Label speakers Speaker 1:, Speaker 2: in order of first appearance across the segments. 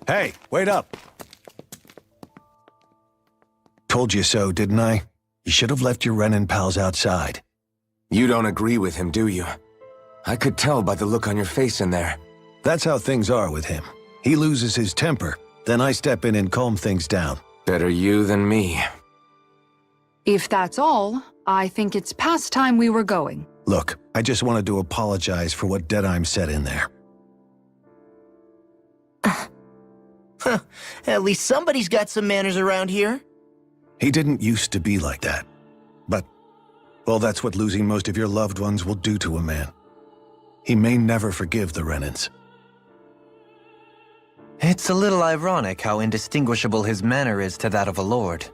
Speaker 1: Hey, wait up! Told you so, didn't I? You should have left your Renin pals outside.
Speaker 2: You don't agree with him, do you? I could tell by the look on your face in there.
Speaker 1: That's how things are with him. He loses his temper, then I step in and calm things down.
Speaker 2: Better you than me.
Speaker 3: If that's all, I think it's past time we were going.
Speaker 1: Look, I just wanted to apologize for what Deadheim said in there.
Speaker 4: At least somebody's got some manners around here.
Speaker 1: He didn't used to be like that. But, well, that's what losing most of your loved ones will do to a man. He may never forgive the Renins.
Speaker 5: It's a little ironic how indistinguishable his manner is to that of a lord.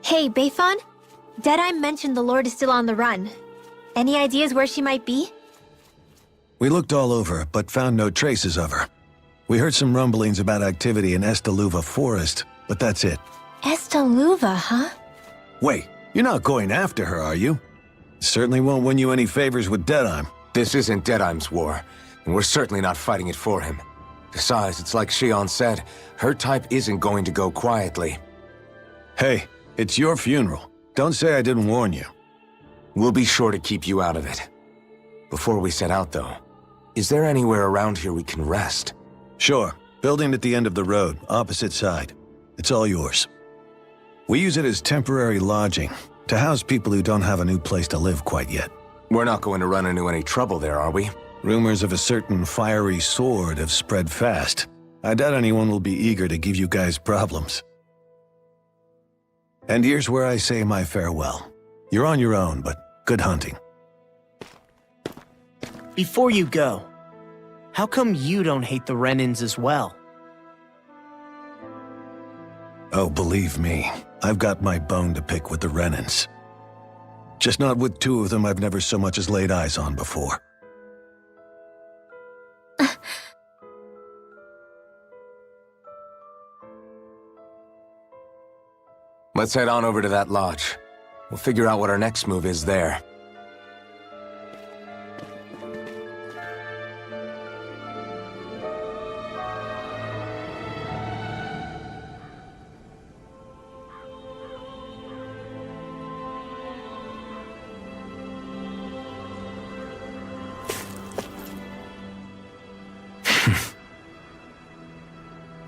Speaker 6: Hey, Beifan? Deadeye mentioned the Lord is still on the run. Any ideas where she might be?
Speaker 1: We looked all over, but found no traces of her. We heard some rumblings about activity in Estaluva Forest, but that's it.
Speaker 6: Estaluva, huh?
Speaker 1: Wait, you're not going after her, are you? Certainly won't win you any favors with Deadheim.
Speaker 2: This isn't Deadheim's war, and we're certainly not fighting it for him. Besides, it's like Shion said, her type isn't going to go quietly.
Speaker 1: Hey, it's your funeral. Don't say I didn't warn you.
Speaker 2: We'll be sure to keep you out of it. Before we set out, though, is there anywhere around here we can rest?
Speaker 1: Sure. Building at the end of the road, opposite side. It's all yours. We use it as temporary lodging, to house people who don't have a new place to live quite yet.
Speaker 2: We're not going to run into any trouble there, are we?
Speaker 1: Rumors of a certain fiery sword have spread fast. I doubt anyone will be eager to give you guys problems. And here's where I say my farewell. You're on your own, but good hunting.
Speaker 4: Before you go, how come you don't hate the Renins as well?
Speaker 1: Oh, believe me, I've got my bone to pick with the Renins. Just not with two of them I've never so much as laid eyes on before.
Speaker 2: Let's head on over to that lodge. We'll figure out what our next move is there.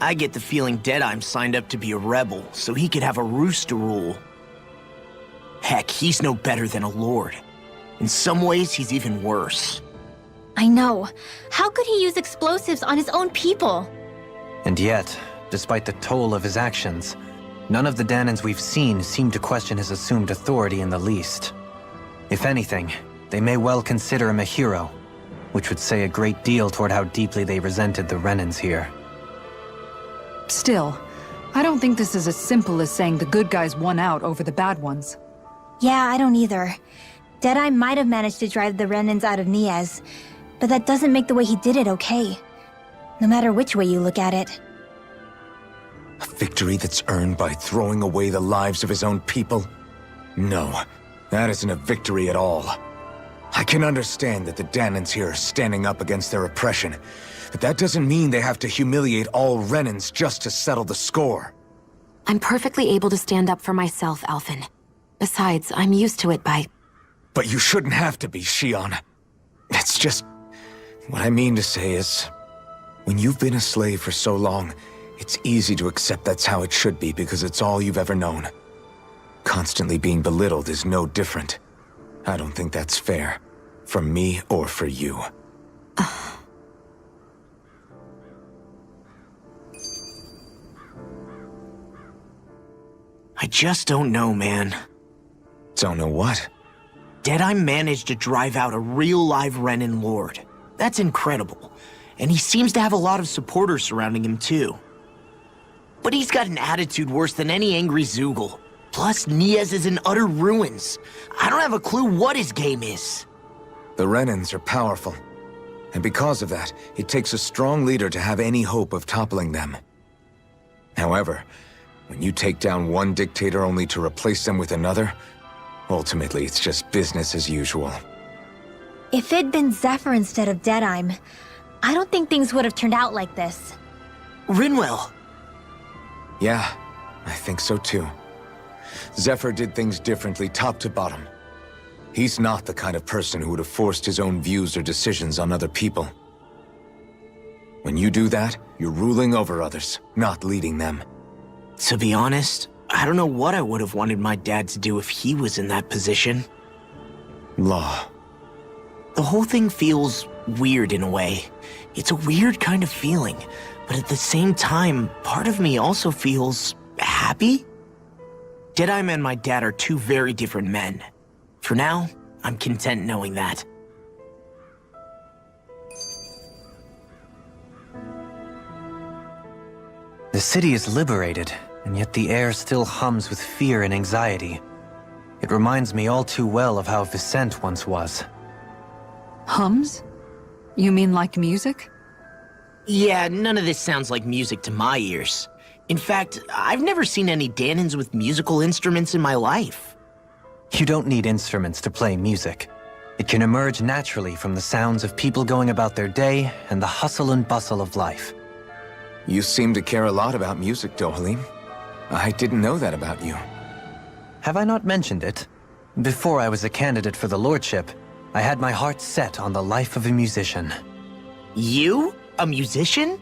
Speaker 4: I get the feeling Deadheim signed up to be a rebel so he could have a roost to rule. Heck, he's no better than a lord. In some ways, he's even worse.
Speaker 6: I know. How could he use explosives on his own people?
Speaker 5: And yet, despite the toll of his actions, none of the Danans we've seen seem to question his assumed authority in the least. If anything, they may well consider him a hero, which would say a great deal toward how deeply they resented the Renins here.
Speaker 3: Still, I don't think this is as simple as saying the good guys won out over the bad ones.
Speaker 6: Yeah, I don't either. Deadeye might have managed to drive the Renins out of Niaz, but that doesn't make the way he did it okay. No matter which way you look at it.
Speaker 2: A victory that's earned by throwing away the lives of his own people? No, that isn't a victory at all. I can understand that the Danans here are standing up against their oppression, but that doesn't mean they have to humiliate all Renins just to settle the score.
Speaker 7: I'm perfectly able to stand up for myself, Alphen. Besides, I'm used to it by...
Speaker 2: But you shouldn't have to be, Shion. It's just... What I mean to say is... When you've been a slave for so long, it's easy to accept that's how it should be because it's all you've ever known. Constantly being belittled is no different. I don't think that's fair. For me or for you.
Speaker 4: I just don't know, man.
Speaker 2: Don't know what?
Speaker 4: Deadeye managed to drive out a real live Renin lord. That's incredible. And he seems to have a lot of supporters surrounding him too. But he's got an attitude worse than any angry Zoogle. Plus, Niaz is in utter ruins. I don't have a clue what his game is.
Speaker 2: The Renins are powerful. And because of that, it takes a strong leader to have any hope of toppling them. However, when you take down one dictator only to replace them with another, ultimately it's just business as usual.
Speaker 6: If it'd been Zephyr instead of Deadeye, I don't think things would have turned out like this.
Speaker 4: Rinwell!
Speaker 2: Yeah, I think so too. Zephyr did things differently top to bottom. He's not the kind of person who would have forced his own views or decisions on other people. When you do that, you're ruling over others, not leading them.
Speaker 4: To be honest, I don't know what I would have wanted my dad to do if he was in that position.
Speaker 2: Law.
Speaker 4: The whole thing feels weird in a way. It's a weird kind of feeling, but at the same time, part of me also feels happy. Deadeye and my dad are two very different men. For now, I'm content knowing that.
Speaker 5: The city is liberated, and yet the air still hums with fear and anxiety. It reminds me all too well of how Vicente once was.
Speaker 3: Hums? You mean like music?
Speaker 4: Yeah, none of this sounds like music to my ears. In fact, I've never seen any Danans with musical instruments in my life.
Speaker 5: You don't need instruments to play music. It can emerge naturally from the sounds of people going about their day and the hustle and bustle of life.
Speaker 2: You seem to care a lot about music, Dohalim. I didn't know that about you.
Speaker 5: Have I not mentioned it? Before I was a candidate for the lordship, I had my heart set on the life of a musician.
Speaker 4: You? A musician?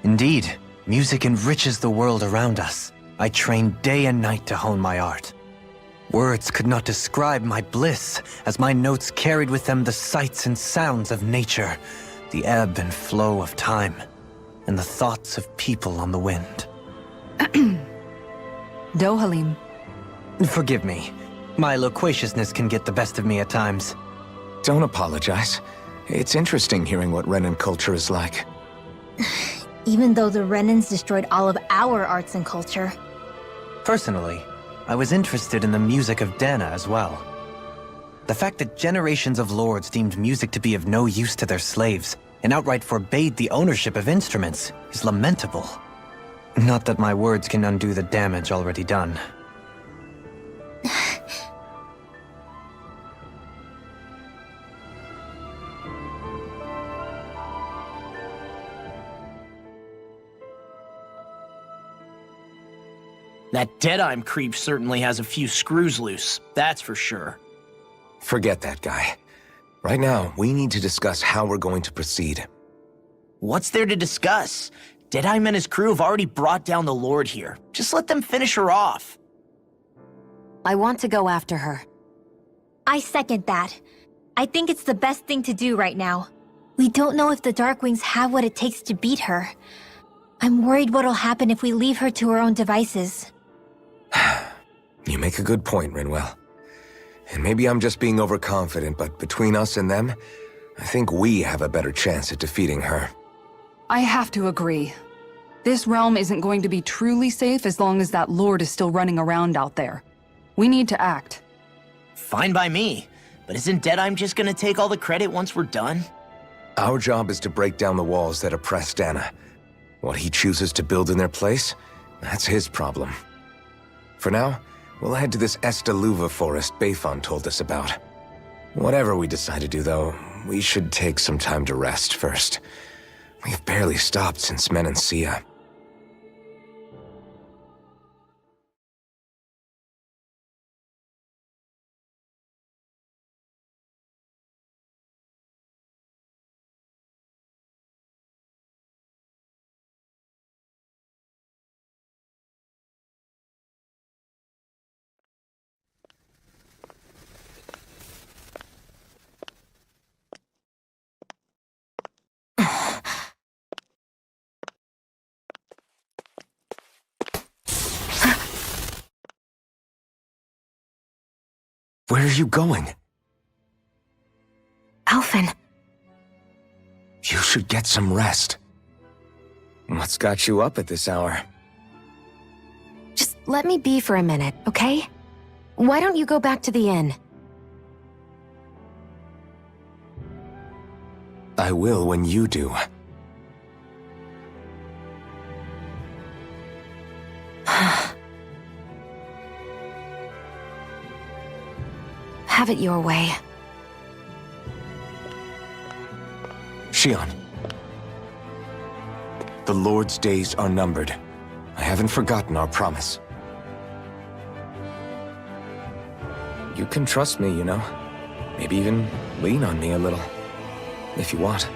Speaker 5: Indeed, music enriches the world around us. I trained day and night to hone my art. Words could not describe my bliss, as my notes carried with them the sights and sounds of nature, the ebb and flow of time, and the thoughts of people on the wind.
Speaker 3: Dohalim.
Speaker 5: Forgive me. My loquaciousness can get the best of me at times.
Speaker 2: Don't apologize. It's interesting hearing what Renan culture is like.
Speaker 6: Even though the Renans destroyed all of our arts and culture.
Speaker 5: Personally, I was interested in the music of Dana as well. The fact that generations of lords deemed music to be of no use to their slaves and outright forbade the ownership of instruments is lamentable. Not that my words can undo the damage already done.
Speaker 4: That Deadeye creep certainly has a few screws loose, that's for sure.
Speaker 2: Forget that guy. Right now, we need to discuss how we're going to proceed.
Speaker 4: What's there to discuss? Deadeye and his crew have already brought down the Lord here. Just let them finish her off.
Speaker 7: I want to go after her.
Speaker 6: I second that. I think it's the best thing to do right now. We don't know if the Darkwings have what it takes to beat her. I'm worried what'll happen if we leave her to her own devices.
Speaker 2: You make a good point, Rinwell. And maybe I'm just being overconfident, but between us and them, I think we have a better chance at defeating her.
Speaker 3: I have to agree. This realm isn't going to be truly safe as long as that lord is still running around out there. We need to act.
Speaker 4: Fine by me. But isn't Deadeye just gonna take all the credit once we're done?
Speaker 2: Our job is to break down the walls that oppress Dana. What he chooses to build in their place, that's his problem. For now, we'll head to this Estaluva forest Bayfon told us about. Whatever we decide to do, though, we should take some time to rest first. We've barely stopped since Menancia. Where are you going?
Speaker 7: Alphen.
Speaker 2: You should get some rest. What's got you up at this hour?
Speaker 7: Just let me be for a minute, okay? Why don't you go back to the inn?
Speaker 2: I will when you do.
Speaker 7: Have it your way.
Speaker 2: Shion, The Lord's days are numbered. I haven't forgotten our promise. You can trust me, you know. Maybe even lean on me a little, if you want.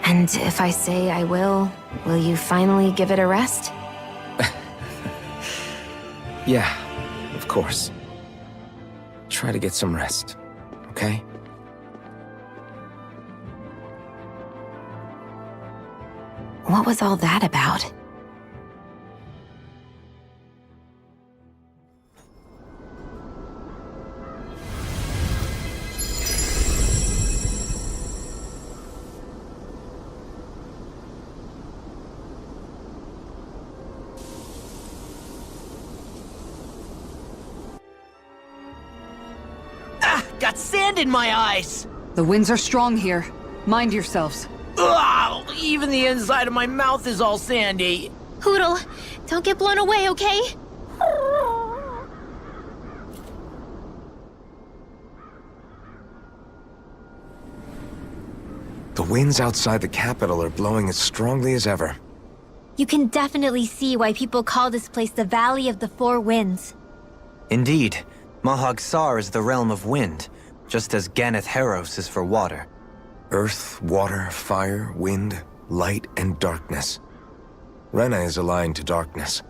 Speaker 7: And if I say I will you finally give it a rest?
Speaker 2: Yeah, of course. Try to get some rest, okay?
Speaker 7: What was all that about?
Speaker 4: Got sand in my eyes!
Speaker 3: The winds are strong here. Mind yourselves.
Speaker 4: Ugh, even the inside of my mouth is all sandy.
Speaker 6: Hoodle, don't get blown away, okay?
Speaker 2: The winds outside the capital are blowing as strongly as ever.
Speaker 6: You can definitely see why people call this place the Valley of the Four Winds.
Speaker 5: Indeed, Mahag Sar is the realm of wind, just as Ganeth Heros is for water.
Speaker 2: Earth, water, fire, wind, light, and darkness. Rena is aligned to darkness,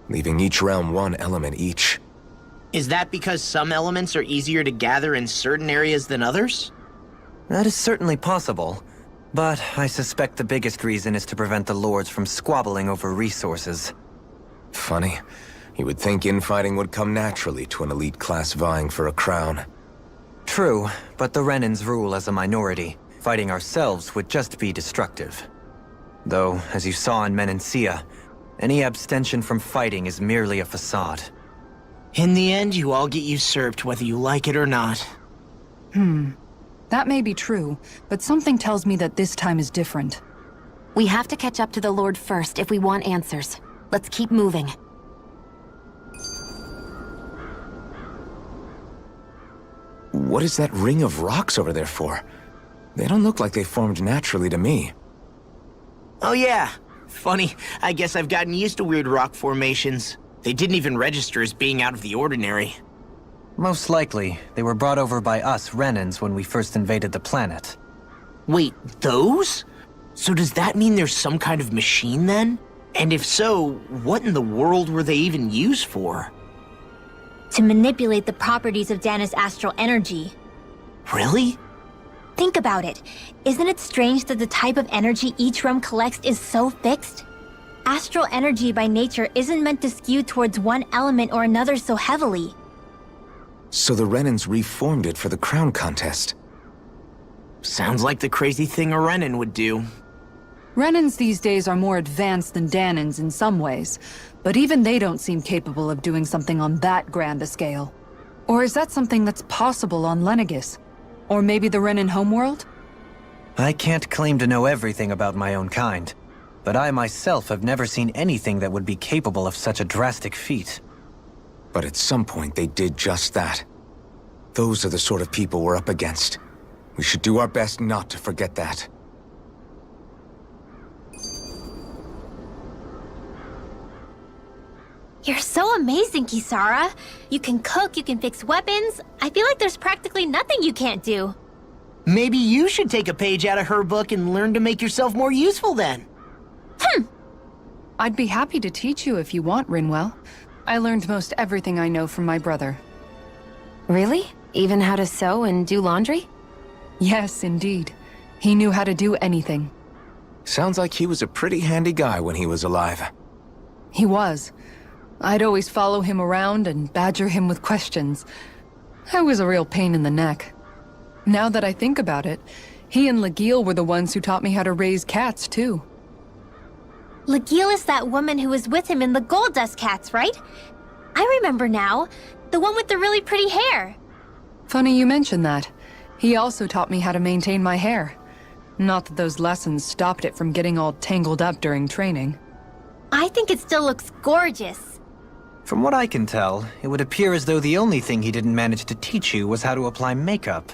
Speaker 2: leaving each realm one element each.
Speaker 4: Is that because some elements are easier to gather in certain areas than others?
Speaker 5: That is certainly possible, but I suspect the biggest reason is to prevent the lords from squabbling over resources.
Speaker 2: Funny. You would think infighting would come naturally to an elite class vying for a crown.
Speaker 5: True, but the Renans rule as a minority. Fighting ourselves would just be destructive. Though, as you saw in Menancia, any abstention from fighting is merely a facade.
Speaker 4: In the end, you all get usurped whether you like it or not.
Speaker 3: That may be true, but something tells me that this time is different.
Speaker 7: We have to catch up to the Lord first if we want answers. Let's keep moving.
Speaker 2: What is that ring of rocks over there for? They don't look like they formed naturally to me.
Speaker 4: Oh yeah. Funny, I guess I've gotten used to weird rock formations. They didn't even register as being out of the ordinary.
Speaker 5: Most likely, they were brought over by us Renans when we first invaded the planet.
Speaker 4: Wait, those? So does that mean there's some kind of machine then? And if so, what in the world were they even used for?
Speaker 6: To manipulate the properties of Dana's astral energy.
Speaker 4: Really?
Speaker 6: Think about it. Isn't it strange that the type of energy each realm collects is so fixed? Astral energy by nature isn't meant to skew towards one element or another so heavily.
Speaker 2: So the Renans reformed it for the crown contest.
Speaker 4: Sounds like the crazy thing a Renan would do.
Speaker 3: Renans these days are more advanced than Danans in some ways, but even they don't seem capable of doing something on that grand a scale. Or is that something that's possible on Lenegis? Or maybe the Renan homeworld?
Speaker 5: I can't claim to know everything about my own kind, but I myself have never seen anything that would be capable of such a drastic feat.
Speaker 2: But at some point they did just that. Those are the sort of people we're up against. We should do our best not to forget that.
Speaker 6: You're so amazing, Kisara. You can cook, you can fix weapons. I feel like there's practically nothing you can't do.
Speaker 4: Maybe you should take a page out of her book and learn to make yourself more useful then.
Speaker 3: I'd be happy to teach you if you want, Rinwell. I learned most everything I know from my brother.
Speaker 7: Really? Even how to sew and do laundry?
Speaker 3: Yes, indeed. He knew how to do anything.
Speaker 2: Sounds like he was a pretty handy guy when he was alive.
Speaker 3: He was. I'd always follow him around and badger him with questions. I was a real pain in the neck. Now that I think about it, he and Legil were the ones who taught me how to raise cats, too.
Speaker 6: Legil is that woman who was with him in the Gold Dust Cats, right? I remember now. The one with the really pretty hair.
Speaker 3: Funny you mention that. He also taught me how to maintain my hair. Not that those lessons stopped it from getting all tangled up during training.
Speaker 6: I think it still looks gorgeous.
Speaker 5: From what I can tell, it would appear as though the only thing he didn't manage to teach you was how to apply makeup.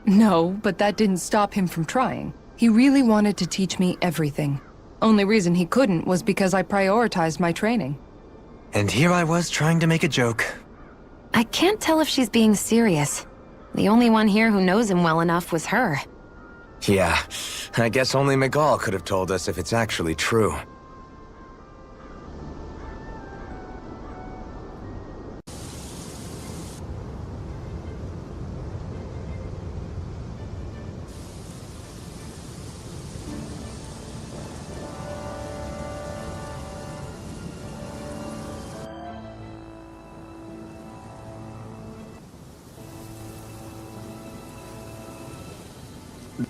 Speaker 3: No, but that didn't stop him from trying. He really wanted to teach me everything. Only reason he couldn't was because I prioritized my training.
Speaker 5: And here I was trying to make a joke.
Speaker 7: I can't tell if she's being serious. The only one here who knows him well enough was her.
Speaker 2: Yeah, I guess only Miguel could have told us if it's actually true.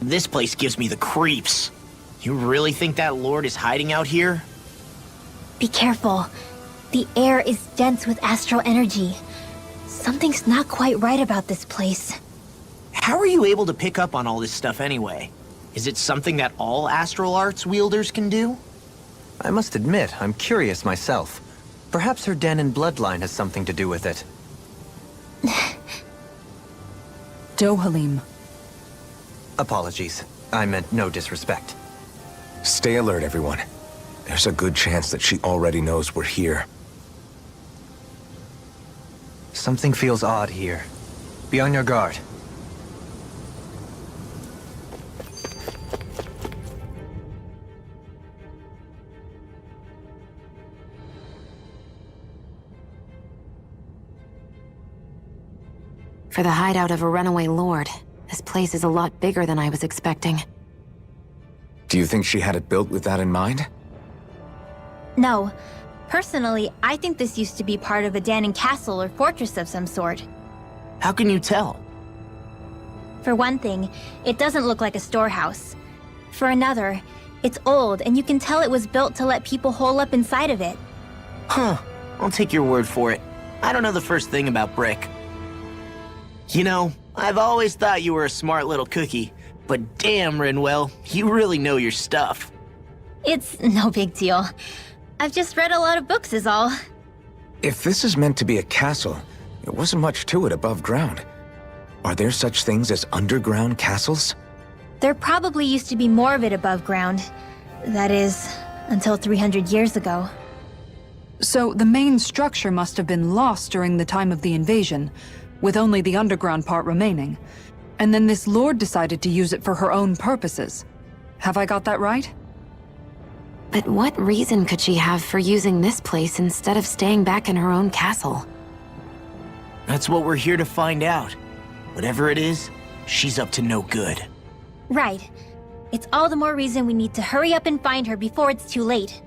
Speaker 4: This place gives me the creeps. You really think that Lord is hiding out here?
Speaker 6: Be careful. The air is dense with astral energy. Something's not quite right about this place.
Speaker 4: How are you able to pick up on all this stuff anyway? Is it something that all astral arts wielders can do?
Speaker 5: I must admit, I'm curious myself. Perhaps her Danon bloodline has something to do with it.
Speaker 3: Dohalim.
Speaker 5: Apologies. I meant no disrespect.
Speaker 2: Stay alert, everyone. There's a good chance that she already knows we're here.
Speaker 5: Something feels odd here. Be on your guard.
Speaker 7: For the hideout of a runaway lord, this place is a lot bigger than I was expecting.
Speaker 2: Do you think she had it built with that in mind?
Speaker 6: No. Personally, I think this used to be part of a Danon castle or fortress of some sort.
Speaker 4: How can you tell?
Speaker 6: For one thing, it doesn't look like a storehouse. For another, it's old and you can tell it was built to let people hole up inside of it.
Speaker 4: Huh. I'll take your word for it. I don't know the first thing about brick. You know, I've always thought you were a smart little cookie, but damn, Rinwell, you really know your stuff.
Speaker 6: It's no big deal. I've just read a lot of books is all.
Speaker 2: If this is meant to be a castle, there wasn't much to it above ground. Are there such things as underground castles?
Speaker 6: There probably used to be more of it above ground. That is, until 300 years ago.
Speaker 3: So the main structure must have been lost during the time of the invasion, with only the underground part remaining. And then this lord decided to use it for her own purposes. Have I got that right?
Speaker 7: But what reason could she have for using this place instead of staying back in her own castle?
Speaker 4: That's what we're here to find out. Whatever it is, she's up to no good.
Speaker 6: Right. It's all the more reason we need to hurry up and find her before it's too late.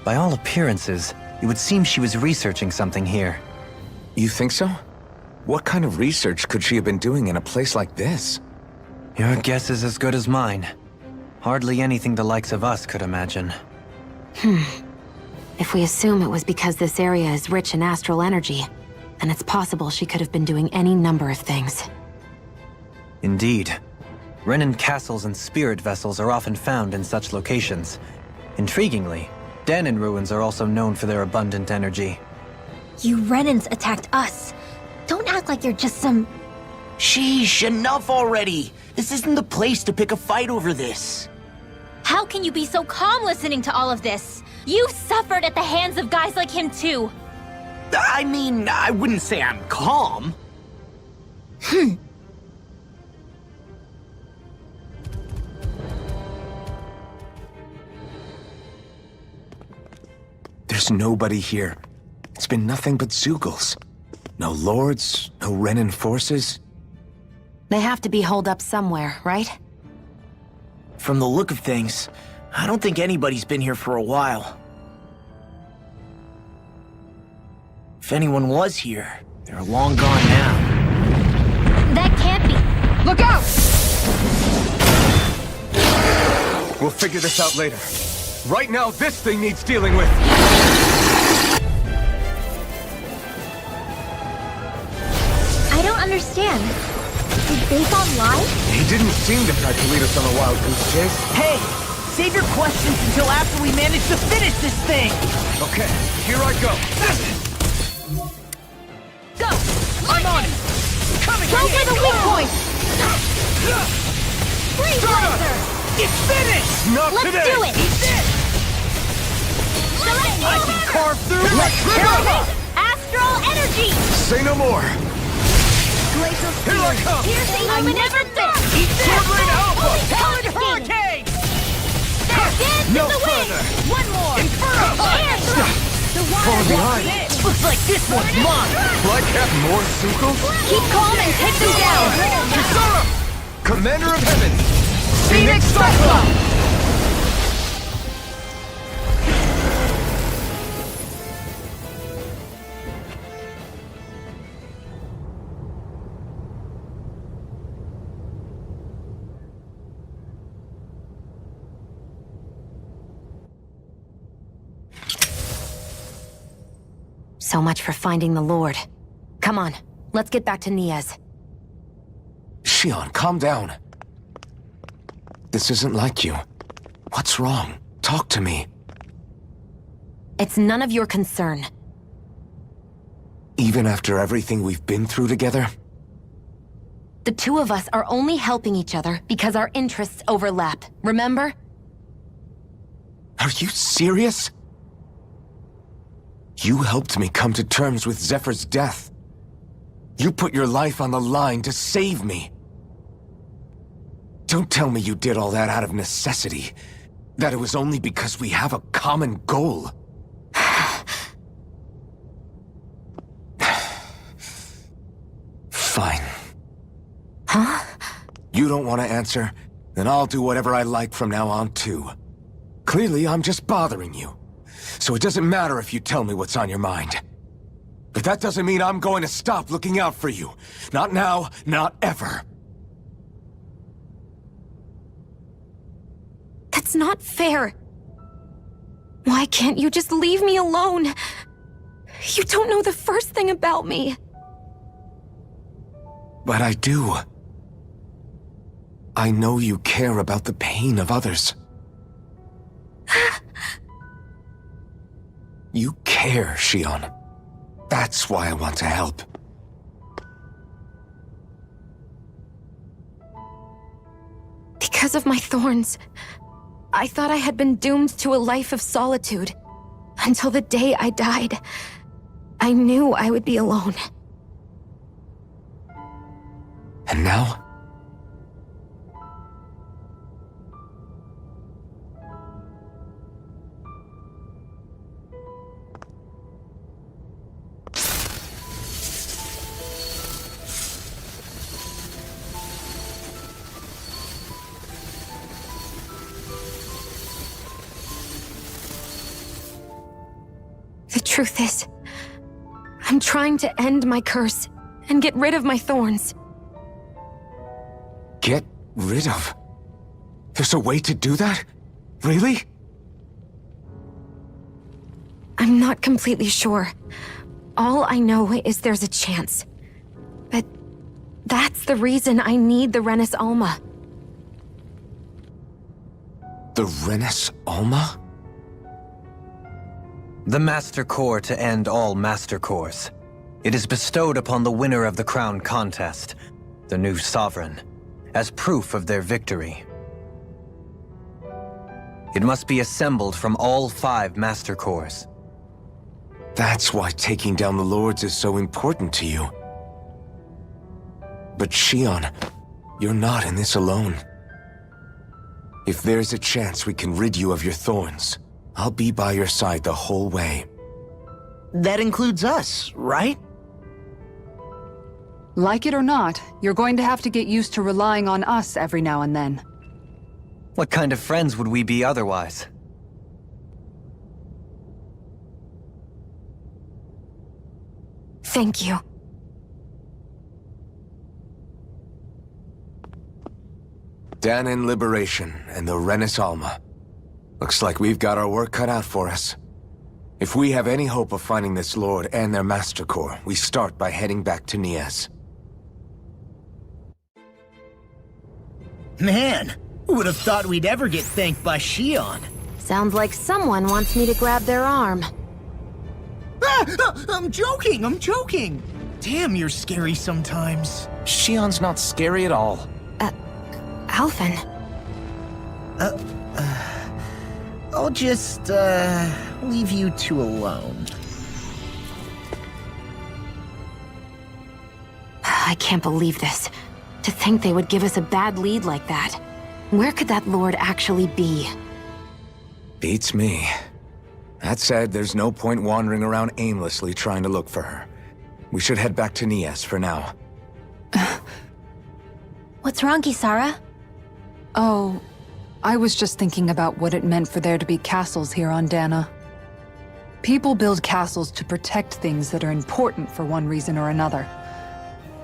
Speaker 5: By all appearances, it would seem she was researching something here.
Speaker 2: You think so? What kind of research could she have been doing in a place like this?
Speaker 5: Your guess is as good as mine. Hardly anything the likes of us could imagine.
Speaker 7: If we assume it was because this area is rich in astral energy, then it's possible she could have been doing any number of things.
Speaker 5: Indeed. Renin castles and spirit vessels are often found in such locations. Intriguingly, Danon ruins are also known for their abundant energy.
Speaker 6: You Renans attacked us. Don't act like you're just some...
Speaker 4: Sheesh, enough already! This isn't the place to pick a fight over this.
Speaker 6: How can you be so calm listening to all of this? You suffered at the hands of guys like him too.
Speaker 4: I mean, I wouldn't say I'm calm.
Speaker 2: There's nobody here. It's been nothing but Zeugles. No lords, no Renin forces.
Speaker 7: They have to be holed up somewhere, right?
Speaker 4: From the look of things, I don't think anybody's been here for a while. If anyone was here, they're long gone now.
Speaker 6: That can't be.
Speaker 3: Look out!
Speaker 2: We'll figure this out later. Right now, this thing needs dealing with.
Speaker 6: I don't understand. Did
Speaker 2: didn't seem the type to lead us on a wild goose chase.
Speaker 4: Hey, save your questions until after we manage to finish this thing!
Speaker 2: Okay, here I go.
Speaker 6: Go!
Speaker 4: I'm on it! Coming!
Speaker 6: Go for the weak point! Freeze laser!
Speaker 4: It's finished!
Speaker 2: Not
Speaker 6: Let's
Speaker 2: today!
Speaker 6: do it!
Speaker 4: I can carve through! Let's
Speaker 6: Kill it! Astral energy!
Speaker 2: Say no more!
Speaker 6: Glacial
Speaker 2: Here I come!
Speaker 6: Piercing never miss!
Speaker 4: Eat Sword Rain Alpha!
Speaker 6: Talent
Speaker 4: Hurricane!
Speaker 6: Dance
Speaker 2: No
Speaker 6: in the wind!
Speaker 2: further.
Speaker 6: One more!
Speaker 4: Inferno!
Speaker 6: Air thrust! The
Speaker 2: Falling behind.
Speaker 4: Looks like this one's mine!
Speaker 2: Like that more Suko?
Speaker 6: Keep calm and take them down!
Speaker 2: Kisara! Commander of Heaven!
Speaker 6: Phoenix Cyclone!
Speaker 7: So much for finding the Lord. Come on, let's get back to Niaz.
Speaker 2: Shion, calm down. This isn't like you. What's wrong? Talk to me.
Speaker 7: It's none of your concern.
Speaker 2: Even after everything we've been through together?
Speaker 7: The two of us are only helping each other because our interests overlap, remember?
Speaker 2: Are you serious? You helped me come to terms with Zephyr's death. You put your life on the line to save me. Don't tell me you did all that out of necessity. That it was only because we have a common goal. Fine.
Speaker 7: Huh?
Speaker 2: You don't want to answer? Then I'll do whatever I like from now on, too. Clearly, I'm just bothering you. So it doesn't matter if you tell me what's on your mind. But that doesn't mean I'm going to stop looking out for you. Not now, not ever.
Speaker 7: That's not fair. Why can't you just leave me alone? You don't know the first thing about me.
Speaker 2: But I do. I know you care about the pain of others. You care, Shion. That's why I want to help.
Speaker 7: Because of my thorns, I thought I had been doomed to a life of solitude. Until the day I died, I knew I would be alone.
Speaker 2: And now?
Speaker 7: The truth is, I'm trying to end my curse and get rid of my thorns.
Speaker 2: Get rid of? There's a way to do that? Really?
Speaker 7: I'm not completely sure. All I know is there's a chance. But that's the reason I need the Renis Alma.
Speaker 2: The Renis Alma?
Speaker 5: The Master Core to end all Master Cores. It is bestowed upon the winner of the Crown Contest, the new Sovereign, as proof of their victory. It must be assembled from all 5 Master Cores.
Speaker 2: That's why taking down the Lords is so important to you. But Shion, you're not in this alone. If there's a chance we can rid you of your thorns, I'll be by your side the whole way.
Speaker 4: That includes us, right?
Speaker 3: Like it or not, you're going to have to get used to relying on us every now and then.
Speaker 5: What kind of friends would we be otherwise?
Speaker 7: Thank you.
Speaker 2: Danon Liberation and the Renis Alma. Looks like we've got our work cut out for us. If we have any hope of finding this Lord and their Master Core, we start by heading back to Niaz.
Speaker 4: Man, who would have thought we'd ever get thanked by Shion?
Speaker 7: Sounds like someone wants me to grab their arm.
Speaker 4: I'm joking! Damn, you're scary sometimes.
Speaker 2: Shion's not scary at all.
Speaker 7: Alphen.
Speaker 4: I'll just, leave you two alone.
Speaker 7: I can't believe this. To think they would give us a bad lead like that. Where could that lord actually be?
Speaker 2: Beats me. That said, there's no point wandering around aimlessly trying to look for her. We should head back to Nias for now.
Speaker 6: What's wrong, Kisara?
Speaker 3: Oh, I was just thinking about what it meant for there to be castles here on Dana. People build castles to protect things that are important for one reason or another.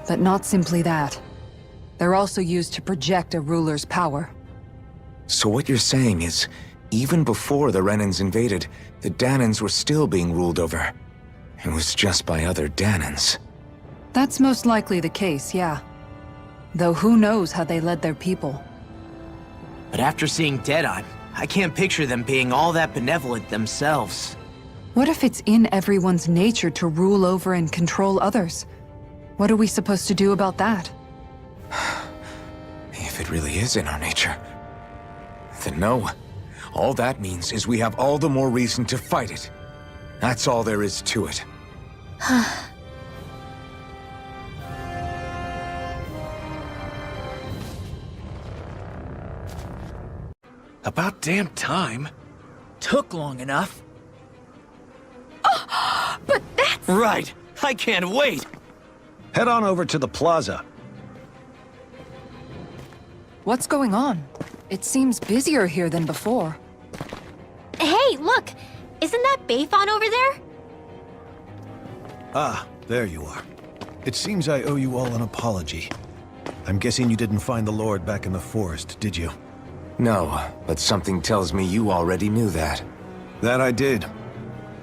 Speaker 3: But not simply that. They're also used to project a ruler's power.
Speaker 2: So what you're saying is, even before the Renans invaded, the Danans were still being ruled over. It was just by other Danans.
Speaker 3: That's most likely the case, yeah. Though who knows how they led their people.
Speaker 4: But after seeing Deadeye, I can't picture them being all that benevolent themselves.
Speaker 3: What if it's in everyone's nature to rule over and control others? What are we supposed to do about that?
Speaker 2: If it really is in our nature, then no. All that means is we have all the more reason to fight it. That's all there is to it.
Speaker 8: About damn time.
Speaker 4: Took long enough.
Speaker 7: But that's...
Speaker 8: Right. I can't wait.
Speaker 1: Head on over to the plaza.
Speaker 3: What's going on? It seems busier here than before.
Speaker 6: Hey, look! Isn't that Bayfon over there?
Speaker 1: Ah, there you are. It seems I owe you all an apology. I'm guessing you didn't find the Lord back in the forest, did you?
Speaker 2: No, but something tells me you already knew that.
Speaker 1: That I did.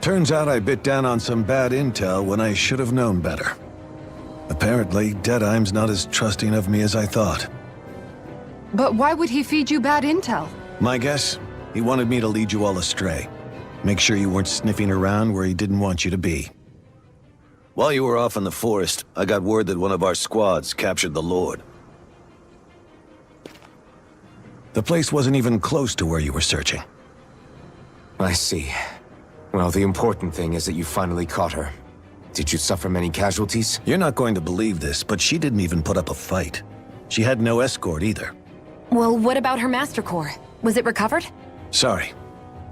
Speaker 1: Turns out I bit down on some bad intel when I should have known better. Apparently, Deadeye's not as trusting of me as I thought.
Speaker 3: But why would he feed you bad intel?
Speaker 1: My guess? He wanted me to lead you all astray. Make sure you weren't sniffing around where he didn't want you to be. While you were off in the forest, I got word that one of our squads captured the Lord. The place wasn't even close to where you were searching.
Speaker 2: I see. Well, the important thing is that you finally caught her. Did you suffer many casualties?
Speaker 1: You're not going to believe this, but she didn't even put up a fight. She had no escort either.
Speaker 7: Well, what about her Master Core? Was it recovered?
Speaker 1: Sorry.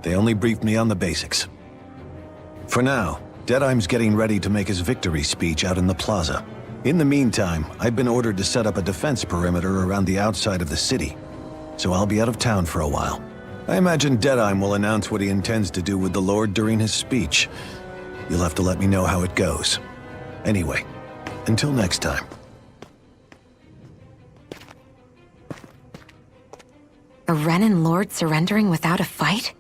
Speaker 1: They only briefed me on the basics. For now, Deadeye's getting ready to make his victory speech out in the plaza. In the meantime, I've been ordered to set up a defense perimeter around the outside of the city, so I'll be out of town for a while. I imagine Deadeye will announce what he intends to do with the Lord during his speech. You'll have to let me know how it goes. Anyway, until next time.
Speaker 7: A Renan Lord surrendering without a fight?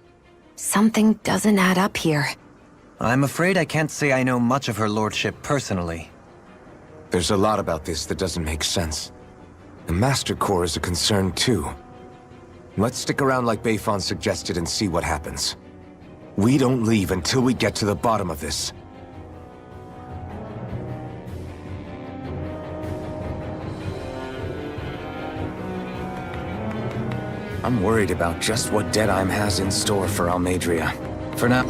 Speaker 7: Something doesn't add up here.
Speaker 5: I'm afraid I can't say I know much of her lordship personally.
Speaker 2: There's a lot about this that doesn't make sense. The Master Core is a concern too. Let's stick around like Bayfon suggested and see what happens. We don't leave until we get to the bottom of this. I'm worried about just what Deadeye has in store for Almadria. For now...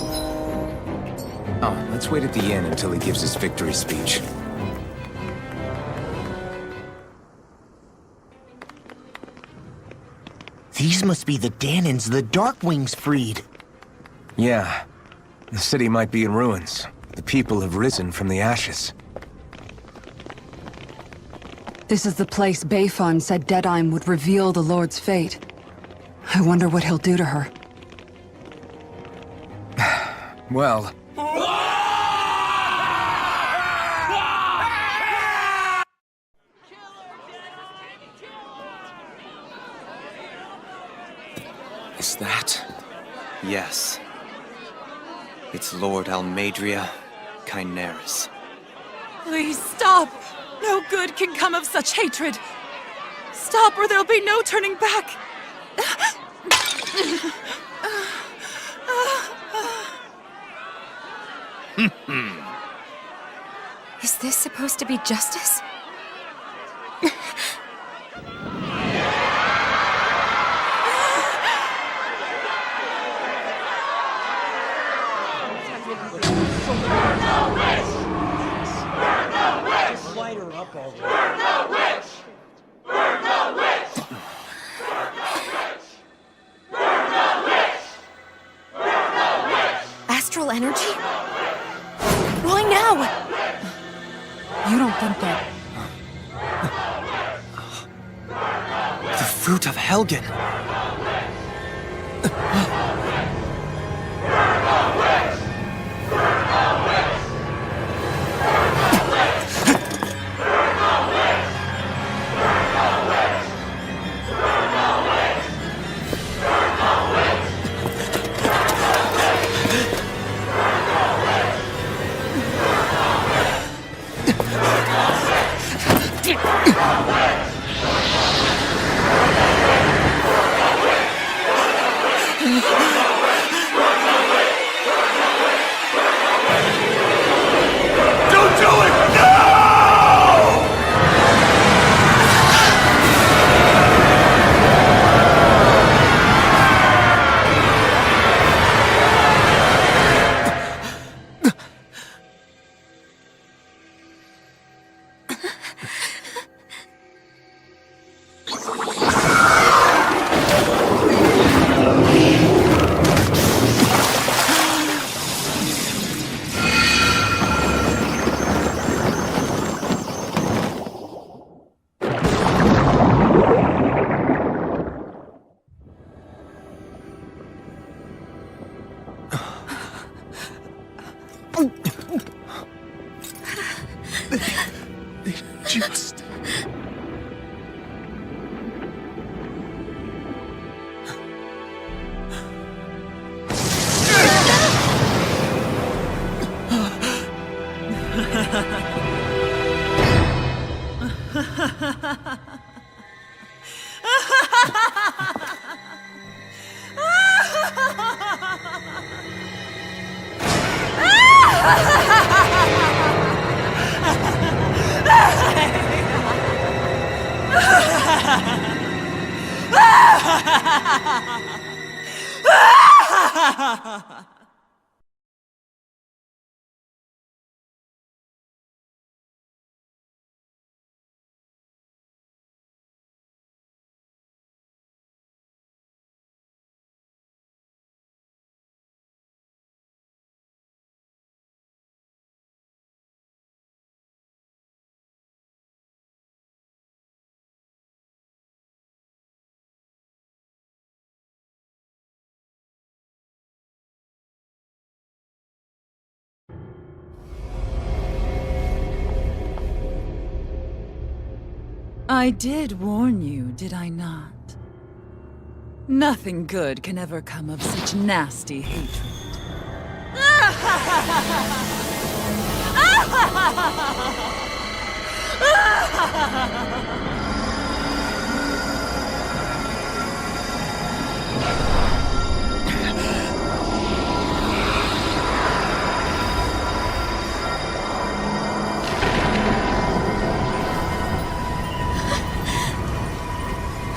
Speaker 2: Oh, let's wait at the inn until he gives his victory speech.
Speaker 4: These must be the Danans the Darkwings freed.
Speaker 2: Yeah. The city might be in ruins. The people have risen from the ashes.
Speaker 3: This is the place Bayfon said Deadeye would reveal the Lord's fate. I wonder what he'll do to her.
Speaker 2: Well... Is that...
Speaker 5: Yes. It's Lord Almadria Kynaris.
Speaker 9: Please stop! No good can come of such hatred. Stop or there'll be no turning back!
Speaker 7: Is this supposed to be justice? Astral energy? Why now?
Speaker 3: You don't think that...
Speaker 5: The fruit of Helgen!
Speaker 8: Just...
Speaker 9: I did warn you, did I not? Nothing good can ever come of such nasty hatred.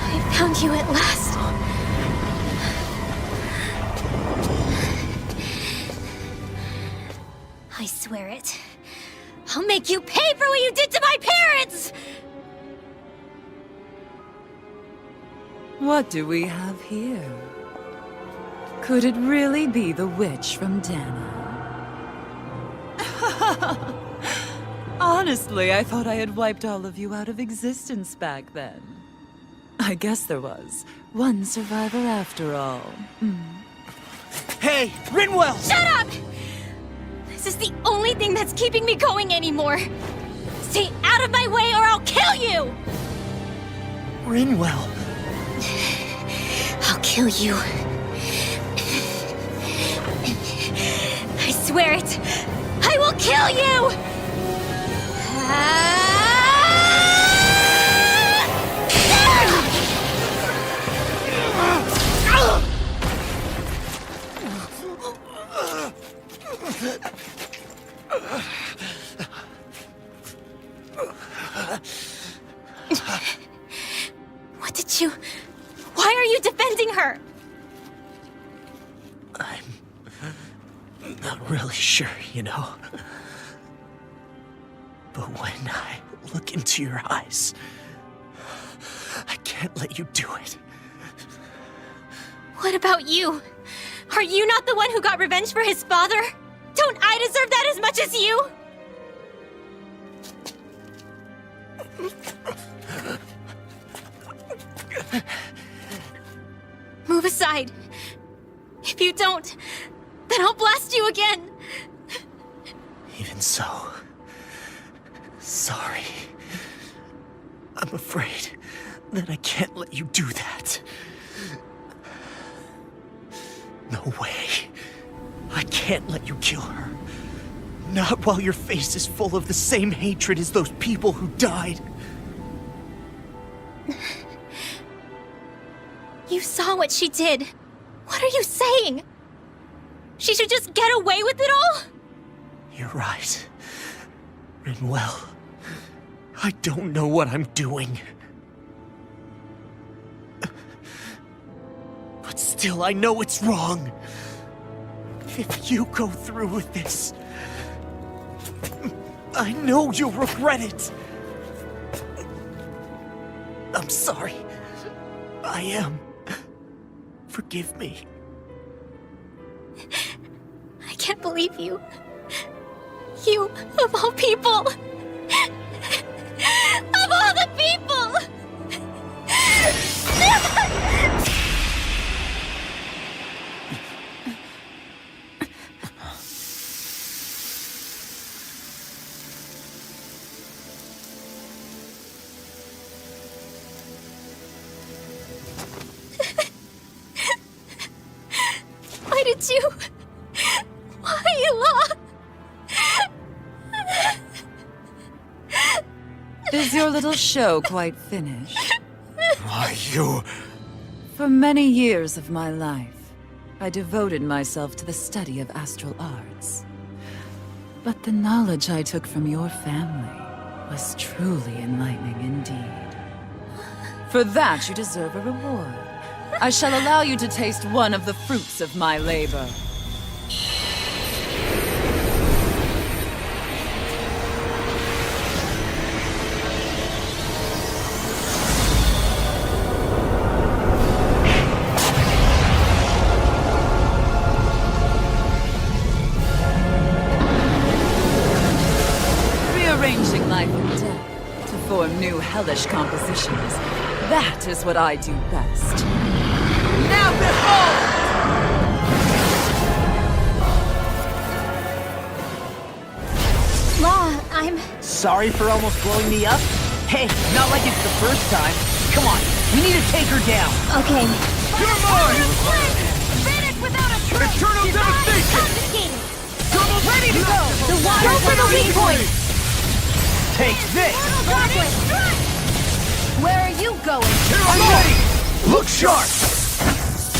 Speaker 7: I found you at last.
Speaker 6: I swear it. I'll make you pay for what you did to my parents!
Speaker 9: What do we have here? Could it really be the witch from Dana? Honestly, I thought I had wiped all of you out of existence back then. I guess there was one survivor after all.
Speaker 4: Hey, Rinwell!
Speaker 6: Shut up! This is the only thing that's keeping me going anymore. Stay out of my way or I'll kill you!
Speaker 4: Rinwell.
Speaker 6: I'll kill you. I swear it. I will kill you! What did you... Why are you defending her?
Speaker 4: I'm not really sure, you know. But when I look into your eyes, I can't let you do it.
Speaker 6: What about you? Are you not the one who got revenge for his father? Don't I deserve that as much as you? Move aside. If you don't, then I'll blast you again.
Speaker 4: Even so, sorry. I'm afraid that I can't let you do that. No way. I can't let you kill her. Not while your face is full of the same hatred as those people who died.
Speaker 6: You saw what she did. What are you saying? She should just get away with it all?
Speaker 4: You're right. Rinwell, I don't know what I'm doing. But still, I know it's wrong. If you go through with this, I know you'll regret it. I'm sorry. I am. Forgive me.
Speaker 6: I can't believe you. You, of all people. Of all the people! Why did you... Why, Ela?
Speaker 9: Is your little show quite finished?
Speaker 2: Why, you...
Speaker 9: For many years of my life, I devoted myself to the study of astral arts. But the knowledge I took from your family was truly enlightening indeed. For that, you deserve a reward. I shall allow you to taste one of the fruits of my labor. Rearranging life and death to form new hellish compositions. That is what I do best. Now behold!
Speaker 6: Law, I'm...
Speaker 4: Sorry for almost blowing me up? Hey, not like it's the first time. Come on, we need to take her down.
Speaker 6: Okay.
Speaker 2: You're mine!
Speaker 6: Finish without a trace!
Speaker 2: Eternal devastation!
Speaker 6: Confiscated!
Speaker 4: Ready to go!
Speaker 6: The water
Speaker 4: Go for the weak point!
Speaker 6: Take this! Where are you going?
Speaker 2: I'm ready! Look sharp!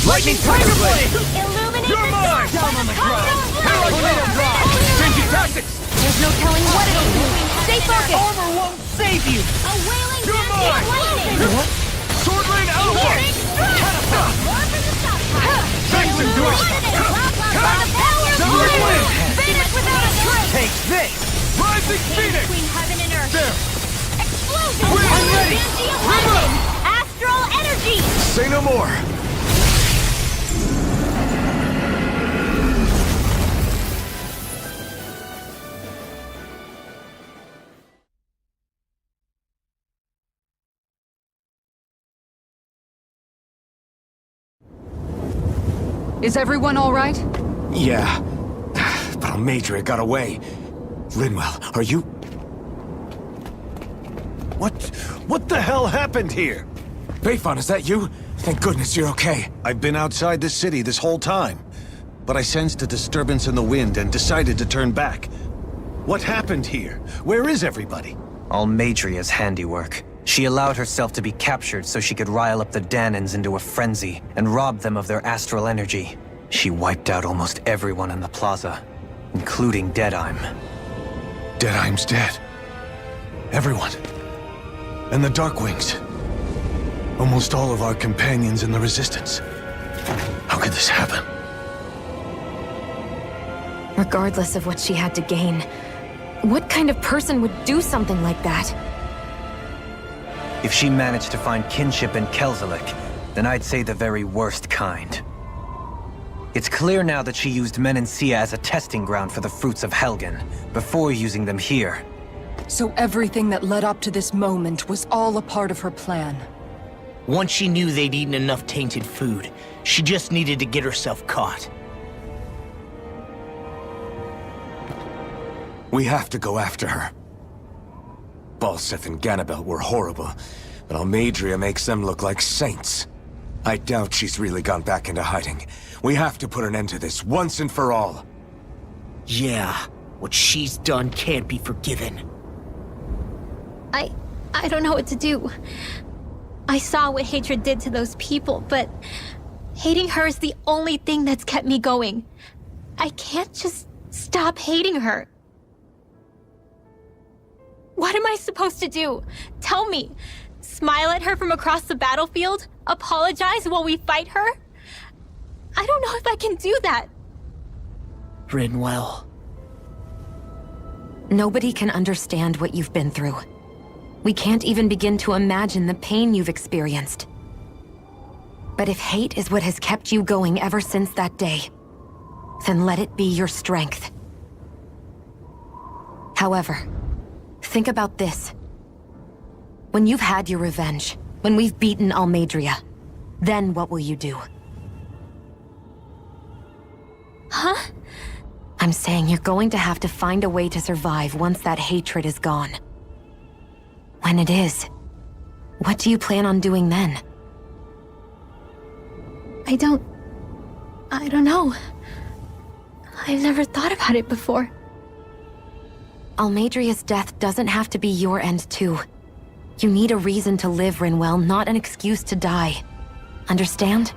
Speaker 2: Lightning Tiger Blade!
Speaker 6: Illuminate
Speaker 2: You're
Speaker 6: the
Speaker 2: mine!
Speaker 6: dark
Speaker 2: Down on the ground!
Speaker 6: Tornado
Speaker 2: Tornado Drive! Changing tactics!
Speaker 6: There's no telling what it'll do. Stay focused!
Speaker 4: Armor won't save you!
Speaker 6: A wailing
Speaker 2: You're
Speaker 6: blast of
Speaker 2: mine!
Speaker 6: lightning!
Speaker 2: Sword Lane Outlaw!
Speaker 6: Catapult! War for the stockpile!
Speaker 2: Jackson Duel!
Speaker 6: Southern wind! Finish without a trace!
Speaker 4: Take this!
Speaker 2: Rising Phoenix!
Speaker 6: Between heaven and earth!
Speaker 2: There!
Speaker 6: Explosion!
Speaker 2: I'm ready!
Speaker 6: Lightning! Astral energy!
Speaker 2: Say no more!
Speaker 3: Is everyone all right?
Speaker 2: Yeah. But Almadria got away. Linwell, are you...
Speaker 1: What the hell happened here?
Speaker 2: Bayfon, is that you? Thank goodness you're okay.
Speaker 1: I've been outside the city this whole time, but I sensed a disturbance in the wind and decided to turn back. What happened here? Where is everybody?
Speaker 5: Almadria's handiwork. She allowed herself to be captured so she could rile up the Danans into a frenzy and rob them of their astral energy. She wiped out almost everyone in the plaza, including Deadheim.
Speaker 1: Deadheim's dead. Everyone. And the Darkwings. Almost all of our companions in the Resistance. How could this happen?
Speaker 7: Regardless of what she had to gain, what kind of person would do something like that?
Speaker 5: If she managed to find kinship in Kelzelik, then I'd say the very worst kind. It's clear now that she used Menancia as a testing ground for the fruits of Helgen, before using them here.
Speaker 3: So everything that led up to this moment was all a part of her plan.
Speaker 4: Once she knew they'd eaten enough tainted food, she just needed to get herself caught.
Speaker 2: We have to go after her. Balseth and Ganabel were horrible, but Almadria makes them look like saints. I doubt she's really gone back into hiding. We have to put an end to this, once and for all.
Speaker 4: Yeah, what she's done can't be forgiven.
Speaker 6: I don't know what to do. I saw what hatred did to those people, but hating her is the only thing that's kept me going. I can't just stop hating her. What am I supposed to do? Tell me. Smile at her from across the battlefield? Apologize while we fight her? I don't know if I can do that.
Speaker 4: Rinwell.
Speaker 7: Nobody can understand what you've been through. We can't even begin to imagine the pain you've experienced. But if hate is what has kept you going ever since that day, then let it be your strength. However, think about this. When you've had your revenge, when we've beaten Almadria, then what will you do?
Speaker 6: Huh?
Speaker 7: I'm saying you're going to have to find a way to survive once that hatred is gone. When it is, what do you plan on doing then?
Speaker 6: I don't know. I've never thought about it before.
Speaker 7: Almadria's death doesn't have to be your end too. You need a reason to live, Rinwell, not an excuse to die. Understand?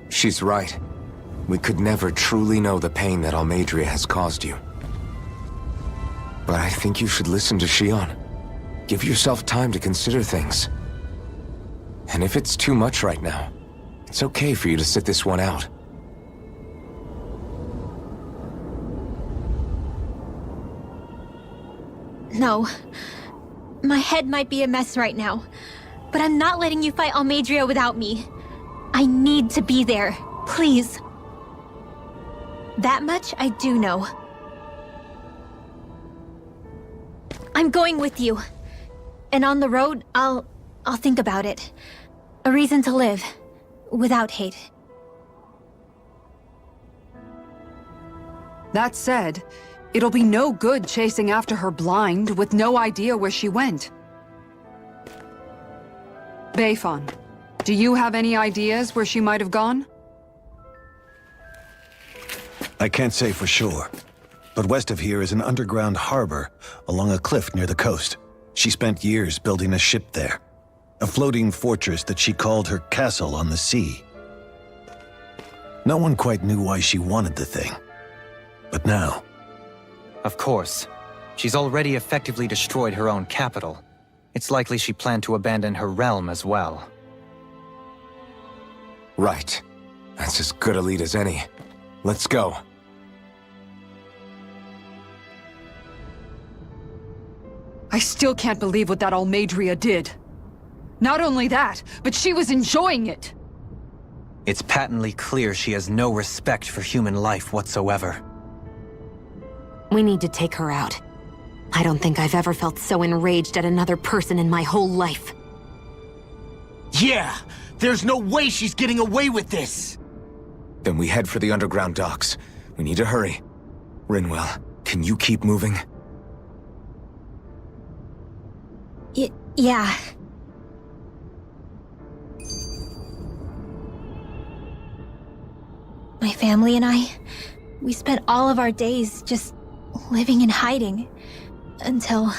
Speaker 2: She's right. We could never truly know the pain that Almadria has caused you. But I think you should listen to Shion. Give yourself time to consider things. And if it's too much right now, it's okay for you to sit this one out.
Speaker 6: No. My head might be a mess right now, but I'm not letting you fight Almadria without me. I need to be there. Please. That much I do know. I'm going with you. And on the road, I'll think about it. A reason to live. Without hate.
Speaker 3: That said, it'll be no good chasing after her blind with no idea where she went. Beifon, do you have any ideas where she might have gone?
Speaker 1: I can't say for sure, but west of here is an underground harbor along a cliff near the coast. She spent years building a ship there, a floating fortress that she called her castle on the sea. No one quite knew why she wanted the thing, but now...
Speaker 5: Of course. She's already effectively destroyed her own capital. It's likely she planned to abandon her realm as well.
Speaker 2: Right. That's as good a lead as any. Let's go.
Speaker 3: I still can't believe what that Almadria did. Not only that, but she was enjoying it.
Speaker 5: It's patently clear she has no respect for human life whatsoever.
Speaker 7: We need to take her out. I don't think I've ever felt so enraged at another person in my whole life.
Speaker 4: Yeah! There's no way she's getting away with this!
Speaker 2: Then we head for the underground docks. We need to hurry. Rinwell, can you keep moving?
Speaker 6: Yeah. My family and I, we spent all of our days just living in hiding. Until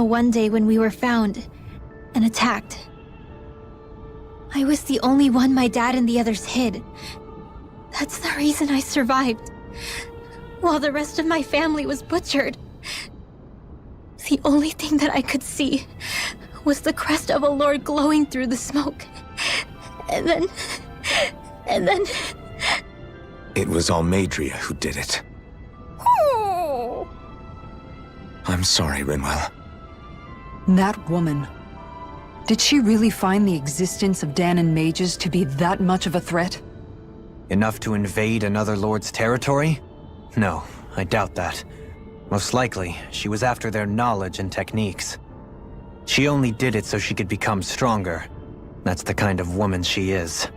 Speaker 6: one day when we were found and attacked. I was the only one my dad and the others hid. That's the reason I survived. While the rest of my family was butchered. The only thing that I could see was the crest of a lord glowing through the smoke. And then...
Speaker 2: It was Almadria who did it. I'm sorry, Rinwell.
Speaker 3: That woman. Did she really find the existence of Danon mages to be that much of a threat?
Speaker 5: Enough to invade another lord's territory? No, I doubt that. Most likely, she was after their knowledge and techniques. She only did it so she could become stronger. That's the kind of woman she is.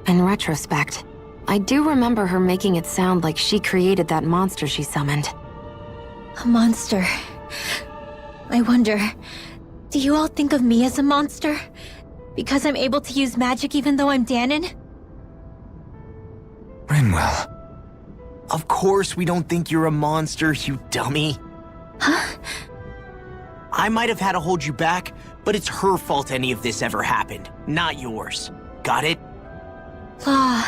Speaker 7: In retrospect, I do remember her making it sound like she created that monster she summoned.
Speaker 6: A monster. I wonder, do you all think of me as a monster? Because I'm able to use magic even though I'm Danon?
Speaker 2: Rinwell.
Speaker 4: Of course we don't think you're a monster, you dummy.
Speaker 6: Huh?
Speaker 4: I might have had to hold you back, but it's her fault any of this ever happened, not yours. Got it?
Speaker 6: Law.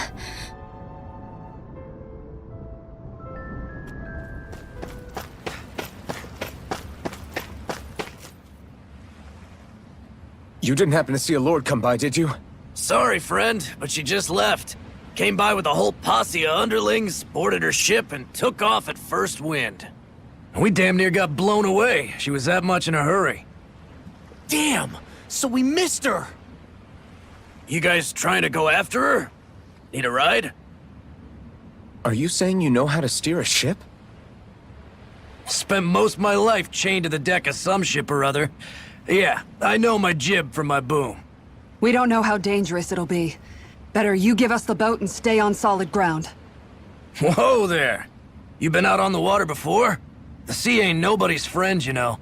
Speaker 2: You didn't happen to see a lord come by, did you?
Speaker 8: Sorry, friend, but she just left. Came by with a whole posse of underlings, boarded her ship, and took off at first wind. We damn near got blown away. She was that much in a hurry.
Speaker 4: Damn! So we missed her!
Speaker 8: You guys trying to go after her? Need a ride?
Speaker 2: Are you saying you know how to steer a ship?
Speaker 8: Spent most of my life chained to the deck of some ship or other. Yeah, I know my jib from my boom.
Speaker 3: We don't know how dangerous it'll be. Better you give us the boat and stay on solid ground.
Speaker 8: Whoa there! You been out on the water before? The sea ain't nobody's friend, you know.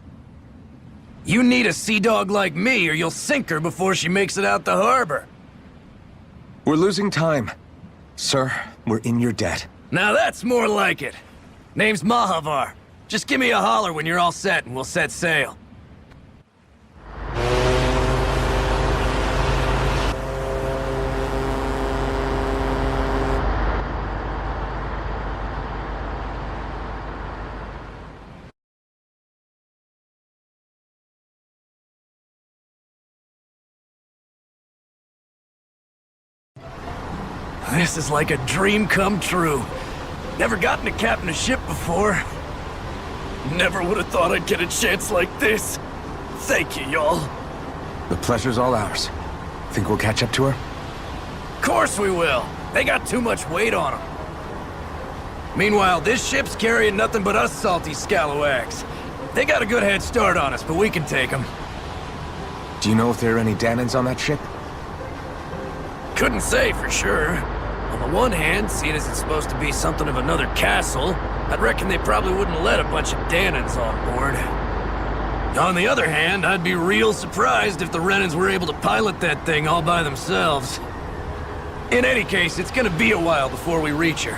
Speaker 8: You need a sea dog like me or you'll sink her before she makes it out the harbor.
Speaker 2: We're losing time. Sir, we're in your debt.
Speaker 8: Now that's more like it. Name's Mahavar. Just give me a holler when you're all set and we'll set sail. This is like a dream come true. Never gotten to captain a ship before. Never would have thought I'd get a chance like this. Thank you, y'all.
Speaker 2: The pleasure's all ours. Think we'll catch up to her?
Speaker 8: Course we will. They got too much weight on them. Meanwhile, this ship's carrying nothing but us salty scalawags. They got a good head start on us, but we can take them.
Speaker 2: Do you know if there are any Danons on that ship?
Speaker 8: Couldn't say for sure. On the one hand, seeing as it's supposed to be something of another castle, I'd reckon they probably wouldn't let a bunch of Danons on board. On the other hand, I'd be real surprised if the Renans were able to pilot that thing all by themselves. In any case, it's gonna be a while before we reach her.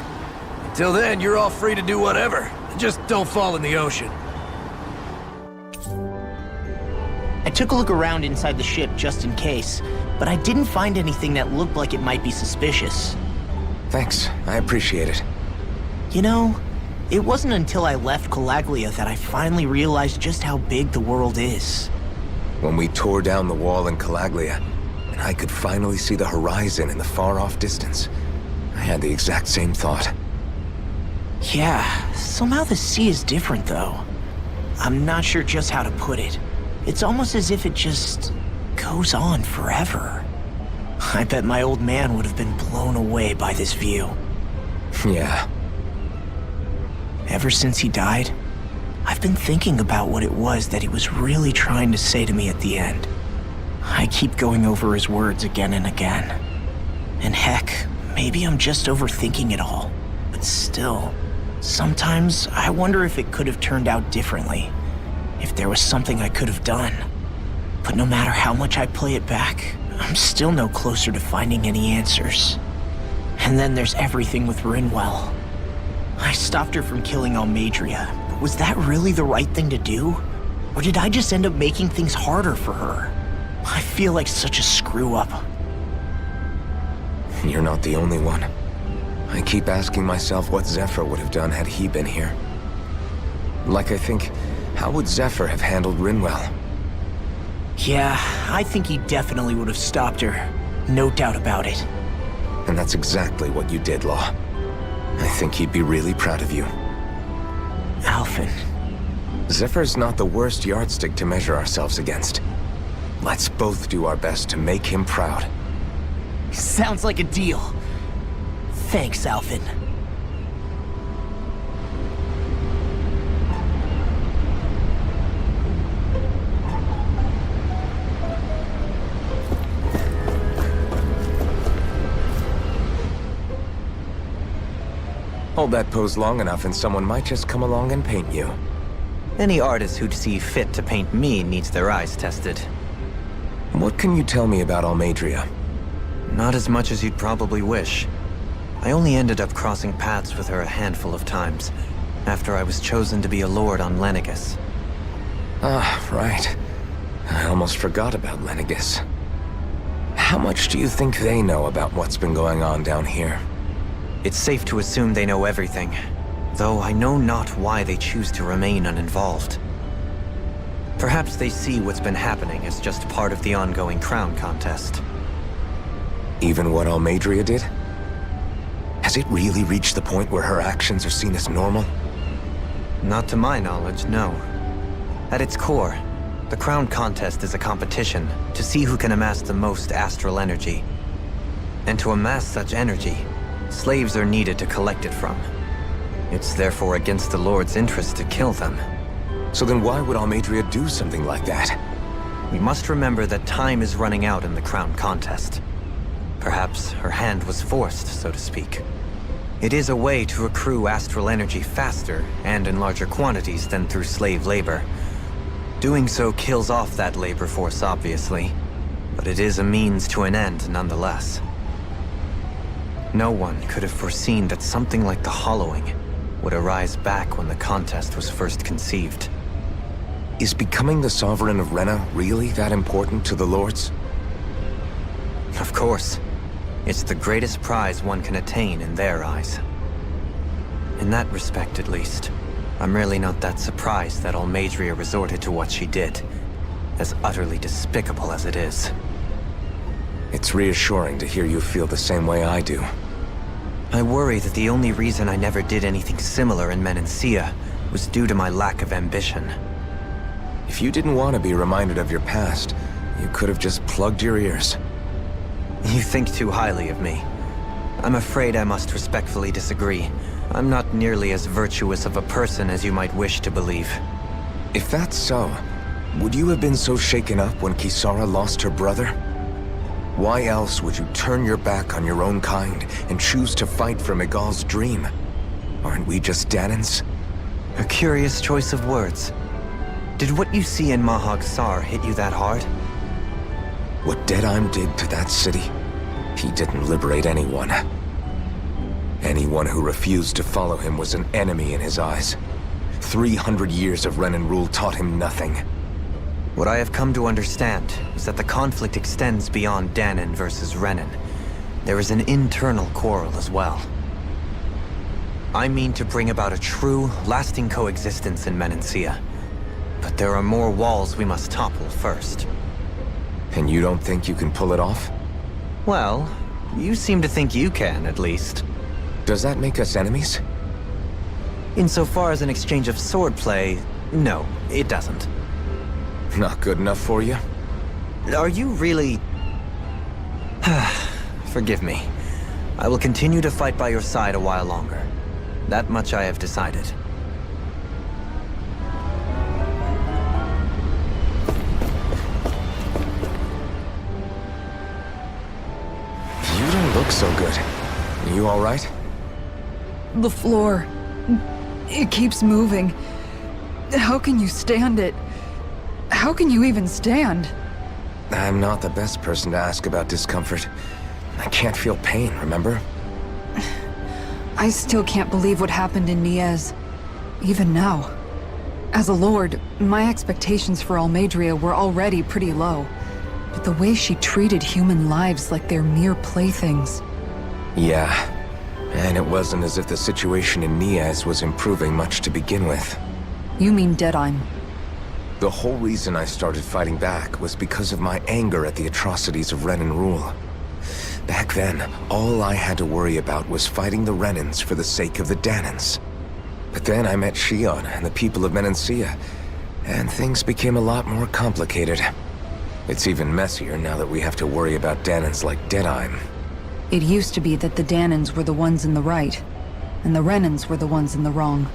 Speaker 8: Until then, you're all free to do whatever. Just don't fall in the ocean.
Speaker 4: I took a look around inside the ship just in case, but I didn't find anything that looked like it might be suspicious.
Speaker 2: Thanks, I appreciate it.
Speaker 4: You know, it wasn't until I left Calaglia that I finally realized just how big the world is.
Speaker 2: When we tore down the wall in Calaglia, and I could finally see the horizon in the far-off distance, I had the exact same thought.
Speaker 4: Yeah, somehow the sea is different though. I'm not sure just how to put it. It's almost as if it just goes on forever. I bet my old man would have been blown away by this view.
Speaker 2: Yeah.
Speaker 4: Ever since he died, I've been thinking about what it was that he was really trying to say to me at the end. I keep going over his words again and again. And heck, maybe I'm just overthinking it all. But still, sometimes I wonder if it could have turned out differently. If there was something I could have done. But no matter how much I play it back, I'm still no closer to finding any answers. And then there's everything with Rinwell. I stopped her from killing Almadria, but was that really the right thing to do? Or did I just end up making things harder for her? I feel like such a screw-up.
Speaker 2: You're not the only one. I keep asking myself what Zephyr would have done had he been here. Like, I think, how would Zephyr have handled Rinwell?
Speaker 4: Yeah, I think he definitely would have stopped her. No doubt about it.
Speaker 2: And that's exactly what you did, Law. I think he'd be really proud of you.
Speaker 4: Alphen.
Speaker 2: Zephyr's not the worst yardstick to measure ourselves against. Let's both do our best to make him proud.
Speaker 4: Sounds like a deal. Thanks, Alphen.
Speaker 2: Hold that pose long enough and someone might just come along and paint you.
Speaker 5: Any artist who'd see fit to paint me needs their eyes tested.
Speaker 2: What can you tell me about Almeidrea?
Speaker 5: Not as much as you'd probably wish. I only ended up crossing paths with her a handful of times, after I was chosen to be a lord on Lenegis.
Speaker 2: Ah, right. I almost forgot about Lenegis. How much do you think they know about what's been going on down here?
Speaker 5: It's safe to assume they know everything, though I know not why they choose to remain uninvolved. Perhaps they see what's been happening as just part of the ongoing crown contest.
Speaker 2: Even what Almeidrea did? Has it really reached the point where her actions are seen as normal?
Speaker 5: Not to my knowledge, no. At its core, the crown contest is a competition to see who can amass the most astral energy. And to amass such energy, slaves are needed to collect it from. It's therefore against the Lord's interest to kill them.
Speaker 2: So then why would Almeidrea do something like that?
Speaker 5: We must remember that time is running out in the crown contest. Perhaps her hand was forced, so to speak. It is a way to accrue astral energy faster and in larger quantities than through slave labor. Doing so kills off that labor force, obviously, but it is a means to an end nonetheless. No one could have foreseen that something like the Hollowing would arise back when the contest was first conceived.
Speaker 2: Is becoming the Sovereign of Rena really that important to the Lords?
Speaker 5: Of course. It's the greatest prize one can attain in their eyes. In that respect, at least, I'm really not that surprised that Almeidrea resorted to what she did, as utterly despicable as it is.
Speaker 2: It's reassuring to hear you feel the same way I do.
Speaker 5: I worry that the only reason I never did anything similar in Menancia was due to my lack of ambition.
Speaker 2: If you didn't want to be reminded of your past, you could have just plugged your ears.
Speaker 5: You think too highly of me. I'm afraid I must respectfully disagree. I'm not nearly as virtuous of a person as you might wish to believe.
Speaker 2: If that's so, would you have been so shaken up when Kisara lost her brother? Why else would you turn your back on your own kind and choose to fight for Miguel's dream? Aren't we just Danans?
Speaker 5: A curious choice of words. Did what you see in Mahag Sar hit you that hard?
Speaker 2: What Deadheim did to that city, he didn't liberate anyone. Anyone who refused to follow him was an enemy in his eyes. 300 years of Renan rule taught him nothing.
Speaker 5: What I have come to understand is that the conflict extends beyond Danan versus Renan. There is an internal quarrel as well. I mean to bring about a true, lasting coexistence in Menancia. But there are more walls we must topple first.
Speaker 2: And you don't think you can pull it off?
Speaker 5: Well, you seem to think you can, at least.
Speaker 2: Does that make us enemies?
Speaker 5: Insofar as an exchange of swordplay, no, it doesn't.
Speaker 2: Not good enough for you?
Speaker 5: Are you really... Forgive me. I will continue to fight by your side a while longer. That much I have decided.
Speaker 2: You don't look so good. Are you all right?
Speaker 3: The floor. It keeps moving. How can you stand it? How can you even stand?
Speaker 2: I'm not the best person to ask about discomfort. I can't feel pain, remember?
Speaker 3: I still can't believe what happened in Niez. Even now. As a lord, my expectations for Almeidrea were already pretty low. But the way she treated human lives like they're mere playthings.
Speaker 2: Yeah. And it wasn't as if the situation in Niaz was improving much to begin with.
Speaker 3: You mean Deadheim.
Speaker 2: The whole reason I started fighting back was because of my anger at the atrocities of Renan rule. Back then, all I had to worry about was fighting the Renans for the sake of the Danans. But then I met Shion and the people of Menancia, and things became a lot more complicated. It's even messier now that we have to worry about Danans like Deadheim.
Speaker 3: It used to be that the Danans were the ones in the right, and the Renans were the ones in the wrong.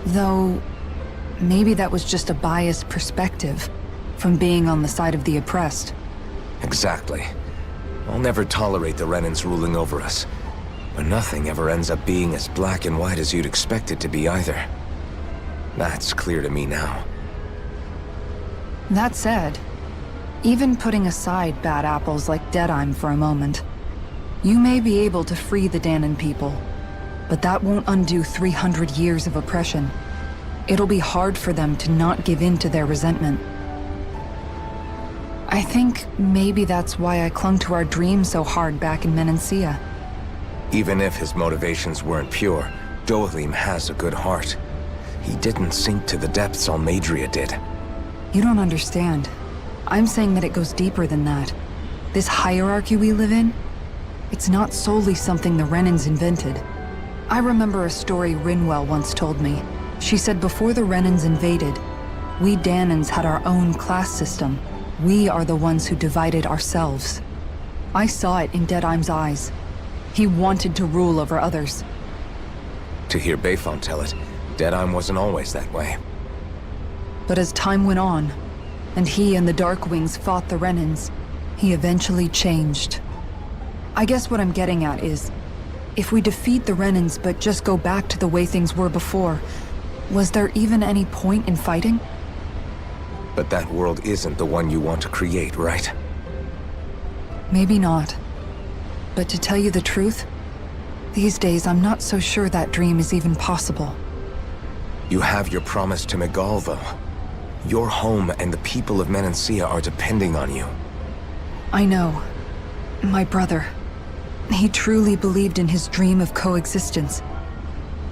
Speaker 3: Though, maybe that was just a biased perspective from being on the side of the oppressed.
Speaker 2: Exactly. I'll never tolerate the Renans ruling over us. But nothing ever ends up being as black and white as you'd expect it to be either. That's clear to me now.
Speaker 3: That said, even putting aside bad apples like Deadheim for a moment, you may be able to free the Danan people, but that won't undo 300 years of oppression. It'll be hard for them to not give in to their resentment. I think maybe that's why I clung to our dream so hard back in Menancia.
Speaker 2: Even if his motivations weren't pure, Dohalim has a good heart. He didn't sink to the depths Almadria did.
Speaker 3: You don't understand. I'm saying that it goes deeper than that. This hierarchy we live in, it's not solely something the Renans invented. I remember a story Rinwell once told me. She said before the Renans invaded, we Danans had our own class system. We are the ones who divided ourselves. I saw it in Deadheim's eyes. He wanted to rule over others.
Speaker 2: To hear Bayfont tell it, Deadheim wasn't always that way.
Speaker 3: But as time went on, and he and the Darkwings fought the Renans, he eventually changed. I guess what I'm getting at is, if we defeat the Renans but just go back to the way things were before, was there even any point in fighting?
Speaker 2: But that world isn't the one you want to create, right?
Speaker 3: Maybe not. But to tell you the truth, these days I'm not so sure that dream is even possible.
Speaker 2: You have your promise to Megal, though. Your home and the people of Menancia are depending on you.
Speaker 3: I know. My brother. He truly believed in his dream of coexistence.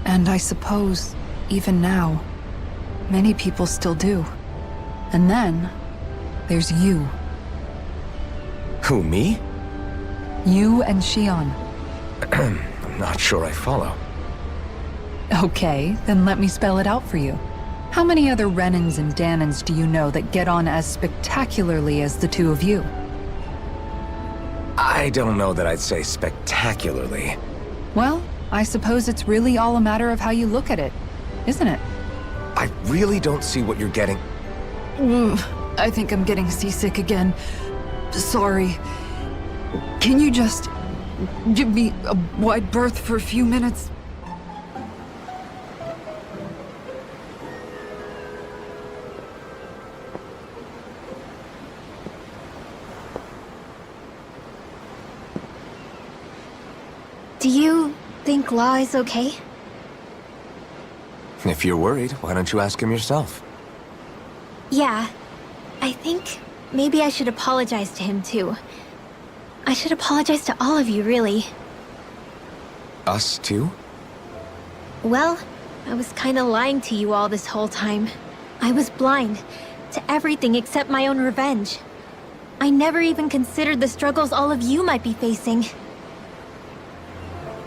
Speaker 3: And I suppose, even now, many people still do. And then, there's you.
Speaker 2: Who, me?
Speaker 3: You and Shion.
Speaker 2: I'm not sure I follow.
Speaker 3: Okay, then let me spell it out for you. How many other Renans and Danans do you know that get on as spectacularly as the two of you?
Speaker 2: I don't know that I'd say spectacularly.
Speaker 3: Well, I suppose it's really all a matter of how you look at it, isn't it?
Speaker 2: I really don't see what you're getting.
Speaker 3: I think I'm getting seasick again. Sorry. Can you just give me a wide berth for a few minutes?
Speaker 6: Do you think Law is okay?
Speaker 2: If you're worried, why don't you ask him yourself?
Speaker 6: Yeah. I think maybe I should apologize to him too. I should apologize to all of you, really.
Speaker 2: Us too?
Speaker 6: Well, I was kinda lying to you all this whole time. I was blind to everything except my own revenge. I never even considered the struggles all of you might be facing.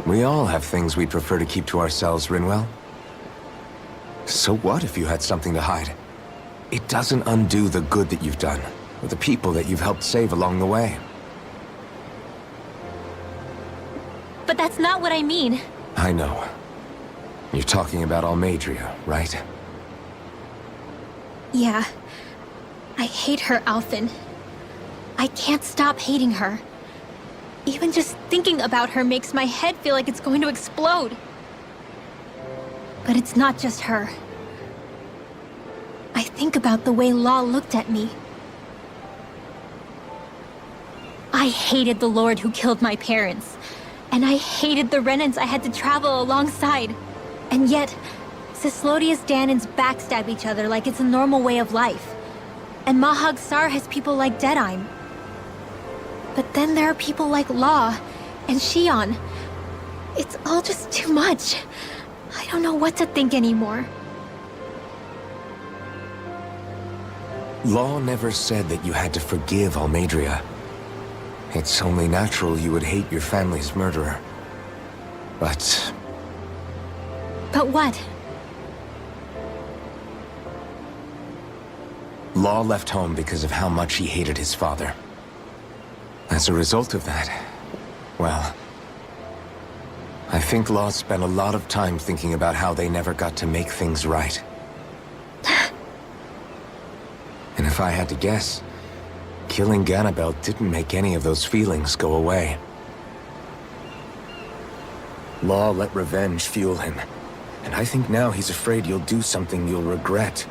Speaker 2: We all have things we'd prefer to keep to ourselves, Rinwell. So what if you had something to hide? It doesn't undo the good that you've done, or the people that you've helped save along the way.
Speaker 6: But that's not what I mean.
Speaker 2: I know. You're talking about Almadria, right?
Speaker 6: Yeah. I hate her, Alphen. I can't stop hating her. Even just thinking about her makes my head feel like it's going to explode. But it's not just her. I think about the way Law looked at me. I hated the Lord who killed my parents. And I hated the Renans I had to travel alongside. And yet, Cislodius Danans backstab each other like it's a normal way of life. And Mahag Sar has people like Deadheim. But then there are people like Law and Shion. It's all just too much. I don't know what to think anymore.
Speaker 2: Law never said that you had to forgive Almadria. It's only natural you would hate your family's murderer. But
Speaker 6: But what?
Speaker 2: Law left home because of how much he hated his father. As a result of that, well, I think Law spent a lot of time thinking about how they never got to make things right. And if I had to guess, killing Ganabel didn't make any of those feelings go away. Law let revenge fuel him, and I think now he's afraid you'll do something you'll regret.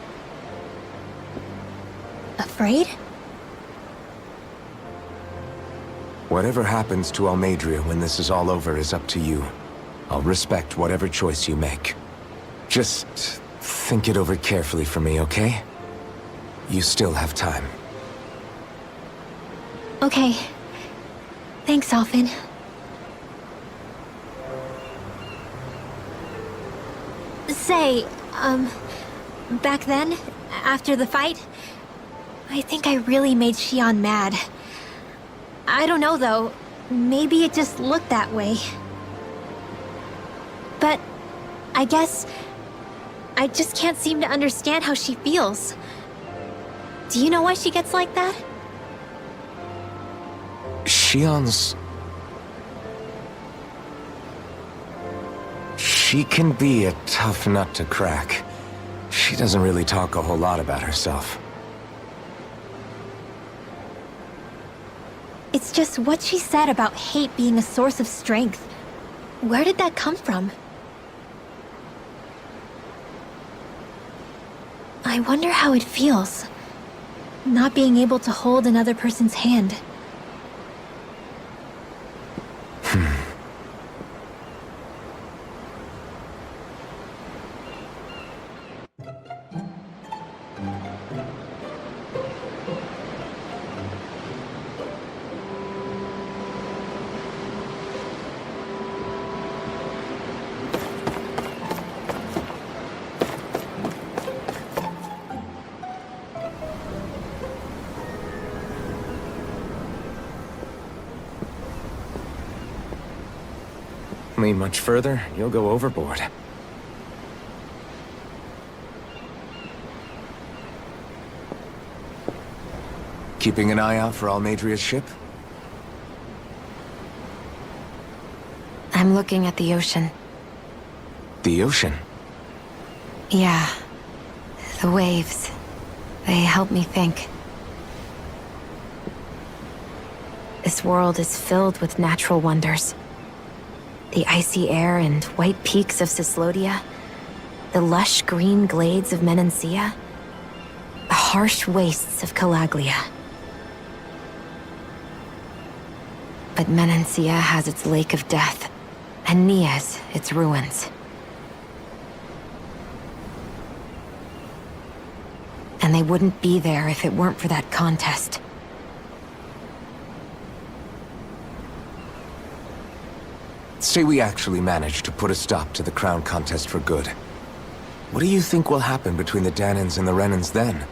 Speaker 6: Afraid?
Speaker 2: Whatever happens to Almadria when this is all over is up to you. I'll respect whatever choice you make. Just think it over carefully for me, okay? You still have time.
Speaker 6: Okay. Thanks, Alphen. Say, back then, after the fight, I think I really made Xion mad. I don't know, though. Maybe it just looked that way. But I guess I just can't seem to understand how she feels. Do you know why she gets like that?
Speaker 2: Xion's... She can be a tough nut to crack. She doesn't really talk a whole lot about herself.
Speaker 6: It's just what she said about hate being a source of strength. Where did that come from? I wonder how it feels, not being able to hold another person's hand.
Speaker 2: Lean much further, you'll go overboard. Keeping an eye out for Almadria's ship?
Speaker 7: I'm looking at the ocean.
Speaker 2: The ocean?
Speaker 7: Yeah. The waves. They help me think. This world is filled with natural wonders. The icy air and white peaks of Cislodia, the lush green glades of Menancia, the harsh wastes of Calaglia. But Menancia has its Lake of Death, and Nias its ruins. And they wouldn't be there if it weren't for that contest.
Speaker 2: Say we actually manage to put a stop to the crown contest for good. What do you think will happen between the Danans and the Renans then?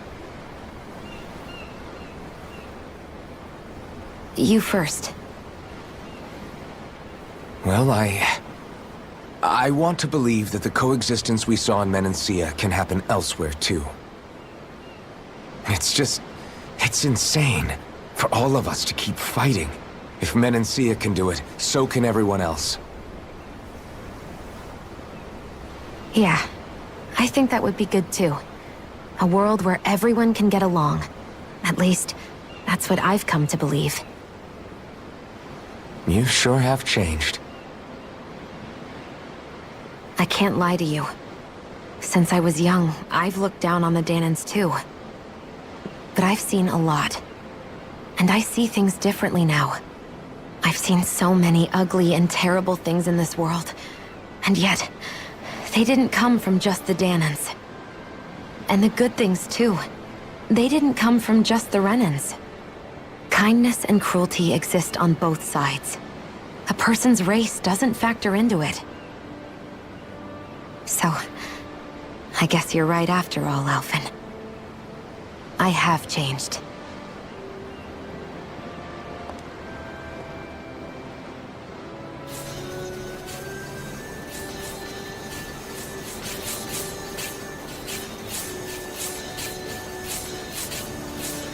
Speaker 7: You first.
Speaker 2: Well, I want to believe that the coexistence we saw in Menancia can happen elsewhere, too. It's insane for all of us to keep fighting. If Menancia can do it, so can everyone else.
Speaker 7: Yeah, I think that would be good too. A world where everyone can get along. At least, that's what I've come to believe.
Speaker 2: You sure have changed.
Speaker 7: I can't lie to you. Since I was young, I've looked down on the Danans too. But I've seen a lot. And I see things differently now. I've seen so many ugly and terrible things in this world. And yet, they didn't come from just the Danans. And the good things too. They didn't come from just the Renans. Kindness and cruelty exist on both sides. A person's race doesn't factor into it. So, I guess you're right after all, Alphen. I have changed.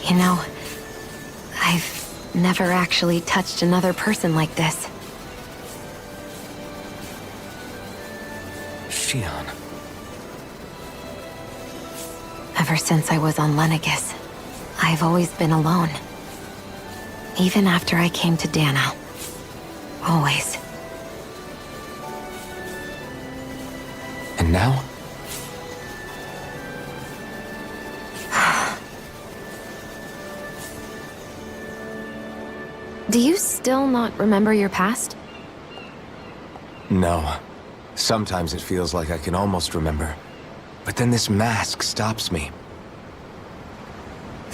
Speaker 7: You know, I've never actually touched another person like this.
Speaker 2: Shion.
Speaker 7: Ever since I was on Lenegis, I've always been alone. Even after I came to Dana. Always.
Speaker 2: And now?
Speaker 7: Do you still not remember your past?
Speaker 2: No. Sometimes it feels like I can almost remember. But then this mask stops me.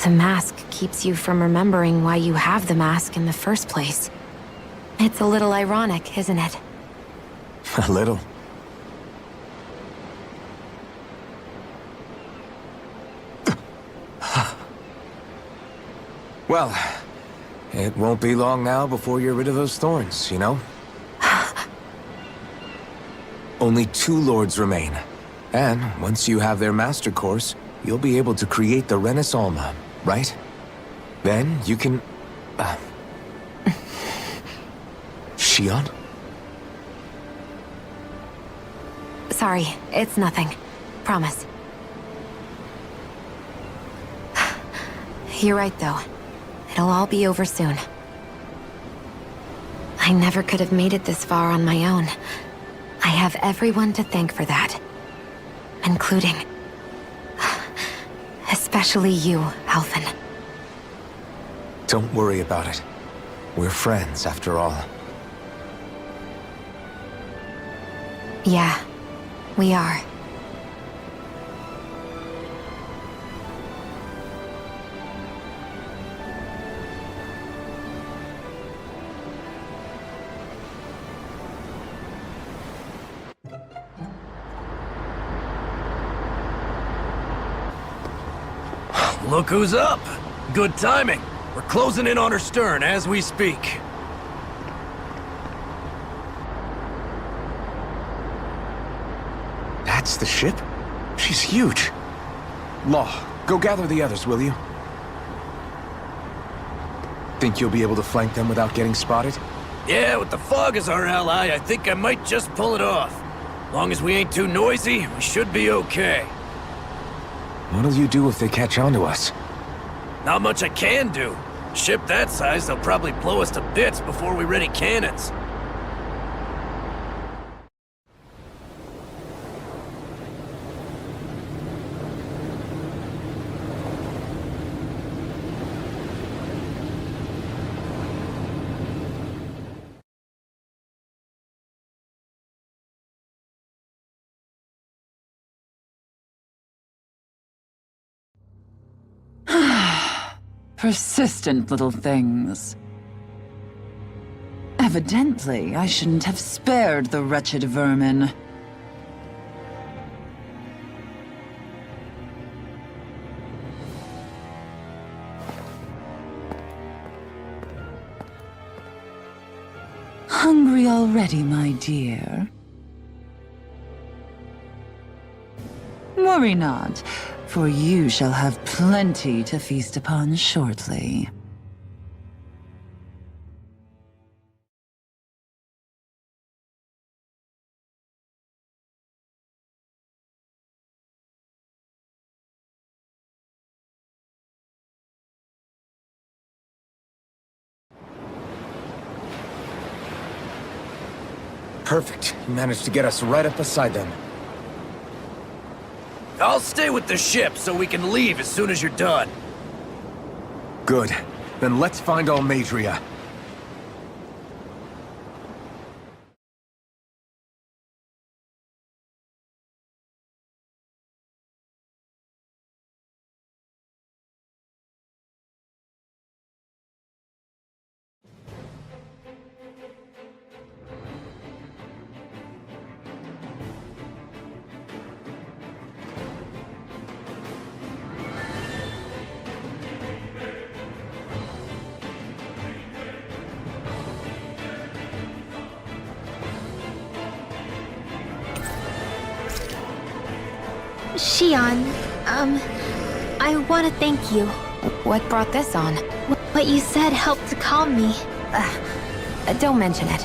Speaker 7: The mask keeps you from remembering why you have the mask in the first place. It's a little ironic, isn't it?
Speaker 2: A little. Well, it won't be long now before you're rid of those thorns, you know? Only 2 lords remain. And once you have their master course, you'll be able to create the Renis Alma, right? Then you can... Shion?
Speaker 7: Sorry, it's nothing. Promise. You're right, though. It'll all be over soon. I never could have made it this far on my own. I have everyone to thank for that. Including... especially you, Alphen.
Speaker 2: Don't worry about it. We're friends, after all.
Speaker 7: Yeah, we are.
Speaker 8: Look who's up! Good timing. We're closing in on her stern as we speak.
Speaker 2: That's the ship? She's huge. Law, go gather the others, will you? Think you'll be able to flank them without getting spotted?
Speaker 8: Yeah, with the fog as our ally, I think I might just pull it off. Long as we ain't too noisy, we should be okay.
Speaker 2: What'll you do if they catch on to us?
Speaker 8: Not much I can do. Ship that size, they'll probably blow us to bits before we ready cannons.
Speaker 9: Persistent little things. Evidently, I shouldn't have spared the wretched vermin. Hungry already, my dear? Worry not, for you shall have plenty to feast upon shortly.
Speaker 2: Perfect. You managed to get us right up beside them.
Speaker 8: I'll stay with the ship so we can leave as soon as you're done.
Speaker 2: Good. Then let's find Almadria.
Speaker 6: Shion, I want to thank you.
Speaker 7: What brought this on?
Speaker 6: What you said helped to calm me.
Speaker 7: Don't mention it.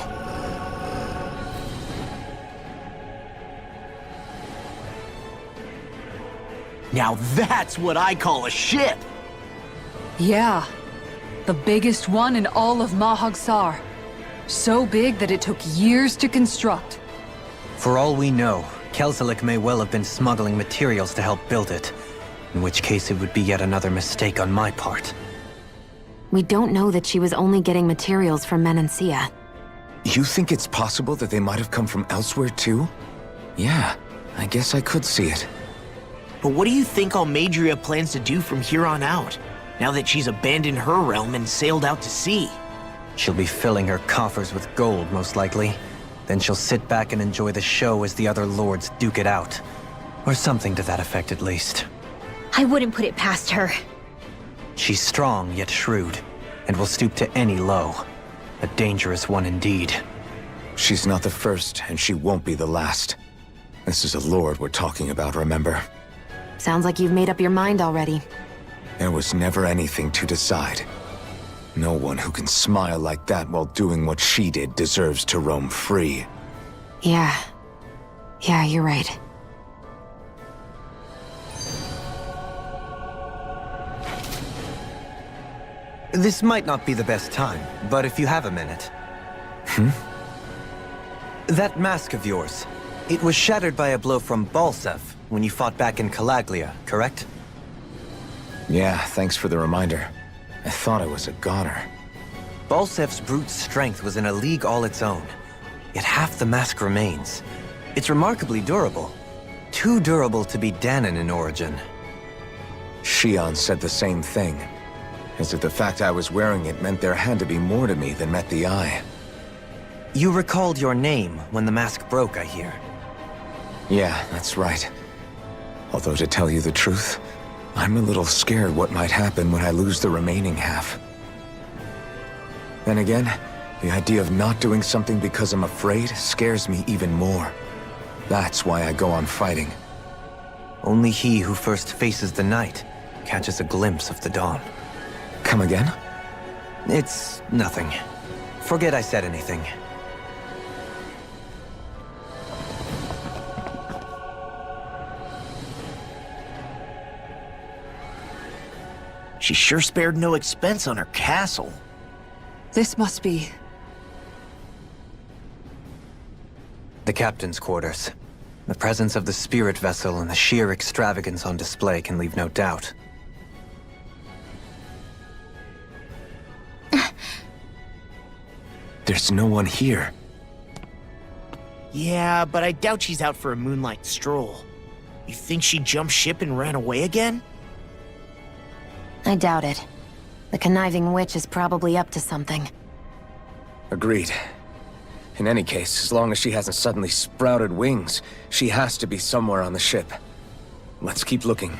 Speaker 4: Now that's what I call a ship!
Speaker 3: Yeah. The biggest one in all of Mahagsar. So big that it took years to construct.
Speaker 5: For all we know, Kelzelik may well have been smuggling materials to help build it. In which case it would be yet another mistake on my part.
Speaker 7: We don't know that she was only getting materials from Menancia.
Speaker 2: You think it's possible that they might have come from elsewhere too? Yeah, I guess I could see it.
Speaker 4: But what do you think Almadria plans to do from here on out, now that she's abandoned her realm and sailed out to sea?
Speaker 5: She'll be filling her coffers with gold, most likely. Then she'll sit back and enjoy the show as the other lords duke it out. Or something to that effect, at least.
Speaker 6: I wouldn't put it past her.
Speaker 5: She's strong, yet shrewd, and will stoop to any low. A dangerous one indeed.
Speaker 2: She's not the first, and she won't be the last. This is a lord we're talking about, remember?
Speaker 7: Sounds like you've made up your mind already.
Speaker 2: There was never anything to decide. No one who can smile like that while doing what she did deserves to roam free.
Speaker 7: Yeah, you're right.
Speaker 5: This might not be the best time, but if you have a minute. That mask of yours, it was shattered by a blow from Balsev when you fought back in Calaglia, correct?
Speaker 2: Yeah, thanks for the reminder. I thought I was a goner.
Speaker 5: Balsev's brute strength was in a league all its own, yet half the mask remains. It's remarkably durable. Too durable to be Danon in origin.
Speaker 2: Shion said the same thing. As if the fact I was wearing it meant there had to be more to me than met the eye.
Speaker 5: You recalled your name when the mask broke, I hear.
Speaker 2: Yeah, that's right. Although to tell you the truth, I'm a little scared what might happen when I lose the remaining half. Then again, the idea of not doing something because I'm afraid scares me even more. That's why I go on fighting.
Speaker 5: Only he who first faces the night catches a glimpse of the dawn.
Speaker 2: Come again?
Speaker 5: It's nothing. Forget I said anything.
Speaker 4: She sure spared no expense on her castle.
Speaker 3: This must be...
Speaker 5: The captain's quarters. The presence of the spirit vessel and the sheer extravagance on display can leave no doubt.
Speaker 2: There's no one here.
Speaker 4: Yeah, but I doubt she's out for a moonlight stroll. You think she jumped ship and ran away again?
Speaker 7: I doubt it. The conniving witch is probably up to something.
Speaker 2: Agreed. In any case, as long as she hasn't suddenly sprouted wings, she has to be somewhere on the ship. Let's keep looking.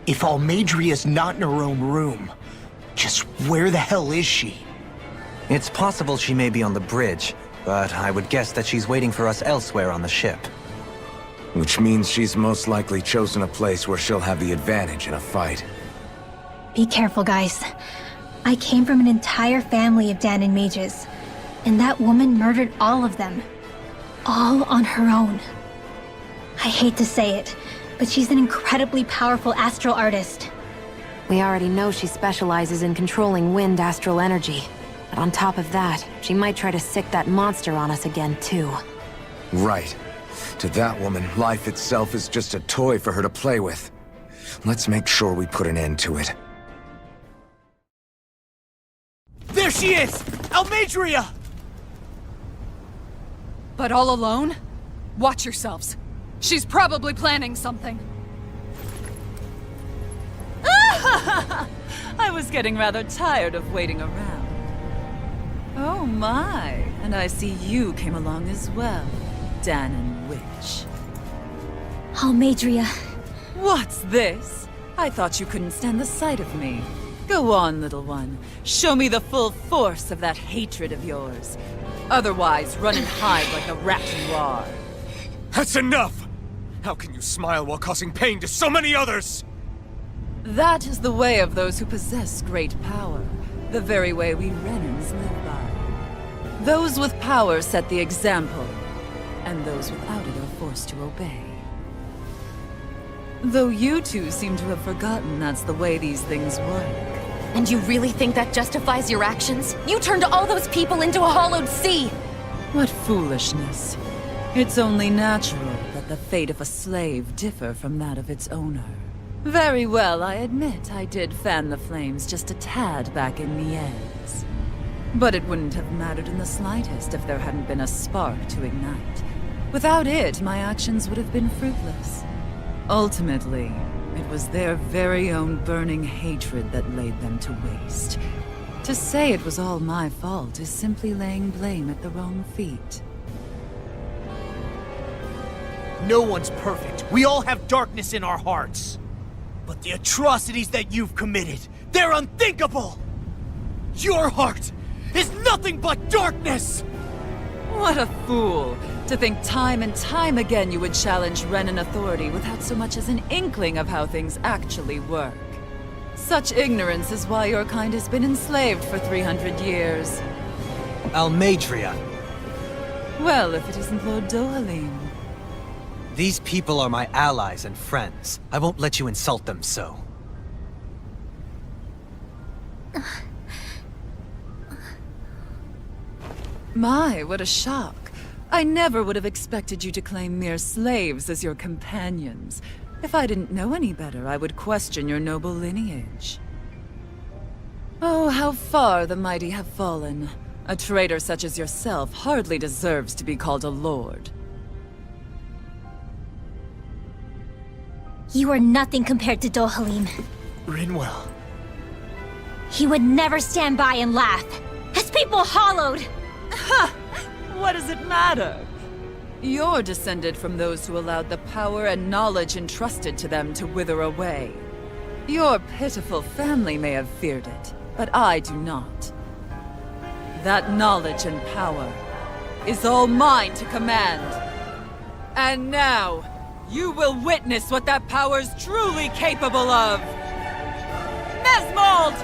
Speaker 4: If Almadria's not in her own room, just where the hell is she?
Speaker 5: It's possible she may be on the bridge, but I would guess that she's waiting for us elsewhere on the ship.
Speaker 2: Which means she's most likely chosen a place where she'll have the advantage in a fight.
Speaker 6: Be careful, guys. I came from an entire family of Danon mages, and that woman murdered all of them. All on her own. I hate to say it, but she's an incredibly powerful astral artist.
Speaker 7: We already know she specializes in controlling wind astral energy. But on top of that, she might try to sick that monster on us again, too.
Speaker 2: Right. To that woman, life itself is just a toy for her to play with. Let's make sure we put an end to it.
Speaker 4: There she is! Almadria!
Speaker 3: But all alone? Watch yourselves. She's probably planning something.
Speaker 9: I was getting rather tired of waiting around. Oh my, and I see you came along as well, Danon Witch.
Speaker 6: Almadria.
Speaker 9: What's this? I thought you couldn't stand the sight of me. Go on, little one. Show me the full force of that hatred of yours. Otherwise, run and hide like a rat you are.
Speaker 2: That's enough! How can you smile while causing pain to so many others?
Speaker 9: That is the way of those who possess great power. The very way we Renans live by. Those with power set the example, and those without it are forced to obey. Though you two seem to have forgotten that's the way these things work.
Speaker 7: And you really think that justifies your actions? You turned all those people into a hollowed sea!
Speaker 9: What foolishness. It's only natural that the fate of a slave differ from that of its owner. Very well, I admit I did fan the flames just a tad back in Mies. But it wouldn't have mattered in the slightest if there hadn't been a spark to ignite. Without it, my actions would have been fruitless. Ultimately, it was their very own burning hatred that laid them to waste. To say it was all my fault is simply laying blame at the wrong feet.
Speaker 4: No one's perfect. We all have darkness in our hearts. But the atrocities that you've committed, they're unthinkable! Your heart is nothing but darkness!
Speaker 9: What a fool! To think time and time again you would challenge Renan authority without so much as an inkling of how things actually work. Such ignorance is why your kind has been enslaved for 300 years.
Speaker 5: Almadria,
Speaker 9: Well, if it isn't Lord Dohalim.
Speaker 5: these people are my allies and friends. I won't let you insult them so.
Speaker 9: My, what a shock. I never would have expected you to claim mere slaves as your companions. If I didn't know any better, I would question your noble lineage. Oh, how far the mighty have fallen. A traitor such as yourself hardly deserves to be called a lord.
Speaker 6: You are nothing compared to Dohalim.
Speaker 4: Rinwell.
Speaker 6: He would never stand by and laugh. His people hollowed!
Speaker 9: What does it matter? You're descended from those who allowed the power and knowledge entrusted to them to wither away. Your pitiful family may have feared it, but I do not. That knowledge and power is all mine to command. And now, you will witness what that power's truly capable of! Mesmold!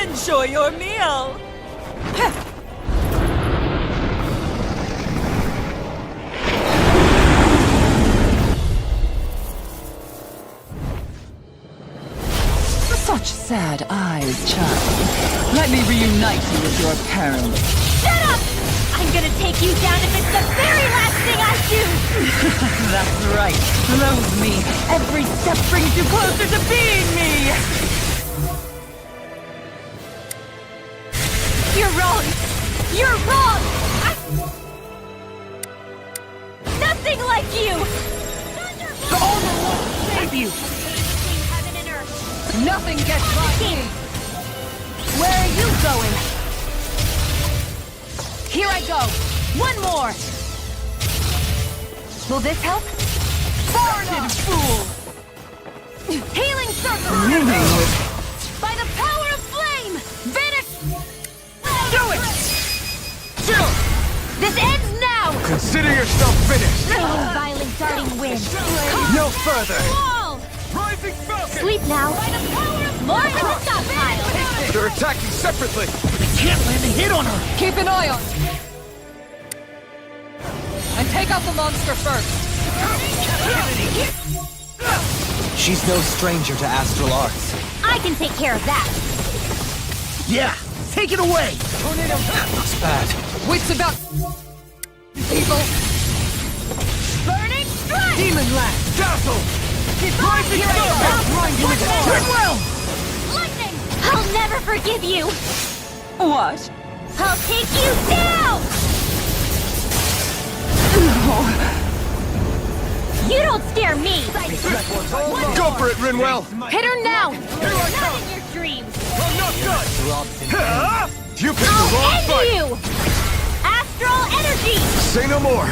Speaker 9: Enjoy your meal! Such sad eyes, child. Let me reunite you with your parents.
Speaker 6: Shut up! I'm gonna take you down if it's the very last thing I do!
Speaker 9: That's right. Loathe me. Every step brings you closer to being me!
Speaker 6: You're wrong! You're wrong! Nothing like you!
Speaker 4: The armor won't save you!
Speaker 6: Heaven and earth.
Speaker 3: Nothing gets by me!
Speaker 6: Where are you going?
Speaker 3: Here I go!
Speaker 6: One more! Will this help?
Speaker 9: Farted fool!
Speaker 6: Healing circle! By the power of flame! Vanish!
Speaker 2: Do it! Jill!
Speaker 6: This ends now!
Speaker 2: Consider yourself finished!
Speaker 6: Violent darting wind!
Speaker 2: No further!
Speaker 6: Wall!
Speaker 2: Rising Falcon!
Speaker 6: Sleep now! More than the stockpile!
Speaker 2: They're attacking separately!
Speaker 4: Can't land a hit on her!
Speaker 3: Keep an eye on me. And take out the monster first!
Speaker 5: She's no stranger to astral arts.
Speaker 6: I can take care of that!
Speaker 4: Yeah! Take it away!
Speaker 5: Looks bad.
Speaker 3: Wits about... people!
Speaker 6: Burning strike!
Speaker 4: Demon Lash!
Speaker 2: Dazzle!
Speaker 4: Rising Falcon! Rinwell!
Speaker 6: Lightning! I'll never forgive you!
Speaker 9: What?
Speaker 6: I'll take you down! You don't scare me!
Speaker 2: Go for it, Rinwell!
Speaker 7: Hit her now!
Speaker 6: Not in your dreams!
Speaker 2: I'm not good! You picked the
Speaker 6: I'll
Speaker 2: wrong
Speaker 6: end
Speaker 2: fight!
Speaker 6: you! Astral energy!
Speaker 2: Say no more!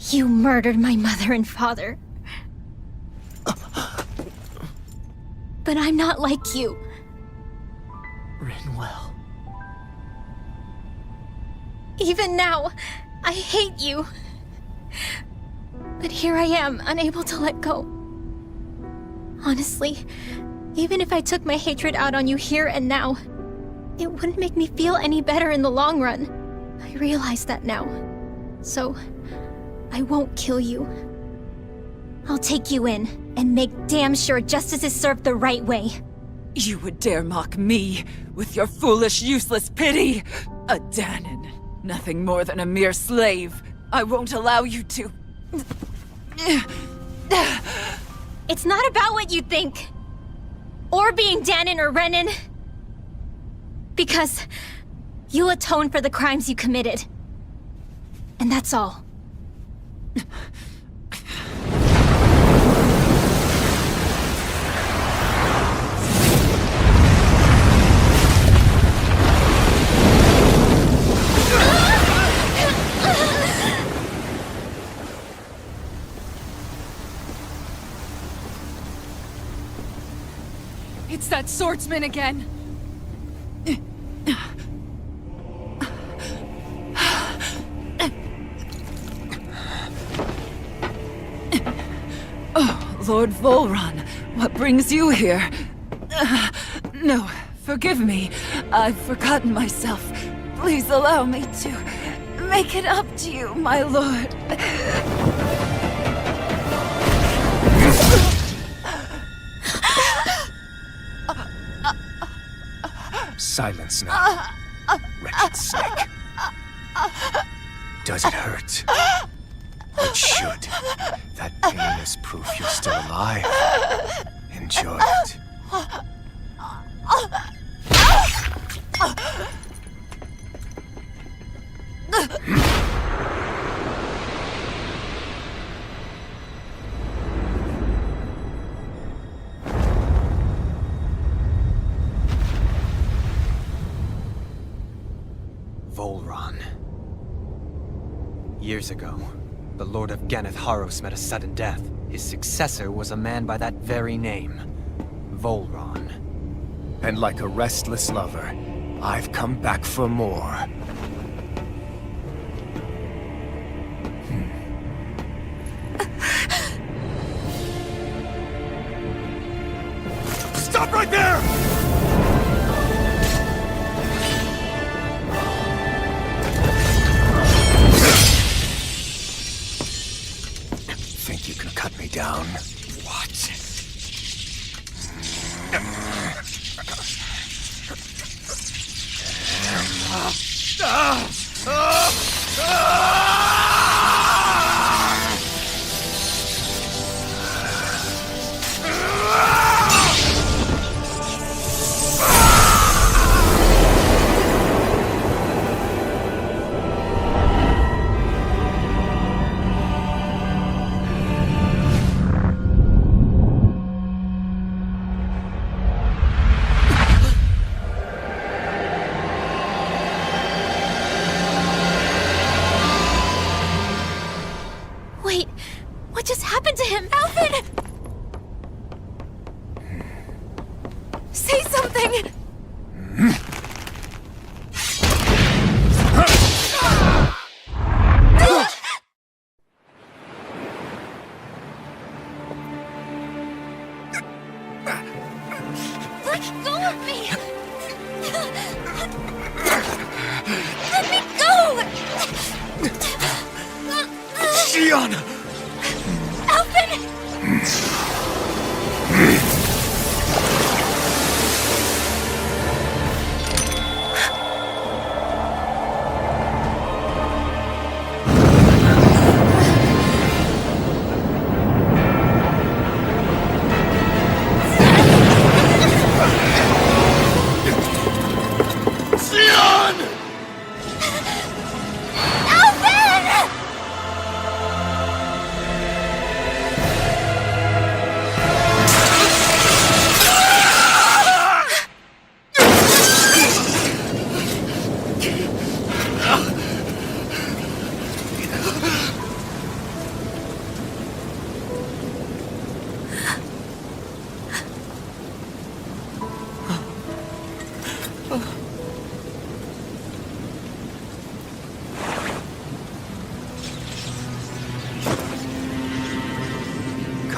Speaker 6: You murdered my mother and father. But I'm not like you.
Speaker 4: Rinwell.
Speaker 6: Even now, I hate you. But here I am, unable to let go. Honestly, even if I took my hatred out on you here and now, it wouldn't make me feel any better in the long run. I realize that now. So, I won't kill you. I'll take you in and make damn sure justice is served the right way.
Speaker 9: You would dare mock me with your foolish, useless pity? A Danon, nothing more than a mere slave. I won't allow you to...
Speaker 6: It's not about what you think. Or being Danon or Renan. Because you'll atone for the crimes you committed. And that's all.
Speaker 3: It's that swordsman again.
Speaker 9: Oh, Lord Volron, what brings you here? No, forgive me. I've forgotten myself. Please allow me to make it up to you, my lord.
Speaker 2: Silence now, wretched snake. Does it hurt? It should. That pain is proof you're still alive. Enjoy it.
Speaker 5: Volron. Years ago, the Lord of Ganeth Haros met a sudden death. His successor was a man by that very name, Volron.
Speaker 2: And like a restless lover, I've come back for more. Stop right there! Think you can cut me down? What?
Speaker 6: Wait, what just happened to him? Alvin! Say something! Let go of me! Let me go!
Speaker 2: Shion!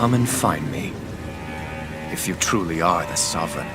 Speaker 2: Come and find me, if you truly are the Sovereign.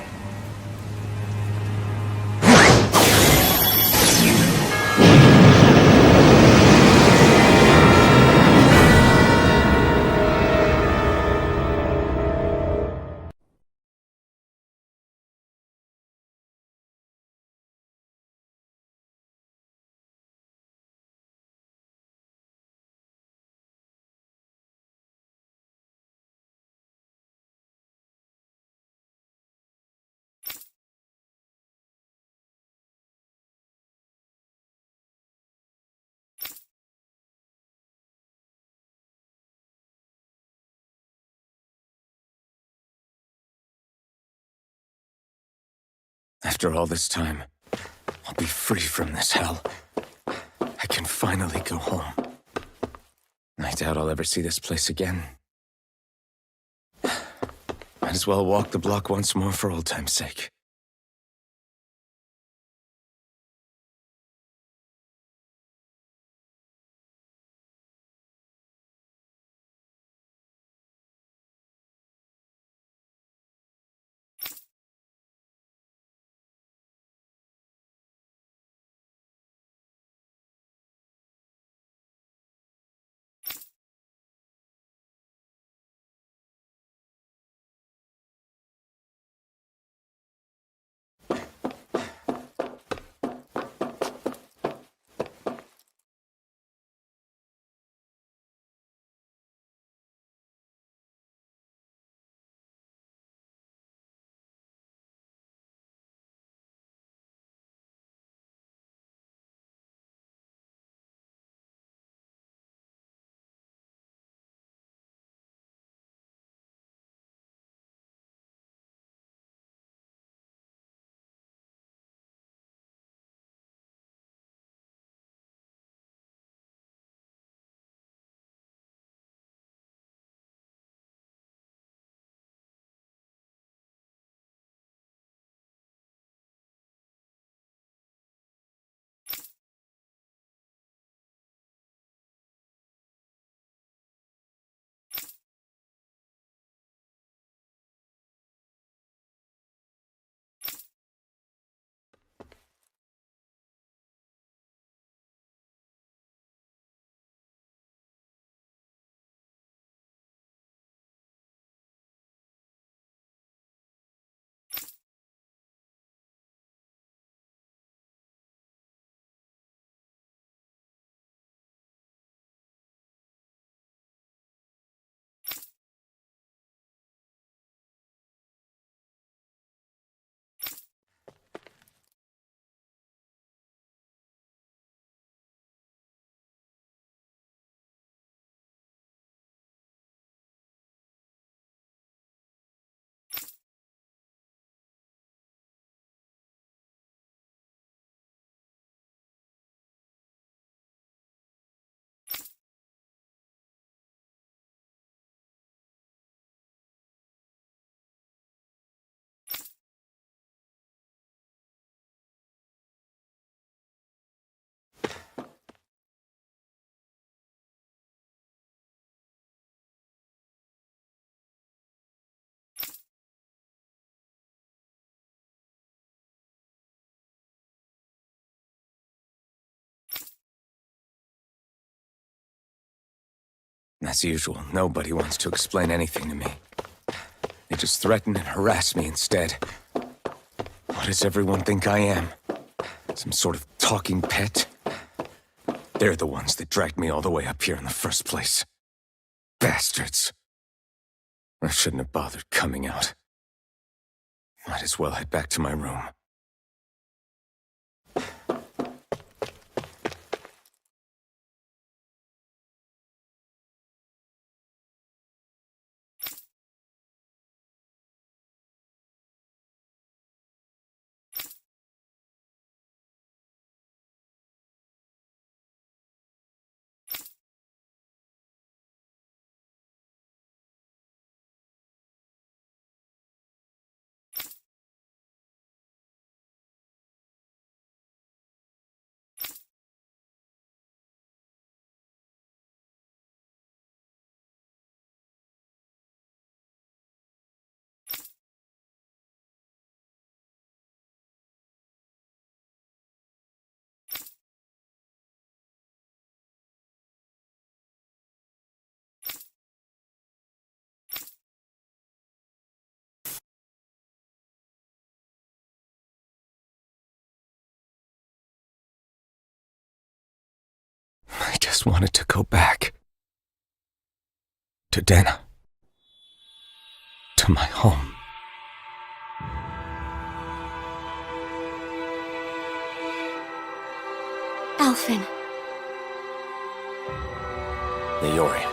Speaker 2: After all this time, I'll be free from this hell. I can finally go home. I doubt I'll ever see this place again. Might as well walk the block once more for old time's sake. As usual, nobody wants to explain anything to me. They just threaten and harass me instead. What does everyone think I am? Some sort of talking pet? They're the ones that dragged me all the way up here in the first place. Bastards. I shouldn't have bothered coming out. Might as well head back to my room. I just wanted to go back. To Dana. To my home.
Speaker 6: Alphen.
Speaker 2: Leori.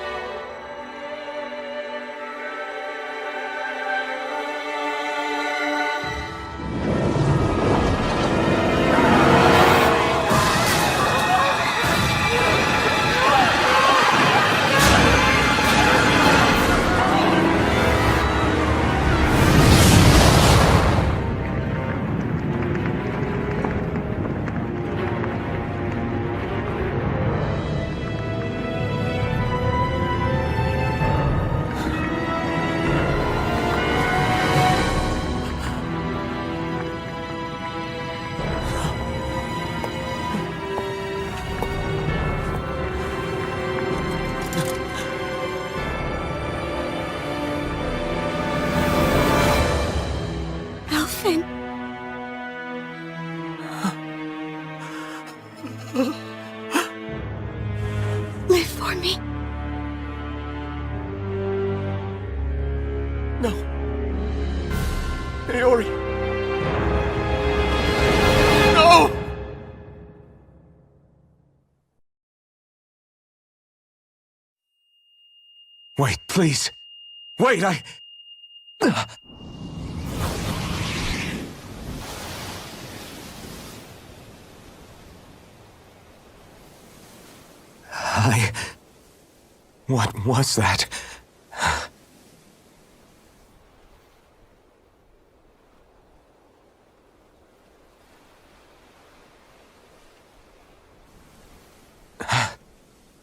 Speaker 6: Alphen. Live for me.
Speaker 2: No. Leori. No! Wait, please. Wait, What was that?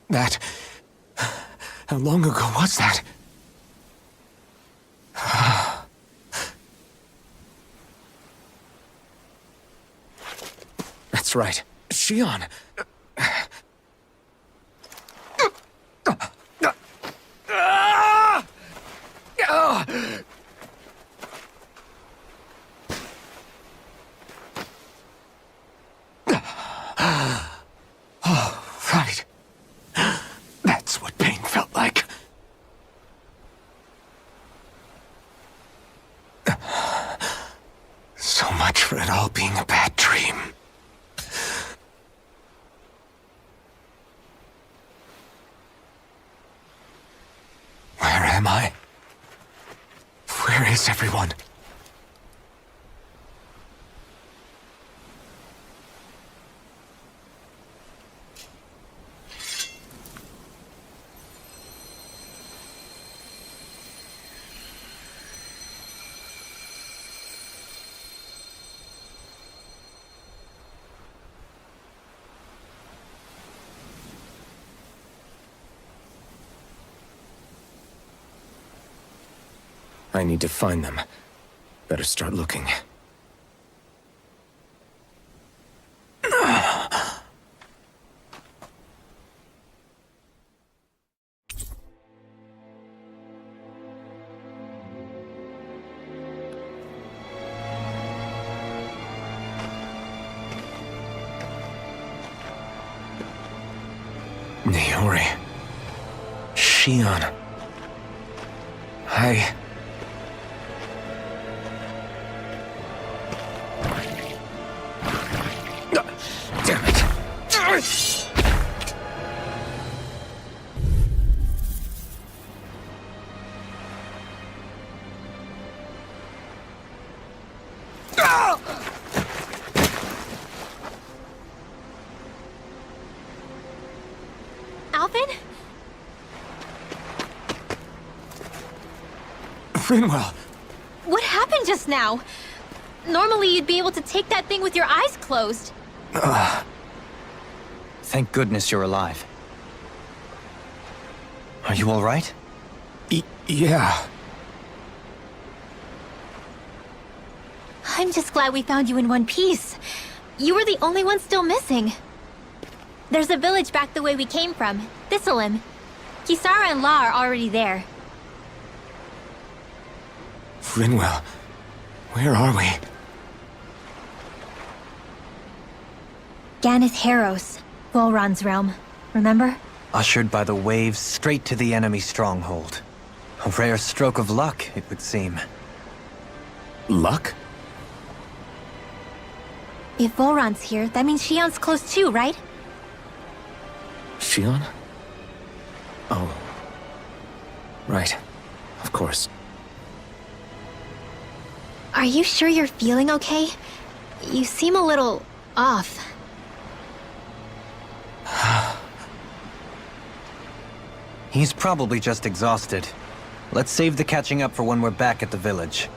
Speaker 2: That... How long ago was that? That's right. Shion. Oh, right. That's what pain felt like. So much for it all being a bad dream. Where am I? Where is everyone? I need to find them. Better start looking. Yuri. Shion. Damn it.
Speaker 6: Alvin?
Speaker 2: Frinwell.
Speaker 6: What happened just now? Normally you'd be able to take that thing with your eyes closed.
Speaker 5: Thank goodness you're alive. Are you all right?
Speaker 2: Yeah.
Speaker 6: I'm just glad we found you in one piece. You were the only one still missing. There's a village back the way we came from, Thistleim. Kisara and La are already there.
Speaker 2: Frinwell. Where are we?
Speaker 6: Ganeth Haros, Volron's realm. Remember?
Speaker 5: Ushered by the waves straight to the enemy stronghold. A rare stroke of luck, it would seem.
Speaker 2: Luck?
Speaker 6: If Volron's here, that means Shion's close too, right?
Speaker 2: Shion? Oh. Right. Of course.
Speaker 6: Are you sure you're feeling okay? You seem a little off.
Speaker 5: He's probably just exhausted. Let's save the catching up for when we're back at the village.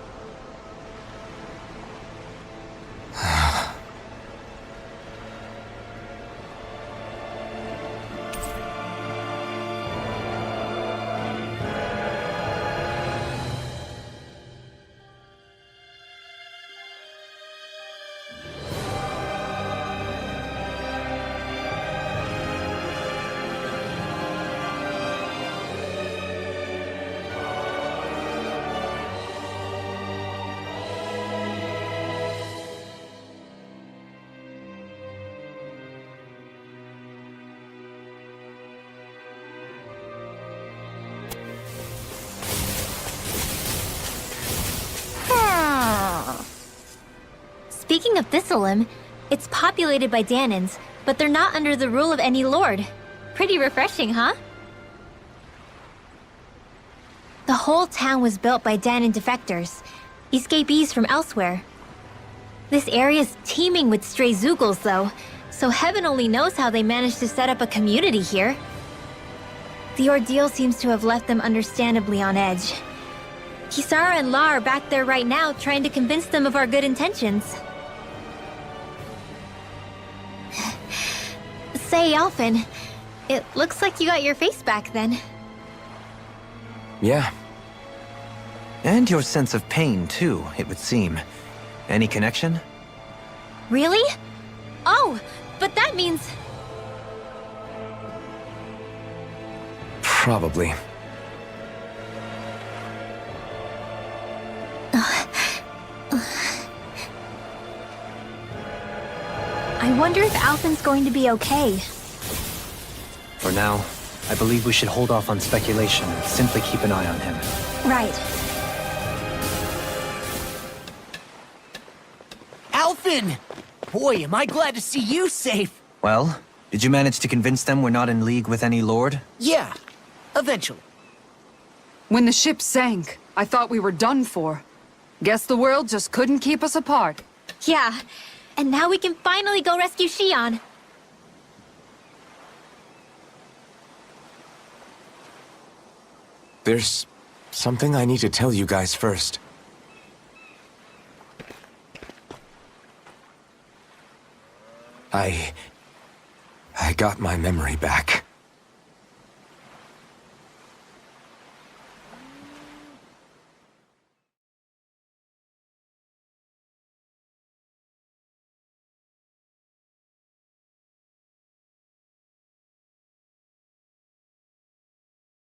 Speaker 6: Speaking of Thistleim, it's populated by Danans, but they're not under the rule of any lord. Pretty refreshing, huh? The whole town was built by Danan defectors, escapees from elsewhere. This area's teeming with stray Zeugles, though, so heaven only knows how they managed to set up a community here. The ordeal seems to have left them understandably on edge. Kisara and La are back there right now trying to convince them of our good intentions. Say, Alphen, it looks like you got your face back then.
Speaker 2: Yeah.
Speaker 5: And your sense of pain, too, it would seem. Any connection?
Speaker 6: Really? Oh, but that means...
Speaker 2: Probably.
Speaker 6: I wonder if Alphen's going to be okay.
Speaker 5: For now, I believe we should hold off on speculation and simply keep an eye on him.
Speaker 6: Right.
Speaker 4: Alphen! Boy, am I glad to see you safe.
Speaker 5: Well, did you manage to convince them we're not in league with any lord?
Speaker 4: Yeah, eventually.
Speaker 3: When the ship sank, I thought we were done for. Guess the world just couldn't keep us apart.
Speaker 6: Yeah, and now we can finally go rescue Shion.
Speaker 2: There's something I need to tell you guys first. I got my memory back.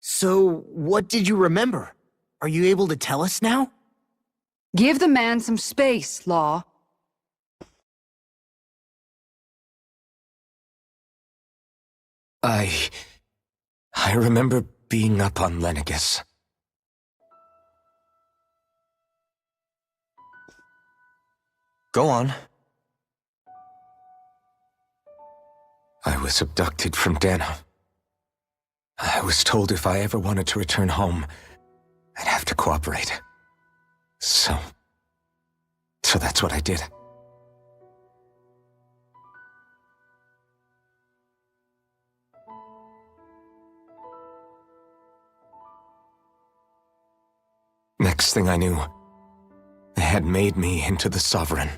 Speaker 4: So, what did you remember? Are you able to tell us now?
Speaker 3: Give the man some space, Law.
Speaker 2: I remember being up on Lenegis.
Speaker 5: Go on.
Speaker 2: I was abducted from Dana. I was told if I ever wanted to return home, I'd have to cooperate. So that's what I did. Next thing I knew, they had made me into the Sovereign.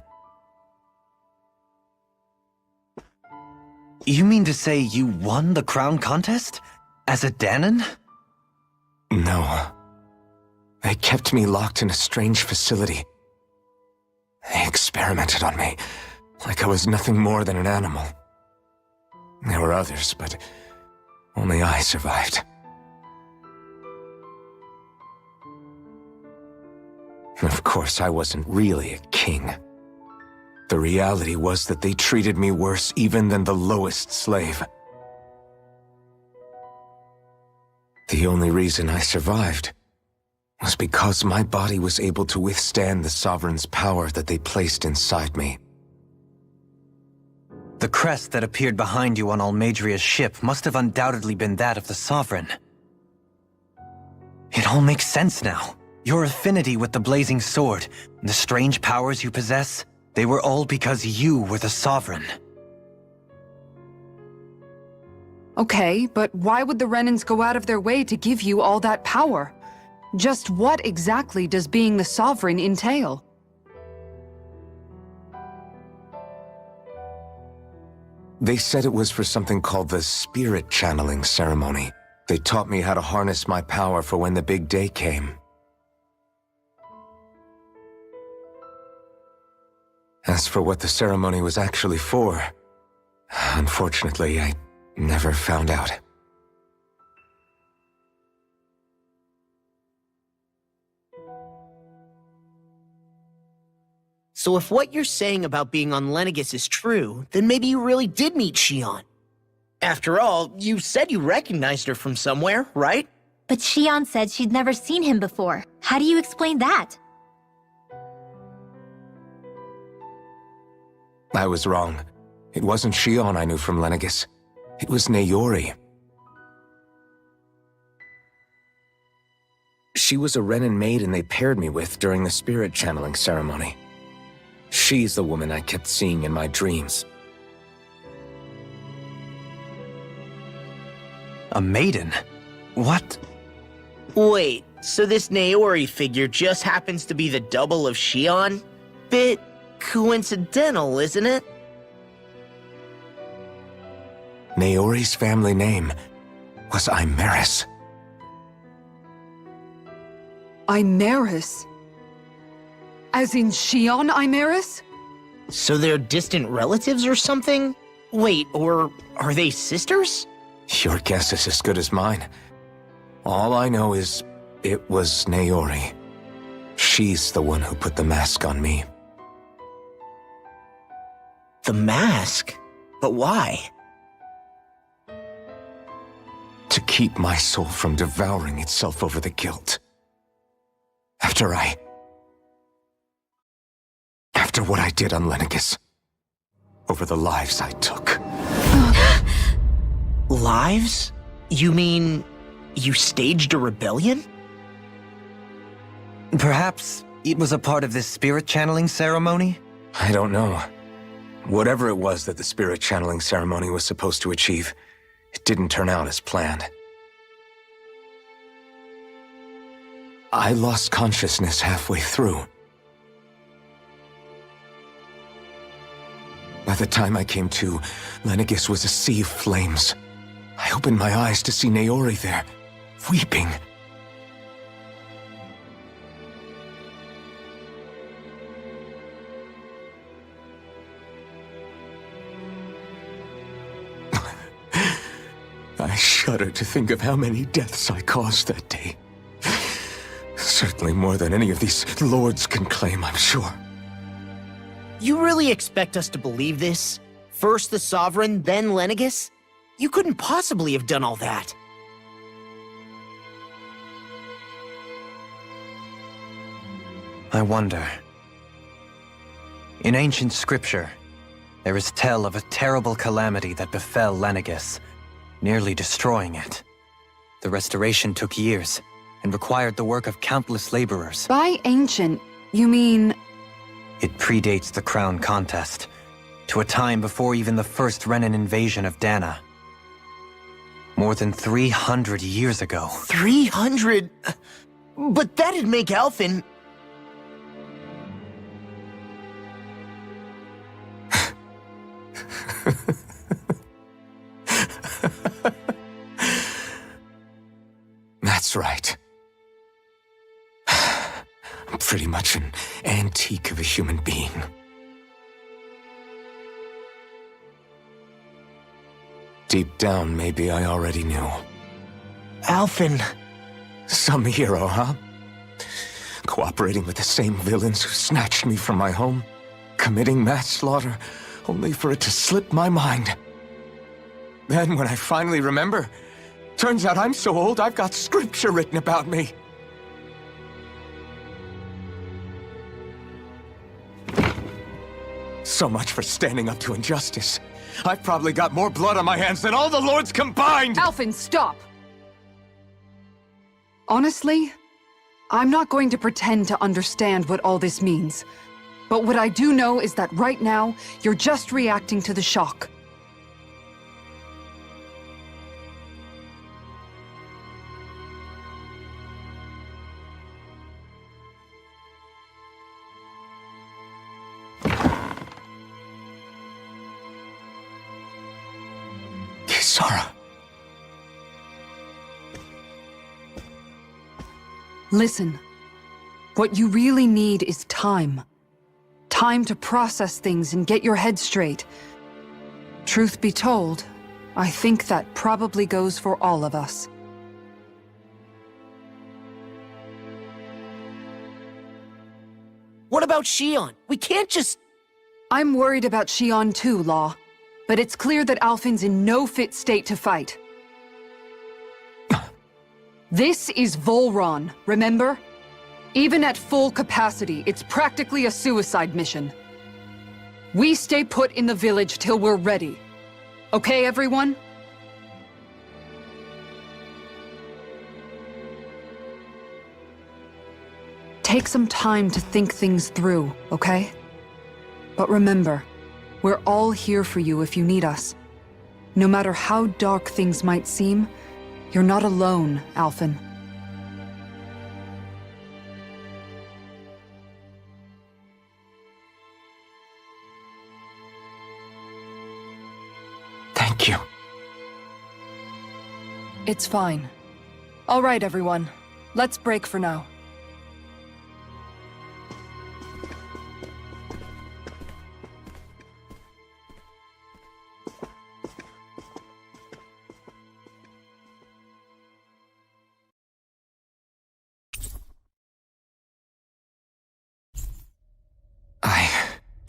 Speaker 5: You mean to say you won the crown contest? As a Danon?
Speaker 2: No. They kept me locked in a strange facility. They experimented on me, like I was nothing more than an animal. There were others, but only I survived. Of course, I wasn't really a king. The reality was that they treated me worse even than the lowest slave. The only reason I survived was because my body was able to withstand the Sovereign's power that they placed inside me.
Speaker 5: The crest that appeared behind you on Almadria's ship must have undoubtedly been that of the Sovereign. It all makes sense now. Your affinity with the Blazing Sword, and the strange powers you possess, they were all because you were the Sovereign.
Speaker 3: Okay, but why would the Renans go out of their way to give you all that power? Just what exactly does being the Sovereign entail?
Speaker 2: They said it was for something called the Spirit Channeling Ceremony. They taught me how to harness my power for when the big day came. As for what the ceremony was actually for, unfortunately, I never found out.
Speaker 4: So if what you're saying about being on Lenegis is true, then maybe you really did meet Xion. After all, you said you recognized her from somewhere, right?
Speaker 6: But Xion said she'd never seen him before. How do you explain that?
Speaker 2: I was wrong. It wasn't Xion I knew from Lenegis. It was Naori. She was a Renan maiden they paired me with during the spirit channeling ceremony. She's the woman I kept seeing in my dreams.
Speaker 5: A maiden? What?
Speaker 4: Wait, so this Naori figure just happens to be the double of Xion? Bit coincidental, isn't it?
Speaker 2: Naori's family name was Imeris.
Speaker 3: Imeris? As in Xion Imeris?
Speaker 4: So they're distant relatives or something? Wait, or are they sisters?
Speaker 2: Your guess is as good as mine. All I know is it was Naori. She's the one who put the mask on me.
Speaker 4: The mask? But why?
Speaker 2: To keep my soul from devouring itself over the guilt. After what I did on Lenegis. Over the lives I took.
Speaker 4: Lives? You mean you staged a rebellion?
Speaker 5: Perhaps it was a part of this spirit channeling ceremony?
Speaker 2: I don't know. Whatever it was that the spirit channeling ceremony was supposed to achieve, it didn't turn out as planned. I lost consciousness halfway through. By the time I came to, Lenegis was a sea of flames. I opened my eyes to see Naori there, weeping. I shudder to think of how many deaths I caused that day. Certainly more than any of these lords can claim, I'm sure.
Speaker 4: You really expect us to believe this? First the Sovereign, then Lenegis? You couldn't possibly have done all that.
Speaker 5: I wonder. In ancient scripture, there is tell of a terrible calamity that befell Lenegis, nearly destroying it. The restoration took years, and required the work of countless laborers.
Speaker 3: By ancient, you mean...
Speaker 5: It predates the crown contest, to a time before even the first Renan invasion of Dana. More than 300 years ago.
Speaker 4: 300? But that'd make Alphen...
Speaker 2: That's right. I'm pretty much an antique of a human being. Deep down, maybe I already knew.
Speaker 4: Alphen...
Speaker 2: Some hero, huh? Cooperating with the same villains who snatched me from my home, committing mass slaughter, only for it to slip my mind. Then, when I finally remember, turns out I'm so old I've got scripture written about me. So much for standing up to injustice. I've probably got more blood on my hands than all the lords combined!
Speaker 3: Alphen, stop! Honestly, I'm not going to pretend to understand what all this means. But what I do know is that right now, you're just reacting to the shock.
Speaker 2: Kisara.
Speaker 3: Listen, what you really need is time. Time to process things and get your head straight. Truth be told, I think that probably goes for all of us.
Speaker 4: What about Shion? We can't just...
Speaker 3: I'm worried about Shion too, Law. But it's clear that Alphen's in no fit state to fight. This is Volron, remember? Even at full capacity, it's practically a suicide mission. We stay put in the village till we're ready. Okay, everyone? Take some time to think things through, okay? But remember, we're all here for you if you need us. No matter how dark things might seem, you're not alone, Alphen.
Speaker 2: Thank you.
Speaker 3: It's fine. All right, everyone. Let's break for now.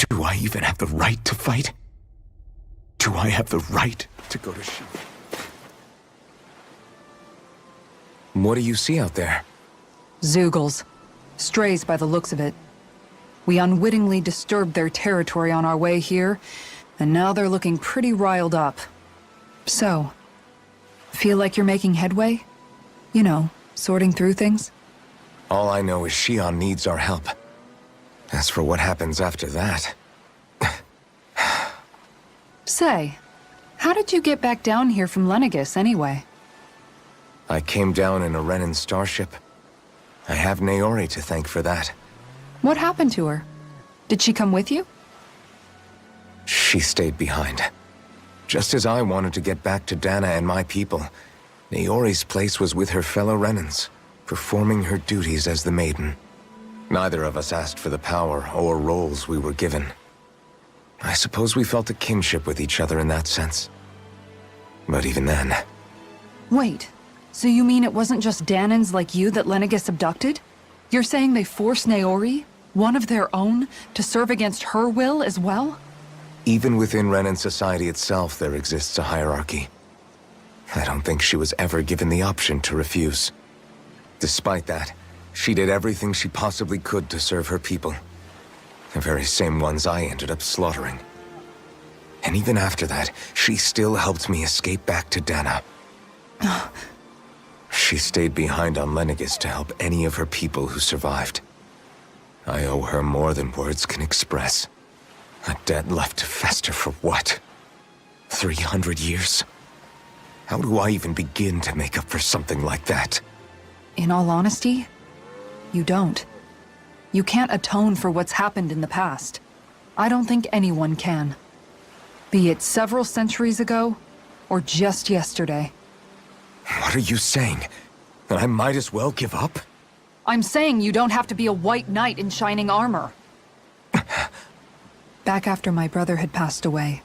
Speaker 2: Do I even have the right to fight? Do I have the right to go to Shiva? What do you see out there?
Speaker 3: Zeugles. Strays by the looks of it. We unwittingly disturbed their territory on our way here, and now they're looking pretty riled up. So, feel like you're making headway? You know, sorting through things?
Speaker 2: All I know is Shion needs our help. As for what happens after that...
Speaker 3: Say, how did you get back down here from Lenegis, anyway?
Speaker 2: I came down in a Renan starship. I have Naori to thank for that.
Speaker 3: What happened to her? Did she come with you?
Speaker 2: She stayed behind. Just as I wanted to get back to Dana and my people, Naori's place was with her fellow Renans, performing her duties as the Maiden. Neither of us asked for the power or roles we were given. I suppose we felt a kinship with each other in that sense. But even then...
Speaker 3: Wait, so you mean it wasn't just Danans like you that Lenegis abducted? You're saying they forced Naori, one of their own, to serve against her will as well?
Speaker 2: Even within Renan society itself, there exists a hierarchy. I don't think she was ever given the option to refuse. Despite that, She did everything she possibly could to serve her people. The very same ones I ended up slaughtering. And even after that, she still helped me escape back to Dana. She stayed behind on Lenegis to help any of her people who survived. I owe her more than words can express. A debt left to fester for what? 300 years? How do I even begin to make up for something like that?
Speaker 3: In all honesty, you don't. You can't atone for what's happened in the past. I don't think anyone can. Be it several centuries ago, or just yesterday.
Speaker 2: What are you saying? That I might as well give up?
Speaker 3: I'm saying you don't have to be a white knight in shining armor. Back after my brother had passed away,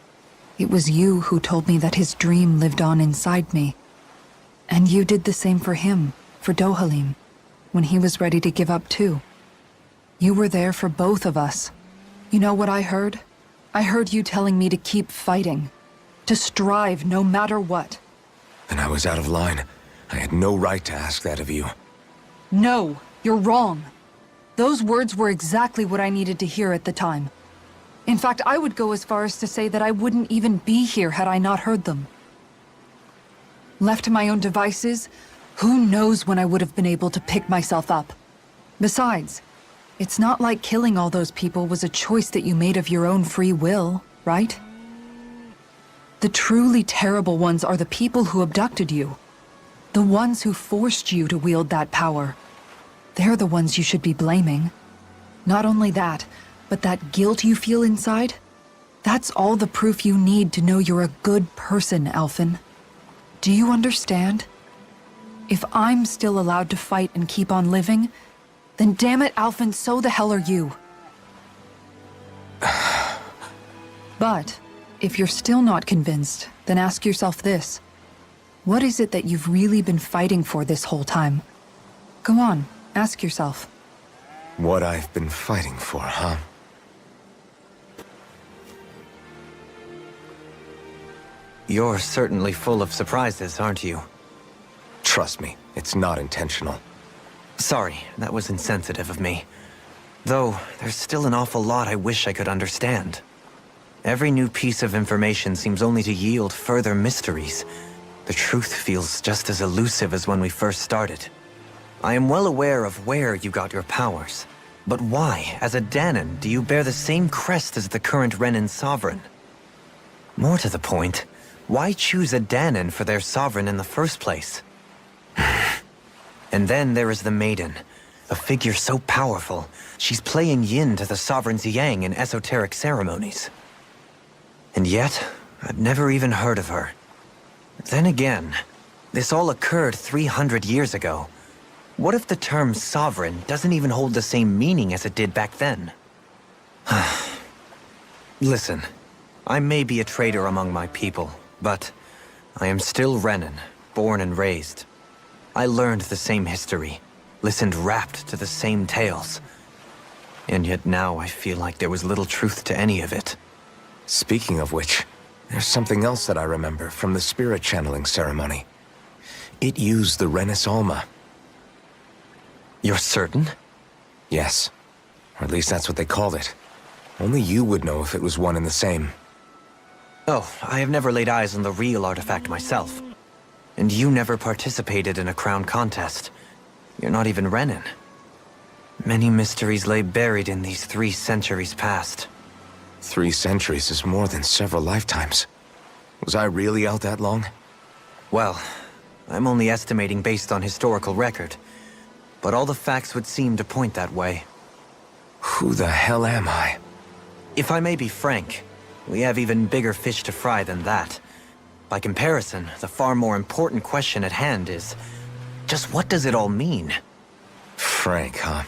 Speaker 3: it was you who told me that his dream lived on inside me. And you did the same for him, for Dohalim, when he was ready to give up too. You were there for both of us. You know what I heard? I heard you telling me to keep fighting, to strive no matter what.
Speaker 2: Then I was out of line. I had no right to ask that of you.
Speaker 3: No, you're wrong. Those words were exactly what I needed to hear at the time. In fact, I would go as far as to say that I wouldn't even be here had I not heard them. Left to my own devices, who knows when I would have been able to pick myself up. Besides, it's not like killing all those people was a choice that you made of your own free will, right? The truly terrible ones are the people who abducted you. The ones who forced you to wield that power. They're the ones you should be blaming. Not only that, but that guilt you feel inside, that's all the proof you need to know you're a good person, Alphen. Do you understand? If I'm still allowed to fight and keep on living, then damn it, Alphen, so the hell are you. But, if you're still not convinced, then ask yourself this. What is it that you've really been fighting for this whole time? Go on, ask yourself.
Speaker 2: What I've been fighting for, huh?
Speaker 5: You're certainly full of surprises, aren't you?
Speaker 2: Trust me, it's not intentional.
Speaker 5: Sorry, that was insensitive of me. Though, there's still an awful lot I wish I could understand. Every new piece of information seems only to yield further mysteries. The truth feels just as elusive as when we first started. I am well aware of where you got your powers. But why, as a Danon, do you bear the same crest as the current Renan sovereign? More to the point, why choose a Danon for their sovereign in the first place? And then there is the Maiden, a figure so powerful, she's playing yin to the sovereign's yang in esoteric ceremonies. And yet, I've never even heard of her. Then again, this all occurred 300 years ago. What if the term sovereign doesn't even hold the same meaning as it did back then? Listen, I may be a traitor among my people, but I am still Renan, born and raised. I learned the same history, listened rapt to the same tales. And yet now I feel like there was little truth to any of it.
Speaker 2: Speaking of which, there's something else that I remember from the spirit channeling ceremony. It used the Renis Alma.
Speaker 5: You're certain?
Speaker 2: Yes. Or at least that's what they called it. Only you would know if it was one and the same.
Speaker 5: Oh, I have never laid eyes on the real artifact myself. And you never participated in a crown contest. You're not even Renan. Many mysteries lay buried in these 3 centuries past.
Speaker 2: 3 centuries is more than several lifetimes. Was I really out that long?
Speaker 5: Well, I'm only estimating based on historical record. But all the facts would seem to point that way.
Speaker 2: Who the hell am I?
Speaker 5: If I may be frank, we have even bigger fish to fry than that. By comparison, the far more important question at hand is, just what does it all mean?
Speaker 2: Frank, huh?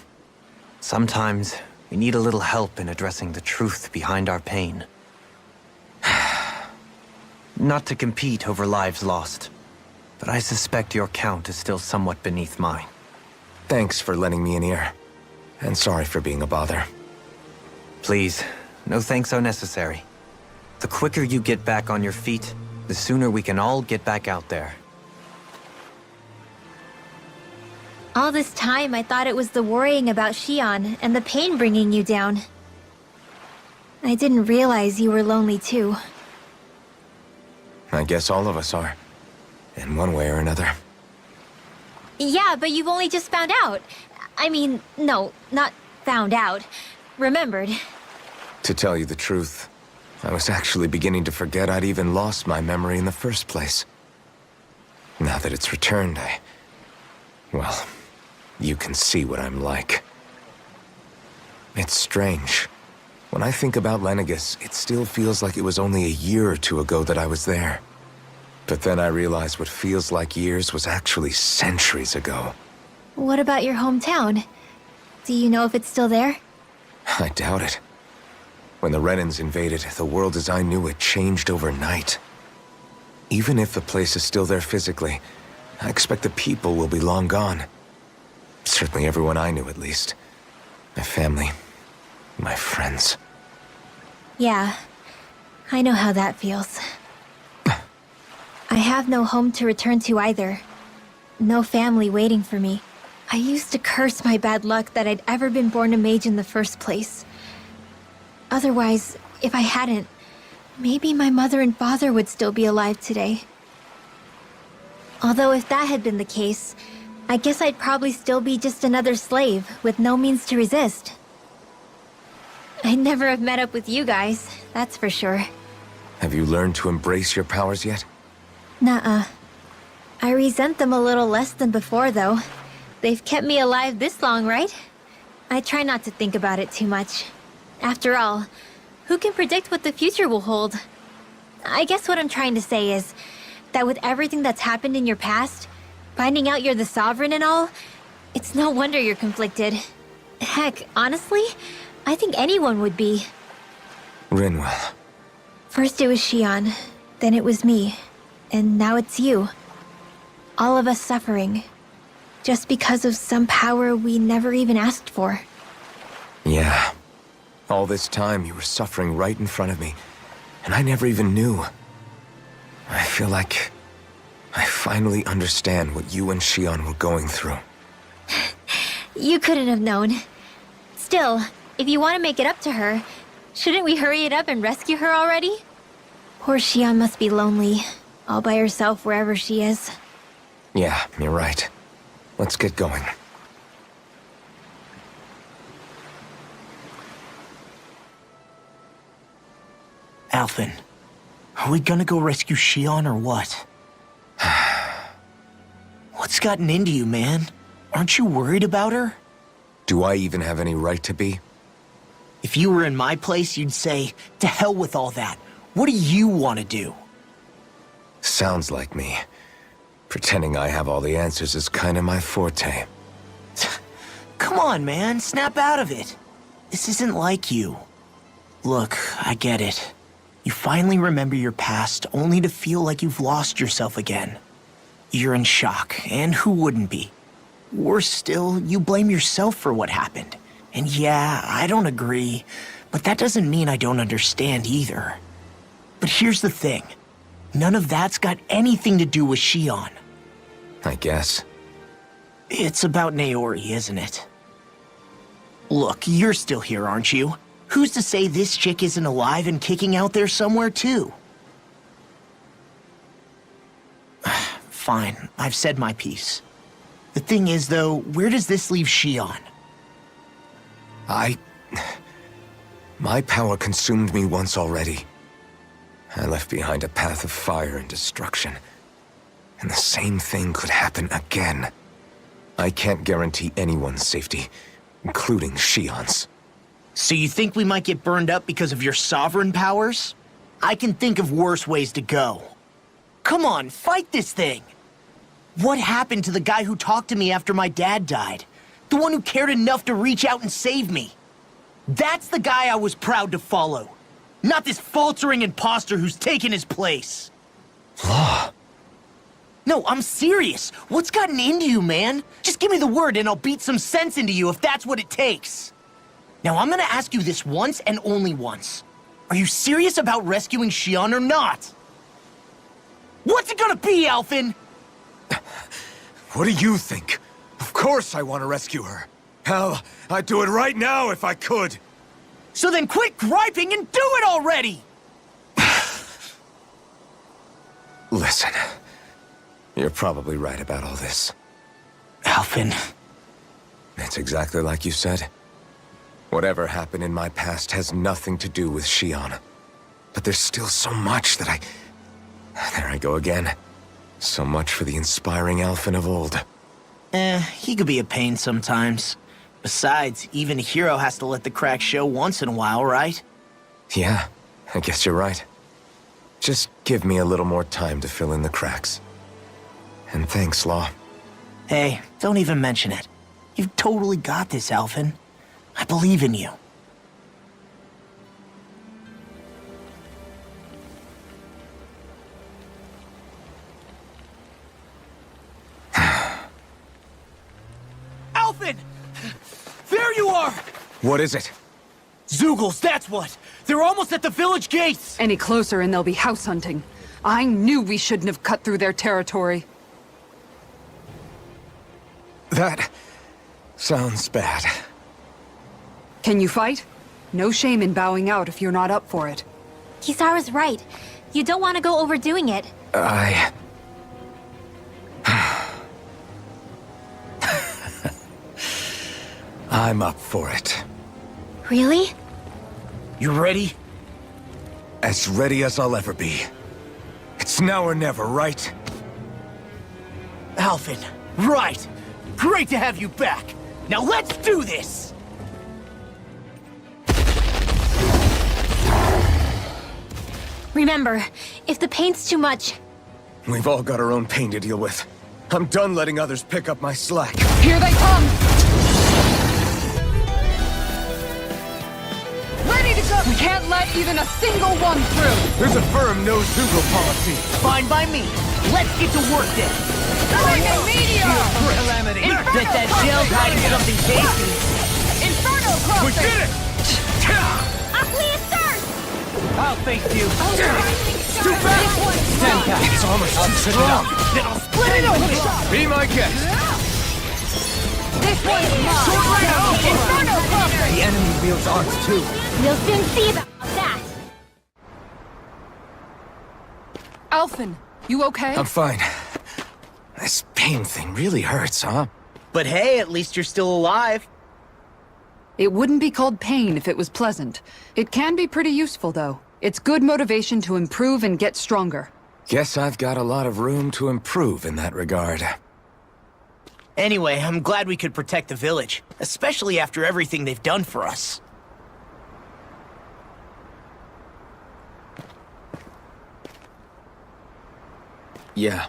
Speaker 5: Sometimes, we need a little help in addressing the truth behind our pain. Not to compete over lives lost, but I suspect your count is still somewhat beneath mine.
Speaker 2: Thanks for lending me an ear. And sorry for being a bother.
Speaker 5: Please, no thanks are necessary. The quicker you get back on your feet, the sooner we can all get back out there.
Speaker 6: All this time, I thought it was the worrying about Shion and the pain bringing you down. I didn't realize you were lonely too.
Speaker 2: I guess all of us are. In one way or another.
Speaker 6: Yeah, but you've only just found out. I mean, no, not found out. Remembered.
Speaker 2: To tell you the truth, I was actually beginning to forget I'd even lost my memory in the first place. Now that it's returned, well, you can see what I'm like. It's strange. When I think about Lenegis, it still feels like it was only a year or two ago that I was there. But then I realized what feels like years was actually centuries ago.
Speaker 6: What about your hometown? Do you know if it's still there?
Speaker 2: I doubt it. When the Renans invaded, the world as I knew it changed overnight. Even if the place is still there physically, I expect the people will be long gone. Certainly everyone I knew, at least. My family, my friends.
Speaker 6: Yeah, I know how that feels. I have no home to return to either. No family waiting for me. I used to curse my bad luck that I'd ever been born a mage in the first place. Otherwise, if I hadn't, maybe my mother and father would still be alive today. Although if that had been the case, I guess I'd probably still be just another slave with no means to resist. I'd never have met up with you guys, that's for sure.
Speaker 2: Have you learned to embrace your powers yet?
Speaker 6: Nuh-uh. I resent them a little less than before, though. They've kept me alive this long, right? I try not to think about it too much. After all, who can predict what the future will hold? I guess what I'm trying to say is that with everything that's happened in your past, finding out you're the Sovereign and all, it's no wonder you're conflicted. Heck, honestly, I think anyone would be.
Speaker 2: Rinwell.
Speaker 6: First it was Shion, then it was me, and now it's you. All of us suffering, just because of some power we never even asked for.
Speaker 2: Yeah. All this time you were suffering right in front of me, and I never even knew. I feel like I finally understand what you and Shion were going through.
Speaker 6: You couldn't have known. Still, if you want to make it up to her, shouldn't we hurry it up and rescue her already? Poor Shion must be lonely, all by herself wherever she is.
Speaker 2: Yeah, you're right. Let's get going.
Speaker 4: Alphen, are we gonna go rescue Shion or what? What's gotten into you, man? Aren't you worried about her?
Speaker 2: Do I even have any right to be?
Speaker 4: If you were in my place, you'd say, to hell with all that. What do you want to do?
Speaker 2: Sounds like me. Pretending I have all the answers is kind of my forte.
Speaker 4: Come on, man, snap out of it. This isn't like you. Look, I get it. You finally remember your past, only to feel like you've lost yourself again. You're in shock, and who wouldn't be? Worse still, you blame yourself for what happened. And yeah, I don't agree, but that doesn't mean I don't understand either. But here's the thing. None of that's got anything to do with Shion.
Speaker 2: I guess.
Speaker 4: It's about Naori, isn't it? Look, you're still here, aren't you? Who's to say this chick isn't alive and kicking out there somewhere, too? Fine, I've said my piece. The thing is, though, where does this leave Shion?
Speaker 2: My power consumed me once already. I left behind a path of fire and destruction. And the same thing could happen again. I can't guarantee anyone's safety, including Shion's.
Speaker 4: So you think we might get burned up because of your sovereign powers? I can think of worse ways to go. Come on, fight this thing! What happened to the guy who talked to me after my dad died? The one who cared enough to reach out and save me? That's the guy I was proud to follow. Not this faltering imposter who's taken his place.
Speaker 2: Law.
Speaker 4: No, I'm serious. What's gotten into you, man? Just give me the word and I'll beat some sense into you if that's what it takes. Now, I'm gonna ask you this once and only once. Are you serious about rescuing Shion or not? What's it gonna be, Alphen?
Speaker 2: What do you think?
Speaker 4: Of
Speaker 2: course I want to rescue her. Hell, I'd do it right now if I could.
Speaker 4: So then quit griping and do it already!
Speaker 2: Listen, you're probably right about all this.
Speaker 4: Alphen.
Speaker 2: It's exactly like you said. Whatever happened in my past has nothing to do with Shion. But there's still so much that There I go again. So much for the inspiring Alphen of old.
Speaker 4: He could be a pain sometimes. Besides, even a hero has to let the cracks show once in a while, right?
Speaker 2: Yeah, I guess you're right. Just give me a little more time to fill in the cracks. And thanks, Law.
Speaker 4: Hey, don't even mention it. You've totally got this, Alphen. I believe in you. Alphen! There you are!
Speaker 2: What is it?
Speaker 4: Zeugles, that's what! They're almost at the village gates!
Speaker 3: Any closer and they'll be house hunting. I knew we shouldn't have cut through their territory.
Speaker 2: That sounds bad.
Speaker 3: Can you fight? No shame in bowing out if you're not up for it.
Speaker 6: Kisara's right. You don't want to go overdoing it.
Speaker 2: I'm up for it.
Speaker 6: Really?
Speaker 4: You ready?
Speaker 2: As ready as I'll ever be. It's now or never, right?
Speaker 4: Alphen, right! Great to have you back! Now let's do this!
Speaker 6: Remember, if the pain's too much,
Speaker 2: We've all got our own pain to deal with. I'm done letting others pick up my slack.
Speaker 3: Here they come! Ready to go! We can't let even a single one through!
Speaker 2: There's a firm no-Zeugle policy.
Speaker 4: Fine by me. Let's get to work then.
Speaker 3: Lightning meteor!
Speaker 4: Calamity.
Speaker 3: Inferno
Speaker 4: Bet that shell's hiding something tasty.
Speaker 3: Inferno crossing!
Speaker 2: We did it!
Speaker 6: Aquilius thirst!
Speaker 4: I'll face you.
Speaker 3: Too fast!
Speaker 2: It's almost too strong.
Speaker 4: Then I'll split it open.
Speaker 2: Be my guest.
Speaker 3: This one's mine! Inferno crossing!
Speaker 2: The enemy wields arms too.
Speaker 6: We'll soon see about that.
Speaker 3: Alphen, you okay?
Speaker 2: I'm fine. This pain thing really hurts, huh?
Speaker 4: But hey, at least you're still alive.
Speaker 3: It wouldn't be called pain if it was pleasant. It can be pretty useful, though. It's good motivation to improve and get stronger.
Speaker 2: Guess I've got a lot of room to improve in that regard.
Speaker 4: Anyway, I'm glad we could protect the village, especially after everything they've done for us.
Speaker 2: Yeah.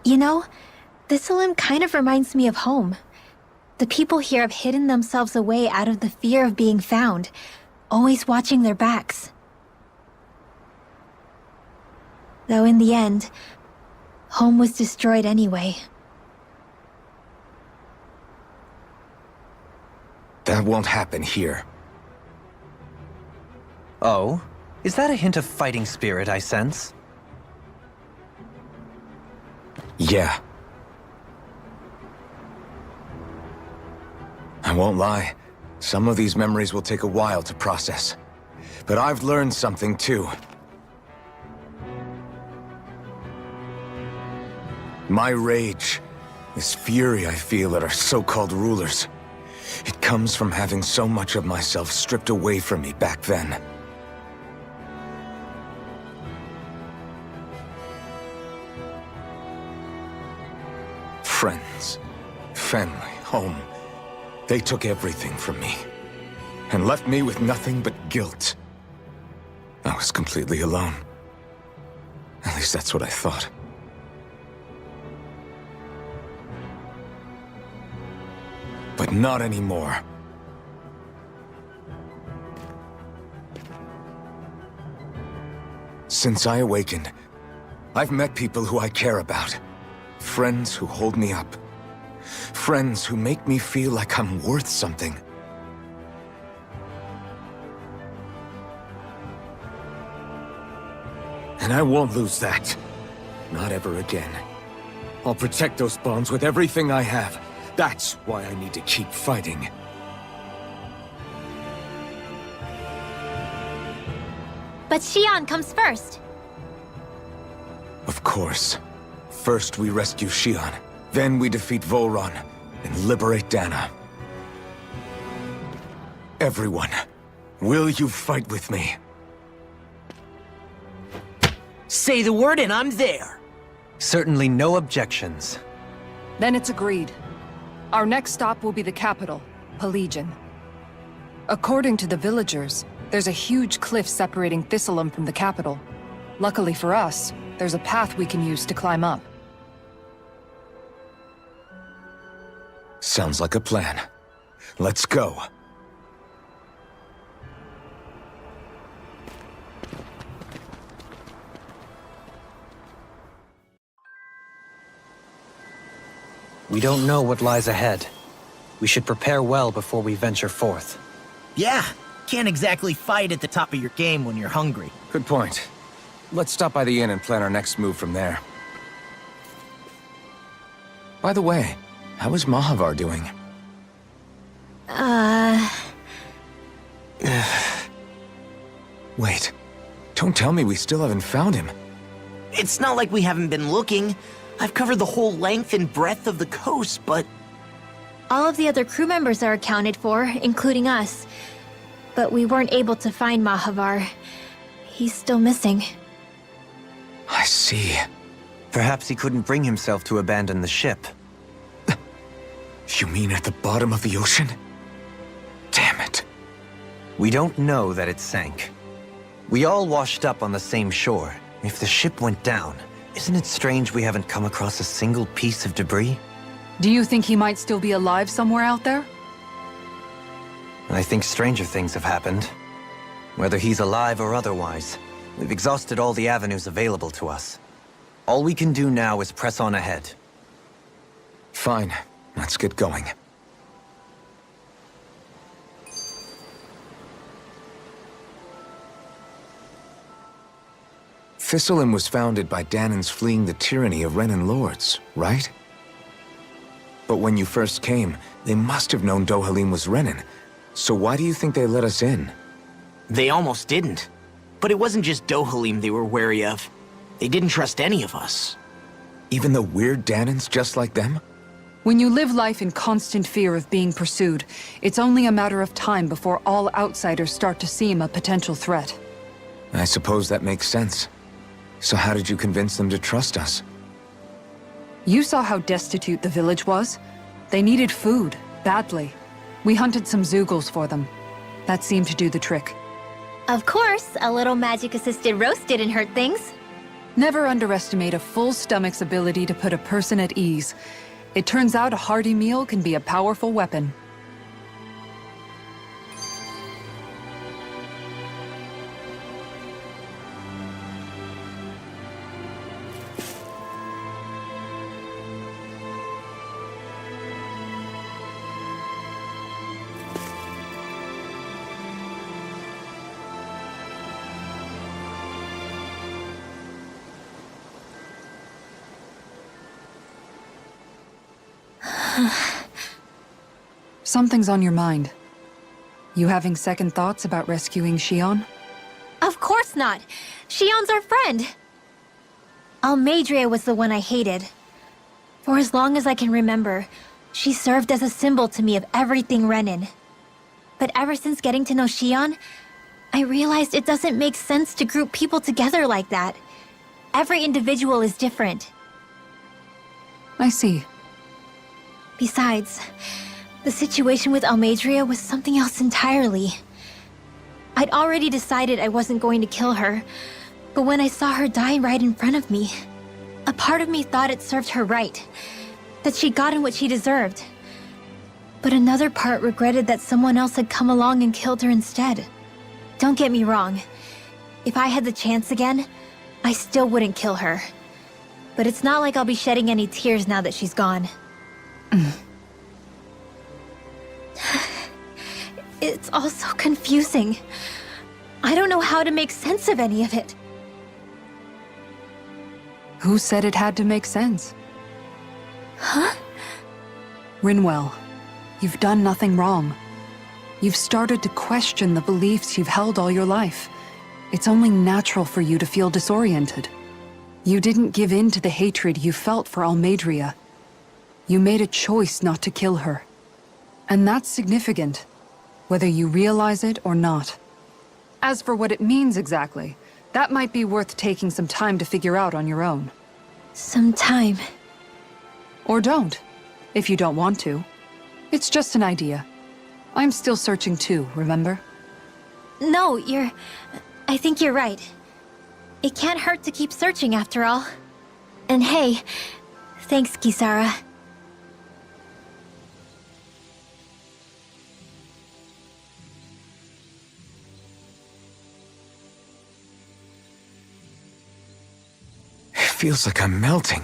Speaker 6: You know, this Olim kind of reminds me of home. The people here have hidden themselves away out of the fear of being found, always watching their backs. Though in the end, home was destroyed anyway.
Speaker 2: That won't happen here.
Speaker 5: Oh? Is that a hint of fighting spirit I sense?
Speaker 2: Yeah. I won't lie. Some of these memories will take a while to process. But I've learned something too. My rage, this fury I feel at our so-called rulers, it comes from having so much of myself stripped away from me back then. Friends, family, home. They took everything from me, and left me with nothing but guilt. I was completely alone. At least that's what I thought. But not anymore. Since I awakened, I've met people who I care about. Friends who hold me up. Friends who make me feel like I'm worth something. And I won't lose that. Not ever again. I'll protect those bonds with everything I have. That's why I need to keep fighting.
Speaker 6: But Xion comes first.
Speaker 2: Of course. First we rescue Xion, then we defeat Volron, and liberate Dana. Everyone, will you fight with me?
Speaker 4: Say the word and I'm there.
Speaker 5: Certainly no objections.
Speaker 3: Then it's agreed. Our next stop will be the capital, Pelegion. According to the villagers, there's a huge cliff separating Thistleum from the capital. Luckily for us, there's a path we can use to climb up.
Speaker 2: Sounds like a plan. Let's go.
Speaker 5: We don't know what lies ahead. We should prepare well before we venture forth.
Speaker 4: Yeah, can't exactly fight at the top of your game when you're hungry.
Speaker 2: Good point. Let's stop by the inn and plan our next move from there. By the way, how is Mahavar doing? Wait. Don't tell me we still haven't found him.
Speaker 4: It's not like we haven't been looking. I've covered the whole length and breadth of the coast, but...
Speaker 6: All of the other crew members are accounted for, including us. But we weren't able to find Mahavar. He's still missing.
Speaker 2: I see.
Speaker 5: Perhaps he couldn't bring himself to abandon the ship.
Speaker 2: You mean at the bottom of the ocean? Damn it.
Speaker 5: We don't know that it sank. We all washed up on the same shore. If the ship went down, isn't it strange we haven't come across a single piece of debris?
Speaker 3: Do you think he might still be alive somewhere out there?
Speaker 5: I think stranger things have happened. Whether he's alive or otherwise, we've exhausted all the avenues available to us. All we can do now is press on ahead.
Speaker 2: Fine. Let's get going. Thistleum was founded by Danans fleeing the tyranny of Renan lords, right? But when you first came, they must have known Dohalim was Renan. So why do you think they let us in?
Speaker 4: They almost didn't. But it wasn't just Dohalim they were wary of. They didn't trust any of us.
Speaker 2: Even the weird Danans just like them?
Speaker 3: When you live life in constant fear of being pursued, it's only a matter of time before all outsiders start to seem a potential threat.
Speaker 2: I suppose that makes sense. So how did you convince them to trust us?
Speaker 3: You saw how destitute the village was. They needed food, badly. We hunted some Zeugles for them. That seemed to do the trick.
Speaker 6: Of course, a little magic-assisted roast didn't hurt things.
Speaker 3: Never underestimate a full stomach's ability to put a person at ease. It turns out a hearty meal can be a powerful weapon. Something's on your mind. You having second thoughts about rescuing Xion?
Speaker 6: Of course not! Xion's our friend! Almeidrea was the one I hated. For as long as I can remember, she served as a symbol to me of everything Renan. But ever since getting to know Xion, I realized it doesn't make sense to group people together like that. Every individual is different.
Speaker 3: I see.
Speaker 6: Besides, the situation with Almeidrea was something else entirely. I'd already decided I wasn't going to kill her, but when I saw her die right in front of me, a part of me thought it served her right, that she'd gotten what she deserved. But another part regretted that someone else had come along and killed her instead. Don't get me wrong. If I had the chance again, I still wouldn't kill her. But it's not like I'll be shedding any tears now that she's gone. It's all so confusing. I don't know how to make sense of any of it.
Speaker 3: Who said it had to make sense? Rinwell, you've done nothing wrong. You've started to question the beliefs you've held all your life. It's only natural for you to feel disoriented. You didn't give in to the hatred you felt for Almadria. You made a choice not to kill her. And that's significant, whether you realize it or not. As for what it means exactly, that might be worth taking some time to figure out on your own.
Speaker 6: Some time.
Speaker 3: Or don't, if you don't want to. It's just an idea. I'm still searching too, remember?
Speaker 6: No, I think you're right. It can't hurt to keep searching after all. And hey, thanks, Kisara.
Speaker 2: It feels like I'm melting.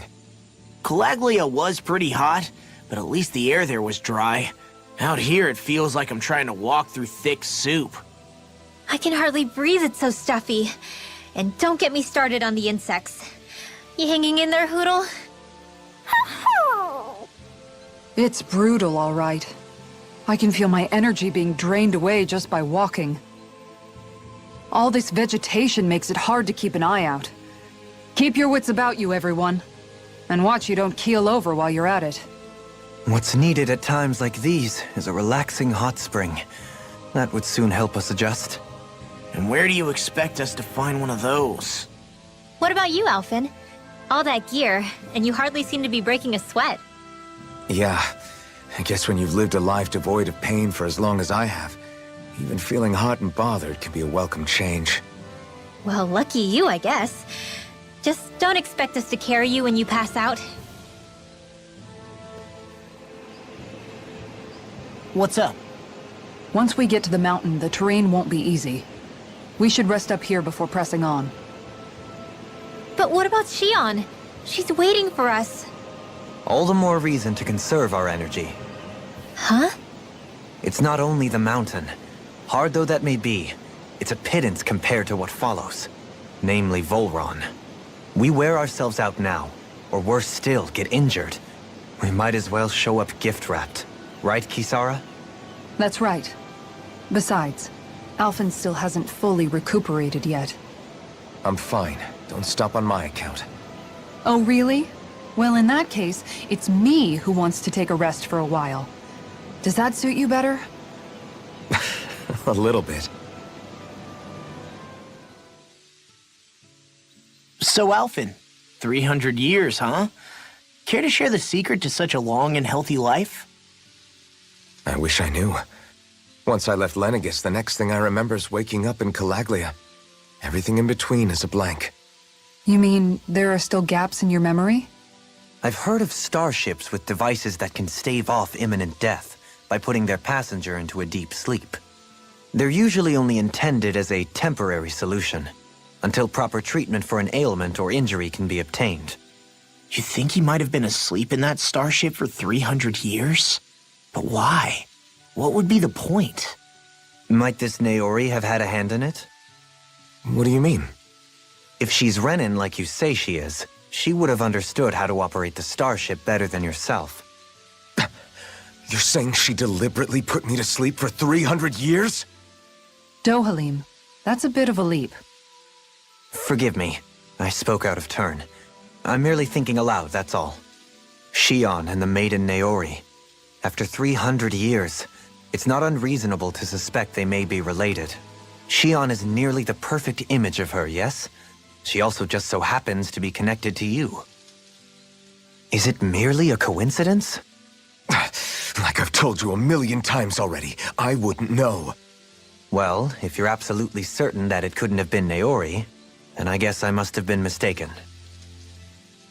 Speaker 4: Calaglia was pretty hot, but at least the air there was dry. Out here, it feels like I'm trying to walk through thick soup.
Speaker 6: I can hardly breathe, it's so stuffy. And don't get me started on the insects. You hanging in there, Hoodle?
Speaker 3: It's brutal, all right. I can feel my energy being drained away just by walking. All this vegetation makes it hard to keep an eye out. Keep your wits about you, everyone. And watch you don't keel over while you're at it.
Speaker 5: What's needed at times like these is a relaxing hot spring. That would soon help us adjust.
Speaker 4: And where do you expect us to find one of those?
Speaker 6: What about you, Alphen? All that gear, and you hardly seem to be breaking a sweat.
Speaker 2: Yeah, I guess when you've lived a life devoid of pain for as long as I have, even feeling hot and bothered can be a welcome change.
Speaker 6: Well, lucky you, I guess. Just don't expect us to carry you when you pass out.
Speaker 4: What's up?
Speaker 3: Once we get to the mountain, the terrain won't be easy. We should rest up here before pressing on.
Speaker 6: But what about Shion? She's waiting for us.
Speaker 5: All the more reason to conserve our energy.
Speaker 6: Huh?
Speaker 5: It's not only the mountain. Hard though that may be, it's a pittance compared to what follows. Namely Volron. We wear ourselves out now, or worse still, get injured. We might as well show up gift-wrapped. Right, Kisara?
Speaker 3: That's right. Besides, Alphen still hasn't fully recuperated yet.
Speaker 2: I'm fine. Don't stop on my account.
Speaker 3: Oh, really? Well, in that case, it's me who wants to take a rest for a while. Does that suit you better?
Speaker 2: A little bit.
Speaker 4: So, Alphen, 300 years, huh? Care to share the secret to such a long and healthy life?
Speaker 2: I wish I knew. Once I left Lenegis, the next thing I remember is waking up in Calaglia. Everything in between is a blank.
Speaker 3: You mean there are still gaps in your memory?
Speaker 5: I've heard of starships with devices that can stave off imminent death by putting their passenger into a deep sleep. They're usually only intended as a temporary solution, until proper treatment for an ailment or injury can be obtained.
Speaker 4: You think he might have been asleep in that starship for 300 years? But why? What would be the point?
Speaker 5: Might this Naori have had a hand in it?
Speaker 2: What do you mean?
Speaker 5: If she's Renin like you say she is, she would have understood how to operate the starship better than yourself.
Speaker 2: You're saying she deliberately put me to sleep for 300 years?
Speaker 3: Dohalim, that's a bit of a leap.
Speaker 5: Forgive me. I spoke out of turn. I'm merely thinking aloud, that's all. Shion and the maiden Naori. After 300 years, it's not unreasonable to suspect they may be related. Shion is nearly the perfect image of her, yes? She also just so happens to be connected to you. Is it merely a coincidence?
Speaker 2: Like I've told you 1,000,000 times already, I wouldn't know.
Speaker 5: Well, if you're absolutely certain that it couldn't have been Naori, then I guess I must have been mistaken.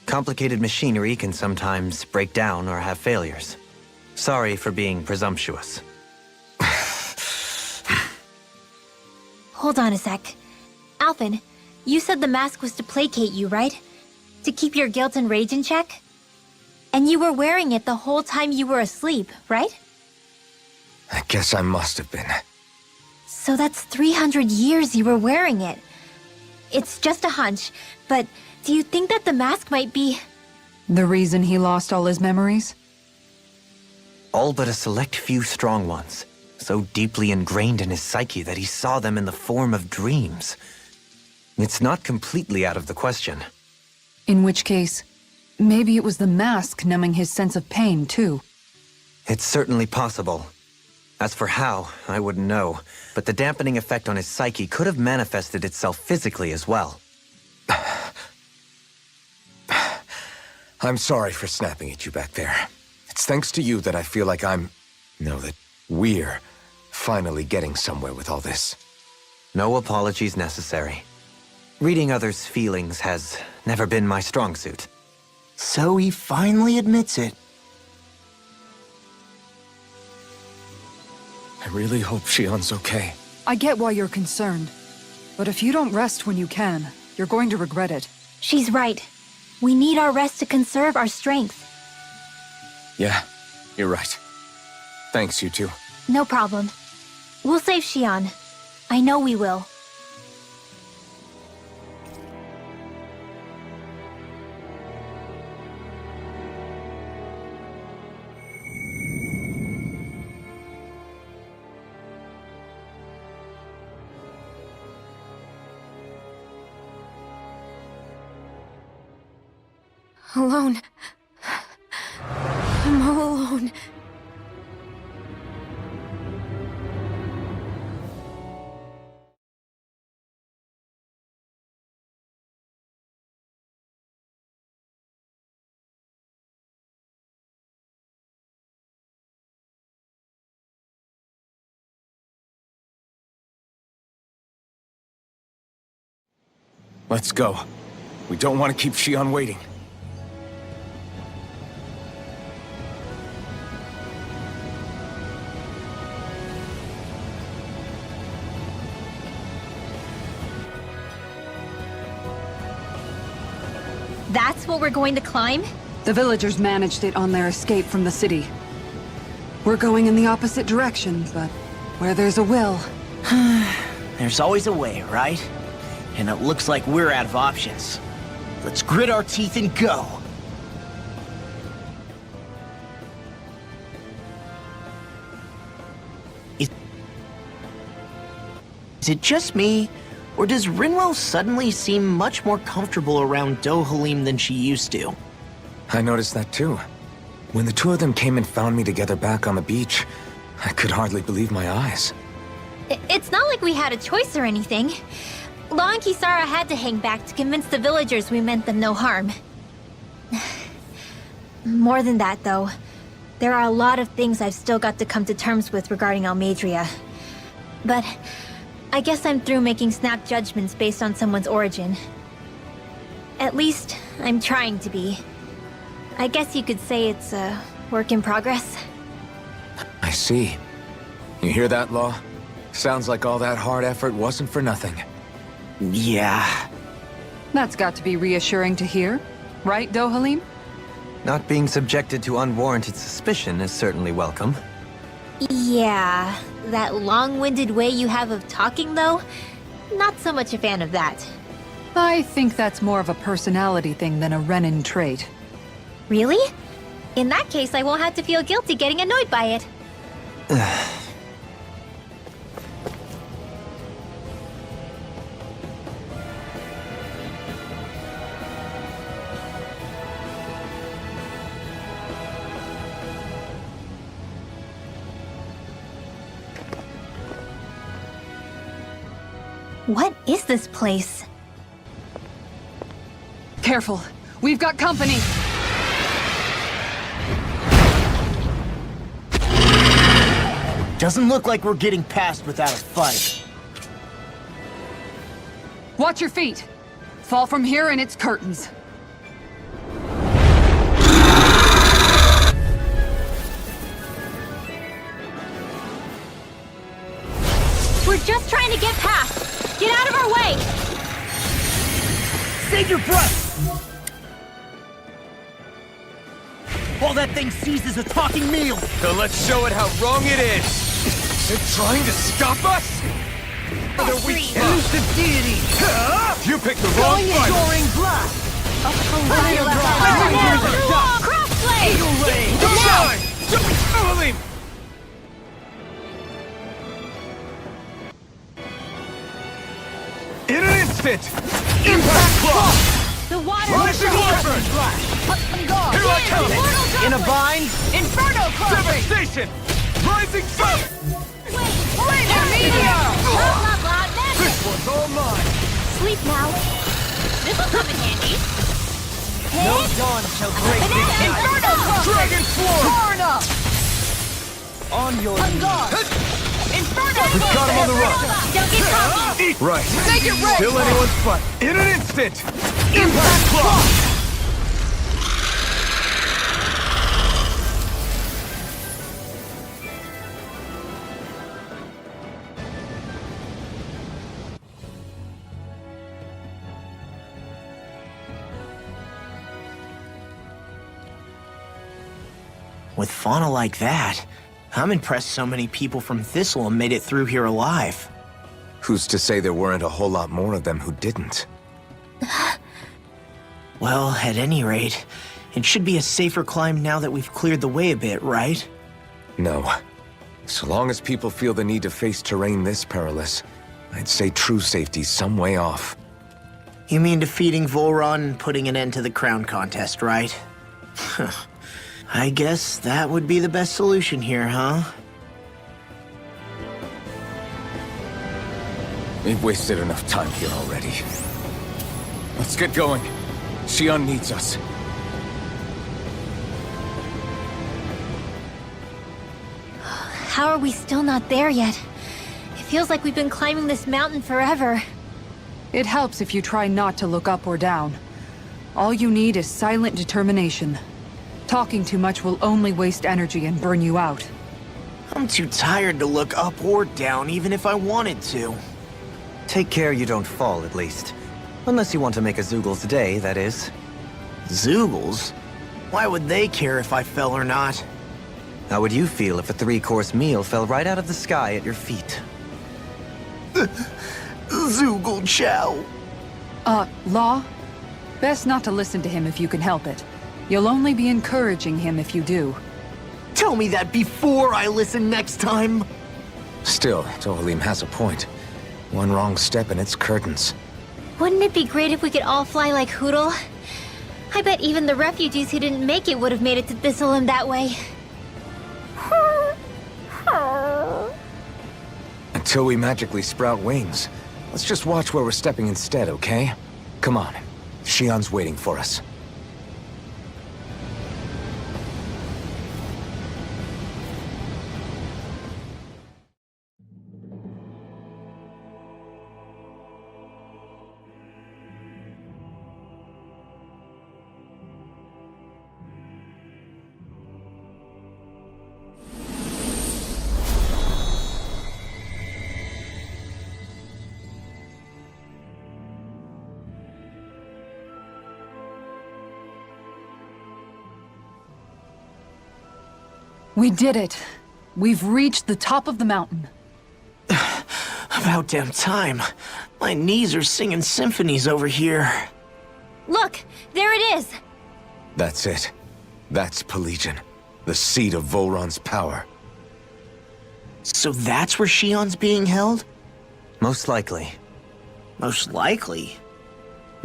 Speaker 5: Complicated machinery can sometimes break down or have failures. Sorry for being presumptuous.
Speaker 6: Hold on a sec. Alphen, you said the mask was to placate you, right? To keep your guilt and rage in check? And you were wearing it the whole time you were asleep, right?
Speaker 2: I guess I must have been.
Speaker 6: So that's 300 years you were wearing it. It's just a hunch, but do you think that the mask might be...
Speaker 3: The reason he lost all his memories?
Speaker 5: All but a select few strong ones, so deeply ingrained in his psyche that he saw them in the form of dreams. It's not completely out of the question.
Speaker 3: In which case, maybe it was the mask numbing his sense of pain, too.
Speaker 5: It's certainly possible. As for how, I wouldn't know, but the dampening effect on his psyche could have manifested itself physically as well.
Speaker 2: I'm sorry for snapping at you back there. It's thanks to you that I feel like that we're finally getting somewhere with all this.
Speaker 5: No apologies necessary. Reading others' feelings has never been my strong suit.
Speaker 4: So he finally admits it.
Speaker 2: I really hope Shion's okay.
Speaker 3: I get why you're concerned. But if you don't rest when you can, you're going to regret it.
Speaker 6: She's right. We need our rest to conserve our strength.
Speaker 2: Yeah, you're right. Thanks, you two.
Speaker 6: No problem. We'll save Shion. I know we will.
Speaker 7: Alone. I'm all alone.
Speaker 2: Let's go. We don't want to keep Shion waiting.
Speaker 6: That's what we're going to climb?
Speaker 3: The villagers managed it on their escape from the city. We're going in the opposite direction, but where there's a will...
Speaker 4: There's always a way, right? And it looks like we're out of options. Let's grit our teeth and go. Is it just me? Or does Rinwell suddenly seem much more comfortable around Dohalim than she used to?
Speaker 2: I noticed that too. When the two of them came and found me together back on the beach, I could hardly believe my eyes.
Speaker 6: It's not like we had a choice or anything. Law and Kisara had to hang back to convince the villagers we meant them no harm. More than that, though. There are a lot of things I've still got to come to terms with regarding Almadria. But I guess I'm through making snap judgments based on someone's origin. At least, I'm trying to be. I guess you could say it's a work in progress.
Speaker 2: I see. You hear that, Law? Sounds like all that hard effort wasn't for nothing.
Speaker 4: Yeah.
Speaker 3: That's got to be reassuring to hear. Right, Dohalim?
Speaker 5: Not being subjected to unwarranted suspicion is certainly welcome.
Speaker 6: Yeah, that long-winded way you have of talking, though? Not so much a fan of that.
Speaker 3: I think that's more of a personality thing than a Renin trait.
Speaker 6: Really? In that case, I won't have to feel guilty getting annoyed by it. What is this place?
Speaker 3: Careful. We've got company.
Speaker 4: Doesn't look like we're getting past without a fight.
Speaker 3: Watch your feet. Fall from here and it's curtains.
Speaker 6: We're just trying to get past. Get out of our way!
Speaker 4: Save your breath! All that thing sees is a talking meal!
Speaker 2: So let's show it how wrong it is! They're trying to stop us?
Speaker 4: Use the deity!
Speaker 2: You picked the wrong fight!
Speaker 4: Enduring blast!
Speaker 2: In an instant! Impact Claw!
Speaker 10: The water
Speaker 2: Rising Wyvern! Here I come!
Speaker 4: In a bind?
Speaker 10: Inferno Claw!
Speaker 2: Devastation! Rising Sun!
Speaker 10: Laser Meteor! Blah, blah, blah, that's
Speaker 2: This one's all mine!
Speaker 6: Sleep now.
Speaker 10: This'll come in handy.
Speaker 4: No dawn shall break this night.
Speaker 10: Inferno Claw!
Speaker 2: Dragon Swarm!
Speaker 10: Torn up!
Speaker 4: On your
Speaker 10: On guard! Inferno Claw!
Speaker 2: We've got him on the run!
Speaker 10: Don't get cocky!
Speaker 2: Right.
Speaker 10: Make it red!
Speaker 2: Still anyone's butt. In an instant! Impact Claw!
Speaker 4: With fauna like that, I'm impressed so many people from Thistle made it through here alive.
Speaker 2: Who's to say there weren't a whole lot more of them who didn't?
Speaker 4: Well, at any rate, it should be a safer climb now that we've cleared the way a bit, right?
Speaker 2: No. So long as people feel the need to face terrain this perilous, I'd say true safety's some way off.
Speaker 4: You mean defeating Volron and putting an end to the crown contest, right? I guess that would be the best solution here, huh?
Speaker 2: We've wasted enough time here already. Let's get going. Xion needs us.
Speaker 6: How are we still not there yet? It feels like we've been climbing this mountain forever.
Speaker 3: It helps if you try not to look up or down. All you need is silent determination. Talking too much will only waste energy and burn you out.
Speaker 4: I'm too tired to look up or down, even if I wanted to.
Speaker 5: Take care you don't fall, at least. Unless you want to make a Zoogel's day, that is.
Speaker 4: Zoogles? Why would they care if I fell or not?
Speaker 5: How would you feel if a 3-course meal fell right out of the sky at your feet?
Speaker 4: Zoogle Chow.
Speaker 3: Law? Best not to listen to him if you can help it. You'll only be encouraging him if you do.
Speaker 4: Tell me that before I listen next time.
Speaker 2: Still, Tohalim has a point. One wrong step and it's curtains.
Speaker 6: Wouldn't it be great if we could all fly like Hootle? I bet even the refugees who didn't make it would have made it to Thistleum that way.
Speaker 2: Until we magically sprout wings, let's just watch where we're stepping instead, okay? Come on. Xion's waiting for us.
Speaker 3: We did it. We've reached the top of the mountain.
Speaker 4: About damn time. My knees are singing symphonies over here.
Speaker 6: Look, there it is!
Speaker 2: That's it. That's Pelegion, the seat of Volron's power.
Speaker 4: So that's where Xion's being held?
Speaker 5: Most likely.
Speaker 4: Most likely.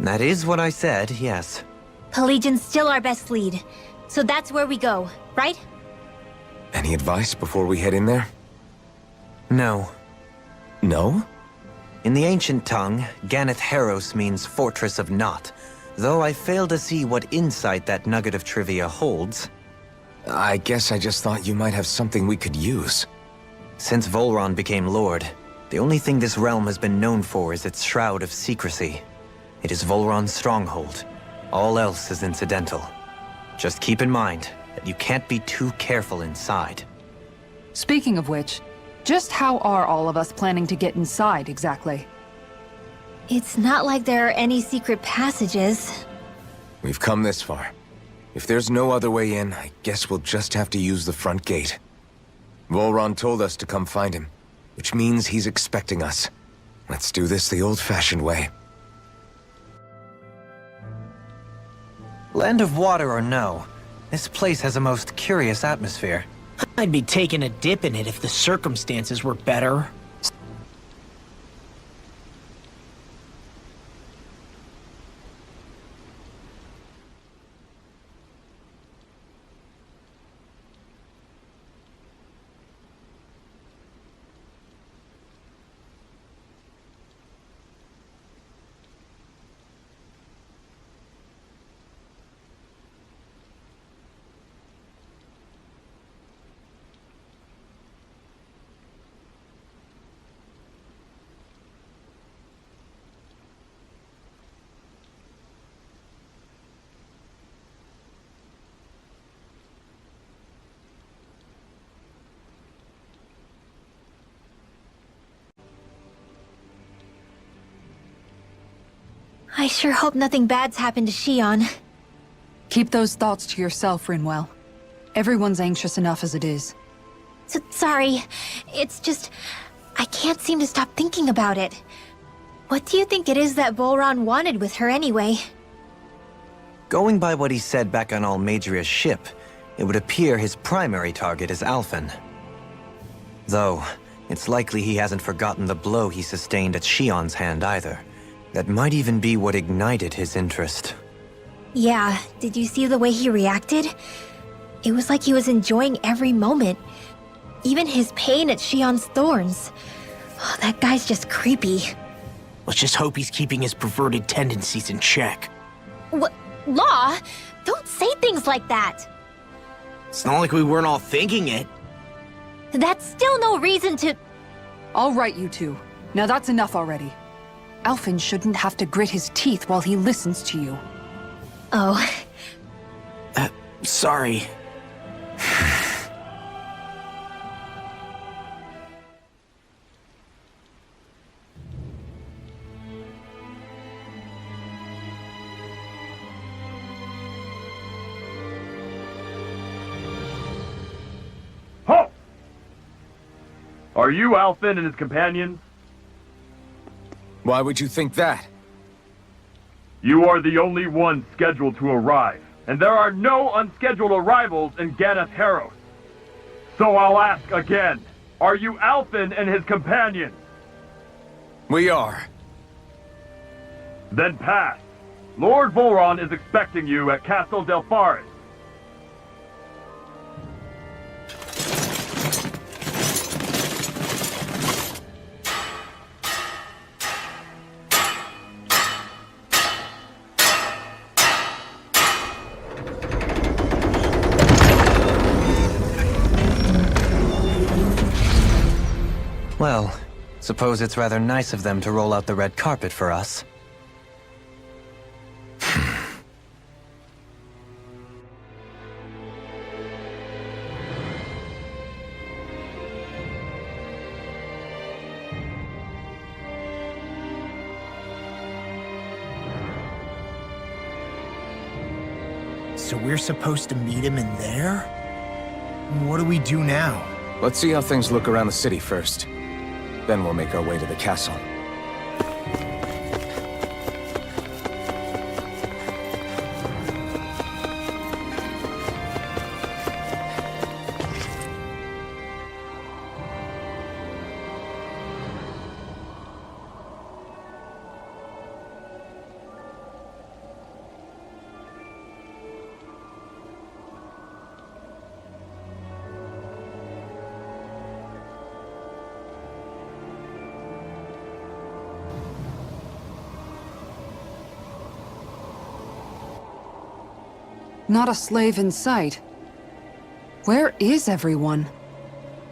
Speaker 5: That is what I said, yes.
Speaker 6: Pelegion's still our best lead. So that's where we go, right?
Speaker 2: Any advice before we head in there?
Speaker 5: No.
Speaker 2: No?
Speaker 5: In the ancient tongue, Ganeth Heros means Fortress of Naught, though I fail to see what insight that nugget of trivia holds.
Speaker 2: I guess I just thought you might have something we could use.
Speaker 5: Since Volron became Lord, the only thing this realm has been known for is its shroud of secrecy. It is Volron's stronghold. All else is incidental. Just keep in mind that you can't be too careful inside.
Speaker 3: Speaking of which, just how are all of us planning to get inside exactly?
Speaker 6: It's not like there are any secret passages.
Speaker 2: We've come this far. If there's no other way in, I guess we'll just have to use the front gate. Volron told us to come find him, which means he's expecting us. Let's do this the old-fashioned way.
Speaker 5: Land of water or no, this place has a most curious atmosphere.
Speaker 4: I'd be taking a dip in it if the circumstances were better.
Speaker 6: I sure hope nothing bad's happened to Shion.
Speaker 3: Keep those thoughts to yourself, Rinwell. Everyone's anxious enough as it is.
Speaker 6: Sorry. It's just... I can't seem to stop thinking about it. What do you think it is that Volron wanted with her anyway?
Speaker 5: Going by what he said back on Almadria's ship, it would appear his primary target is Alphen. Though, it's likely he hasn't forgotten the blow he sustained at Shion's hand either. That might even be what ignited his interest.
Speaker 6: Yeah, did you see the way he reacted? It was like he was enjoying every moment. Even his pain at Shion's thorns. Oh, that guy's just creepy.
Speaker 4: Let's just hope he's keeping his perverted tendencies in check.
Speaker 6: What? Law? Don't say things like that!
Speaker 4: It's not like we weren't all thinking it.
Speaker 6: That's still no reason to...
Speaker 3: All right, you two. Now that's enough already. Alphen shouldn't have to grit his teeth while he listens to you.
Speaker 6: Oh.
Speaker 4: Sorry.
Speaker 11: Halt! Are you Alphen and his companions?
Speaker 2: Why would you think that?
Speaker 11: You are the only one scheduled to arrive, and there are no unscheduled arrivals in Ganath Haros. So I'll ask again, are you Alphen and his companions?
Speaker 2: We are.
Speaker 11: Then pass. Lord Volron is expecting you at Castle Delpharis.
Speaker 5: Well, suppose it's rather nice of them to roll out the red carpet for us.
Speaker 4: So we're supposed to meet him in there? What do we do now?
Speaker 2: Let's see how things look around the city first. Then we'll make our way to the castle.
Speaker 3: Not a slave in sight. Where is everyone?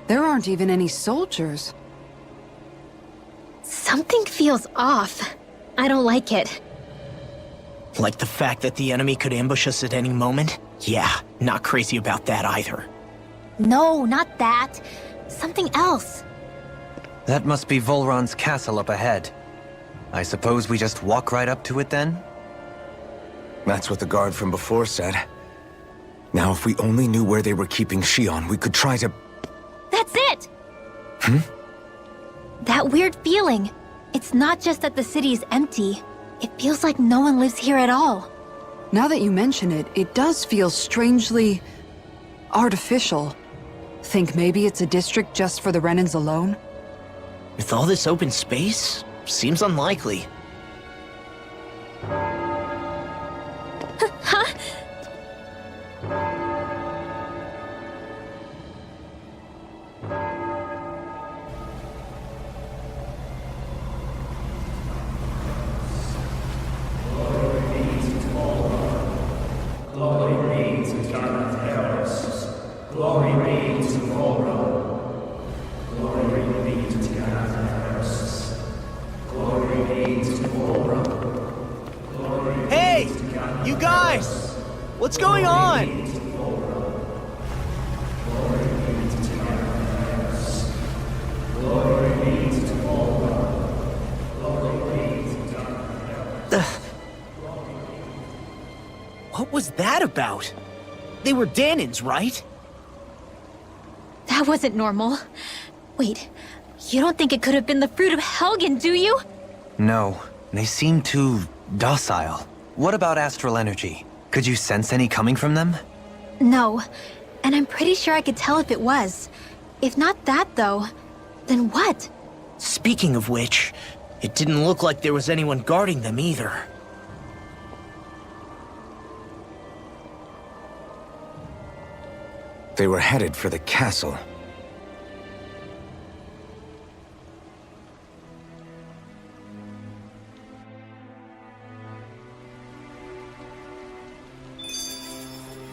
Speaker 3: There aren't even any soldiers.
Speaker 6: Something feels off. I don't like it.
Speaker 4: Like the fact that the enemy could ambush us at any moment? Yeah, not crazy about that either.
Speaker 6: No, not that. Something else.
Speaker 5: That must be Volron's castle up ahead. I suppose we just walk right up to it then?
Speaker 2: That's what the guard from before said. Now, if we only knew where they were keeping Shion, we could try to...
Speaker 6: That's it! That weird feeling. It's not just that the city is empty. It feels like no one lives here at all.
Speaker 3: Now that you mention it, it does feel strangely artificial. Think maybe it's a district just for the Renans alone?
Speaker 4: With all this open space, seems unlikely.
Speaker 6: Huh?
Speaker 4: Hey! You guys! What's going on? What was that about? They were Danans, right?
Speaker 6: That wasn't normal. Wait, you don't think it could have been the fruit of Helgen, do you?
Speaker 5: No, they seem too docile. What about astral energy? Could you sense any coming from them?
Speaker 6: No, and I'm pretty sure I could tell if it was. If not that, though, then what?
Speaker 4: Speaking of which, it didn't look like there was anyone guarding them either.
Speaker 2: They were headed for the castle.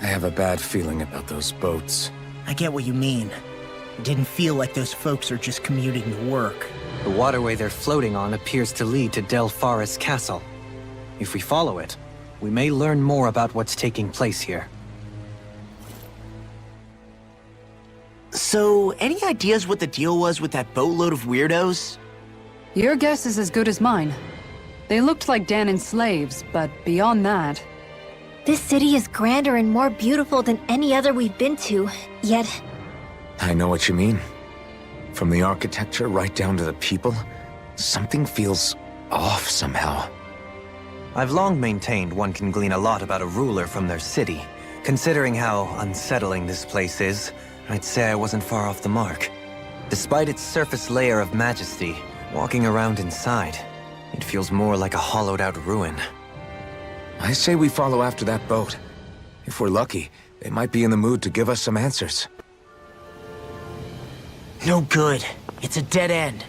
Speaker 2: I have a bad feeling about those boats.
Speaker 4: I get what you mean. It didn't feel like those folks are just commuting to work.
Speaker 5: The waterway they're floating on appears to lead to Del Forest Castle. If we follow it, we may learn more about what's taking place here.
Speaker 4: So, any ideas what the deal was with that boatload of weirdos?
Speaker 3: Your guess is as good as mine. They looked like Danon slaves, but beyond that...
Speaker 6: This city is grander and more beautiful than any other we've been to, yet...
Speaker 2: I know what you mean. From the architecture right down to the people, something feels off somehow.
Speaker 5: I've long maintained one can glean a lot about a ruler from their city. Considering how unsettling this place is, I'd say I wasn't far off the mark. Despite its surface layer of majesty, walking around inside, it feels more like a hollowed-out ruin.
Speaker 2: I say we follow after that boat. If we're lucky, they might be in the mood to give us some answers.
Speaker 4: No good. It's a dead end.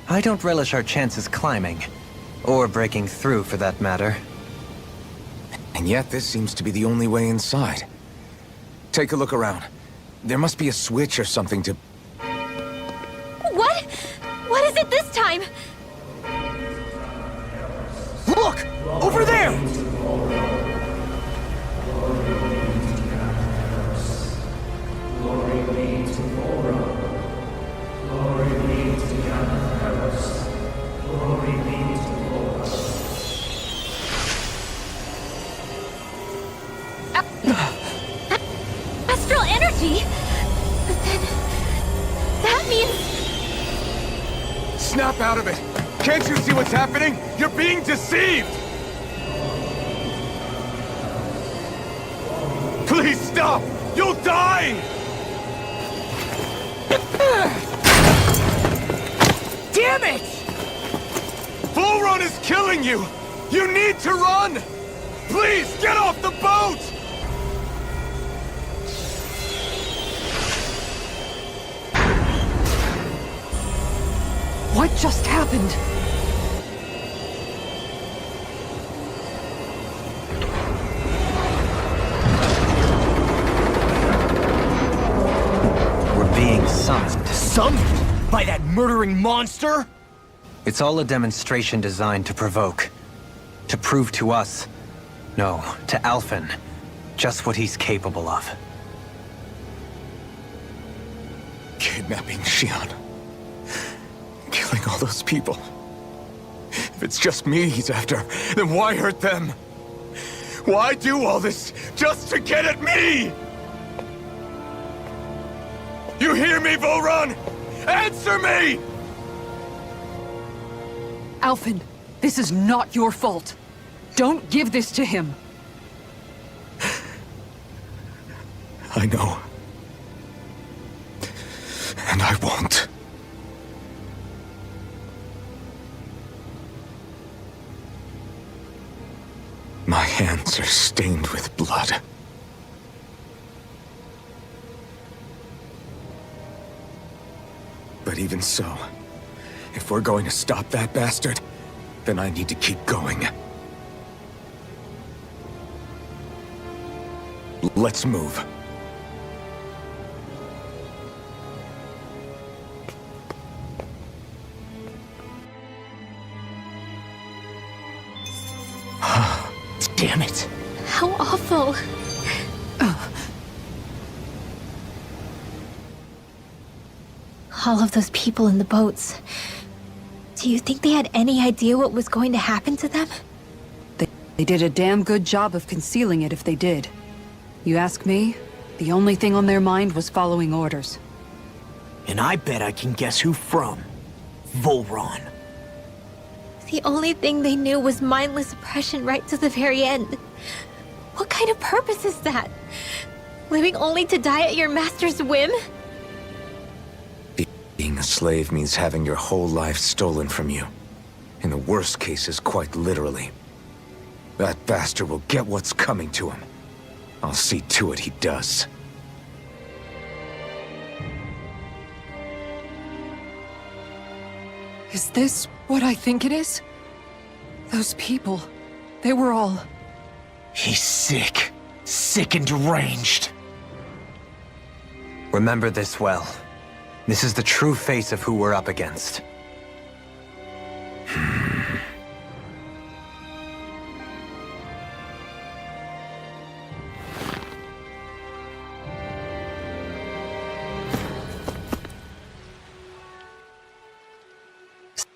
Speaker 5: I don't relish our chances climbing. Or breaking through, for that matter.
Speaker 2: And yet this seems to be the only way inside. Take a look around. There must be a switch or something to...
Speaker 6: What? What is it this time?
Speaker 4: Look! Over there!
Speaker 6: Astral energy? Then... that means...
Speaker 11: Snap out of it! Can't you see what's happening? You're being deceived! Please stop! You'll die!
Speaker 4: Damn it!
Speaker 11: Vol2 is killing you! You need to run! Please, get off the boat!
Speaker 3: What just happened?
Speaker 5: We're being summoned.
Speaker 4: Summoned? By that murdering monster?
Speaker 5: It's all a demonstration designed to provoke. To prove to us, no, to Alphen, just what he's capable of.
Speaker 2: Kidnapping Xion. Killing all those people. If it's just me he's after, then why hurt them? Why do all this just to get at me? You hear me, Vol2? Answer me!
Speaker 3: Alphen, this is not your fault. Don't give this to him!
Speaker 2: I know. And I won't. My hands are stained with blood. But even so, if we're going to stop that bastard, then I need to keep going. Let's move.
Speaker 4: Damn it.
Speaker 6: How awful. All of those people in the boats. Do you think they had any idea what was going to happen to them?
Speaker 3: They did a damn good job of concealing it if they did. You ask me, the only thing on their mind was following orders.
Speaker 4: And I bet I can guess who from. Volron.
Speaker 6: The only thing they knew was mindless oppression right to the very end. What kind of purpose is that? Living only to die at your master's whim?
Speaker 2: Being a slave means having your whole life stolen from you. In the worst cases, quite literally. That bastard will get what's coming to him. I'll see to it he does.
Speaker 3: Is this what I think it is? Those people, they were all...
Speaker 4: He's sick. Sick and deranged.
Speaker 5: Remember this well. This is the true face of who we're up against.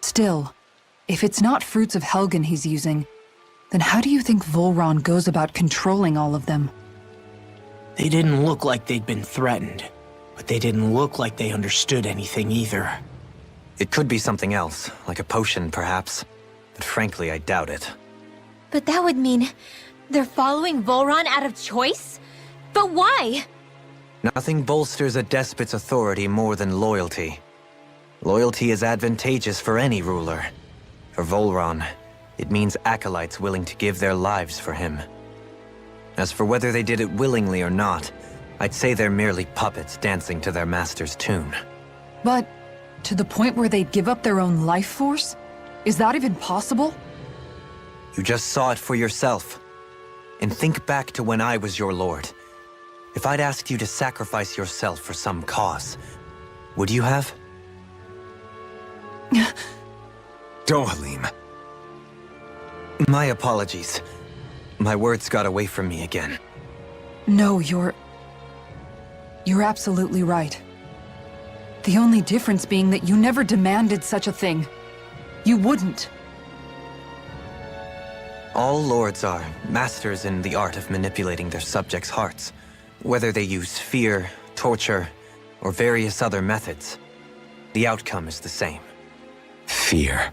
Speaker 3: Still, if it's not fruits of Helgen he's using, then how do you think Volron goes about controlling all of them?
Speaker 4: They didn't look like they'd been threatened, but they didn't look like they understood anything either.
Speaker 5: It could be something else, like a potion perhaps, but frankly I doubt it.
Speaker 6: But that would mean they're following Volron out of choice? But why?
Speaker 5: Nothing bolsters a despot's authority more than loyalty. Loyalty is advantageous for any ruler. For Volron, it means acolytes willing to give their lives for him. As for whether they did it willingly or not, I'd say they're merely puppets dancing to their master's tune.
Speaker 3: But to the point where they'd give up their own life force? Is that even possible?
Speaker 5: You just saw it for yourself. And think back to when I was your lord. If I'd asked you to sacrifice yourself for some cause, would you have?
Speaker 2: Dohalim.
Speaker 5: My apologies. My words got away from me again.
Speaker 3: No, you're absolutely right. The only difference being that you never demanded such a thing. You wouldn't.
Speaker 5: All lords are masters in the art of manipulating their subjects' hearts, whether they use fear, torture, or various other methods. The outcome is the same.
Speaker 2: Fear.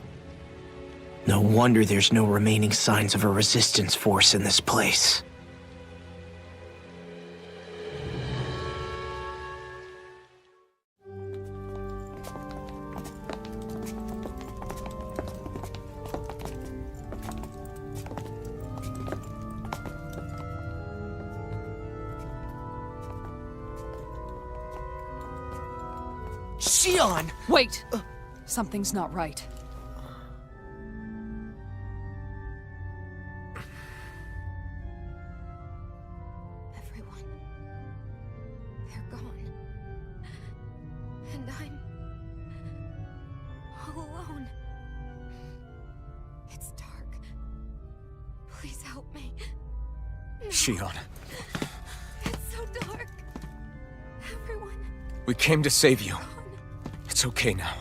Speaker 4: No wonder there's no remaining signs of a resistance force in this place. Shion!
Speaker 3: Wait! Something's not right.
Speaker 7: Everyone. They're gone. And I'm... all alone. It's dark. Please help me.
Speaker 2: Shion,
Speaker 7: It's so dark. Everyone.
Speaker 2: we came to save you.
Speaker 7: Gone.
Speaker 2: It's okay now.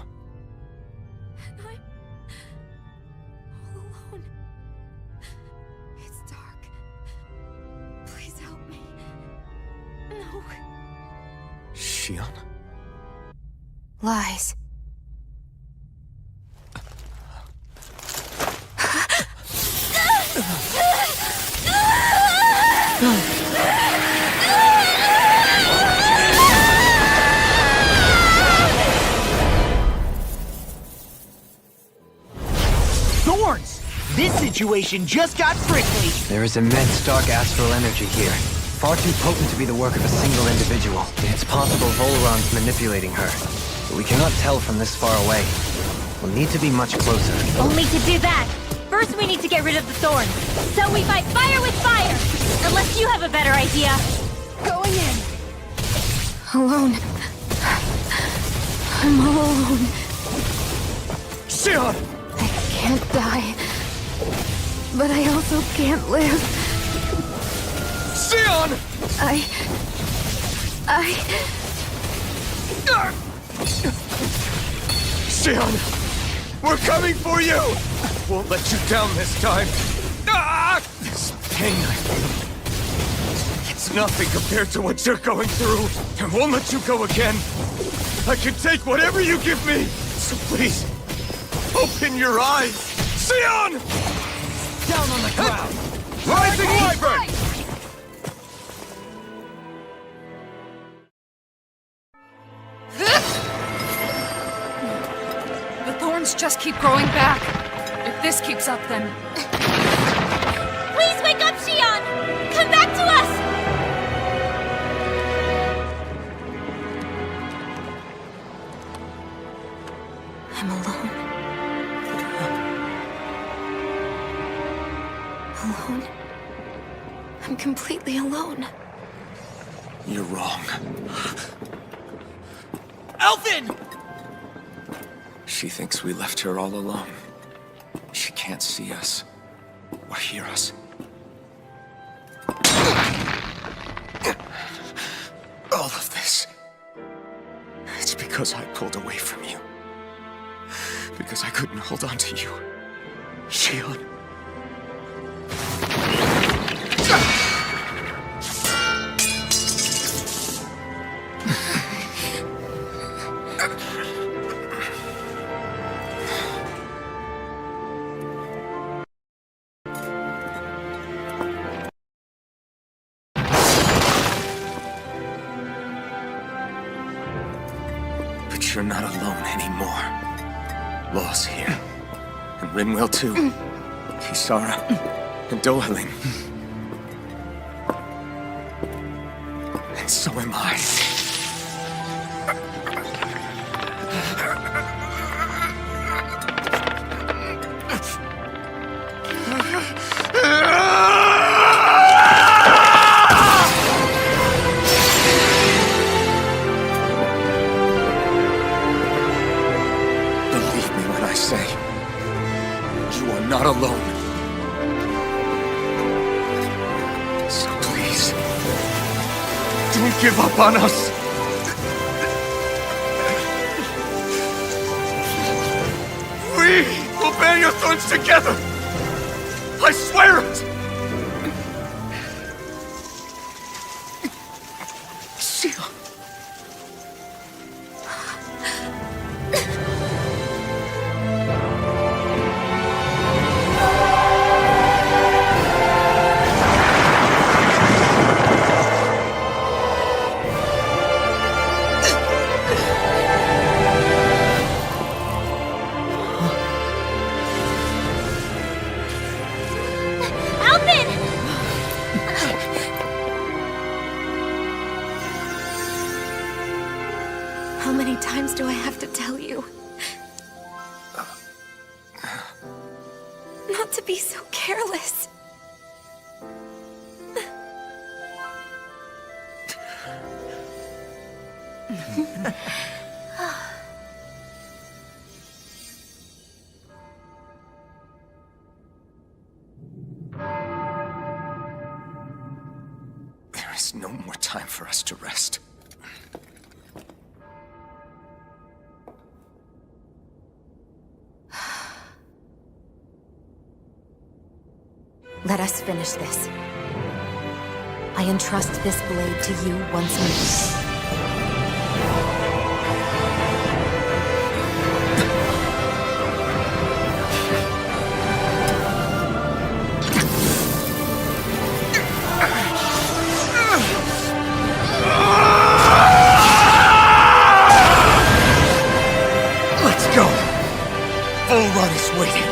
Speaker 7: And I'm all alone. It's dark. Please help me. No.
Speaker 2: Shion?
Speaker 7: Lies.
Speaker 4: situation just got prickly.
Speaker 5: There is immense dark astral energy here. Far too potent to be the work of a single individual. It's possible Volron's manipulating her, but we cannot tell from this far away. We'll need to be much closer.
Speaker 6: Only to do that, first we need to get rid of the thorns. So we fight fire with fire! Unless you have a better idea.
Speaker 3: Going in.
Speaker 7: Alone. I'm all alone.
Speaker 2: Sion!
Speaker 7: I can't die. But I also can't live.
Speaker 2: Sion! Sion! We're coming for you! Won't let you down this time. Ah! This pain I feel. It's nothing compared to what you're going through. I won't let you go again. I can take whatever you give me. So please, open your eyes. Sion! Down on the ground. Rising Wyvern!
Speaker 3: The thorns just keep growing back. If this keeps up, then...
Speaker 6: Please wake up, Xion! Come back to us!
Speaker 7: I'm alone. Alone. I'm completely alone.
Speaker 2: You're wrong.
Speaker 4: Elfin!
Speaker 2: She thinks we left her all alone. She can't see us or hear us. All of this. It's because I pulled away from you. Because I couldn't hold on to you. Xion. But you're not alone anymore. Law's here. And Rinwell too. Kisara. And Dohaling. And so am I. Believe me when I say, you are not alone. So please, don't give up on us. We will bear your thorns together. I swear it. Xion.
Speaker 6: Alvin!
Speaker 7: How many times do I have to tell you? Not to be so careless.
Speaker 2: There is no more time for us to rest.
Speaker 7: Let us finish this. I entrust this blade to you once more.
Speaker 2: Let's go! Vol2 is waiting.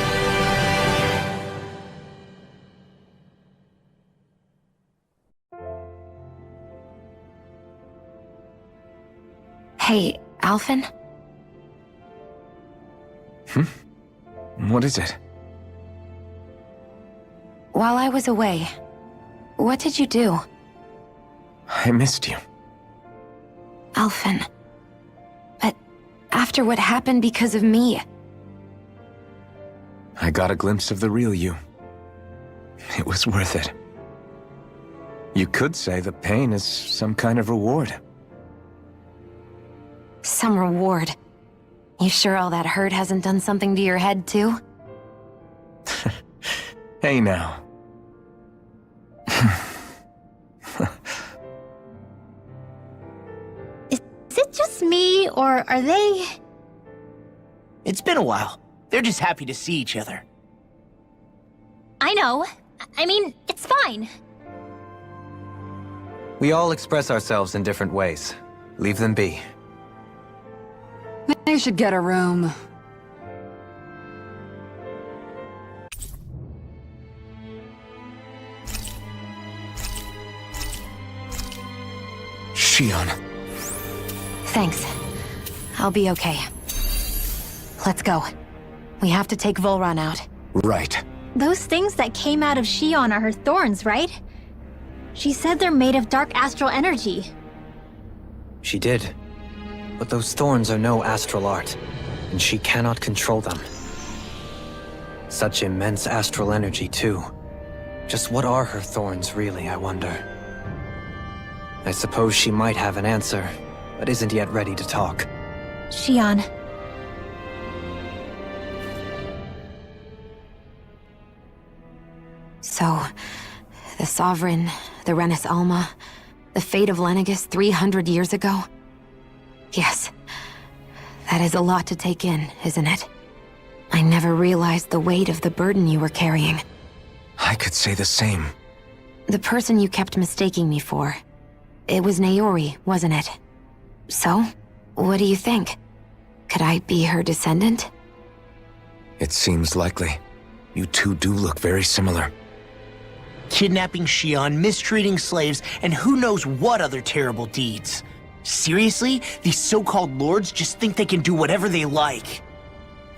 Speaker 7: Hey, Alphen?
Speaker 2: What is it?
Speaker 7: While I was away, what did you do?
Speaker 2: I missed you.
Speaker 7: Alphen. But after what happened because of me,
Speaker 2: I got a glimpse of the real you. It was worth it. You could say the pain is some kind of reward.
Speaker 7: some reward. You sure all that hurt hasn't done something to your head, too?
Speaker 2: Hey now.
Speaker 6: Is it just me, or are they...
Speaker 4: It's been a while. They're just happy to see each other.
Speaker 6: I know. I mean, it's fine.
Speaker 5: We all express ourselves in different ways. Leave them be.
Speaker 3: They should get a room.
Speaker 2: Shion.
Speaker 7: Thanks. I'll be okay. Let's go. We have to take Volron out.
Speaker 2: Right.
Speaker 6: Those things that came out of Shion are her thorns, right? She said they're made of dark astral energy.
Speaker 5: She did. But those thorns are no astral art, and she cannot control them. Such immense astral energy, too. Just what are her thorns, really, I wonder? I suppose she might have an answer, but isn't yet ready to talk.
Speaker 6: Shion.
Speaker 7: So, the Sovereign, the Renis Alma, the fate of Lenegis 300 years ago? Yes. That is a lot to take in, isn't it? I never realized the weight of the burden you were carrying.
Speaker 2: I could say the same.
Speaker 7: The person you kept mistaking me for. It was Naori, wasn't it? So, what do you think? Could I be her descendant?
Speaker 2: It seems likely. You two do look very similar.
Speaker 4: Kidnapping Shion, mistreating slaves, and who knows what other terrible deeds. Seriously? These so-called lords just think they can do whatever they like.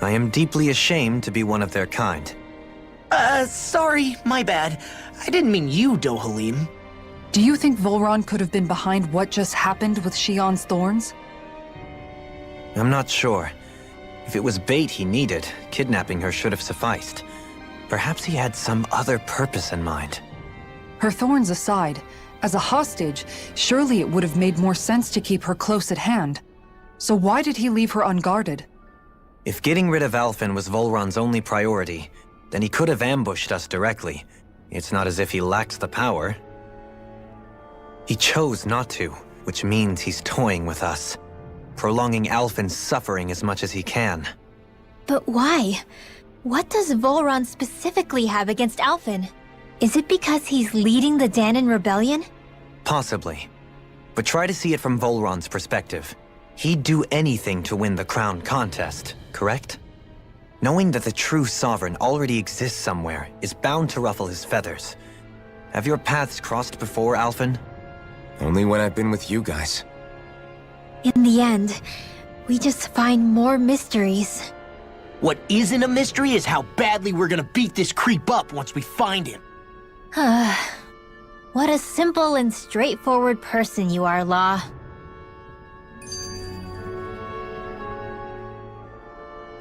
Speaker 5: I am deeply ashamed to be one of their kind.
Speaker 4: Sorry, my bad. I didn't mean you, Dohalim.
Speaker 3: Do you think Volron could have been behind what just happened with Shion's thorns?
Speaker 5: I'm not sure. If it was bait he needed, kidnapping her should have sufficed. Perhaps he had some other purpose in mind.
Speaker 3: Her thorns aside, as a hostage, surely it would have made more sense to keep her close at hand. So why did he leave her unguarded?
Speaker 5: If getting rid of Alphen was Volron's only priority, then he could have ambushed us directly. It's not as if he lacked the power. He chose not to, which means he's toying with us, prolonging Alphen's suffering as much as he can.
Speaker 6: But why? What does Volron specifically have against Alphen? Is it because he's leading the Danon rebellion?
Speaker 5: Possibly. But try to see it from Volron's perspective. He'd do anything to win the crown contest, correct? Knowing that the true sovereign already exists somewhere is bound to ruffle his feathers. Have your paths crossed before, Alphen?
Speaker 2: Only when I've been with you guys.
Speaker 6: In the end, we just find more mysteries.
Speaker 4: What isn't a mystery is how badly we're gonna beat this creep up once we find him.
Speaker 6: What a simple and straightforward person you are, Law.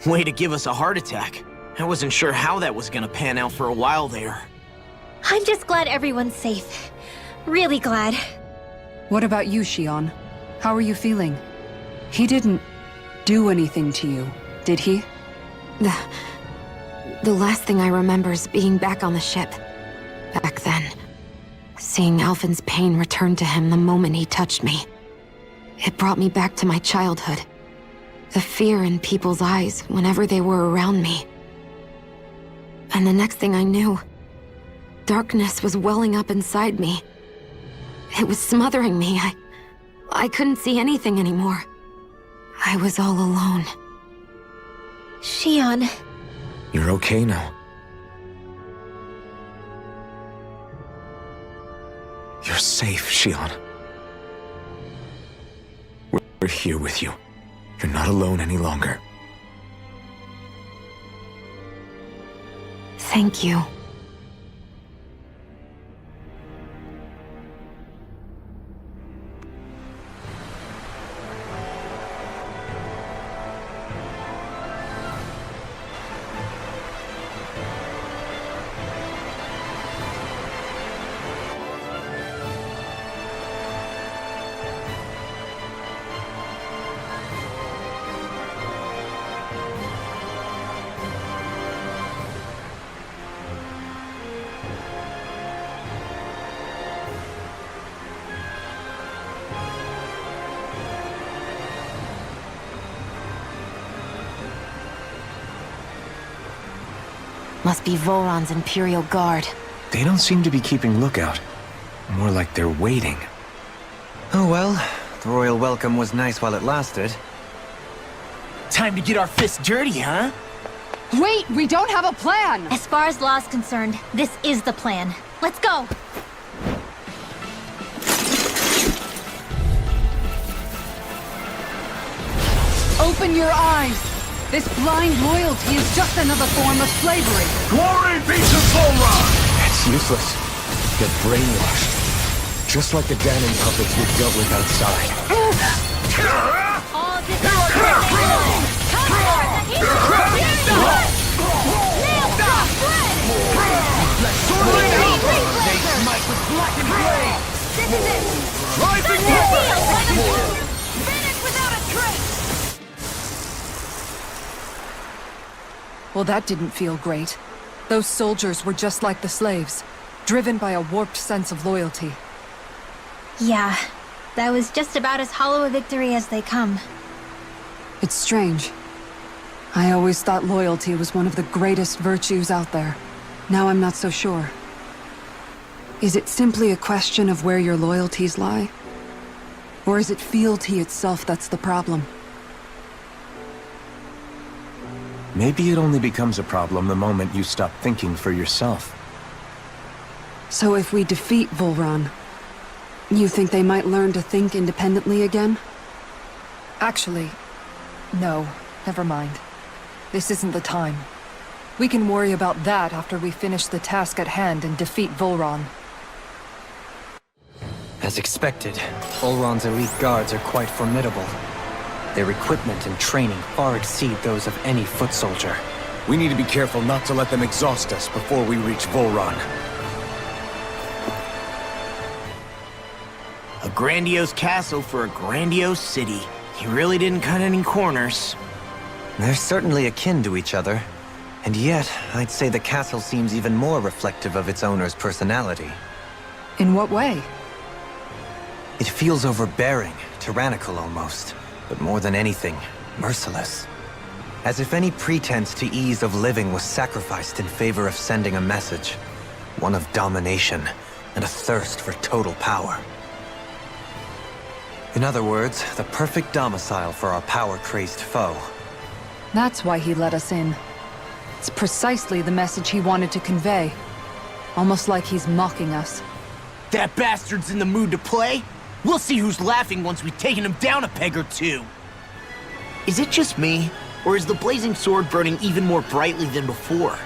Speaker 4: Way to give us a heart attack. I wasn't sure how that was gonna pan out for a while there.
Speaker 6: I'm just glad everyone's safe. Really glad.
Speaker 3: What about you, Shion? How are you feeling? He didn't do anything to you, did he?
Speaker 7: The last thing I remember is being back on the ship. Back then. Seeing Alphen's pain return to him the moment he touched me. It brought me back to my childhood. The fear in people's eyes whenever they were around me. And the next thing I knew, darkness was welling up inside me. It was smothering me. I couldn't see anything anymore. I was all alone.
Speaker 6: Shion.
Speaker 2: You're okay now. You're safe, Shion. We're here with you. You're not alone any longer.
Speaker 7: Thank you. Must be Volron's Imperial Guard.
Speaker 2: They don't seem to be keeping lookout. More like they're waiting.
Speaker 5: Oh well, the royal welcome was nice while it lasted.
Speaker 4: Time to get our fists dirty, huh?
Speaker 3: Wait, we don't have a plan!
Speaker 6: As far as law's concerned, this is the plan. Let's go!
Speaker 3: Open your eyes! This blind loyalty is just another form of slavery.
Speaker 11: Glory be to Volron!
Speaker 2: It's useless. They're brainwashed. Just like the Danon puppets we've dealt with outside.
Speaker 6: All this is come forth, the hero! Nail drop red!
Speaker 4: They smite with blackened blade!
Speaker 6: This is it!
Speaker 11: Rising
Speaker 6: War! Finish without a trace!
Speaker 3: Well, that didn't feel great. Those soldiers were just like the slaves, driven by a warped sense of loyalty.
Speaker 6: Yeah, that was just about as hollow a victory as they come.
Speaker 3: It's strange. I always thought loyalty was one of the greatest virtues out there. Now I'm not so sure. Is it simply a question of where your loyalties lie? Or is it fealty itself that's the problem?
Speaker 2: Maybe it only becomes a problem the moment you stop thinking for yourself.
Speaker 3: So if we defeat Volron, you think they might learn to think independently again? Actually, no, never mind. This isn't the time. We can worry about that after we finish the task at hand and defeat Volron.
Speaker 5: As expected, Volron's elite guards are quite formidable. Their equipment and training far exceed those of any foot soldier.
Speaker 2: We need to be careful not to let them exhaust us before we reach Volron.
Speaker 4: A grandiose castle for a grandiose city. He really didn't cut any corners.
Speaker 5: They're certainly akin to each other. And yet, I'd say the castle seems even more reflective of its owner's personality.
Speaker 3: In what way?
Speaker 5: It feels overbearing, tyrannical almost. But more than anything, merciless. As if any pretense to ease of living was sacrificed in favor of sending a message. One of domination, and a thirst for total power. In other words, the perfect domicile for our power-crazed foe.
Speaker 3: That's why he let us in. It's precisely the message he wanted to convey. Almost like he's mocking us.
Speaker 4: That bastard's in the mood to play? We'll see who's laughing once we've taken him down a peg or two. Is it just me, or is the blazing sword burning even more brightly than before?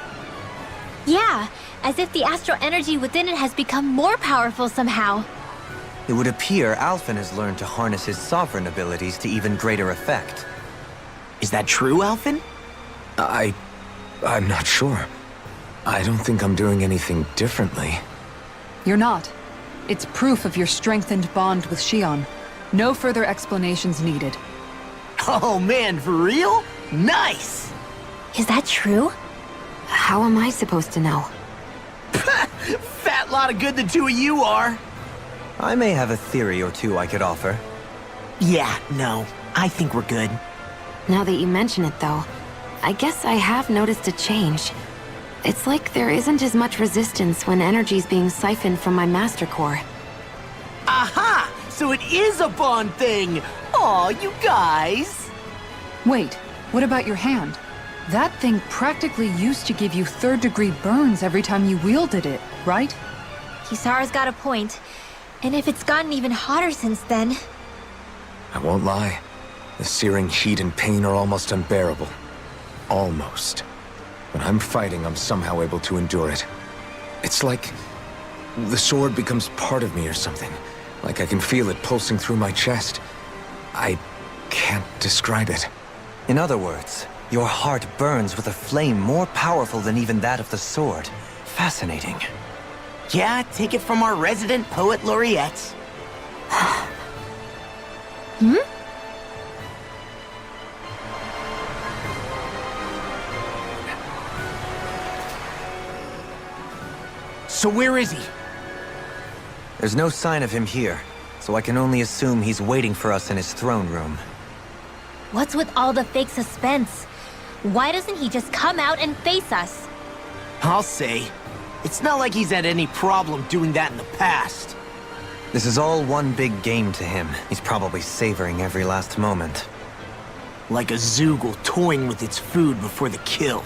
Speaker 6: Yeah, as if the astral energy within it has become more powerful somehow.
Speaker 5: It would appear Alphen has learned to harness his sovereign abilities to even greater effect.
Speaker 4: Is that true, Alphen?
Speaker 2: I'm not sure. I don't think I'm doing anything differently.
Speaker 3: You're not. It's proof of your strengthened bond with Shion. No further explanations needed.
Speaker 4: Oh man, for real? Nice!
Speaker 6: Is that true?
Speaker 7: How am I supposed to know?
Speaker 4: Fat lot of good the two of you are.
Speaker 5: I may have a theory or two I could offer.
Speaker 4: Yeah, no, I think we're good.
Speaker 7: Now that you mention it, though, I guess I have noticed a change. It's like there isn't as much resistance when energy's being siphoned from my master core.
Speaker 4: Aha! So it is a bond thing! Aw, you guys!
Speaker 3: Wait, what about your hand? That thing practically used to give you third-degree burns every time you wielded it, right?
Speaker 6: Kisara's got a point. And if it's gotten even hotter since then...
Speaker 2: I won't lie. The searing heat and pain are almost unbearable. Almost. When I'm fighting, I'm somehow able to endure it. It's like the sword becomes part of me or something. Like I can feel it pulsing through my chest. I can't describe it.
Speaker 5: In other words, your heart burns with a flame more powerful than even that of the sword. Fascinating.
Speaker 4: Yeah, take it from our resident poet laureate. So where is he?
Speaker 5: There's no sign of him here, so I can only assume he's waiting for us in his throne room.
Speaker 6: What's with all the fake suspense? Why doesn't he just come out and face us?
Speaker 4: I'll say. It's not like he's had any problem doing that in the past.
Speaker 5: This is all one big game to him. He's probably savoring every last moment.
Speaker 4: Like a Zoogle toying with its food before the kill.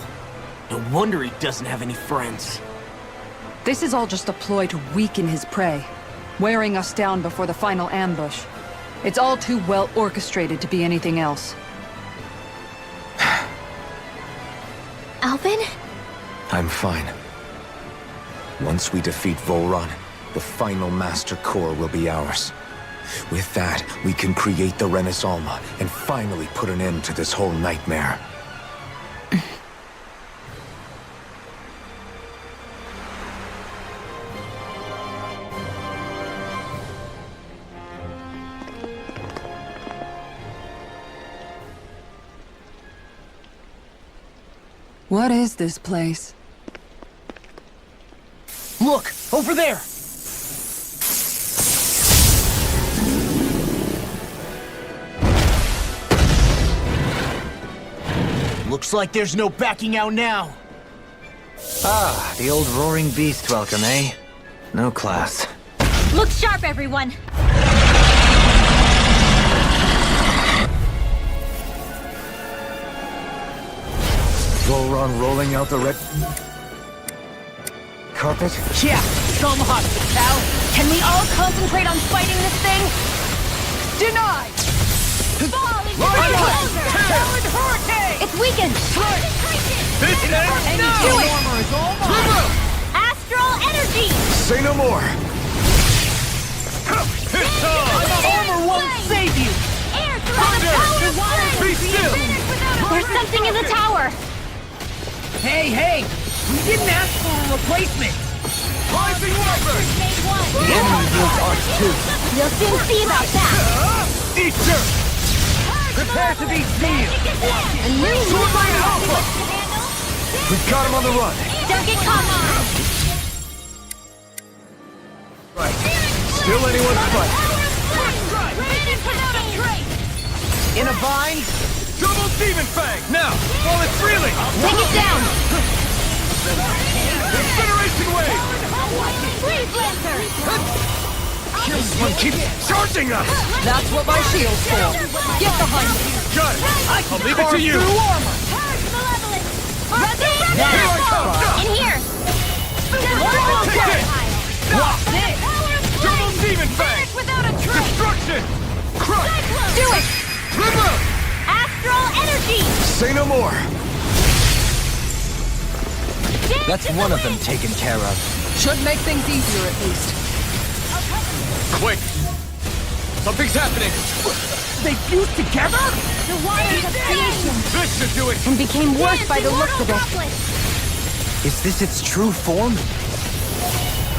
Speaker 4: No wonder he doesn't have any friends.
Speaker 3: This is all just a ploy to weaken his prey, wearing us down before the final ambush. It's all too well orchestrated to be anything else.
Speaker 6: Alvin?
Speaker 2: I'm fine. Once we defeat Volron, the final Master Core will be ours. With that, we can create the Renaissance and finally put an end to this whole nightmare.
Speaker 3: What is this place?
Speaker 4: Look! Over there! Looks like there's no backing out now.
Speaker 5: Ah, the old roaring beast welcome, eh? No class.
Speaker 6: Look sharp, everyone!
Speaker 2: Volron rolling out the red carpet?
Speaker 4: Yeah, some hospital.
Speaker 10: Can we all concentrate on fighting this thing? Denied!
Speaker 6: Fall into
Speaker 10: Right
Speaker 6: the
Speaker 10: on!
Speaker 6: closer!
Speaker 10: Powered hurricane!
Speaker 6: It's weakened!
Speaker 8: This ends now!
Speaker 10: Do it!
Speaker 6: Astral energy!
Speaker 2: Say no more!
Speaker 8: It's on!
Speaker 4: Armor won't save you!
Speaker 6: Air through the power of
Speaker 8: Be still!
Speaker 6: There's something in the tower!
Speaker 4: Hey! We didn't ask for a replacement!
Speaker 8: Rising Weapon!
Speaker 6: The
Speaker 4: enemy wields Arch too.
Speaker 6: You'll soon see about that!
Speaker 8: Easter!
Speaker 4: Prepare to be sealed!
Speaker 8: Swordline Alpha!
Speaker 2: We've got him on the run!
Speaker 6: Don't get caught!
Speaker 2: Still anyone's fight!
Speaker 4: In a bind?
Speaker 8: Double Demon Fang! Now, while it's reeling!
Speaker 6: Take it down!
Speaker 8: Incineration Wave! This one keeps charging us!
Speaker 10: That's what my shield's for. Get behind me.
Speaker 8: Got it! I'll leave it to you! Here I come!
Speaker 6: In here!
Speaker 8: Take it!
Speaker 6: Watch this!
Speaker 8: Double Demon Fang! Destruction! Crush!
Speaker 6: Do it!
Speaker 8: River!
Speaker 6: Astral energy!
Speaker 2: Say no more!
Speaker 5: That's one of them taken care of.
Speaker 3: Should make things easier at least.
Speaker 8: Quick! Something's happening!
Speaker 4: They fused together?
Speaker 6: The wires of creation!
Speaker 8: This should do it!
Speaker 10: And became worse by the looks of it.
Speaker 5: Is this its true form?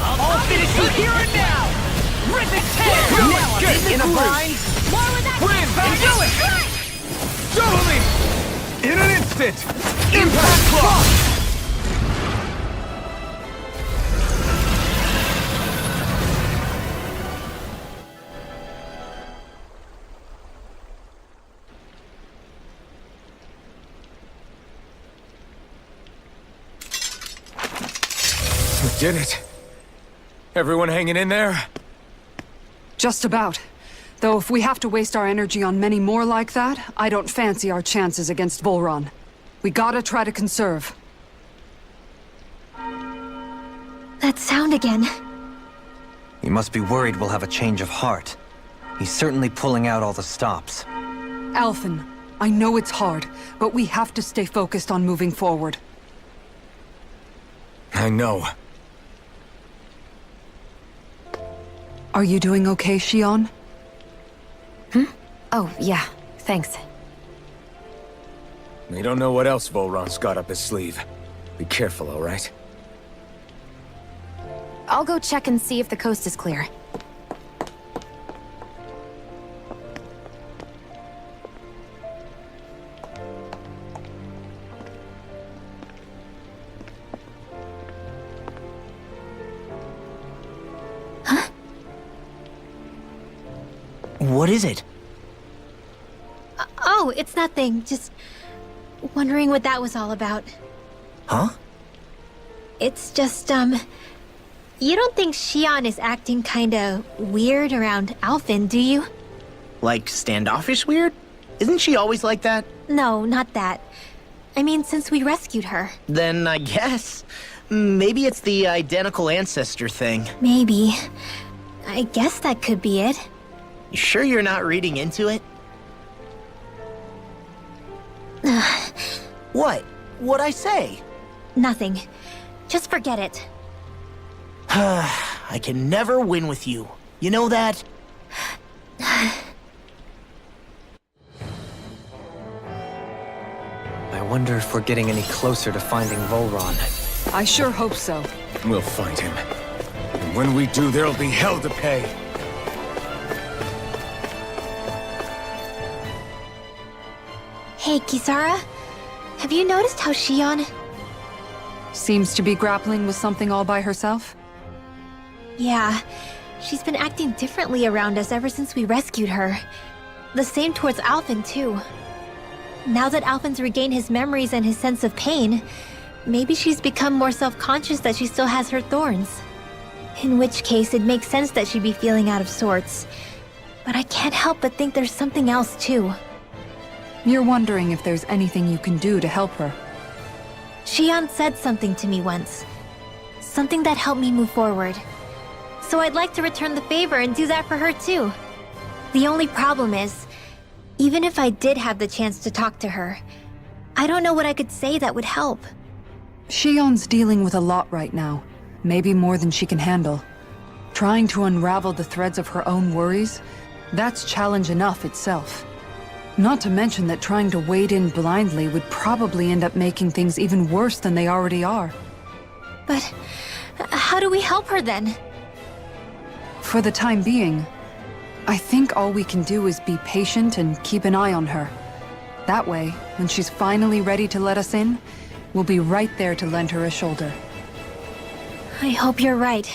Speaker 4: I'll finish you here and now! Rhythmic tear! Now I'm in a bind!
Speaker 6: More with that!
Speaker 8: Win!
Speaker 4: Do it!
Speaker 8: Double me! In an instant! Impact Clock! We did it! Everyone hanging in there?
Speaker 3: Just about. Though if we have to waste our energy on many more like that, I don't fancy our chances against Volron. We gotta try to conserve.
Speaker 6: That sound again.
Speaker 5: He must be worried we'll have a change of heart. He's certainly pulling out all the stops.
Speaker 3: Alphen, I know it's hard, but we have to stay focused on moving forward.
Speaker 2: I know.
Speaker 3: Are you doing okay, Shion?
Speaker 7: Oh, yeah. Thanks.
Speaker 2: We don't know what else Volron's got up his sleeve. Be careful, all right?
Speaker 7: I'll go check and see if the coast is clear.
Speaker 4: What is it?
Speaker 6: Oh, it's nothing. Just wondering what that was all about.
Speaker 4: Huh?
Speaker 6: It's just, you don't think Shion is acting kinda weird around Alphen, do you?
Speaker 4: Like standoffish weird? Isn't she always like that?
Speaker 6: No, not that. I mean, since we rescued her.
Speaker 4: Then I guess. Maybe it's the identical ancestor thing.
Speaker 6: Maybe. I guess that could be it.
Speaker 4: You sure you're not reading into it? What? What'd I say?
Speaker 6: Nothing. Just forget it.
Speaker 4: I can never win with you. You know that?
Speaker 5: I wonder if we're getting any closer to finding Volron.
Speaker 3: I sure hope so.
Speaker 2: We'll find him. And when we do, there'll be hell to pay.
Speaker 6: Hey, Kisara. Have you noticed how Shion...
Speaker 3: Seems to be grappling with something all by herself?
Speaker 6: Yeah, she's been acting differently around us ever since we rescued her. The same towards Alphen, too. Now that Alphen's regained his memories and his sense of pain, maybe she's become more self-conscious that she still has her thorns. In which case, it makes sense that she'd be feeling out of sorts. But I can't help but think there's something else, too.
Speaker 3: You're wondering if there's anything you can do to help her.
Speaker 6: Shion said something to me once. Something that helped me move forward. So I'd like to return the favor and do that for her too. The only problem is, even if I did have the chance to talk to her, I don't know what I could say that would help.
Speaker 3: Shion's dealing with a lot right now. Maybe more than she can handle. Trying to unravel the threads of her own worries, that's challenge enough itself. Not to mention that trying to wade in blindly would probably end up making things even worse than they already are.
Speaker 6: But how do we help her then?
Speaker 3: For the time being, I think all we can do is be patient and keep an eye on her. That way, when she's finally ready to let us in, we'll be right there to lend her a shoulder.
Speaker 6: I hope you're right.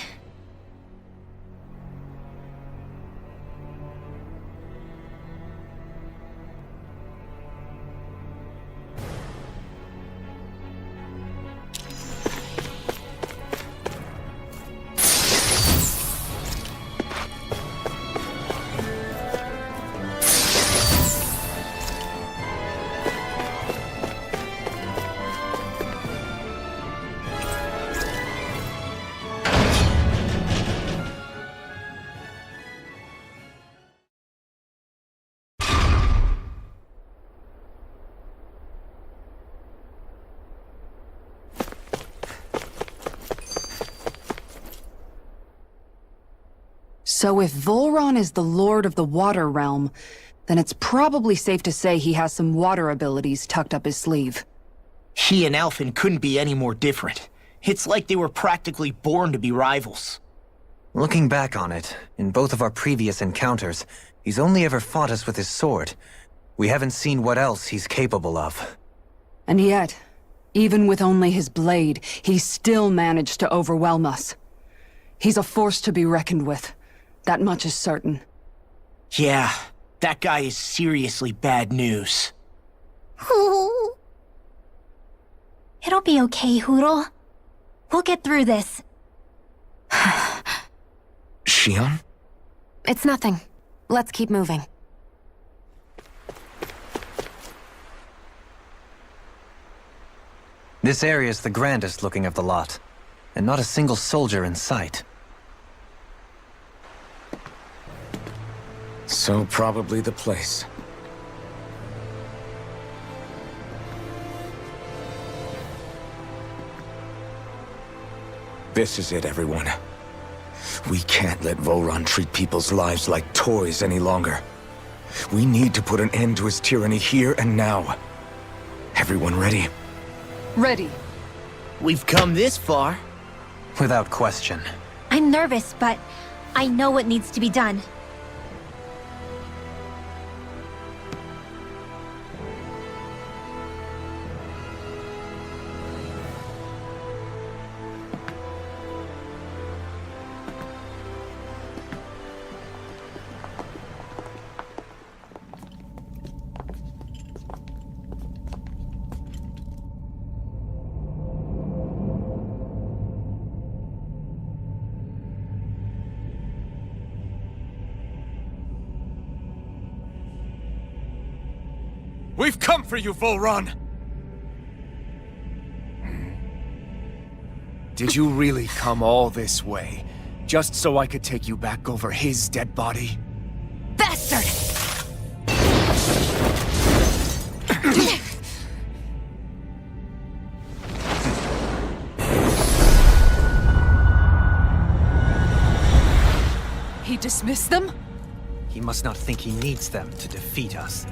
Speaker 3: So if Volron is the lord of the water realm, then it's probably safe to say he has some water abilities tucked up his sleeve.
Speaker 4: He and Alphen couldn't be any more different. It's like they were practically born to be rivals.
Speaker 5: Looking back on it, in both of our previous encounters, he's only ever fought us with his sword. We haven't seen what else he's capable of.
Speaker 3: And yet, even with only his blade, he still managed to overwhelm us. He's a force to be reckoned with. That much is certain.
Speaker 4: Yeah, that guy is seriously bad news.
Speaker 6: It'll be okay, Hoodle. We'll get through this.
Speaker 2: Shion?
Speaker 7: It's nothing. Let's keep moving.
Speaker 5: This area's the grandest looking of the lot, and not a single soldier in sight.
Speaker 2: So probably the place. This is it, everyone. We can't let Volron treat people's lives like toys any longer. We need to put an end to his tyranny here and now. Everyone ready?
Speaker 3: Ready.
Speaker 4: We've come this far.
Speaker 5: Without question.
Speaker 6: I'm nervous, but I know what needs to be done.
Speaker 2: We've come for you, Volron!
Speaker 12: Did you really come all this way, just so I could take you back over his dead body?
Speaker 7: Bastard!
Speaker 3: He dismissed them?
Speaker 5: He must not think he needs them to defeat us.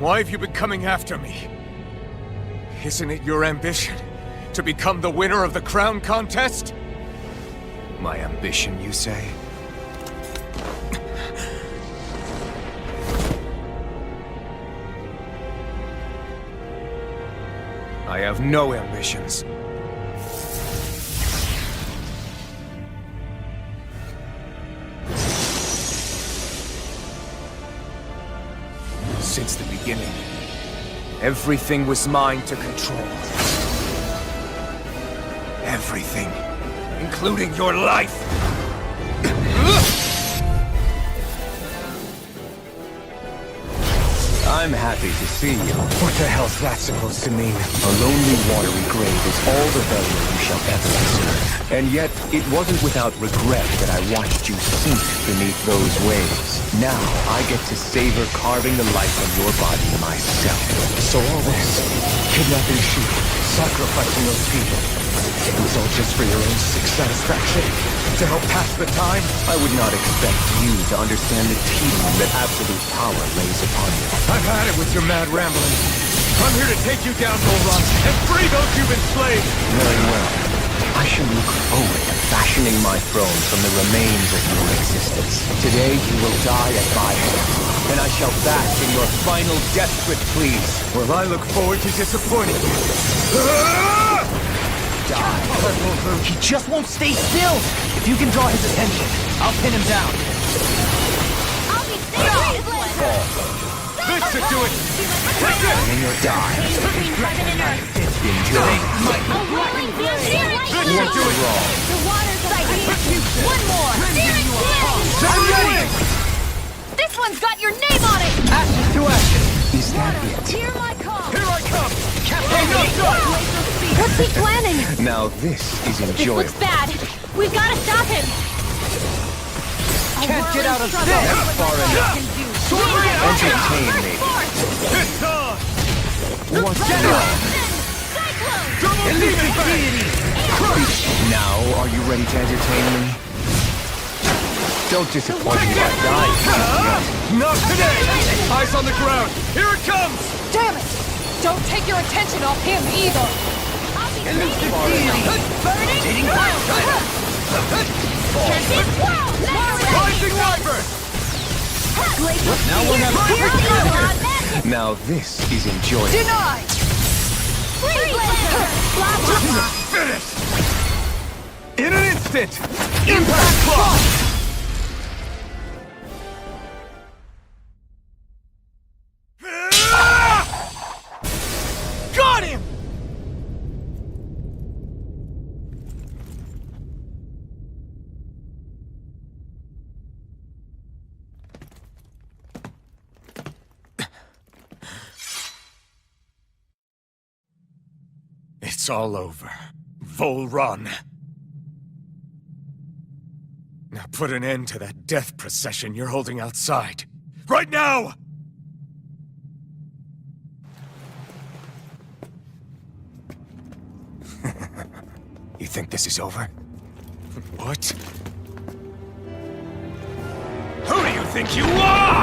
Speaker 12: Why have you been coming after me? Isn't it your ambition to become the winner of the crown contest? My ambition, you say? I have no ambitions. Since the beginning, everything was mine to control. Everything, including your life. I'm happy to see you.
Speaker 2: What the hell's that supposed to mean?
Speaker 12: A lonely, watery grave is all the burial you shall ever deserve. And yet, it wasn't without regret that I watched you sink beneath those waves. Now, I get to savor carving the life from your body myself.
Speaker 2: So all this, kidnapping sheep, sacrificing those people, it was all just for your own sick satisfaction? To help pass the time?
Speaker 12: I would not expect you to understand the tedium that absolute power lays upon you.
Speaker 2: I've had it with your mad rambling. I'm here to take you down, Volron, and free those you've enslaved!
Speaker 12: Very well. I shall look forward to fashioning my throne from the remains of your existence. Today you will die at my hand, and I shall bask in your final desperate pleas.
Speaker 2: Well, I look forward to disappointing you.
Speaker 12: Die.
Speaker 4: He just won't stay still. If you can draw his attention, I'll pin him down.
Speaker 6: I'll be safe.
Speaker 2: This should do it! Take it!
Speaker 12: And you'll die. Enjoy.
Speaker 2: This should do it!
Speaker 6: The water's like one more.
Speaker 2: Stand ready!
Speaker 10: This one's got your name on it!
Speaker 12: Action to action. Is that it?
Speaker 10: Hear my call!
Speaker 2: Here I come!
Speaker 6: What's he planning?
Speaker 12: Now this is
Speaker 6: This
Speaker 12: enjoyable.
Speaker 6: looks bad. We've got to stop him.
Speaker 12: Can't get out of this. That's far enough. Entertain me.
Speaker 2: It's on!
Speaker 12: What's wrong? Now, are you ready to entertain me? Don't disappoint me by dying.
Speaker 2: Not today! Eyes on the ground! Here it comes!
Speaker 3: Damn it! Don't take your attention off him either!
Speaker 2: Burning Rising Wyvern!
Speaker 12: Now we'll have Now this is enjoyable.
Speaker 3: Denied!
Speaker 2: Finish! In an instant! Impact clock! Got him! It's all over. Volron. Now put an end to that death procession you're holding outside. Right now! think this is over? What? Who do you think you are?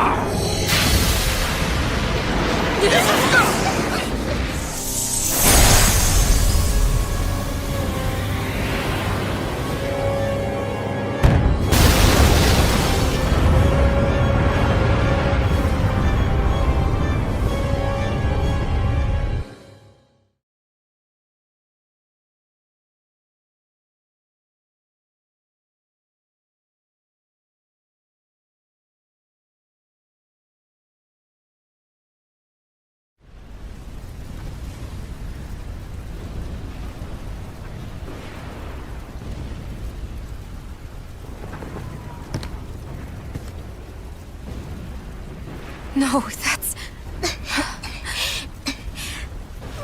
Speaker 6: No, that's...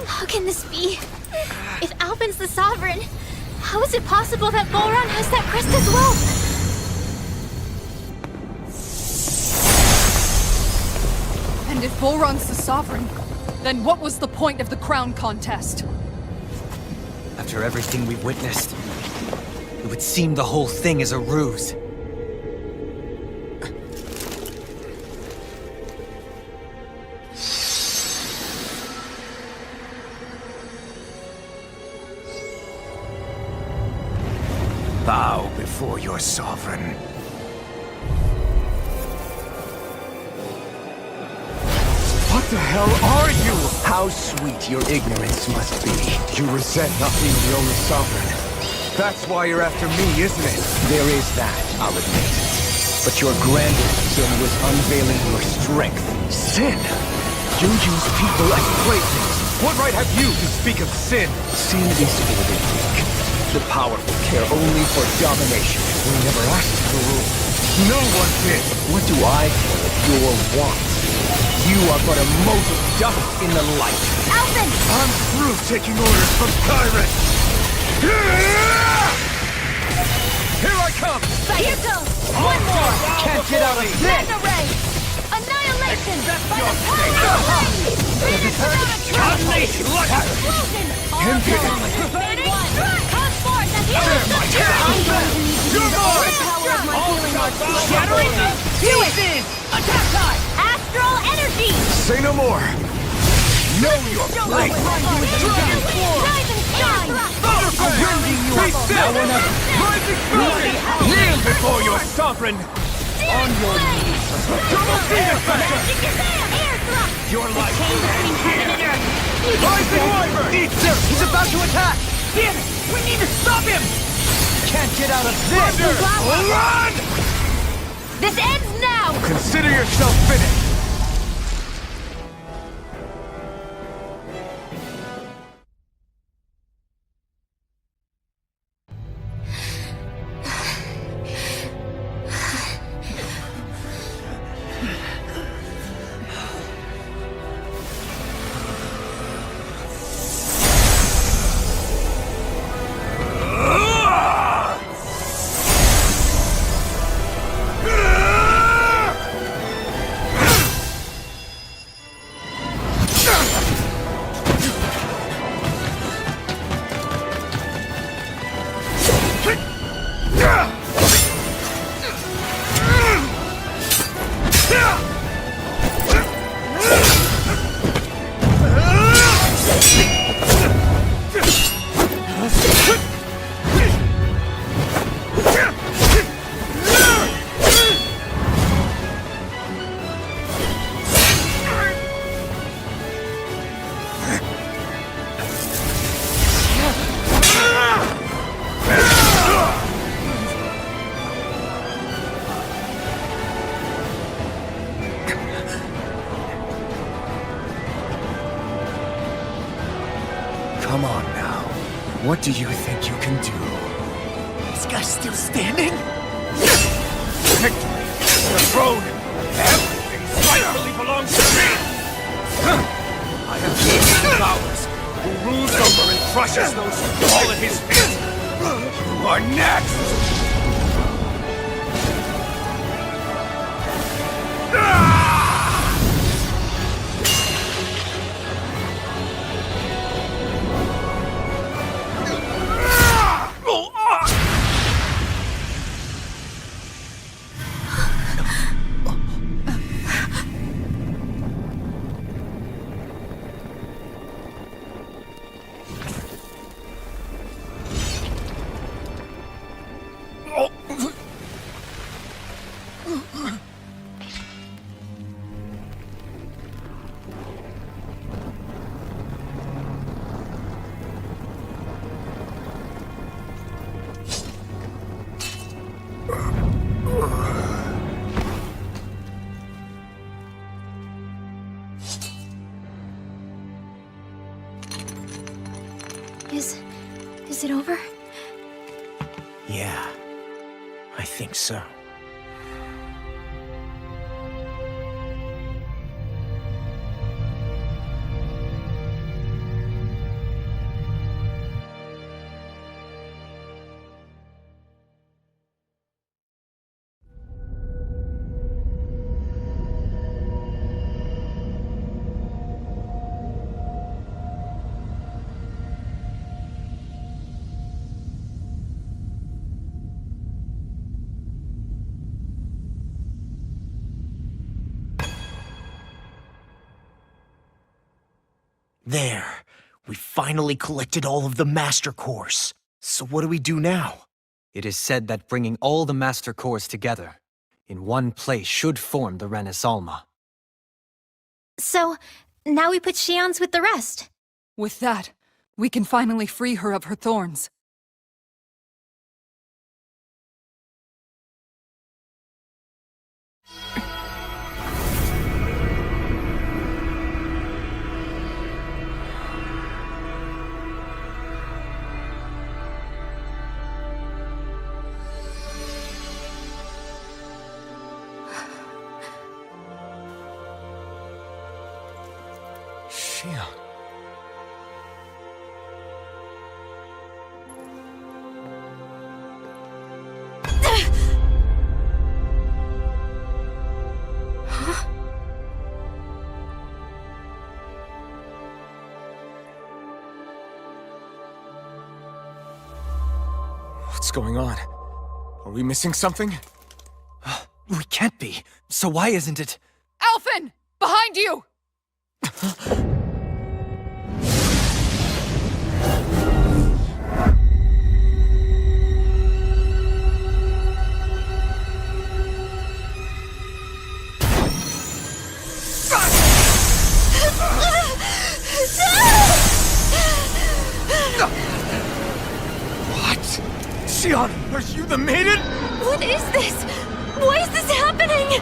Speaker 6: How can this be? If Alpin's the Sovereign, how is it possible that Volron has that crest as well?
Speaker 3: And if Volron's the Sovereign, then what was the point of the crown contest?
Speaker 5: After everything we've witnessed, it would seem the whole thing is a ruse.
Speaker 2: Bow before your sovereign.
Speaker 12: What the hell are you? How sweet your ignorance must be. You resent not being the only sovereign. That's why you're after me, isn't it? There is that, I'll admit. But your grandest sin was unveiling your strength. Sin? You use people as playthings. What right have you to speak of sin? Sin is for the weak. The powerful care only for domination. We never asked to rule. No one did. What do I care of your wants? You are but a mote of dust in the light.
Speaker 6: Alpin!
Speaker 12: I'm through taking orders from tyrants. Here I come!
Speaker 10: Here goes! One more!
Speaker 12: Can't get out of this!
Speaker 10: Mega Ray! Annihilation! By the power of light! Finish without a trace!
Speaker 12: Unleash luck!
Speaker 10: Explosion!
Speaker 12: Impudent!
Speaker 10: Come forth and heal us the
Speaker 12: You're mine!
Speaker 10: Shattering them! Do it! Attack time! Astral energy!
Speaker 12: Say no more! Know your place!
Speaker 10: Rise and shine!
Speaker 12: Rending you up now or never! Rising fury! Kneel before your sovereign! On your knees! Double demon factor! Your life will end here! Rising wyvern! He's about to attack! Damn it! We need to stop him! Can't get out of this! Run!
Speaker 10: This ends now!
Speaker 12: Consider yourself finished! Come on now. What do you think you can do? This guy's still standing? Victory! The throne! Everything rightfully belongs to me! I have kings of ours who rules over and crushes those who fall at his feet! You are next!
Speaker 6: Is it over?
Speaker 4: Yeah, I think so. There. We finally collected all of the Master Cores. So what do we do now?
Speaker 5: It is said that bringing all the Master Cores together in one place should form the Renis Alma.
Speaker 6: So, now we put Shion's with the rest.
Speaker 3: With that, we can finally free her of her thorns.
Speaker 2: Shion. What's going on? Are we missing something?
Speaker 5: We can't be. So why isn't it?
Speaker 3: Alphen! Behind you!
Speaker 2: What? Shion, are you the maiden?
Speaker 6: What is this? Why is this happening?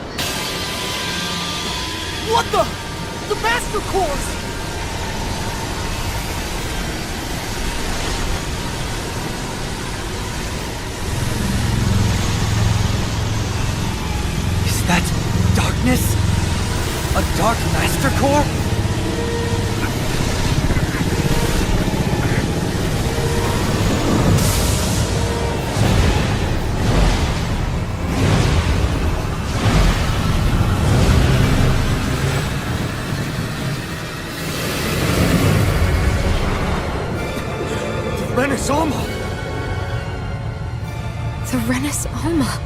Speaker 4: What the? The Master Cores!
Speaker 5: Is that darkness? A dark Master Core?
Speaker 2: Renis Alma!
Speaker 7: The Renis Alma.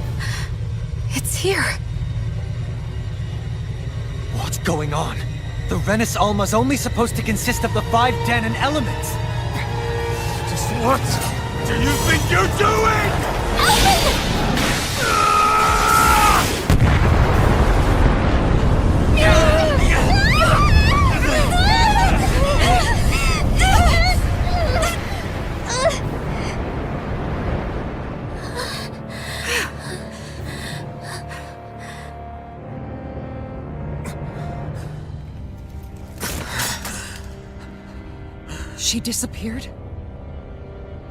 Speaker 7: It's here.
Speaker 5: What's going on? The Renis Alma's only supposed to consist of the 5 Danon elements.
Speaker 2: Just what do you think you're doing?
Speaker 3: She disappeared?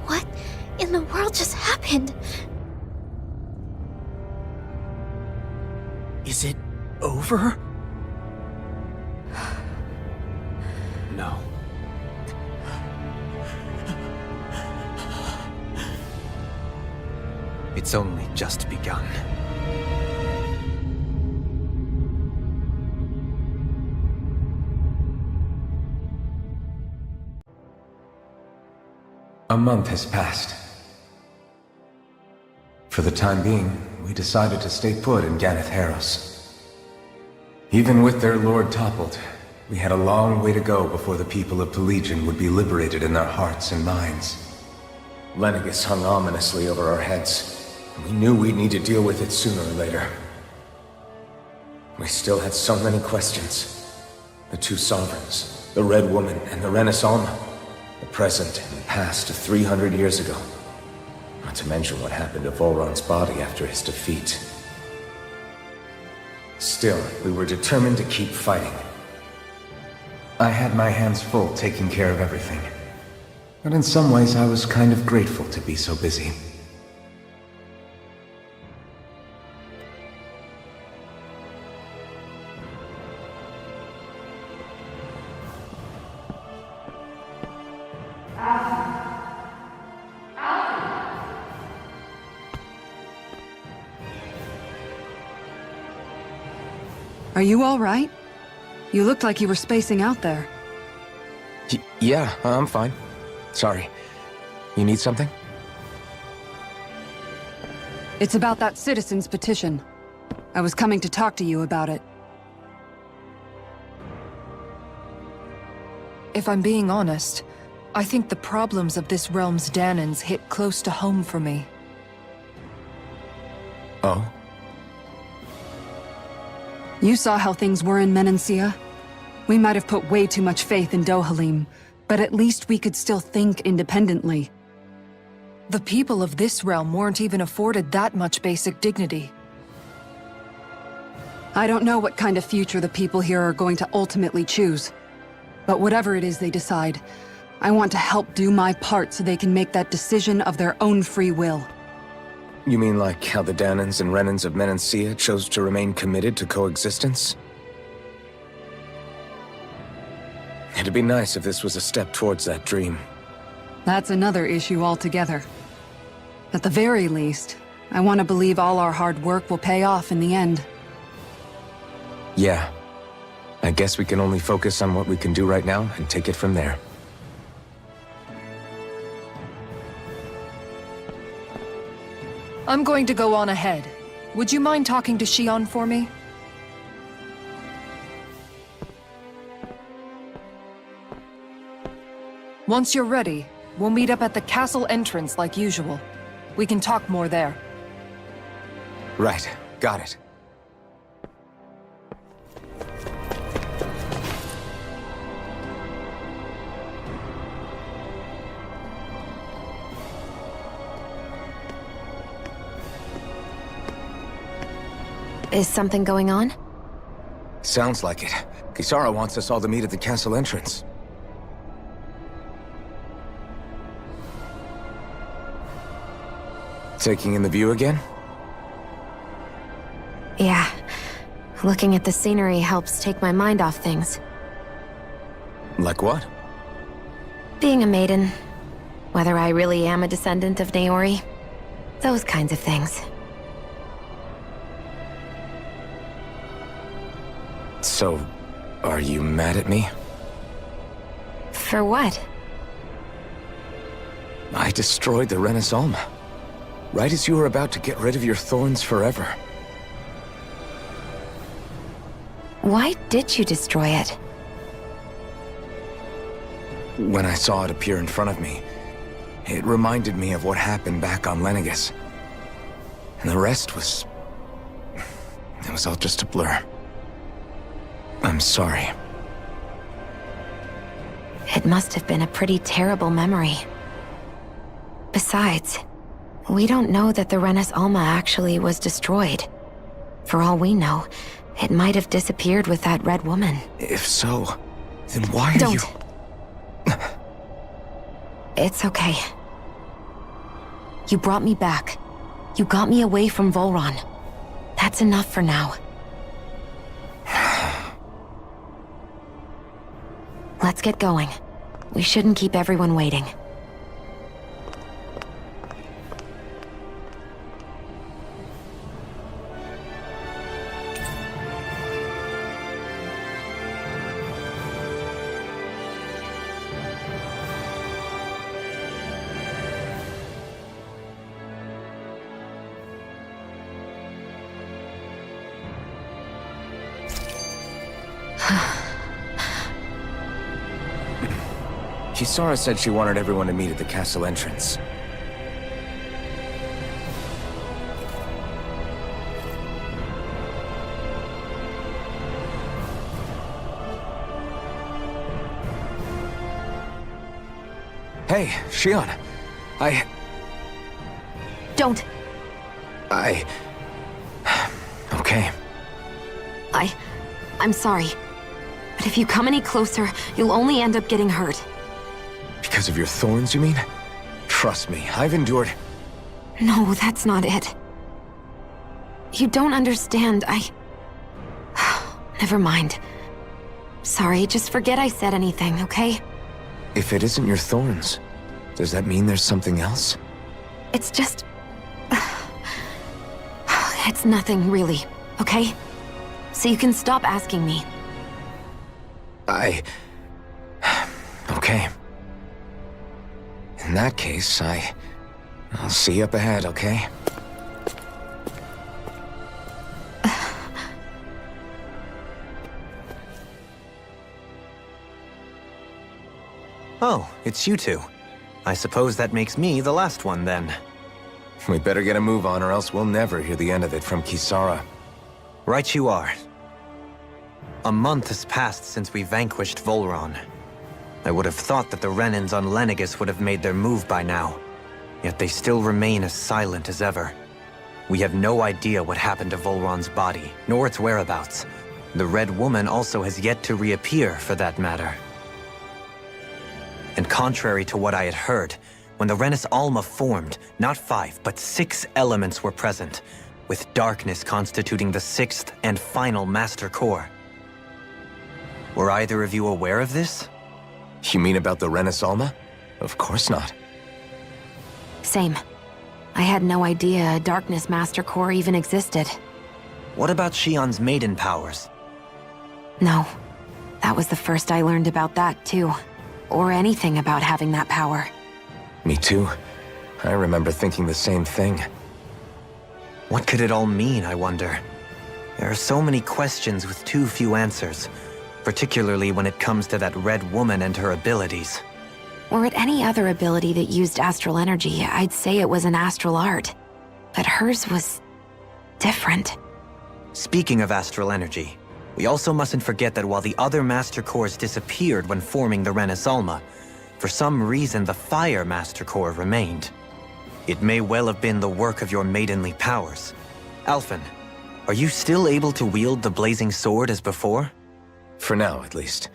Speaker 6: What in the world just happened?
Speaker 4: Is it over?
Speaker 5: No. It's only just begun.
Speaker 2: A month has passed. For the time being, we decided to stay put in Ganeth Haros. Even with their lord toppled, we had a long way to go before the people of Pelegion would be liberated in their hearts and minds. Lenegis hung ominously over our heads, and we knew we'd need to deal with it sooner or later. We still had so many questions. The two sovereigns, the Red Woman and the Renis Alma, the present and past 300 years ago. Not to mention what happened to Volron's body after his defeat. Still, we were determined to keep fighting. I had my hands full taking care of everything. But in some ways, I was kind of grateful to be so busy.
Speaker 3: Are you all right? You looked like you were spacing out there.
Speaker 2: Yeah, I'm fine. Sorry. You need something?
Speaker 3: It's about that citizen's petition. I was coming to talk to you about it. If I'm being honest, I think the problems of this realm's Danans hit close to home for me.
Speaker 2: Oh?
Speaker 3: You saw how things were in Menancia. We might have put way too much faith in Dohalim, but at least we could still think independently. The people of this realm weren't even afforded that much basic dignity. I don't know what kind of future the people here are going to ultimately choose. But whatever it is they decide, I want to help do my part so they can make that decision of their own free will.
Speaker 2: You mean like how the Danans and Renans of Menancia chose to remain committed to coexistence? It'd be nice if this was a step towards that dream.
Speaker 3: That's another issue altogether. At the very least, I want to believe all our hard work will pay off in the end.
Speaker 2: Yeah. I guess we can only focus on what we can do right now and take it from there.
Speaker 3: I'm going to go on ahead. Would you mind talking to Shion for me? Once you're ready, we'll meet up at the castle entrance like usual. We can talk more there.
Speaker 2: Right. Got it.
Speaker 7: Is something going on?
Speaker 2: Sounds like it. Kisara wants us all to meet at the castle entrance. Taking in the view again?
Speaker 7: Yeah. Looking at the scenery helps take my mind off things.
Speaker 2: Like what?
Speaker 7: Being a maiden. Whether I really am a descendant of Naori. Those kinds of things.
Speaker 2: So, are you mad at me?
Speaker 7: For what?
Speaker 2: I destroyed the Renaissance. Right as you were about to get rid of your thorns forever.
Speaker 7: Why did you destroy it?
Speaker 2: When I saw it appear in front of me, it reminded me of what happened back on Lenegis. And the rest was... it was all just a blur. I'm sorry.
Speaker 7: It must have been a pretty terrible memory. Besides, we don't know that the Renis Alma actually was destroyed. For all we know, it might have disappeared with that red woman.
Speaker 2: If so, then why are you...
Speaker 7: Don't. It's okay. You brought me back. You got me away from Volron. That's enough for now. Let's get going. We shouldn't keep everyone waiting.
Speaker 2: Kisara said she wanted everyone to meet at the castle entrance. Hey, Shion.
Speaker 7: Don't.
Speaker 2: Okay.
Speaker 7: I'm sorry. But if you come any closer, you'll only end up getting hurt.
Speaker 2: Because of your thorns, you mean? Trust me, I've endured...
Speaker 7: No, that's not it. You don't understand, Never mind. Sorry, just forget I said anything, okay?
Speaker 2: If it isn't your thorns, does that mean there's something else?
Speaker 7: It's just... It's nothing, really, okay? So you can stop asking me.
Speaker 2: Okay. In that case, I'll see you up ahead, okay?
Speaker 5: Oh, it's you two. I suppose that makes me the last one, then.
Speaker 2: We better get a move on, or else we'll never hear the end of it from Kisara.
Speaker 5: Right you are. A month has passed since we vanquished Volron. I would have thought that the Renans on Lenegis would have made their move by now. Yet they still remain as silent as ever. We have no idea what happened to Volron's body, nor its whereabouts. The Red Woman also has yet to reappear, for that matter. And contrary to what I had heard, when the Renis Alma formed, not 5, but 6 elements were present, with darkness constituting the 6th and final Master Core. Were either of you aware of this?
Speaker 2: You mean about the Renis Alma? Of course not.
Speaker 7: Same. I had no idea a Darkness Master Core even existed.
Speaker 5: What about Shion's maiden powers?
Speaker 7: No. That was the first I learned about that, too. Or anything about having that power.
Speaker 2: Me too. I remember thinking the same thing.
Speaker 5: What could it all mean, I wonder? There are so many questions with too few answers, particularly when it comes to that Red Woman and her abilities.
Speaker 7: Were it any other ability that used astral energy, I'd say it was an astral art. But hers was... different.
Speaker 5: Speaking of astral energy, we also mustn't forget that while the other Master Cores disappeared when forming the Renis Alma, for some reason the Fire Master Core remained. It may well have been the work of your maidenly powers. Alphen, are you still able to wield the blazing sword as before?
Speaker 2: For now, at least.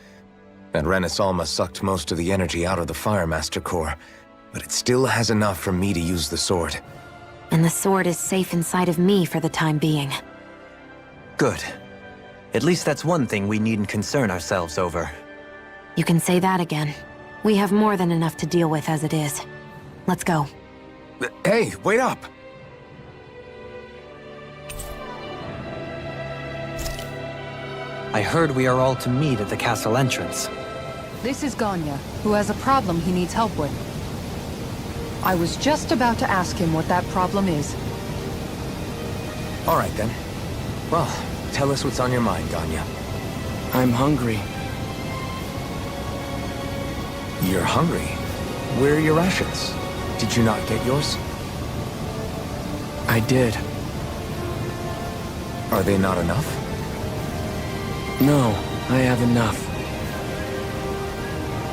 Speaker 2: That Renis Alma sucked most of the energy out of the Fire Master Core, but it still has enough for me to use the sword.
Speaker 7: And the sword is safe inside of me for the time being.
Speaker 5: Good. At least that's one thing we needn't concern ourselves over.
Speaker 7: You can say that again. We have more than enough to deal with as it is. Let's go.
Speaker 2: Hey, wait up!
Speaker 5: I heard we are all to meet at the castle entrance.
Speaker 3: This is Ganya, who has a problem he needs help with. I was just about to ask him what that problem is.
Speaker 2: All right, then. Well, tell us what's on your mind, Ganya.
Speaker 13: I'm hungry.
Speaker 2: You're hungry? Where are your rations? Did you not get yours?
Speaker 13: I did.
Speaker 2: Are they not enough?
Speaker 13: No, I have enough.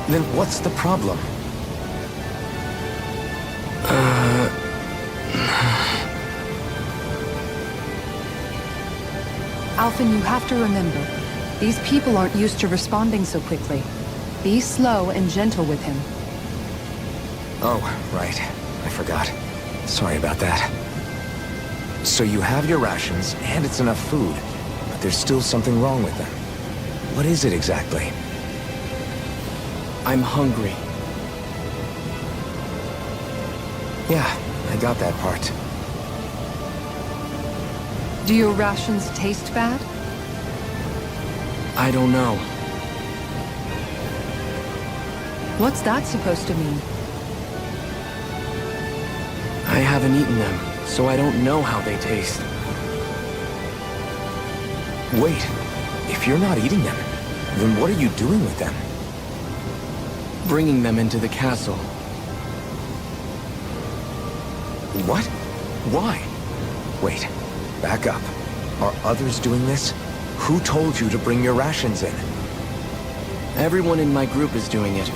Speaker 2: Then what's the problem?
Speaker 3: Alphen, you have to remember, these people aren't used to responding so quickly. Be slow and gentle with him.
Speaker 2: Oh, right. I forgot. Sorry about that. So you have your rations, and it's enough food, but there's still something wrong with them. What is it exactly?
Speaker 13: I'm hungry.
Speaker 2: Yeah, I got that part.
Speaker 3: Do your rations taste bad?
Speaker 13: I don't know.
Speaker 3: What's that supposed to mean?
Speaker 13: I haven't eaten them, so I don't know how they taste.
Speaker 2: Wait, if you're not eating them, then what are you doing with them?
Speaker 13: Bringing them into the castle.
Speaker 2: What? Why? Wait, back up. Are others doing this? Who told you to bring your rations in?
Speaker 13: Everyone in my group is doing it.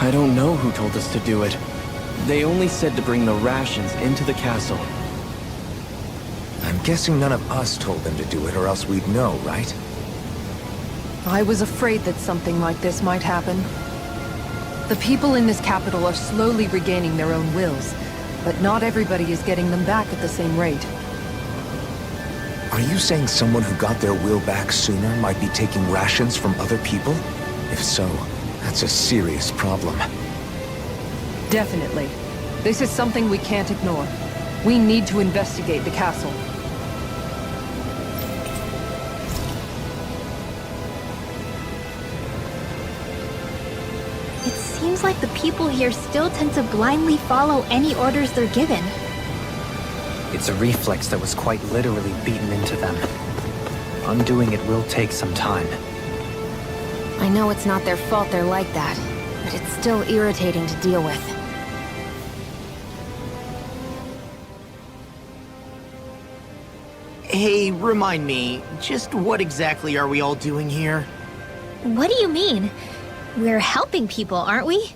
Speaker 13: I don't know who told us to do it. They only said to bring the rations into the castle.
Speaker 2: I'm guessing none of us told them to do it, or else we'd know, right?
Speaker 3: I was afraid that something like this might happen. The people in this capital are slowly regaining their own wills, but not everybody is getting them back at the same rate.
Speaker 2: Are you saying someone who got their will back sooner might be taking rations from other people? If so, that's a serious problem.
Speaker 3: Definitely. This is something we can't ignore. We need to investigate the castle.
Speaker 6: It seems like the people here still tend to blindly follow any orders they're given.
Speaker 5: It's a reflex that was quite literally beaten into them. Undoing it will take some time.
Speaker 7: I know it's not their fault they're like that, but it's still irritating to deal with.
Speaker 4: Hey, remind me, just what exactly are we all doing here?
Speaker 6: What do you mean? We're helping people, aren't we?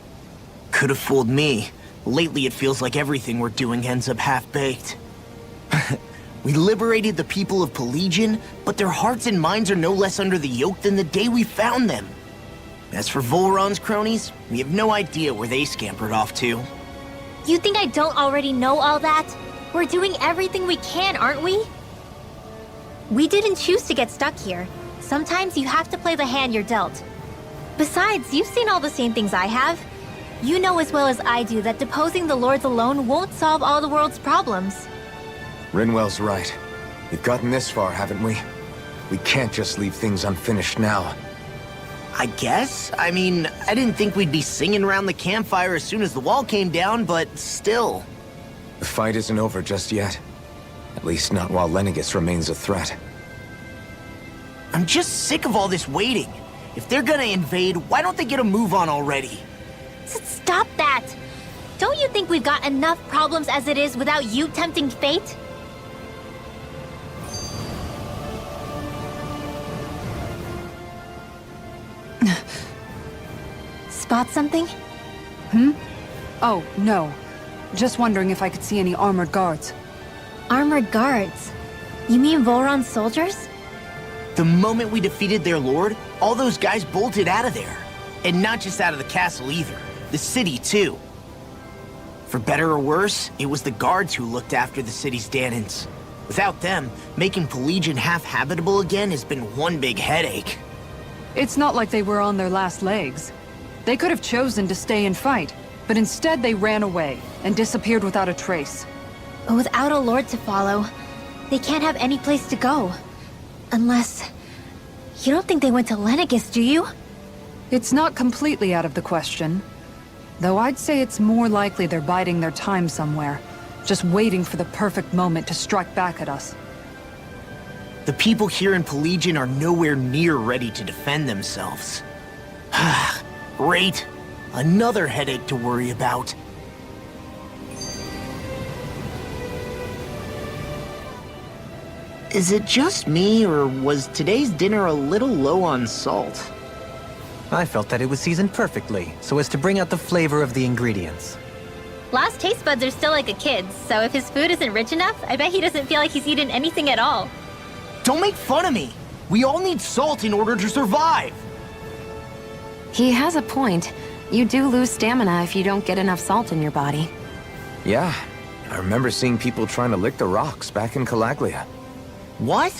Speaker 4: Could have fooled me. Lately it feels like everything we're doing ends up half-baked. We liberated the people of Pelegion, but their hearts and minds are no less under the yoke than the day we found them. As for Volron's cronies, we have no idea where they scampered off to.
Speaker 6: You think I don't already know all that? We're doing everything we can, aren't we? We didn't choose to get stuck here. Sometimes you have to play the hand you're dealt. Besides, you've seen all the same things I have. You know as well as I do that deposing the lords alone won't solve all the world's problems.
Speaker 2: Rinwell's right. We've gotten this far, haven't we? We can't just leave things unfinished now.
Speaker 4: I guess? I mean, I didn't think we'd be singing around the campfire as soon as the wall came down, but still.
Speaker 2: The fight isn't over just yet. At least not while Lenegis remains a threat.
Speaker 4: I'm just sick of all this waiting. If they're gonna invade, why don't they get a move on already?
Speaker 6: Stop that! Don't you think we've got enough problems as it is without you tempting fate? Spot something?
Speaker 3: Oh, no. Just wondering if I could see any armored guards.
Speaker 6: Armored guards? You mean Volron's soldiers?
Speaker 4: The moment we defeated their lord, all those guys bolted out of there. And not just out of the castle either. The city, too. For better or worse, it was the guards who looked after the city's Danans. Without them, making Pelegion half-habitable again has been one big headache.
Speaker 3: It's not like they were on their last legs. They could have chosen to stay and fight, but instead they ran away and disappeared without a trace.
Speaker 6: But without a lord to follow, they can't have any place to go. Unless... You don't think they went to Lenegis, do you?
Speaker 3: It's not completely out of the question. Though I'd say it's more likely they're biding their time somewhere, just waiting for the perfect moment to strike back at us.
Speaker 4: The people here in Pelegion are nowhere near ready to defend themselves. Great. Another headache to worry about. Is it just me, or was today's dinner a little low on salt?
Speaker 5: I felt that it was seasoned perfectly, so as to bring out the flavor of the ingredients.
Speaker 6: Last taste buds are still like a kid's, so if his food isn't rich enough, I bet he doesn't feel like he's eaten anything at all.
Speaker 4: Don't make fun of me! We all need salt in order to survive!
Speaker 7: He has a point. You do lose stamina if you don't get enough salt in your body.
Speaker 2: Yeah, I remember seeing people trying to lick the rocks back in Calaglia.
Speaker 4: What?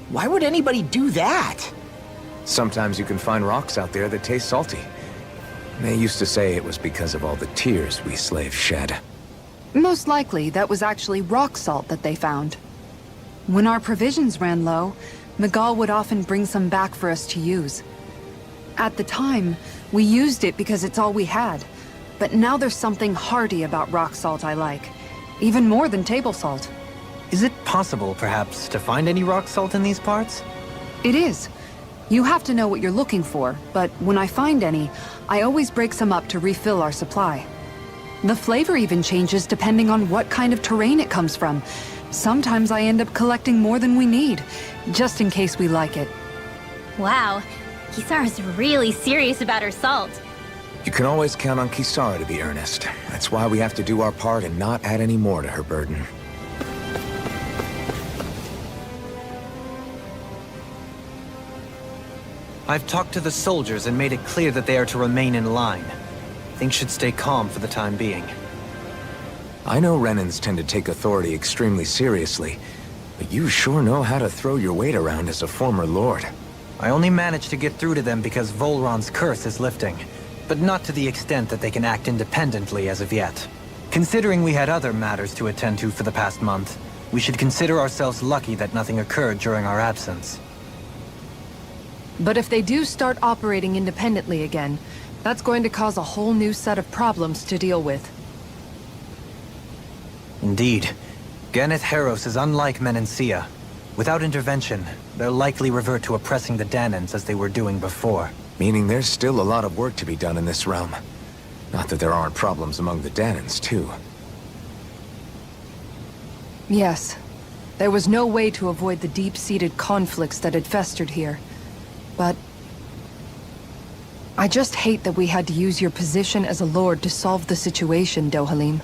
Speaker 4: Why would anybody do that?
Speaker 2: Sometimes you can find rocks out there that taste salty. They used to say it was because of all the tears we slaves shed.
Speaker 3: Most likely, that was actually rock salt that they found. When our provisions ran low, Miguel would often bring some back for us to use. At the time, we used it because it's all we had. But now there's something hearty about rock salt I like. Even more than table salt.
Speaker 5: Is it possible, perhaps, to find any rock salt in these parts?
Speaker 3: It is. You have to know what you're looking for, but when I find any, I always break some up to refill our supply. The flavor even changes depending on what kind of terrain it comes from. Sometimes I end up collecting more than we need, just in case we like it.
Speaker 6: Wow, Kisara's really serious about her salt.
Speaker 2: You can always count on Kisara to be earnest. That's why we have to do our part and not add any more to her burden.
Speaker 5: I've talked to the soldiers and made it clear that they are to remain in line. Things should stay calm for the time being.
Speaker 2: I know Renans tend to take authority extremely seriously, but you sure know how to throw your weight around as a former lord.
Speaker 5: I only managed to get through to them because Volron's curse is lifting, but not to the extent that they can act independently as of yet. Considering we had other matters to attend to for the past month, we should consider ourselves lucky that nothing occurred during our absence.
Speaker 3: But if they do start operating independently again, that's going to cause a whole new set of problems to deal with.
Speaker 5: Indeed. Ganeth Heros is unlike Menancia. Without intervention, they'll likely revert to oppressing the Danans as they were doing before.
Speaker 2: Meaning there's still a lot of work to be done in this realm. Not that there aren't problems among the Danans, too.
Speaker 3: Yes. There was no way to avoid the deep-seated conflicts that had festered here. But I just hate that we had to use your position as a lord to solve the situation, Dohalim.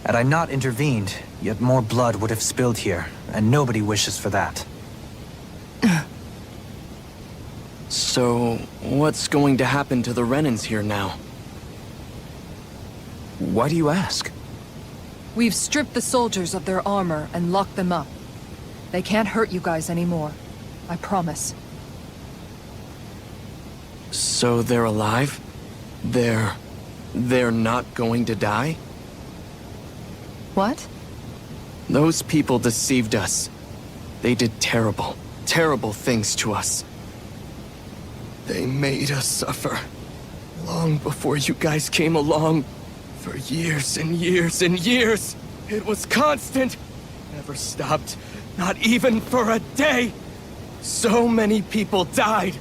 Speaker 5: Had I not intervened, yet more blood would have spilled here, and nobody wishes for that.
Speaker 13: So, what's going to happen to the Renans here now?
Speaker 2: Why do you ask?
Speaker 3: We've stripped the soldiers of their armor and locked them up. They can't hurt you guys anymore. I promise.
Speaker 13: So they're alive? They're not going to die?
Speaker 3: What?
Speaker 13: Those people deceived us. They did terrible, terrible things to us. They made us suffer. Long before you guys came along. For years and years and years. It was constant. Never stopped. Not even for a day. So many people died.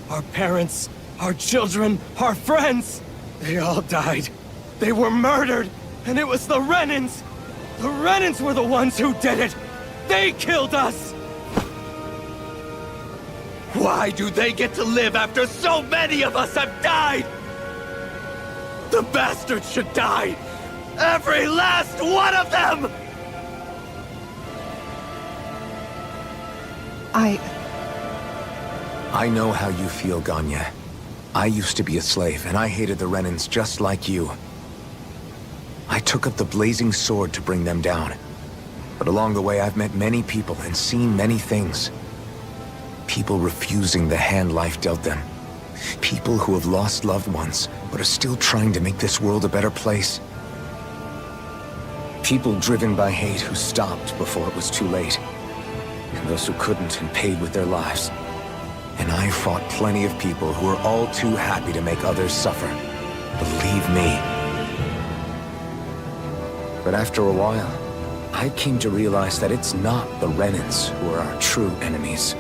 Speaker 13: Our parents, our children, our friends. They all died. They were murdered. And it was the Renans. The Renans were the ones who did it! They killed us! Why do they get to live after so many of us have died? The bastards should die! Every last one of them!
Speaker 2: I know how you feel, Ganya. I used to be a slave, and I hated the Renans just like you. I took up the blazing sword to bring them down. But along the way, I've met many people and seen many things. People refusing the hand life dealt them. People who have lost loved ones, but are still trying to make this world a better place. People driven by hate who stopped before it was too late. And those who couldn't and paid with their lives. And I fought plenty of people who were all too happy to make others suffer. Believe me. But after a while, I came to realize that it's not the Renans who are our true enemies.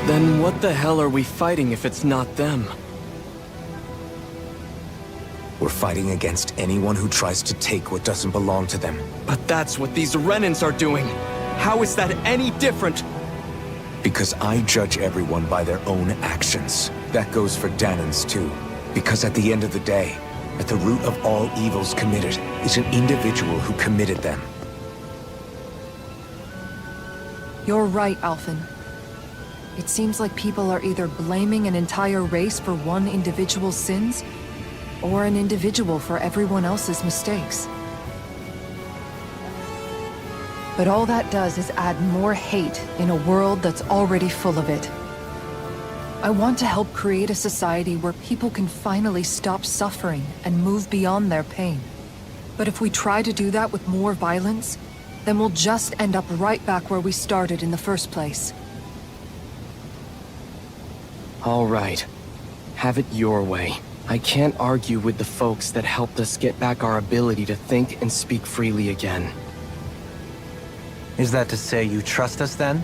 Speaker 13: Then what the hell are we fighting if it's not them?
Speaker 2: We're fighting against anyone who tries to take what doesn't belong to them.
Speaker 13: But that's what these Renans are doing! How is that any different?
Speaker 2: Because I judge everyone by their own actions. That goes for Danans too. Because at the end of the day, at the root of all evils committed is an individual who committed them.
Speaker 3: You're right, Alphen. It seems like people are either blaming an entire race for one individual's sins, or an individual for everyone else's mistakes. But all that does is add more hate in a world that's already full of it. I want to help create a society where people can finally stop suffering and move beyond their pain. But if we try to do that with more violence, then we'll just end up right back where we started in the first place.
Speaker 13: All right. Have it your way. I can't argue with the folks that helped us get back our ability to think and speak freely again.
Speaker 5: Is that to say you trust us then?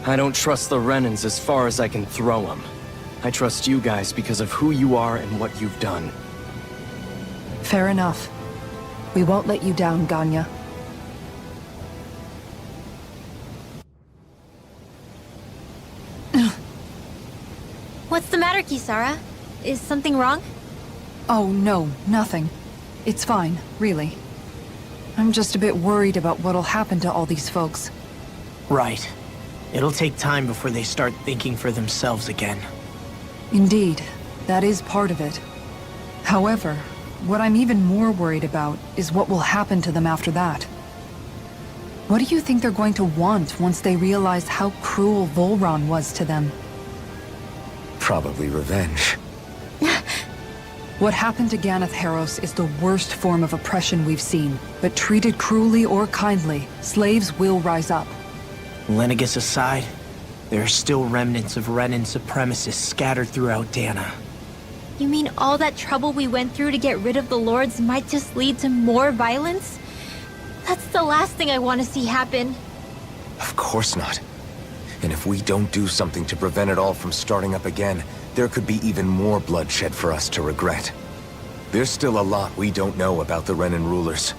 Speaker 13: I don't trust the Renans as far as I can throw them. I trust you guys because of who you are and what you've done.
Speaker 3: Fair enough. We won't let you down, Ganya.
Speaker 6: What's the matter, Kisara? Is something wrong?
Speaker 3: Oh, no, nothing. It's fine, really. I'm just a bit worried about what'll happen to all these folks.
Speaker 4: Right. It'll take time before they start thinking for themselves again.
Speaker 3: Indeed. That is part of it. However, what I'm even more worried about is what will happen to them after that. What do you think they're going to want once they realize how cruel Volron was to them?
Speaker 2: Probably revenge.
Speaker 3: What happened to Ganeth Haros is the worst form of oppression we've seen, but treated cruelly or kindly, slaves will rise up.
Speaker 4: Lenegis aside, there are still remnants of Renan supremacists scattered throughout Dana.
Speaker 6: You mean all that trouble we went through to get rid of the Lords might just lead to more violence? That's the last thing I want to see happen.
Speaker 2: Of course not. And if we don't do something to prevent it all from starting up again, there could be even more bloodshed for us to regret. There's still a lot we don't know about the Renan rulers.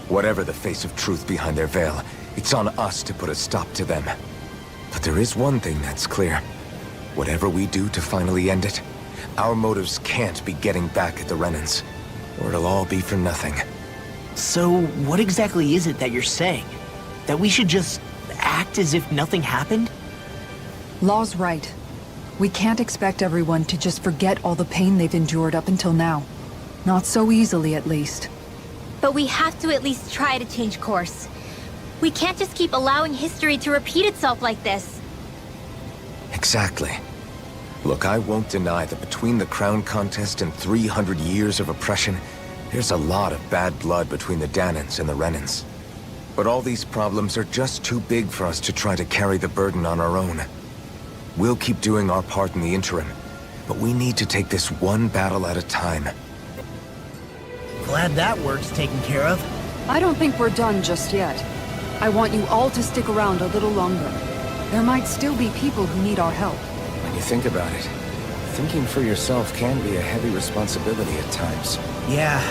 Speaker 2: Whatever the face of truth behind their veil, it's on us to put a stop to them. But there is one thing that's clear. Whatever we do to finally end it, our motives can't be getting back at the Renans, or it'll all be for nothing.
Speaker 4: So, what exactly is it that you're saying? That we should just act as if nothing happened?
Speaker 3: Law's right. We can't expect everyone to just forget all the pain they've endured up until now. Not so easily, at least.
Speaker 6: But we have to at least try to change course. We can't just keep allowing history to repeat itself like this.
Speaker 2: Exactly. Look, I won't deny that between the crown contest and 300 years of oppression, there's a lot of bad blood between the Danans and the Renans. But all these problems are just too big for us to try to carry the burden on our own. We'll keep doing our part in the interim, but we need to take this one battle at a time.
Speaker 4: Glad that work's taken care of.
Speaker 3: I don't think we're done just yet. I want you all to stick around a little longer. There might still be people who need our help.
Speaker 2: When you think about it, thinking for yourself can be a heavy responsibility at times.
Speaker 4: Yeah,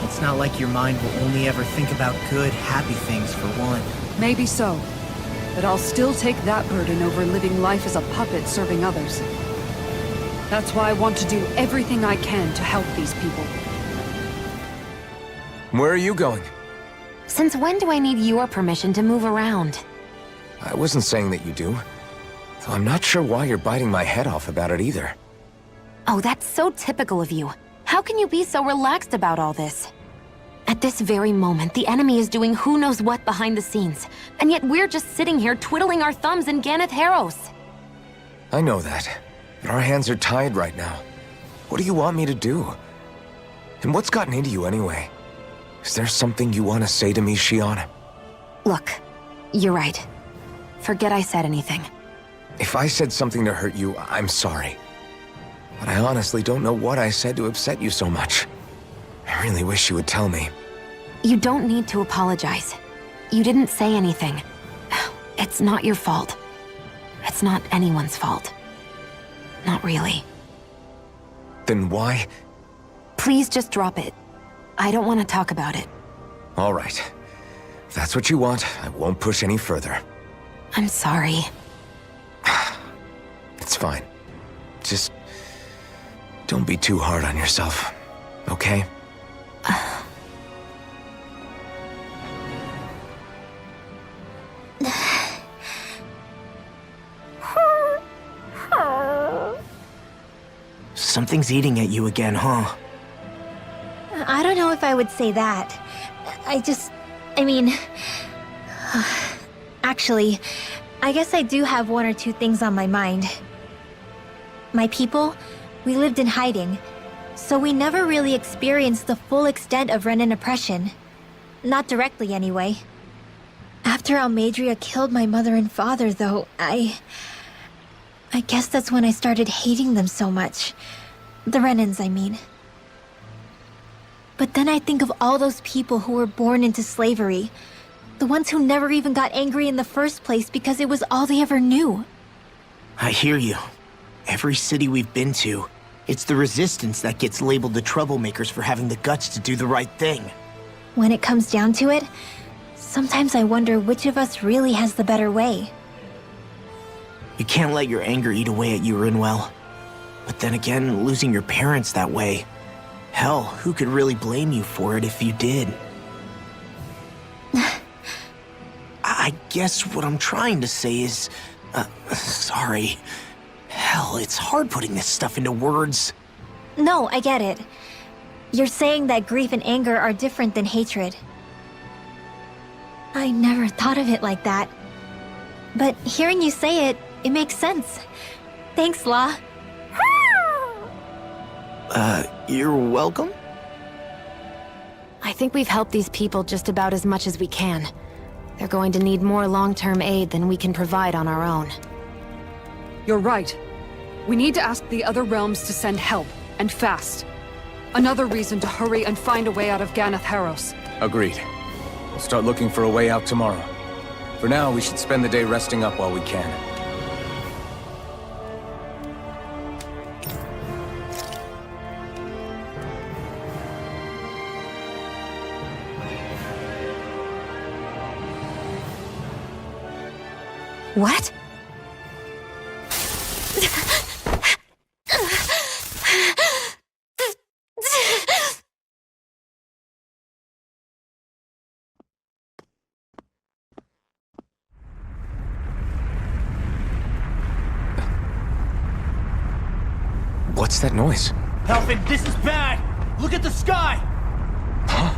Speaker 4: it's not like your mind will only ever think about good, happy things for one.
Speaker 3: Maybe so. But I'll still take that burden over living life as a puppet serving others. That's why I want to do everything I can to help these people.
Speaker 2: Where are you going?
Speaker 7: Since when do I need your permission to move around?
Speaker 2: I wasn't saying that you do. Though I'm not sure why you're biting my head off about it either.
Speaker 7: Oh, that's so typical of you. How can you be so relaxed about all this? At this very moment, the enemy is doing who knows what behind the scenes, and yet we're just sitting here twiddling our thumbs in Ganeth Haros.
Speaker 2: I know that, but our hands are tied right now. What do you want me to do? And what's gotten into you anyway? Is there something you want to say to me, Shion?
Speaker 7: Look, you're right. Forget I said anything.
Speaker 2: If I said something to hurt you, I'm sorry. But I honestly don't know what I said to upset you so much. I really wish you would tell me.
Speaker 7: You don't need to apologize. You didn't say anything. It's not your fault. It's not anyone's fault. Not really.
Speaker 2: Then why?
Speaker 7: Please just drop it. I don't want to talk about it.
Speaker 2: All right. If that's what you want, I won't push any further.
Speaker 7: I'm sorry.
Speaker 2: It's fine. Just don't be too hard on yourself, okay?
Speaker 4: Something's eating at you again, huh?
Speaker 6: I don't know if I would say that. I mean... Actually, I guess I do have one or two things on my mind. My people, we lived in hiding, so we never really experienced the full extent of Renan oppression. Not directly, anyway. After Almadria killed my mother and father, though, I guess that's when I started hating them so much. The Renans, I mean. But then I think of all those people who were born into slavery. The ones who never even got angry in the first place because it was all they ever knew.
Speaker 4: I hear you. Every city we've been to, it's the resistance that gets labeled the troublemakers for having the guts to do the right thing.
Speaker 6: When it comes down to it, sometimes I wonder which of us really has the better way.
Speaker 4: You can't let your anger eat away at you, Rinwell. But then again, losing your parents that way... Hell, who could really blame you for it if you did? I guess what I'm trying to say is... sorry. Hell, it's hard putting this stuff into words.
Speaker 6: No, I get it. You're saying that grief and anger are different than hatred. I never thought of it like that. But hearing you say it, it makes sense. Thanks, La.
Speaker 4: You're welcome?
Speaker 7: I think we've helped these people just about as much as we can. They're going to need more long-term aid than we can provide on our own.
Speaker 3: You're right. We need to ask the other realms to send help, and fast. Another reason to hurry and find a way out of Ganath Haros.
Speaker 2: Agreed. We'll start looking for a way out tomorrow. For now, we should spend the day resting up while we can.
Speaker 7: What?
Speaker 2: What's that noise?
Speaker 4: Helping, this is bad! Look at the sky!
Speaker 2: Huh?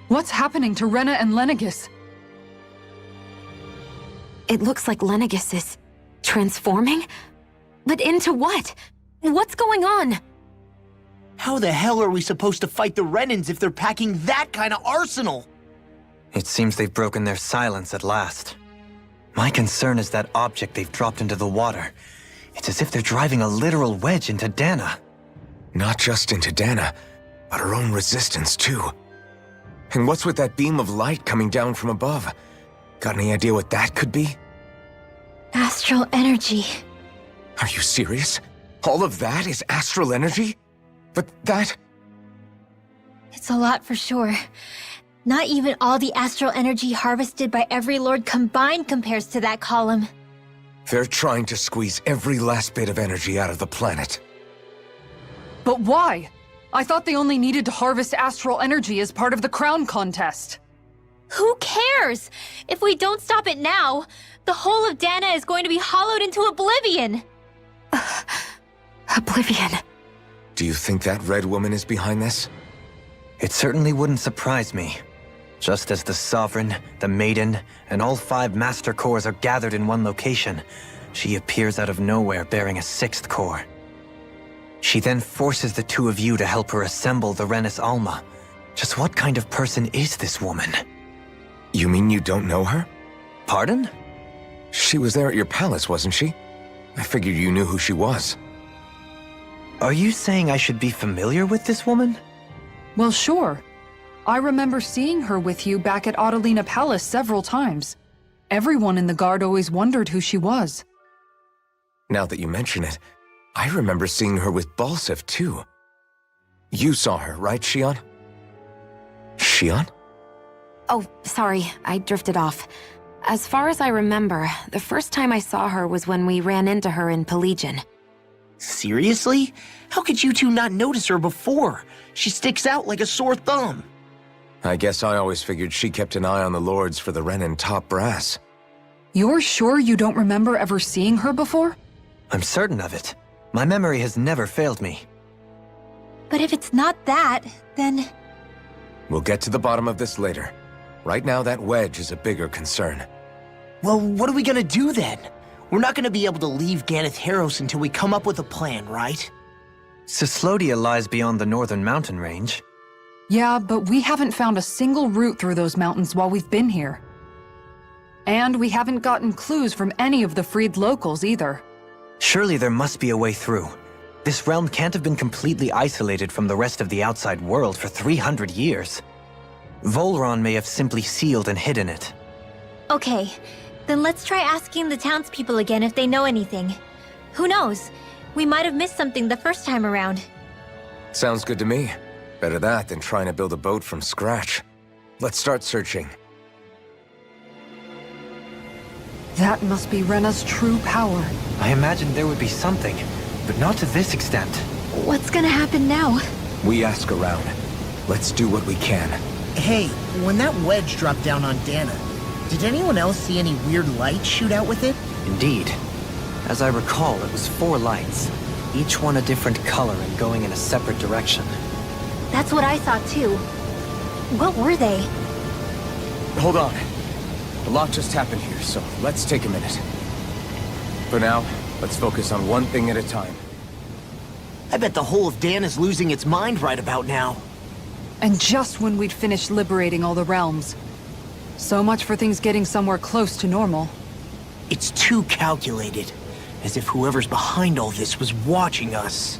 Speaker 3: What's happening to Rena and Lenegis?
Speaker 7: It looks like Lenegis is transforming? But into what? What's going on?
Speaker 4: How the hell are we supposed to fight the Renans if they're packing that kind of arsenal?
Speaker 5: It seems they've broken their silence at last. My concern is that object they've dropped into the water. It's as if they're driving a literal wedge into Dana.
Speaker 2: Not just into Dana, but her own resistance too. And what's with that beam of light coming down from above? Got any idea what that could be?
Speaker 6: Astral energy.
Speaker 2: Are you serious? All of that is astral energy? But that...
Speaker 6: It's a lot for sure. Not even all the astral energy harvested by every lord combined compares to that column.
Speaker 2: They're trying to squeeze every last bit of energy out of the planet.
Speaker 3: But why? I thought they only needed to harvest astral energy as part of the crown contest.
Speaker 6: Who cares? If we don't stop it now, the whole of Dana is going to be hollowed into oblivion.
Speaker 7: Oblivion.
Speaker 2: Do you think that red woman is behind this?
Speaker 5: It certainly wouldn't surprise me. Just as the Sovereign, the Maiden, and all 5 Master Cores are gathered in one location, she appears out of nowhere bearing a 6th core. She then forces the 2 of you to help her assemble the Renis Alma. Just what kind of person is this woman?
Speaker 2: You mean you don't know her?
Speaker 5: Pardon?
Speaker 2: She was there at your palace, wasn't she? I figured you knew who she was.
Speaker 5: Are you saying I should be familiar with this woman?
Speaker 3: Well, sure. I remember seeing her with you back at Adelina Palace several times. Everyone in the guard always wondered who she was.
Speaker 2: Now that you mention it, I remember seeing her with Balsif, too. You saw her, right, Shion? Shion?
Speaker 7: Oh, sorry, I drifted off. As far as I remember, the first time I saw her was when we ran into her in Pelagian.
Speaker 4: Seriously? How could you two not notice her before? She sticks out like a sore thumb.
Speaker 2: I guess I always figured she kept an eye on the lords for the Renin top brass.
Speaker 3: You're sure you don't remember ever seeing her before?
Speaker 5: I'm certain of it. My memory has never failed me.
Speaker 6: But if it's not that, then...
Speaker 2: We'll get to the bottom of this later. Right now, that wedge is a bigger concern.
Speaker 4: Well, what are we gonna do then? We're not gonna be able to leave Ganeth Haros until we come up with a plan, right?
Speaker 5: Cyslodia lies beyond the northern mountain range.
Speaker 3: Yeah, but we haven't found a single route through those mountains while we've been here. And we haven't gotten clues from any of the freed locals either.
Speaker 5: Surely there must be a way through. This realm can't have been completely isolated from the rest of the outside world for 300 years. Volron may have simply sealed and hidden it.
Speaker 6: Okay, then let's try asking the townspeople again if they know anything. Who knows? We might have missed something the first time around.
Speaker 2: Sounds good to me. Better that than trying to build a boat from scratch. Let's start searching.
Speaker 3: That must be Rena's true power.
Speaker 5: I imagined there would be something, but not to this extent.
Speaker 6: What's gonna happen now?
Speaker 2: We ask around. Let's do what we can.
Speaker 4: Hey, when that wedge dropped down on Dana, did anyone else see any weird lights shoot out with it?
Speaker 5: Indeed. As I recall, it was 4 lights, each one a different color and going in a separate direction.
Speaker 6: That's what I saw too. What were they?
Speaker 2: Hold on. A lot just happened here, so let's take a minute. For now, let's focus on one thing at a time.
Speaker 4: I bet the whole of Dan is losing its mind right about now.
Speaker 3: And just when we'd finished liberating all the realms. So much for things getting somewhere close to normal.
Speaker 4: It's too calculated. As if whoever's behind all this was watching us.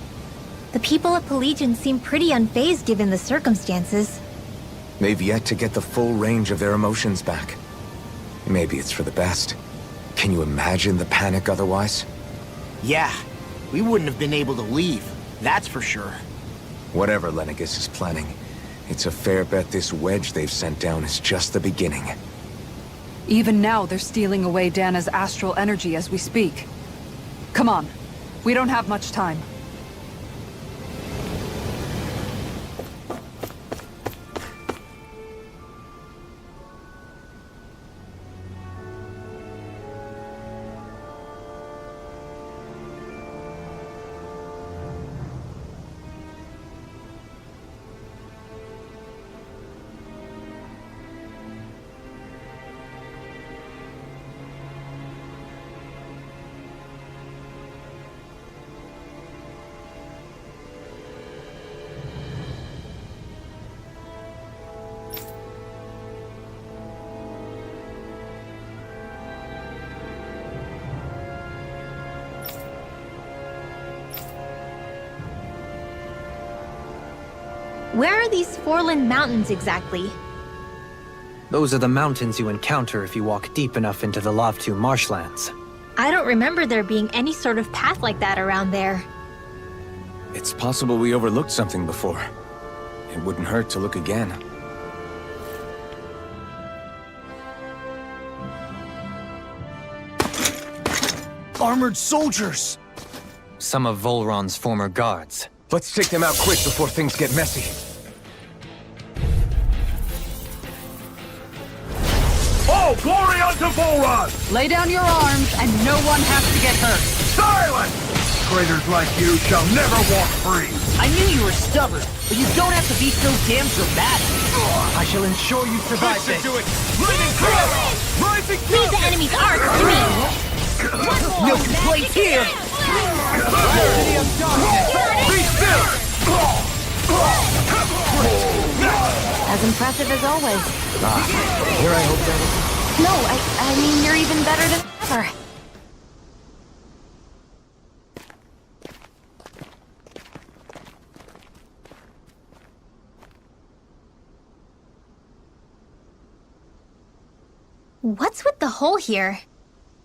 Speaker 6: The people at Pelegion seem pretty unfazed given the circumstances.
Speaker 2: They've yet to get the full range of their emotions back. Maybe it's for the best. Can you imagine the panic otherwise?
Speaker 4: Yeah, we wouldn't have been able to leave, that's for sure.
Speaker 2: Whatever Lenegis is planning, it's a fair bet this wedge they've sent down is just the beginning.
Speaker 3: Even now, they're stealing away Dana's astral energy as we speak. Come on. We don't have much time.
Speaker 6: Where are these Forland Mountains exactly?
Speaker 5: Those are the mountains you encounter if you walk deep enough into the Vol2 marshlands.
Speaker 6: I don't remember there being any sort of path like that around there.
Speaker 2: It's possible we overlooked something before. It wouldn't hurt to look again.
Speaker 4: Armored soldiers!
Speaker 5: Some of Volron's former guards.
Speaker 2: Let's take them out quick before things get messy.
Speaker 11: Oh, glory unto Volron!
Speaker 3: Lay down your arms, and no one has to get hurt.
Speaker 11: Silence! Traitors like you shall never walk free!
Speaker 4: I knew you were stubborn, but you don't have to be so damn dramatic.
Speaker 5: I shall ensure you survive this.
Speaker 11: Do it! Living cross! Rising
Speaker 6: Leave the enemy's arc to me!
Speaker 4: No complaints here!
Speaker 11: Be still!
Speaker 7: As impressive as always.
Speaker 5: Here I hope that...
Speaker 7: No, I mean you're even better than ever.
Speaker 6: What's with the hole here?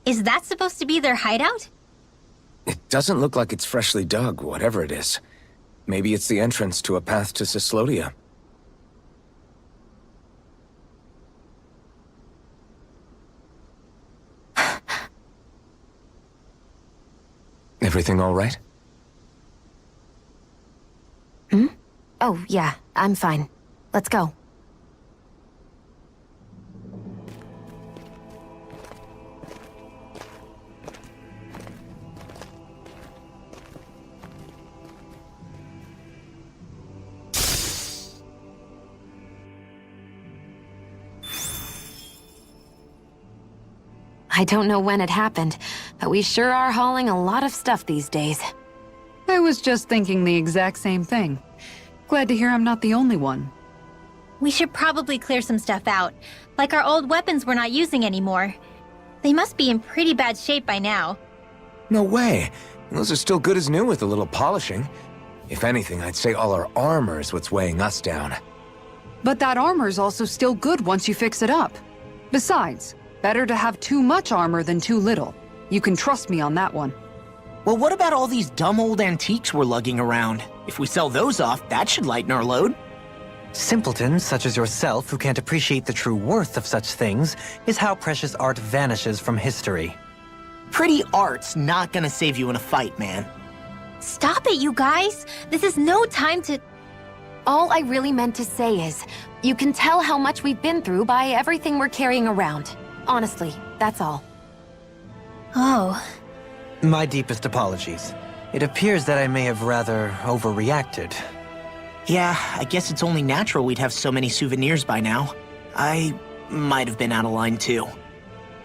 Speaker 6: Is that supposed to be their hideout?
Speaker 2: It doesn't look like it's freshly dug, whatever it is. Maybe it's the entrance to a path to Cyslodia. Everything all right?
Speaker 7: Oh, yeah, I'm fine. Let's go. I don't know when it happened, but we sure are hauling a lot of stuff these days.
Speaker 3: I was just thinking the exact same thing. Glad to hear I'm not the only one.
Speaker 6: We should probably clear some stuff out, like our old weapons we're not using anymore. They must be in pretty bad shape by now.
Speaker 2: No way. Those are still good as new with a little polishing. If anything, I'd say all our armor is what's weighing us down.
Speaker 3: But that armor's also still good once you fix it up. Besides, better to have too much armor than too little. You can trust me on that one.
Speaker 4: Well, what about all these dumb old antiques we're lugging around? If we sell those off, that should lighten our load.
Speaker 5: Simpletons such as yourself who can't appreciate the true worth of such things is how precious art vanishes from history.
Speaker 4: Pretty art's not gonna save you in a fight, man.
Speaker 6: Stop it, you guys! This is no time to...
Speaker 7: All I really meant to say is, you can tell how much we've been through by everything we're carrying around. Honestly, that's all.
Speaker 6: Oh.
Speaker 5: My deepest apologies. It appears that I may have rather overreacted.
Speaker 4: Yeah, I guess it's only natural we'd have so many souvenirs by now. I might have been out of line too.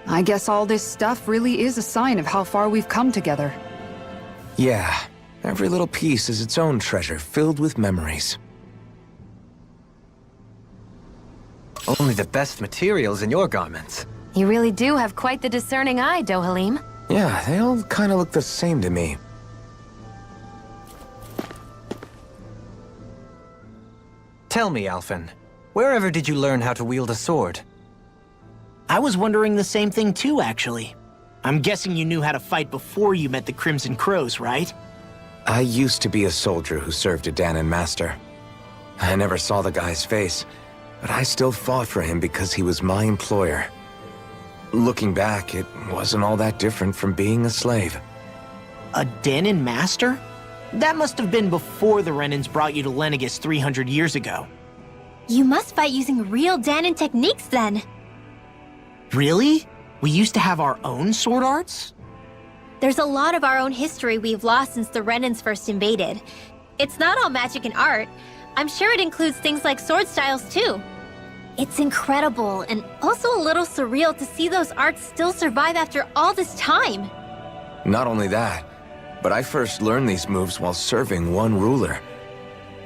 Speaker 3: I guess all this stuff really is a sign of how far we've come together.
Speaker 2: Yeah, every little piece is its own treasure filled with memories.
Speaker 5: Only the best materials in your garments.
Speaker 7: You really do have quite the discerning eye, Dohalim.
Speaker 2: Yeah, they all kind of look the same to me.
Speaker 5: Tell me, Alphen, wherever did you learn how to wield a sword?
Speaker 4: I was wondering the same thing too, actually. I'm guessing you knew how to fight before you met the Crimson Crows, right?
Speaker 2: I used to be a soldier who served a Danon master. I never saw the guy's face, but I still fought for him because he was my employer. Looking back, it wasn't all that different from being a slave.
Speaker 4: A Danon master? That must have been before the Renans brought you to Lenegis 300 years ago.
Speaker 6: You must fight using real Danon techniques then.
Speaker 4: Really? We used to have our own sword arts?
Speaker 6: There's a lot of our own history we've lost since the Renans first invaded. It's not all magic and art. I'm sure it includes things like sword styles too. It's incredible and also a little surreal to see those arts still survive after all this time.
Speaker 2: Not only that, but I first learned these moves while serving one ruler,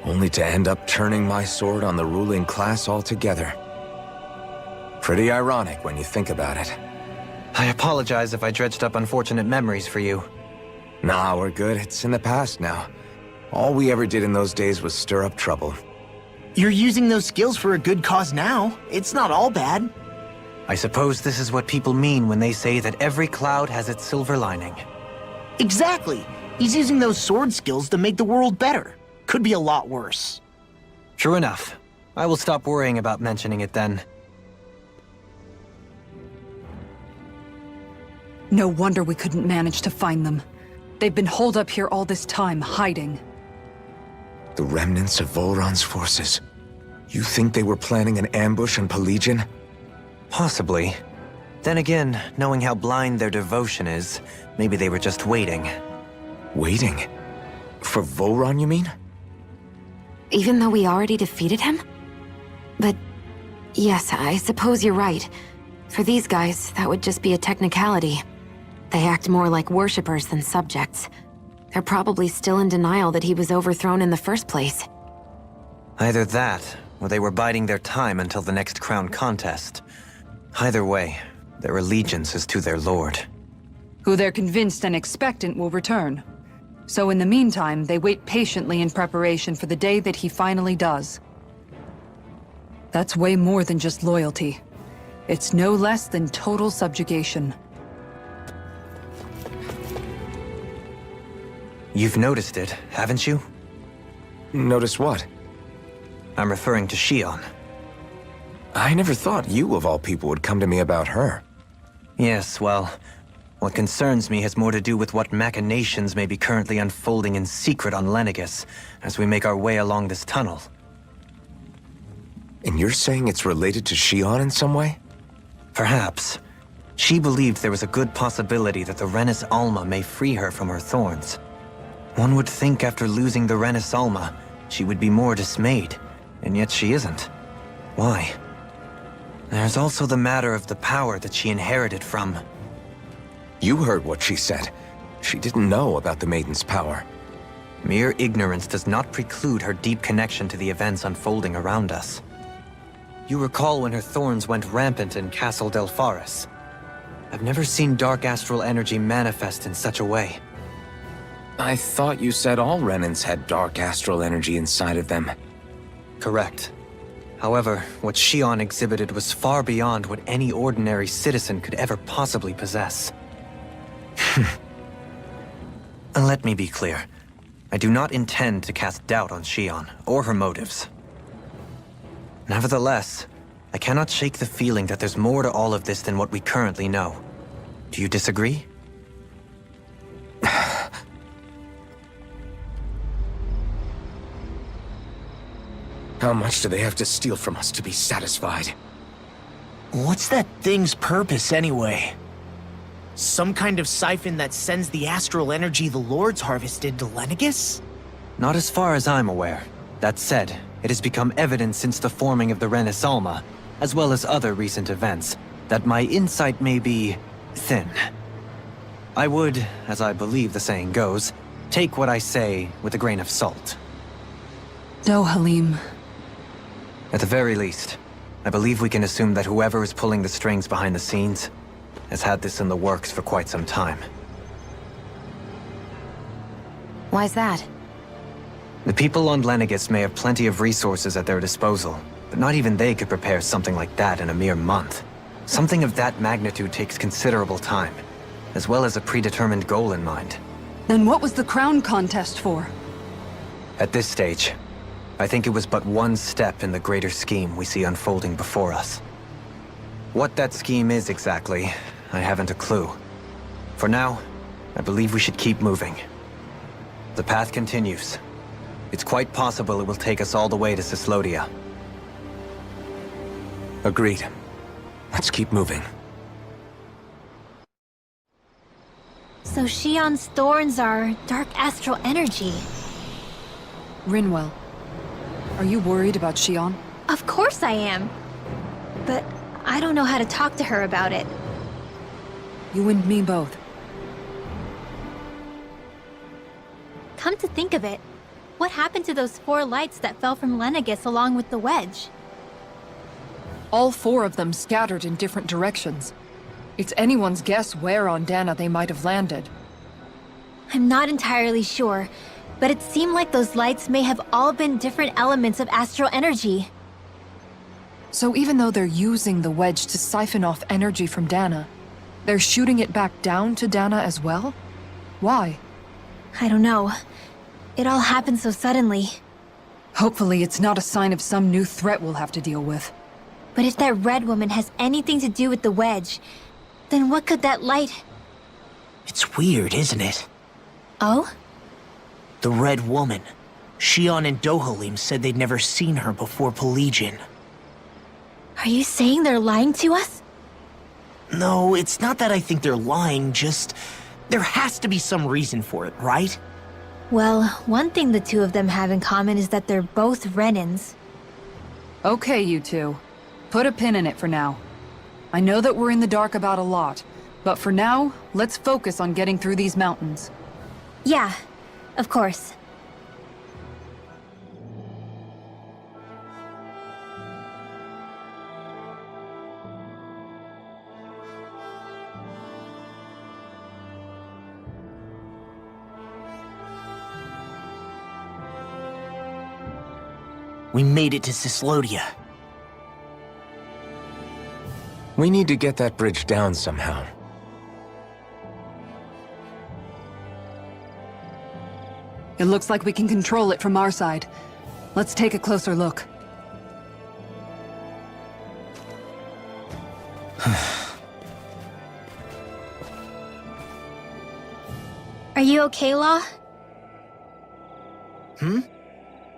Speaker 2: only to end up turning my sword on the ruling class altogether. Pretty ironic when you think about it.
Speaker 5: I apologize if I dredged up unfortunate memories for you.
Speaker 2: Nah, we're good. It's in the past now. All we ever did in those days was stir up trouble.
Speaker 4: You're using those skills for a good cause now. It's not all bad.
Speaker 5: I suppose this is what people mean when they say that every cloud has its silver lining.
Speaker 4: Exactly. He's using those sword skills to make the world better. Could be a lot worse.
Speaker 5: True enough. I will stop worrying about mentioning it then.
Speaker 3: No wonder we couldn't manage to find them. They've been holed up here all this time, hiding.
Speaker 2: The remnants of Volron's forces. You think they were planning an ambush on Pelegion?
Speaker 5: Possibly. Then again, knowing how blind their devotion is, maybe they were just waiting.
Speaker 2: Waiting? For Volron, you mean?
Speaker 7: Even though we already defeated him? But yes, I suppose you're right. For these guys, that would just be a technicality. They act more like worshippers than subjects. They're probably still in denial that he was overthrown in the first place.
Speaker 5: Either that, or they were biding their time until the next crown contest. Either way, their allegiance is to their lord.
Speaker 3: Who they're convinced and expectant will return. So in the meantime, they wait patiently in preparation for the day that he finally does. That's way more than just loyalty. It's no less than total subjugation.
Speaker 5: You've noticed it, haven't you?
Speaker 2: Notice what?
Speaker 5: I'm referring to Shion.
Speaker 2: I never thought you, of all people, would come to me about her.
Speaker 5: Yes, well, what concerns me has more to do with what machinations may be currently unfolding in secret on Lenegis as we make our way along this tunnel.
Speaker 2: And you're saying it's related to Shion in some way?
Speaker 5: Perhaps. She believed there was a good possibility that the Renis Alma may free her from her thorns. One would think after losing the Renis Alma, she would be more dismayed, and yet she isn't. Why? There's also the matter of the power that she inherited from...
Speaker 2: You heard what she said. She didn't know about the Maiden's power.
Speaker 5: Mere ignorance does not preclude her deep connection to the events unfolding around us. You recall when her thorns went rampant in Castle Delpharis. I've never seen dark astral energy manifest in such a way.
Speaker 2: I thought you said all Renans had dark astral energy inside of them.
Speaker 5: Correct. However, what Shion exhibited was far beyond what any ordinary citizen could ever possibly possess. Let me be clear. I do not intend to cast doubt on Shion, or her motives. Nevertheless, I cannot shake the feeling that there's more to all of this than what we currently know. Do you disagree?
Speaker 2: How much do they have to steal from us to be satisfied?
Speaker 4: What's that thing's purpose, anyway? Some kind of siphon that sends the astral energy the Lords harvested to Lenegis?
Speaker 5: Not as far as I'm aware. That said, it has become evident since the forming of the Renis Alma, as well as other recent events, that my insight may be thin. I would, as I believe the saying goes, take what I say with a grain of salt.
Speaker 3: No, Halim.
Speaker 5: At the very least, I believe we can assume that whoever is pulling the strings behind the scenes has had this in the works for quite some time.
Speaker 7: Why's that?
Speaker 5: The people on Lenegis may have plenty of resources at their disposal, but not even they could prepare something like that in a mere month. Something of that magnitude takes considerable time, as well as a predetermined goal in mind.
Speaker 3: Then what was the crown contest for?
Speaker 5: At this stage, I think it was but one step in the greater scheme we see unfolding before us. What that scheme is exactly, I haven't a clue. For now, I believe we should keep moving. The path continues. It's quite possible it will take us all the way to Cislodia.
Speaker 2: Agreed. Let's keep moving.
Speaker 6: So Shion's thorns are dark astral energy.
Speaker 3: Rinwell, are you worried about Shion?
Speaker 6: Of course I am. But I don't know how to talk to her about it.
Speaker 3: You and me both.
Speaker 6: Come to think of it, what happened to those 4 lights that fell from Lenegis along with the wedge?
Speaker 3: All 4 of them scattered in different directions. It's anyone's guess where on Dana they might have landed.
Speaker 6: I'm not entirely sure, but it seemed like those lights may have all been different elements of astral energy.
Speaker 3: So even though they're using the wedge to siphon off energy from Dana, they're shooting it back down to Dana as well? Why?
Speaker 6: I don't know. It all happened so suddenly.
Speaker 3: Hopefully it's not a sign of some new threat we'll have to deal with.
Speaker 6: But if that red woman has anything to do with the wedge, then what could that light...
Speaker 4: It's weird, isn't it?
Speaker 6: Oh?
Speaker 4: The Red Woman. Shion and Dohalim said they'd never seen her before Pelegion.
Speaker 6: Are you saying they're lying to us?
Speaker 4: No, it's not that I think they're lying, just... There has to be some reason for it, right?
Speaker 6: Well, one thing the 2 of them have in common is that they're both Renans.
Speaker 3: Okay, you 2. Put a pin in it for now. I know that we're in the dark about a lot, but for now, let's focus on getting through these mountains.
Speaker 6: Yeah, of course.
Speaker 4: We made it to Cislodia.
Speaker 2: We need to get that bridge down somehow.
Speaker 3: It looks like we can control it from our side. Let's take a closer look.
Speaker 6: Are you okay, Law?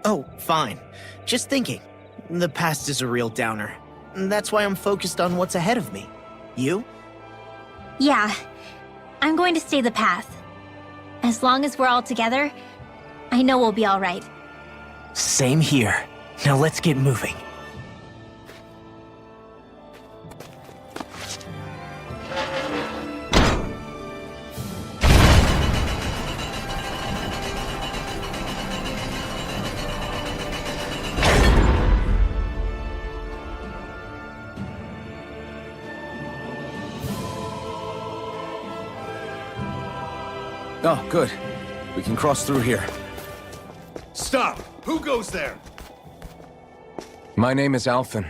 Speaker 4: Oh, fine. Just thinking. The past is a real downer. That's why I'm focused on what's ahead of me. You?
Speaker 6: Yeah. I'm going to stay the path. As long as we're all together, I know we'll be all right.
Speaker 4: Same here. Now let's get moving.
Speaker 2: Oh, good. We can cross through here.
Speaker 12: Stop! Who goes there?
Speaker 2: My name is Alphen.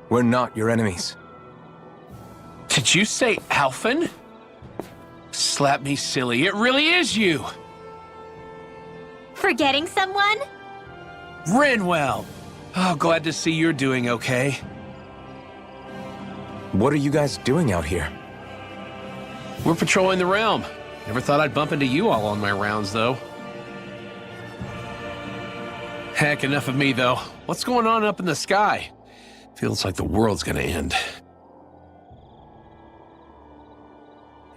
Speaker 2: We're not your enemies.
Speaker 14: Did you say Alphen? Slap me silly, it really is you!
Speaker 6: Forgetting someone?
Speaker 14: Renwell! Oh, glad to see you're doing okay.
Speaker 2: What are you guys doing out here?
Speaker 14: We're patrolling the realm. Never thought I'd bump into you all on my rounds, though. Heck, enough of me, though. What's going on up in the sky? Feels like the world's gonna end.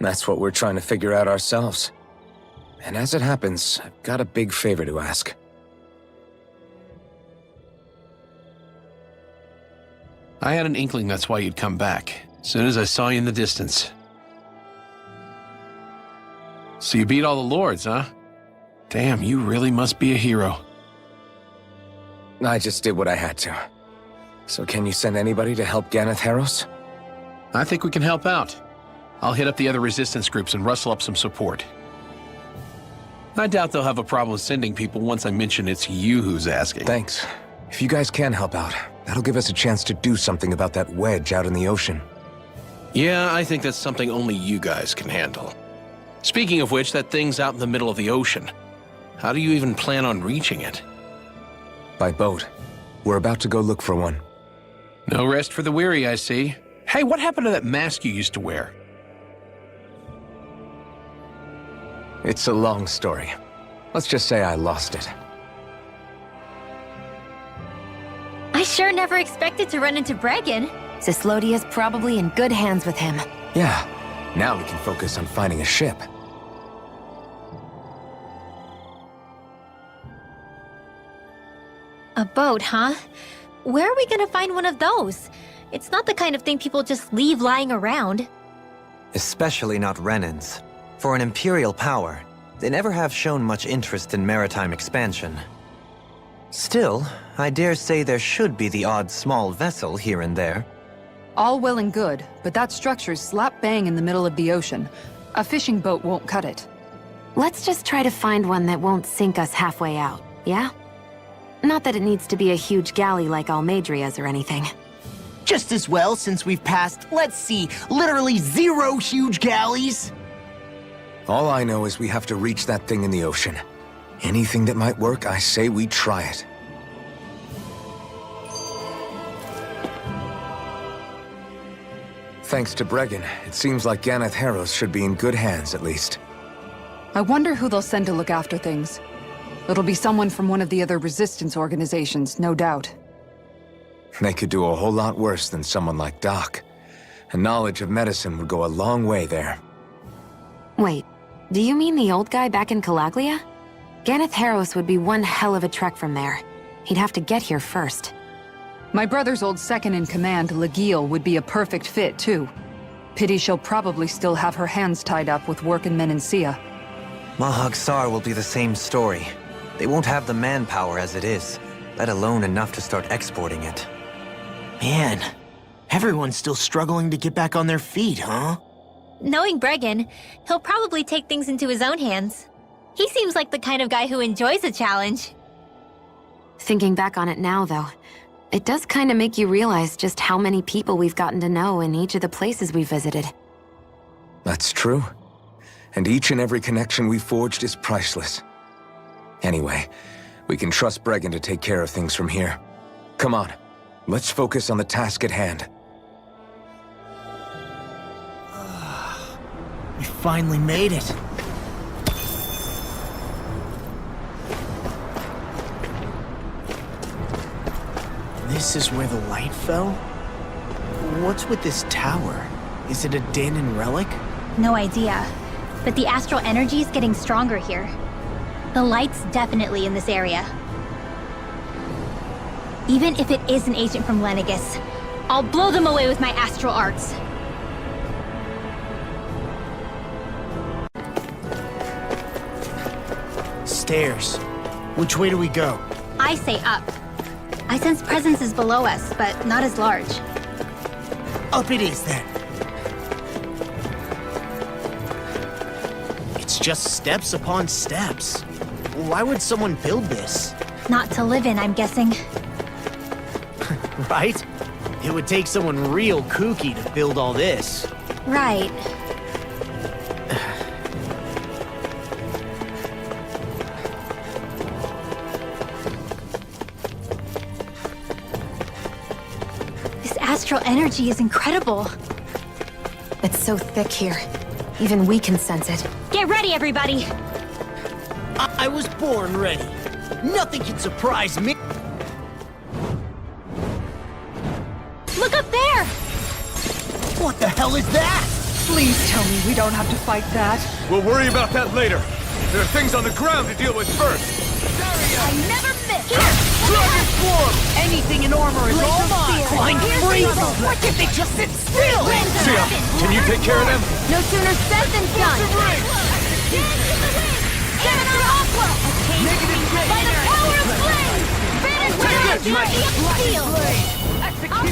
Speaker 2: That's what we're trying to figure out ourselves. And as it happens, I've got a big favor to ask.
Speaker 14: I had an inkling that's why you'd come back, as soon as I saw you in the distance. So you beat all the lords, huh? Damn, you really must be a hero.
Speaker 2: I just did what I had to. So can you send anybody to help Ganeth Heros?
Speaker 14: I think we can help out. I'll hit up the other resistance groups and rustle up some support. I doubt they'll have a problem sending people once I mention it's you who's asking.
Speaker 2: Thanks. If you guys can help out, that'll give us a chance to do something about that wedge out in the ocean.
Speaker 14: Yeah, I think that's something only you guys can handle. Speaking of which, that thing's out in the middle of the ocean. How do you even plan on reaching it?
Speaker 2: By boat. We're about to go look for one.
Speaker 14: No rest for the weary, I see. Hey, what happened to that mask you used to wear?
Speaker 2: It's a long story. Let's just say I lost it.
Speaker 6: I sure never expected to run into Bregan.
Speaker 7: Cyslodia's probably in good hands with him.
Speaker 2: Yeah. Now we can focus on finding a ship.
Speaker 6: A boat, huh? Where are we gonna find one of those? It's not the kind of thing people just leave lying around.
Speaker 5: Especially not Renans. For an Imperial power, they never have shown much interest in maritime expansion. Still, I dare say there should be the odd small vessel here and there.
Speaker 3: All well and good, but that structure's slap bang in the middle of the ocean. A fishing boat won't cut it.
Speaker 7: Let's just try to find one that won't sink us halfway out, yeah? Not that it needs to be a huge galley like Almadria's or anything.
Speaker 4: Just as well, since we've passed, let's see, literally 0 huge galleys.
Speaker 2: All I know is we have to reach that thing in the ocean. Anything that might work, I say we try it. Thanks to Bregan, it seems like Ganeth Heros should be in good hands, at least.
Speaker 3: I wonder who they'll send to look after things. It'll be someone from one of the other resistance organizations, no doubt.
Speaker 2: They could do a whole lot worse than someone like Doc. A knowledge of medicine would go a long way there.
Speaker 7: Wait, do you mean the old guy back in Calaglia? Ganeth Heros would be one hell of a trek from there. He'd have to get here first.
Speaker 3: My brother's old second-in-command, Legil, would be a perfect fit, too. Pity she'll probably still have her hands tied up with work in Menancia.
Speaker 5: Mahag Sar will be the same story. They won't have the manpower as it is, let alone enough to start exporting it.
Speaker 4: Man, everyone's still struggling to get back on their feet, huh?
Speaker 6: Knowing Bregan, he'll probably take things into his own hands. He seems like the kind of guy who enjoys a challenge.
Speaker 7: Thinking back on it now, though, it does kind of make you realize just how many people we've gotten to know in each of the places we visited.
Speaker 2: That's true. And each and every connection we forged is priceless. Anyway, we can trust Bregan to take care of things from here. Come on, let's focus on the task at hand.
Speaker 4: We finally made it. This is where the light fell? What's with this tower? Is it a Danon relic?
Speaker 6: No idea. But the astral energy is getting stronger here. The light's definitely in this area. Even if it is an agent from Lenegis, I'll blow them away with my astral arts.
Speaker 4: Stairs. Which way do we go?
Speaker 6: I say up. I sense presences below us, but not as large.
Speaker 4: Up it is, then. It's just steps upon steps. Why would someone build this?
Speaker 6: Not to live in, I'm guessing.
Speaker 4: Right? It would take someone real kooky to build all this.
Speaker 6: Right. This astral energy is incredible.
Speaker 7: It's so thick here. Even we can sense it.
Speaker 6: Get ready, everybody!
Speaker 4: I was born ready. Nothing can surprise me.
Speaker 6: Look up there!
Speaker 4: What the hell is that?
Speaker 3: Please tell me we don't have to fight that.
Speaker 12: We'll worry about that later. There are things on the ground to deal with first.
Speaker 10: I never miss!
Speaker 4: Dragon Swarm! Anything in armor is all mine! Flying free! What if they just sit still?
Speaker 12: Sia, can you take care of them?
Speaker 6: No sooner said than done!
Speaker 10: By the power of flame! Finish
Speaker 4: Take it, my
Speaker 10: steel! I'll be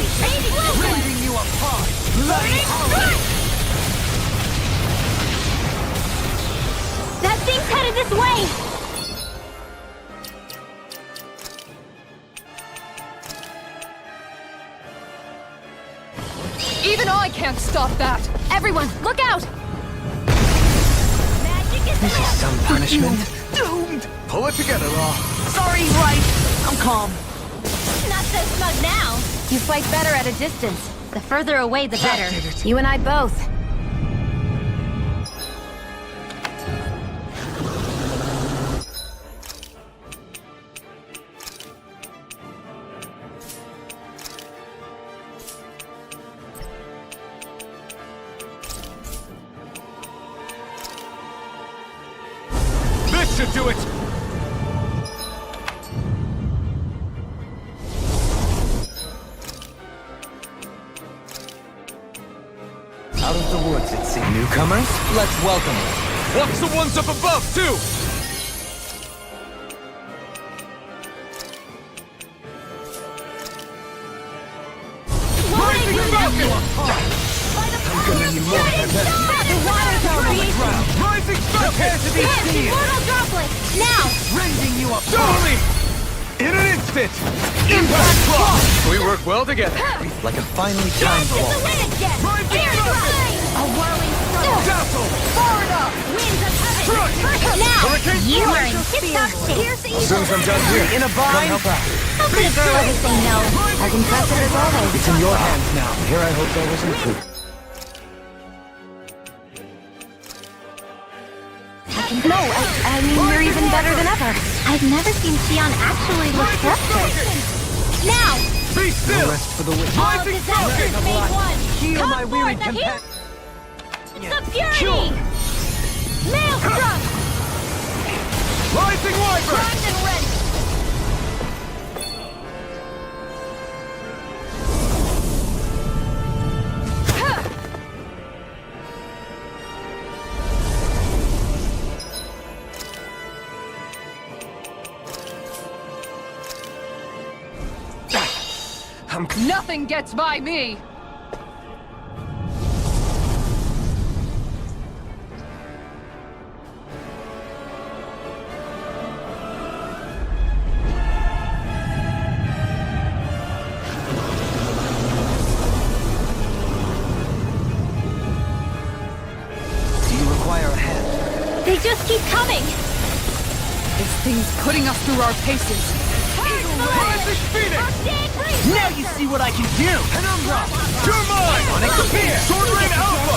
Speaker 4: Rending you apart! Bloody hell!
Speaker 6: That thing's headed this way!
Speaker 3: Even I can't stop that!
Speaker 6: Everyone, look out!
Speaker 5: This is some punishment.
Speaker 4: Doomed!
Speaker 12: Pull it together, Law.
Speaker 4: Sorry, right. I'm calm.
Speaker 6: Not so smug now. You fight better at a distance. The further away, the better. You and I both.
Speaker 12: This should do it!
Speaker 5: Out of the woods, it seems. Newcomers? Let's welcome them.
Speaker 12: Watch the ones up above, too! Rising Falcon! I'm gonna need more than that.
Speaker 6: The water tower!
Speaker 12: Rising Falcon!
Speaker 6: Yes, immortal droplet! Now!
Speaker 12: Rending you up! Totally! In an instant! Impact block! We work well together.
Speaker 5: Like a finely timed ball.
Speaker 6: A whirling storm!
Speaker 12: Dazzle!
Speaker 6: Far enough! Winds of heaven! Now!
Speaker 12: Hurricane
Speaker 6: You
Speaker 12: Fury!
Speaker 6: are in tip-top shape! Here's the
Speaker 12: As soon as I'm done here,
Speaker 4: In a bind?
Speaker 12: come help out.
Speaker 6: How could a girl ever say no? As impressive as always.
Speaker 5: It's in your hands now. Here I hope there wasn't proof.
Speaker 6: No, I mean, you're even better than ever. I've never seen Xion actually look frustrated. Now!
Speaker 12: Be still!
Speaker 5: Rest for the wicked.
Speaker 6: All disasters made one!
Speaker 5: Heal
Speaker 6: Come
Speaker 5: my weary
Speaker 6: forth,
Speaker 5: companion.
Speaker 6: the purity! Maelstrom!
Speaker 12: Rising Wyvern!
Speaker 6: Primed and ready!
Speaker 3: Nothing gets by me!
Speaker 5: Do you require a hand?
Speaker 6: They just keep coming!
Speaker 3: This thing's putting us through our paces.
Speaker 12: Rising Phoenix!
Speaker 4: Now you see what I can do!
Speaker 12: Penumbra! You're mine! Onyx Spear! Sword Rain Alpha!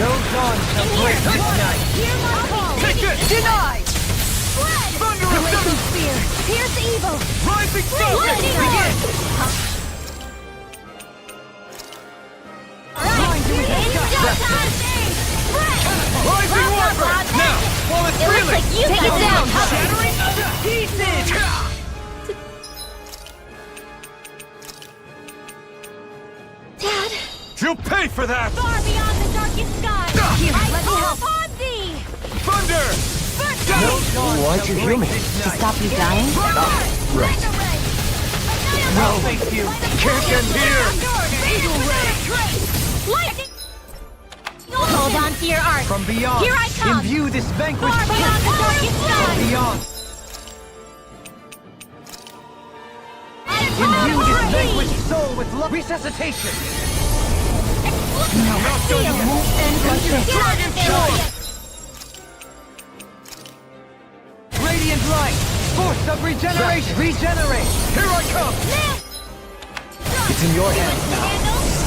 Speaker 5: No dawn shall break this night.
Speaker 6: Hear my call!
Speaker 12: Take it!
Speaker 3: Denied!
Speaker 6: Spread!
Speaker 12: Thunder
Speaker 6: Awaken
Speaker 12: Ascendant!
Speaker 6: fear! Pierce evil!
Speaker 12: Rising Falcon!
Speaker 6: Lightning
Speaker 12: Begin!
Speaker 6: Alright, it's showtime! Spread!
Speaker 12: Rising Wyvern! Now, while it's
Speaker 6: It looks
Speaker 12: reeling!
Speaker 6: like you take it down!
Speaker 4: Shattering to pieces!
Speaker 6: Dad!
Speaker 12: You'll pay for that!
Speaker 6: Far beyond the darkest sky!
Speaker 12: Here,
Speaker 6: I
Speaker 12: let me
Speaker 6: call
Speaker 12: help.
Speaker 6: upon thee!
Speaker 12: Thunder!
Speaker 5: Why'd you heal me?
Speaker 7: To stop you dying?
Speaker 12: Right.
Speaker 6: No!
Speaker 12: Thank you! Can't end here!
Speaker 6: Eagle Ray! Lightning! Hold on to your art.
Speaker 5: From beyond,
Speaker 6: Here I come.
Speaker 5: imbue this vanquished
Speaker 6: Far beyond the darkest sky.
Speaker 5: From beyond,
Speaker 6: Imbue
Speaker 5: imbue this vanquished soul with love. Resuscitation.
Speaker 6: Dragon
Speaker 5: Radiant light. Force of regeneration. Regenerate.
Speaker 11: Here I come!
Speaker 5: It's in your hands now.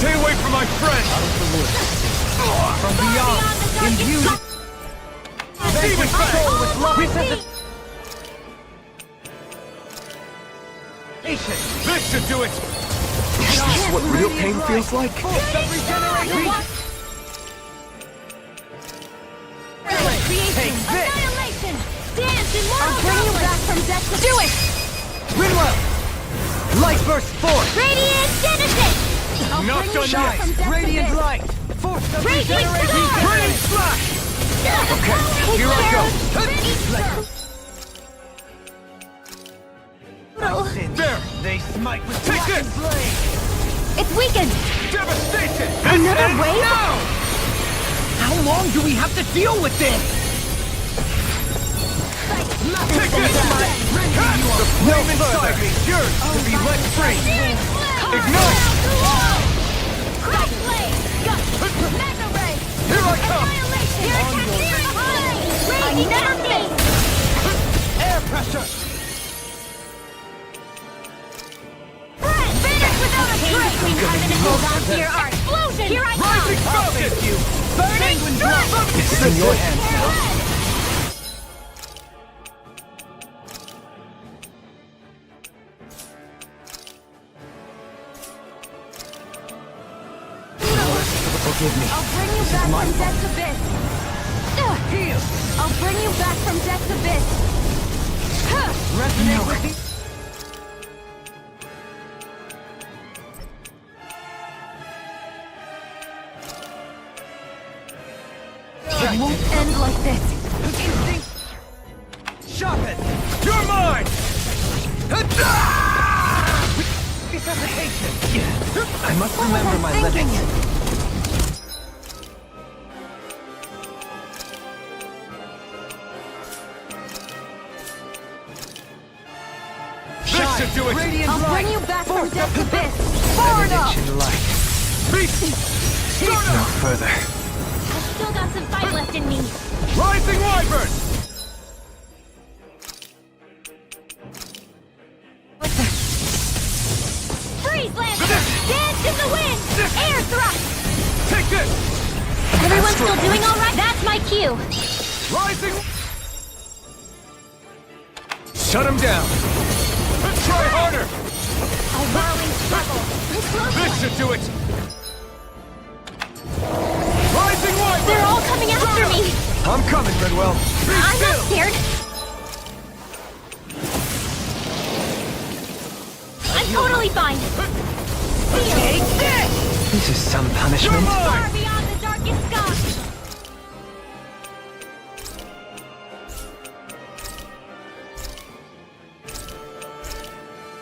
Speaker 11: Stay away from my friend!
Speaker 5: From beyond, imbue this vanquished soul with love. Resuscitation.
Speaker 11: This should do it!
Speaker 13: Is this what real pain feels like?
Speaker 5: Force of regeneration.
Speaker 6: Creation, annihilation, dance, immortal
Speaker 10: Bring you back from death to do it!
Speaker 5: Rinwell. Light burst forth.
Speaker 6: Radiant genesis!
Speaker 11: Not done
Speaker 5: Shine.
Speaker 11: yet!
Speaker 5: Radiant light. Force of
Speaker 6: Raging
Speaker 5: regeneration.
Speaker 6: storm!
Speaker 5: Burning slash. Okay, here I go.
Speaker 11: There!
Speaker 5: They smite with
Speaker 11: Take
Speaker 5: rock and
Speaker 11: this!
Speaker 5: blade.
Speaker 10: It's weakened!
Speaker 11: Devastation!
Speaker 10: Another wave?
Speaker 5: Now! How long do we have to deal with this?
Speaker 11: Take this!
Speaker 5: The flame inside me is yours to be let free.
Speaker 11: Ignite!
Speaker 10: Crash blade! Mega ray!
Speaker 11: Here I come!
Speaker 10: Annihilation! Here it comes! Raging genesis!
Speaker 5: Air pressure.
Speaker 10: Finish without a trace!
Speaker 6: Hold on to your art.
Speaker 10: Explosion!
Speaker 6: Here I
Speaker 11: Rising
Speaker 6: come!
Speaker 11: Falcon!
Speaker 6: Burning strike!
Speaker 5: It's in your hands now. Forgive me.
Speaker 10: I'll bring you back from death's abyss!
Speaker 5: Heal.
Speaker 10: I'll bring you back from death's abyss!
Speaker 5: Resonate with me.
Speaker 10: It won't end like this!
Speaker 5: Instinct. Sharpen.
Speaker 11: You're mine!
Speaker 5: Resuscitation. I must remember my limits.
Speaker 11: This should do it!
Speaker 5: Radiant
Speaker 10: I'll
Speaker 5: light.
Speaker 10: bring you back from
Speaker 5: Force
Speaker 10: death's
Speaker 5: of
Speaker 10: abyss! Far enough!
Speaker 5: benediction light. No further.
Speaker 6: I've still got some fight left in me.
Speaker 11: Rising Wyvern!
Speaker 6: Freeze Lancer! Dance in the wind! Air thrust!
Speaker 11: Take this!
Speaker 6: Everyone's still doing all right? That's my cue.
Speaker 11: Rising... Shut him down! Try harder!
Speaker 6: A whirling struggle.
Speaker 11: This should do it! Rising Wyvern!
Speaker 6: They're all coming after me.
Speaker 5: I'm coming, Rinwell.
Speaker 6: I'm not scared. I'm totally fine.
Speaker 5: Take this! This is some punishment.
Speaker 6: Far beyond the darkest sky.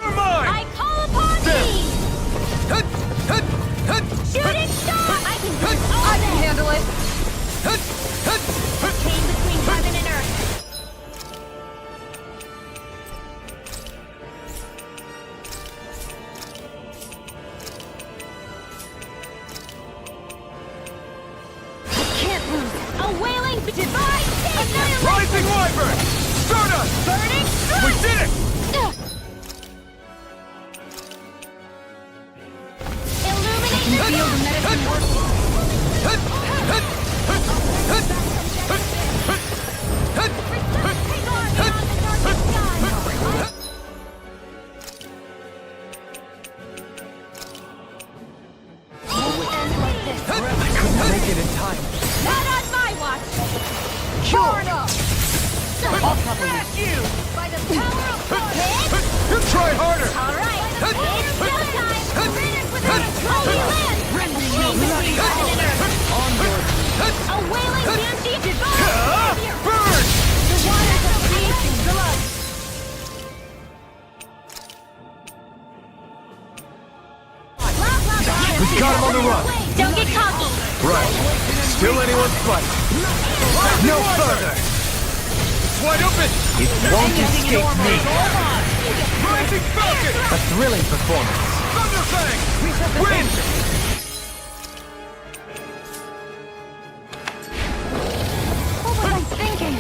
Speaker 11: You're mine!
Speaker 6: I call upon thee. Shooting star. I can do it all day.
Speaker 10: Handle it!
Speaker 6: Came between heaven and earth. I can't lose. A wailing divine annihilation.
Speaker 11: Rising Wyvern! Stardust!
Speaker 6: Burning strike.
Speaker 11: We did it!
Speaker 6: Illuminate the
Speaker 10: Feel the medicine work.
Speaker 5: I couldn't make it in time.
Speaker 6: Not on my watch!
Speaker 5: Cure.
Speaker 6: I'll smash you! By the power of God!
Speaker 11: Try harder!
Speaker 6: Alright! It's showtime! Finish without a holy land! Chains between heaven and earth!
Speaker 5: Onward.
Speaker 6: A wailing banshee divine savior!
Speaker 11: Burn!
Speaker 6: The waters of creation below!
Speaker 5: We've got him on the run.
Speaker 6: Don't get cocky!
Speaker 11: Right.
Speaker 12: Still anyone's fight. No further!
Speaker 11: It's wide open!
Speaker 5: It won't escape me.
Speaker 11: Rising Falcon!
Speaker 5: A thrilling performance.
Speaker 11: Thunderfang! Win!
Speaker 10: What was I thinking?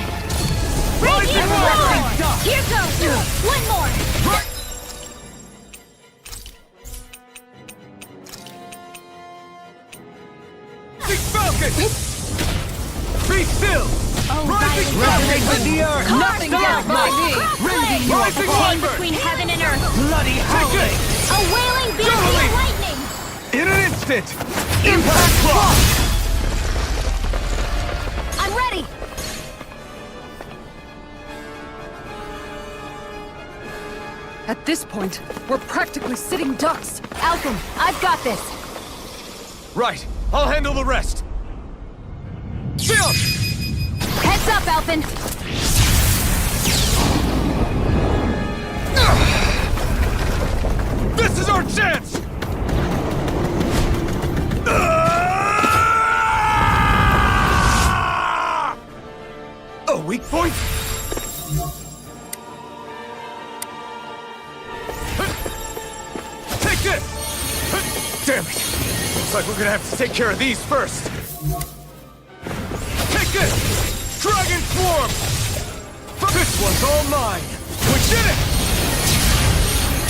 Speaker 10: Radiant Roar! Here goes! One more!
Speaker 11: Rising Falcon! Be still! Rising
Speaker 10: Resonate
Speaker 11: with the earth!
Speaker 10: Nothing down by me!
Speaker 11: Rending you
Speaker 10: Rising
Speaker 11: apart!
Speaker 10: between heaven and earth!
Speaker 11: Bloody howling!
Speaker 10: A wailing beam of lightning!
Speaker 11: In an instant! Impact clock!
Speaker 10: I'm ready!
Speaker 3: At this point, we're practically sitting ducks.
Speaker 10: Alchem, I've got this!
Speaker 11: Right, I'll handle the rest! Jump!
Speaker 10: Heads up, Alphen!
Speaker 11: This is our chance! A weak point? Take this! Damn it! Looks like we're gonna have to take care of these first! Take this! Dragon Swarm! This one's all mine! We did it!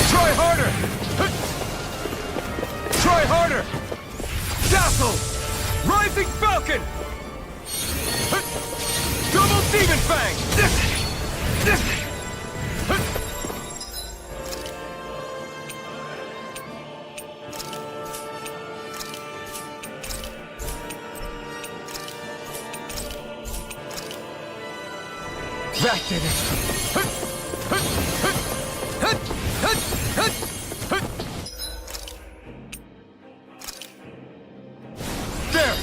Speaker 11: Try harder! Try harder! Dazzle! Rising Falcon! Double Demon Fang! That did it! There!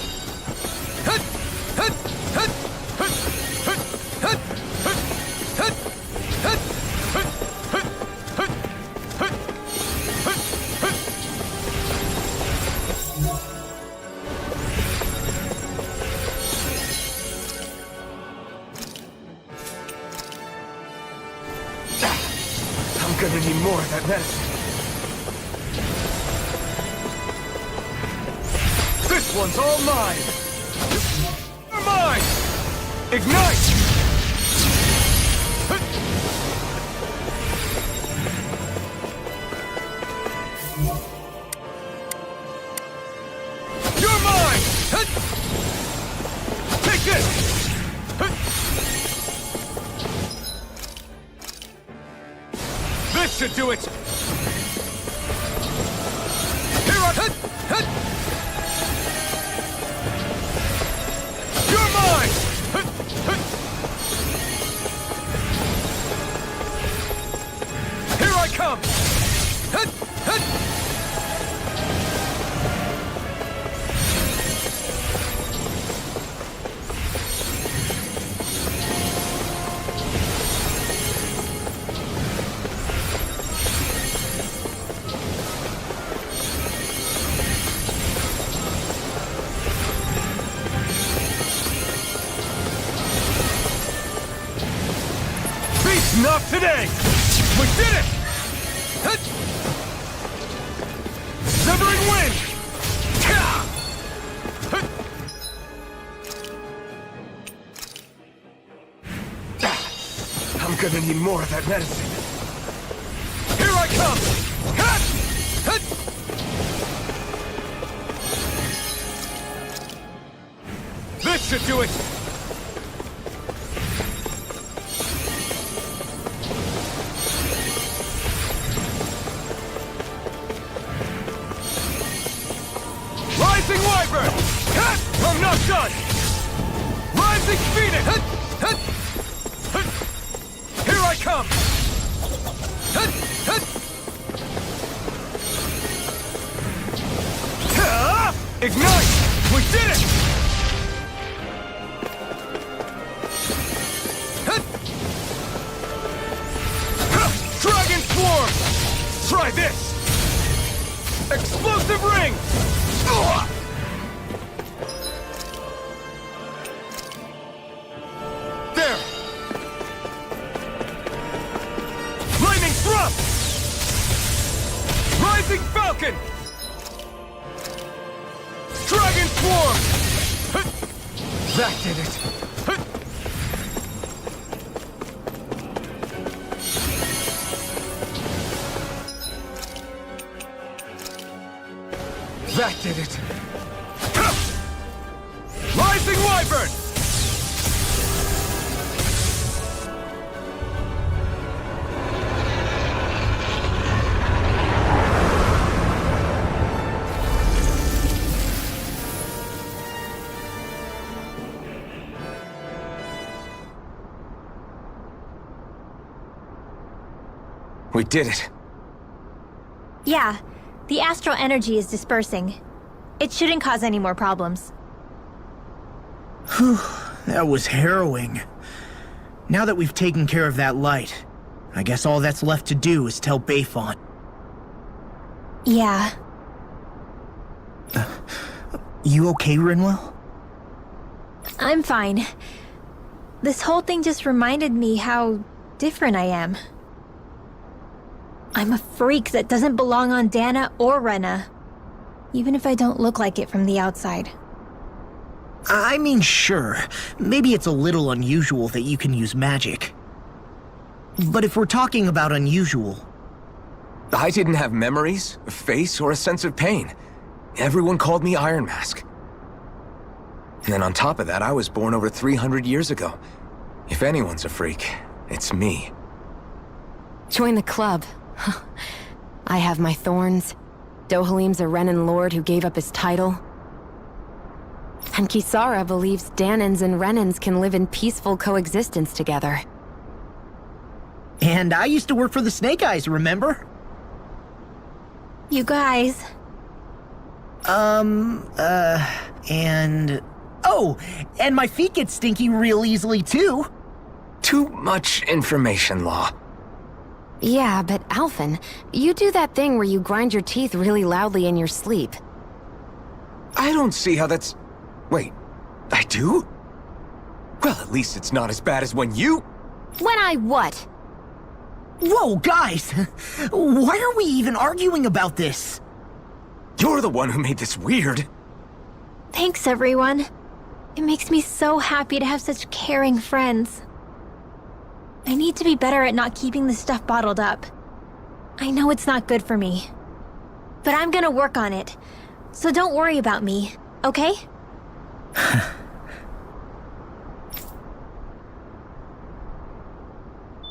Speaker 11: I'm gonna need more of that medicine. This one's all mine! Mine! Ignite! You're mine! Take this! This should do it! Here I... You're mine! Here I come! Not today! We did it! Severing wind! I'm gonna need more of that medicine. Here I come! This should do it! Rising Wyvern! I'm not done! Rising Phoenix! Here I come! Ignite! We did it! Dragon Swarm! Try this! Explosive Ring!
Speaker 2: Rising Falcon! Dragon Swarm! That did it. That did it. Rising Wyvern! We did it.
Speaker 6: Yeah, the astral energy is dispersing. It shouldn't cause any more problems.
Speaker 4: Whew, that was harrowing. Now that we've taken care of that light, I guess all that's left to do is tell Bayfont.
Speaker 6: Yeah.
Speaker 4: You okay, Rinwell?
Speaker 6: I'm fine. This whole thing just reminded me how different I am. I'm a freak that doesn't belong on Dana or Rena, even if I don't look like it from the outside.
Speaker 4: I mean, sure. Maybe it's a little unusual that you can use magic. But if we're talking about unusual...
Speaker 2: I didn't have memories, a face, or a sense of pain. Everyone called me Iron Mask. And then on top of that, I was born over 300 years ago. If anyone's a freak, it's me.
Speaker 7: Join the club. I have my thorns. Dohalim's a Renan lord who gave up his title. And Kisara believes Danans and Renans can live in peaceful coexistence together.
Speaker 4: And I used to work for the Snake Eyes, remember?
Speaker 6: You guys...
Speaker 4: and... Oh, and my feet get stinky real easily, too.
Speaker 2: Too much information, Law.
Speaker 7: Yeah, but Alphen, you do that thing where you grind your teeth really loudly in your sleep.
Speaker 2: I don't see how that's... Wait, I do? Well, at least it's not as bad as when you...
Speaker 7: When I what?
Speaker 4: Whoa, guys! Why are we even arguing about this?
Speaker 2: You're the one who made this weird.
Speaker 6: Thanks, everyone. It makes me so happy to have such caring friends. I need to be better at not keeping this stuff bottled up. I know it's not good for me. But I'm gonna work on it. So don't worry about me, okay?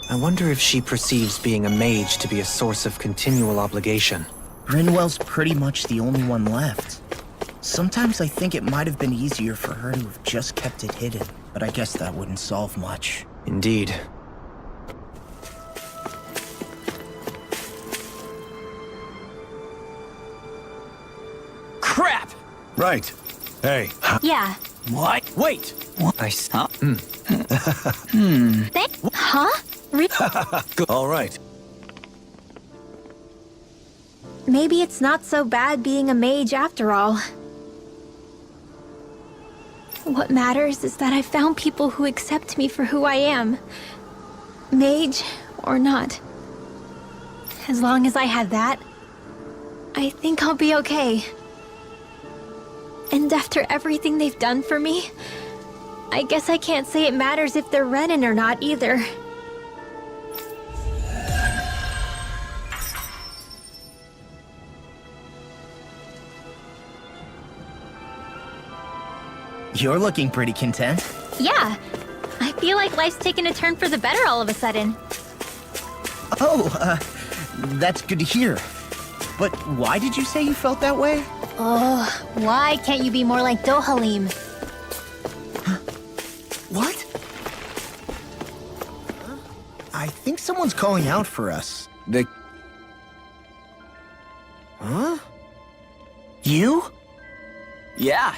Speaker 5: I wonder if she perceives being a mage to be a source of continual obligation.
Speaker 4: Rinwell's pretty much the only one left. Sometimes I think it might have been easier for her to have just kept it hidden, but I guess that wouldn't solve much.
Speaker 5: Indeed.
Speaker 2: Crap!
Speaker 1: Right. Hey.
Speaker 6: Yeah.
Speaker 2: What? Wait!
Speaker 5: I saw.
Speaker 6: Huh?
Speaker 1: All right.
Speaker 6: Maybe it's not so bad being a mage after all. What matters is that I found people who accept me for who I am. Mage or not. As long as I had that, I think I'll be okay. And after everything they've done for me, I guess I can't say it matters if they're Renan or not either.
Speaker 4: You're looking pretty content.
Speaker 6: Yeah, I feel like life's taken a turn for the better all of a sudden.
Speaker 4: Oh, that's good to hear. But why did you say you felt that way?
Speaker 6: Oh, why can't you be more like Dohalim?
Speaker 4: What? I think someone's calling out for us. Huh? You?
Speaker 2: Yeah.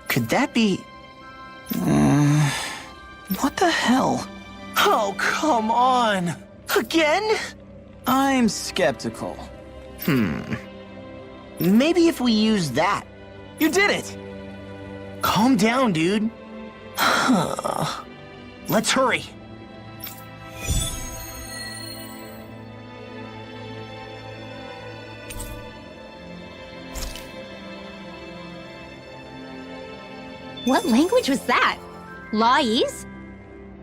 Speaker 4: Could that be... What the hell? Oh, come on! Again?
Speaker 15: I'm skeptical.
Speaker 4: Maybe if we use that.
Speaker 15: You did it!
Speaker 4: Calm down, dude. Let's hurry.
Speaker 6: What language was that? Lawese?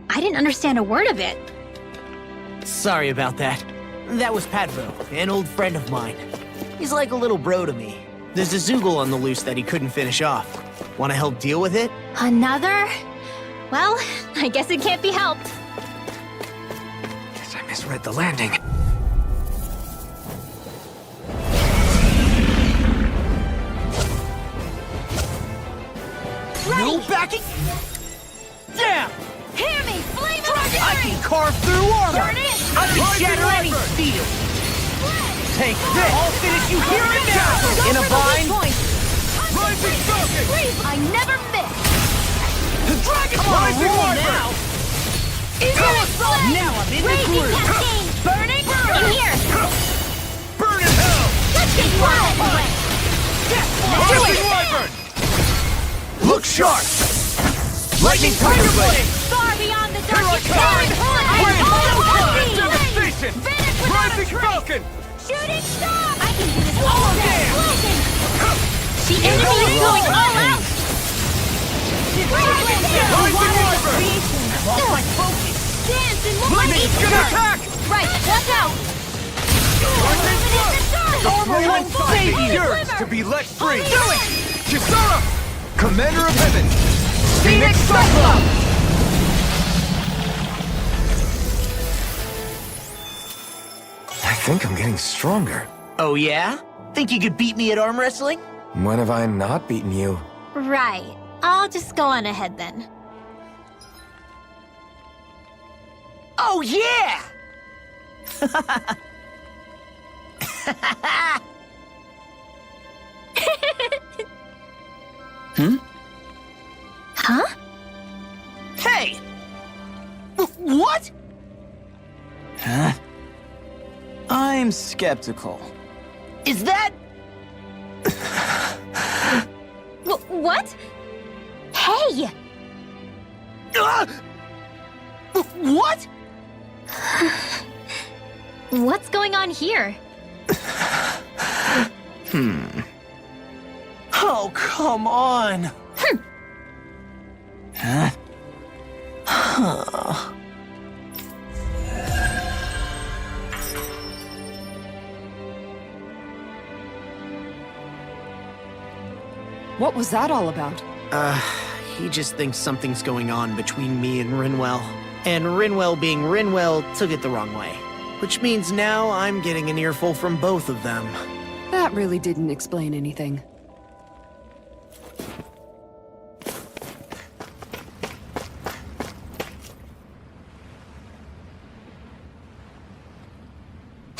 Speaker 6: I didn't understand a word of it.
Speaker 4: Sorry about that. That was Patvo, an old friend of mine. He's like a little bro to me. There's a Zoogle on the loose that he couldn't finish off. Want to help deal with it?
Speaker 6: Another? Well, I guess it can't be helped.
Speaker 2: Guess I misread the landing.
Speaker 4: No backing! Damn!
Speaker 10: Hear me, flame of fury!
Speaker 4: I can carve through armor!
Speaker 10: Burn it!
Speaker 4: I can shatter any steel! Take this! I'll finish you here and now! In a bind!
Speaker 10: Rising Falcon! I never miss!
Speaker 4: The dragon! Come on, roll now! Now I'm in the groove!
Speaker 6: Burning? In here!
Speaker 11: Burn in hell!
Speaker 6: Let's get you out of the way!
Speaker 11: Rising Wyvern!
Speaker 4: Look sharp! Lightning Tiger Blade!
Speaker 6: Far beyond the
Speaker 11: Here I
Speaker 6: darkest
Speaker 11: come!
Speaker 6: sky!
Speaker 11: Devastation! Rising Falcon!
Speaker 6: Shooting star! I can do this all day! The enemy is going all out!
Speaker 11: Rising Wyvern!
Speaker 4: Lost my focus!
Speaker 6: Dance and moonlight!
Speaker 11: Gonna attack!
Speaker 6: Right, watch out!
Speaker 4: Armor won't save you!
Speaker 11: Yours to be let free!
Speaker 4: Do it!
Speaker 11: Kisara! Commander of Heaven!
Speaker 4: Phoenix Cyclops!
Speaker 2: I think I'm getting stronger.
Speaker 4: Oh yeah? Think you could beat me at arm wrestling?
Speaker 2: When have I not beaten you?
Speaker 6: Right. I'll just go on ahead then.
Speaker 4: Oh yeah!
Speaker 6: Huh?
Speaker 4: Hey! What?
Speaker 15: Huh? I'm skeptical.
Speaker 4: Is that...
Speaker 6: What? Hey!
Speaker 4: What?
Speaker 6: What's going on here?
Speaker 4: Oh, come on!
Speaker 15: Huh?
Speaker 3: What was that all about?
Speaker 4: He just thinks something's going on between me and Rinwell. And Rinwell being Rinwell took it the wrong way. Which means now I'm getting an earful from both of them.
Speaker 3: That really didn't explain anything.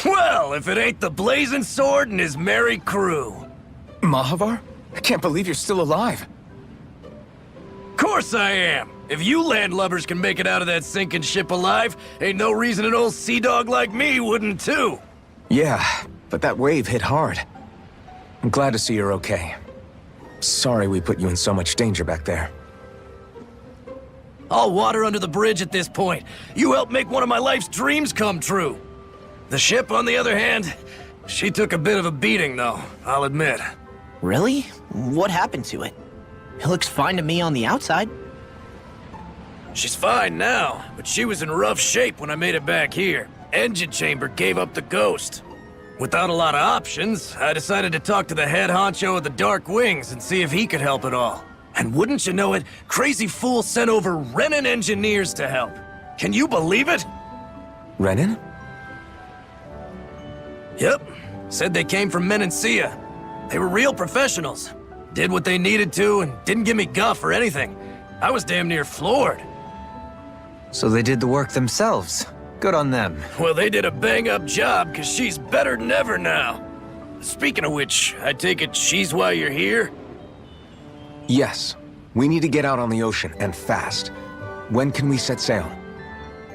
Speaker 8: Well, if it ain't the Blazing Sword and his merry crew.
Speaker 2: Mahavar? I can't believe you're still alive.
Speaker 8: Course I am. If you landlubbers can make it out of that sinking ship alive, ain't no reason an old sea dog like me wouldn't too.
Speaker 2: Yeah, but that wave hit hard. I'm glad to see you're okay. Sorry we put you in so much danger back there.
Speaker 8: All water under the bridge at this point. You helped make one of my life's dreams come true. The ship, on the other hand, she took a bit of a beating though, I'll admit.
Speaker 4: Really? What happened to it? It looks fine to me on the outside.
Speaker 8: She's fine now, but she was in rough shape when I made it back here. Engine chamber gave up the ghost. Without a lot of options, I decided to talk to the head honcho of the Dark Wings and see if he could help at all. And wouldn't you know it, Crazy Fool sent over Renin engineers to help. Can you believe it?
Speaker 2: Renin?
Speaker 8: Yep. Said they came from Menancia. They were real professionals. Did what they needed to and didn't give me guff or anything. I was damn near floored.
Speaker 5: So they did the work themselves. Good on them.
Speaker 8: Well, they did a bang-up job, because she's better than ever now. Speaking of which, I take it she's why you're here?
Speaker 2: Yes. We need to get out on the ocean, and fast. When can we set sail?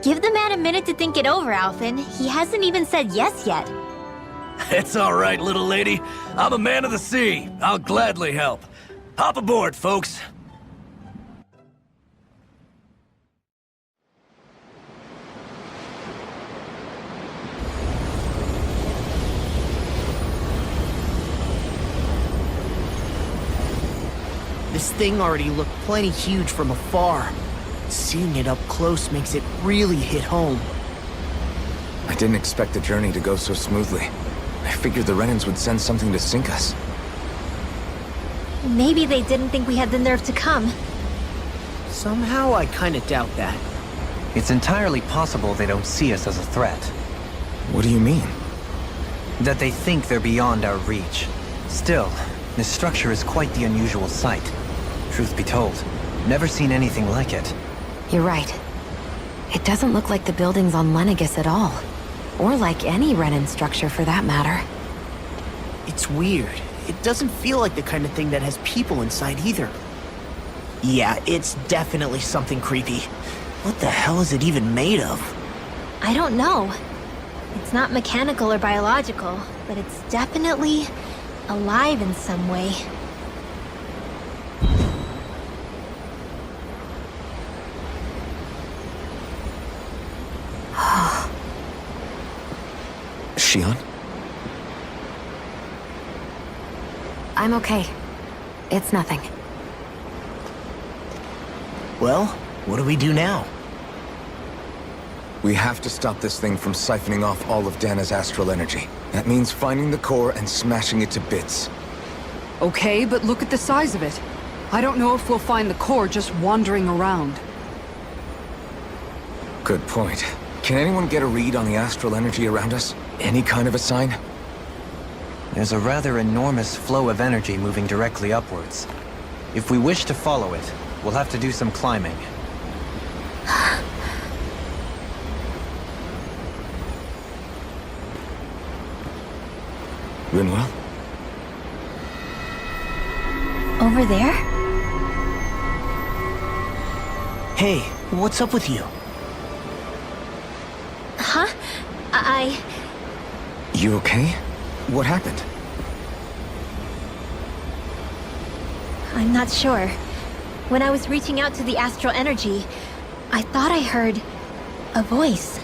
Speaker 6: Give the man a minute to think it over, Alphen. He hasn't even said yes yet.
Speaker 8: It's all right, little lady. I'm a man of the sea. I'll gladly help. Hop aboard, folks.
Speaker 4: This thing already looked plenty huge from afar. Seeing it up close makes it really hit home.
Speaker 2: I didn't expect the journey to go so smoothly. I figured the Renans would send something to sink us.
Speaker 6: Maybe they didn't think we had the nerve to come.
Speaker 4: Somehow I kinda doubt that.
Speaker 5: It's entirely possible they don't see us as a threat.
Speaker 2: What do you mean?
Speaker 5: That they think they're beyond our reach. Still, this structure is quite the unusual sight. Truth be told, never seen anything like it.
Speaker 7: You're right. It doesn't look like the buildings on Lenegis at all. Or like any Renan structure for that matter.
Speaker 4: It's weird. It doesn't feel like the kind of thing that has people inside either. Yeah, it's definitely something creepy. What the hell is it even made of?
Speaker 6: I don't know. It's not mechanical or biological, but it's definitely alive in some way.
Speaker 2: Shion?
Speaker 7: I'm okay. It's nothing.
Speaker 4: Well, what do we do now?
Speaker 2: We have to stop this thing from siphoning off all of Dana's astral energy. That means finding the core and smashing it to bits.
Speaker 3: Okay, but look at the size of it. I don't know if we'll find the core just wandering around.
Speaker 2: Good point. Can anyone get a read on the astral energy around us? Any kind of a sign?
Speaker 5: There's a rather enormous flow of energy moving directly upwards. If we wish to follow it, we'll have to do some climbing.
Speaker 2: Rinwell?
Speaker 6: Over there?
Speaker 4: Hey, what's up with you?
Speaker 6: Huh?
Speaker 2: You okay? What happened?
Speaker 6: I'm not sure. When I was reaching out to the astral energy, I thought I heard a voice.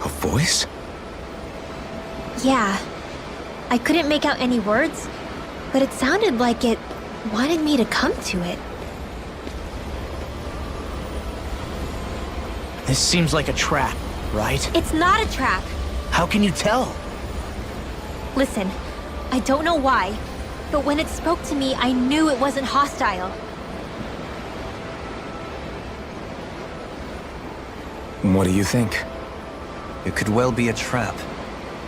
Speaker 2: A voice?
Speaker 6: Yeah. I couldn't make out any words, but it sounded like it wanted me to come to it.
Speaker 4: This seems like a trap, right?
Speaker 6: It's not a trap.
Speaker 4: How can you tell?
Speaker 6: Listen, I don't know why, but when it spoke to me, I knew it wasn't hostile.
Speaker 2: What do you think?
Speaker 5: It could well be a trap.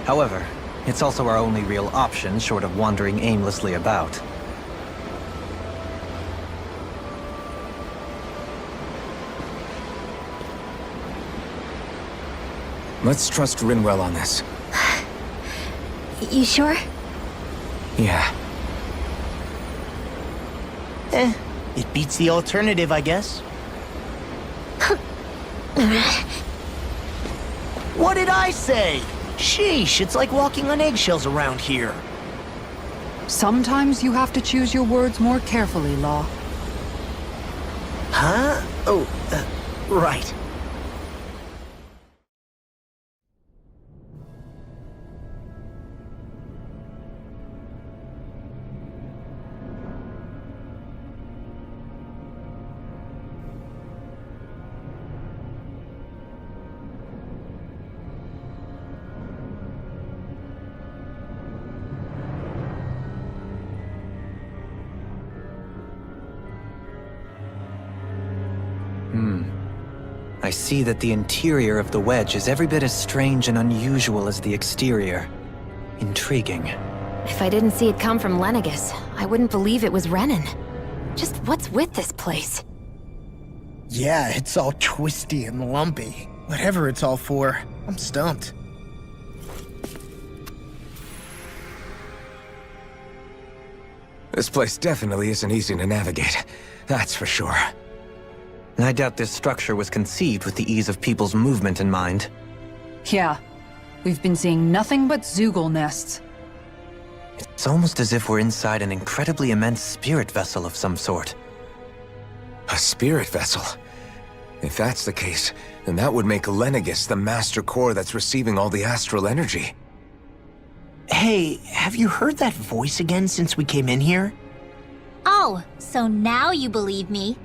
Speaker 5: However, it's also our only real option short of wandering aimlessly about.
Speaker 2: Let's trust Rinwell on this.
Speaker 6: You sure?
Speaker 2: Yeah.
Speaker 4: It beats the alternative, I guess. What did I say? Sheesh, it's like walking on eggshells around here.
Speaker 3: Sometimes you have to choose your words more carefully, Law.
Speaker 4: Huh? Oh, right.
Speaker 5: I see that the interior of the wedge is every bit as strange and unusual as the exterior. Intriguing.
Speaker 7: If I didn't see it come from Lenegis, I wouldn't believe it was Renan. Just what's with this place?
Speaker 4: Yeah, it's all twisty and lumpy. Whatever it's all for, I'm stumped.
Speaker 2: This place definitely isn't easy to navigate. That's for sure.
Speaker 5: I doubt this structure was conceived with the ease of people's movement in mind.
Speaker 3: Yeah. We've been seeing nothing but Zoogle nests.
Speaker 5: It's almost as if we're inside an incredibly immense spirit vessel of some sort.
Speaker 2: A spirit vessel? If that's the case, then that would make Lenegis the master core that's receiving all the astral energy.
Speaker 4: Hey, have you heard that voice again since we came in here?
Speaker 6: Oh, so now you believe me.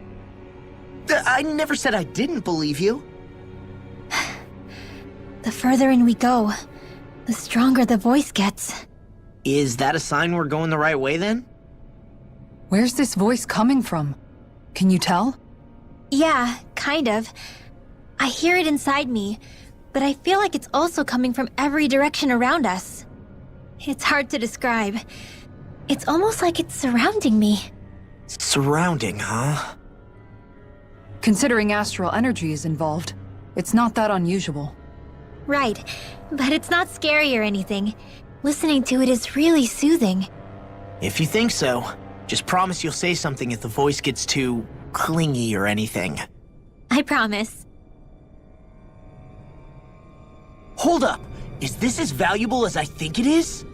Speaker 4: I never said I didn't believe you.
Speaker 6: The further in we go, the stronger the voice gets.
Speaker 4: Is that a sign we're going the right way then?
Speaker 3: Where's this voice coming from? Can you tell?
Speaker 6: Yeah, kind of. I hear it inside me, but I feel like it's also coming from every direction around us. It's hard to describe. It's almost like it's surrounding me.
Speaker 4: Surrounding, huh?
Speaker 3: Considering astral energy is involved, it's not that unusual.
Speaker 6: Right, but it's not scary or anything. Listening to it is really soothing.
Speaker 4: If you think so, just promise you'll say something if the voice gets too clingy or anything.
Speaker 6: I promise.
Speaker 4: Hold up! Is this as valuable as I think it is?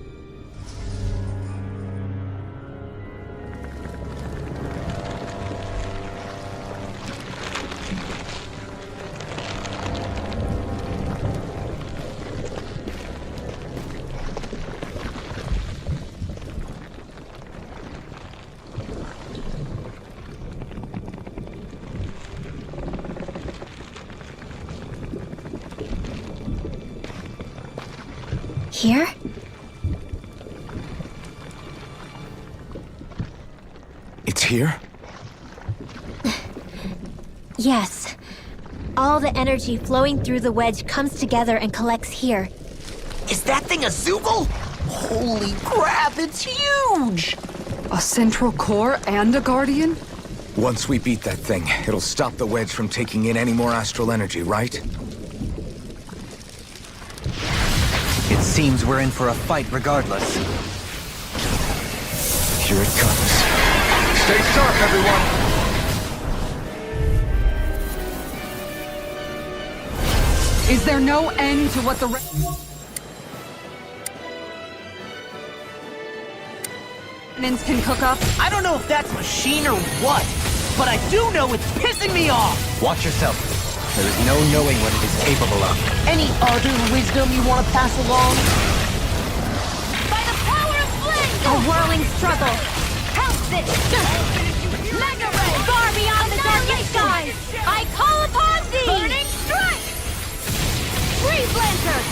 Speaker 6: Here?
Speaker 2: It's here?
Speaker 6: Yes. All the energy flowing through the wedge comes together and collects here.
Speaker 4: Is that thing a Zoogle? Holy crap, it's huge!
Speaker 3: A central core and a guardian?
Speaker 2: Once we beat that thing, it'll stop the wedge from taking in any more astral energy, right?
Speaker 5: It seems we're in for a fight regardless.
Speaker 2: Here it comes. Stay sharp, everyone!
Speaker 3: Is there no end to what the Renans can cook up?
Speaker 4: I don't know if that's machine or what, but I do know it's pissing me off!
Speaker 5: Watch yourself. There is no knowing what it is capable of.
Speaker 4: Any other wisdom you want to pass along?
Speaker 10: By the power of flame!
Speaker 6: A whirling struggle.
Speaker 10: Help this! Mega Ray!
Speaker 6: Far beyond the darkest skies, I call upon thee!
Speaker 10: Burning strike! Freeze lantern!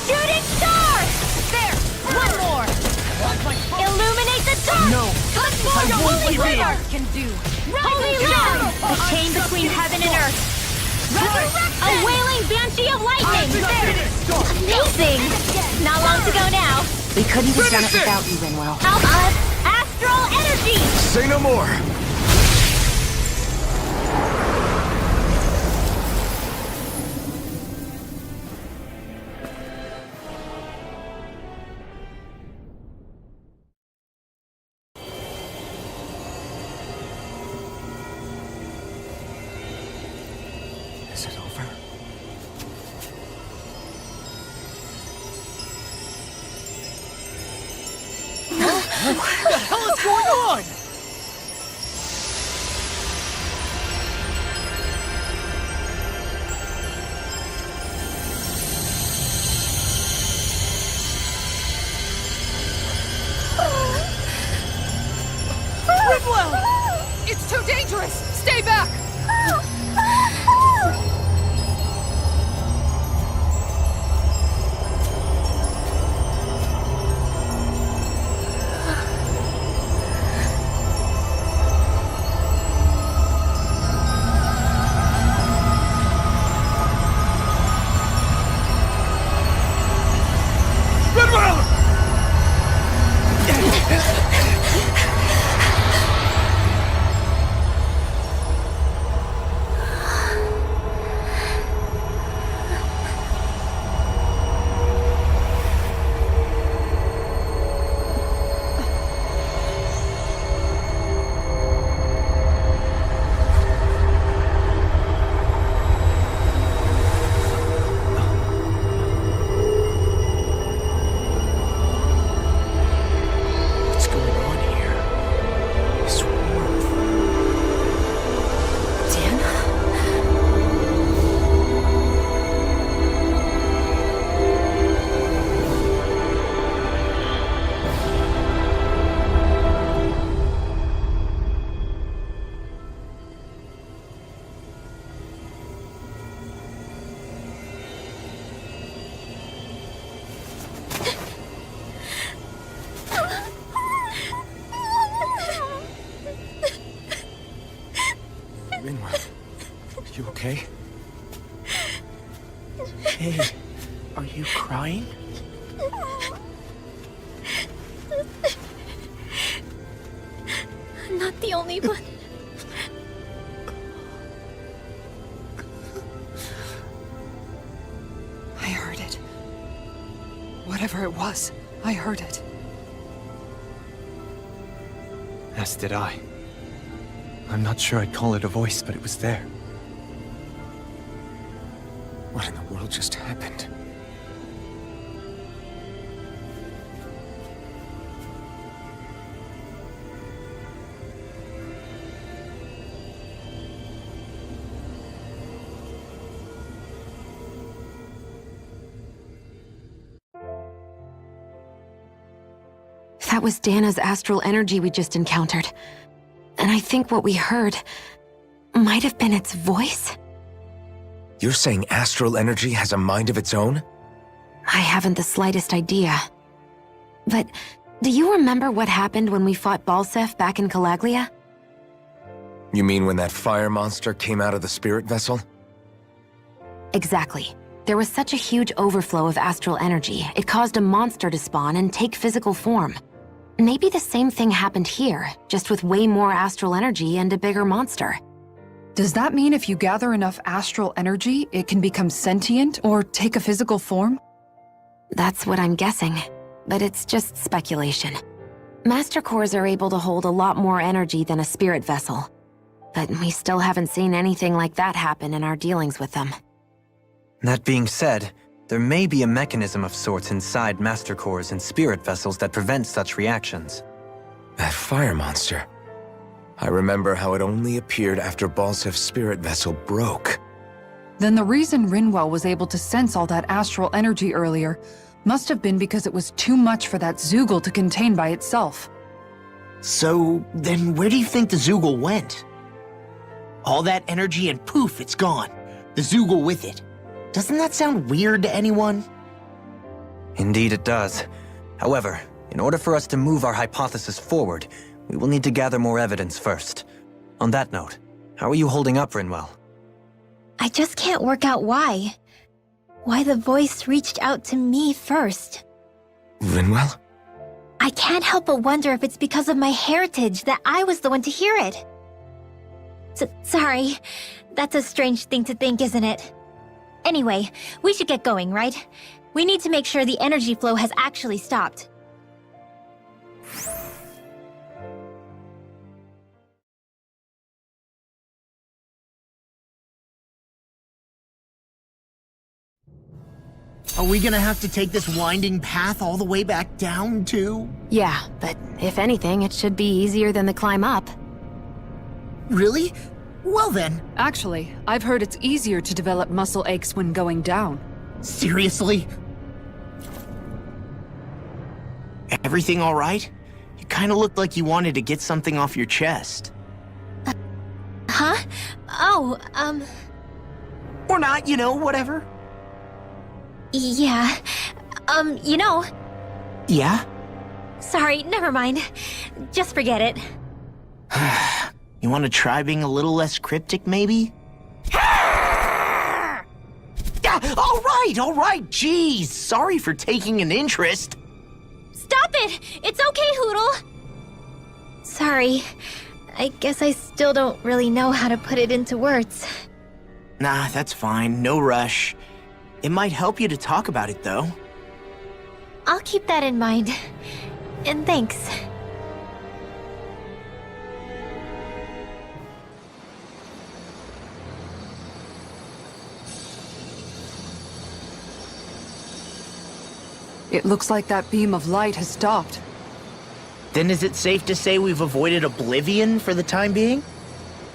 Speaker 6: Shooting star!
Speaker 10: There! One more!
Speaker 6: Illuminate the dark!
Speaker 4: No!
Speaker 10: Holy
Speaker 4: won't give
Speaker 10: River!
Speaker 4: up.
Speaker 10: Can do!
Speaker 6: Holy Land! The chain between heaven and earth! A wailing banshee of lightning! Amazing! Not long to go now.
Speaker 7: We couldn't have done it without you, Rinwell.
Speaker 6: Help us! Astral energy!
Speaker 2: Say no more! Is it over?
Speaker 4: What the hell is going on?
Speaker 10: It's too dangerous! Stay back!
Speaker 4: Hey, are you crying?
Speaker 6: I'm not the only one.
Speaker 3: I heard it. Whatever it was, I heard it.
Speaker 5: As did I. I'm not sure I'd call it a voice, but it was there.
Speaker 2: What in the world just happened?
Speaker 7: That was Dana's astral energy we just encountered. And I think what we heard might have been its voice?
Speaker 2: You're saying astral energy has a mind of its own?
Speaker 7: I haven't the slightest idea. But do you remember what happened when we fought Balsef back in Calaglia?
Speaker 2: You mean when that fire monster came out of the spirit vessel?
Speaker 7: Exactly. There was such a huge overflow of astral energy, it caused a monster to spawn and take physical form. Maybe the same thing happened here, just with way more astral energy and a bigger monster.
Speaker 3: Does that mean if you gather enough astral energy, it can become sentient or take a physical form?
Speaker 7: That's what I'm guessing, but it's just speculation. Master cores are able to hold a lot more energy than a spirit vessel, but we still haven't seen anything like that happen in our dealings with them.
Speaker 5: That being said, there may be a mechanism of sorts inside Master Cores and spirit vessels that prevent such reactions.
Speaker 2: That fire monster. I remember how it only appeared after Balsef's spirit vessel broke.
Speaker 3: Then the reason Rinwell was able to sense all that astral energy earlier must have been because it was too much for that Zoogle to contain by itself.
Speaker 4: So, then where do you think the Zoogle went? All that energy and poof, it's gone. The Zoogle with it. Doesn't that sound weird to anyone?
Speaker 5: Indeed it does. However, in order for us to move our hypothesis forward, we will need to gather more evidence first. On that note, how are you holding up, Rinwell?
Speaker 6: I just can't work out why. Why the voice reached out to me first.
Speaker 2: Rinwell?
Speaker 6: I can't help but wonder if it's because of my heritage that I was the one to hear it. Sorry. That's a strange thing to think, isn't it? Anyway, we should get going, right? We need to make sure the energy flow has actually stopped.
Speaker 4: Are we gonna have to take this winding path all the way back down, too?
Speaker 7: Yeah, but if anything, it should be easier than the climb up.
Speaker 4: Really? Well then.
Speaker 3: Actually, I've heard it's easier to develop muscle aches when going down.
Speaker 4: Seriously? Everything all right? You kinda looked like you wanted to get something off your chest.
Speaker 6: Huh? Oh,
Speaker 4: Or not, whatever.
Speaker 6: Yeah.
Speaker 4: Yeah?
Speaker 6: Sorry, never mind. Just forget it.
Speaker 4: You want to try being a little less cryptic, maybe? All right, jeez. Sorry for taking an interest.
Speaker 6: Stop it! It's okay, Hootle! Sorry. I guess I still don't really know how to put it into words.
Speaker 4: Nah, that's fine. No rush. It might help you to talk about it, though.
Speaker 6: I'll keep that in mind. And thanks.
Speaker 3: It looks like that beam of light has stopped.
Speaker 4: Then is it safe to say we've avoided oblivion for the time being?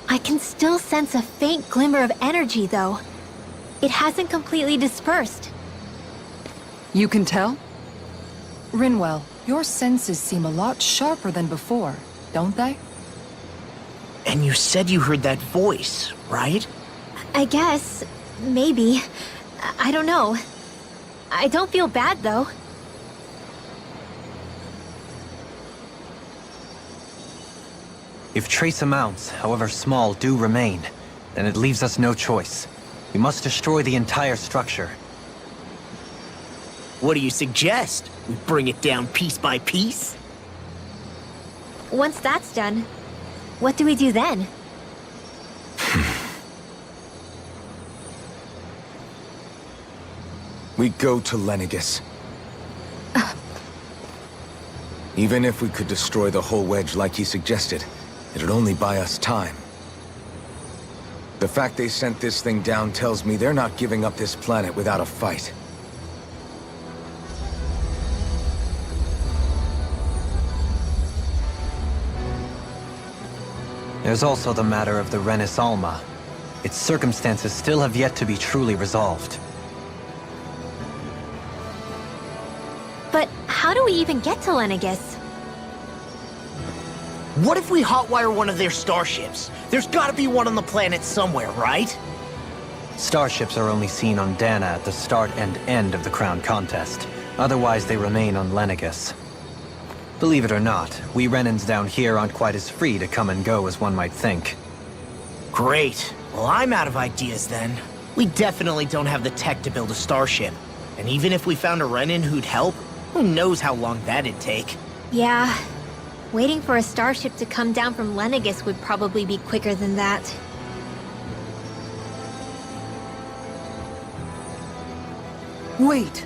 Speaker 6: I can still sense a faint glimmer of energy, though. It hasn't completely dispersed.
Speaker 3: You can tell? Rinwell, your senses seem a lot sharper than before, don't they?
Speaker 4: And you said you heard that voice, right?
Speaker 6: I guess. Maybe. I don't know. I don't feel bad, though.
Speaker 5: If trace amounts, however small, do remain, then it leaves us no choice. We must destroy the entire structure,
Speaker 4: What do you suggest? We bring it down piece by piece?
Speaker 6: Once that's done, what do we do then?
Speaker 2: We go to Lenegis. Even if we could destroy the whole wedge like he suggested, it'd only buy us time. The fact they sent this thing down tells me they're not giving up this planet without a fight.
Speaker 5: There's also the matter of the Renis Alma. Its circumstances still have yet to be truly resolved.
Speaker 6: But how do we even get to Lenegis?
Speaker 4: What if we hotwire one of their starships? There's gotta be one on the planet somewhere, right?
Speaker 5: Starships are only seen on Dana at the start and end of the Crown Contest. Otherwise, they remain on Lenegis. Believe it or not, we Renans down here aren't quite as free to come and go as one might think.
Speaker 4: Great. Well, I'm out of ideas then. We definitely don't have the tech to build a starship. And even if we found a Renin who'd help, who knows how long that'd take.
Speaker 6: Yeah. Waiting for a starship to come down from Lenegis would probably be quicker than that.
Speaker 3: Wait.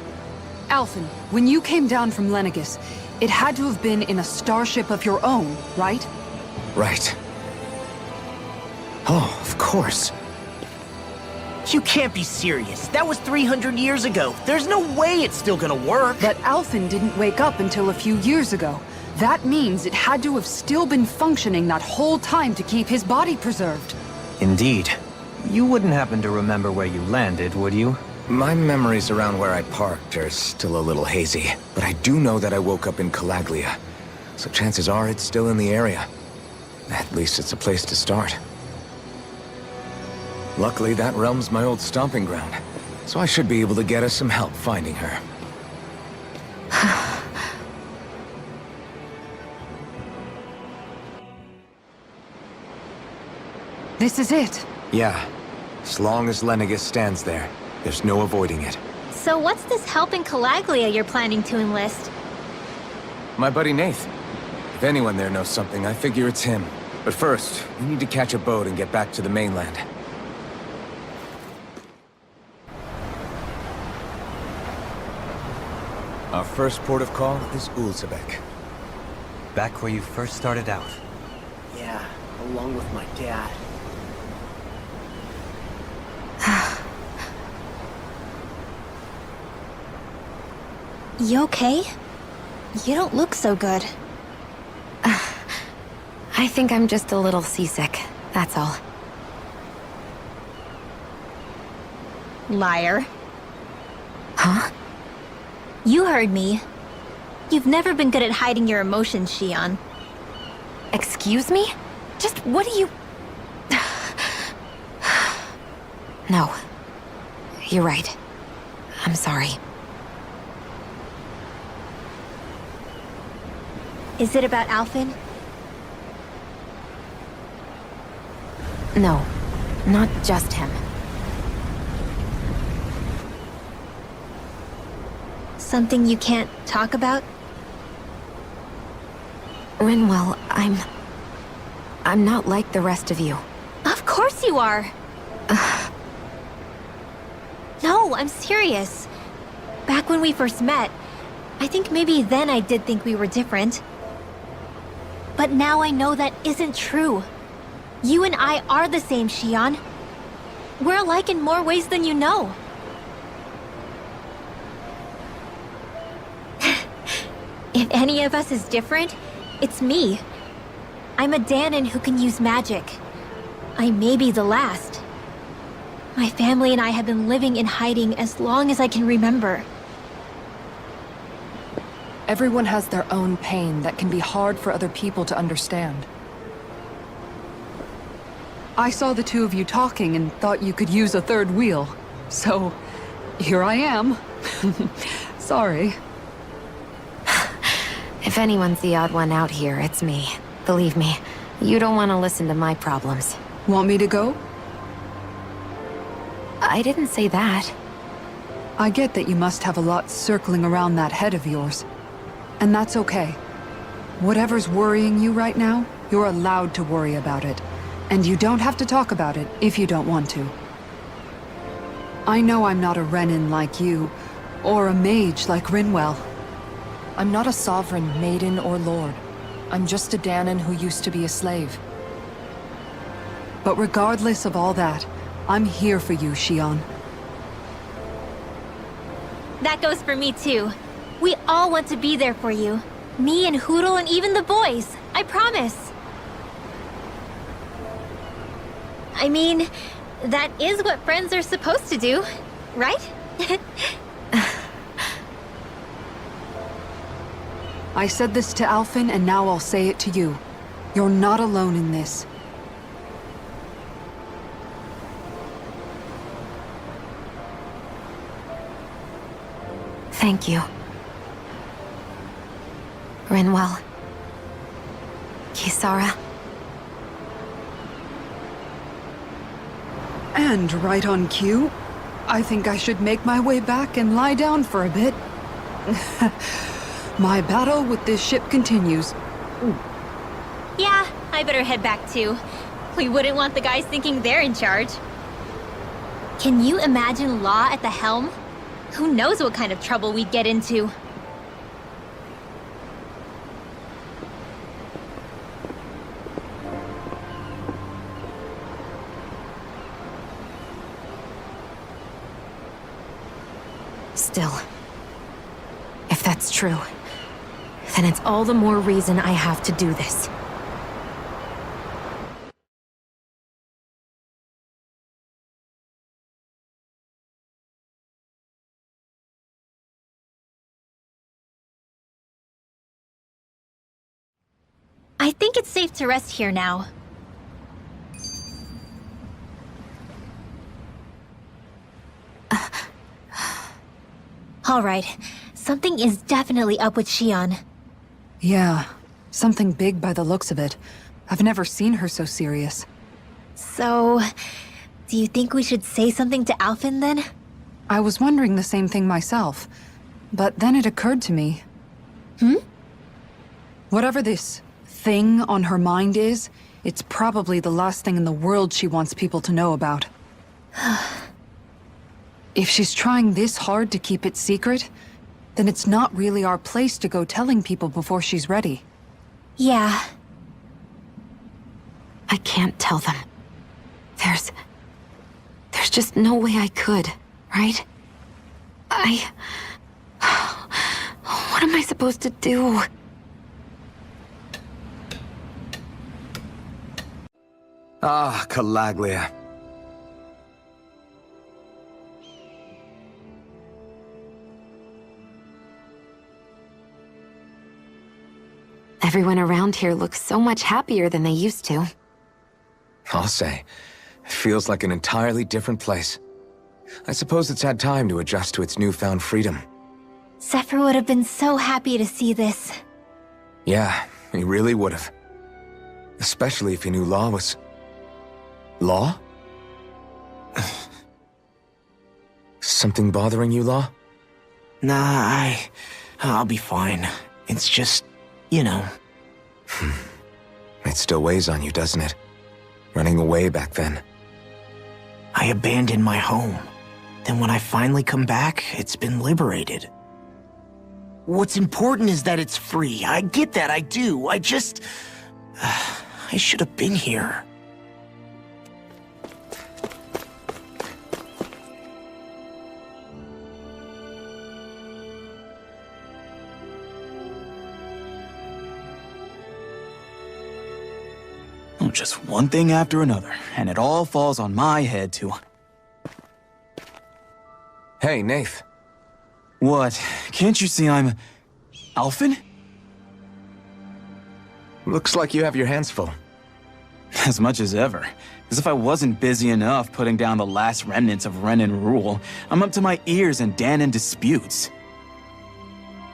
Speaker 3: Alphen, when you came down from Lenegis, it had to have been in a starship of your own, right?
Speaker 2: Right. Oh, of course.
Speaker 4: You can't be serious. That was 300 years ago. There's no way it's still gonna work.
Speaker 3: But Alphen didn't wake up until a few years ago. That means it had to have still been functioning that whole time to keep his body preserved.
Speaker 5: Indeed. You wouldn't happen to remember where you landed, would you?
Speaker 2: My memories around where I parked are still a little hazy, but I do know that I woke up in Calaglia, so chances are it's still in the area. At least it's a place to start. Luckily, that realm's my old stomping ground, so I should be able to get us some help finding her.
Speaker 3: This is it.
Speaker 2: Yeah, as long as Lenegis stands there, there's no avoiding it.
Speaker 6: So what's this help in Calaglia you're planning to enlist?
Speaker 2: My buddy Nath. If anyone there knows something, I figure it's him. But first, we need to catch a boat and get back to the mainland. Our first port of call is Ulzebek.
Speaker 5: Back where you first started out.
Speaker 4: Yeah, along with my dad.
Speaker 6: You okay? You don't look so good.
Speaker 7: I think I'm just a little seasick, that's all.
Speaker 6: Liar.
Speaker 7: Huh?
Speaker 6: You heard me. You've never been good at hiding your emotions, Shion.
Speaker 7: Excuse me? Just what do you... No. You're right. I'm sorry.
Speaker 6: Is it about Alphen?
Speaker 7: No. Not just him.
Speaker 6: Something you can't talk about?
Speaker 7: Rinwell, I'm not like the rest of you.
Speaker 6: Of course you are! No, I'm serious. Back when we first met, I think maybe then I did think we were different. But now I know that isn't true. You and I are the same, Shion. We're alike in more ways than you know. If any of us is different, it's me. I'm a Danon who can use magic. I may be the last. My family and I have been living in hiding as long as I can remember.
Speaker 3: Everyone has their own pain that can be hard for other people to understand. I saw the two of you talking and thought you could use a third wheel. So, here I am. Sorry.
Speaker 7: If anyone's the odd one out here, it's me. Believe me, you don't want to listen to my problems.
Speaker 3: Want me to go?
Speaker 7: I didn't say that.
Speaker 3: I get that you must have a lot circling around that head of yours. And that's okay. Whatever's worrying you right now, you're allowed to worry about it. And you don't have to talk about it if you don't want to. I know I'm not a Renin like you, or a mage like Rinwell.
Speaker 16: I'm not a sovereign, maiden, or lord. I'm just a Danon who used to be a slave.
Speaker 3: But regardless of all that, I'm here for you, Shion.
Speaker 6: That goes for me too. We all want to be there for you. Me and Hootle and even the boys. I promise. I mean, that is what friends are supposed to do, right?
Speaker 3: I said this to Alphen, and now I'll say it to you. You're not alone in this.
Speaker 7: Thank you. Rinwell. Kisara.
Speaker 3: And right on cue, I think I should make my way back and lie down for a bit. My battle with this ship continues.
Speaker 6: Yeah, I better head back too. We wouldn't want the guys thinking they're in charge. Can you imagine Law at the helm? Who knows what kind of trouble we'd get into?
Speaker 7: Still, if that's true, then it's all the more reason I have to do this.
Speaker 6: I think it's safe to rest here now. All right, something is definitely up with Shion.
Speaker 3: Yeah, something big by the looks of it. I've never seen her so serious.
Speaker 6: So, do you think we should say something to Alphen then?
Speaker 3: I was wondering the same thing myself, but then it occurred to me. Whatever this thing on her mind is, it's probably the last thing in the world she wants people to know about. If she's trying this hard to keep it secret, then it's not really our place to go telling people before she's ready.
Speaker 6: Yeah.
Speaker 7: I can't tell them. There's just no way I could, right? What am I supposed to do?
Speaker 2: Ah, Calaglia.
Speaker 7: Everyone around here looks so much happier than they used to.
Speaker 2: I'll say, it feels like an entirely different place. I suppose it's had time to adjust to its newfound freedom.
Speaker 6: Zephyr would have been so happy to see this.
Speaker 2: Yeah, he really would have. Especially if he knew Law was... Law? Something bothering you, Law?
Speaker 4: Nah, I'll be fine. It's just, you know.
Speaker 2: It still weighs on you, doesn't it? Running away back then.
Speaker 4: I abandoned my home. Then when I finally come back, it's been liberated. What's important is that it's free. I get that, I do. I just... I should have been here.
Speaker 15: Just one thing after another, and it all falls on my head to...
Speaker 2: Hey, Nath.
Speaker 15: What? Can't you see I'm... Alphen?
Speaker 2: Looks like you have your hands full.
Speaker 15: As much as ever. As if I wasn't busy enough putting down the last remnants of Renin rule, I'm up to my ears in Danon disputes.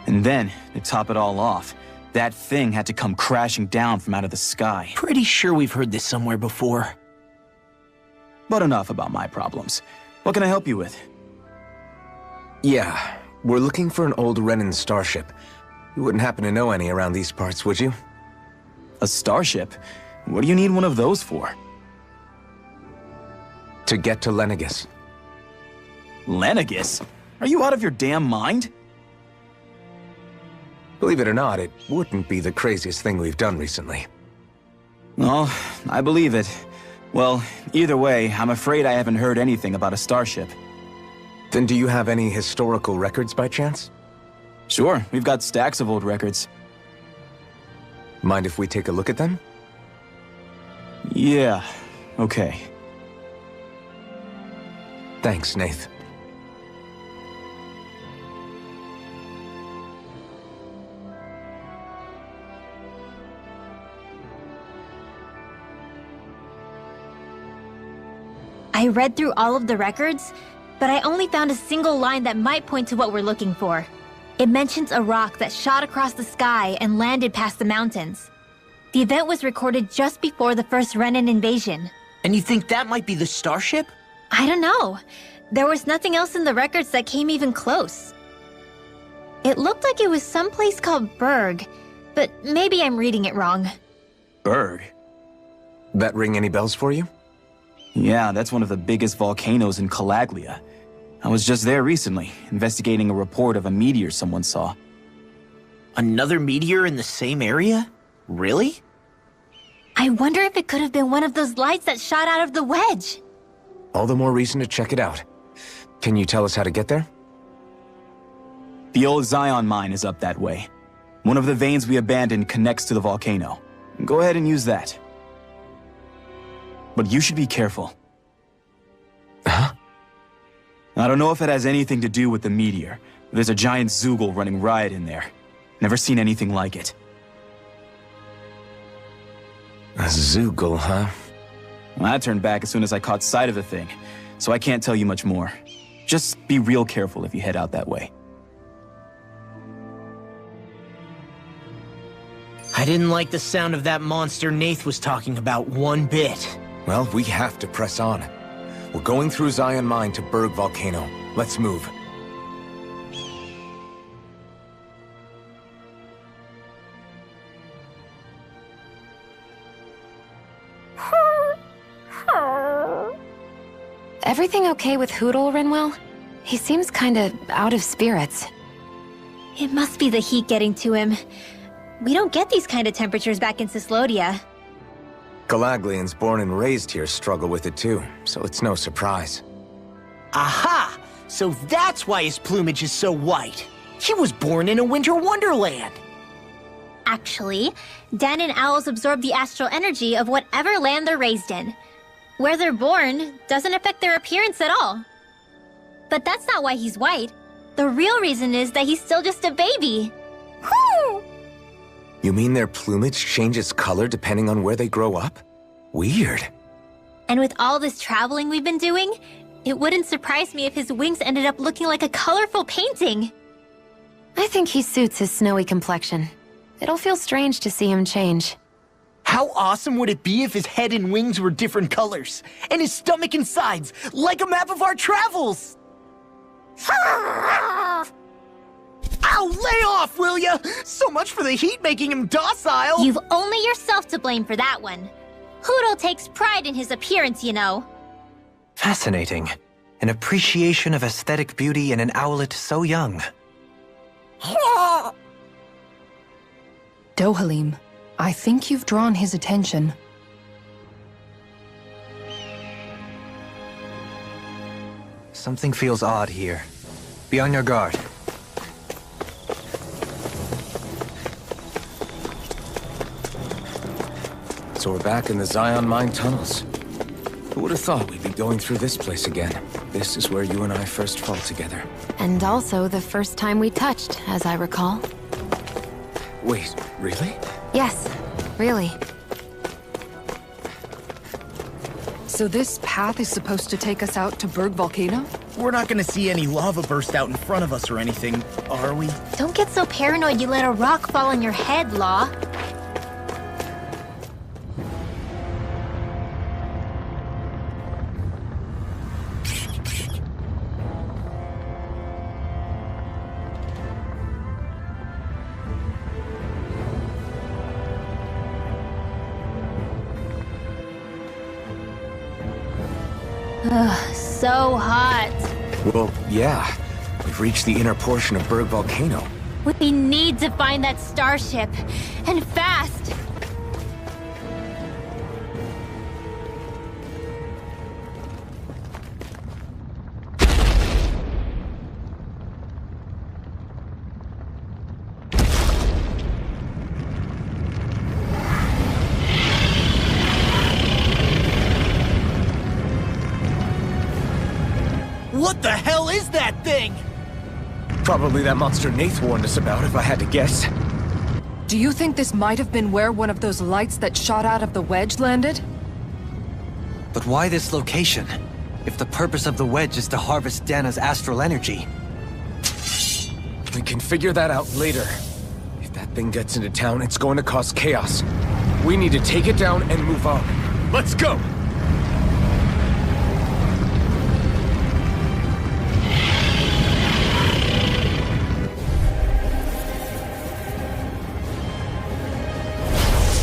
Speaker 15: And then, to top it all off, that thing had to come crashing down from out of the sky.
Speaker 4: Pretty sure we've heard this somewhere before.
Speaker 15: But enough about my problems. What can I help you with?
Speaker 2: Yeah, we're looking for an old Renan starship. You wouldn't happen to know any around these parts, would you?
Speaker 15: A starship? What do you need one of those for?
Speaker 2: To get to Lenegis.
Speaker 15: Lenegis? Are you out of your damn mind?
Speaker 2: Believe it or not, it wouldn't be the craziest thing we've done recently.
Speaker 15: Well, I believe it. Well, either way, I'm afraid I haven't heard anything about a starship.
Speaker 2: Then do you have any historical records by chance?
Speaker 15: Sure, we've got stacks of old records.
Speaker 2: Mind if we take a look at them?
Speaker 15: Yeah, okay.
Speaker 2: Thanks, Nath.
Speaker 6: I read through all of the records, but I only found a single line that might point to what we're looking for. It mentions a rock that shot across the sky and landed past the mountains. The event was recorded just before the first Renan invasion.
Speaker 4: And you think that might be the starship?
Speaker 6: I don't know. There was nothing else in the records that came even close. It looked like it was someplace called Berg, but maybe I'm reading it wrong.
Speaker 15: Berg?
Speaker 2: That ring any bells for you?
Speaker 15: Yeah, that's one of the biggest volcanoes in Calaglia. I was just there recently, investigating a report of a meteor someone saw.
Speaker 4: Another meteor in the same area? Really?
Speaker 6: I wonder if it could have been one of those lights that shot out of the wedge.
Speaker 2: All the more reason to check it out. Can you tell us how to get there?
Speaker 15: The old Zion mine is up that way. One of the veins we abandoned connects to the volcano. Go ahead and use that. But you should be careful.
Speaker 2: Huh?
Speaker 15: I don't know if it has anything to do with the meteor. But there's a giant Zoogle running riot in there. Never seen anything like it.
Speaker 2: A Zoogle, huh?
Speaker 15: Well, I turned back as soon as I caught sight of the thing, so I can't tell you much more. Just be real careful if you head out that way.
Speaker 4: I didn't like the sound of that monster Nath was talking about one bit.
Speaker 2: Well, we have to press on. We're going through Zion Mine to Berg Volcano. Let's move.
Speaker 7: Everything okay with Hootle, Rinwell? He seems kinda out of spirits.
Speaker 6: It must be the heat getting to him. We don't get these kind of temperatures back in Cislodia.
Speaker 2: Galaglians born and raised here struggle with it too, so it's no surprise.
Speaker 4: Aha! So that's why his plumage is so white. He was born in a winter wonderland.
Speaker 6: Actually, Dan and owls absorb the astral energy of whatever land they're raised in. Where they're born doesn't affect their appearance at all. But that's not why he's white. The real reason is that he's still just a baby. Whew!
Speaker 2: You mean their plumage changes color depending on where they grow up? Weird.
Speaker 6: And with all this traveling we've been doing, it wouldn't surprise me if his wings ended up looking like a colorful painting.
Speaker 7: I think he suits his snowy complexion. It'll feel strange to see him change.
Speaker 4: How awesome would it be if his head and wings were different colors, and his stomach and sides, like a map of our travels? Ow, lay off, will ya? So much for the heat making him docile.
Speaker 6: You've only yourself to blame for that one. Hootle takes pride in his appearance, you know.
Speaker 5: Fascinating. An appreciation of aesthetic beauty in an owlet so young.
Speaker 3: Dohalim, I think you've drawn his attention.
Speaker 5: Something feels odd here. Be on your guard.
Speaker 2: So we're back in the Zion Mine tunnels. Who would have thought we'd be going through this place again? This is where you and I first fought together.
Speaker 7: And also the first time we touched, as I recall.
Speaker 2: Wait, really?
Speaker 7: Yes, really.
Speaker 3: So this path is supposed to take us out to Berg Volcano?
Speaker 4: We're not gonna see any lava burst out in front of us or anything, are we?
Speaker 6: Don't get so paranoid you let a rock fall on your head, Law. Ugh, so hot.
Speaker 2: Well, yeah. We've reached the inner portion of Berg Volcano.
Speaker 6: We need to find that starship. And fast!
Speaker 4: What the hell is that thing?
Speaker 2: Probably that monster Nath warned us about, if I had to guess.
Speaker 16: Do you think this might have been where one of those lights that shot out of the wedge landed?
Speaker 5: But why this location? If the purpose of the wedge is to harvest Dana's astral energy.
Speaker 2: We can figure that out later. If that thing gets into town, it's going to cause chaos. We need to take it down and move on. Let's go!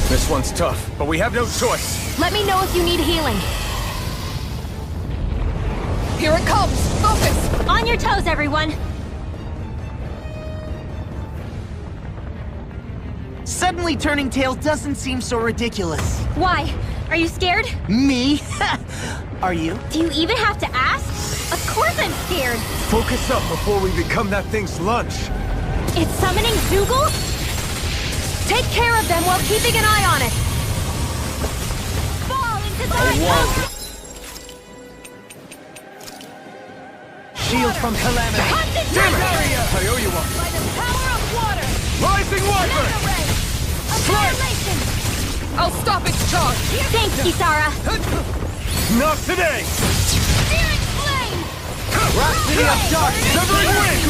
Speaker 2: This one's tough, but we have no choice.
Speaker 7: Let me know if you need healing.
Speaker 16: Here it comes! Focus!
Speaker 6: On your toes, everyone!
Speaker 4: Suddenly turning tail doesn't seem so ridiculous.
Speaker 6: Why? Are you scared?
Speaker 4: Me? Are you?
Speaker 6: Do you even have to ask? Of course I'm scared!
Speaker 2: Focus up before we become that thing's lunch.
Speaker 6: It's summoning Zoogle?
Speaker 7: Take care of them while keeping an eye on it!
Speaker 6: Fall into the
Speaker 2: Shield from calamity. Damn it! I owe you one.
Speaker 10: By the power of water!
Speaker 2: Rising Wyvern!
Speaker 10: Annihilation!
Speaker 16: I'll stop its charge!
Speaker 6: Thanks, Kisara!
Speaker 2: Not today!
Speaker 10: Searing flame!
Speaker 2: Rhapsody of Dark! Severing Wind!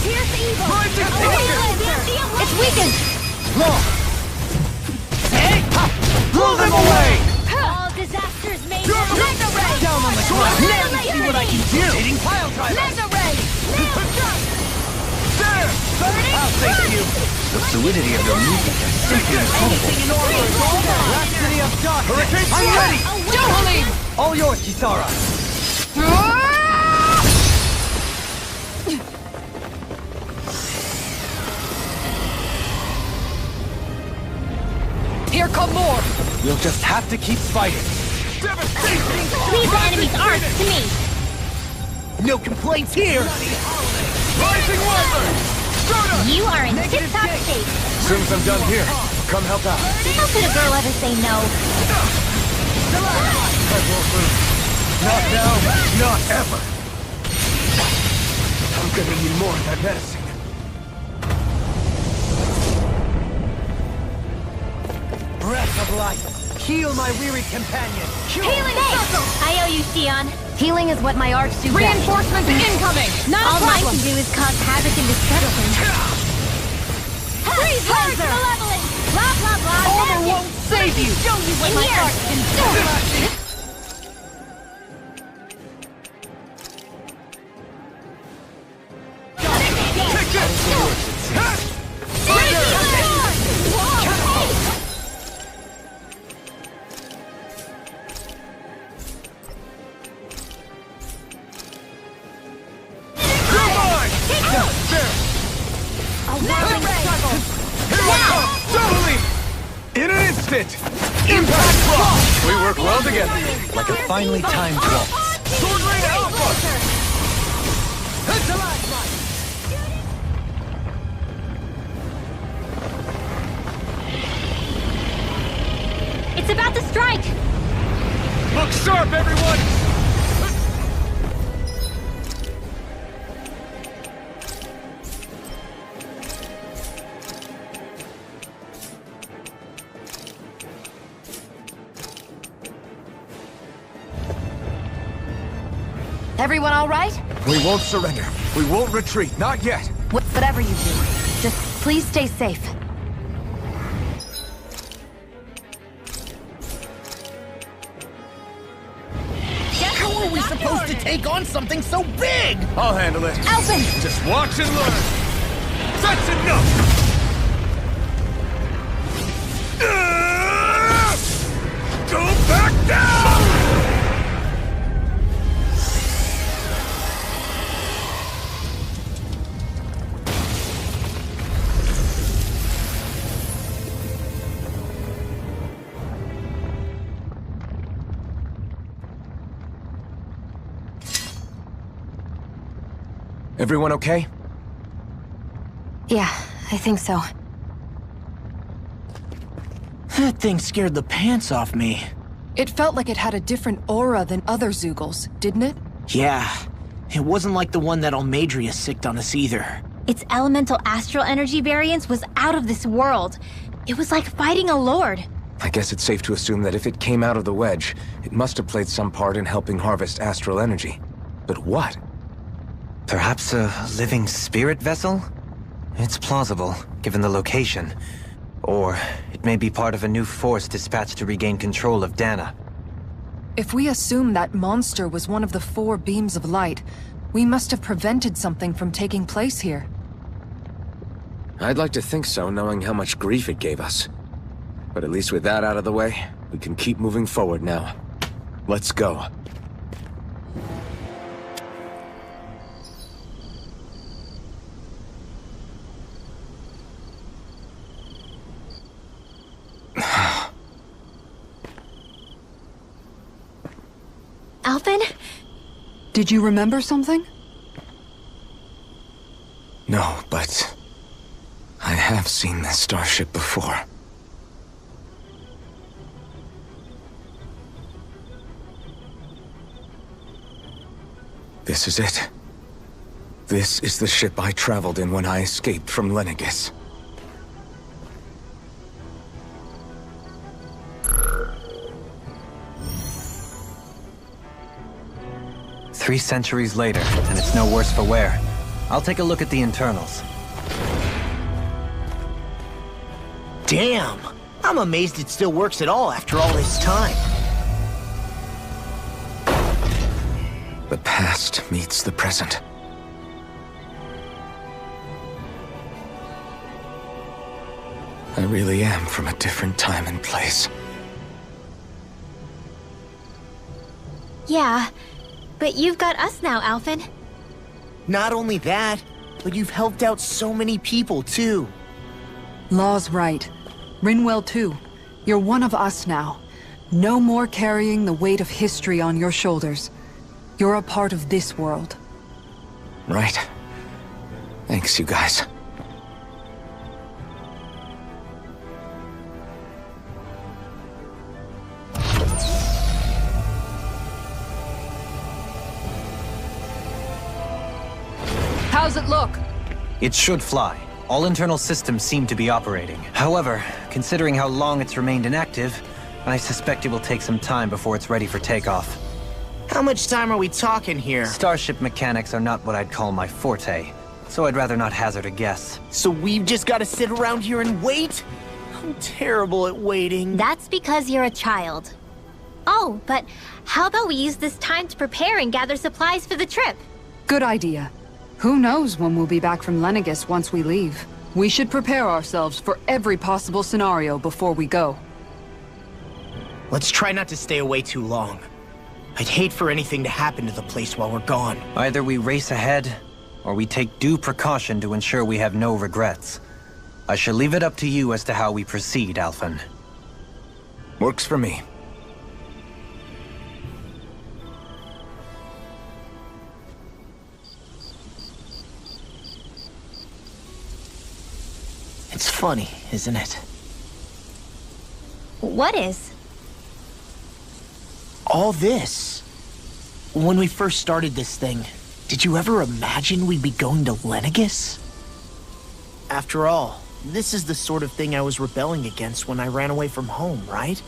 Speaker 10: Pierce evil!
Speaker 2: Rising Fortune!
Speaker 7: It's weakened!
Speaker 2: Hey! Blow them away!
Speaker 6: All disasters may
Speaker 10: Mega ray!
Speaker 4: Down on the ground! Now see what I can do!
Speaker 2: Hitting pile driver!
Speaker 10: Mega ray! Nail strike!
Speaker 2: There!
Speaker 4: I'll save you!
Speaker 5: The fluidity of your movement is simply incredible.
Speaker 4: Rhapsody of Dark!
Speaker 2: Hurricane
Speaker 4: I'm
Speaker 2: Storm!
Speaker 4: ready!
Speaker 16: Johalim!
Speaker 4: All yours, Kisara!
Speaker 16: Here come more!
Speaker 5: We'll just have to keep fighting.
Speaker 6: Leave the enemy's arms to me!
Speaker 4: No complaints here!
Speaker 2: Rising Wyvern!
Speaker 6: You are in tip-top shape!
Speaker 2: As soon as I'm done here, come help out.
Speaker 6: How could a girl ever say no?
Speaker 2: I won't lose. Not now, not ever. I'm gonna need more of that medicine.
Speaker 4: Breath of life! Heal my weary companion!
Speaker 6: Healing circle! I owe you, Xion.
Speaker 7: Healing is what my arts do best.
Speaker 16: Reinforcements incoming! Not
Speaker 6: All
Speaker 16: a
Speaker 6: mine
Speaker 16: problem!
Speaker 6: can do is cause havoc and destruction.
Speaker 10: Freeze laser! Malevolent!
Speaker 6: Blah, blah, blah.
Speaker 16: Armor won't save you!
Speaker 6: Show you what my arts can do!
Speaker 2: In an instant! Impact block! We work well together.
Speaker 5: Like a finely timed waltz.
Speaker 2: Sword Rain Alpha!
Speaker 6: It's about to strike!
Speaker 2: Look sharp, everyone!
Speaker 7: Everyone all right?
Speaker 2: We won't surrender. We won't retreat. Not yet.
Speaker 7: Whatever you do, just please stay safe.
Speaker 4: How are we supposed to take on something so big?
Speaker 2: I'll handle it.
Speaker 7: Alphen!
Speaker 2: Just watch and learn. That's enough! Go back down! Everyone okay?
Speaker 7: Yeah, I think so.
Speaker 4: That thing scared the pants off me.
Speaker 16: It felt like it had a different aura than other Zeugles, didn't it?
Speaker 4: Yeah. It wasn't like the one that Almadria sicked on us either.
Speaker 6: Its elemental astral energy variance was out of this world. It was like fighting a lord.
Speaker 2: I guess it's safe to assume that if it came out of the wedge, it must have played some part in helping harvest astral energy. But what?
Speaker 5: Perhaps a living spirit vessel? It's plausible, given the location. Or it may be part of a new force dispatched to regain control of Dana.
Speaker 16: If we assume that monster was one of the 4 beams of light, we must have prevented something from taking place here.
Speaker 2: I'd like to think so, knowing how much grief it gave us. But at least with that out of the way, we can keep moving forward now. Let's go.
Speaker 6: Alphen?
Speaker 3: Did you remember something?
Speaker 2: No, but I have seen this starship before. This is it. This is the ship I traveled in when I escaped from Lenegis.
Speaker 5: Three centuries later, and it's no worse for wear. I'll take a look at the internals.
Speaker 4: Damn! I'm amazed it still works at all after all this time.
Speaker 2: The past meets the present. I really am from a different time and place.
Speaker 6: Yeah, but you've got us now, Alphen.
Speaker 4: Not only that, but you've helped out so many people, too.
Speaker 3: Law's right. Rinwell too. You're one of us now. No more carrying the weight of history on your shoulders. You're a part of this world.
Speaker 2: Right. Thanks, you guys.
Speaker 3: How's it look?
Speaker 5: It should fly. All internal systems seem to be operating. However, considering how long it's remained inactive, I suspect it will take some time before it's ready for takeoff.
Speaker 4: How much time are we talking here?
Speaker 5: Starship mechanics are not what I'd call my forte, so I'd rather not hazard a guess.
Speaker 4: So we've just got to sit around here and wait? I'm terrible at waiting.
Speaker 6: That's because you're a child. Oh, but how about we use this time to prepare and gather supplies for the trip?
Speaker 3: Good idea. Who knows when we'll be back from Lenegis once we leave. We should prepare ourselves for every possible scenario before we go.
Speaker 4: Let's try not to stay away too long. I'd hate for anything to happen to the place while we're gone.
Speaker 5: Either we race ahead, or we take due precaution to ensure we have no regrets. I shall leave it up to you as to how we proceed, Alphen.
Speaker 2: Works for me.
Speaker 4: It's funny, isn't it?
Speaker 6: What is?
Speaker 4: All this. When we first started this thing, did you ever imagine we'd be going to Lenegis? After all, this is the sort of thing I was rebelling against when I ran away from home, right?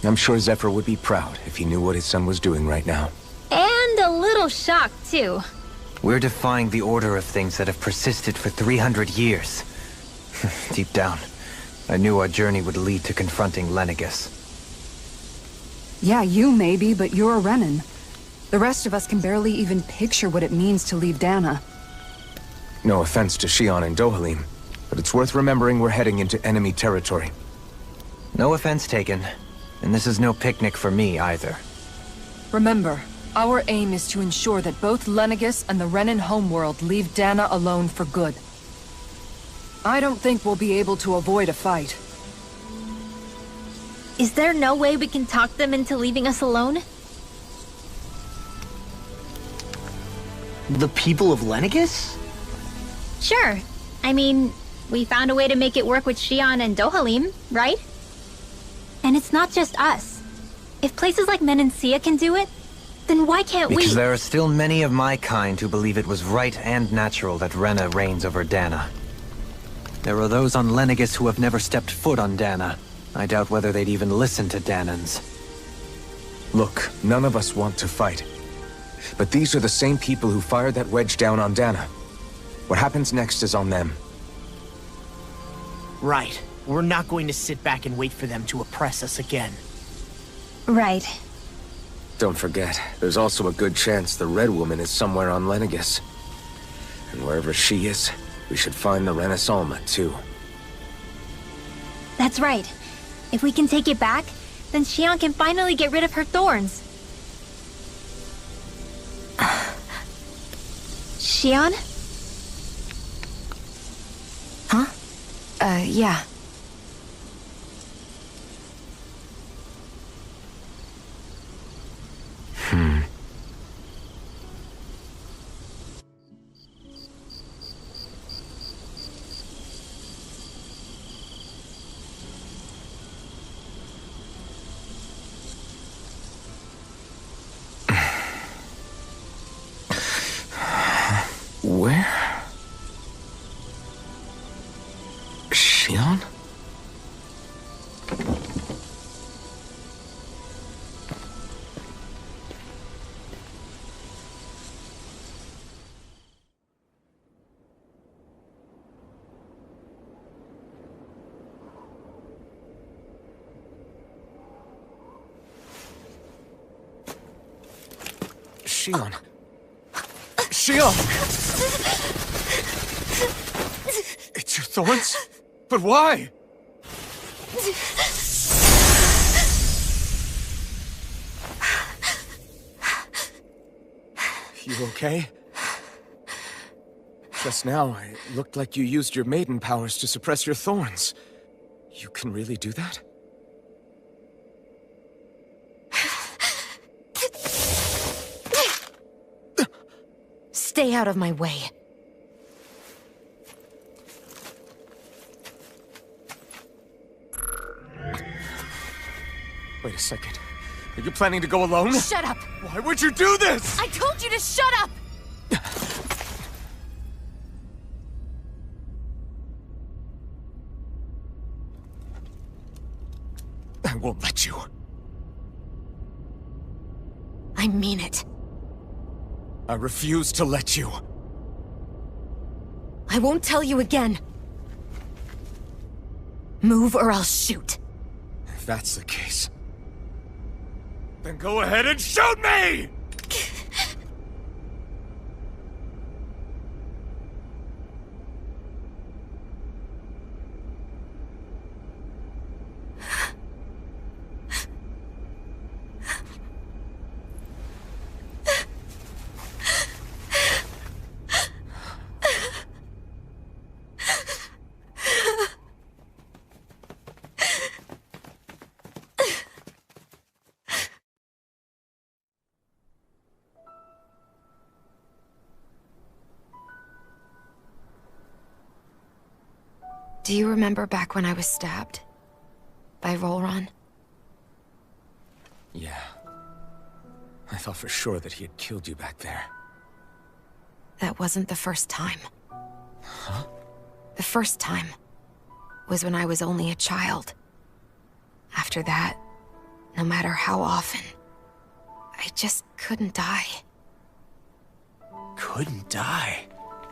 Speaker 2: I'm sure Zephyr would be proud if he knew what his son was doing right now.
Speaker 6: And a little shocked, too.
Speaker 5: We're defying the order of things that have persisted for 300 years. Deep down, I knew our journey would lead to confronting Lenegis.
Speaker 3: Yeah, you maybe, but you're a Renan. The rest of us can barely even picture what it means to leave Dana.
Speaker 2: No offense to Shion and Dohalim, but it's worth remembering we're heading into enemy territory.
Speaker 5: No offense taken, and this is no picnic for me either.
Speaker 16: Remember, our aim is to ensure that both Lenegis and the Renan homeworld leave Dana alone for good. I don't think we'll be able to avoid a fight.
Speaker 6: Is there no way we can talk them into leaving us alone?
Speaker 4: The people of Lenegus?
Speaker 6: Sure. I mean, we found a way to make it work with Xion and Dohalim, right? And it's not just us. If places like Menancia can do it, then why can't we?
Speaker 5: Because there are still many of my kind who believe it was right and natural that Rena reigns over Dana. There are those on Lenegus who have never stepped foot on Dana. I doubt whether they'd even listen to Danans.
Speaker 2: Look, none of us want to fight. But these are the same people who fired that wedge down on Dana. What happens next is on them.
Speaker 4: Right. We're not going to sit back and wait for them to oppress us again.
Speaker 6: Right.
Speaker 2: Don't forget, there's also a good chance the Red Woman is somewhere on Lenegus. And wherever she is, we should find the Renaissance too.
Speaker 6: That's right. If we can take it back, then Xion can finally get rid of her thorns. Xion?
Speaker 7: Huh? Yeah.
Speaker 2: Where? Xion? Xion. Xion! It's your thorns? But why? You okay? Just now, it looked like you used your maiden powers to suppress your thorns. You can really do that?
Speaker 7: Stay out of my way.
Speaker 2: Wait a second. Are you planning to go alone?
Speaker 7: Shut up!
Speaker 2: Why would you do this?
Speaker 7: I told you to shut up!
Speaker 2: I won't let you.
Speaker 7: I mean it.
Speaker 2: I refuse to let you.
Speaker 7: I won't tell you again. Move or I'll shoot.
Speaker 2: If that's the case, then go ahead and shoot me!
Speaker 7: Do you remember back when I was stabbed? By Volron?
Speaker 2: Yeah. I thought for sure that he had killed you back there.
Speaker 7: That wasn't the first time.
Speaker 2: Huh?
Speaker 7: The first time was when I was only a child. After that, no matter how often, I just couldn't die.
Speaker 4: Couldn't die?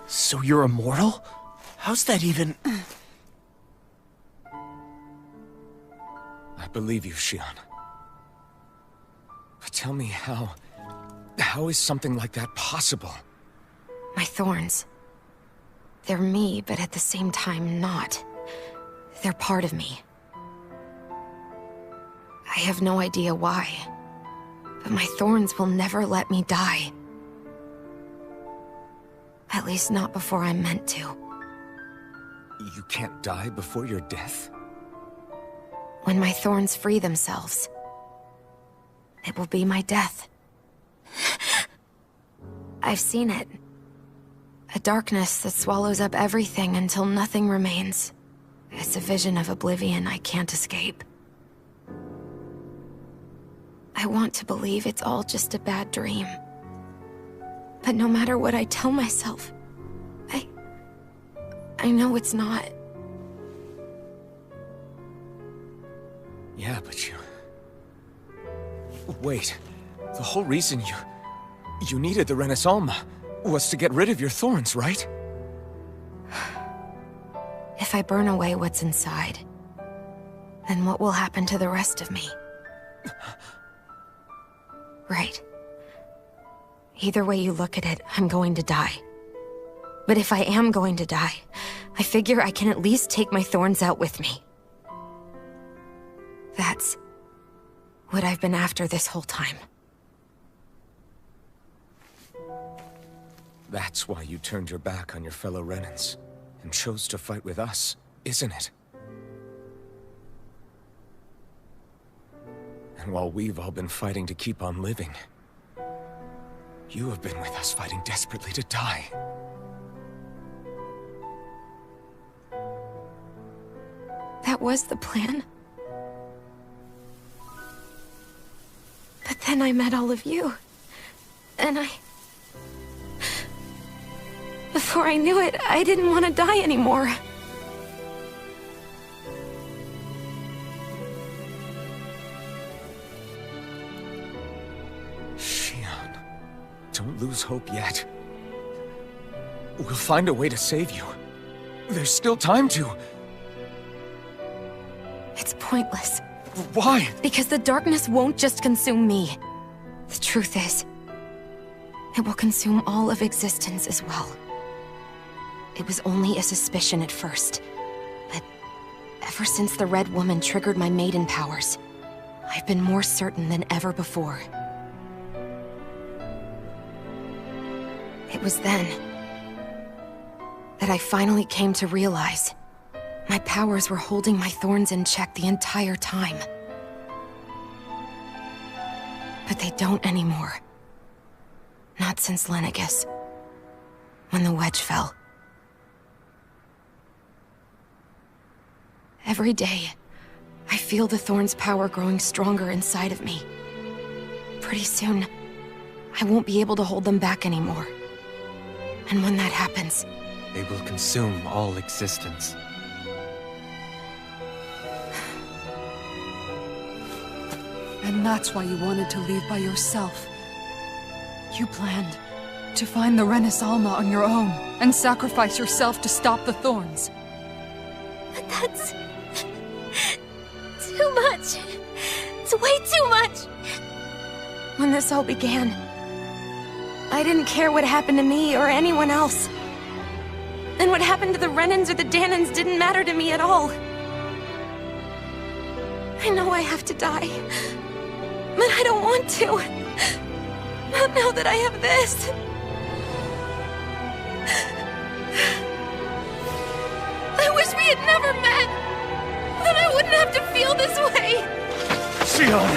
Speaker 4: So you're immortal? How's that even...
Speaker 2: I believe you, Xion. But tell me how is something like that possible?
Speaker 7: My thorns. They're me, but at the same time not. They're part of me. I have no idea why, but my thorns will never let me die. At least not before I'm meant to.
Speaker 2: You can't die before your death?
Speaker 7: When my thorns free themselves, it will be my death. I've seen it A darkness that swallows up everything until nothing remains. It's a vision of oblivion I can't escape. I want to believe it's all just a bad dream. But no matter what I tell myself, I know it's not.
Speaker 2: Yeah, but you... Wait. The whole reason you needed the Renaissance was to get rid of your thorns, right?
Speaker 7: If I burn away what's inside, then what will happen to the rest of me? Right. Either way you look at it, I'm going to die. But if I am going to die, I figure I can at least take my thorns out with me. That's what I've been after this whole time.
Speaker 2: That's why you turned your back on your fellow Renans and chose to fight with us, isn't it? And while we've all been fighting to keep on living, you have been with us fighting desperately to die.
Speaker 7: That was the plan. But then I met all of you. And before I knew it, I didn't want to die anymore.
Speaker 2: Shion, don't lose hope yet. We'll find a way to save you. There's still time to...
Speaker 7: It's pointless.
Speaker 2: Why?
Speaker 7: Because the darkness won't just consume me. The truth is, it will consume all of existence as well. It was only a suspicion at first, but ever since the Red Woman triggered my maiden powers, I've been more certain than ever before. It was then that I finally came to realize my powers were holding my thorns in check the entire time. But they don't anymore. Not since Lenegis, when the wedge fell. Every day, I feel the thorn's power growing stronger inside of me. Pretty soon, I won't be able to hold them back anymore. And when that happens...
Speaker 5: They will consume all existence.
Speaker 3: And that's why you wanted to leave by yourself. You planned to find the Renaissance on your own and sacrifice yourself to stop the thorns.
Speaker 6: But that's... too much. It's way too much.
Speaker 7: When this all began, I didn't care what happened to me or anyone else. And what happened to the Renans or the Danans didn't matter to me at all. I know I have to die, but I don't want to. Not now that I have this. I wish we had never met. Then I wouldn't have to feel this way.
Speaker 2: Shion!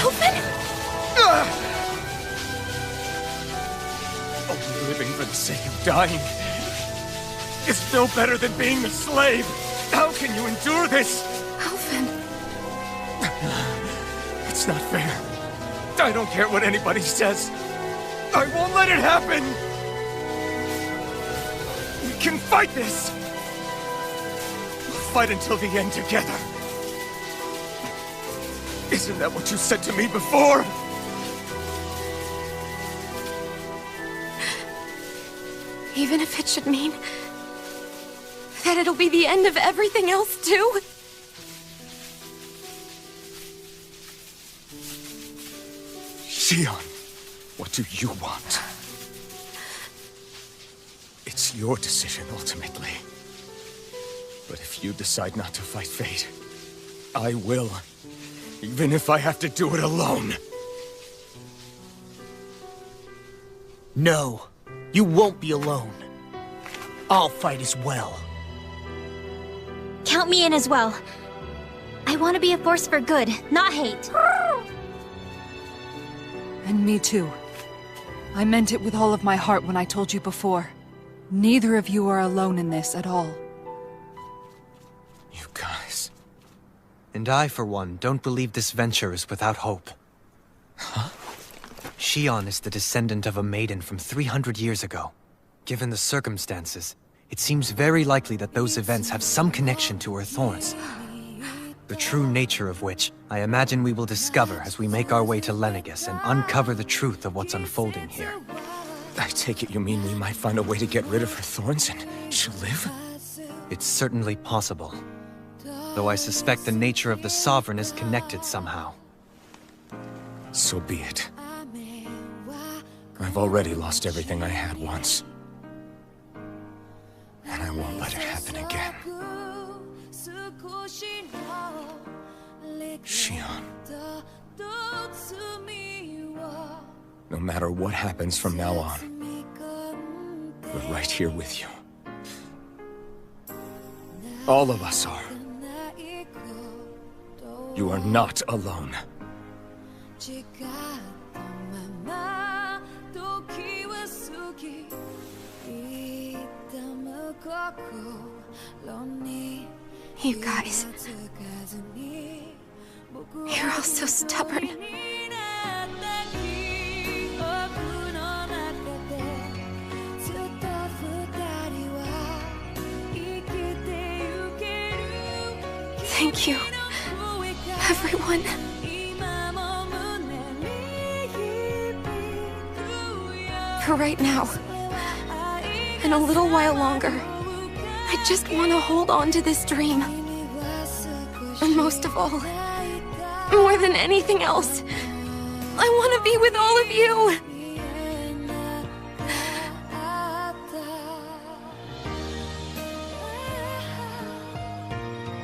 Speaker 7: Alvin?
Speaker 2: Only living for the sake of dying is no better than being a slave. How can you endure this?
Speaker 7: Alvin.
Speaker 2: It's not fair. I don't care what anybody says. I won't let it happen! We can fight this! We'll fight until the end together. Isn't that what you said to me before?
Speaker 7: Even if it should mean that it'll be the end of everything else, too?
Speaker 2: Shion, what do you want? It's your decision, ultimately. But if you decide not to fight fate, I will. Even if I have to do it alone.
Speaker 4: No, you won't be alone. I'll fight as well.
Speaker 6: Count me in as well. I want to be a force for good, not hate.
Speaker 3: And me too. I meant it with all of my heart when I told you before. Neither of you are alone in this at all.
Speaker 2: You guys...
Speaker 5: And I, for one, don't believe this venture is without hope.
Speaker 2: Huh?
Speaker 5: Shion is the descendant of a maiden from 300 years ago. Given the circumstances, it seems very likely that those events have some connection to her thorns. The true nature of which, I imagine we will discover as we make our way to Lenegis and uncover the truth of what's unfolding here.
Speaker 2: I take it you mean we might find a way to get rid of her thorns and she'll live?
Speaker 5: It's certainly possible. Though I suspect the nature of the Sovereign is connected somehow.
Speaker 2: So be it. I've already lost everything I had once. And I won't let it happen again. Shion. No matter what happens from now on, we're right here with you. All of us are. You are not alone.
Speaker 7: You guys... You're all so stubborn. Thank you, everyone. For right now, and a little while longer, I just want to hold on to this dream. And most of all, more than anything else, I want to be with all of you!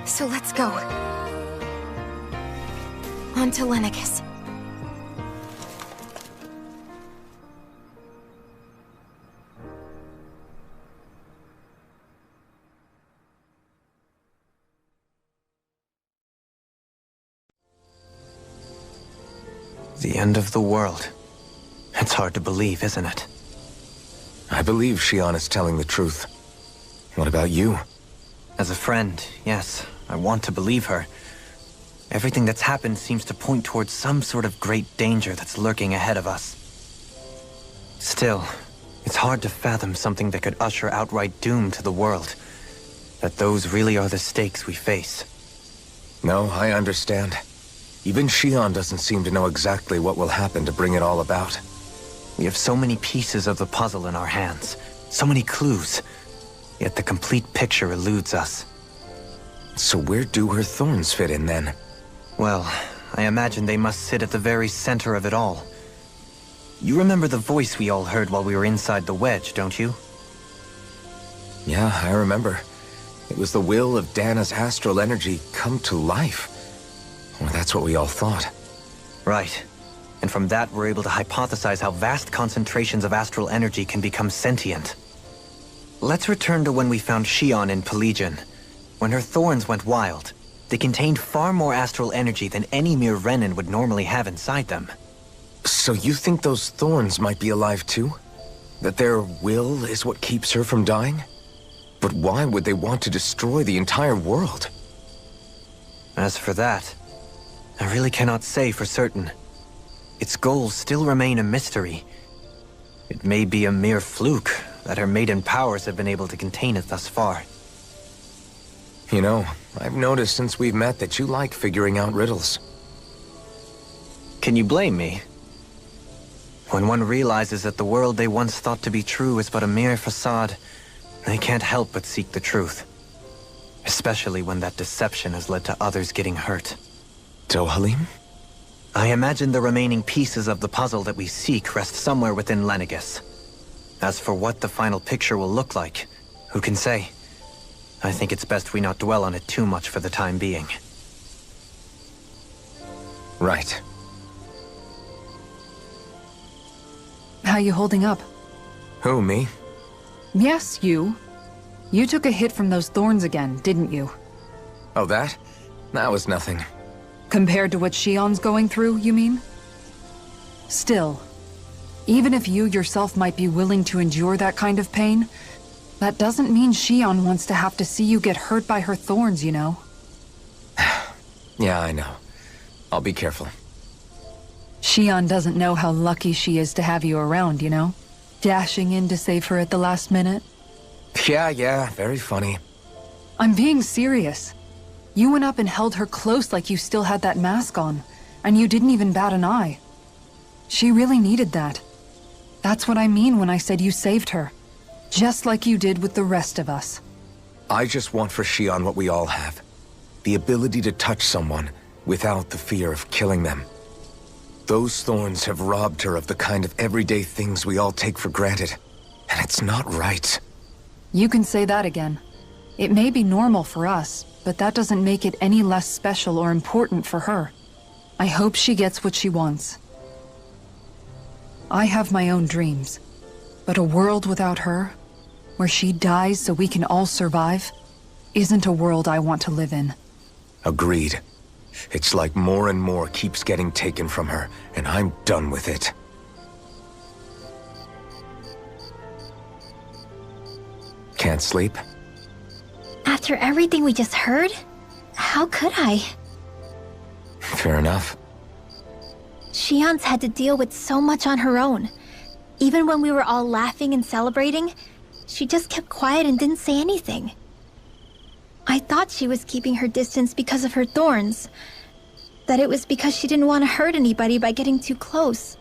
Speaker 7: So let's go. On to Lenegis.
Speaker 5: The end of the world. It's hard to believe, isn't it?
Speaker 2: I believe Shion is telling the truth. What about you?
Speaker 5: As a friend, yes, I want to believe her. Everything that's happened seems to point towards some sort of great danger that's lurking ahead of us. Still, it's hard to fathom something that could usher outright doom to the world. That those really are the stakes we face.
Speaker 2: No, I understand. Even Shion doesn't seem to know exactly what will happen to bring it all about.
Speaker 5: We have so many pieces of the puzzle in our hands, so many clues, yet the complete picture eludes us.
Speaker 2: So where do her thorns fit in then?
Speaker 5: Well, I imagine they must sit at the very center of it all. You remember the voice we all heard while we were inside the wedge, don't you?
Speaker 2: Yeah, I remember. It was the will of Dana's astral energy come to life. Well, that's what we all thought.
Speaker 5: Right. And from that, we're able to hypothesize how vast concentrations of astral energy can become sentient. Let's return to when we found Shion in Pelagian. When her thorns went wild, they contained far more astral energy than any mere Renin would normally have inside them.
Speaker 2: So you think those thorns might be alive too? That their will is what keeps her from dying? But why would they want to destroy the entire world?
Speaker 5: As for that, I really cannot say for certain. Its goals still remain a mystery. It may be a mere fluke that her maiden powers have been able to contain it thus far.
Speaker 2: You know, I've noticed since we've met that you like figuring out riddles.
Speaker 5: Can you blame me? When one realizes that the world they once thought to be true is but a mere facade, they can't help but seek the truth. Especially when that deception has led to others getting hurt.
Speaker 2: Dohalim?
Speaker 5: I imagine the remaining pieces of the puzzle that we seek rest somewhere within Lenegis. As for what the final picture will look like, who can say? I think it's best we not dwell on it too much for the time being.
Speaker 2: Right.
Speaker 3: How you holding up?
Speaker 2: Who, me?
Speaker 3: Yes, you. You took a hit from those thorns again, didn't you?
Speaker 2: Oh, that? That was nothing.
Speaker 3: Compared to what Shion's going through, you mean? Still, Even if you yourself might be willing to endure that kind of pain, that doesn't mean Shion wants to have to see you get hurt by her thorns, you know?
Speaker 2: Yeah, I know. I'll be careful.
Speaker 3: Shion doesn't know how lucky she is to have you around, you know? Dashing in to save her at the last minute.
Speaker 2: Yeah, very funny.
Speaker 3: I'm being serious. You went up and held her close like you still had that mask on, and you didn't even bat an eye. She really needed that. That's what I mean when I said you saved her. Just like you did with the rest of us.
Speaker 2: I just want for Shion what we all have. The ability to touch someone without the fear of killing them. Those thorns have robbed her of the kind of everyday things we all take for granted. And it's not right.
Speaker 3: You can say that again. It may be normal for us, but that doesn't make it any less special or important for her. I hope she gets what she wants. I have my own dreams, but a world without her, where she dies so we can all survive, isn't a world I want to live in.
Speaker 2: Agreed. It's like more and more keeps getting taken from her, and I'm done with it. Can't sleep?
Speaker 6: After everything we just heard, how could I?
Speaker 2: Fair enough.
Speaker 6: Shion's had to deal with so much on her own. Even when we were all laughing and celebrating, she just kept quiet and didn't say anything. I thought she was keeping her distance because of her thorns. That it was because she didn't want to hurt anybody by getting too close.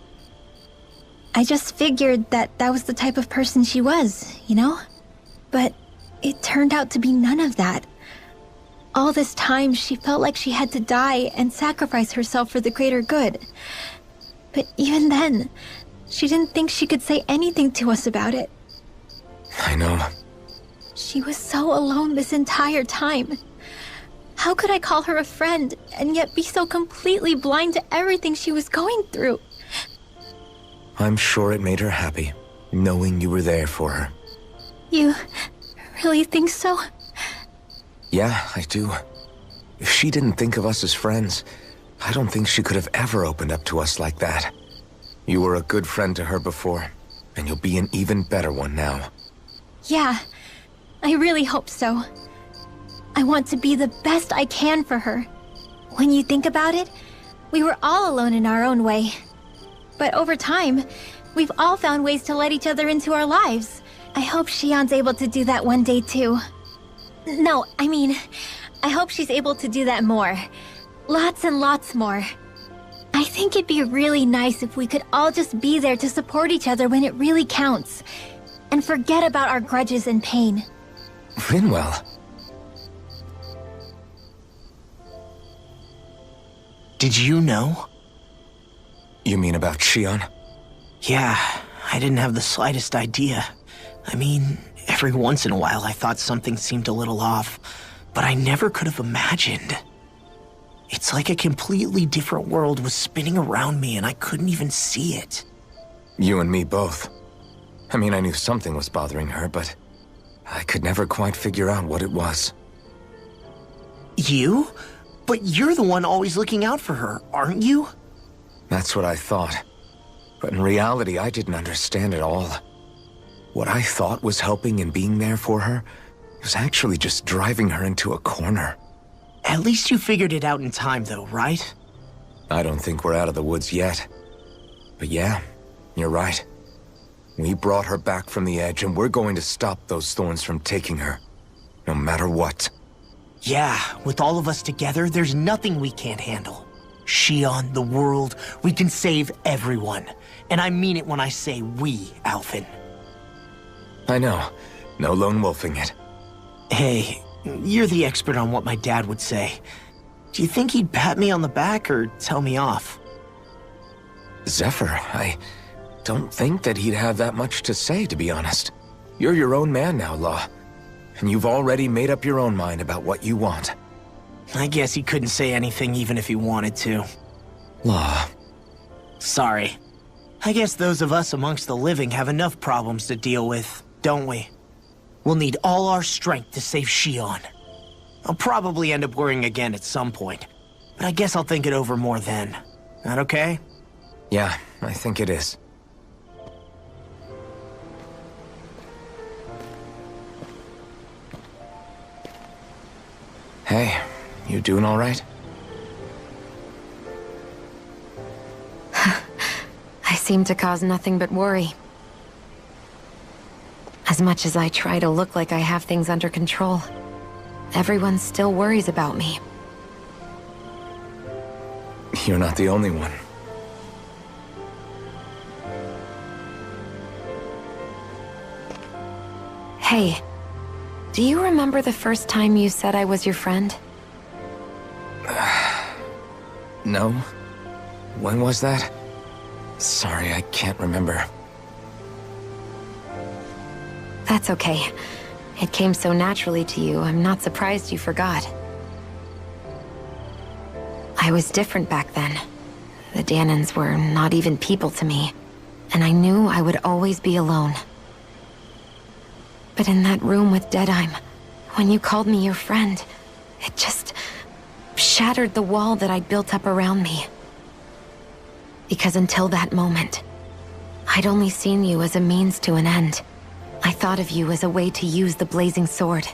Speaker 6: I just figured that that was the type of person she was, you know? But it turned out to be none of that. All this time, she felt like she had to die and sacrifice herself for the greater good. But even then, she didn't think she could say anything to us about it.
Speaker 2: I know.
Speaker 6: She was so alone this entire time. How could I call her a friend and yet be so completely blind to everything she was going through?
Speaker 2: I'm sure it made her happy, knowing you were there for her.
Speaker 6: You really think so?
Speaker 2: Yeah, I do. If she didn't think of us as friends, I don't think she could have ever opened up to us like that. You were a good friend to her before, and you'll be an even better one now.
Speaker 6: Yeah, I really hope so. I want to be the best I can for her. When you think about it, we were all alone in our own way. But over time, we've all found ways to let each other into our lives. I hope Shion's able to do that one day too. No, I mean, I hope she's able to do that more. Lots and lots more. I think it'd be really nice if we could all just be there to support each other when it really counts. And forget about our grudges and pain.
Speaker 2: Rinwell.
Speaker 4: Did you know?
Speaker 2: You mean about Shion?
Speaker 4: Yeah, I didn't have the slightest idea. I mean, every once in a while I thought something seemed a little off, but I never could have imagined. It's like a completely different world was spinning around me and I couldn't even see it.
Speaker 2: You and me both. I mean, I knew something was bothering her, but I could never quite figure out what it was.
Speaker 4: You? But you're the one always looking out for her, aren't you?
Speaker 2: That's what I thought. But in reality, I didn't understand it all. What I thought was helping and being there for her was actually just driving her into a corner.
Speaker 4: At least you figured it out in time, though, right?
Speaker 2: I don't think we're out of the woods yet. But yeah, you're right. We brought her back from the edge, and we're going to stop those thorns from taking her. No matter what.
Speaker 4: Yeah, with all of us together, there's nothing we can't handle. Shion, the world, we can save everyone. And I mean it when I say we, Alphen.
Speaker 2: I know. No lone wolfing it.
Speaker 4: Hey, you're the expert on what my dad would say. Do you think he'd pat me on the back or tell me off?
Speaker 2: Zephyr, I don't think that he'd have that much to say, to be honest. You're your own man now, Law. And you've already made up your own mind about what you want.
Speaker 4: I guess he couldn't say anything even if he wanted to.
Speaker 2: Law.
Speaker 4: Sorry. I guess those of us amongst the living have enough problems to deal with, don't we? We'll need all our strength to save Shion. I'll probably end up worrying again at some point, but I guess I'll think it over more then. That okay?
Speaker 2: Yeah, I think it is. Hey, you doing all right?
Speaker 7: I seem to cause nothing but worry. As much as I try to look like I have things under control, everyone still worries about me.
Speaker 2: You're not the only one.
Speaker 7: Hey, do you remember the first time you said I was your friend?
Speaker 2: No? When was that? Sorry, I can't remember.
Speaker 7: That's okay. It came so naturally to you, I'm not surprised you forgot. I was different back then. The Danans were not even people to me, and I knew I would always be alone. But in that room with Deadheim, when you called me your friend, it just shattered the wall that I'd built up around me. Because until that moment, I'd only seen you as a means to an end. I thought of you as a way to use the blazing sword,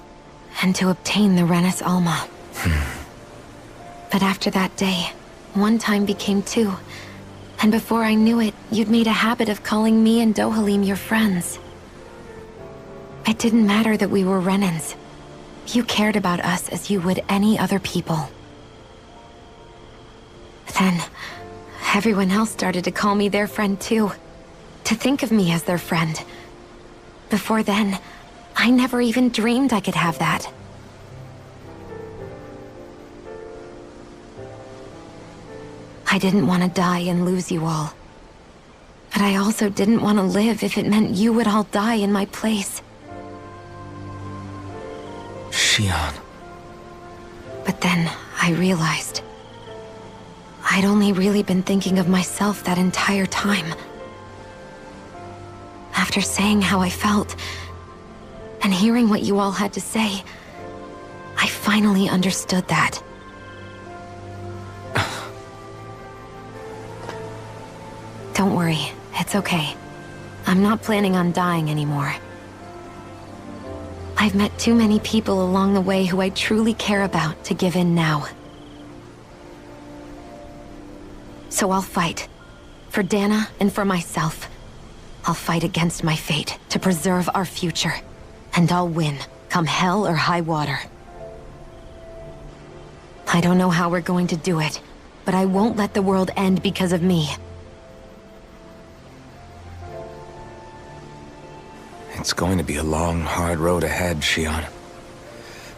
Speaker 7: and to obtain the Renis Alma. But after that day, one time became two, and before I knew it, you'd made a habit of calling me and Dohalim your friends. It didn't matter that we were Renins. You cared about us as you would any other people. Then, everyone else started to call me their friend too. To think of me as their friend. Before then, I never even dreamed I could have that. I didn't want to die and lose you all. But I also didn't want to live if it meant you would all die in my place.
Speaker 2: Shion.
Speaker 7: But then I realized I'd only really been thinking of myself that entire time. After saying how I felt, and hearing what you all had to say, I finally understood that. Don't worry, it's okay. I'm not planning on dying anymore. I've met too many people along the way who I truly care about to give in now. So I'll fight. For Dana and for myself. I'll fight against my fate to preserve our future. And I'll win, come hell or high water. I don't know how we're going to do it, but I won't let the world end because of me.
Speaker 2: It's going to be a long, hard road ahead, Shion.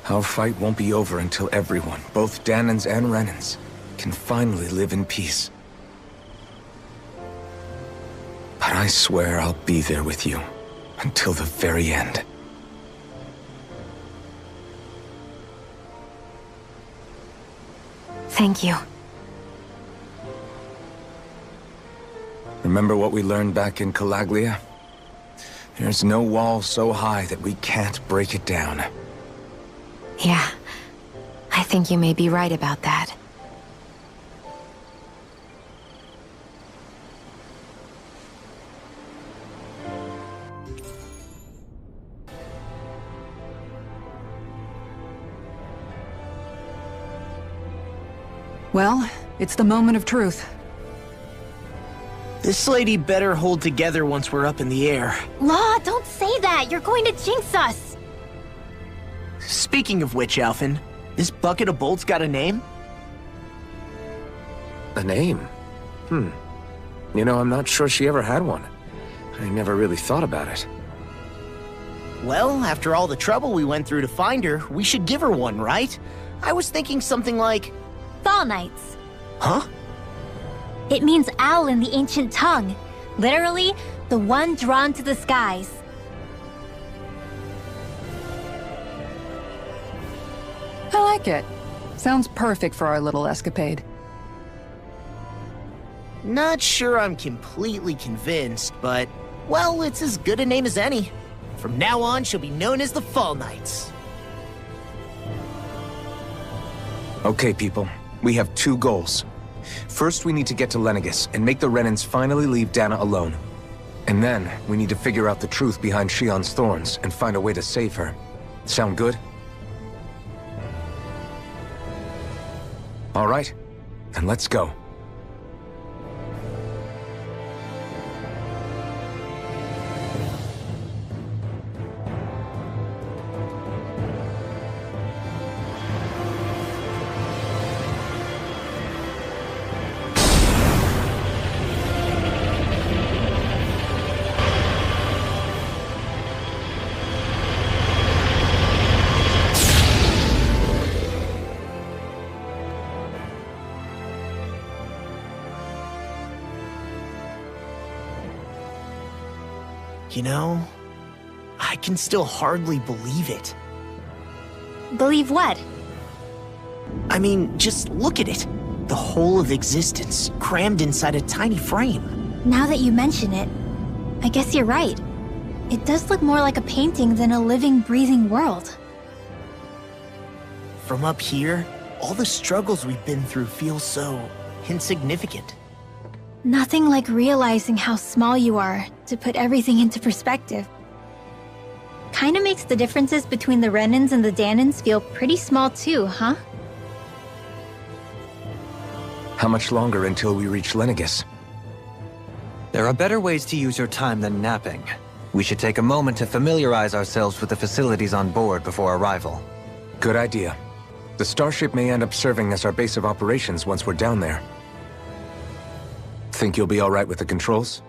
Speaker 2: Our fight won't be over until everyone, both Danans and Renins, can finally live in peace. But I swear I'll be there with you, until the very end.
Speaker 7: Thank you.
Speaker 2: Remember what we learned back in Calaglia? There's no wall so high that we can't break it down.
Speaker 7: Yeah, I think you may be right about that.
Speaker 3: Well, it's the moment of truth.
Speaker 4: This lady better hold together once we're up in the air.
Speaker 6: Law, don't say that! You're going to jinx us!
Speaker 4: Speaking of which, Alphen, this bucket of bolts got a name?
Speaker 2: A name? You know, I'm not sure she ever had one. I never really thought about it.
Speaker 4: Well, after all the trouble we went through to find her, we should give her one, right? I was thinking something like...
Speaker 6: Fall Knights.
Speaker 4: Huh?
Speaker 6: It means owl in the ancient tongue. Literally, the one drawn to the skies.
Speaker 3: I like it. Sounds perfect for our little escapade.
Speaker 4: Not sure I'm completely convinced, but... well, it's as good a name as any. From now on, she'll be known as the Fall Knights.
Speaker 2: Okay, people. We have two goals. First, we need to get to Lenegis and make the Renins finally leave Dana alone. And then, we need to figure out the truth behind Shion's thorns and find a way to save her. Sound good? All right, then let's go.
Speaker 4: You know, I can still hardly believe it.
Speaker 6: Believe what?
Speaker 4: I mean, just look at it. The whole of existence, crammed inside a tiny frame.
Speaker 6: Now that you mention it, I guess you're right. It does look more like a painting than a living, breathing world.
Speaker 4: From up here, all the struggles we've been through feel so insignificant.
Speaker 6: Nothing like realizing how small you are to put everything into perspective. Kinda makes the differences between the Renans and the Danans feel pretty small too, huh?
Speaker 2: How much longer until we reach Lenegis?
Speaker 5: There are better ways to use your time than napping. We should take a moment to familiarize ourselves with the facilities on board before arrival.
Speaker 2: Good idea. The starship may end up serving as our base of operations once we're down there. Think you'll be all right with the controls?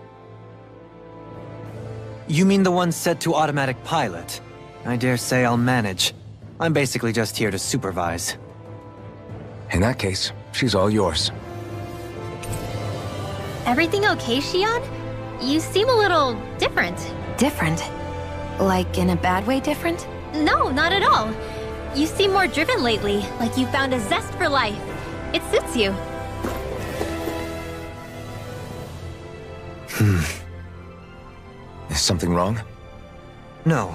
Speaker 5: You mean the one set to automatic pilot? I dare say I'll manage. I'm basically just here to supervise.
Speaker 2: In that case, she's all yours.
Speaker 6: Everything okay, Shion? You seem a little different.
Speaker 7: Different? Like in a bad way different?
Speaker 6: No, not at all. You seem more driven lately, like you found a zest for life. It suits you.
Speaker 2: Is something wrong?
Speaker 5: No.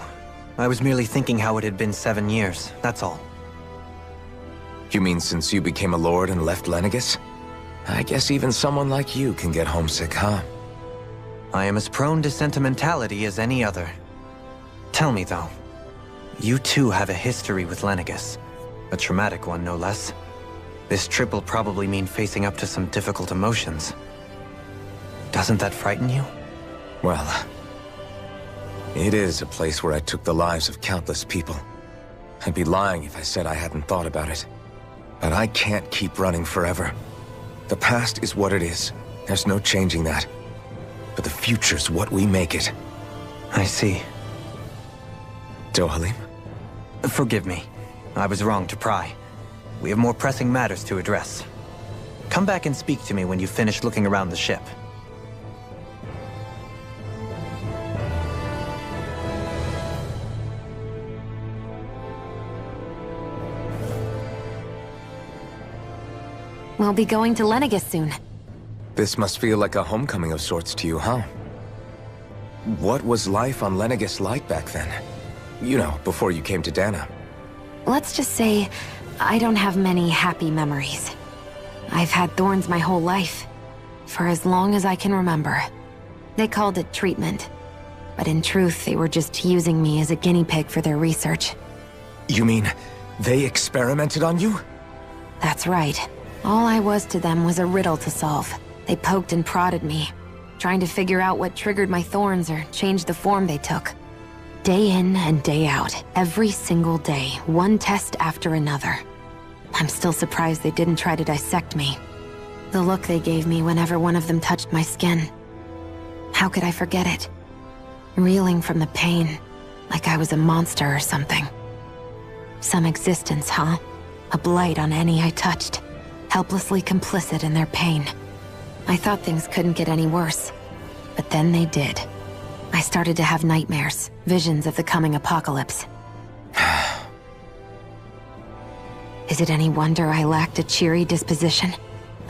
Speaker 5: I was merely thinking how it had been 7 years, that's all.
Speaker 2: You mean since you became a lord and left Lenegis? I guess even someone like you can get homesick, huh?
Speaker 5: I am as prone to sentimentality as any other. Tell me, though. You too have a history with Lenegis. A traumatic one, no less. This trip will probably mean facing up to some difficult emotions. Doesn't that frighten you?
Speaker 2: Well, it is a place where I took the lives of countless people. I'd be lying if I said I hadn't thought about it. But I can't keep running forever. The past is what it is. There's no changing that. But the future's what we make it.
Speaker 5: I see.
Speaker 2: Dohalim?
Speaker 5: Forgive me. I was wrong to pry. We have more pressing matters to address. Come back and speak to me when you've finished looking around the ship.
Speaker 7: We'll be going to Lenegis soon.
Speaker 2: This must feel like a homecoming of sorts to you, huh? What was life on Lenegis like back then? You know, before you came to Dana.
Speaker 7: Let's just say, I don't have many happy memories. I've had thorns my whole life, for as long as I can remember. They called it treatment, but in truth, they were just using me as a guinea pig for their research.
Speaker 2: You mean, they experimented on you?
Speaker 7: That's right. All I was to them was a riddle to solve. They poked and prodded me, trying to figure out what triggered my thorns or changed the form they took. Day in and day out, every single day, one test after another. I'm still surprised they didn't try to dissect me. The look they gave me whenever one of them touched my skin. How could I forget it? Reeling from the pain, like I was a monster or something. Some existence, huh? A blight on any I touched, helplessly complicit in their pain. I thought things couldn't get any worse, but then they did. I started to have nightmares, visions of the coming apocalypse. Is it any wonder I lacked a cheery disposition?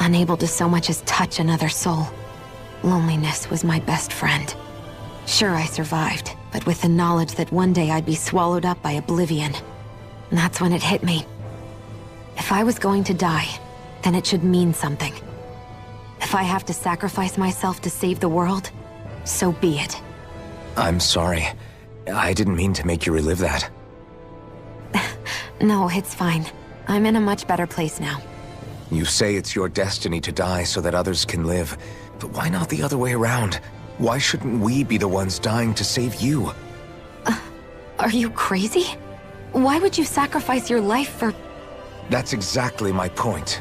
Speaker 7: Unable to so much as touch another soul. Loneliness was my best friend. Sure, I survived, but with the knowledge that one day I'd be swallowed up by oblivion. And that's when it hit me. If I was going to die, then it should mean something. If I have to sacrifice myself to save the world, so be it.
Speaker 2: I'm sorry. I didn't mean to make you relive that.
Speaker 7: No, it's fine. I'm in a much better place now.
Speaker 2: You say it's your destiny to die so that others can live, but why not the other way around? Why shouldn't we be the ones dying to save you?
Speaker 7: Are you crazy? Why would you sacrifice your life for...
Speaker 2: That's exactly my point.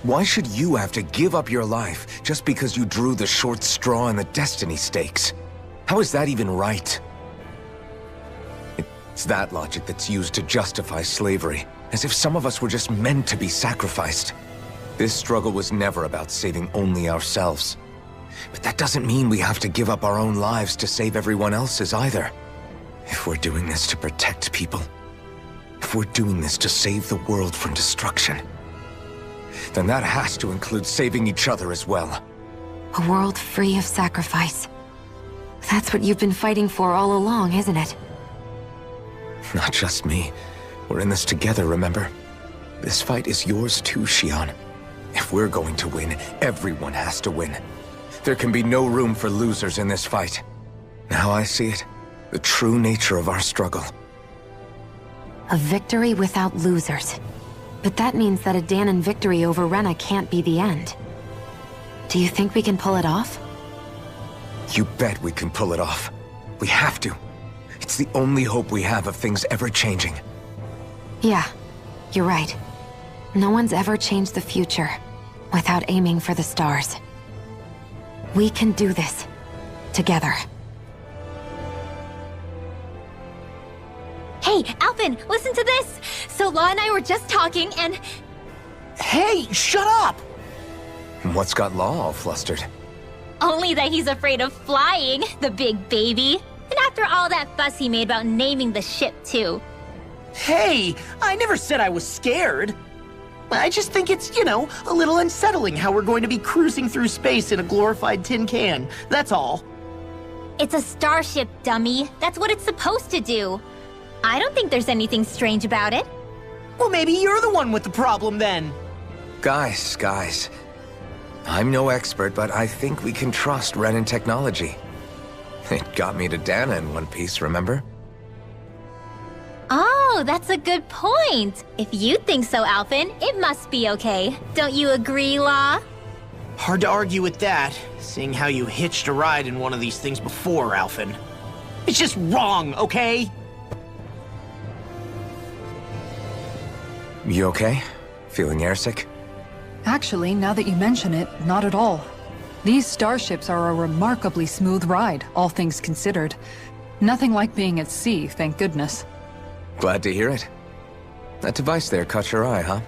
Speaker 2: Why should you have to give up your life just because you drew the short straw in the destiny stakes? How is that even right? It's that logic that's used to justify slavery, as if some of us were just meant to be sacrificed. This struggle was never about saving only ourselves. But that doesn't mean we have to give up our own lives to save everyone else's either. If we're doing this to protect people, if we're doing this to save the world from destruction, then that has to include saving each other as well.
Speaker 7: A world free of sacrifice. That's what you've been fighting for all along, isn't it?
Speaker 2: Not just me. We're in this together, remember? This fight is yours too, Xion. If we're going to win, everyone has to win. There can be no room for losers in this fight. Now I see it. The true nature of our struggle.
Speaker 7: A victory without losers. But that means that a Danon victory over Rena can't be the end. Do you think we can pull it off?
Speaker 2: You bet we can pull it off. We have to. It's the only hope we have of things ever changing.
Speaker 7: Yeah, you're right. No one's ever changed the future without aiming for the stars. We can do this. Together.
Speaker 6: Hey, Alphen, listen to this! So Law and I were just talking and...
Speaker 4: Hey, shut up!
Speaker 2: What's got Law all flustered?
Speaker 6: Only that he's afraid of flying, the big baby. And after all that fuss he made about naming the ship, too.
Speaker 4: Hey, I never said I was scared. I just think it's, a little unsettling how we're going to be cruising through space in a glorified tin can. That's all.
Speaker 6: It's a starship, dummy. That's what it's supposed to do. I don't think there's anything strange about it.
Speaker 4: Well, maybe you're the one with the problem then.
Speaker 2: Guys. I'm no expert, but I think we can trust Renan technology. It got me to Dana in one piece, remember?
Speaker 6: Oh, that's a good point. If you think so, Alphen, it must be okay. Don't you agree, Law?
Speaker 4: Hard to argue with that, seeing how you hitched a ride in one of these things before, Alphen. It's just wrong, okay?
Speaker 2: You okay? Feeling airsick?
Speaker 3: Actually, now that you mention it, not at all. These starships are a remarkably smooth ride, all things considered. Nothing like being at sea, thank goodness.
Speaker 2: Glad to hear it. That device there caught your eye, huh?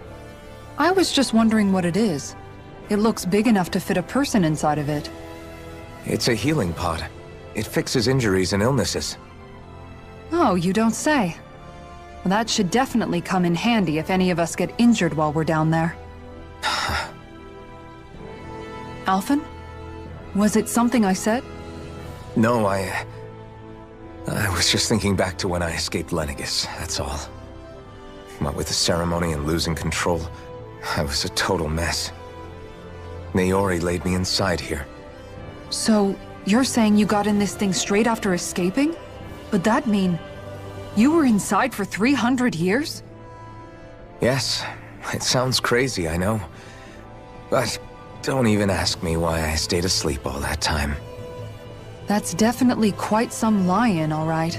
Speaker 3: I was just wondering what it is. It looks big enough to fit a person inside of it.
Speaker 2: It's a healing pod. It fixes injuries and illnesses.
Speaker 3: Oh, you don't say. Well, that should definitely come in handy if any of us get injured while we're down there. Alphen? Was it something I said?
Speaker 2: No, I was just thinking back to when I escaped Lenegis, that's all. What with the ceremony and losing control, I was a total mess. Naori laid me inside here.
Speaker 3: So, you're saying you got in this thing straight after escaping? But that mean... you were inside for 300 years?
Speaker 2: Yes, it sounds crazy, I know. But don't even ask me why I stayed asleep all that time.
Speaker 3: That's definitely quite some lie-in, all right.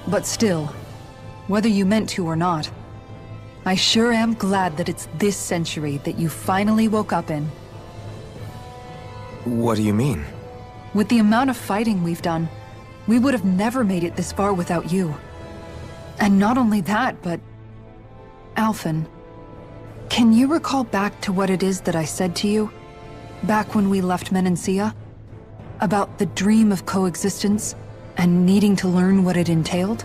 Speaker 3: But still, whether you meant to or not, I sure am glad that it's this century that you finally woke up in.
Speaker 2: What do you mean?
Speaker 3: With the amount of fighting we've done, we would have never made it this far without you. And not only that, but... Alphen, can you recall back to what it is that I said to you? Back when we left Menancia? About the dream of coexistence, and needing to learn what it entailed?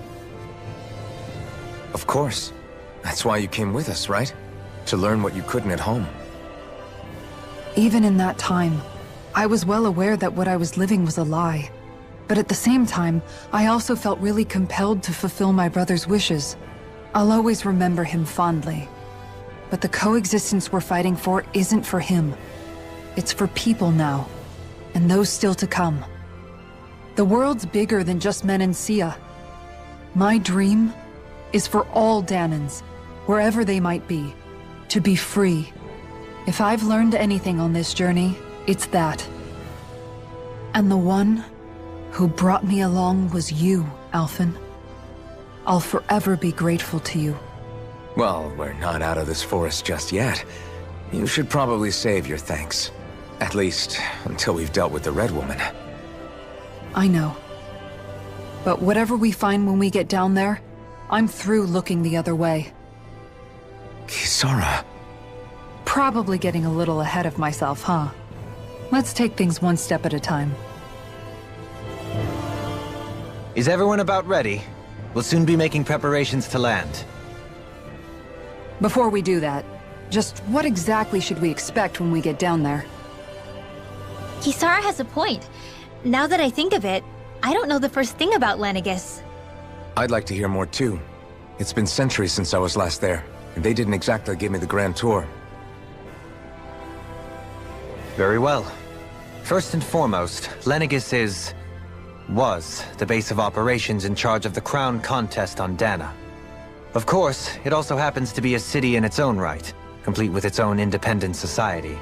Speaker 2: Of course. That's why you came with us, right? To learn what you couldn't at home.
Speaker 3: Even in that time, I was well aware that what I was living was a lie. But at the same time, I also felt really compelled to fulfill my brother's wishes. I'll always remember him fondly. But the coexistence we're fighting for isn't for him. It's for people now. And those still to come. The world's bigger than just Menancia. My dream is for all Danons, wherever they might be, to be free If I've learned anything on this journey, it's that. And the one who brought me along was you, Alphen. I'll forever be grateful to you.
Speaker 2: Well, we're not out of this forest just yet. You should probably save your thanks. At least, until we've dealt with the Red Woman.
Speaker 3: I know. But whatever we find when we get down there, I'm through looking the other way.
Speaker 2: Kisara.
Speaker 3: Probably getting a little ahead of myself, huh? Let's take things one step at a time.
Speaker 5: Is everyone about ready? We'll soon be making preparations to land.
Speaker 3: Before we do that, just what exactly should we expect when we get down there?
Speaker 6: Kisara has a point. Now that I think of it, I don't know the first thing about Lenegis.
Speaker 2: I'd like to hear more too. It's been centuries since I was last there, and they didn't exactly give me the grand tour.
Speaker 5: Very well. First and foremost, Lenegis was the base of operations in charge of the crown contest on Dana. Of course, it also happens to be a city in its own right, complete with its own independent society.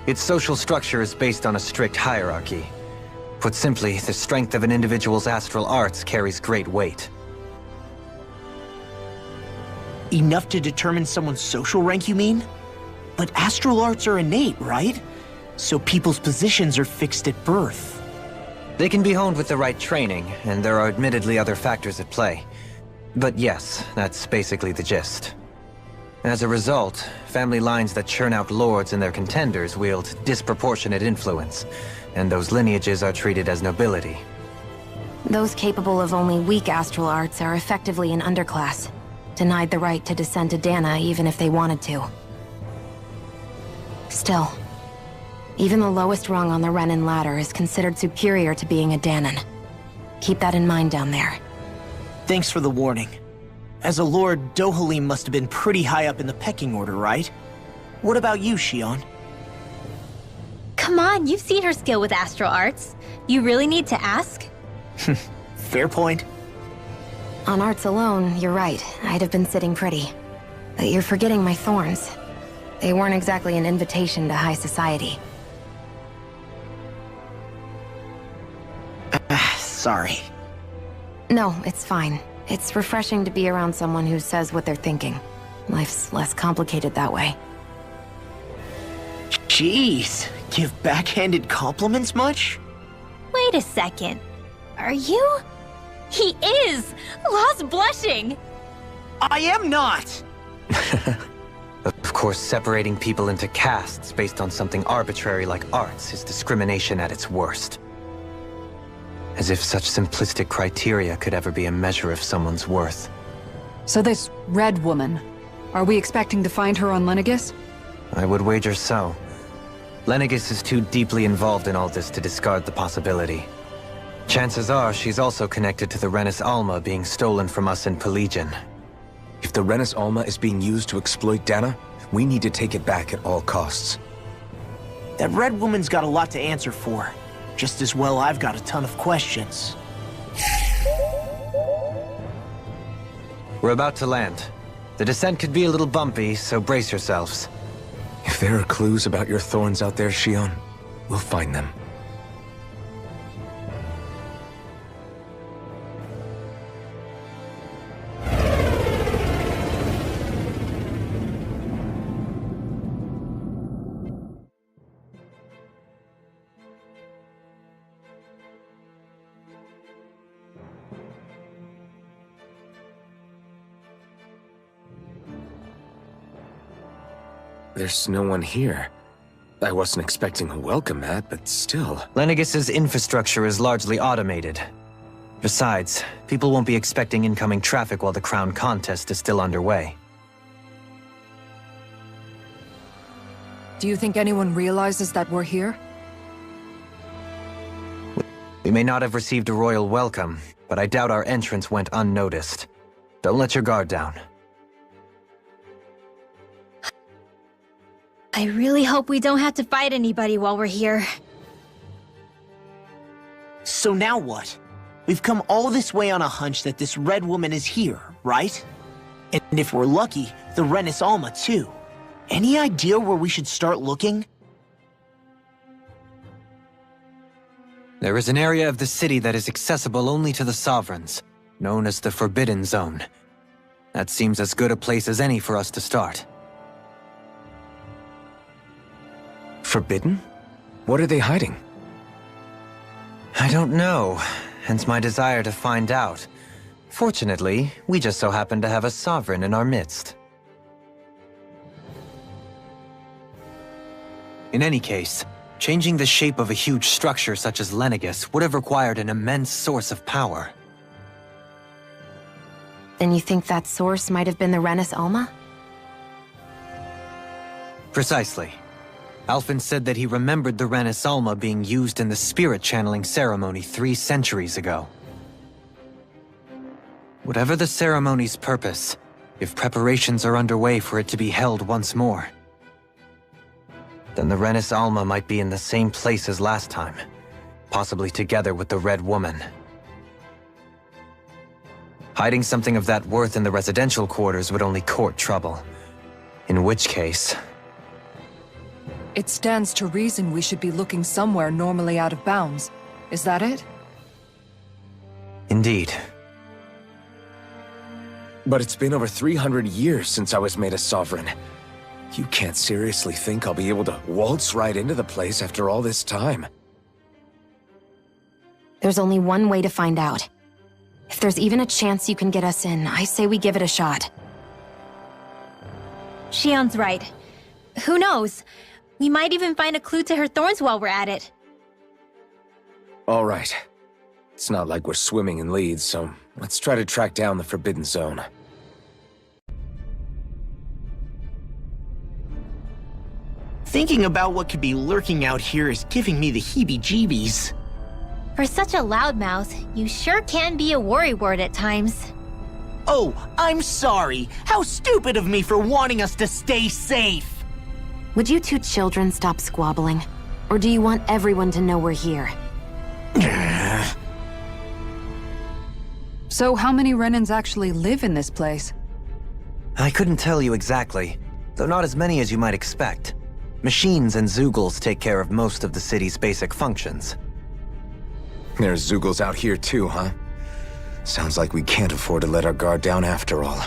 Speaker 5: Its social structure is based on a strict hierarchy. Put simply, the strength of an individual's astral arts carries great weight.
Speaker 4: Enough to determine someone's social rank, you mean? But astral arts are innate, right? So people's positions are fixed at birth.
Speaker 5: They can be honed with the right training, and there are admittedly other factors at play. But yes, that's basically the gist. As a result, family lines that churn out lords and their contenders wield disproportionate influence, and those lineages are treated as nobility.
Speaker 7: Those capable of only weak astral arts are effectively an underclass, denied the right to descend to Dana even if they wanted to. Still, even the lowest rung on the Renin ladder is considered superior to being a Danan. Keep that in mind down there.
Speaker 4: Thanks for the warning. As a lord, Dohalim must have been pretty high up in the pecking order, right? What about you, Shion?
Speaker 6: Come on, you've seen her skill with astral arts. You really need to ask?
Speaker 4: Fair point.
Speaker 7: On arts alone, you're right. I'd have been sitting pretty. But you're forgetting my thorns. They weren't exactly an invitation to high society.
Speaker 4: Sorry.
Speaker 7: No, it's fine. It's refreshing to be around someone who says what they're thinking. Life's less complicated that way.
Speaker 4: Jeez, give backhanded compliments much?
Speaker 6: Wait a second. Are you? He is! Lost blushing!
Speaker 4: I am not!
Speaker 5: Of course, separating people into castes based on something arbitrary like arts is discrimination at its worst. As if such simplistic criteria could ever be a measure of someone's worth.
Speaker 3: So this Red Woman, are we expecting to find her on Lenegis?
Speaker 5: I would wager so. Lenegis is too deeply involved in all this to discard the possibility. Chances are she's also connected to the Renis Alma being stolen from us in Pelegion.
Speaker 2: If the Renis Alma is being used to exploit Dana, we need to take it back at all costs.
Speaker 4: That Red Woman's got a lot to answer for. Just as well I've got a ton of questions.
Speaker 5: We're about to land. The descent could be a little bumpy, so brace yourselves.
Speaker 2: If there are clues about your thorns out there, Shion, we'll find them. There's no one here. I wasn't expecting a welcome mat, but still.
Speaker 5: Lenegis's infrastructure is largely automated. Besides, people won't be expecting incoming traffic while the crown contest is still underway.
Speaker 3: Do you think anyone realizes that we're here?
Speaker 5: We may not have received a royal welcome, but I doubt our entrance went unnoticed. Don't let your guard down.
Speaker 6: I really hope we don't have to fight anybody while we're here.
Speaker 4: So now what? We've come all this way on a hunch that this Red Woman is here, right? And if we're lucky, the Renis Alma too. Any idea where we should start looking?
Speaker 5: There is an area of the city that is accessible only to the Sovereigns, known as the Forbidden Zone. That seems as good a place as any for us to start.
Speaker 2: Forbidden? What are they hiding?
Speaker 5: I don't know, hence my desire to find out. Fortunately, we just so happen to have a Sovereign in our midst. In any case, changing the shape of a huge structure such as Lenegis would have required an immense source of power.
Speaker 7: Then you think that source might have been the Renis Alma?
Speaker 5: Precisely. Alphen said that he remembered the Renis Alma being used in the spirit channeling ceremony 3 centuries ago. Whatever the ceremony's purpose, if preparations are underway for it to be held once more, then the Renis Alma might be in the same place as last time, possibly together with the Red Woman. Hiding something of that worth in the residential quarters would only court trouble. In which case...
Speaker 16: It stands to reason we should be looking somewhere normally out of bounds. Is that it?
Speaker 5: Indeed.
Speaker 2: But it's been over 300 years since I was made a Sovereign. You can't seriously think I'll be able to waltz right into the place after all this time.
Speaker 7: There's only one way to find out. If there's even a chance you can get us in, I say we give it a shot.
Speaker 6: Shion's right. Who knows? We might even find a clue to her thorns while we're at it.
Speaker 2: All right. It's not like we're swimming in leads, so let's try to track down the Forbidden Zone.
Speaker 4: Thinking about what could be lurking out here is giving me the heebie-jeebies.
Speaker 6: For such a loudmouth, you sure can be a worrywart at times.
Speaker 4: Oh, I'm sorry. How stupid of me for wanting us to stay safe.
Speaker 7: Would you 2 children stop squabbling? Or do you want everyone to know we're here?
Speaker 3: So how many Renins actually live in this place?
Speaker 5: I couldn't tell you exactly, though not as many as you might expect. Machines and Zeugles take care of most of the city's basic functions.
Speaker 2: There's Zeugles out here too, huh? Sounds like we can't afford to let our guard down after all.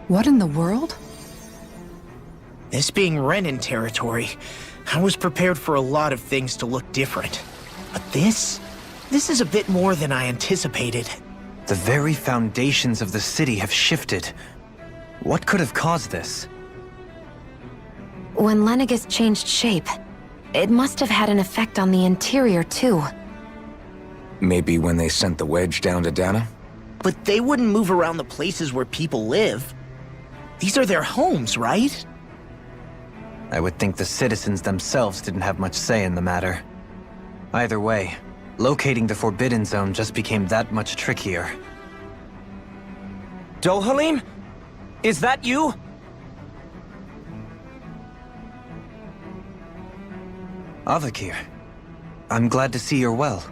Speaker 3: What in the world?
Speaker 4: This being Renin territory, I was prepared for a lot of things to look different. But this is a bit more than I anticipated.
Speaker 5: The very foundations of the city have shifted. What could have caused this?
Speaker 7: When Lenegis changed shape, it must have had an effect on the interior too.
Speaker 2: Maybe when they sent the wedge down to Dana?
Speaker 4: But they wouldn't move around the places where people live. These are their homes, right?
Speaker 5: I would think the citizens themselves didn't have much say in the matter. Either way, locating the Forbidden Zone just became that much trickier.
Speaker 17: Dohalim? Is that you?
Speaker 5: Avakir, I'm glad to see you're well.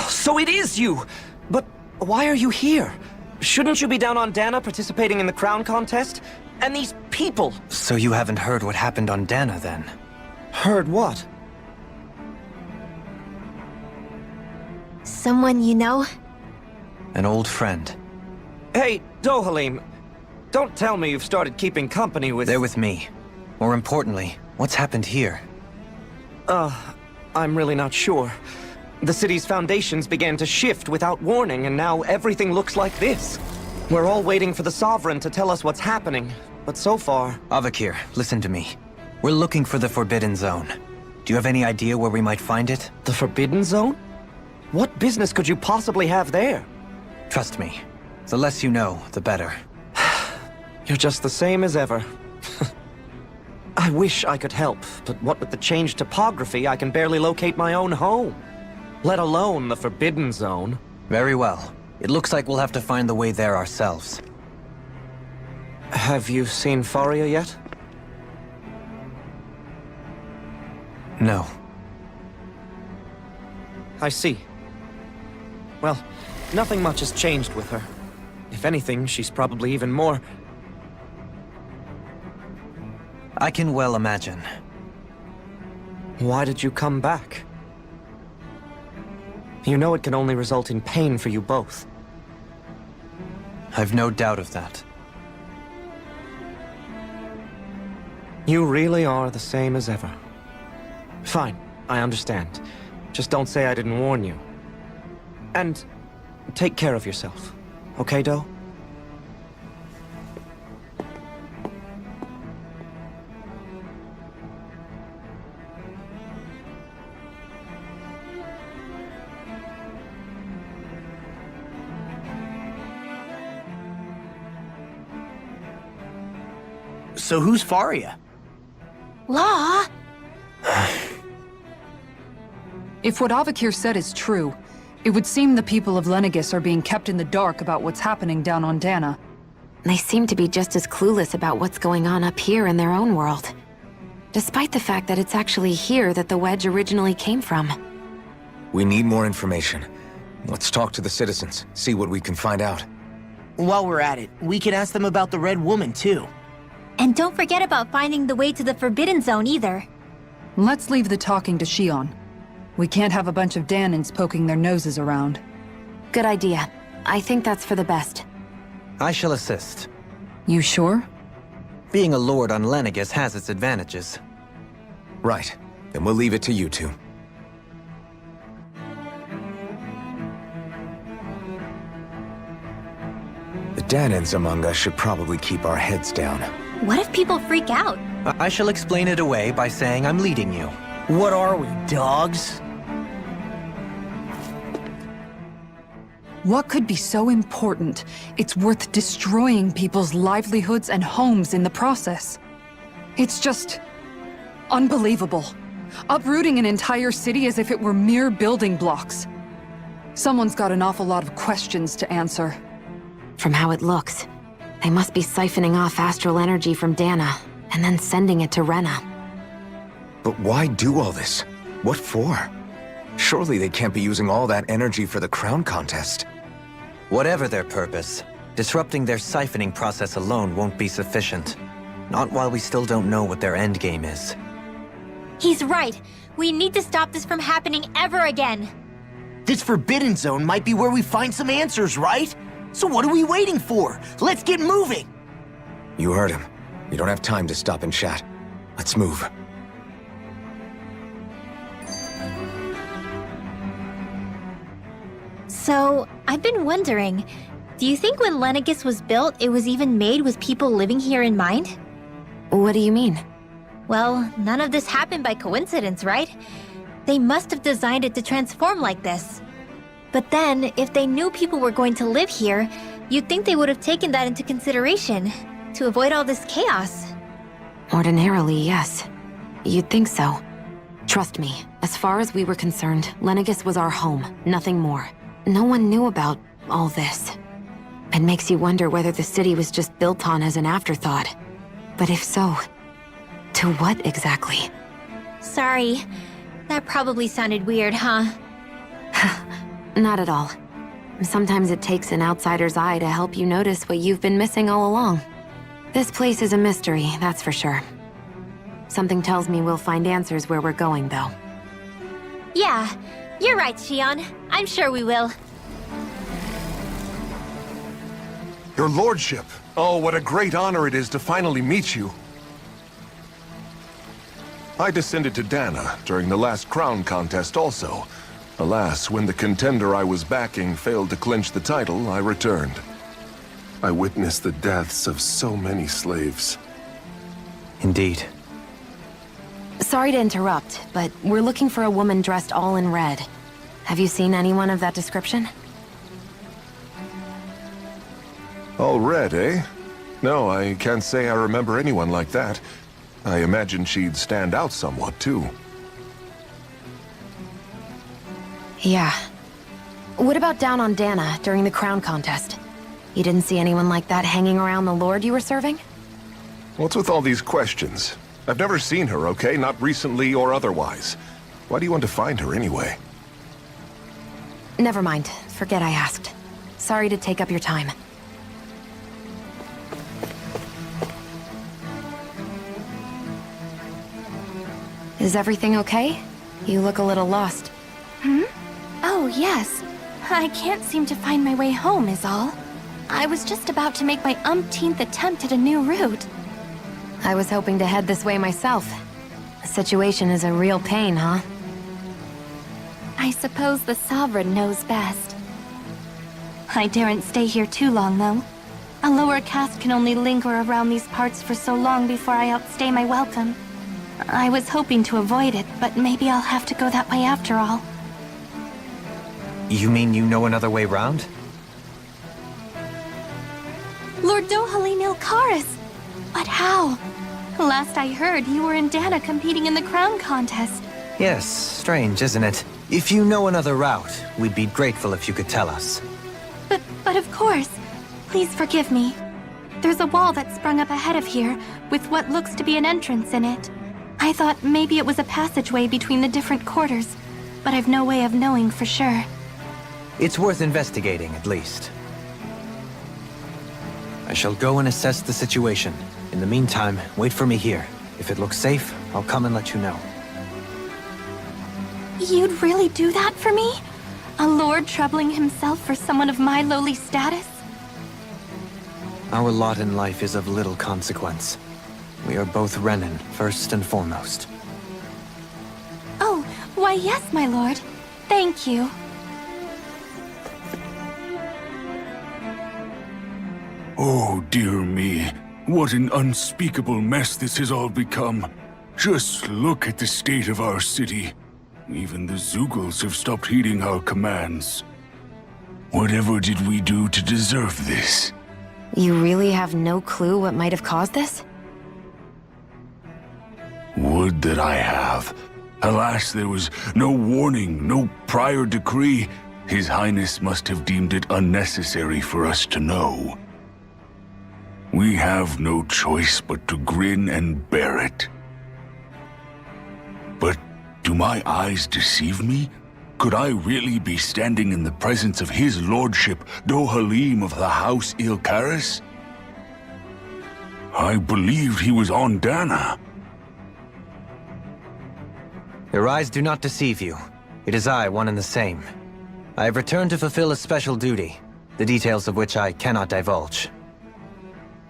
Speaker 17: So it is you! But why are you here? Shouldn't you be down on Dana participating in the crown contest? And these people!
Speaker 5: So you haven't heard what happened on Dana, then?
Speaker 17: Heard what?
Speaker 6: Someone you know?
Speaker 5: An old friend.
Speaker 17: Hey, Dohalim, don't tell me you've started keeping company with...
Speaker 5: They're with me. More importantly, what's happened here?
Speaker 17: I'm really not sure. The city's foundations began to shift without warning, and now everything looks like this. We're all waiting for the Sovereign to tell us what's happening, but so far...
Speaker 5: Avakir, listen to me. We're looking for the Forbidden Zone. Do you have any idea where we might find it?
Speaker 17: The Forbidden Zone? What business could you possibly have there?
Speaker 5: Trust me. The less you know, the better.
Speaker 17: You're just the same as ever. I wish I could help, but what with the changed topography, I can barely locate my own home. Let alone the Forbidden Zone.
Speaker 5: Very well. It looks like we'll have to find the way there ourselves.
Speaker 17: Have you seen Faria yet?
Speaker 5: No.
Speaker 17: I see. Well, nothing much has changed with her. If anything, she's probably even more...
Speaker 5: I can well imagine.
Speaker 17: Why did you come back? You know it can only result in pain for you both.
Speaker 5: I've no doubt of that.
Speaker 17: You really are the same as ever. Fine, I understand. Just don't say I didn't warn you. And take care of yourself. Okay, Doe?
Speaker 4: So who's Faria?
Speaker 6: Law?
Speaker 3: If what Avakir said is true, it would seem the people of Lenegis are being kept in the dark about what's happening down on Dana.
Speaker 7: They seem to be just as clueless about what's going on up here in their own world. Despite the fact that it's actually here that the wedge originally came from.
Speaker 2: We need more information. Let's talk to the citizens, see what we can find out.
Speaker 4: While we're at it, we can ask them about the Red Woman, too.
Speaker 6: And don't forget about finding the way to the Forbidden Zone either.
Speaker 3: Let's leave the talking to Shion. We can't have a bunch of Danins poking their noses around.
Speaker 7: Good idea. I think that's for the best.
Speaker 5: I shall assist.
Speaker 3: You sure?
Speaker 5: Being a lord on Lenegis has its advantages.
Speaker 2: Right. Then we'll leave it to you two. The Danins among us should probably keep our heads down.
Speaker 6: What if people freak out?
Speaker 5: I shall explain it away by saying I'm leading you.
Speaker 4: What are we, dogs?
Speaker 3: What could be so important? It's worth destroying people's livelihoods and homes in the process. It's just... unbelievable. Uprooting an entire city as if it were mere building blocks. Someone's got an awful lot of questions to answer.
Speaker 7: From how it looks, they must be siphoning off astral energy from Dana, and then sending it to Rena.
Speaker 2: But why do all this? What for? Surely they can't be using all that energy for the crown contest.
Speaker 5: Whatever their purpose, disrupting their siphoning process alone won't be sufficient. Not while we still don't know what their endgame is.
Speaker 6: He's right. We need to stop this from happening ever again.
Speaker 4: This Forbidden Zone might be where we find some answers, right? So what are we waiting for? Let's get moving!
Speaker 2: You heard him. We don't have time to stop and chat. Let's move.
Speaker 6: So, I've been wondering, do you think when Lenegis was built, it was even made with people living here in mind?
Speaker 7: What do you mean?
Speaker 6: Well, none of this happened by coincidence, right? They must have designed it to transform like this. But then, if they knew people were going to live here, you'd think they would have taken that into consideration, to avoid all this chaos.
Speaker 7: Ordinarily, yes. You'd think so. Trust me, as far as we were concerned, Lenegis was our home, nothing more. No one knew about all this. It makes you wonder whether the city was just built on as an afterthought. But if so, to what exactly?
Speaker 6: Sorry. That probably sounded weird, huh?
Speaker 7: Not at all. Sometimes it takes an outsider's eye to help you notice what you've been missing all along. This place is a mystery, that's for sure. Something tells me we'll find answers where we're going, though.
Speaker 6: Yeah, you're right, Shion. I'm sure we will.
Speaker 18: Your lordship. Oh, what a great honor it is to finally meet you. I descended to Dana during the last crown contest also. Alas, when the contender I was backing failed to clinch the title, I returned. I witnessed the deaths of so many slaves.
Speaker 5: Indeed.
Speaker 7: Sorry to interrupt, but we're looking for a woman dressed all in red. Have you seen anyone of that description?
Speaker 18: All red, eh? No, I can't say I remember anyone like that. I imagine she'd stand out somewhat, too.
Speaker 7: Yeah. What about down on Dana during the crown contest? You didn't see anyone like that hanging around the Lord you were serving?
Speaker 18: What's with all these questions? I've never seen her, okay? Not recently or otherwise. Why do you want to find her anyway?
Speaker 7: Never mind. Forget I asked. Sorry to take up your time. Is everything okay? You look a little lost.
Speaker 6: Hmm? Oh, yes. I can't seem to find my way home, is all. I was just about to make my umpteenth attempt at a new route.
Speaker 7: I was hoping to head this way myself. The situation is a real pain, huh?
Speaker 6: I suppose the Sovereign knows best. I daren't stay here too long, though. A lower caste can only linger around these parts for so long before I outstay my welcome. I was hoping to avoid it, but maybe I'll have to go that way after all.
Speaker 5: You mean you know another way round?
Speaker 6: Lord Dohalim Ilkaris! But how? Last I heard, you were in Dana competing in the crown contest.
Speaker 5: Yes, strange, isn't it? If you know another route, we'd be grateful if you could tell us.
Speaker 6: But of course. Please forgive me. There's a wall that sprung up ahead of here, with what looks to be an entrance in it. I thought maybe it was a passageway between the different quarters, but I've no way of knowing for sure.
Speaker 5: It's worth investigating, at least. I shall go and assess the situation. In the meantime, wait for me here. If it looks safe, I'll come and let you know.
Speaker 6: You'd really do that for me? A lord troubling himself for someone of my lowly status?
Speaker 5: Our lot in life is of little consequence. We are both Renin, first and foremost.
Speaker 6: Oh, why yes, my lord. Thank you.
Speaker 19: Oh, dear me. What an unspeakable mess this has all become. Just look at the state of our city. Even the Zeugles have stopped heeding our commands. Whatever did we do to deserve this?
Speaker 7: You really have no clue what might have caused this?
Speaker 19: Would that I have. Alas, there was no warning, no prior decree. His Highness must have deemed it unnecessary for us to know. We have no choice but to grin and bear it. But do my eyes deceive me? Could I really be standing in the presence of his lordship, Dohalim of the House Ilkaris? I believed he was on Dana.
Speaker 5: Your eyes do not deceive you. It is I, one and the same. I have returned to fulfill a special duty, the details of which I cannot divulge.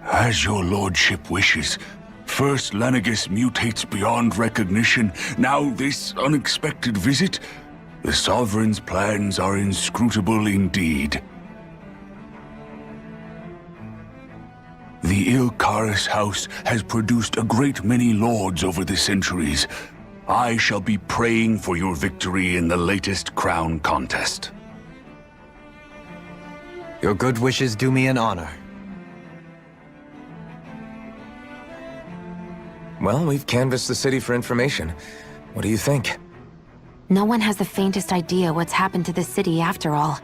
Speaker 19: As your lordship wishes. First Lenegis mutates beyond recognition, now this unexpected visit? The Sovereign's plans are inscrutable indeed. The Ilkaris house has produced a great many lords over the centuries. I shall be praying for your victory in the latest crown contest.
Speaker 5: Your good wishes do me an honor.
Speaker 2: Well, we've canvassed the city for information. What do you think?
Speaker 7: No one has the faintest idea what's happened to the city after all.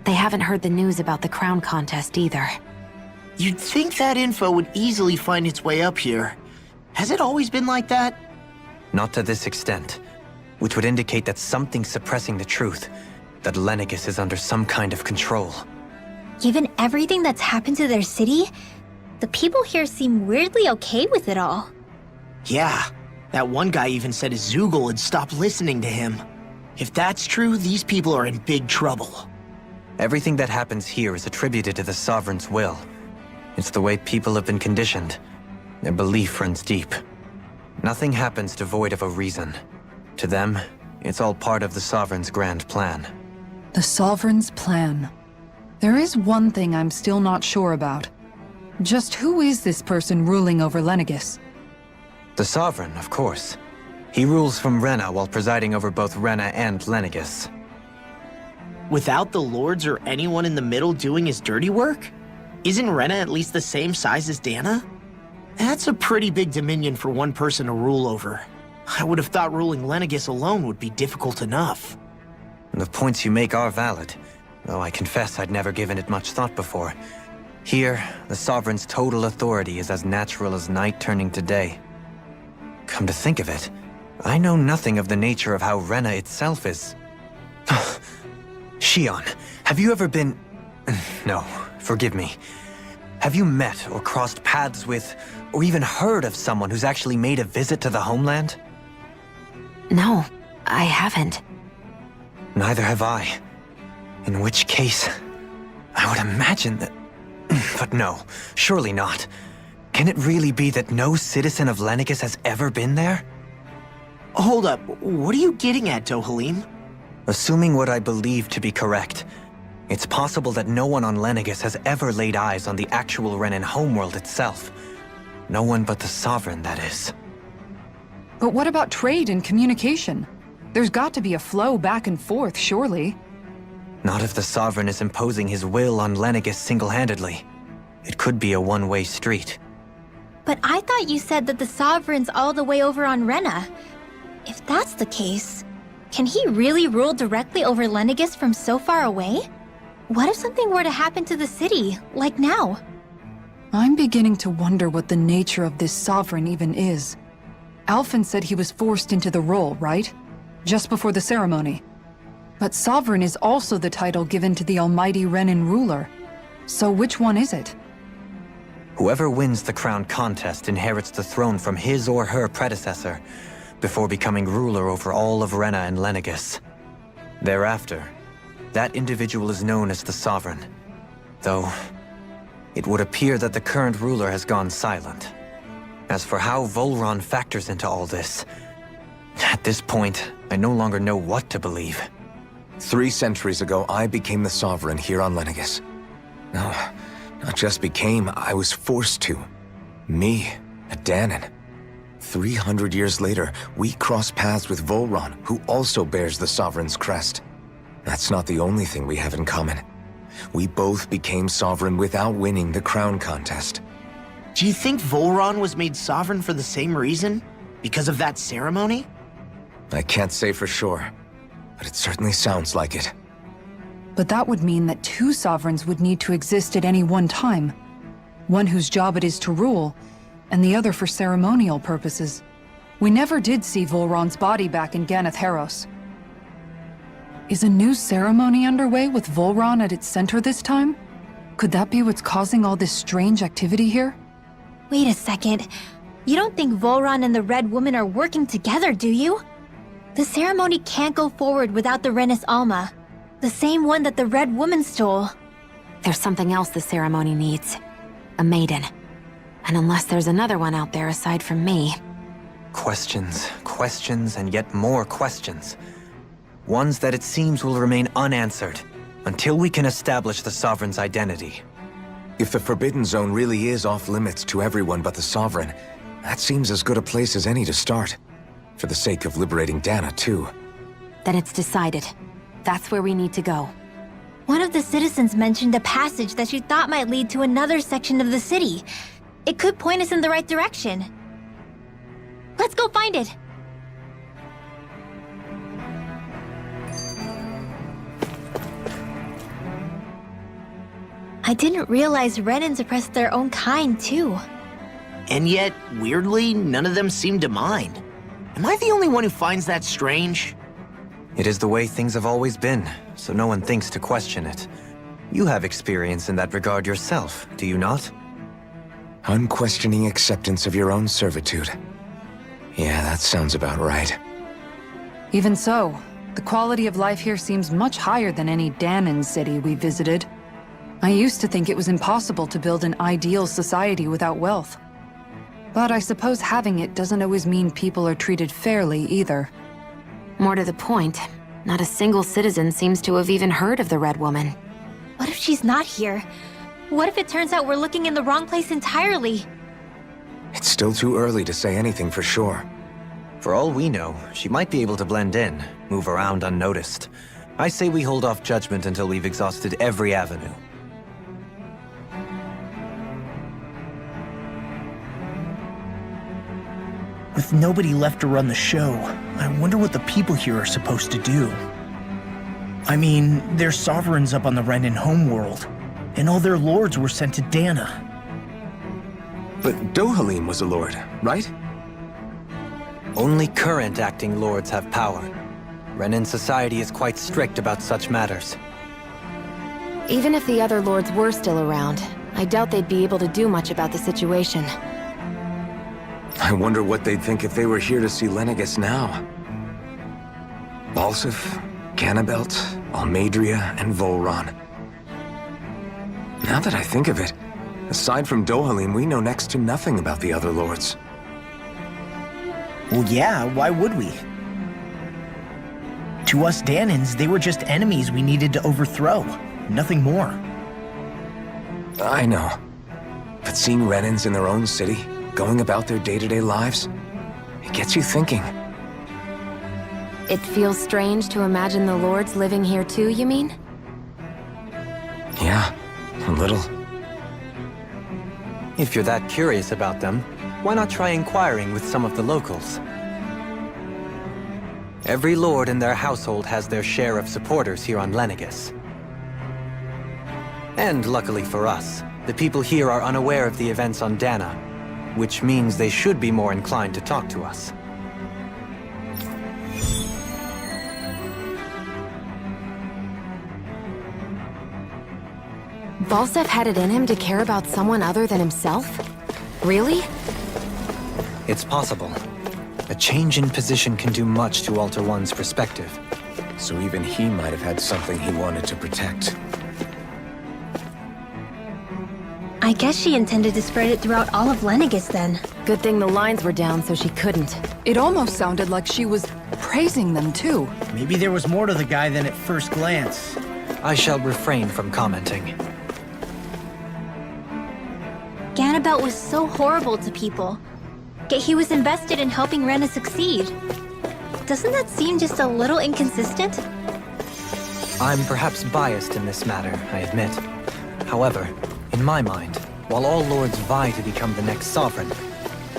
Speaker 7: They haven't heard the news about the crown contest either.
Speaker 4: You'd think that info would easily find its way up here. Has it always been like that?
Speaker 5: Not to this extent, which would indicate that something's suppressing the truth, that Lenegis is under some kind of control.
Speaker 6: Given everything that's happened to their city, the people here seem weirdly okay with it all.
Speaker 4: Yeah, that one guy even said his Zeugl had stopped listening to him. If that's true, these people are in big trouble.
Speaker 5: Everything that happens here is attributed to the Sovereign's will. It's the way people have been conditioned. Their belief runs deep. Nothing happens devoid of a reason. To them, it's all part of the Sovereign's grand plan.
Speaker 3: The Sovereign's plan. There is one thing I'm still not sure about. Just who is this person ruling over Lenegis?
Speaker 5: The Sovereign, of course. He rules from Rena while presiding over both Rena and Lenegis.
Speaker 4: Without the lords or anyone in the middle doing his dirty work? Isn't Rena at least the same size as Dana? That's a pretty big dominion for one person to rule over. I would have thought ruling Lenegis alone would be difficult enough.
Speaker 5: The points you make are valid, though I confess I'd never given it much thought before. Here, the Sovereign's total authority is as natural as night turning to day. Come to think of it, I know nothing of the nature of how Rena itself is. Shion, have you ever been... No, forgive me. Have you met or crossed paths with, or even heard of someone who's actually made a visit to the homeland?
Speaker 7: No, I haven't.
Speaker 5: Neither have I. In which case, I would imagine that... But no, surely not. Can it really be that no citizen of Lenegis has ever been there?
Speaker 4: Hold up, what are you getting at, Dohalim?
Speaker 5: Assuming what I believe to be correct, it's possible that no one on Lenegis has ever laid eyes on the actual Renan homeworld itself. No one but the Sovereign, that is.
Speaker 3: But what about trade and communication? There's got to be a flow back and forth, surely.
Speaker 5: Not if the Sovereign is imposing his will on Lenegis single-handedly. It could be a one-way street.
Speaker 6: But I thought you said that the Sovereign's all the way over on Rena. If that's the case, can he really rule directly over Lenegis from so far away? What if something were to happen to the city, like now?
Speaker 3: I'm beginning to wonder what the nature of this Sovereign even is. Alphen said he was forced into the role, right? Just before the ceremony. But Sovereign is also the title given to the almighty Renan ruler. So which one is it?
Speaker 5: Whoever wins the crown contest inherits the throne from his or her predecessor, before becoming ruler over all of Rena and Lenegis. Thereafter, that individual is known as the Sovereign. Though, it would appear that the current ruler has gone silent. As for how Volron factors into all this, at this point, I no longer know what to believe.
Speaker 2: 3 centuries ago, I became the Sovereign here on Lenegis. No, not just became, I was forced to. Me, a Danon. 300 years later, we cross paths with Volron, who also bears the Sovereign's crest. That's not the only thing we have in common. We both became Sovereign without winning the crown contest.
Speaker 4: Do you think Volron was made Sovereign for the same reason? Because of that ceremony?
Speaker 2: I can't say for sure, but it certainly sounds like it.
Speaker 3: But that would mean that 2 Sovereigns would need to exist at any one time. One whose job it is to rule, and the other for ceremonial purposes. We never did see Volron's body back in Ganath Haros. Is a new ceremony underway with Volron at its center this time? Could that be what's causing all this strange activity here?
Speaker 6: Wait a second. You don't think Volron and the Red Woman are working together, do you? The ceremony can't go forward without the Renis Alma. The same one that the Red Woman stole.
Speaker 7: There's something else the ceremony needs. A maiden. And unless there's another one out there aside from me...
Speaker 5: Questions, questions, and yet more questions. Ones that it seems will remain unanswered, until we can establish the Sovereign's identity.
Speaker 2: If the Forbidden Zone really is off-limits to everyone but the Sovereign, that seems as good a place as any to start. For the sake of liberating Dana, too.
Speaker 7: Then it's decided. That's where we need to go.
Speaker 6: One of the citizens mentioned a passage that she thought might lead to another section of the city. It could point us in the right direction. Let's go find it! I didn't realize Renans oppressed their own kind, too.
Speaker 4: And yet, weirdly, none of them seem to mind. Am I the only one who finds that strange?
Speaker 5: It is the way things have always been, so no one thinks to question it. You have experience in that regard yourself, do you not?
Speaker 2: Unquestioning acceptance of your own servitude. Yeah, that sounds about right.
Speaker 3: Even so, the quality of life here seems much higher than any Danon city we visited. I used to think it was impossible to build an ideal society without wealth. But I suppose having it doesn't always mean people are treated fairly either.
Speaker 7: More to the point, not a single citizen seems to have even heard of the Red Woman.
Speaker 6: What if she's not here? What if it turns out we're looking in the wrong place entirely?
Speaker 2: It's still too early to say anything for sure.
Speaker 5: For all we know, she might be able to blend in, move around unnoticed. I say we hold off judgment until we've exhausted every avenue.
Speaker 4: With nobody left to run the show, I wonder what the people here are supposed to do. I mean, they're sovereigns up on the Renan homeworld, and all their lords were sent to Dana.
Speaker 2: But Dohalim was a lord, right?
Speaker 5: Only current acting lords have power. Renan society is quite strict about such matters.
Speaker 7: Even if the other lords were still around, I doubt they'd be able to do much about the situation.
Speaker 2: I wonder what they'd think if they were here to see Lenegis now. Balsif, Ganabelt, Almadria, and Volron. Now that I think of it, aside from Dohalim, we know next to nothing about the other lords.
Speaker 4: Well, yeah, why would we? To us Danans, they were just enemies we needed to overthrow. Nothing more.
Speaker 2: I know. But seeing Renans in their own city, going about their day-to-day lives, it gets you thinking.
Speaker 7: It feels strange to imagine the lords living here too, you mean?
Speaker 2: Yeah, a little.
Speaker 5: If you're that curious about them, why not try inquiring with some of the locals? Every lord in their household has their share of supporters here on Lenegis. And luckily for us, the people here are unaware of the events on Dana, which means they should be more inclined to talk to us.
Speaker 7: Balsef had it in him to care about someone other than himself? Really?
Speaker 5: It's possible. A change in position can do much to alter one's perspective.
Speaker 2: So even he might have had something he wanted to protect.
Speaker 6: I guess she intended to spread it throughout all of Lenegis then.
Speaker 7: Good thing the lines were down so she couldn't.
Speaker 3: It almost sounded like she was praising them too.
Speaker 4: Maybe there was more to the guy than at first glance.
Speaker 5: I shall refrain from commenting.
Speaker 6: Ganabelt was so horrible to people. Yet he was invested in helping Rena succeed. Doesn't that seem just a little inconsistent?
Speaker 5: I'm perhaps biased in this matter, I admit. However, in my mind, while all lords vie to become the next sovereign,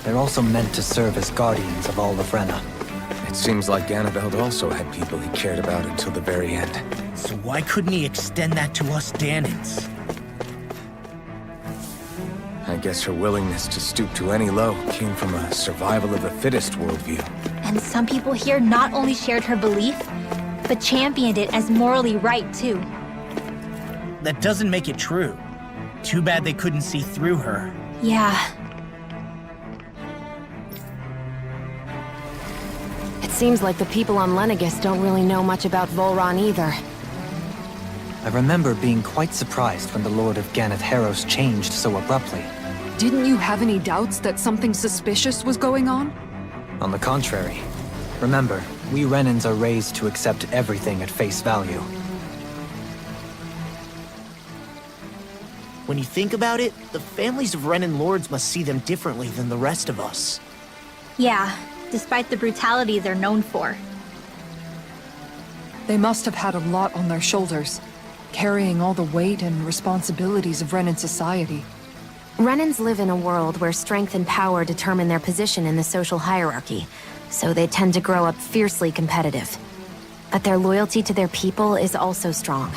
Speaker 5: they're also meant to serve as guardians of all of Rena.
Speaker 2: It seems like Ganabelt also had people he cared about until the very end.
Speaker 4: So why couldn't he extend that to us Danans?
Speaker 2: I guess her willingness to stoop to any low came from a survival of the fittest worldview.
Speaker 6: And some people here not only shared her belief, but championed it as morally right too.
Speaker 4: That doesn't make it true. Too bad they couldn't see through her.
Speaker 6: Yeah.
Speaker 7: It seems like the people on Lenegis don't really know much about Volron either.
Speaker 5: I remember being quite surprised when the Lord of Ganath Haros changed so abruptly.
Speaker 3: Didn't you have any doubts that something suspicious was going on?
Speaker 5: On the contrary. Remember, we Renans are raised to accept everything at face value.
Speaker 4: When you think about it, the families of Renan lords must see them differently than the rest of us.
Speaker 6: Yeah, despite the brutality they're known for.
Speaker 3: They must have had a lot on their shoulders, carrying all the weight and responsibilities of Renan society.
Speaker 7: Renans live in a world where strength and power determine their position in the social hierarchy, so they tend to grow up fiercely competitive. But their loyalty to their people is also strong.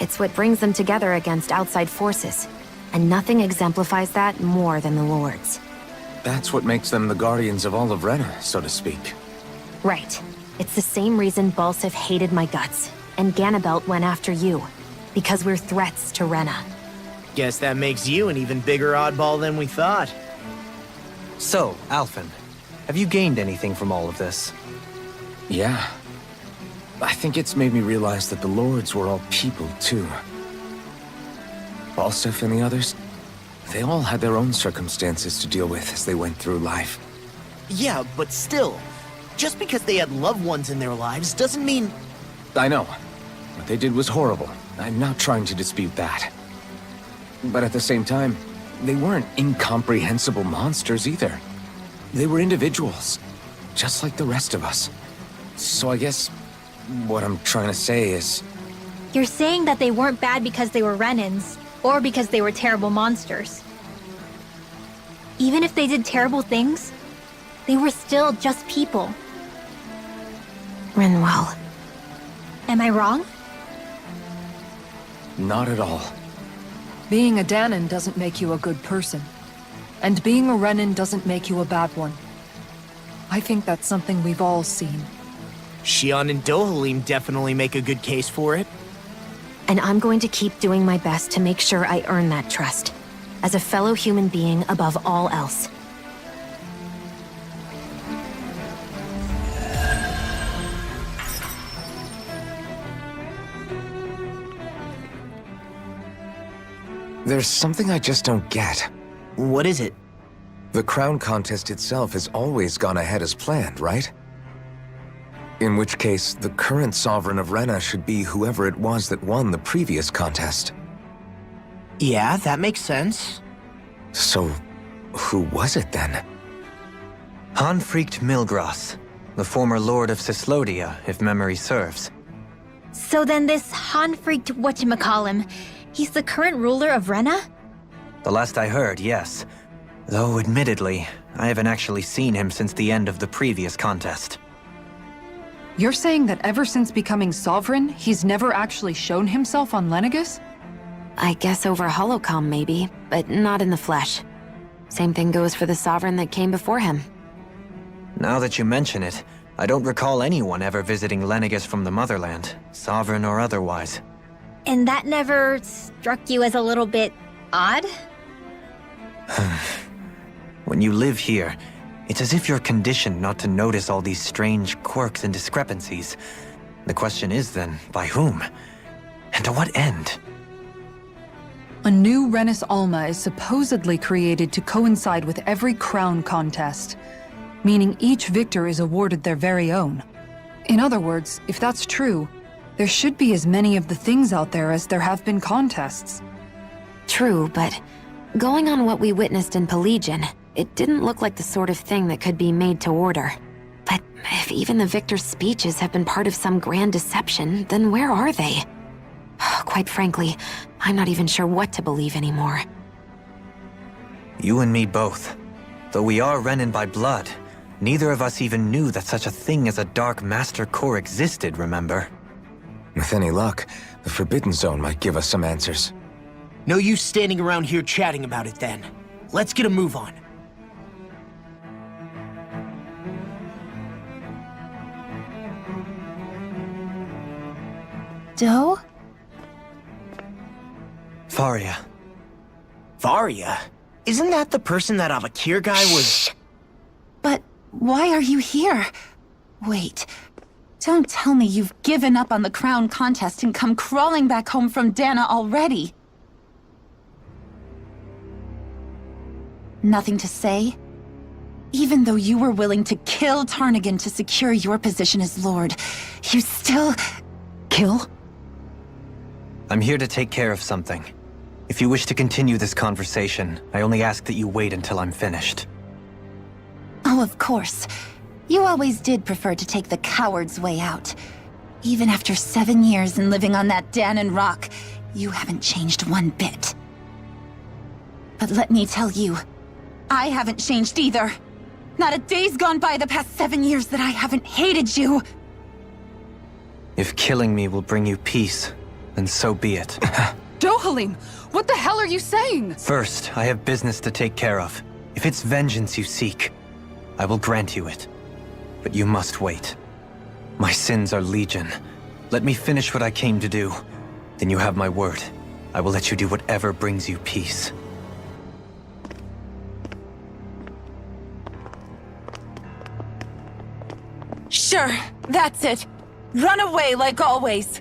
Speaker 7: It's what brings them together against outside forces, and nothing exemplifies that more than the Lords.
Speaker 2: That's what makes them the guardians of all of Rena, so to speak.
Speaker 7: Right. It's the same reason Balsif hated my guts, and Ganabelt went after you. Because we're threats to Rena.
Speaker 4: Guess that makes you an even bigger oddball than we thought.
Speaker 5: So, Alphen, have you gained anything from all of this?
Speaker 2: Yeah. I think it's made me realize that the lords were all people, too. Balsif and the others, they all had their own circumstances to deal with as they went through life.
Speaker 4: Yeah, but still, just because they had loved ones in their lives doesn't mean...
Speaker 2: I know. What they did was horrible. I'm not trying to dispute that. But at the same time, they weren't incomprehensible monsters either. They were individuals. just like the rest of us. So I guess what I'm trying to say is...
Speaker 6: You're saying that they weren't bad because they were Renins, or because they were terrible monsters. Even if they did terrible things, they were still just people.
Speaker 7: Rinwell.
Speaker 6: Am I wrong?
Speaker 2: Not at all.
Speaker 16: Being a Danon doesn't make you a good person. And being a Renin doesn't make you a bad one. I think that's something we've all seen.
Speaker 4: Shion and Dohalim definitely make a good case for it.
Speaker 7: And I'm going to keep doing my best to make sure I earn that trust. As a fellow human being above all else.
Speaker 2: There's something I just don't get.
Speaker 4: What is it?
Speaker 2: The crown contest itself has always gone ahead as planned, right? In which case, the current sovereign of Rena should be whoever it was that won the previous contest.
Speaker 4: Yeah, that makes sense.
Speaker 2: So, who was it then?
Speaker 5: Hanfried Milgras, the former lord of Cislodia, if memory serves.
Speaker 6: So then this Hanfried whatchamacallem, he's the current ruler of Rena?
Speaker 5: The last I heard, yes. Though admittedly, I haven't actually seen him since the end of the previous contest.
Speaker 3: You're saying that ever since becoming sovereign, he's never actually shown himself on Lenegis?
Speaker 7: I guess over holocom maybe, but not in the flesh. Same thing goes for the sovereign that came before him.
Speaker 5: Now that you mention it, I don't recall anyone ever visiting Lenegis from the motherland, sovereign or otherwise.
Speaker 6: And that never struck you as a little bit odd?
Speaker 5: When you live here, it's as if you're conditioned not to notice all these strange quirks and discrepancies. The question is then, by whom? And to what end?
Speaker 3: A new Renis Alma is supposedly created to coincide with every crown contest, meaning each victor is awarded their very own. In other words, if that's true, there should be as many of the things out there as there have been contests.
Speaker 7: True, but going on what we witnessed in Pelagian, it didn't look like the sort of thing that could be made to order. But if even the victor's speeches have been part of some grand deception, then where are they? Quite frankly, I'm not even sure what to believe anymore.
Speaker 5: You and me both. Though we are Renin by blood, neither of us even knew that such a thing as a Dark Master Corps existed, remember?
Speaker 2: With any luck, the Forbidden Zone might give us some answers.
Speaker 4: No use standing around here chatting about it then. Let's get a move on.
Speaker 6: Do?
Speaker 5: Faria.
Speaker 4: Faria? Isn't that the person that Avakir guy was...
Speaker 20: But why are you here? Wait, don't tell me you've given up on the crown contest and come crawling back home from Dana already. Nothing to say? Even though you were willing to kill Tarnigan to secure your position as Lord, you still...
Speaker 3: Kill?
Speaker 5: I'm here to take care of something. If you wish to continue this conversation, I only ask that you wait until I'm finished.
Speaker 20: Oh, of course. You always did prefer to take the coward's way out. Even after 7 years and living on that Danon rock, you haven't changed one bit. But let me tell you, I haven't changed either. Not a day's gone by the past 7 years that I haven't hated you.
Speaker 5: If killing me will bring you peace, then so be it.
Speaker 16: Dohalim, what the hell are you saying?
Speaker 5: First, I have business to take care of. If it's vengeance you seek, I will grant you it. But you must wait. My sins are legion. Let me finish what I came to do. Then you have my word. I will let you do whatever brings you peace.
Speaker 20: Sure, that's it. Run away like always.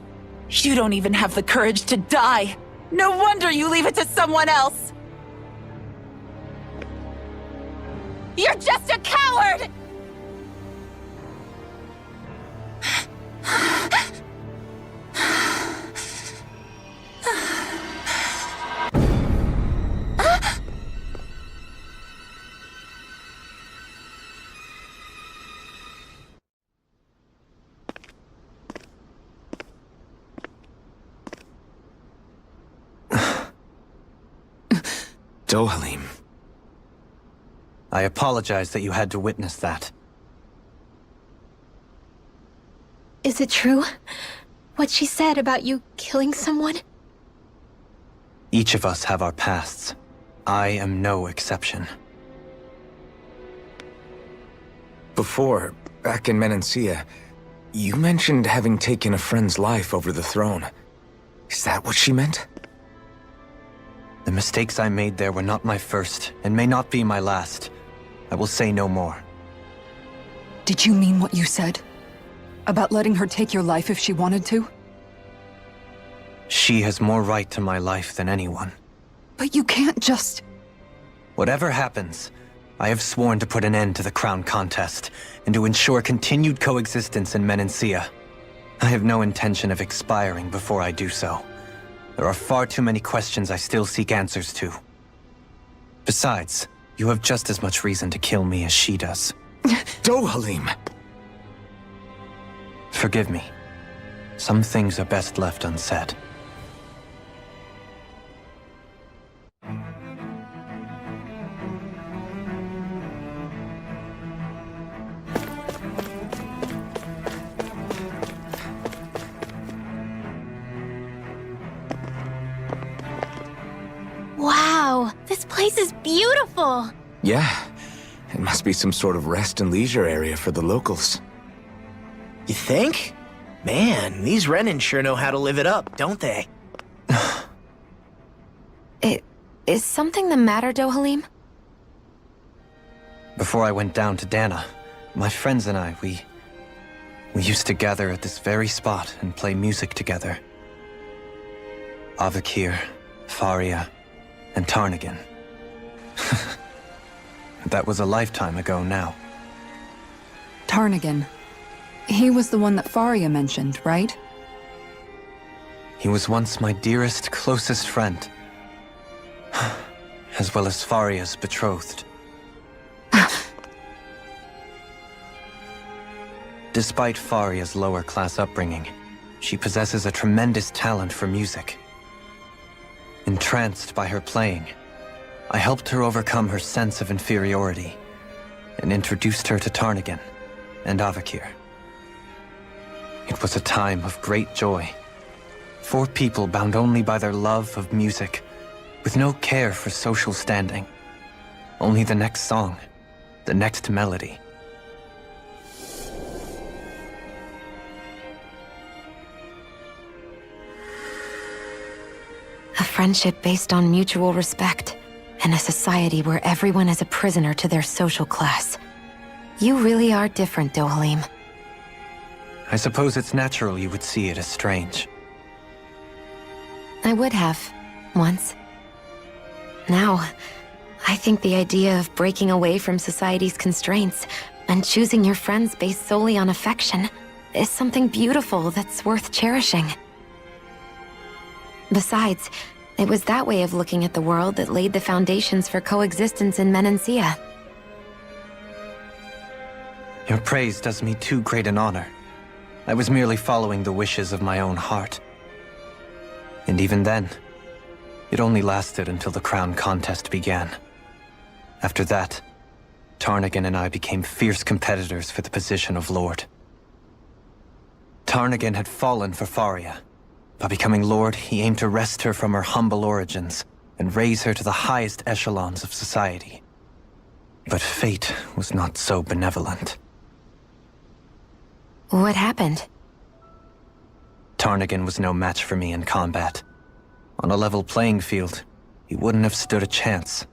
Speaker 20: You don't even have the courage to die. No wonder you leave it to someone else. You're just a coward!
Speaker 2: Dohalim.
Speaker 5: I apologize that you had to witness that.
Speaker 6: Is it true? What she said about you killing someone?
Speaker 5: Each of us have our pasts. I am no exception.
Speaker 2: Before, back in Menancia, you mentioned having taken a friend's life over the throne. Is that what she meant?
Speaker 5: The mistakes I made there were not my first, and may not be my last. I will say no more.
Speaker 3: Did you mean what you said? About letting her take your life if she wanted to?
Speaker 5: She has more right to my life than anyone.
Speaker 3: But you can't just...
Speaker 5: Whatever happens, I have sworn to put an end to the crown contest, and to ensure continued coexistence in Menancia. I have no intention of expiring before I do so. There are far too many questions I still seek answers to. Besides, you have just as much reason to kill me as she does.
Speaker 2: Dohalim!
Speaker 5: Forgive me. Some things are best left unsaid.
Speaker 6: Wow, this place is beautiful!
Speaker 2: Yeah, it must be some sort of rest and leisure area for the locals.
Speaker 4: You think? Man, these Renin sure know how to live it up, don't they?
Speaker 7: Is something the matter, Dohalim?
Speaker 5: Before I went down to Dana, my friends and I, we used to gather at this very spot and play music together. Avakir, Faria, and Tarnagan. That was a lifetime ago now.
Speaker 3: Tarnagan. He was the one that Faria mentioned, right?
Speaker 5: He was once my dearest, closest friend. As well as Faria's betrothed. Despite Faria's lower-class upbringing, she possesses a tremendous talent for music. Entranced by her playing, I helped her overcome her sense of inferiority and introduced her to Tarnagan and Avakir. It was a time of great joy. 4 people bound only by their love of music, with no care for social standing. Only the next song, the next melody.
Speaker 7: A friendship based on mutual respect, and a society where everyone is a prisoner to their social class. You really are different, Dohalim.
Speaker 5: I suppose it's natural you would see it as strange.
Speaker 7: I would have, once. Now, I think the idea of breaking away from society's constraints and choosing your friends based solely on affection is something beautiful that's worth cherishing. Besides, it was that way of looking at the world that laid the foundations for coexistence in Menancia.
Speaker 5: Your praise does me too great an honor. I was merely following the wishes of my own heart. And even then, it only lasted until the crown contest began. After that, Tarnagan and I became fierce competitors for the position of Lord. Tarnagan had fallen for Faria. By becoming Lord, he aimed to wrest her from her humble origins and raise her to the highest echelons of society. But fate was not so benevolent.
Speaker 7: What happened?
Speaker 5: Tarnagan was no match for me in combat. On a level playing field, he wouldn't have stood a chance.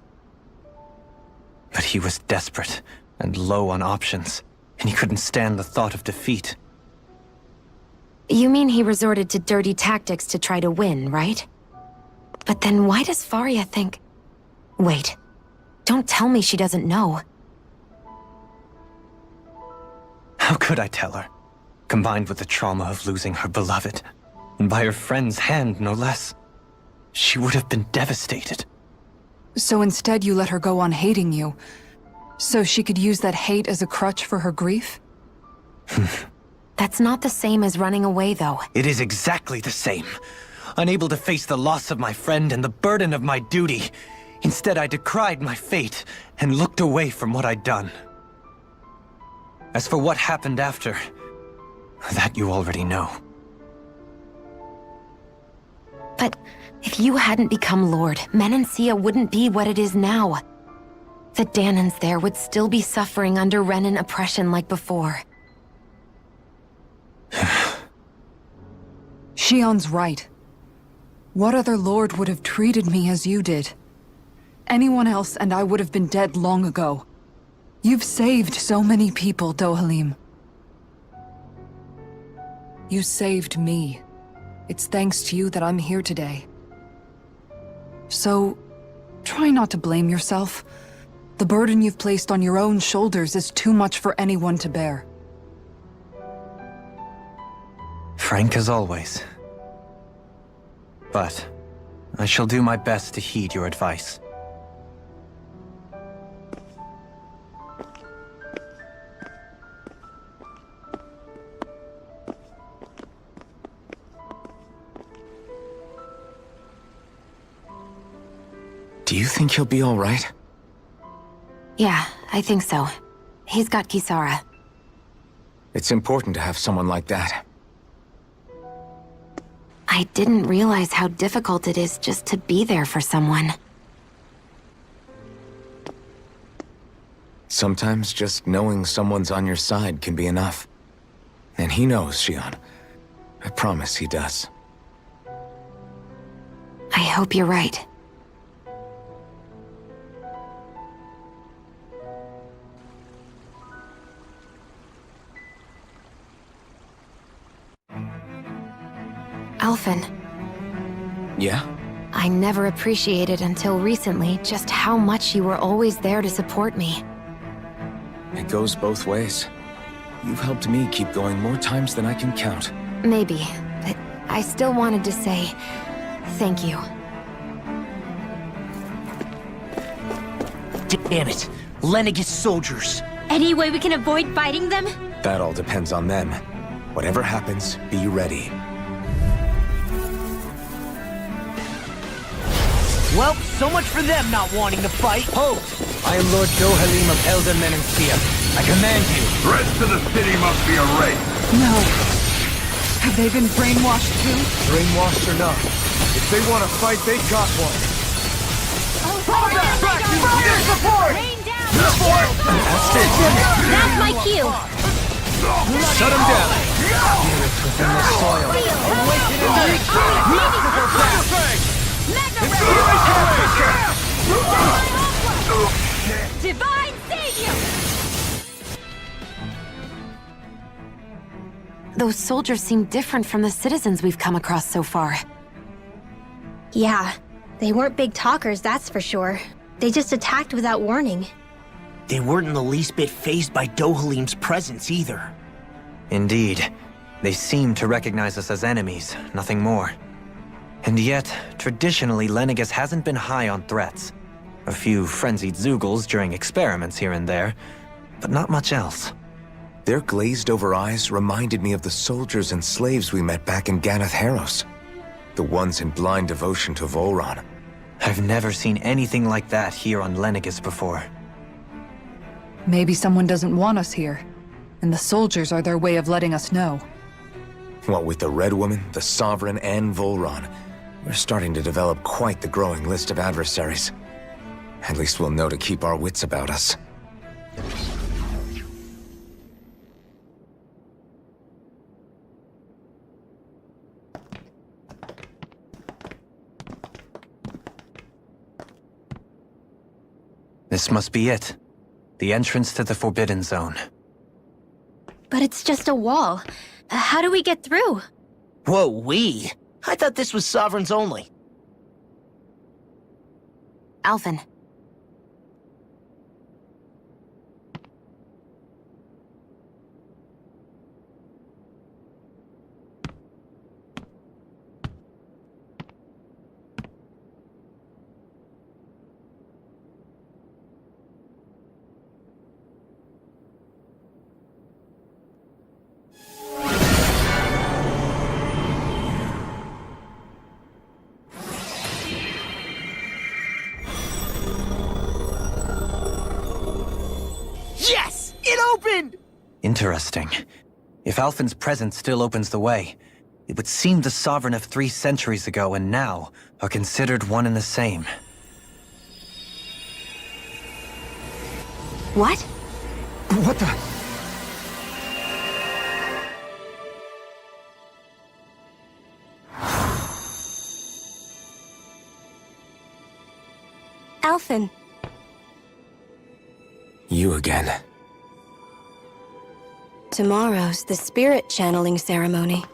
Speaker 5: But he was desperate and low on options, and he couldn't stand the thought of defeat.
Speaker 7: You mean he resorted to dirty tactics to try to win, right? But then why does Faria think... Wait, don't tell me she doesn't know.
Speaker 5: How could I tell her? Combined with the trauma of losing her beloved, and by her friend's hand, no less. She would have been devastated.
Speaker 3: So instead you let her go on hating you, so she could use that hate as a crutch for her grief?
Speaker 7: That's not the same as running away, though.
Speaker 5: It is exactly the same. Unable to face the loss of my friend and the burden of my duty, Instead, I decried my fate and looked away from what I'd done. As for what happened after, that you already know.
Speaker 7: But if you hadn't become Lord, Menancia wouldn't be what it is now. The Danans there would still be suffering under Renan oppression like before.
Speaker 3: Shion's right. What other lord would have treated me as you did? Anyone else and I would have been dead long ago. You've saved so many people, Dohalim. You saved me. It's thanks to you that I'm here today. So, try not to blame yourself. The burden you've placed on your own shoulders is too much for anyone to bear.
Speaker 5: Frank as always. But I shall do my best to heed your advice.
Speaker 2: Do you think he'll be all right?
Speaker 7: Yeah, I think so. He's got Kisara.
Speaker 2: It's important to have someone like that.
Speaker 7: I didn't realize how difficult it is just to be there for someone.
Speaker 2: Sometimes just knowing someone's on your side can be enough. And he knows, Shion. I promise he does.
Speaker 7: I hope you're right. Alphen.
Speaker 2: Yeah?
Speaker 7: I never appreciated until recently just how much you were always there to support me.
Speaker 2: It goes both ways. You've helped me keep going more times than I can count.
Speaker 7: Maybe, but I still wanted to say thank you.
Speaker 4: Damn it! Lenegis soldiers!
Speaker 6: Any way we can avoid fighting them?
Speaker 2: That all depends on them. Whatever happens, be ready.
Speaker 4: Well, so much for them not wanting to fight.
Speaker 5: Halt! I am Lord Dohalim of Elden Menancia. I command you.
Speaker 11: The rest of the city must be erased.
Speaker 3: No. Have they been brainwashed too?
Speaker 12: Brainwashed or not, if they want to fight, they got one.
Speaker 10: Fire support! Rain down!
Speaker 5: That's it.
Speaker 6: That's my cue!
Speaker 5: Shut him down. Spirits within the soil. Awaken and
Speaker 10: Divine Savior!
Speaker 7: Those soldiers seem different from the citizens we've come across so far.
Speaker 6: Yeah, they weren't big talkers, that's for sure. They just attacked without warning.
Speaker 4: They weren't in the least bit fazed by Dohalim's presence either.
Speaker 5: Indeed. They seem to recognize us as enemies, nothing more. And yet, traditionally, Lenegis hasn't been high on threats. A few frenzied Zeugles during experiments here and there, but not much else.
Speaker 2: Their glazed-over eyes reminded me of the soldiers and slaves we met back in Ganath Haros. The ones in blind devotion to Volron.
Speaker 5: I've never seen anything like that here on Lenegis before.
Speaker 3: Maybe someone doesn't want us here, and the soldiers are their way of letting us know.
Speaker 2: What with the Red Woman, the Sovereign, and Volron, we're starting to develop quite the growing list of adversaries. At least we'll know to keep our wits about us.
Speaker 5: This must be it. The entrance to the Forbidden Zone.
Speaker 6: But it's just a wall. How do we get through?
Speaker 4: Whoa, we? I thought this was Sovereigns only.
Speaker 7: Alphen.
Speaker 4: Yes! It opened!
Speaker 5: Interesting. If Alphen's presence still opens the way, it would seem the Sovereign of 3 centuries ago and now are considered one and the same.
Speaker 7: What?
Speaker 2: What the?
Speaker 7: Alphen.
Speaker 2: You again.
Speaker 7: Tomorrow's the spirit channeling ceremony.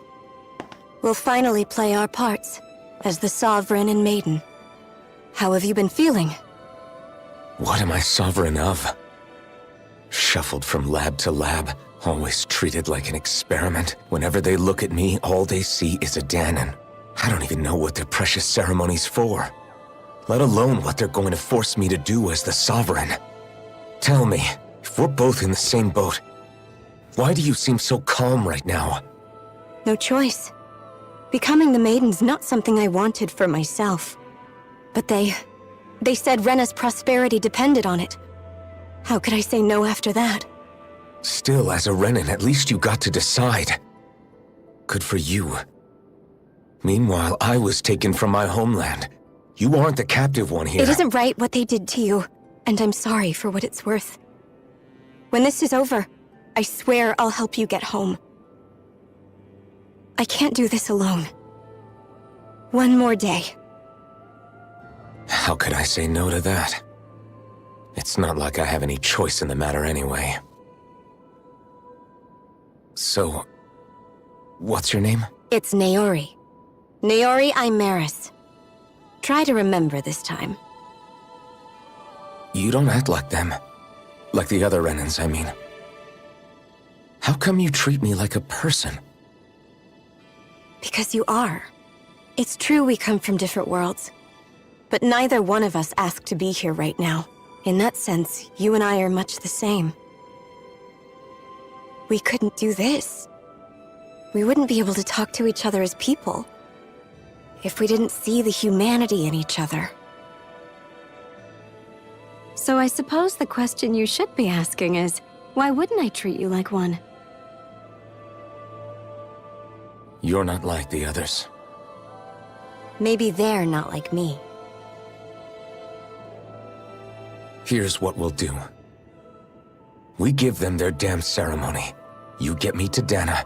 Speaker 7: We'll finally play our parts as the Sovereign and Maiden. How have you been feeling?
Speaker 2: What am I sovereign of? Shuffled from lab to lab, always treated like an experiment. Whenever they look at me, all they see is a Danon. I don't even know what their precious ceremony's for, let alone what they're going to force me to do as the Sovereign. Tell me, if we're both in the same boat, why do you seem so calm right now?
Speaker 7: No choice. Becoming the Maiden's not something I wanted for myself. But they said Rena's prosperity depended on it. How could I say no after that?
Speaker 2: Still, as a Renan, at least you got to decide. Good for you. Meanwhile, I was taken from my homeland. You aren't the captive one here.
Speaker 7: It isn't right what they did to you, and I'm sorry for what it's worth. When this is over, I swear I'll help you get home. I can't do this alone. One more day.
Speaker 2: How could I say no to that? It's not like I have any choice in the matter anyway. So, what's your name?
Speaker 7: It's Naori. Naori Imaris. Try to remember this time.
Speaker 2: You don't act like them. Like the other Renans, I mean. How come you treat me like a person?
Speaker 7: Because you are. It's true we come from different worlds. But neither one of us asked to be here right now. In that sense, you and I are much the same. We couldn't do this. We wouldn't be able to talk to each other as people if we didn't see the humanity in each other. So I suppose the question you should be asking is, why wouldn't I treat you like one?
Speaker 2: You're not like the others.
Speaker 7: Maybe they're not like me.
Speaker 2: Here's what we'll do. We give them their damn ceremony. You get me to Dana.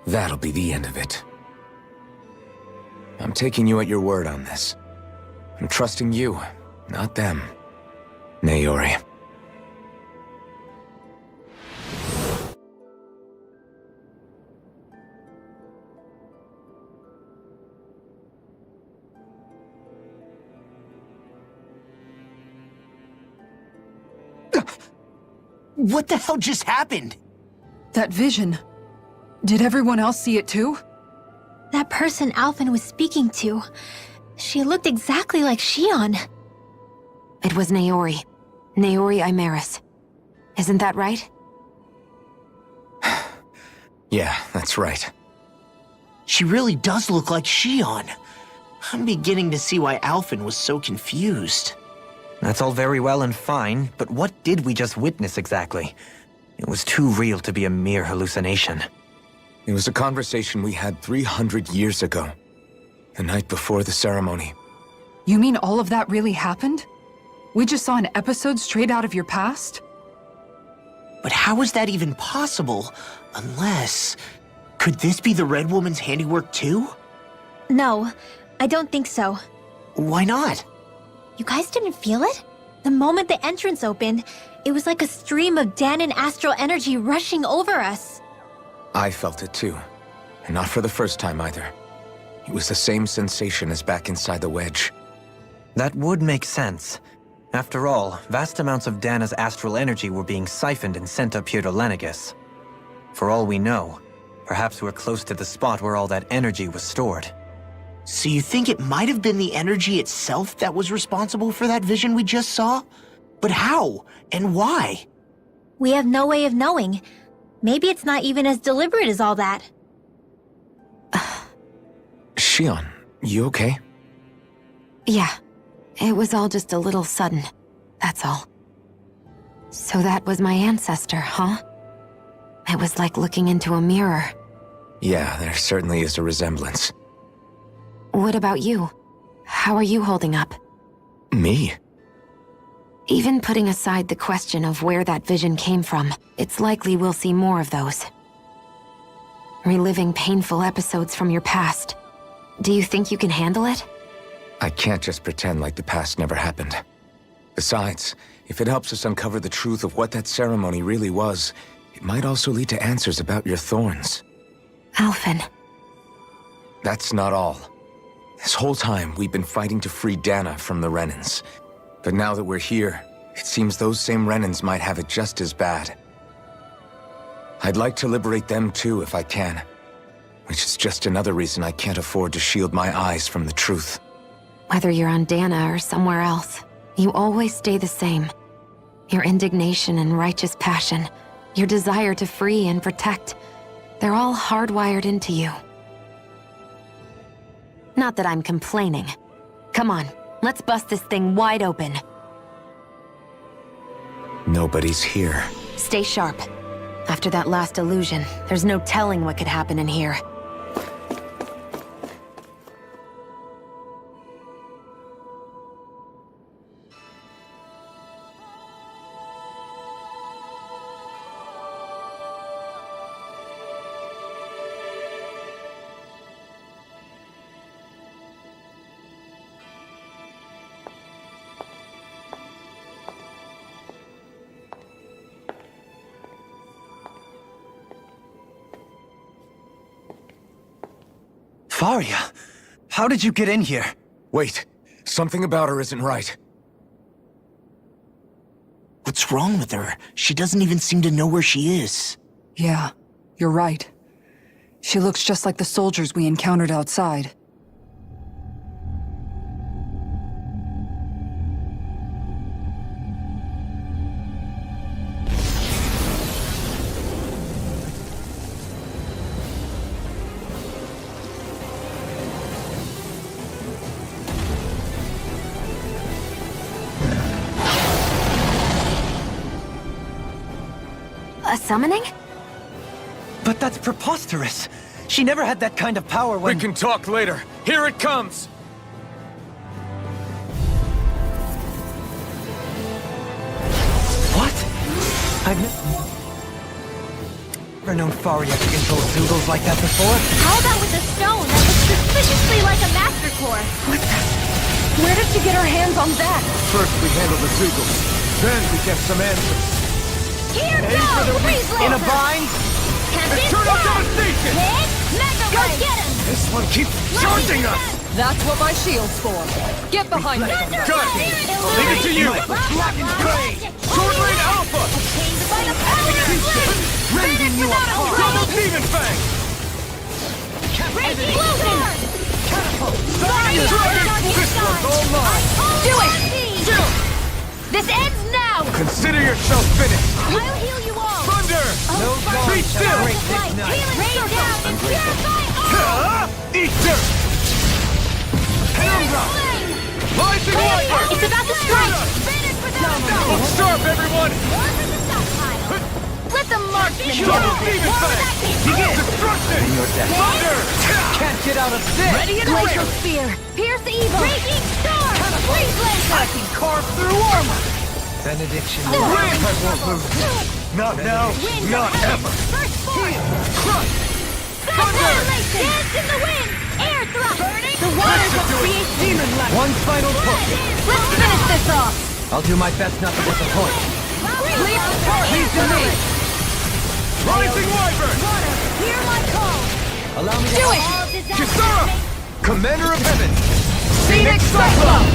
Speaker 2: That'll be the end of it. I'm taking you at your word on this. I'm trusting you, not them. Naori.
Speaker 4: What the hell just happened?
Speaker 3: That vision. Did everyone else see it too?
Speaker 6: That person Alphen was speaking to, she looked exactly like Shion.
Speaker 7: It was Naori. Naori Imaris. Isn't that right?
Speaker 2: Yeah, that's right.
Speaker 4: She really does look like Shion. I'm beginning to see why Alphen was so confused.
Speaker 5: That's all very well and fine, but what did we just witness exactly? It was too real to be a mere hallucination.
Speaker 2: It was a conversation we had 300 years ago. The night before the ceremony.
Speaker 3: You mean all of that really happened? We just saw an episode straight out of your past?
Speaker 4: But how is that even possible? Unless... Could this be the Red Woman's handiwork too?
Speaker 6: No, I don't think so.
Speaker 4: Why not?
Speaker 6: You guys didn't feel it? The moment the entrance opened, it was like a stream of Danon astral energy rushing over us.
Speaker 2: I felt it too. And not for the first time either. It was the same sensation as back inside the wedge.
Speaker 5: That would make sense. After all, vast amounts of Dana's astral energy were being siphoned and sent up here to Lenegis. For all we know, perhaps we're close to the spot where all that energy was stored.
Speaker 4: So you think it might have been the energy itself that was responsible for that vision we just saw? But how? And why?
Speaker 6: We have no way of knowing. Maybe it's not even as deliberate as all that.
Speaker 2: Shion, you okay?
Speaker 7: Yeah. It was all just a little sudden. That's all. So that was my ancestor, huh? It was like looking into a mirror.
Speaker 2: Yeah, there certainly is a resemblance.
Speaker 7: What about you? How are you holding up?
Speaker 2: Me?
Speaker 7: Even putting aside the question of where that vision came from, it's likely we'll see more of those. Reliving painful episodes from your past. Do you think you can handle it?
Speaker 2: I can't just pretend like the past never happened. Besides, if it helps us uncover the truth of what that ceremony really was, it might also lead to answers about your thorns.
Speaker 7: Alphen.
Speaker 2: That's not all. This whole time, we've been fighting to free Dana from the Renans. But now that we're here, it seems those same Renans might have it just as bad. I'd like to liberate them too if I can. Which is just another reason I can't afford to shield my eyes from the truth.
Speaker 7: Whether you're on Dana or somewhere else, you always stay the same. Your indignation and righteous passion, your desire to free and protect, they're all hardwired into you. Not that I'm complaining. Come on, let's bust this thing wide open.
Speaker 2: Nobody's here.
Speaker 7: Stay sharp. After that last illusion, there's no telling what could happen in here.
Speaker 5: Faria, how did you get in here?
Speaker 2: Wait, something about her isn't right.
Speaker 4: What's wrong with her? She doesn't even seem to know where she is.
Speaker 3: Yeah, you're right. She looks just like the soldiers we encountered outside.
Speaker 7: A summoning?
Speaker 5: But that's preposterous. She never had that kind of power when—
Speaker 2: We can talk later. Here it comes!
Speaker 5: What? I've never known Faria to control Zoogles like that before.
Speaker 6: How about with a stone that looks suspiciously like a Master Core?
Speaker 16: What the? Where did she get her hands on that?
Speaker 2: First we handle the Zoogles, then we get some answers.
Speaker 6: Here goes! Freeze laser!
Speaker 5: In a bind?
Speaker 2: Eternal devastation!
Speaker 6: Hit! Mega Go get him!
Speaker 2: This one keeps charging us!
Speaker 16: That's what my shield's for. Get behind me.
Speaker 2: Got it! Leave it to you!
Speaker 5: Blackened Blade!
Speaker 2: Sword Rain Alpha!
Speaker 5: Rending you apart!
Speaker 2: Double Demon Fang!
Speaker 6: Breaking Blue
Speaker 5: Catapult!
Speaker 2: This one's all mine!
Speaker 6: Do it! This ends now!
Speaker 2: Consider yourself finished!
Speaker 6: I'll heal you all!
Speaker 2: Thunder!
Speaker 5: No
Speaker 2: Be still!
Speaker 5: break this night.
Speaker 6: Rain down and purify all!
Speaker 2: Eat dirt! Penumbra! Rising Viper!
Speaker 6: It's about to strike!
Speaker 2: Look sharp, everyone!
Speaker 6: Let the marksman
Speaker 2: Double Demon Fang! Destruction! Thunder!
Speaker 5: Can't get out of this!
Speaker 6: Ready and Glacial Spear! Pierce evil! Breaking Storm! Freeze laser!
Speaker 5: I can carve through armor! Benediction.
Speaker 2: I won't lose. Not now, not ever.
Speaker 6: First force!
Speaker 2: Crush!
Speaker 6: Thunder! Dance in the wind! Air thrust! Burning! The waters of create demon life!
Speaker 5: One final push.
Speaker 6: Let's finish this off!
Speaker 5: I'll do my best not to disappoint.
Speaker 6: Lead to me!
Speaker 2: Rising Wyvern!
Speaker 6: Hear my call!
Speaker 5: Allow me to—
Speaker 6: Do it!
Speaker 2: Kisara! Commander of Heaven!
Speaker 16: Phoenix Cyclone!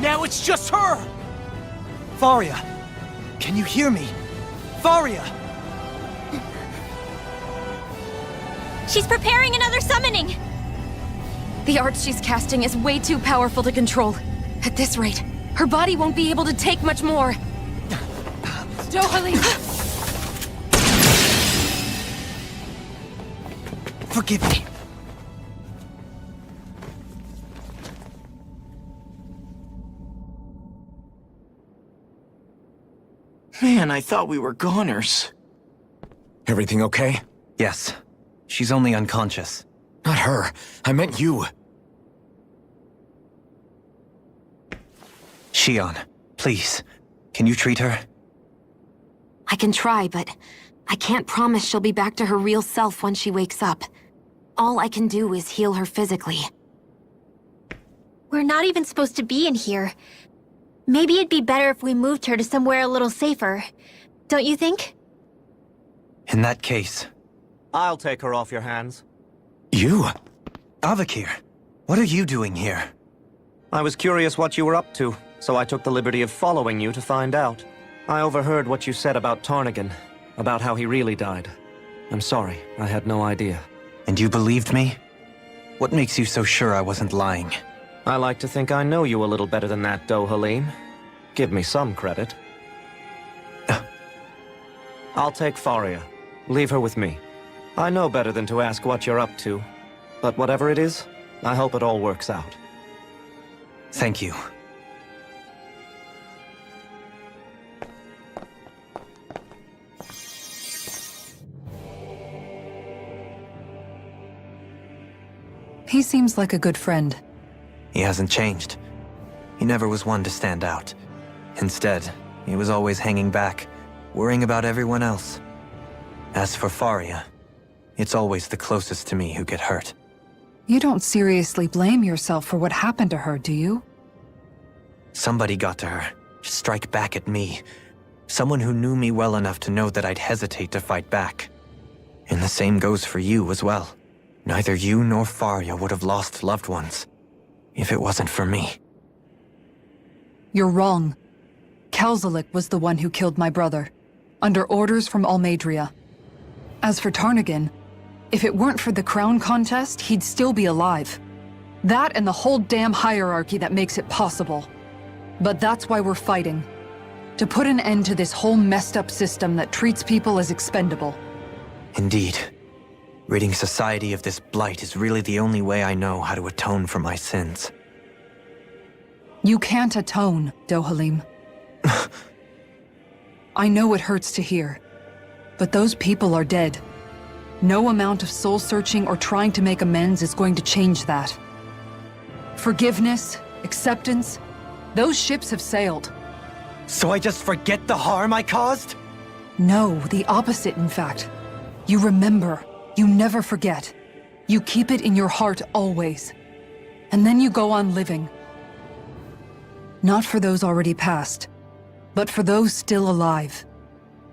Speaker 5: Now it's just her! Faria, can you hear me? Faria!
Speaker 6: She's preparing another summoning!
Speaker 7: The art she's casting is way too powerful to control. At this rate, Her body won't be able to take much more.
Speaker 16: Dohalim!
Speaker 4: Forgive me. Man, I thought we were goners.
Speaker 2: Everything okay?
Speaker 5: Yes. She's only unconscious.
Speaker 2: Not her. I meant you.
Speaker 5: Shion, please. Can you treat her?
Speaker 7: I can try, but I can't promise she'll be back to her real self when she wakes up. All I can do is heal her physically.
Speaker 6: We're not even supposed to be in here. Maybe it'd be better if we moved her to somewhere a little safer. Don't you think?
Speaker 5: In that case...
Speaker 17: I'll take her off your hands.
Speaker 2: You?
Speaker 5: Avakir, what are you doing here?
Speaker 17: I was curious what you were up to, so I took the liberty of following you to find out. I overheard what you said about Tarnigan, about how he really died. I'm sorry, I had no idea.
Speaker 5: And you believed me? What makes you so sure I wasn't lying?
Speaker 17: I like to think I know you a little better than that, Dohalim. Give me some credit. I'll take Faria. Leave her with me. I know better than to ask what you're up to. But whatever it is, I hope it all works out.
Speaker 5: Thank you.
Speaker 3: He seems like a good friend.
Speaker 5: He hasn't changed. He never was one to stand out. Instead, he was always hanging back, worrying about everyone else. As for Faria, it's always the closest to me who get hurt.
Speaker 3: You don't seriously blame yourself for what happened to her, do you?
Speaker 5: Somebody got to her, to strike back at me. Someone who knew me well enough to know that I'd hesitate to fight back. And the same goes for you as well. Neither you nor Faria would have lost loved ones, if it wasn't for me.
Speaker 3: You're wrong. Kelzelik was the one who killed my brother, under orders from Almadria. As for Tarnigan, if it weren't for the crown contest, he'd still be alive. That and the whole damn hierarchy that makes it possible. But that's why we're fighting. To put an end to this whole messed up system that treats people as expendable.
Speaker 5: Indeed. Ridding society of this blight is really the only way I know how to atone for my sins.
Speaker 3: You can't atone, Dohalim. I know it hurts to hear, but those people are dead. No amount of soul-searching or trying to make amends is going to change that. Forgiveness, acceptance, those ships have sailed.
Speaker 5: So I just forget the harm I caused?
Speaker 3: No, the opposite, in fact. You remember. You never forget. You keep it in your heart always. And then you go on living. Not for those already past, but for those still alive.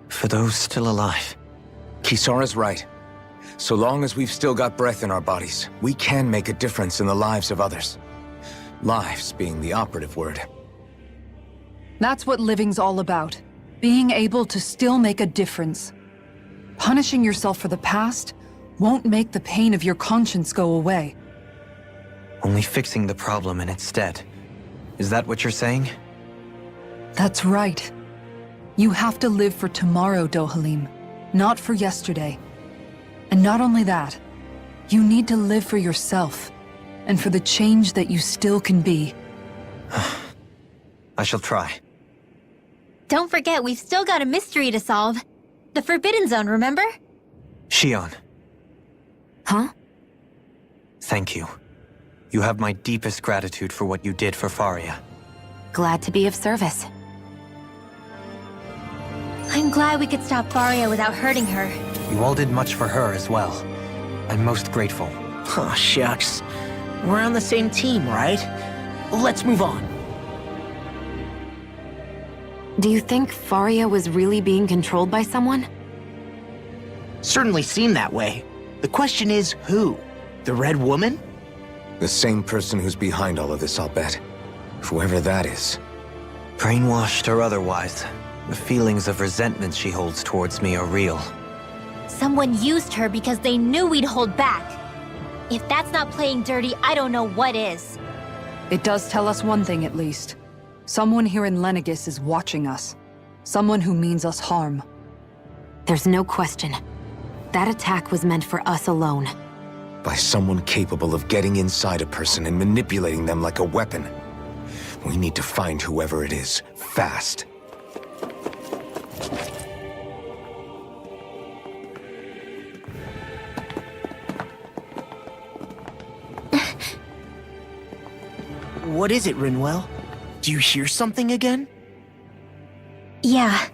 Speaker 5: For those still alive.
Speaker 2: Kisara's right. So long as we've still got breath in our bodies, we can make a difference in the lives of others. Lives being the operative word.
Speaker 3: That's what living's all about. Being able to still make a difference. Punishing yourself for the past won't make the pain of your conscience go away.
Speaker 5: Only fixing the problem in its stead. Is that what you're saying?
Speaker 3: That's right. You have to live for tomorrow, Dohalim, not for yesterday. And not only that, you need to live for yourself, and for the change that you still can be.
Speaker 5: I shall try.
Speaker 6: Don't forget, we've still got a mystery to solve. The Forbidden Zone, remember?
Speaker 5: Shion.
Speaker 7: Huh?
Speaker 5: Thank you. You have my deepest gratitude for what you did for Faria.
Speaker 7: Glad to be of service.
Speaker 6: I'm glad we could stop Faria without hurting her.
Speaker 5: You all did much for her as well. I'm most grateful.
Speaker 4: Oh, shucks. We're on the same team, right? Let's move on.
Speaker 7: Do you think Faria was really being controlled by someone?
Speaker 4: Certainly seemed that way. The question is, who? The Red Woman?
Speaker 2: The same person who's behind all of this, I'll bet. Whoever that is.
Speaker 5: Brainwashed or otherwise, the feelings of resentment she holds towards me are real.
Speaker 6: Someone used her because they knew we'd hold back. If that's not playing dirty, I don't know what is.
Speaker 3: It does tell us one thing at least. Someone here in Lenegis is watching us. Someone who means us harm.
Speaker 7: There's no question. That attack was meant for us alone.
Speaker 2: By someone capable of getting inside a person and manipulating them like a weapon. We need to find whoever it is, fast.
Speaker 4: What is it, Rinwell? Do you hear something again?
Speaker 6: Yeah.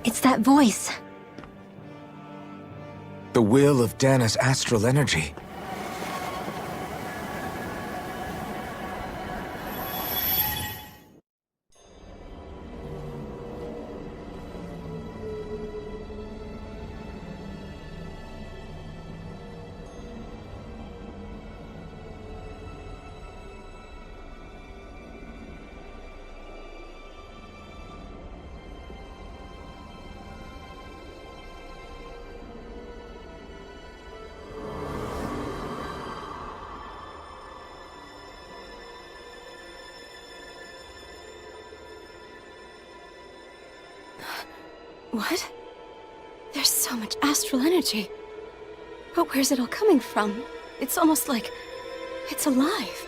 Speaker 6: It's that voice.
Speaker 2: The will of Dana's astral energy.
Speaker 10: What? There's so much astral energy. But where's it all coming from? It's almost like it's alive.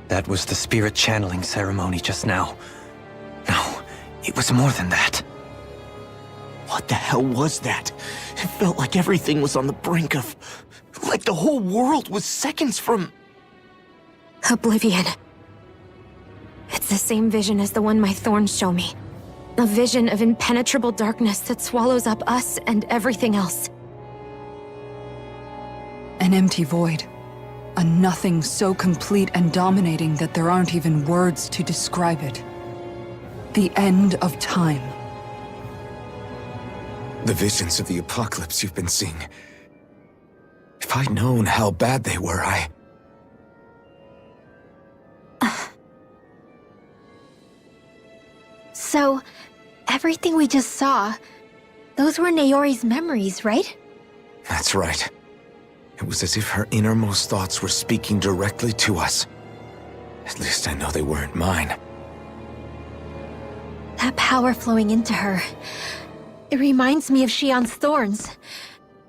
Speaker 5: That was the spirit channeling ceremony just now. No, it was more than that.
Speaker 4: What the hell was that? It felt like everything was on the brink of... like the whole world was seconds from...
Speaker 7: Oblivion. It's the same vision as the one my thorns show me. A vision of impenetrable darkness that swallows up us and everything else.
Speaker 3: An empty void. A nothing so complete and dominating that there aren't even words to describe it. The end of time.
Speaker 2: The visions of the apocalypse you've been seeing. If I'd known how bad they were,
Speaker 6: So, everything we just saw, those were Naori's memories, right?
Speaker 2: That's right. It was as if her innermost thoughts were speaking directly to us. At least I know they weren't mine.
Speaker 6: That power flowing into her. It reminds me of Shion's thorns.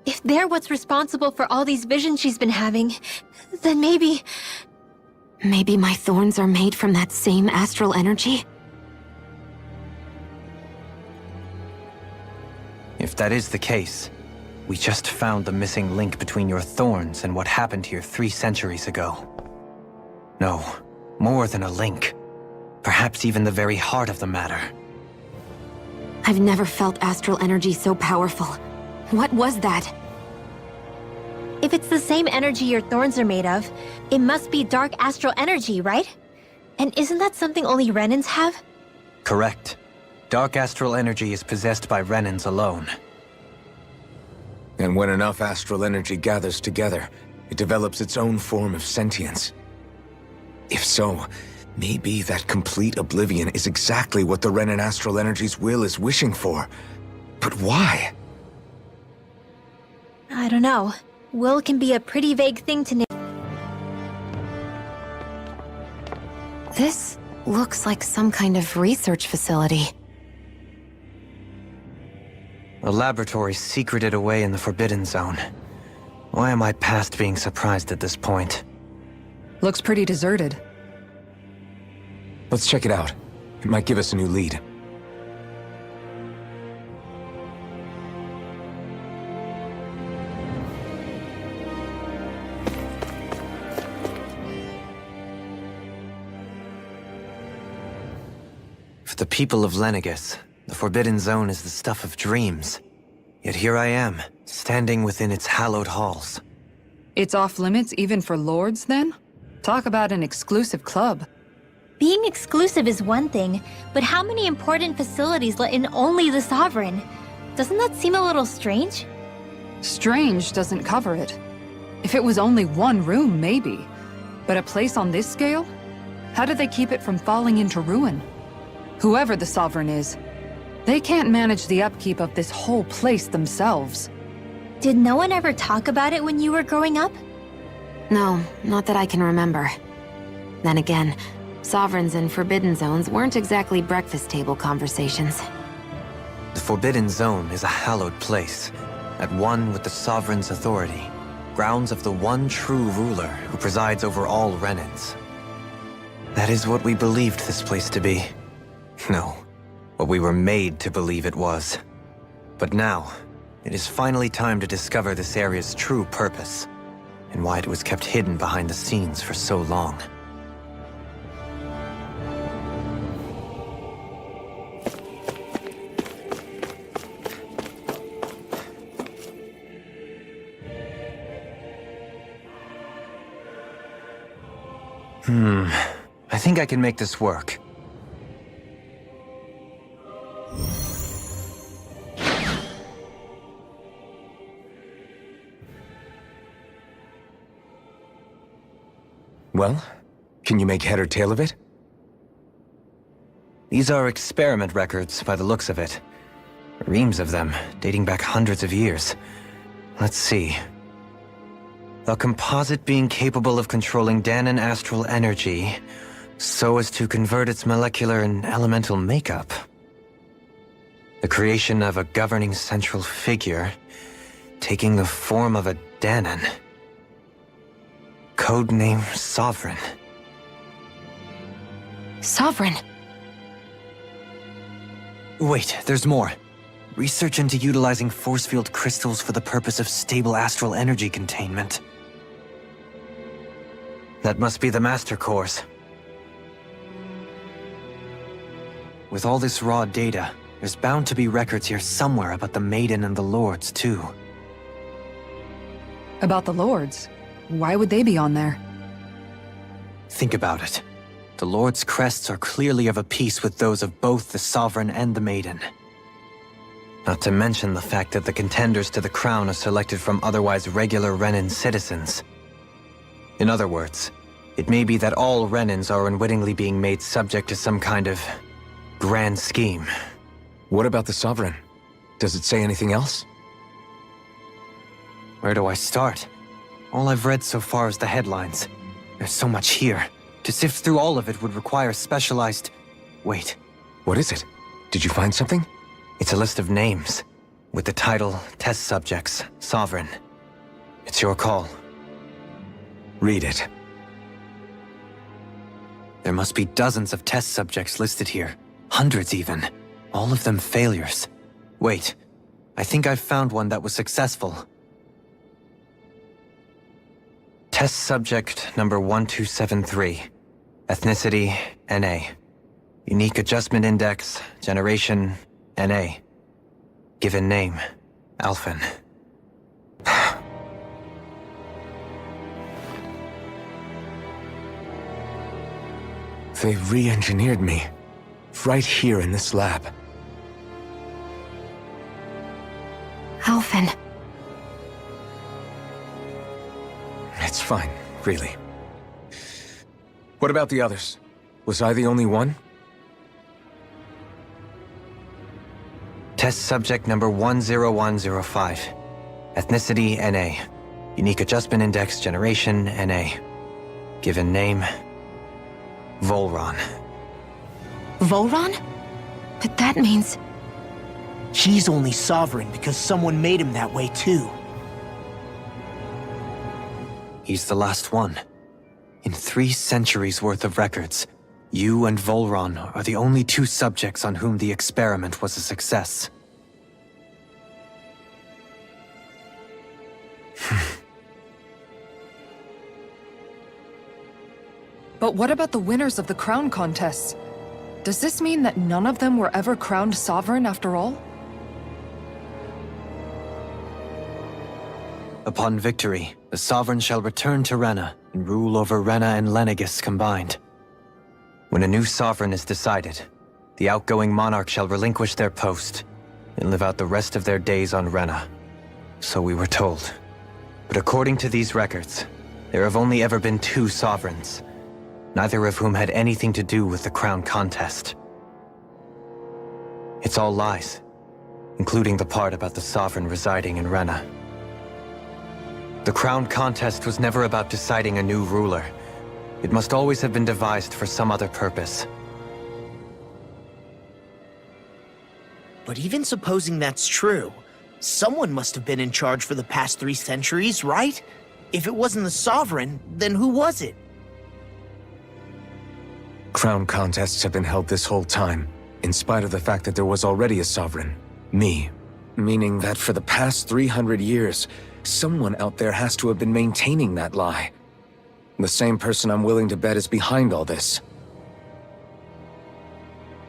Speaker 6: If they're what's responsible for all these visions she's been having, then maybe...
Speaker 7: Maybe my thorns are made from that same astral energy?
Speaker 5: If that is the case, we just found the missing link between your thorns and what happened here 3 centuries ago. No, more than a link. Perhaps even the very heart of the matter.
Speaker 7: I've never felt astral energy so powerful. What was that?
Speaker 6: If it's the same energy your thorns are made of, it must be dark astral energy, right? And isn't that something only Renans have?
Speaker 5: Correct. Dark astral energy is possessed by Renans alone.
Speaker 2: And when enough astral energy gathers together, it develops its own form of sentience. If so, maybe that complete oblivion is exactly what the Renin astral energy's will is wishing for. But why?
Speaker 6: I don't know. Will can be a pretty vague thing to name.
Speaker 7: This looks like some kind of research facility.
Speaker 5: A laboratory secreted away in the Forbidden Zone. Why am I past being surprised at this point?
Speaker 3: Looks pretty deserted.
Speaker 2: Let's check it out. It might give us a new lead.
Speaker 5: For the people of Lenegis, the Forbidden Zone is the stuff of dreams. Yet here I am, standing within its hallowed halls.
Speaker 3: It's off limits even for lords, then? Talk about an exclusive club.
Speaker 6: Being exclusive is one thing, but how many important facilities let in only the Sovereign? Doesn't that seem a little strange?
Speaker 3: Strange doesn't cover it. If it was only one room, maybe. But a place on this scale? How did they keep it from falling into ruin? Whoever the Sovereign is, they can't manage the upkeep of this whole place themselves.
Speaker 6: Did no one ever talk about it when you were growing up?
Speaker 7: No, not that I can remember. Then again, Sovereigns and Forbidden Zones weren't exactly breakfast table conversations.
Speaker 5: The Forbidden Zone is a hallowed place, at one with the Sovereign's authority, grounds of the one true ruler who presides over all Renins. That is what we believed this place to be. No, what we were made to believe it was. But now, it is finally time to discover this area's true purpose, and why it was kept hidden behind the scenes for so long. I think I can make this work.
Speaker 2: Well, can you make head or tail of it?
Speaker 5: These are experiment records, by the looks of it. Reams of them, dating back hundreds of years. Let's see. A composite being capable of controlling Danon astral energy, so as to convert its molecular and elemental makeup. The creation of a governing central figure, taking the form of a Danon. Codename Sovereign.
Speaker 7: Sovereign?
Speaker 5: Wait, there's more. Research into utilizing force field crystals for the purpose of stable astral energy containment. That must be the master course. With all this raw data, there's bound to be records here somewhere about the Maiden and the Lords, too.
Speaker 3: About the Lords? Why would they be on there?
Speaker 5: Think about it. The Lord's crests are clearly of a piece with those of both the Sovereign and the Maiden. Not to mention the fact that the contenders to the crown are selected from otherwise regular Renin citizens. In other words, it may be that all Renins are unwittingly being made subject to some kind of grand scheme.
Speaker 2: What about the Sovereign? Does it say anything else?
Speaker 5: Where do I start? All I've read so far is the headlines. There's so much here. To sift through all of it would require specialized... Wait.
Speaker 2: What is it? Did you find something?
Speaker 5: It's a list of names, with the title Test Subjects, Sovereign. It's your call.
Speaker 2: Read it.
Speaker 5: There must be dozens of test subjects listed here. Hundreds even. All of them failures. Wait, I think I've found one that was successful. Test subject number 1273. Ethnicity, NA. Unique adjustment index, generation, NA. Given name, Alphen.
Speaker 2: They re-engineered me. Right here in this lab.
Speaker 7: Alphen.
Speaker 2: It fine, really. What about the others? Was I the only one?
Speaker 5: Test subject number 10105. Ethnicity, NA. Unique Adjustment Index, Generation, NA. Given name, Volron.
Speaker 7: Volron? But that means...
Speaker 4: He's only sovereign because someone made him that way too.
Speaker 5: He's the last one. In 3 centuries worth of records, you and Volron are the only 2 subjects on whom the experiment was a success.
Speaker 16: But what about the winners of the crown contests? Does this mean that none of them were ever crowned sovereign after all?
Speaker 5: Upon victory, the Sovereign shall return to Rena and rule over Rena and Lenegis combined. When a new Sovereign is decided, the outgoing monarch shall relinquish their post and live out the rest of their days on Rena. So we were told. But according to these records, there have only ever been 2 Sovereigns, neither of whom had anything to do with the crown contest. It's all lies, including the part about the Sovereign residing in Rena. The crown contest was never about deciding a new ruler. It must always have been devised for some other purpose.
Speaker 4: But even supposing that's true, someone must have been in charge for the past 3 centuries, right? If it wasn't the Sovereign, then who was it?
Speaker 2: Crown contests have been held this whole time, in spite of the fact that there was already a Sovereign. Me. Meaning that for the past 300 years, someone out there has to have been maintaining that lie. The same person I'm willing to bet is behind all this.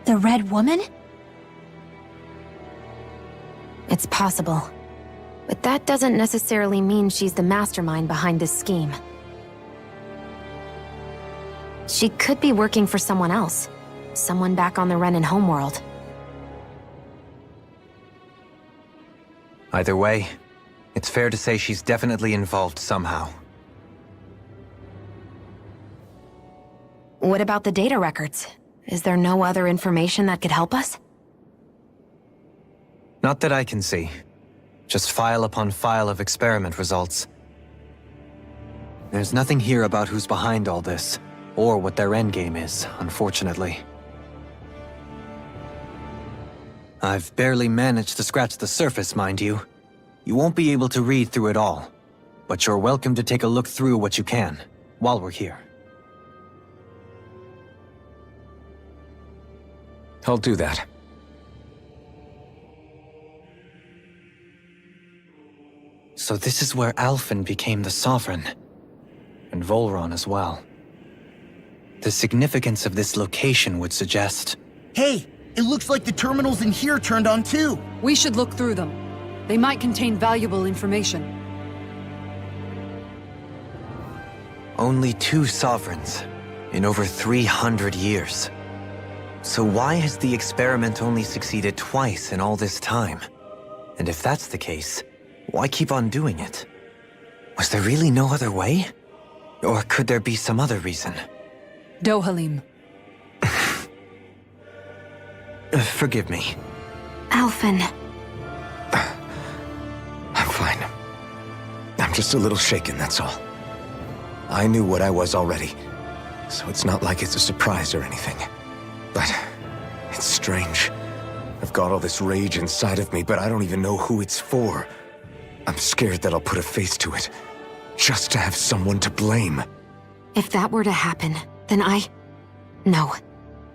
Speaker 6: The Red Woman?
Speaker 7: It's possible. But that doesn't necessarily mean she's the mastermind behind this scheme. She could be working for someone else. Someone back on the Renan homeworld.
Speaker 5: Either way, it's fair to say she's definitely involved somehow.
Speaker 7: What about the data records? Is there no other information that could help us?
Speaker 5: Not that I can see. Just file upon file of experiment results. There's nothing here about who's behind all this, or what their endgame is, unfortunately. I've barely managed to scratch the surface, mind you. You won't be able to read through it all, but you're welcome to take a look through what you can, while we're here.
Speaker 2: I'll do that.
Speaker 5: So this is where Alphen became the Sovereign, and Volron as well. The significance of this location would suggest...
Speaker 4: Hey, it looks like the terminals in here turned on too.
Speaker 3: We should look through them. They might contain valuable information.
Speaker 5: Only 2 Sovereigns in over 300 years. So why has the experiment only succeeded twice in all this time? And if that's the case, why keep on doing it? Was there really no other way? Or could there be some other reason?
Speaker 3: Dohalim.
Speaker 5: Forgive me.
Speaker 7: Alphen.
Speaker 2: I'm fine. I'm just a little shaken, that's all. I knew what I was already, so it's not like it's a surprise or anything. But it's strange. I've got all this rage inside of me, but I don't even know who it's for. I'm scared that I'll put a face to it, just to have someone to blame.
Speaker 7: If that were to happen, then No.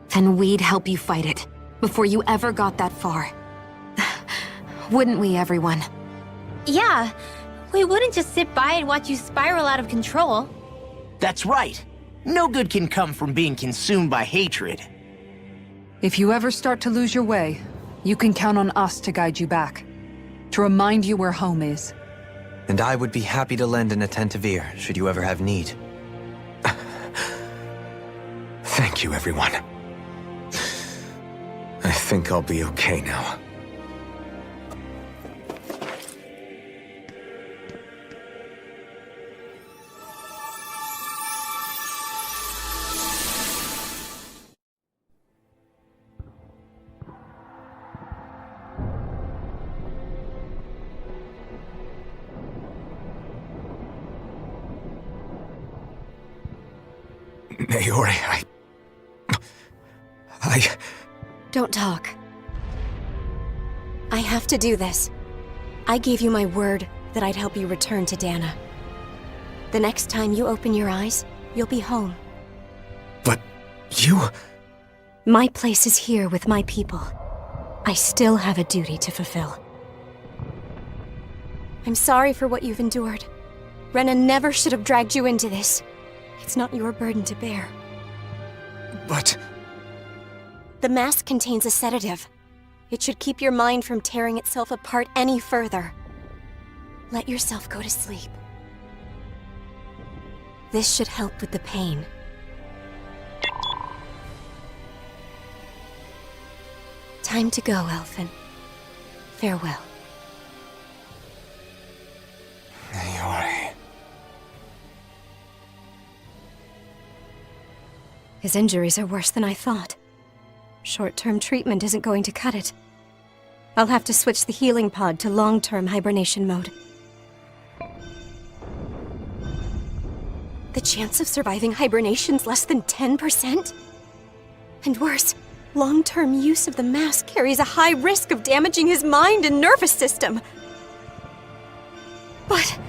Speaker 7: Then we'd help you fight it, before you ever got that far. Wouldn't we, everyone?
Speaker 6: Yeah, we wouldn't just sit by and watch you spiral out of control.
Speaker 4: That's right. No good can come from being consumed by hatred.
Speaker 3: If you ever start to lose your way, you can count on us to guide you back. To remind you where home is.
Speaker 5: And I would be happy to lend an attentive ear, should you ever have need.
Speaker 2: Thank you, everyone. I think I'll be okay now. Naori, I...
Speaker 10: Don't talk. I have to do this. I gave you my word that I'd help you return to Dana. The next time you open your eyes, you'll be home.
Speaker 2: But you...
Speaker 10: My place is here with my people. I still have a duty to fulfill. I'm sorry for what you've endured. Renan never should have dragged you into this. It's not your burden to bear.
Speaker 2: But...
Speaker 10: The mask contains a sedative. It should keep your mind from tearing itself apart any further. Let yourself go to sleep. This should help with the pain. Time to go, Elfin. Farewell.
Speaker 2: Naori...
Speaker 10: His injuries are worse than I thought. Short-term treatment isn't going to cut it. I'll have to switch the healing pod to long-term hibernation mode. The chance of surviving hibernation's less than 10%? And worse, long-term use of the mask carries a high risk of damaging his mind and nervous system. But...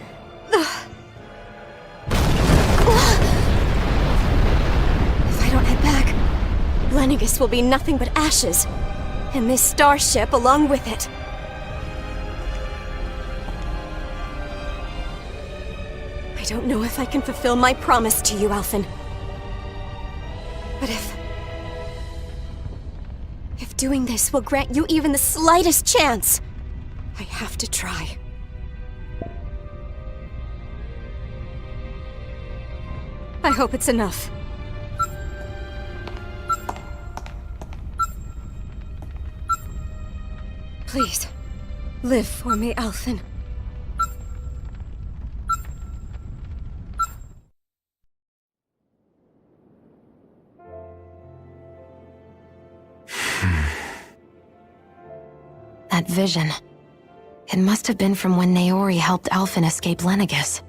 Speaker 10: If I don't head back, Lenegis will be nothing but ashes, and this starship along with it. I don't know if I can fulfill my promise to you, Alphen. But if doing this will grant you even the slightest chance, I have to try. I hope it's enough. Please, live for me, Alphen.
Speaker 7: That vision. It must have been from when Naori helped Alphen escape Lenegis.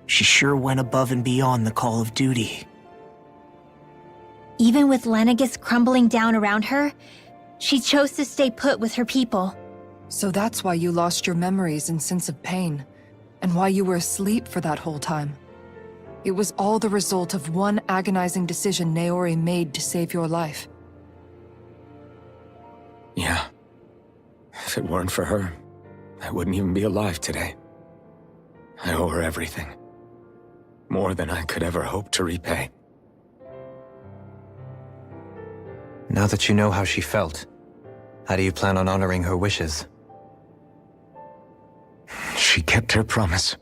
Speaker 4: She sure went above and beyond the call of duty.
Speaker 6: Even with Lenegis crumbling down around her, she chose to stay put with her people.
Speaker 3: So that's why you lost your memories and sense of pain, and why you were asleep for that whole time. It was all the result of one agonizing decision Naori made to save your life.
Speaker 2: Yeah. If it weren't for her, I wouldn't even be alive today. I owe her everything. More than I could ever hope to repay.
Speaker 5: Now that you know how she felt, how do you plan on honoring her wishes?
Speaker 2: She kept her promise.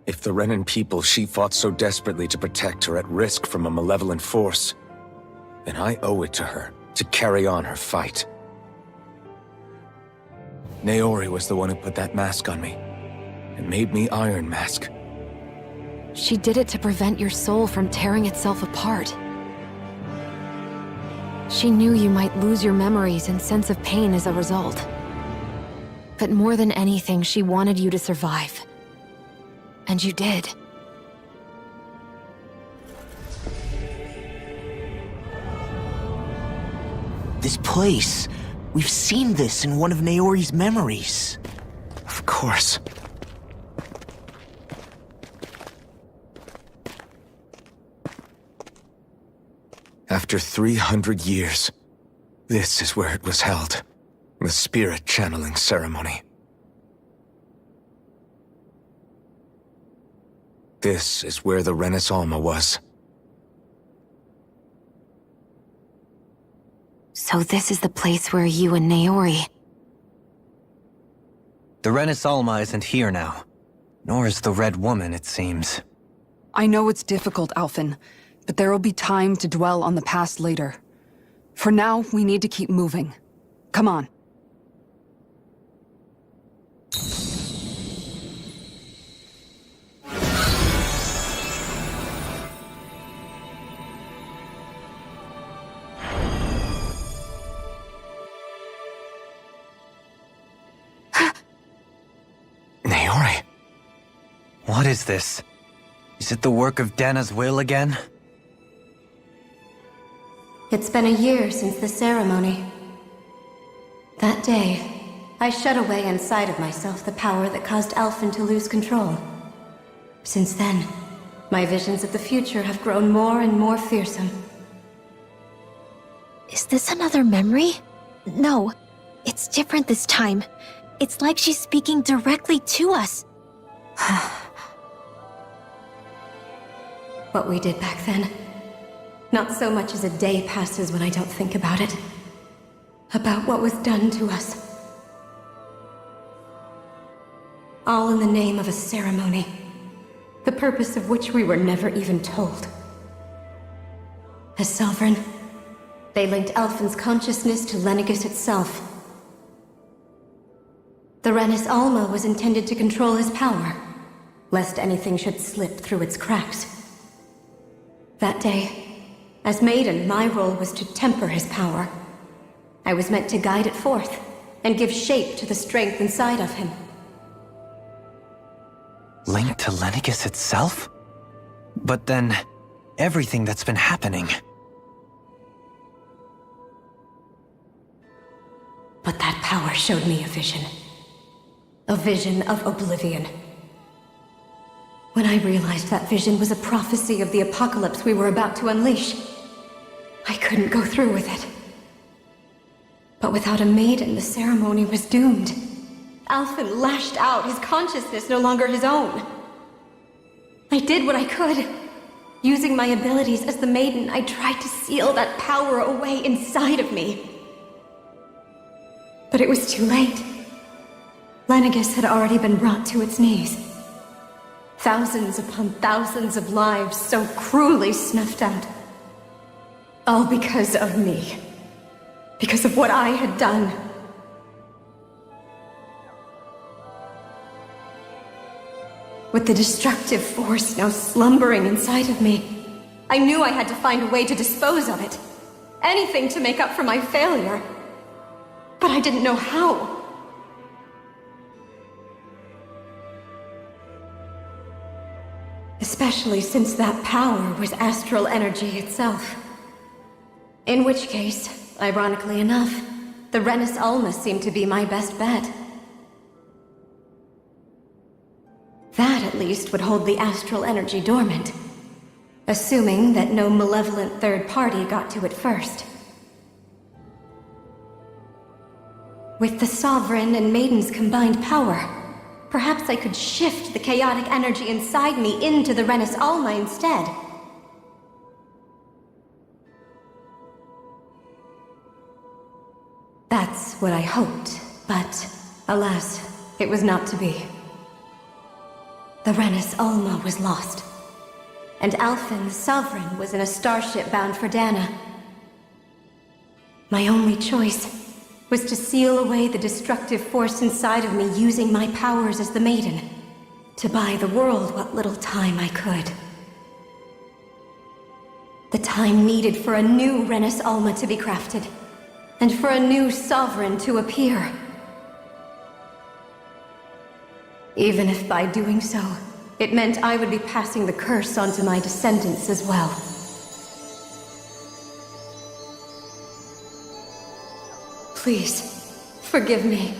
Speaker 2: If the Renan people she fought so desperately to protect are at risk from a malevolent force, then I owe it to her to carry on her fight. Naori was the one who put that mask on me, and made me Iron Mask.
Speaker 7: She did it to prevent your soul from tearing itself apart. She knew you might lose your memories and sense of pain as a result. But more than anything, she wanted you to survive. And you did.
Speaker 4: This place. We've seen this in one of Naori's memories.
Speaker 2: Of course. After 300 years, this is where it was held. The spirit channeling ceremony. This is where the Renis Alma was.
Speaker 7: So this is the place where you and Naori...
Speaker 5: The Renis Alma isn't here now. Nor is the Red Woman, it seems.
Speaker 3: I know it's difficult, Alphen, but there will be time to dwell on the past later. For now, we need to keep moving. Come on.
Speaker 2: Naori.
Speaker 5: What is this? Is it the work of Dana's will again?
Speaker 10: It's been a year since the ceremony. That day, I shut away inside of myself the power that caused Alphen to lose control. Since then, my visions of the future have grown more and more fearsome.
Speaker 6: Is this another memory? No, it's different this time. It's like she's speaking directly to us.
Speaker 10: What we did back then. Not so much as a day passes when I don't think about it. About what was done to us. All in the name of a ceremony. The purpose of which we were never even told. As Sovereign, they linked Alphen's consciousness to Lenegis itself. The Renis Alma was intended to control his power, lest anything should slip through its cracks. That day, as Maiden, my role was to temper his power. I was meant to guide it forth, and give shape to the strength inside of him.
Speaker 5: Linked to Lenegis itself? But then, everything that's been happening...
Speaker 10: But that power showed me a vision. A vision of oblivion. When I realized that vision was a prophecy of the apocalypse we were about to unleash, I couldn't go through with it. But without a maiden, the ceremony was doomed. Alphen lashed out, his consciousness no longer his own. I did what I could. Using my abilities as the maiden, I tried to seal that power away inside of me. But it was too late. Lenegis had already been brought to its knees. Thousands upon thousands of lives so cruelly snuffed out. All because of me. Because of what I had done. With the destructive force now slumbering inside of me, I knew I had to find a way to dispose of it. Anything to make up for my failure. But I didn't know how. Especially since that power was astral energy itself. In which case, ironically enough, the Renis Alma seemed to be my best bet. That, at least, would hold the astral energy dormant. Assuming that no malevolent third party got to it first. With the Sovereign and Maiden's combined power, perhaps I could shift the chaotic energy inside me into the Renis Alma instead. That's what I hoped, but alas, it was not to be. The Renis Alma was lost, and Alphen, the Sovereign, was in a starship bound for Dana. My only choice was to seal away the destructive force inside of me using my powers as the Maiden, to buy the world what little time I could. The time needed for a new Renis Alma to be crafted, and for a new Sovereign to appear. Even if by doing so, it meant I would be passing the curse on to my descendants as well. Please, forgive me.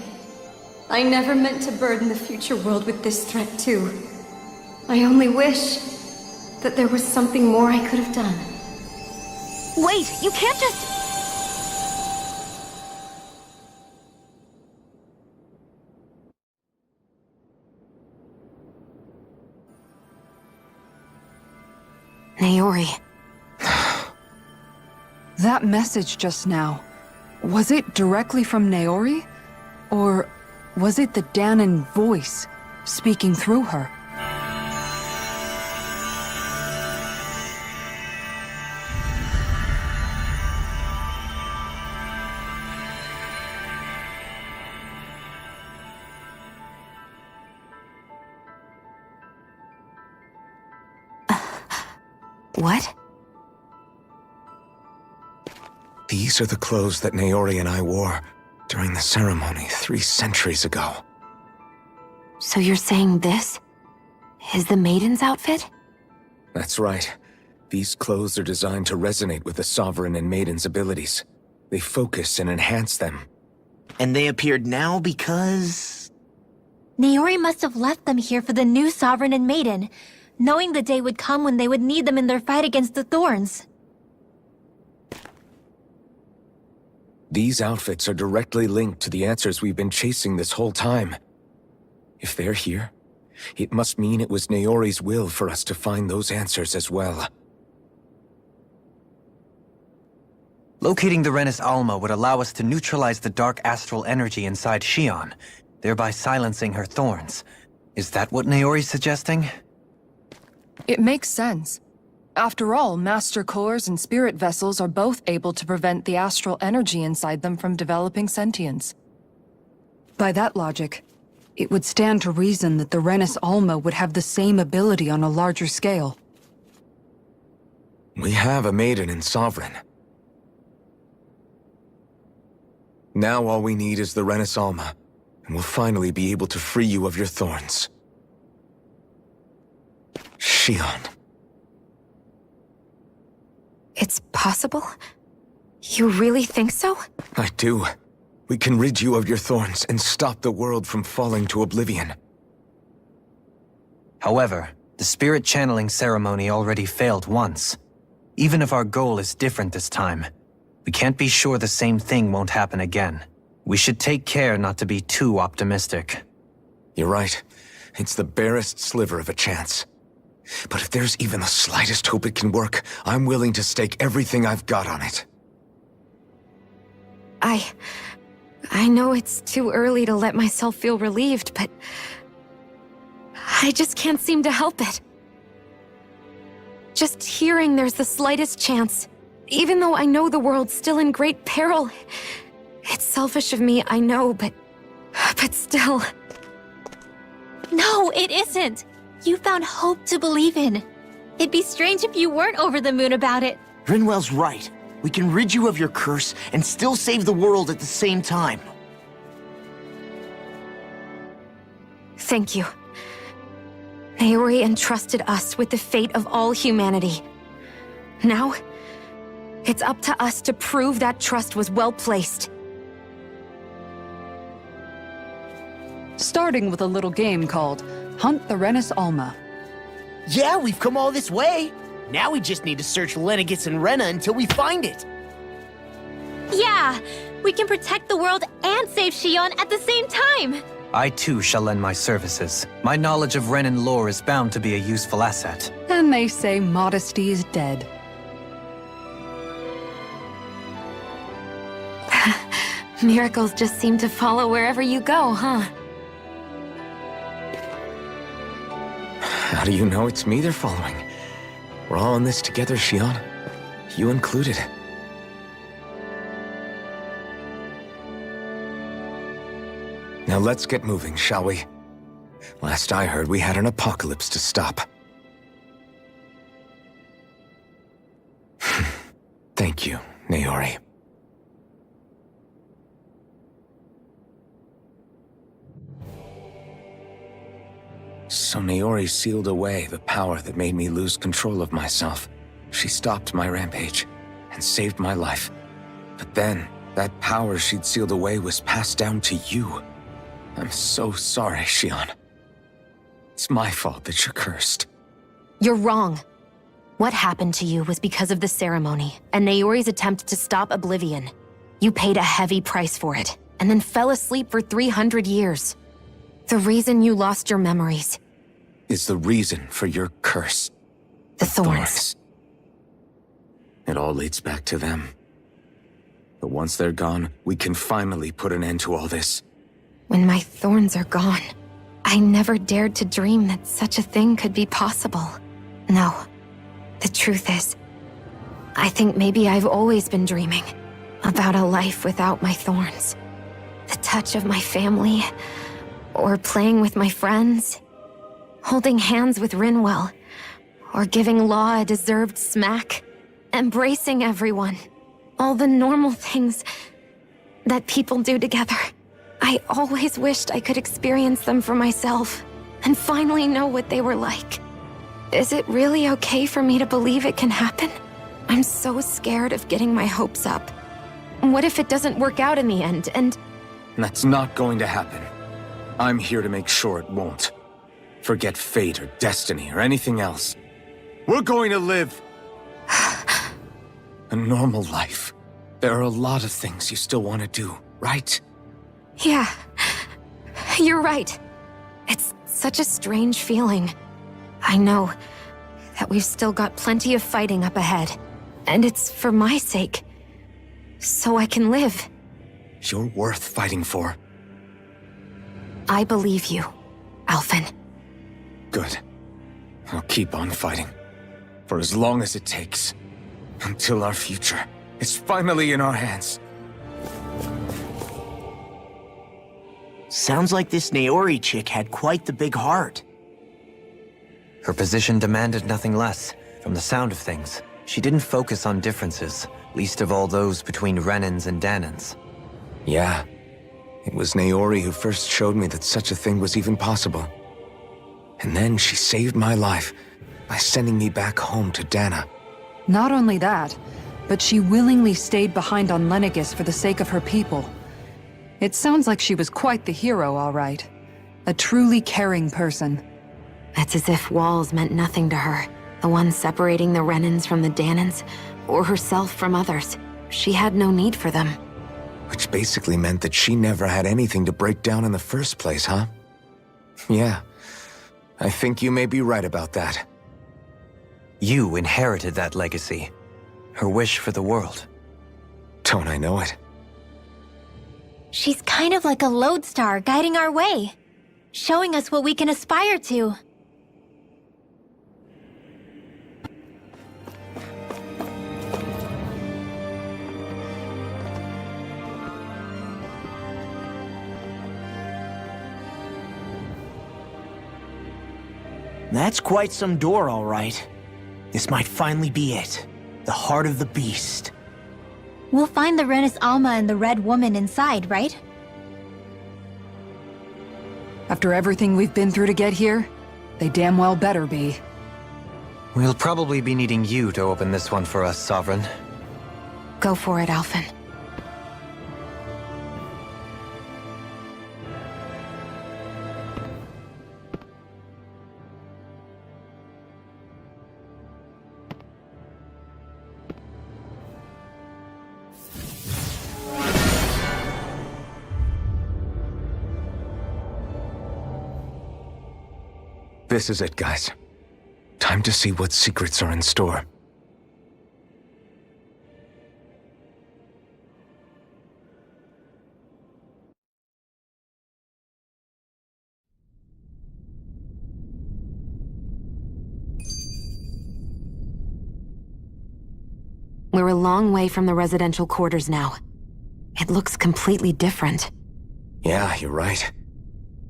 Speaker 10: I never meant to burden the future world with this threat too. I only wish that there was something more I could have done.
Speaker 6: Wait, you can't just...
Speaker 7: Naori.
Speaker 3: That message just now, was it directly from Naori? Or was it the Danan voice speaking through her?
Speaker 7: What?
Speaker 2: These are the clothes that Naori and I wore during the ceremony 3 centuries ago.
Speaker 7: So you're saying this is the Maiden's outfit?
Speaker 2: That's right. These clothes are designed to resonate with the Sovereign and Maiden's abilities. They focus and enhance them.
Speaker 4: And they appeared now because...
Speaker 6: Naori must have left them here for the new Sovereign and Maiden, knowing the day would come when they would need them in their fight against the Thorns.
Speaker 2: These outfits are directly linked to the answers we've been chasing this whole time. If they're here, it must mean it was Naori's will for us to find those answers as well.
Speaker 5: Locating the Renis Alma would allow us to neutralize the dark astral energy inside Shion, thereby silencing her thorns. Is that what Naori's suggesting?
Speaker 16: It makes sense. After all, Master Cores and Spirit Vessels are both able to prevent the astral energy inside them from developing sentience. By that logic, it would stand to reason that the Renis Alma would have the same ability on a larger scale.
Speaker 2: We have a Maiden and Sovereign. Now all we need is the Renis Alma, and we'll finally be able to free you of your thorns. Shion.
Speaker 7: It's possible? You really think so?
Speaker 2: I do. We can rid you of your thorns and stop the world from falling to oblivion.
Speaker 5: However, the spirit channeling ceremony already failed once. Even if our goal is different this time, we can't be sure the same thing won't happen again. We should take care not to be too optimistic.
Speaker 2: You're right. It's the barest sliver of a chance. But if there's even the slightest hope it can work, I'm willing to stake everything I've got on it.
Speaker 7: I know it's too early to let myself feel relieved, but I just can't seem to help it. Just hearing there's the slightest chance, even though I know the world's still in great peril. It's selfish of me, I know, but still.
Speaker 6: No, it isn't! You found hope to believe in. It'd be strange if you weren't over the moon about it.
Speaker 4: Rinwell's right. We can rid you of your curse and still save the world at the same time.
Speaker 7: Thank you. Naori entrusted us with the fate of all humanity. Now, it's up to us to prove that trust was well placed.
Speaker 3: Starting with a little game called Hunt the Renis Alma.
Speaker 4: Yeah, we've come all this way. Now we just need to search Lenegis and Rena until we find it.
Speaker 6: Yeah! We can protect the world and save Shion at the same time!
Speaker 5: I too shall lend my services. My knowledge of Renin lore is bound to be a useful asset.
Speaker 3: And they say modesty is dead.
Speaker 7: Miracles just seem to follow wherever you go, huh?
Speaker 2: How do you know it's me they're following? We're all in this together, Shion. You included. Now let's get moving, shall we? Last I heard, we had an apocalypse to stop. Thank you, Naori. So Naori sealed away the power that made me lose control of myself. She stopped my rampage and saved my life. But then, that power she'd sealed away was passed down to you. I'm so sorry, Shion. It's my fault that you're cursed.
Speaker 7: You're wrong. What happened to you was because of the ceremony and Naori's attempt to stop oblivion. You paid a heavy price for it, and then fell asleep for 300 years. The reason you lost your memories
Speaker 2: is the reason for your curse.
Speaker 7: The thorns.
Speaker 2: It all leads back to them. But once they're gone, we can finally put an end to all this.
Speaker 7: When my thorns are gone, I never dared to dream that such a thing could be possible. No. The truth is, I think maybe I've always been dreaming about a life without my thorns. The touch of my family, or playing with my friends, holding hands with Rinwell, or giving Law a deserved smack, embracing everyone. All the normal things that people do together. I always wished I could experience them for myself, and finally know what they were like. Is it really okay for me to believe it can happen? I'm so scared of getting my hopes up. What if it doesn't work out in the end, and...
Speaker 2: That's not going to happen. I'm here to make sure it won't. Forget fate or destiny or anything else. We're going to live a normal life. There are a lot of things you still want to do, right?
Speaker 7: Yeah, you're right. It's such a strange feeling. I know that we've still got plenty of fighting up ahead, and it's for my sake, so I can live.
Speaker 2: You're worth fighting for.
Speaker 7: I believe you, Alphen.
Speaker 2: Good. I'll keep on fighting. For as long as it takes. Until our future is finally in our hands.
Speaker 4: Sounds like this Naori chick had quite the big heart.
Speaker 5: Her position demanded nothing less. From the sound of things, she didn't focus on differences, least of all those between Renans and Danans.
Speaker 2: Yeah. It was Naori who first showed me that such a thing was even possible. And then she saved my life by sending me back home to Dana.
Speaker 3: Not only that, but she willingly stayed behind on Lenegis for the sake of her people. It sounds like she was quite the hero, all right. A truly caring person.
Speaker 7: It's as if walls meant nothing to her. The one separating the Renans from the Danans, or herself from others. She had no need for them.
Speaker 2: Which basically meant that she never had anything to break down in the first place, huh? Yeah. I think you may be right about that.
Speaker 5: You inherited that legacy. Her wish for the world.
Speaker 2: Don't I know it?
Speaker 6: She's kind of like a lodestar guiding our way, showing us what we can aspire to.
Speaker 4: That's quite some door, all right. This might finally be it. The heart of the beast.
Speaker 6: We'll find the Renis Alma and the Red Woman inside, right?
Speaker 3: After everything we've been through to get here, they damn well better be.
Speaker 5: We'll probably be needing you to open this one for us, Sovereign.
Speaker 7: Go for it, Alphen.
Speaker 2: This is it, guys. Time to see what secrets are in store.
Speaker 7: We're a long way from the residential quarters now. It looks completely different.
Speaker 2: Yeah, you're right.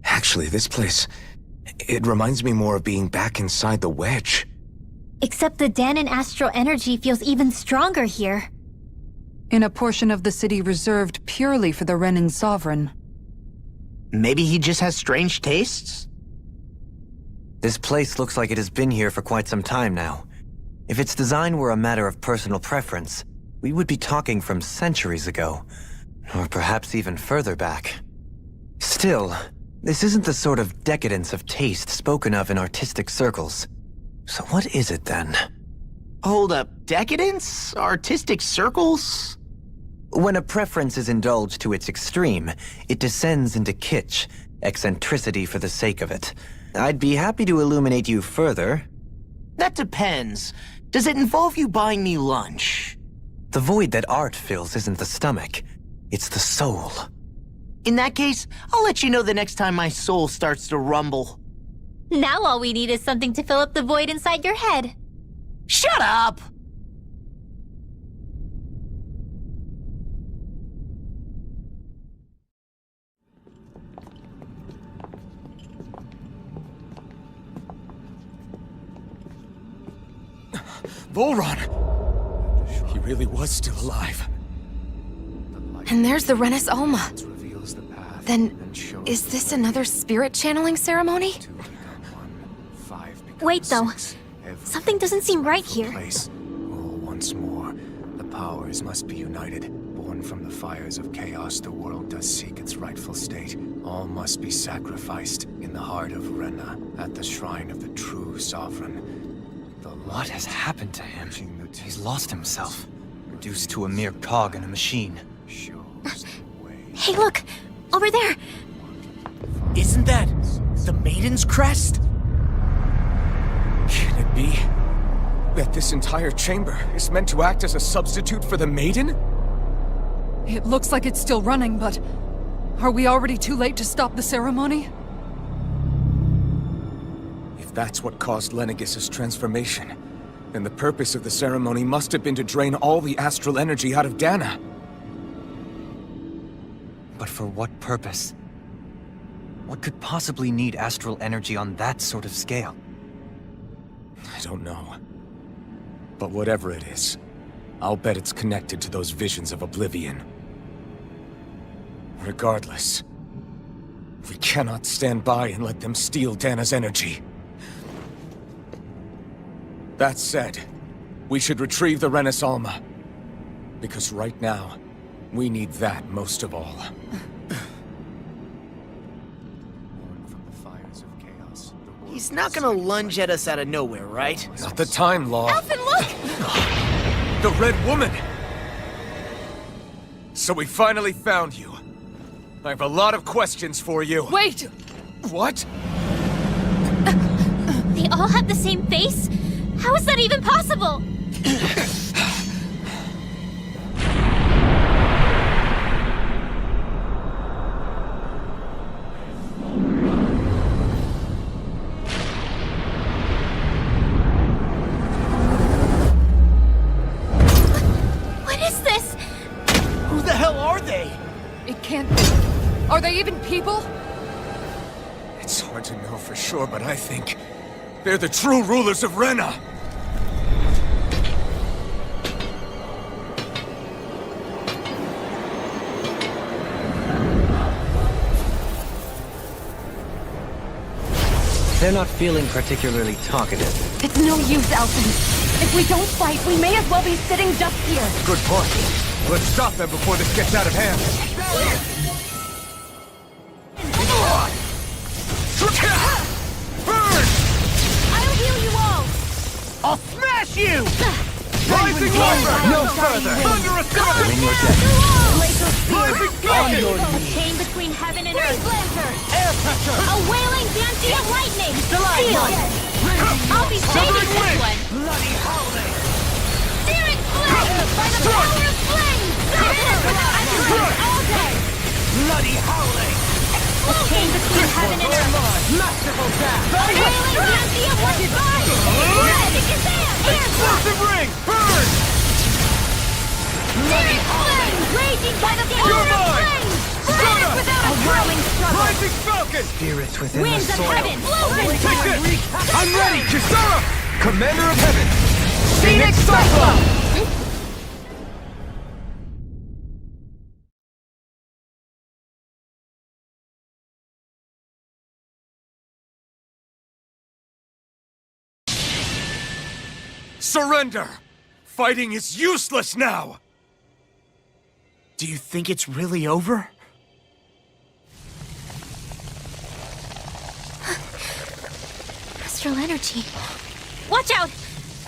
Speaker 2: Actually, this place... it reminds me more of being back inside the Wedge.
Speaker 6: Except the Danan astral energy feels even stronger here.
Speaker 3: In a portion of the city reserved purely for the Renin Sovereign.
Speaker 4: Maybe he just has strange tastes?
Speaker 5: This place looks like it has been here for quite some time now. If its design were a matter of personal preference, we would be talking from centuries ago. Or perhaps even further back. Still, this isn't the sort of decadence of taste spoken of in artistic circles. So what is it then?
Speaker 4: Hold up, decadence? Artistic circles?
Speaker 5: When a preference is indulged to its extreme, it descends into kitsch, eccentricity for the sake of it. I'd be happy to illuminate you further.
Speaker 4: That depends. Does it involve you buying me lunch?
Speaker 5: The void that art fills isn't the stomach, it's the soul.
Speaker 4: In that case, I'll let you know the next time my soul starts to rumble.
Speaker 6: Now all we need is something to fill up the void inside your head.
Speaker 4: Shut up!
Speaker 2: Volron! He really was still alive.
Speaker 7: And there's the Renis Alma. Then, is this another spirit channeling ceremony?
Speaker 6: Wait though, Something doesn't seem right here.
Speaker 2: Place. Oh, once more. The powers must be united. Born from the fires of chaos, the world does seek its rightful state. All must be sacrificed in the heart of Rena, at the shrine of the true sovereign.
Speaker 5: What has happened to him? He's lost himself. Reduced to a mere cog in a machine.
Speaker 6: Hey, look! Over there!
Speaker 4: Isn't that the Maiden's crest?
Speaker 2: Can it be that this entire chamber is meant to act as a substitute for the Maiden?
Speaker 3: It looks like it's still running, but... are we already too late to stop the ceremony?
Speaker 2: If that's what caused Lenegis' transformation, then the purpose of the ceremony must have been to drain all the astral energy out of Dana.
Speaker 5: But for what purpose? What could possibly need astral energy on that sort of scale?
Speaker 2: I don't know. But whatever it is, I'll bet it's connected to those visions of oblivion. Regardless, we cannot stand by and let them steal Dana's energy. That said, we should retrieve the Renis Alma. Because right now, we need that most of all.
Speaker 4: He's not gonna lunge at us out of nowhere, right?
Speaker 2: Not the time, Law.
Speaker 6: Alphen, look!
Speaker 2: The Red Woman! So we finally found you. I have a lot of questions for you.
Speaker 3: Wait!
Speaker 2: What?
Speaker 6: They all have the same face? How is that even possible? What is this?
Speaker 4: Who the hell are they?
Speaker 3: It can't be. Are they even people?
Speaker 2: It's hard to know for sure, but I think they're the true rulers of Rena.
Speaker 5: They're not feeling particularly talkative.
Speaker 7: It's no use, Alphen. If we don't fight, we may as well be sitting just here.
Speaker 2: Good point. Let's stop them before this gets out of hand. Burn!
Speaker 6: I'll heal you all!
Speaker 4: I'll smash you!
Speaker 2: Rising Lumber! No further! Thunder Assault!
Speaker 5: In your death.
Speaker 6: Glacial spear!
Speaker 4: On your
Speaker 6: A
Speaker 4: knees!
Speaker 6: chain between heaven and earth! Blazer!
Speaker 4: Air pressure!
Speaker 6: A wailing dancing of lightning!
Speaker 4: Delight!
Speaker 6: I'll be saving this one!
Speaker 4: Bloody holiday!
Speaker 6: Searing flame! By the power of flame! I can do this all day!
Speaker 4: Bloody holiday!
Speaker 6: A chain between heaven and earth!
Speaker 4: Masterful dash!
Speaker 6: A wailing dancing of lightning!
Speaker 2: Explosive ring! Burn!
Speaker 6: Searing flame! Raging by the power of flame! Burn without a whirling struggle!
Speaker 2: Rising Falcon!
Speaker 5: Spirits within
Speaker 6: Winds
Speaker 5: the
Speaker 6: of
Speaker 5: soil.
Speaker 6: heaven! Blueprint!
Speaker 2: Take this! I'm ready! Kisara! Commander of Heaven! Phoenix Cyclone! Surrender! Fighting is useless now!
Speaker 4: Do you think it's really over?
Speaker 6: Astral energy. Watch out!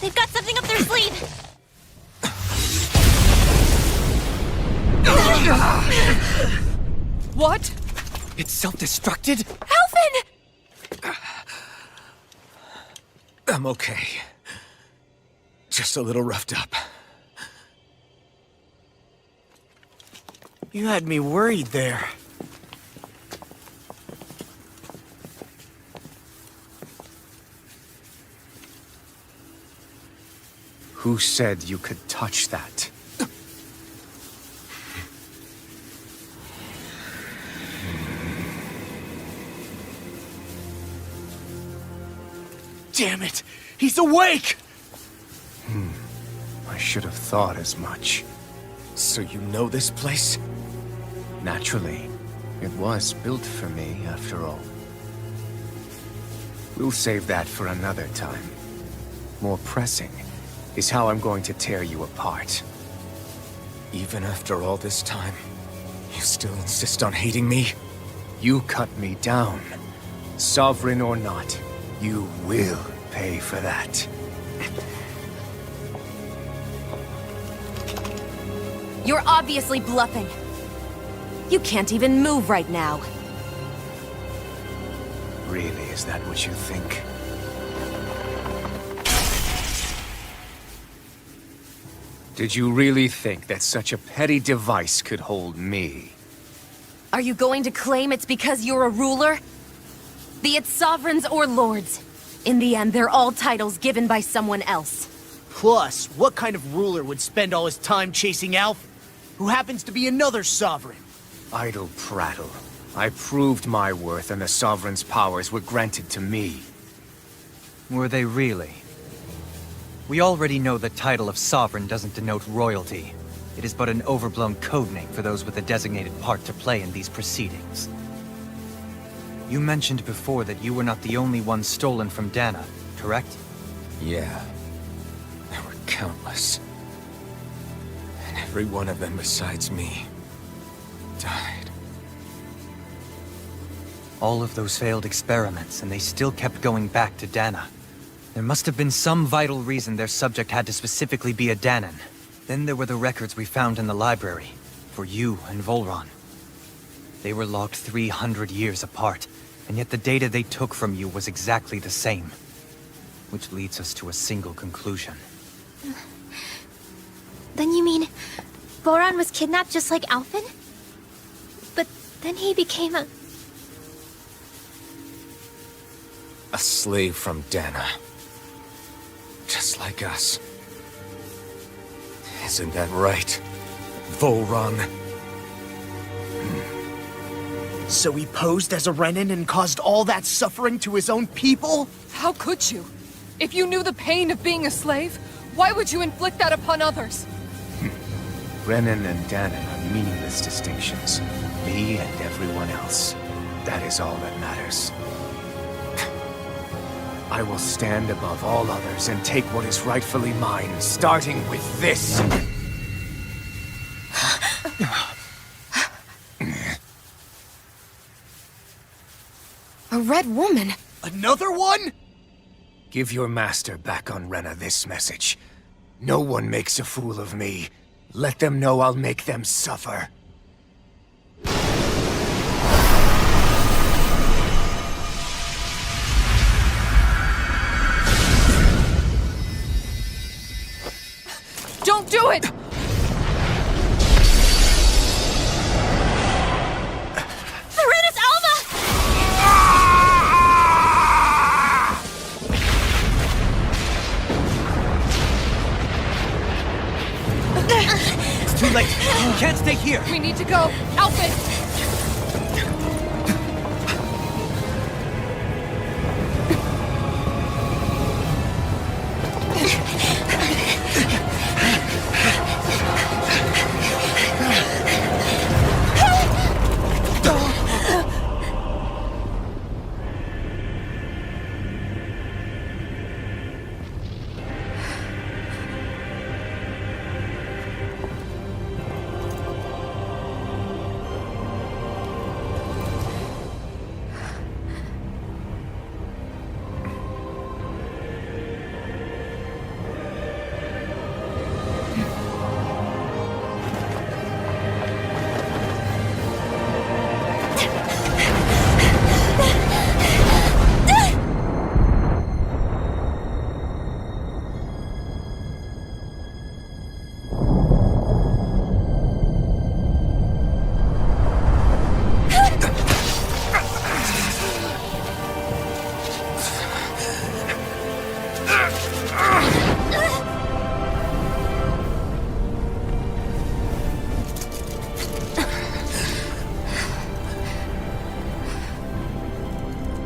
Speaker 6: They've got something up their sleeve!
Speaker 3: What?
Speaker 5: It's self-destructed?
Speaker 6: Alphen!
Speaker 2: I'm okay. Just a little roughed up.
Speaker 4: You had me worried there.
Speaker 2: Who said you could touch that?
Speaker 4: Damn it! He's awake!
Speaker 2: I should have thought as much. So you know this place? Naturally. It was built for me, after all. We'll save that for another time. more pressing, is how I'm going to tear you apart. Even after all this time, you still insist on hating me? You cut me down. Sovereign or not, you will pay for that.
Speaker 7: You're obviously bluffing. You can't even move right now.
Speaker 2: Really, is that what you think? Did you really think that such a petty device could hold me?
Speaker 7: Are you going to claim it's because you're a ruler? Be it sovereigns or lords. In the end, they're all titles given by someone else.
Speaker 4: Plus, what kind of ruler would spend all his time chasing Alf, who happens to be another sovereign?
Speaker 2: Idle prattle. I proved my worth and the Sovereign's powers were granted to me.
Speaker 5: Were they really? We already know the title of Sovereign doesn't denote royalty. It is but an overblown codename for those with a designated part to play in these proceedings. You mentioned before that you were not the only one stolen from Dana, correct?
Speaker 2: Yeah. There were countless. And every one of them besides me died.
Speaker 5: All of those failed experiments, and they still kept going back to Dana. There must have been some vital reason their subject had to specifically be a Danan. Then there were the records we found in the library, for you and Volron. They were logged 300 years apart, and yet the data they took from you was exactly the same. Which leads us to a single conclusion.
Speaker 6: Then you mean Boran was kidnapped just like Alphen? But then he became a
Speaker 2: slave from Dana. Just like us. Isn't that right, Volron?
Speaker 4: So he posed as a Renin and caused all that suffering to his own people?
Speaker 16: How could you? If you knew the pain of being a slave, why would you inflict that upon others?
Speaker 2: Renin and Danan are meaningless distinctions. Me and everyone else. That is all that matters. I will stand above all others and take what is rightfully mine, starting with this.
Speaker 7: A red woman?
Speaker 4: Another one?
Speaker 2: Give your master back on Rena this message. No one makes a fool of me. Let them know I'll make them suffer.
Speaker 16: Don't do it!
Speaker 6: Serenus Alva!
Speaker 5: It's too late. You can't stay here.
Speaker 16: We need to go. Alphen!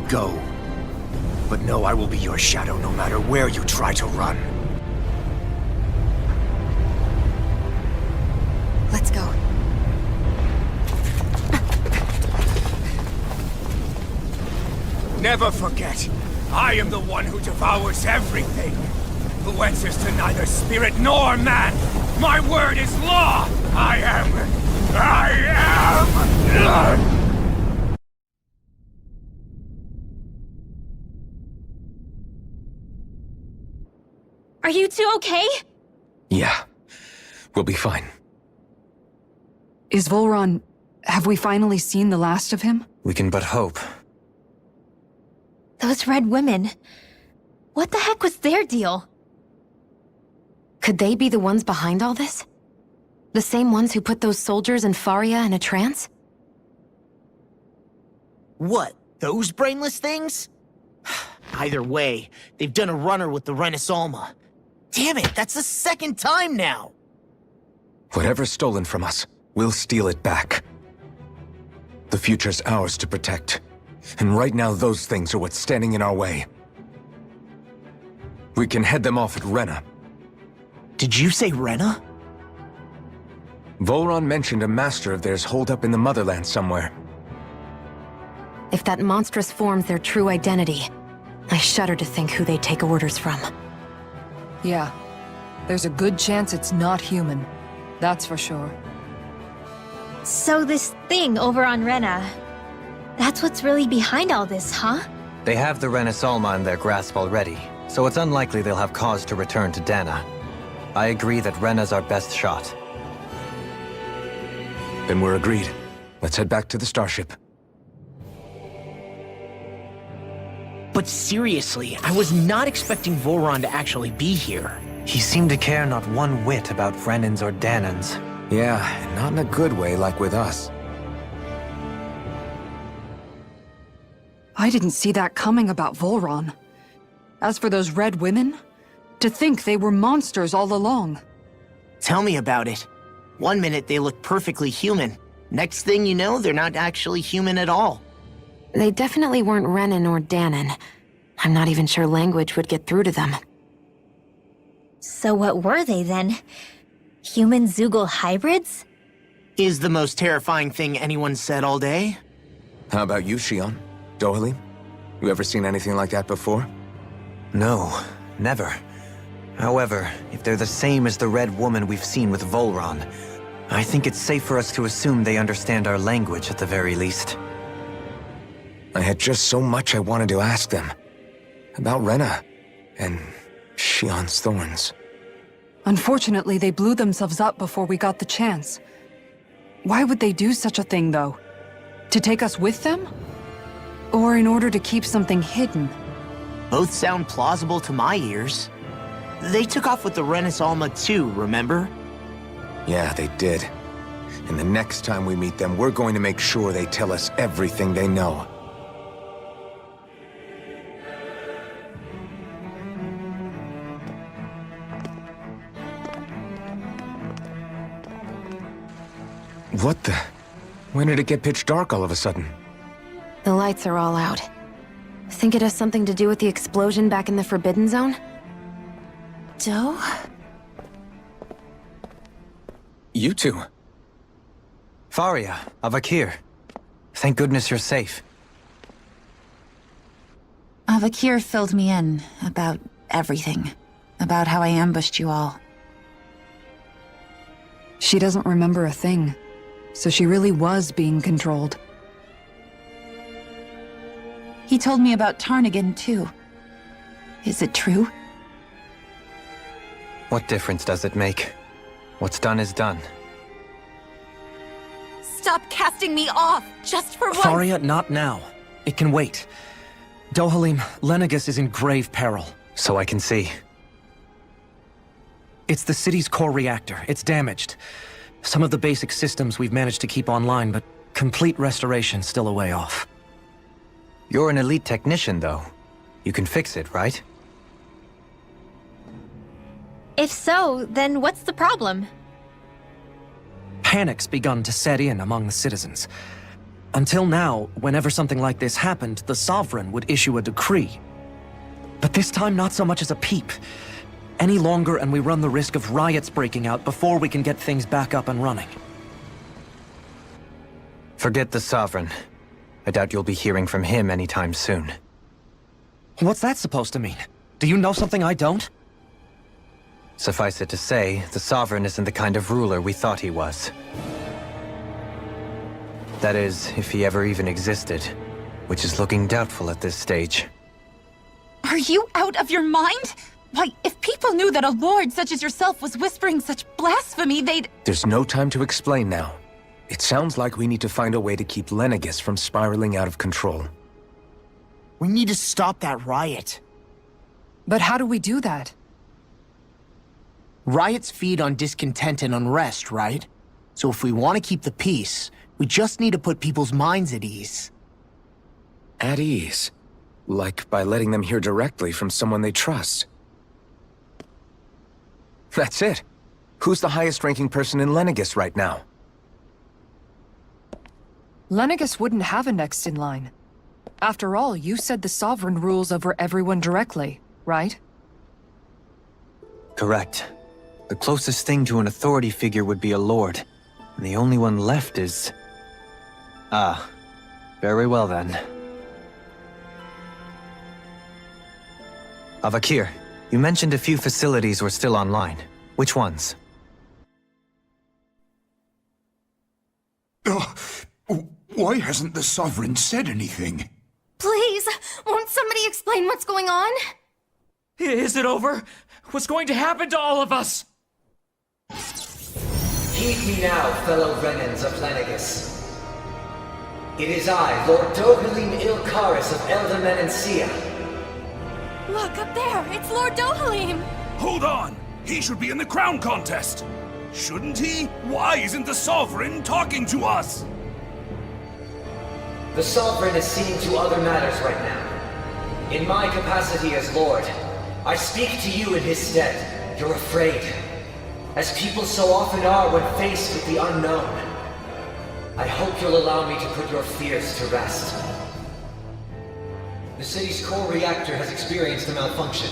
Speaker 2: Go. But know I will be your shadow no matter where you try to run.
Speaker 7: Let's go.
Speaker 2: Never forget, I am the one who devours everything. who answers to neither spirit nor man. My word is law! I am...
Speaker 6: Are you two okay?
Speaker 2: Yeah, we'll be fine.
Speaker 3: Is Volron... have we finally seen the last of him?
Speaker 2: We can but hope.
Speaker 6: Those red women. What the heck was their deal?
Speaker 7: Could they be the ones behind all this? The same ones who put those soldiers in Faria in a trance?
Speaker 4: What? Those brainless things? Either way, they've done a runner with the Renaissance. Damn it, that's the second time now!
Speaker 2: Whatever's stolen from us, we'll steal it back. The future's ours to protect. And right now those things are what's standing in our way. We can head them off at Rena.
Speaker 4: Did you say Rena?
Speaker 2: Volron mentioned a master of theirs holed up in the motherland somewhere.
Speaker 7: If that monstrous form's their true identity, I shudder to think who they take orders from.
Speaker 16: Yeah. There's a good chance it's not human. That's for sure.
Speaker 6: So this thing over on Rena, that's what's really behind all this, huh?
Speaker 5: They have the Renaissance in their grasp already, so it's unlikely they'll have cause to return to Dana. I agree that Rena's our best shot.
Speaker 2: Then we're agreed. Let's head back to the starship.
Speaker 4: But seriously, I was not expecting Volron to actually be here.
Speaker 5: He seemed to care not one whit about Renans or Danans.
Speaker 2: Yeah, not in a good way like with us.
Speaker 3: I didn't see that coming about Volron. As for those red women, to think they were monsters all along.
Speaker 4: Tell me about it. One minute they look perfectly human. Next thing you know, they're not actually human at all.
Speaker 7: They definitely weren't Renan or Danan. I'm not even sure language would get through to them.
Speaker 6: So what were they then? Human Zoogle hybrids?
Speaker 4: Is the most terrifying thing anyone said all day?
Speaker 2: How about you, Shion? Dohalim? You ever seen anything like that before?
Speaker 5: No, never. However, if they're the same as the Red Woman we've seen with Volron, I think it's safe for us to assume they understand our language at the very least.
Speaker 2: I had just so much I wanted to ask them. About Rena, and Shion's thorns.
Speaker 3: Unfortunately, they blew themselves up before we got the chance. Why would they do such a thing, though? To take us with them? Or in order to keep something hidden?
Speaker 4: Both sound plausible to my ears. They took off with the Renaissance too, remember?
Speaker 2: Yeah, they did. And the next time we meet them, we're going to make sure they tell us everything they know. What the? When did it get pitch dark all of a sudden?
Speaker 7: The lights are all out. Think it has something to do with the explosion back in the Forbidden Zone?
Speaker 20: Joe?
Speaker 2: You two.
Speaker 5: Faria, Avakir. Thank goodness you're safe.
Speaker 20: Avakir filled me in about everything. About how I ambushed you all.
Speaker 3: She doesn't remember a thing. So she really was being controlled.
Speaker 20: He told me about Tarnigan, too. Is it true?
Speaker 5: What difference does it make? What's done is done.
Speaker 20: Stop casting me off, just for once!
Speaker 17: Faria, not now. It can wait. Dohalim, Lenegis is in grave peril.
Speaker 5: So I can see.
Speaker 17: It's the city's core reactor. It's damaged. Some of the basic systems we've managed to keep online, but complete restoration's still a way off.
Speaker 5: You're an elite technician, though. You can fix it, right?
Speaker 6: If so, then what's the problem?
Speaker 17: Panic's begun to set in among the citizens. Until now, whenever something like this happened, the Sovereign would issue a decree. But this time, not so much as a peep. Any longer and we run the risk of riots breaking out before we can get things back up and running.
Speaker 5: Forget the Sovereign. I doubt you'll be hearing from him anytime soon.
Speaker 17: What's that supposed to mean? Do you know something I don't?
Speaker 5: Suffice it to say, the Sovereign isn't the kind of ruler we thought he was. That is, if he ever even existed, which is looking doubtful at this stage.
Speaker 20: Are you out of your mind? Why, if people knew that a lord such as yourself was whispering such blasphemy, they'd—
Speaker 2: There's no time to explain now. It sounds like we need to find a way to keep Lenegis from spiraling out of control.
Speaker 4: We need to stop that riot.
Speaker 16: But how do we do that?
Speaker 4: Riots feed on discontent and unrest, right? So if we want to keep the peace, we just need to put people's minds at ease.
Speaker 2: At ease? Like by letting them hear directly from someone they trust. That's it. Who's the highest-ranking person in Lenegis right now?
Speaker 16: Lenegis wouldn't have a next in line. After all, you said the Sovereign rules over everyone directly, right?
Speaker 5: Correct. The closest thing to an authority figure would be a lord, and the only one left is... Ah, very well then. Avakir, you mentioned a few facilities were still online. Which ones?
Speaker 19: Why hasn't the Sovereign said anything?
Speaker 10: Please, won't somebody explain what's going on?
Speaker 21: Is it over? What's going to happen to all of us?
Speaker 22: Heed me now, fellow Renans of Lenegis. It is I, Lord Dohalim Ilkaris of Elder Menancia.
Speaker 10: Look, up there! It's Lord Dohalim!
Speaker 19: Hold on! He should be in the crown contest! Shouldn't he? Why isn't the Sovereign talking to us?
Speaker 22: The Sovereign is seeing to other matters right now. In my capacity as Lord, I speak to you in his stead. You're afraid. As people so often are when faced with the unknown. I hope you'll allow me to put your fears to rest. The city's core reactor has experienced a malfunction.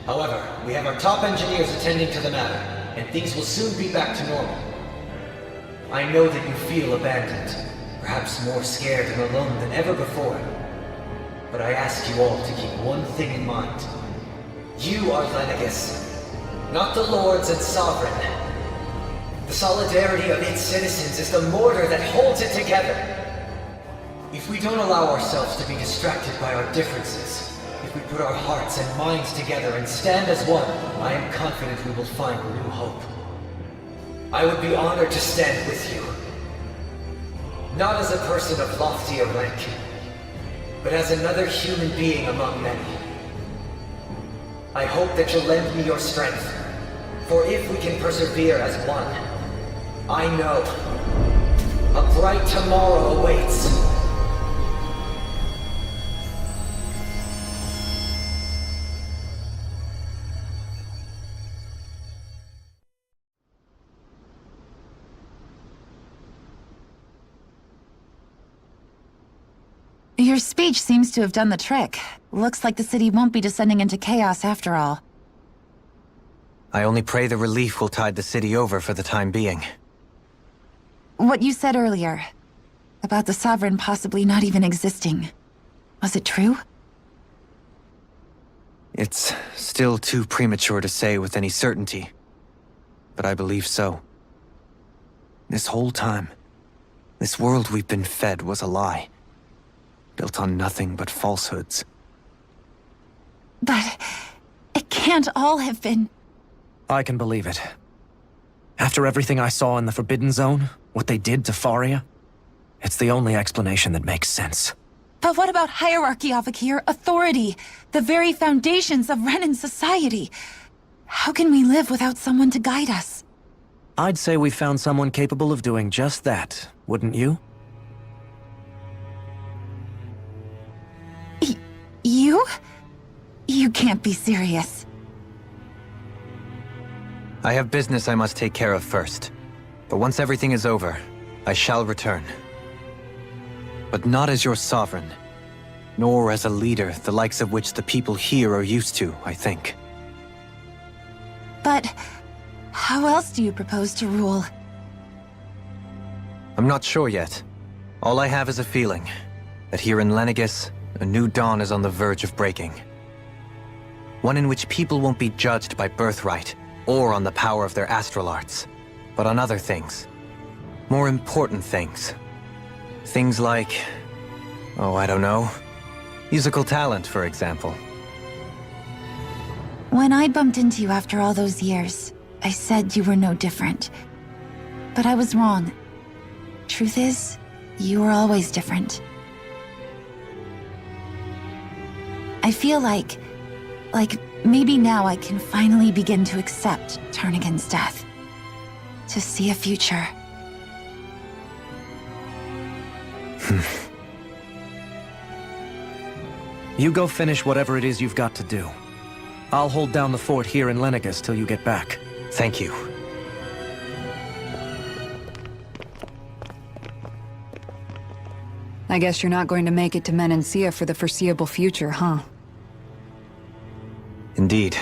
Speaker 22: However, we have our top engineers attending to the matter, and things will soon be back to normal. I know that you feel abandoned, perhaps more scared and alone than ever before. But I ask you all to keep one thing in mind. You are Lenegis, not the Lords and Sovereign. The solidarity of its citizens is the mortar that holds it together. If we don't allow ourselves to be distracted by our differences, if we put our hearts and minds together and stand as one, I am confident we will find new hope. I would be honored to stand with you. Not as a person of loftier rank, but as another human being among many. I hope that you'll lend me your strength, for if we can persevere as one, I know a bright tomorrow awaits.
Speaker 20: Your speech seems to have done the trick. Looks like the city won't be descending into chaos after all.
Speaker 5: I only pray the relief will tide the city over for the time being.
Speaker 20: What you said earlier, about the Sovereign possibly not even existing, was it true?
Speaker 5: It's still too premature to say with any certainty, but I believe so. This whole time, this world we've been fed was a lie, built on nothing but falsehoods.
Speaker 20: But it can't all have been...
Speaker 17: I can believe it. After everything I saw in the Forbidden Zone, what they did to Faria, it's the only explanation that makes sense.
Speaker 20: But what about hierarchy, Avakir? Authority? The very foundations of Renan society? How can we live without someone to guide us?
Speaker 17: I'd say we found someone capable of doing just that, wouldn't you?
Speaker 20: You? You can't be serious.
Speaker 5: I have business I must take care of first. But once everything is over, I shall return. But not as your sovereign, nor as a leader the likes of which the people here are used to, I think.
Speaker 20: But how else do you propose to rule?
Speaker 5: I'm not sure yet. All I have is a feeling that here in Lenegis, a new dawn is on the verge of breaking. One in which people won't be judged by birthright, or on the power of their astral arts, but on other things. More important things. Things like, oh, I don't know, musical talent, for example.
Speaker 20: When I bumped into you after all those years, I said you were no different. But I was wrong. Truth is, you were always different. I feel like maybe now I can finally begin to accept Turnagain's death. To see a future.
Speaker 17: You go finish whatever it is you've got to do. I'll hold down the fort here in Lenegus till you get back.
Speaker 5: Thank you.
Speaker 3: I guess you're not going to make it to Menancia for the foreseeable future, huh?
Speaker 5: Indeed.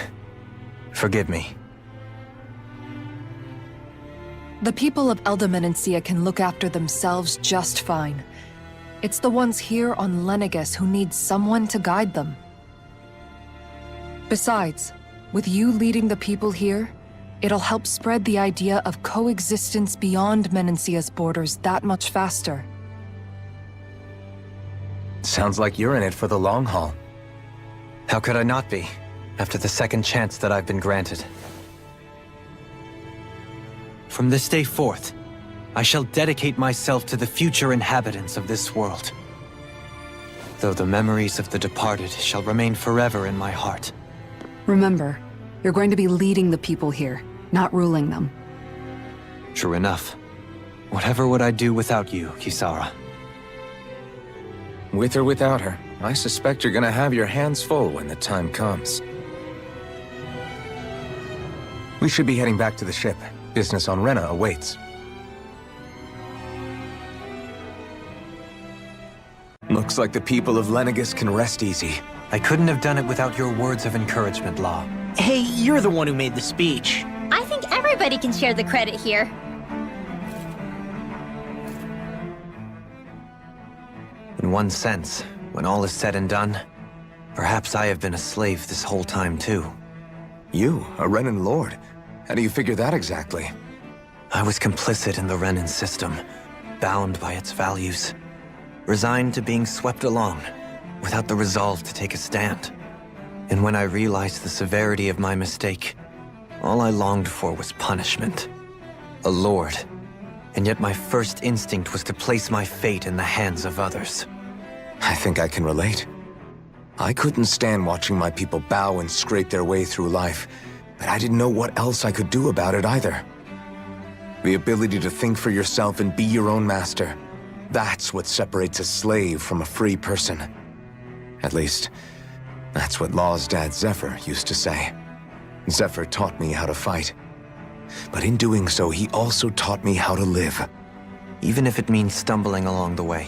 Speaker 5: Forgive me.
Speaker 16: The people of Elda Menancia can look after themselves just fine. It's the ones here on Lenegus who need someone to guide them. Besides, with you leading the people here, it'll help spread the idea of coexistence beyond Menancia's borders that much faster.
Speaker 2: Sounds like you're in it for the long haul.
Speaker 5: How could I not be, after the second chance that I've been granted? From this day forth, I shall dedicate myself to the future inhabitants of this world. Though the memories of the departed shall remain forever in my heart.
Speaker 3: Remember, you're going to be leading the people here, not ruling them.
Speaker 5: True enough. Whatever would I do without you, Kisara?
Speaker 2: With or without her, I suspect you're gonna have your hands full when the time comes. We should be heading back to the ship. Business on Rena awaits. Looks like the people of Lenegus can rest easy.
Speaker 5: I couldn't have done it without your words of encouragement, Law.
Speaker 4: Hey, you're the one who made the speech.
Speaker 6: I think everybody can share the credit here.
Speaker 5: In one sense, when all is said and done, perhaps I have been a slave this whole time too.
Speaker 2: You, a Renan Lord? How do you figure that exactly?
Speaker 5: I was complicit in the Renan system, bound by its values, resigned to being swept along, without the resolve to take a stand. And when I realized the severity of my mistake, all I longed for was punishment. A lord. And yet my first instinct was to place my fate in the hands of others.
Speaker 2: I think I can relate. I couldn't stand watching my people bow and scrape their way through life, but I didn't know what else I could do about it either. The ability to think for yourself and be your own master, that's what separates a slave from a free person. At least, that's what Law's dad Zephyr used to say. Zephyr taught me how to fight. But in doing so, he also taught me how to live.
Speaker 5: Even if it means stumbling along the way.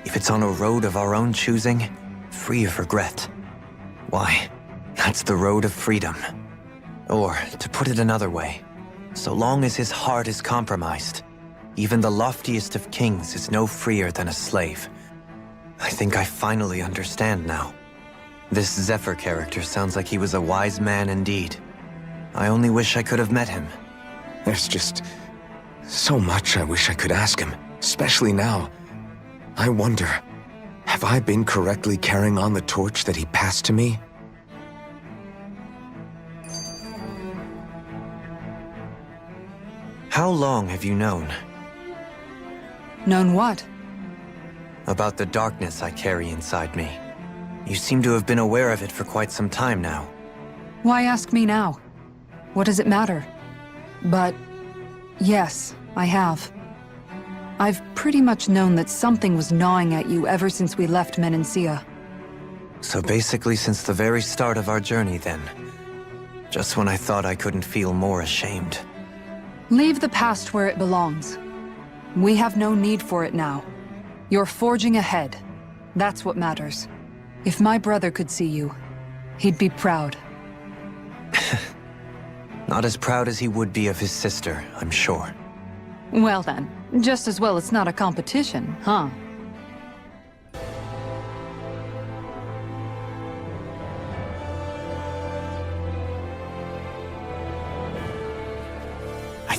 Speaker 5: If it's on a road of our own choosing, free of regret. Why, that's the road of freedom. Or, to put it another way, so long as his heart is compromised, even the loftiest of kings is no freer than a slave. I think I finally understand now. This Zephyr character sounds like he was a wise man indeed. I only wish I could have met him.
Speaker 2: There's just so much I wish I could ask him, especially now. I wonder, have I been correctly carrying on the torch that he passed to me?
Speaker 5: How long have you known?
Speaker 3: Known what?
Speaker 5: About the darkness I carry inside me. You seem to have been aware of it for quite some time now.
Speaker 3: Why ask me now? What does it matter? But yes, I have. I've pretty much known that something was gnawing at you ever since we left Menancia.
Speaker 5: So basically since the very start of our journey then. Just when I thought I couldn't feel more ashamed.
Speaker 3: Leave the past where it belongs. We have no need for it now. You're forging ahead. That's what matters. If my brother could see you, he'd be proud.
Speaker 5: Not as proud as he would be of his sister, I'm sure.
Speaker 3: Well then, just as well it's not a competition, huh?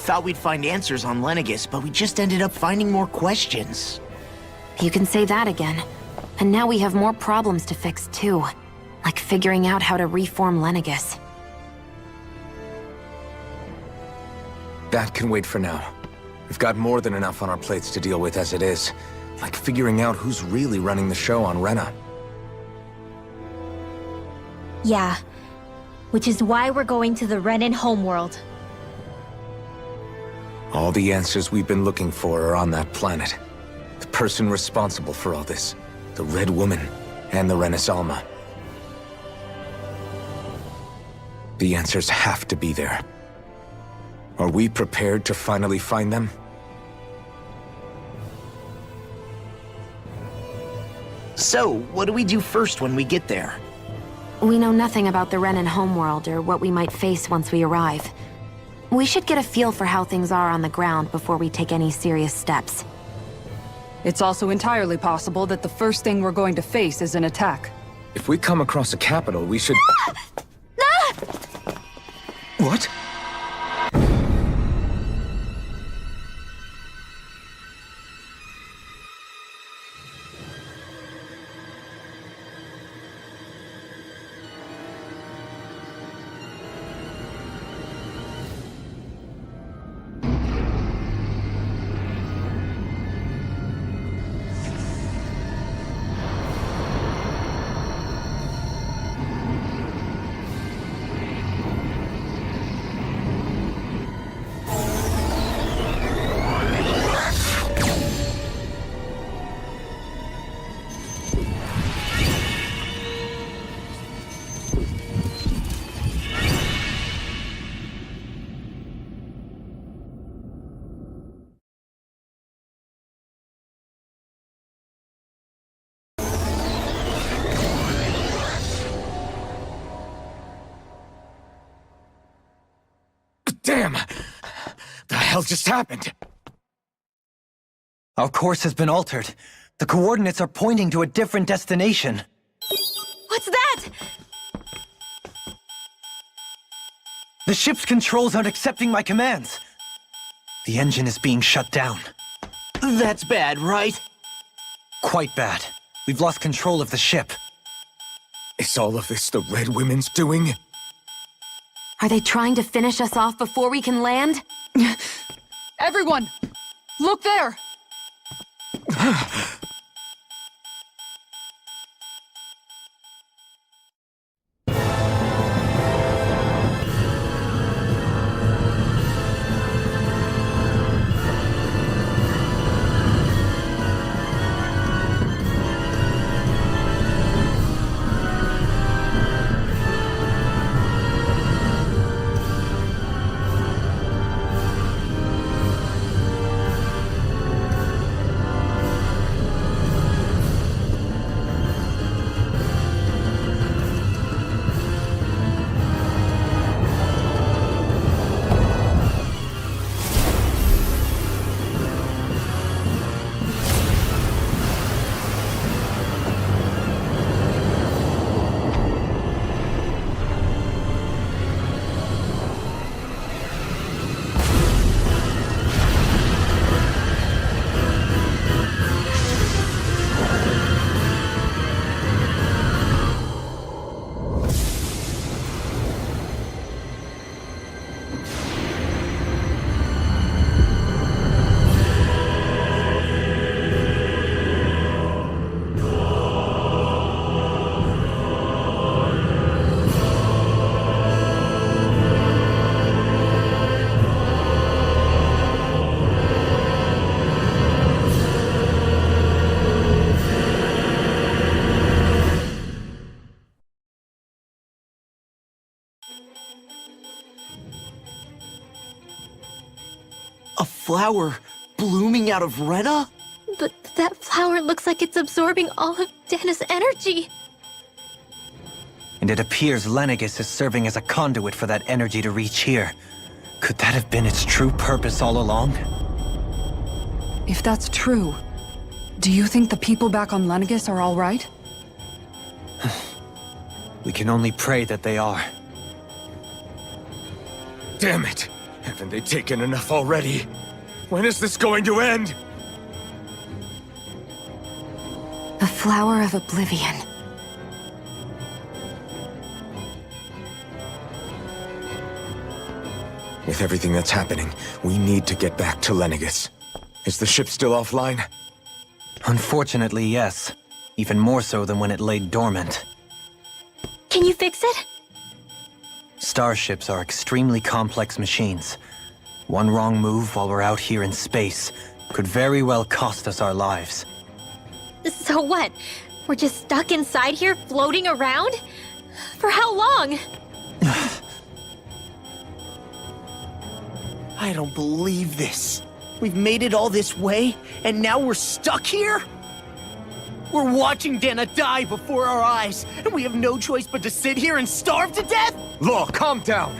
Speaker 4: thought we'd find answers on Lenegis, but we just ended up finding more questions.
Speaker 7: You can say that again. And now we have more problems to fix too. Like figuring out how to reform Lenegis.
Speaker 2: That can wait for now. We've got more than enough on our plates to deal with as it is. Like figuring out who's really running the show on Rena.
Speaker 6: Yeah. Which is why we're going to the Renan homeworld.
Speaker 2: All the answers we've been looking for are on that planet. The person responsible for all this. The Red Woman and the Renaissance. The answers have to be there. Are we prepared to finally find them?
Speaker 4: So, what do we do first when we get there?
Speaker 7: We know nothing about the Renan homeworld or what we might face once we arrive. We should get a feel for how things are on the ground before we take any serious steps.
Speaker 3: It's also entirely possible that the first thing we're going to face is an attack.
Speaker 2: If we come across a capital, we should... What? Damn! The hell just happened?
Speaker 5: Our course has been altered. The coordinates are pointing to a different destination.
Speaker 6: What's that?
Speaker 5: The ship's controls aren't accepting my commands. The engine is being shut down.
Speaker 4: That's bad, right?
Speaker 5: Quite bad. We've lost control of the ship.
Speaker 2: Is all of this the Red Women's doing?
Speaker 7: Are they trying to finish us off before we can land?
Speaker 3: Everyone! Look there!
Speaker 4: A flower blooming out of Rena?
Speaker 6: But that flower looks like it's absorbing all of Dana's energy.
Speaker 5: And it appears Lenegis is serving as a conduit for that energy to reach here. Could that have been its true purpose all along?
Speaker 3: If that's true, do you think the people back on Lenegis are all right?
Speaker 5: We can only pray that they are.
Speaker 2: Damn it! Haven't they taken enough already? When is this going to end?
Speaker 7: A flower of oblivion.
Speaker 2: With everything that's happening, we need to get back to Lenegis. Is the ship still offline?
Speaker 5: Unfortunately, yes. Even more so than when it lay dormant.
Speaker 6: Can you fix it?
Speaker 5: Starships are extremely complex machines. One wrong move while we're out here in space could very well cost us our lives.
Speaker 6: So what? We're just stuck inside here, floating around? For how long?
Speaker 4: I don't believe this. We've made it all this way, and now we're stuck here? We're watching Dana die before our eyes, and we have no choice but to sit here and starve to death?
Speaker 2: Law, calm down!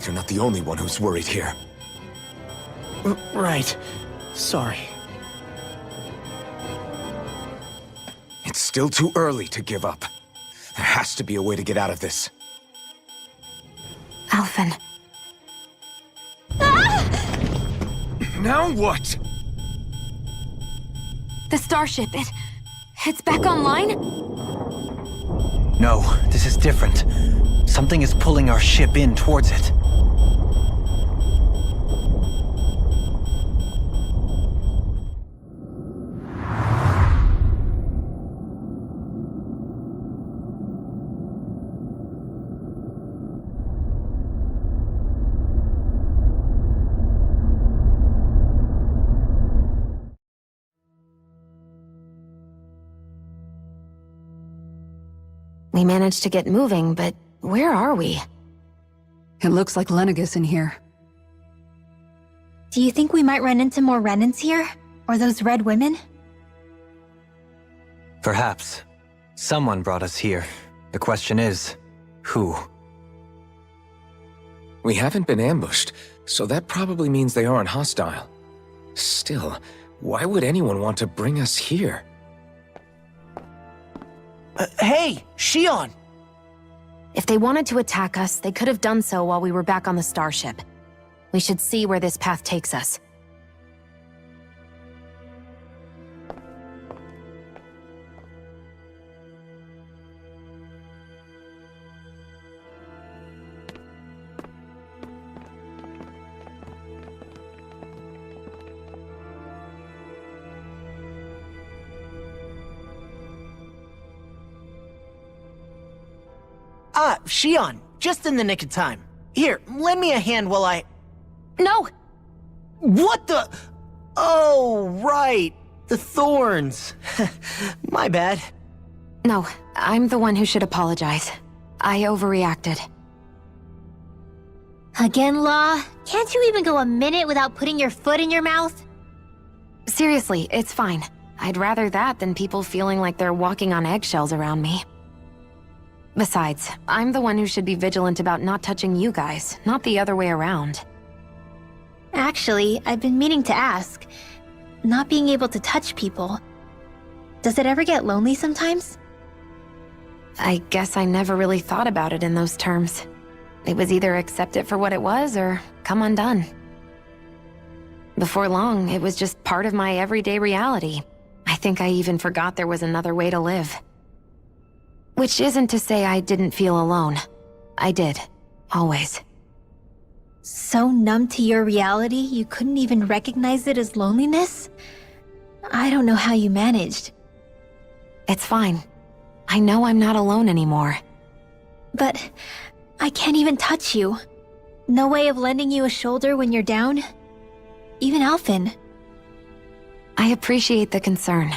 Speaker 2: You're not the only one who's worried here.
Speaker 4: Right. Sorry.
Speaker 2: It's still too early to give up. There has to be a way to get out of this.
Speaker 7: Alphen.
Speaker 2: Now what?
Speaker 7: The starship, it's back online?
Speaker 5: No, this is different. Something is pulling our ship in towards it.
Speaker 7: We managed to get moving, but where are we?
Speaker 3: It looks like Lenegis in here.
Speaker 6: Do you think we might run into more Renans here? Or those red women?
Speaker 5: Perhaps. Someone brought us here. The question is, who?
Speaker 2: We haven't been ambushed, so that probably means they aren't hostile. Still, why would anyone want to bring us here?
Speaker 4: Hey, Shion!
Speaker 7: If they wanted to attack us, they could have done so while we were back on the starship. We should see where this path takes us.
Speaker 4: Ah, Shion, just in the nick of time. Here, lend me a hand while I...
Speaker 7: No!
Speaker 4: What the... Oh, right. The thorns. My bad.
Speaker 7: No, I'm the one who should apologize. I overreacted.
Speaker 6: Again, Law? Can't you even go a minute without putting your foot in your mouth?
Speaker 7: Seriously, it's fine. I'd rather that than people feeling like they're walking on eggshells around me. Besides, I'm the one who should be vigilant about not touching you guys, not the other way around.
Speaker 6: Actually, I've been meaning to ask. Not being able to touch people, does it ever get lonely sometimes?
Speaker 7: I guess I never really thought about it in those terms. It was either accept it for what it was or come undone. Before long, it was just part of my everyday reality. I think I even forgot there was another way to live. Which isn't to say I didn't feel alone. I did. Always.
Speaker 6: So numb to your reality, you couldn't even recognize it as loneliness? I don't know how you managed.
Speaker 7: It's fine. I know I'm not alone anymore.
Speaker 6: But I can't even touch you. No way of lending you a shoulder when you're down? Even Alphen.
Speaker 7: I appreciate the concern.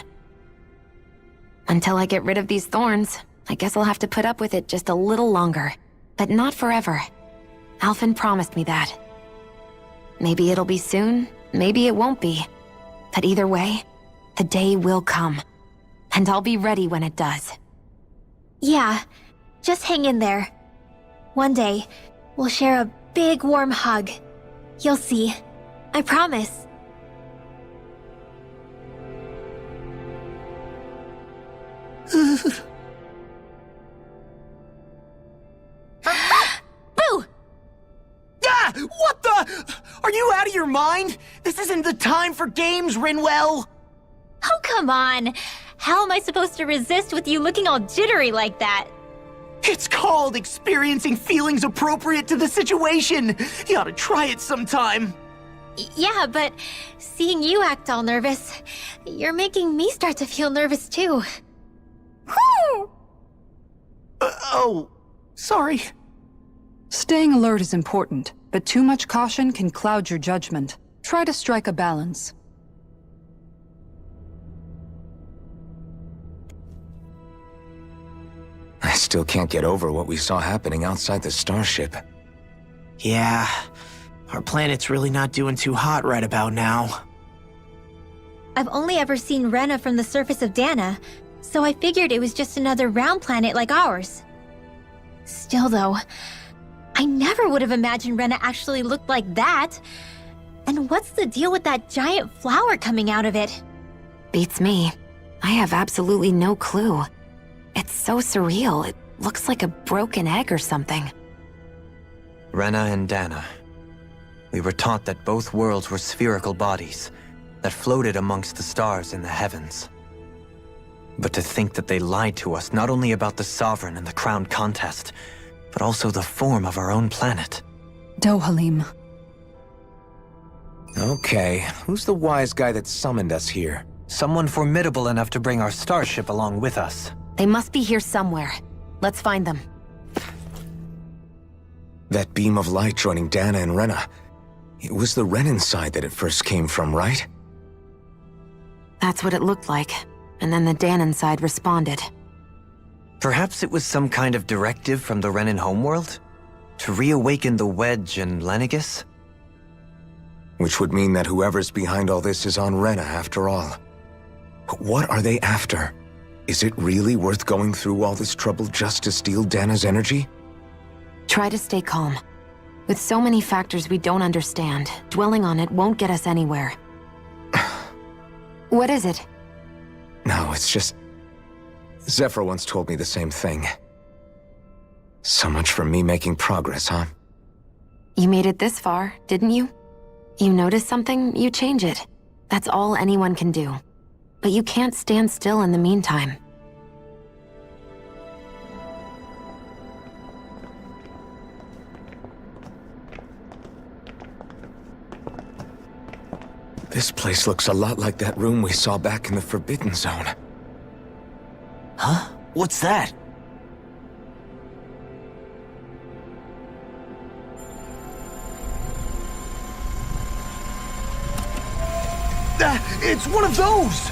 Speaker 7: Until I get rid of these thorns, I guess I'll have to put up with it just a little longer. But not forever. Alphen promised me that. Maybe it'll be soon, maybe it won't be. But either way, the day will come. And I'll be ready when it does.
Speaker 6: Yeah, just hang in there. One day, we'll share a big warm hug. You'll see. I promise.
Speaker 4: Boo! Ah! What? out of your mind? This isn't the time for games, Rinwell!
Speaker 6: Oh, come on. How am I supposed to resist with you looking all jittery like that?
Speaker 4: It's called experiencing feelings appropriate to the situation. You ought to try it sometime.
Speaker 6: Yeah, but seeing you act all nervous, you're making me start to feel nervous too.
Speaker 4: Oh, sorry.
Speaker 3: Staying alert is important, but too much caution can cloud your judgment. Try to strike a balance.
Speaker 2: I still can't get over what we saw happening outside the starship.
Speaker 4: Yeah, our planet's really not doing too hot right about now.
Speaker 6: I've only ever seen Rena from the surface of Dana, so I figured it was just another round planet like ours. Still though, I never would have imagined Rena actually looked like that. And what's the deal with that giant flower coming out of it?
Speaker 7: Beats me. I have absolutely no clue. It's so surreal. It looks like a broken egg or something.
Speaker 5: Rena and Dana. We were taught that both worlds were spherical bodies that floated amongst the stars in the heavens. But to think that they lied to us not only about the Sovereign and the Crown contest, but also the form of our own planet.
Speaker 3: Dohalim.
Speaker 2: Okay, who's the wise guy that summoned us here?
Speaker 5: Someone formidable enough to bring our starship along with us.
Speaker 7: They must be here somewhere. Let's find them.
Speaker 2: That beam of light joining Dana and Rena. It was the Renan side that it first came from, right?
Speaker 7: That's what it looked like. And then the Danon side responded.
Speaker 5: Perhaps it was some kind of directive from the Renan homeworld? To reawaken the Wedge and Lenegis?
Speaker 2: Which would mean that whoever's behind all this is on Rena after all. But what are they after? Is it really worth going through all this trouble just to steal Dana's energy?
Speaker 7: Try to stay calm. With so many factors we don't understand, dwelling on it won't get us anywhere. What is it?
Speaker 2: No, it's just... Zephyr once told me the same thing. So much for me making progress, huh?
Speaker 7: You made it this far, didn't you? You notice something, you change it. That's all anyone can do. But you can't stand still in the meantime.
Speaker 2: This place looks a lot like that room we saw back in the Forbidden Zone.
Speaker 4: Huh? What's that? It's one of those!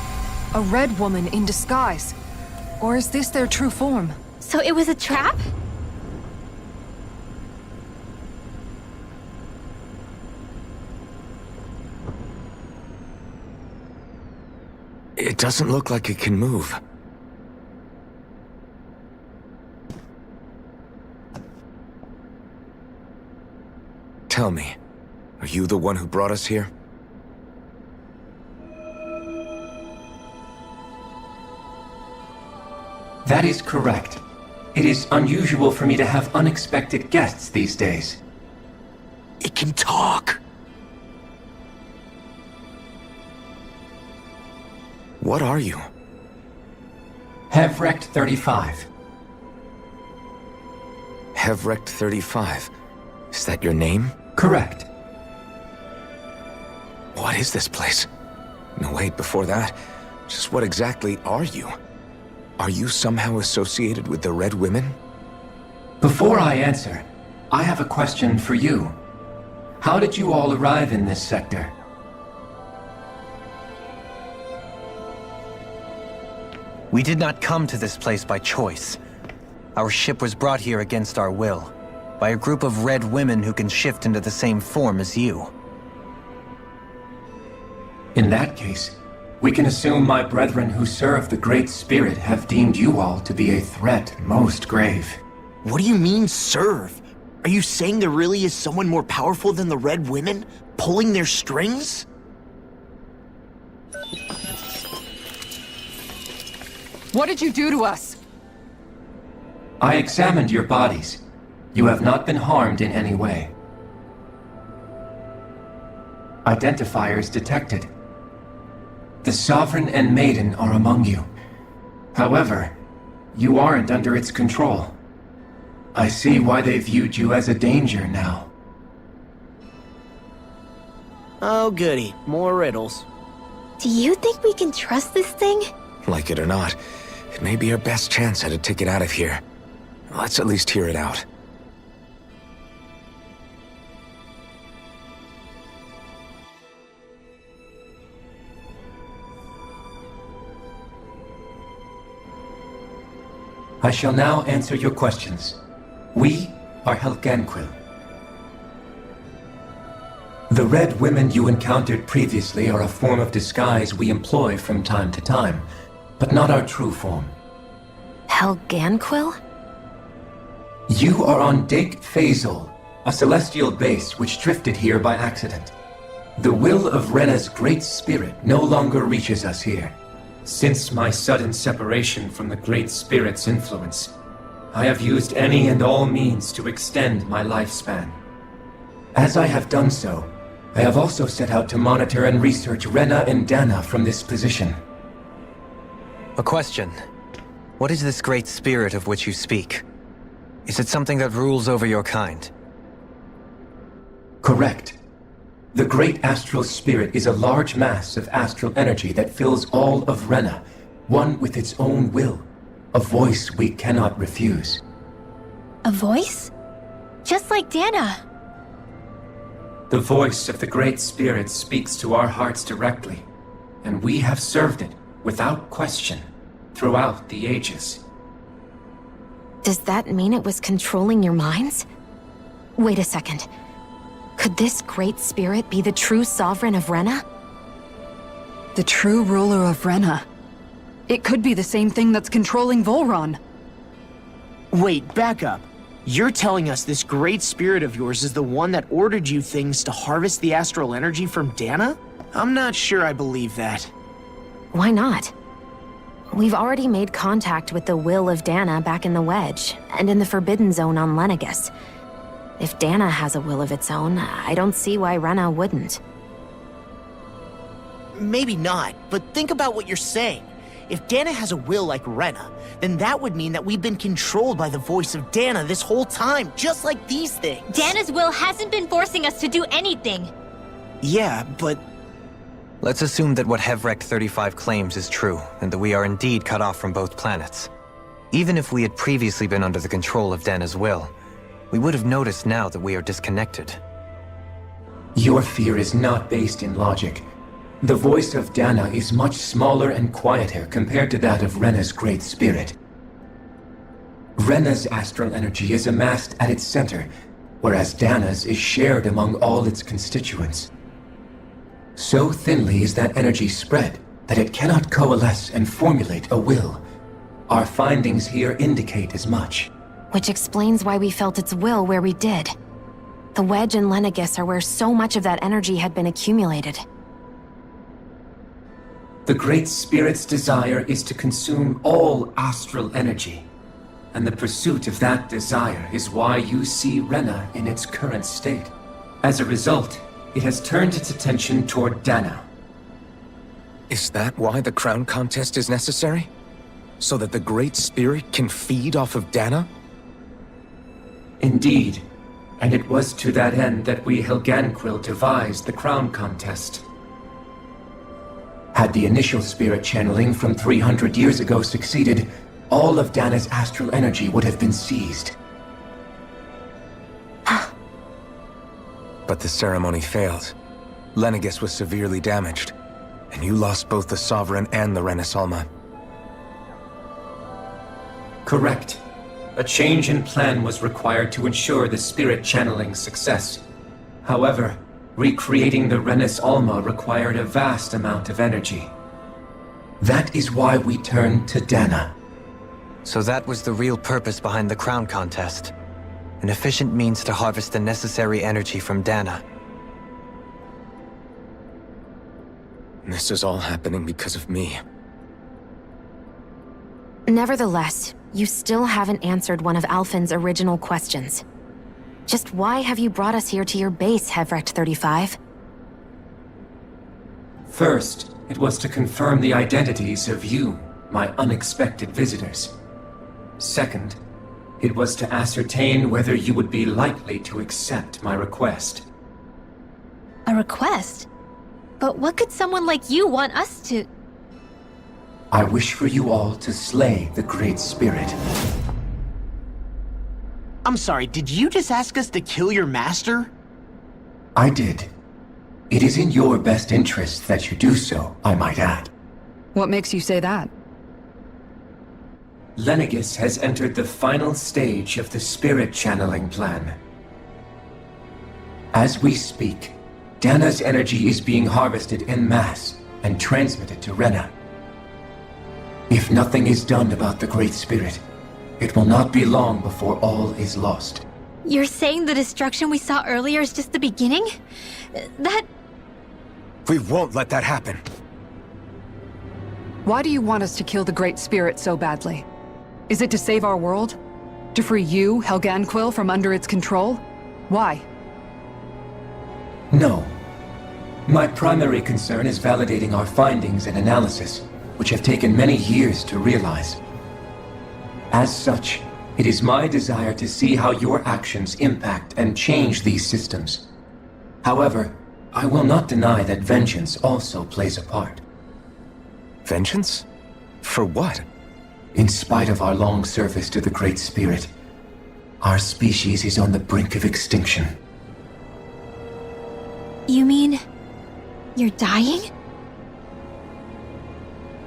Speaker 16: A red woman in disguise. Or is this their true form?
Speaker 6: So it was a trap?
Speaker 2: It doesn't look like it can move. Tell me, are you the one who brought us here?
Speaker 9: That is correct. It is unusual for me to have unexpected guests these days.
Speaker 4: It can talk!
Speaker 2: What are you?
Speaker 9: Hevrect 35.
Speaker 2: Hevrect 35. Is that your name?
Speaker 9: Correct.
Speaker 2: What is this place? No, wait, before that, just what exactly are you? Are you somehow associated with the Red Women?
Speaker 9: Before I answer, I have a question for you. How did you all arrive in this sector?
Speaker 5: We did not come to this place by choice. Our ship was brought here against our will, by a group of red women who can shift into the same form as you.
Speaker 9: In that case, we can assume my brethren who serve the Great Spirit have deemed you all to be a threat most grave.
Speaker 4: What do you mean, serve? Are you saying there really is someone more powerful than the Red Women, pulling their strings?
Speaker 16: What did you do to us?
Speaker 9: I examined your bodies. You have not been harmed in any way. Identifiers detected. The Sovereign and Maiden are among you. However, you aren't under its control. I see why they viewed you as a danger now.
Speaker 4: Oh goody, more riddles.
Speaker 6: Do you think we can trust this thing?
Speaker 2: Like it or not, it may be our best chance at a ticket out of here. Let's at least hear it out.
Speaker 9: I shall now answer your questions. We are Helganquil. The red women you encountered previously are a form of disguise we employ from time to time, but not our true form.
Speaker 7: Helganquil?
Speaker 9: You are on Dake Phasol, a celestial base which drifted here by accident. The will of Rena's great spirit no longer reaches us here. Since my sudden separation from the Great Spirit's influence, I have used any and all means to extend my lifespan. As I have done so, I have also set out to monitor and research Rena and Dana from this position.
Speaker 5: A question. What is this Great Spirit of which you speak? Is it something that rules over your kind?
Speaker 9: Correct. The Great Astral Spirit is a large mass of astral energy that fills all of Rena, one with its own will, a voice we cannot refuse.
Speaker 6: A voice? Just like Dana.
Speaker 9: The voice of the Great Spirit speaks to our hearts directly, and we have served it, without question, throughout the ages.
Speaker 7: Does that mean it was controlling your minds? Wait a second. Could this Great Spirit be the true Sovereign of Rena?
Speaker 3: The true ruler of Rena. It could be the same thing that's controlling Volron.
Speaker 4: Wait, back up. You're telling us this great spirit of yours is the one that ordered you things to harvest the astral energy from Dana? I'm not sure I believe that.
Speaker 7: Why not? We've already made contact with the will of Dana back in the Wedge, and in the Forbidden Zone on Lenegus. If Dana has a will of its own, I don't see why Rena wouldn't.
Speaker 4: Maybe not, but think about what you're saying. If Dana has a will like Rena, then that would mean that we've been controlled by the voice of Dana this whole time, just like these things.
Speaker 6: Dana's will hasn't been forcing us to do anything.
Speaker 4: Yeah, but...
Speaker 5: Let's assume that what Hevrect 35 claims is true, and that we are indeed cut off from both planets. Even if we had previously been under the control of Dana's will, we would have noticed now that we are disconnected.
Speaker 9: Your fear is not based in logic. The voice of Dana is much smaller and quieter compared to that of Rena's Great Spirit. Rena's astral energy is amassed at its center, whereas Dana's is shared among all its constituents. So thinly is that energy spread that it cannot coalesce and formulate a will. Our findings here indicate as much.
Speaker 7: Which explains why we felt its will where we did. The Wedge and Lenegus are where so much of that energy had been accumulated.
Speaker 9: The Great Spirit's desire is to consume all astral energy. And the pursuit of that desire is why you see Rena in its current state. As a result, it has turned its attention toward Dana.
Speaker 2: Is that why the crown contest is necessary? So that the Great Spirit can feed off of Dana?
Speaker 9: Indeed. And it was to that end that we Helganquil devised the crown contest. Had the initial spirit channeling from 300 years ago succeeded, all of Dana's astral energy would have been seized.
Speaker 2: But the ceremony failed. Lenegus was severely damaged, and you lost both the Sovereign and the Renasalma.
Speaker 9: Correct. A change in plan was required to ensure the spirit channeling's success. However, recreating the Renis Alma required a vast amount of energy. That is why we turned to Dana.
Speaker 5: So that was the real purpose behind the crown contest. An efficient means to harvest the necessary energy from Dana.
Speaker 2: This is all happening because of me.
Speaker 7: Nevertheless, you still haven't answered one of Alphen's original questions. Just why have you brought us here to your base, Hevrect 35?
Speaker 9: First, it was to confirm the identities of you, my unexpected visitors. Second, it was to ascertain whether you would be likely to accept my request.
Speaker 6: A request? But what could someone like you want us to...
Speaker 9: I wish for you all to slay the Great Spirit.
Speaker 4: I'm sorry, did you just ask us to kill your master?
Speaker 9: I did. It is in your best interest that you do so, I might add.
Speaker 3: What makes you say that?
Speaker 9: Lenegis has entered the final stage of the spirit channeling plan. As we speak, Dana's energy is being harvested en masse and transmitted to Rena. If nothing is done about the Great Spirit, it will not be long before all is lost.
Speaker 6: You're saying the destruction we saw earlier is just the beginning? That...
Speaker 2: We won't let that happen.
Speaker 3: Why do you want us to kill the Great Spirit so badly? Is it to save our world? To free you, Helganquil, from under its control? Why?
Speaker 9: No. My primary concern is validating our findings and analysis, which have taken many years to realize. As such, it is my desire to see how your actions impact and change these systems. However, I will not deny that vengeance also plays a part.
Speaker 2: Vengeance? For what?
Speaker 9: In spite of our long service to the Great Spirit, our species is on the brink of extinction.
Speaker 6: You mean... you're dying?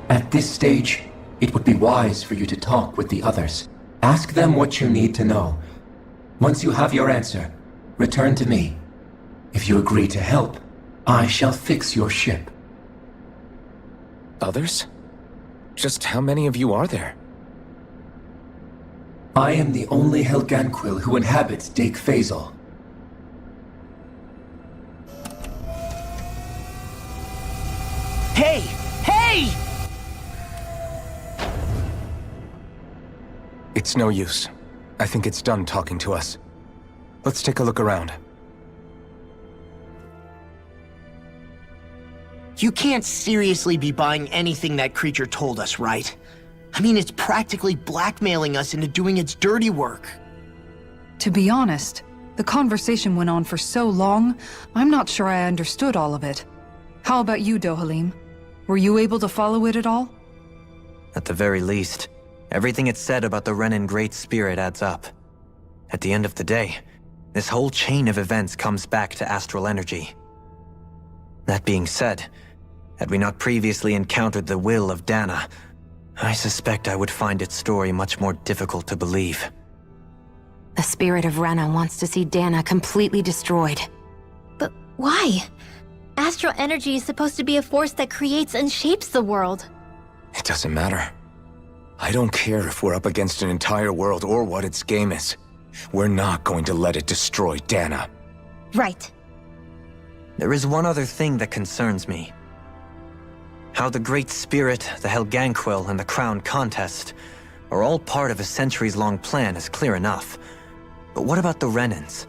Speaker 9: At this stage, it would be wise for you to talk with the others. Ask them what you need to know. Once you have your answer, return to me. If you agree to help, I shall fix your ship.
Speaker 2: Others? Just how many of you are there?
Speaker 9: I am the only Helganquil who inhabits Dake Faisal.
Speaker 4: Hey! Hey!
Speaker 2: It's no use. I think it's done talking to us. Let's take a look around.
Speaker 4: You can't seriously be buying anything that creature told us, right? I mean, it's practically blackmailing us into doing its dirty work.
Speaker 3: To be honest, the conversation went on for so long, I'm not sure I understood all of it. How about you, Dohalim? Were you able to follow it at all?
Speaker 5: At the very least, everything it said about the Renan Great Spirit adds up. At the end of the day, this whole chain of events comes back to astral energy. That being said, had we not previously encountered the will of Dana, I suspect I would find its story much more difficult to believe.
Speaker 7: The spirit of Rena wants to see Dana completely destroyed.
Speaker 6: But why? Astral energy is supposed to be a force that creates and shapes the world.
Speaker 2: It doesn't matter. I don't care if we're up against an entire world or what its game is. We're not going to let it destroy Dana.
Speaker 6: Right.
Speaker 5: There is one other thing that concerns me. How the Great Spirit, the Helganquil, and the Crown Contest are all part of a centuries-long plan is clear enough. But what about the Renans?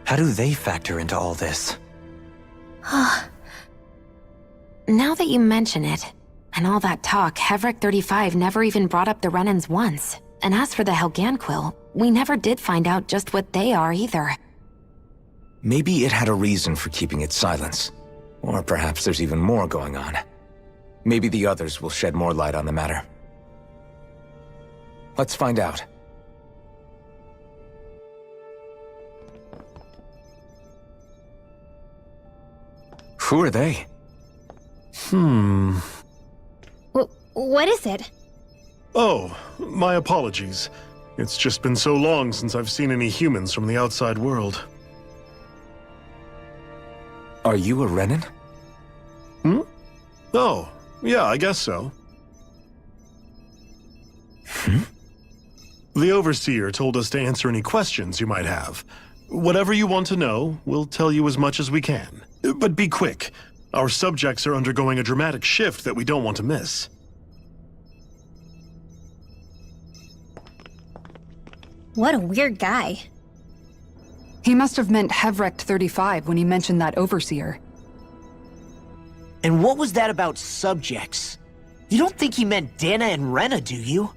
Speaker 5: How do they factor into all this?
Speaker 7: Now that you mention it, and all that talk, Hevric 35 never even brought up the Renans once. And as for the Helganquil, we never did find out just what they are either.
Speaker 2: Maybe it had a reason for keeping its silence. Or perhaps there's even more going on. Maybe the others will shed more light on the matter. Let's find out. Who are they?
Speaker 6: What is it?
Speaker 13: Oh, my apologies. It's just been so long since I've seen any humans from the outside world.
Speaker 2: Are you a Renan?
Speaker 13: Oh, yeah, I guess so. The Overseer told us to answer any questions you might have. Whatever you want to know, we'll tell you as much as we can. But be quick. Our subjects are undergoing a dramatic shift that we don't want to miss.
Speaker 6: What a weird guy.
Speaker 3: He must have meant Hevric 35 when he mentioned that Overseer.
Speaker 4: And what was that about subjects? You don't think he meant Dana and Rena, do you?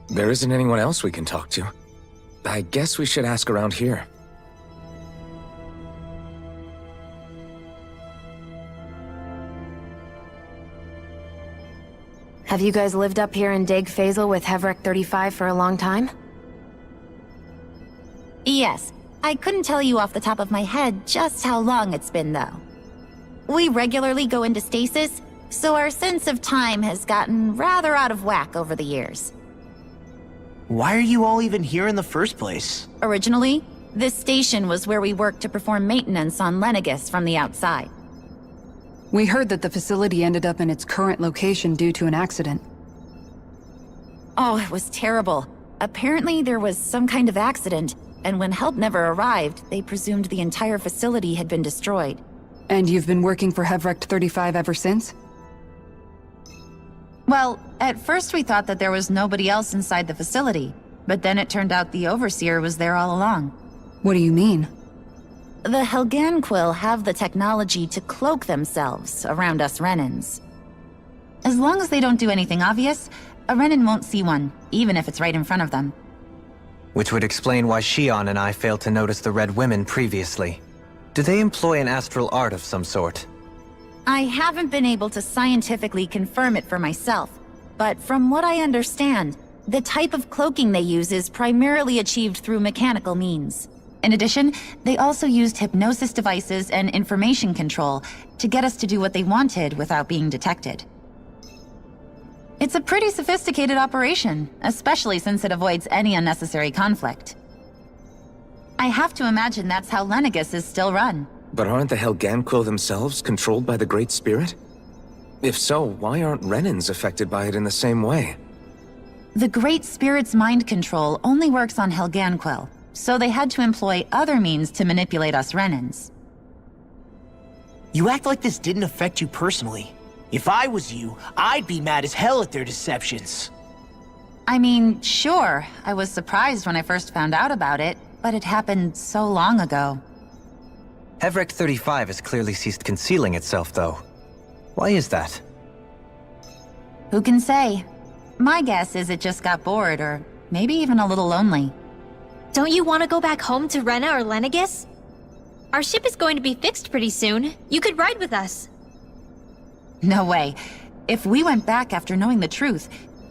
Speaker 2: There isn't anyone else we can talk to. I guess we should ask around here.
Speaker 7: Have you guys lived up here in Dig Faisal with Hevrek 35 for a long time?
Speaker 20: Yes. I couldn't tell you off the top of my head just how long it's been, though. We regularly go into stasis, so our sense of time has gotten rather out of whack over the years.
Speaker 4: Why are you all even here in the first place?
Speaker 20: Originally, this station was where we worked to perform maintenance on Lenegis from the outside.
Speaker 3: We heard that the facility ended up in its current location due to an accident.
Speaker 20: Oh, it was terrible. Apparently there was some kind of accident, and when help never arrived, they presumed the entire facility had been destroyed.
Speaker 3: And you've been working for Hevrek 35 ever since?
Speaker 20: Well, at first we thought that there was nobody else inside the facility, but then it turned out the Overseer was there all along.
Speaker 3: What do you mean?
Speaker 20: The Helganquil have the technology to cloak themselves around us Renans. As long as they don't do anything obvious, a Renan won't see one, even if it's right in front of them.
Speaker 5: Which would explain why Shion and I failed to notice the Red Women previously. Do they employ an astral art of some sort?
Speaker 20: I haven't been able to scientifically confirm it for myself, but from what I understand, the type of cloaking they use is primarily achieved through mechanical means. In addition, they also used hypnosis devices and information control to get us to do what they wanted without being detected. It's a pretty sophisticated operation, especially since it avoids any unnecessary conflict. I have to imagine that's how Lenegis is still run.
Speaker 2: But aren't the Helganquil themselves controlled by the Great Spirit? If so, why aren't Renans affected by it in the same way?
Speaker 20: The Great Spirit's mind control only works on Helganquil, so they had to employ other means to manipulate us Renans.
Speaker 4: You act like this didn't affect you personally. If I was you, I'd be mad as hell at their deceptions.
Speaker 20: I mean, sure, I was surprised when I first found out about it, but it happened so long ago.
Speaker 5: Hevrek 35 has clearly ceased concealing itself, though. Why is that?
Speaker 20: Who can say? My guess is it just got bored, or maybe even a little lonely.
Speaker 6: Don't you want to go back home to Rena or Lenegis? Our ship is going to be fixed pretty soon. You could ride with us.
Speaker 20: No way. If we went back after knowing the truth,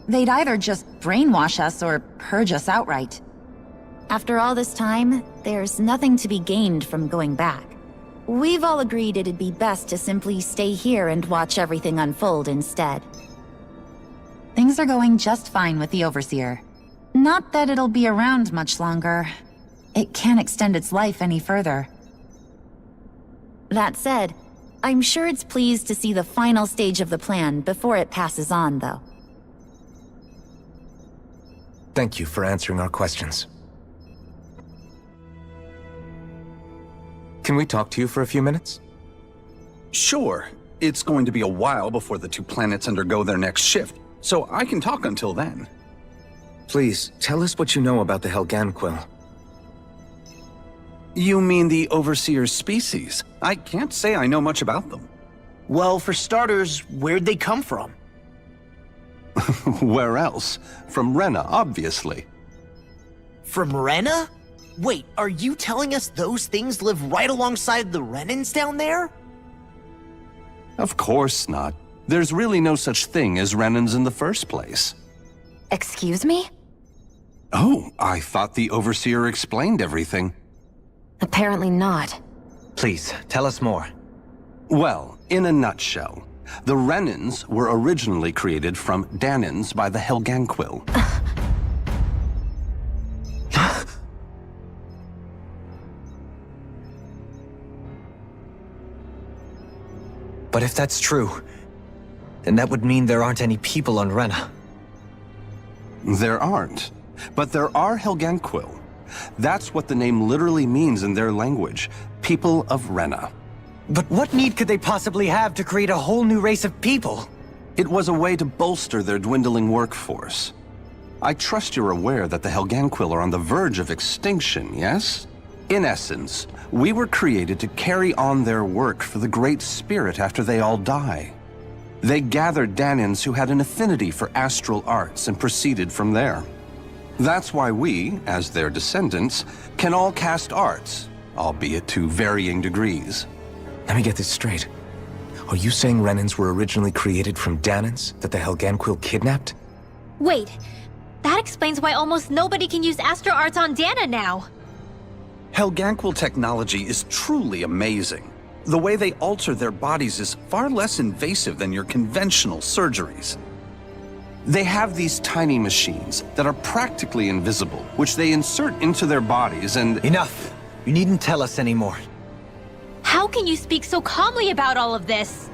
Speaker 20: they'd either just brainwash us or purge us outright. After all this time, there's nothing to be gained from going back. We've all agreed it'd be best to simply stay here and watch everything unfold instead. Things are going just fine with the Overseer. Not that it'll be around much longer. It can't extend its life any further. That said, I'm sure it's pleased to see the final stage of the plan before it passes on, though.
Speaker 2: Thank you for answering our questions. Can we talk to you for a few minutes?
Speaker 1: Sure. It's going to be a while before the two planets undergo their next shift, so I can talk until then.
Speaker 2: Please, tell us what you know about the Helganquil.
Speaker 1: You mean the Overseer's species? I can't say I know much about them.
Speaker 4: Well, for starters, where'd they come from?
Speaker 12: Where else? From Rena, obviously.
Speaker 4: From Rena? Wait, are you telling us those things live right alongside the Renans down there?
Speaker 12: Of course not. There's really no such thing as Renans in the first place.
Speaker 7: Excuse me?
Speaker 12: Oh, I thought the Overseer explained everything.
Speaker 7: Apparently not.
Speaker 5: Please, tell us more.
Speaker 12: Well, in a nutshell, the Renans were originally created from Danans by the Helganquil.
Speaker 5: But if that's true, then that would mean there aren't any people on Rena.
Speaker 12: There aren't, but there are Helganquil. That's what the name literally means in their language, people of Rena.
Speaker 5: But what need could they possibly have to create a whole new race of people?
Speaker 12: It was a way to bolster their dwindling workforce. I trust you're aware that the Helganquil are on the verge of extinction, yes?
Speaker 1: In essence, we were created to carry on their work for the Great Spirit after they all die. They gathered Danans who had an affinity for astral arts and proceeded from there. That's why we, as their descendants, can all cast arts, albeit to varying degrees.
Speaker 2: Let me get this straight. Are you saying Renans were originally created from Danans that the Helganquil kidnapped?
Speaker 6: Wait, that explains why almost nobody can use astral arts on Dana now.
Speaker 1: Helganquil technology is truly amazing. The way they alter their bodies is far less invasive than your conventional surgeries. They have these tiny machines that are practically invisible, which they insert into their bodies and—
Speaker 5: Enough! You needn't tell us anymore.
Speaker 6: How can you speak so calmly about all of this?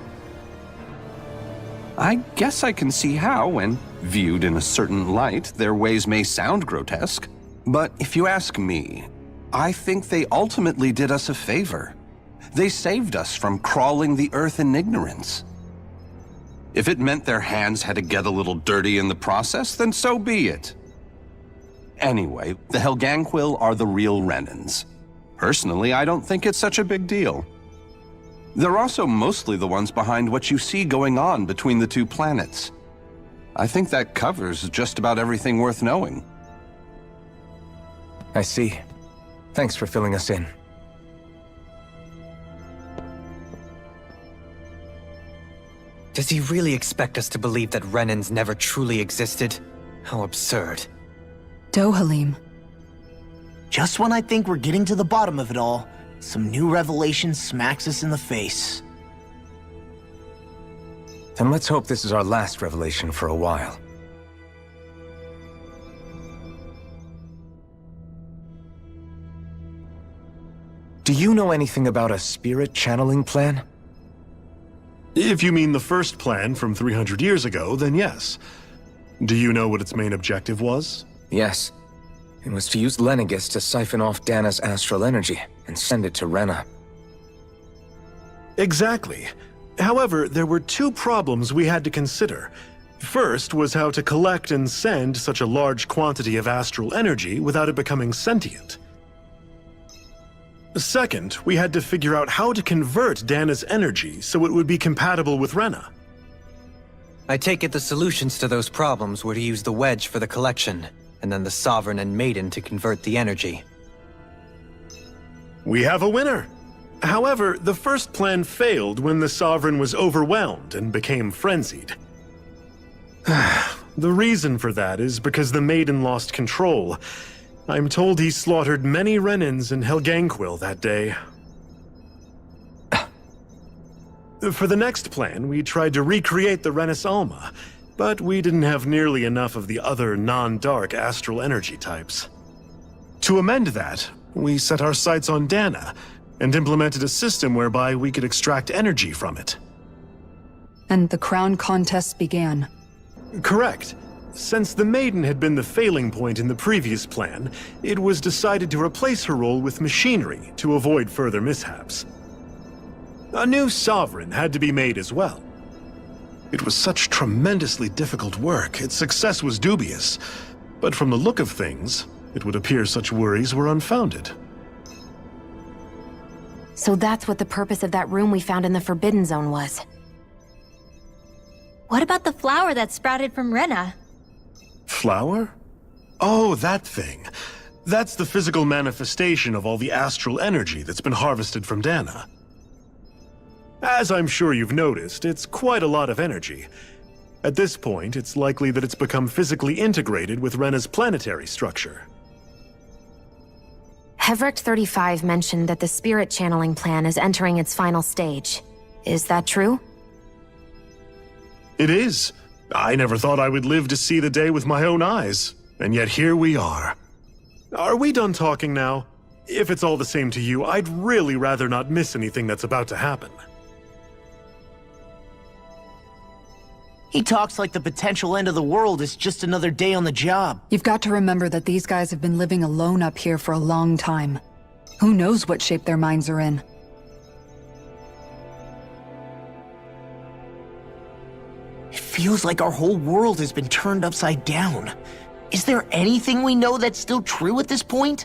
Speaker 1: I guess I can see how, when viewed in a certain light, their ways may sound grotesque. But if you ask me, I think they ultimately did us a favor. They saved us from crawling the earth in ignorance. If it meant their hands had to get a little dirty in the process, then so be it. Anyway, the Helganquil are the real Renans. Personally, I don't think it's such a big deal. They're also mostly the ones behind what you see going on between the two planets. I think that covers just about everything worth knowing.
Speaker 2: I see. Thanks for filling us in.
Speaker 5: Does he really expect us to believe that Renans never truly existed? How absurd.
Speaker 3: Dohalim.
Speaker 4: Just when I think we're getting to the bottom of it all, some new revelation smacks us in the face.
Speaker 2: Then let's hope this is our last revelation for a while. Do you know anything about a spirit channeling plan?
Speaker 13: If you mean the first plan from 300 years ago, then yes. Do you know what its main objective was?
Speaker 2: Yes. It was to use Lenegis to siphon off Dana's astral energy and send it to Rena.
Speaker 13: Exactly. However, there were two problems we had to consider. First was how to collect and send such a large quantity of astral energy without it becoming sentient. Second, we had to figure out how to convert Dana's energy so it would be compatible with Rena.
Speaker 5: I take it the solutions to those problems were to use the wedge for the collection, and then the Sovereign and Maiden to convert the energy.
Speaker 13: We have a winner! However, the first plan failed when the Sovereign was overwhelmed and became frenzied. The reason for that is because the Maiden lost control. I'm told he slaughtered many Renans in Helganquil that day. For the next plan, we tried to recreate the Renis Alma, but we didn't have nearly enough of the other non-dark astral energy types. To amend that, we set our sights on Dana, and implemented a system whereby we could extract energy from it.
Speaker 3: And the crown contests began.
Speaker 13: Correct. Since the Maiden had been the failing point in the previous plan, it was decided to replace her role with machinery to avoid further mishaps. A new Sovereign had to be made as well. It was such tremendously difficult work, its success was dubious. But from the look of things, it would appear such worries were unfounded.
Speaker 7: So that's what the purpose of that room we found in the Forbidden Zone was.
Speaker 6: What about the flower that sprouted from Rena?
Speaker 13: Flower? Oh, that thing. That's the physical manifestation of all the astral energy that's been harvested from Dana. As I'm sure you've noticed, it's quite a lot of energy. At this point, it's likely that it's become physically integrated with Rena's planetary structure.
Speaker 7: Hevrecht 35 mentioned that the spirit channeling plan is entering its final stage. Is that true?
Speaker 13: It is. I never thought I would live to see the day with my own eyes, and yet here we are. Are we done talking now? If it's all the same to you, I'd really rather not miss anything that's about to happen.
Speaker 4: He talks like the potential end of the world is just another day on the job.
Speaker 3: You've got to remember that these guys have been living alone up here for a long time. Who knows what shape their minds are in?
Speaker 4: It feels like our whole world has been turned upside down. Is there anything we know that's still true at this point?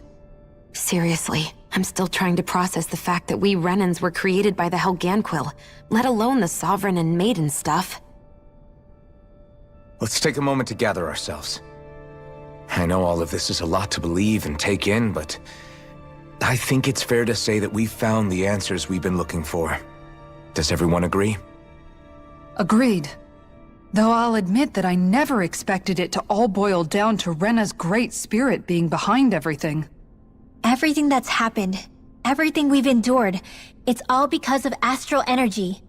Speaker 7: Seriously, I'm still trying to process the fact that we Renans were created by the Helganquil, let alone the Sovereign and Maiden stuff.
Speaker 2: Let's take a moment to gather ourselves. I know all of this is a lot to believe and take in, but I think it's fair to say that we've found the answers we've been looking for. Does everyone agree?
Speaker 3: Agreed. Though I'll admit that I never expected it to all boil down to Rena's great spirit being behind everything.
Speaker 6: Everything that's happened, everything we've endured, it's all because of astral energy.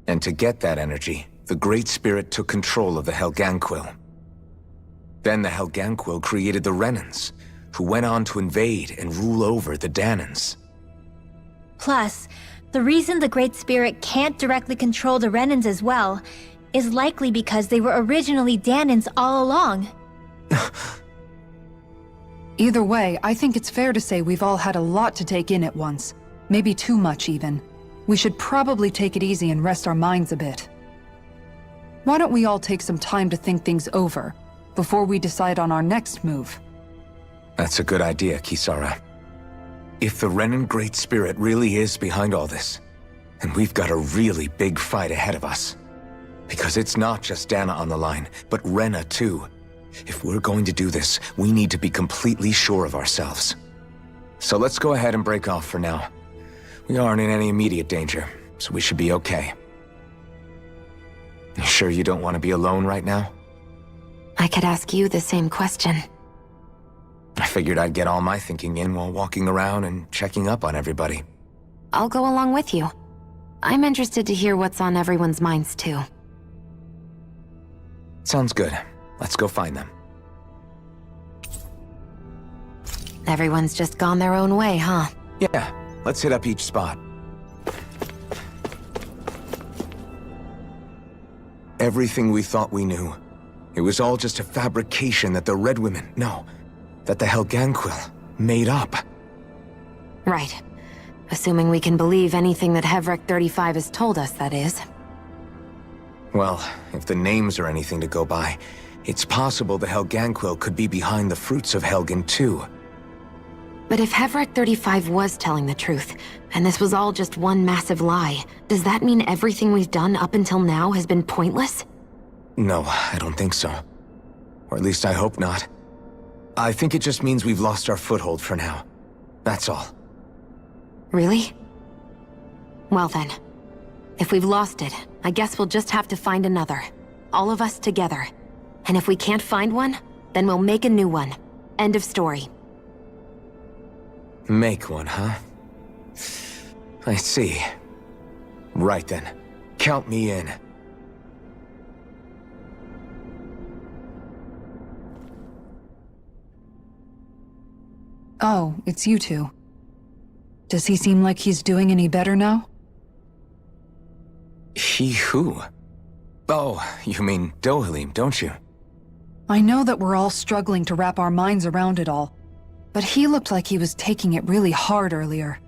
Speaker 2: And to get that energy, the Great Spirit took control of the Helganquil. Then the Helganquil created the Renans, who went on to invade and rule over the Danans.
Speaker 6: Plus, the reason the Great Spirit can't directly control the Renans as well is likely because they were originally Danans all along.
Speaker 3: Either way, I think it's fair to say we've all had a lot to take in at once. Maybe too much, even. We should probably take it easy and rest our minds a bit. Why don't we all take some time to think things over, before we decide on our next move?
Speaker 2: That's a good idea, Kisara. If the Renan Great Spirit really is behind all this, then we've got a really big fight ahead of us. Because it's not just Dana on the line, but Rena too. If we're going to do this, we need to be completely sure of ourselves. So let's go ahead and break off for now. We aren't in any immediate danger, so we should be okay. You sure you don't want to be alone right now?
Speaker 7: I could ask you the same question.
Speaker 2: I figured I'd get all my thinking in while walking around and checking up on everybody.
Speaker 7: I'll go along with you. I'm interested to hear what's on everyone's minds too.
Speaker 2: Sounds good. Let's go find them.
Speaker 7: Everyone's just gone their own way, huh?
Speaker 2: Yeah, let's hit up each spot. Everything we thought we knew, it was all just a fabrication that the Red Women, no, that the Helganquil made up.
Speaker 7: Right. Assuming we can believe anything that Hevrek 35 has told us, that is.
Speaker 2: Well, if the names are anything to go by, it's possible the Helganquil could be behind the fruits of Helgen too.
Speaker 7: But if Hevrek 35 was telling the truth, and this was all just one massive lie, does that mean everything we've done up until now has been pointless?
Speaker 2: No, I don't think so. Or at least I hope not. I think it just means we've lost our foothold for now. That's all.
Speaker 7: Really? Well then, if we've lost it, I guess we'll just have to find another. All of us together. And if we can't find one, then we'll make a new one. End of story.
Speaker 2: Make one, huh? I see. Right then. Count me in.
Speaker 3: Oh, it's you two. Does he seem like he's doing any better now?
Speaker 2: He who? Oh, you mean Dohalim, don't you?
Speaker 3: I know that we're all struggling to wrap our minds around it all, but he looked like he was taking it really hard earlier.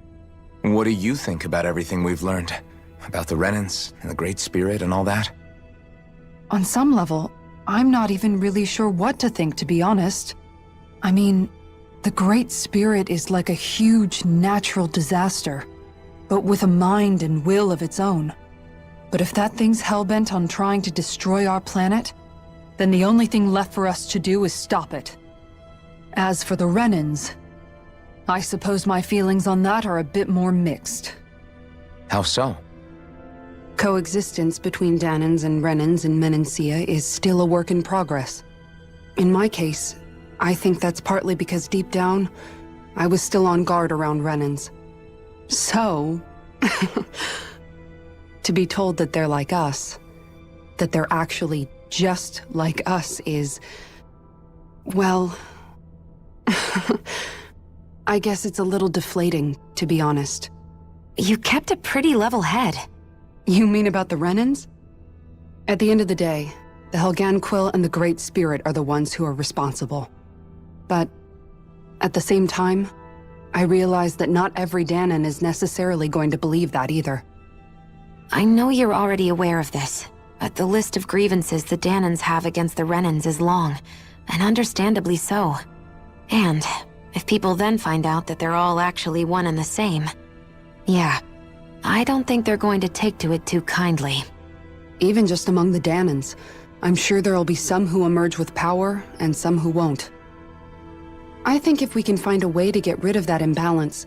Speaker 2: What do you think about everything we've learned? About the Renans and the Great Spirit and all that?
Speaker 3: On some level, I'm not even really sure what to think, to be honest. I mean, the Great Spirit is like a huge natural disaster, but with a mind and will of its own. But if that thing's hellbent on trying to destroy our planet, then the only thing left for us to do is stop it. As for the Renans, I suppose my feelings on that are a bit more mixed.
Speaker 2: How so?
Speaker 8: Coexistence between Danans and Renans in Menancia is still a work in progress. In my case, I think that's partly because deep down, I was still on guard around Renans. So, to be told that they're like us, that they're actually just like us is, well, I guess it's a little deflating, to be honest.
Speaker 7: You kept a pretty level head.
Speaker 8: You mean about the Renans? At the end of the day, the Helganquil and the Great Spirit are the ones who are responsible. But at the same time, I realize that not every Danan is necessarily going to believe that either.
Speaker 7: I know you're already aware of this, but the list of grievances the Danans have against the Renans is long, and understandably so. And If people then find out that they're all actually one and the same, yeah, I don't think they're going to take to it too kindly.
Speaker 8: Even just among the Danans, I'm sure there'll be some who emerge with power and some who won't. I think if we can find a way to get rid of that imbalance,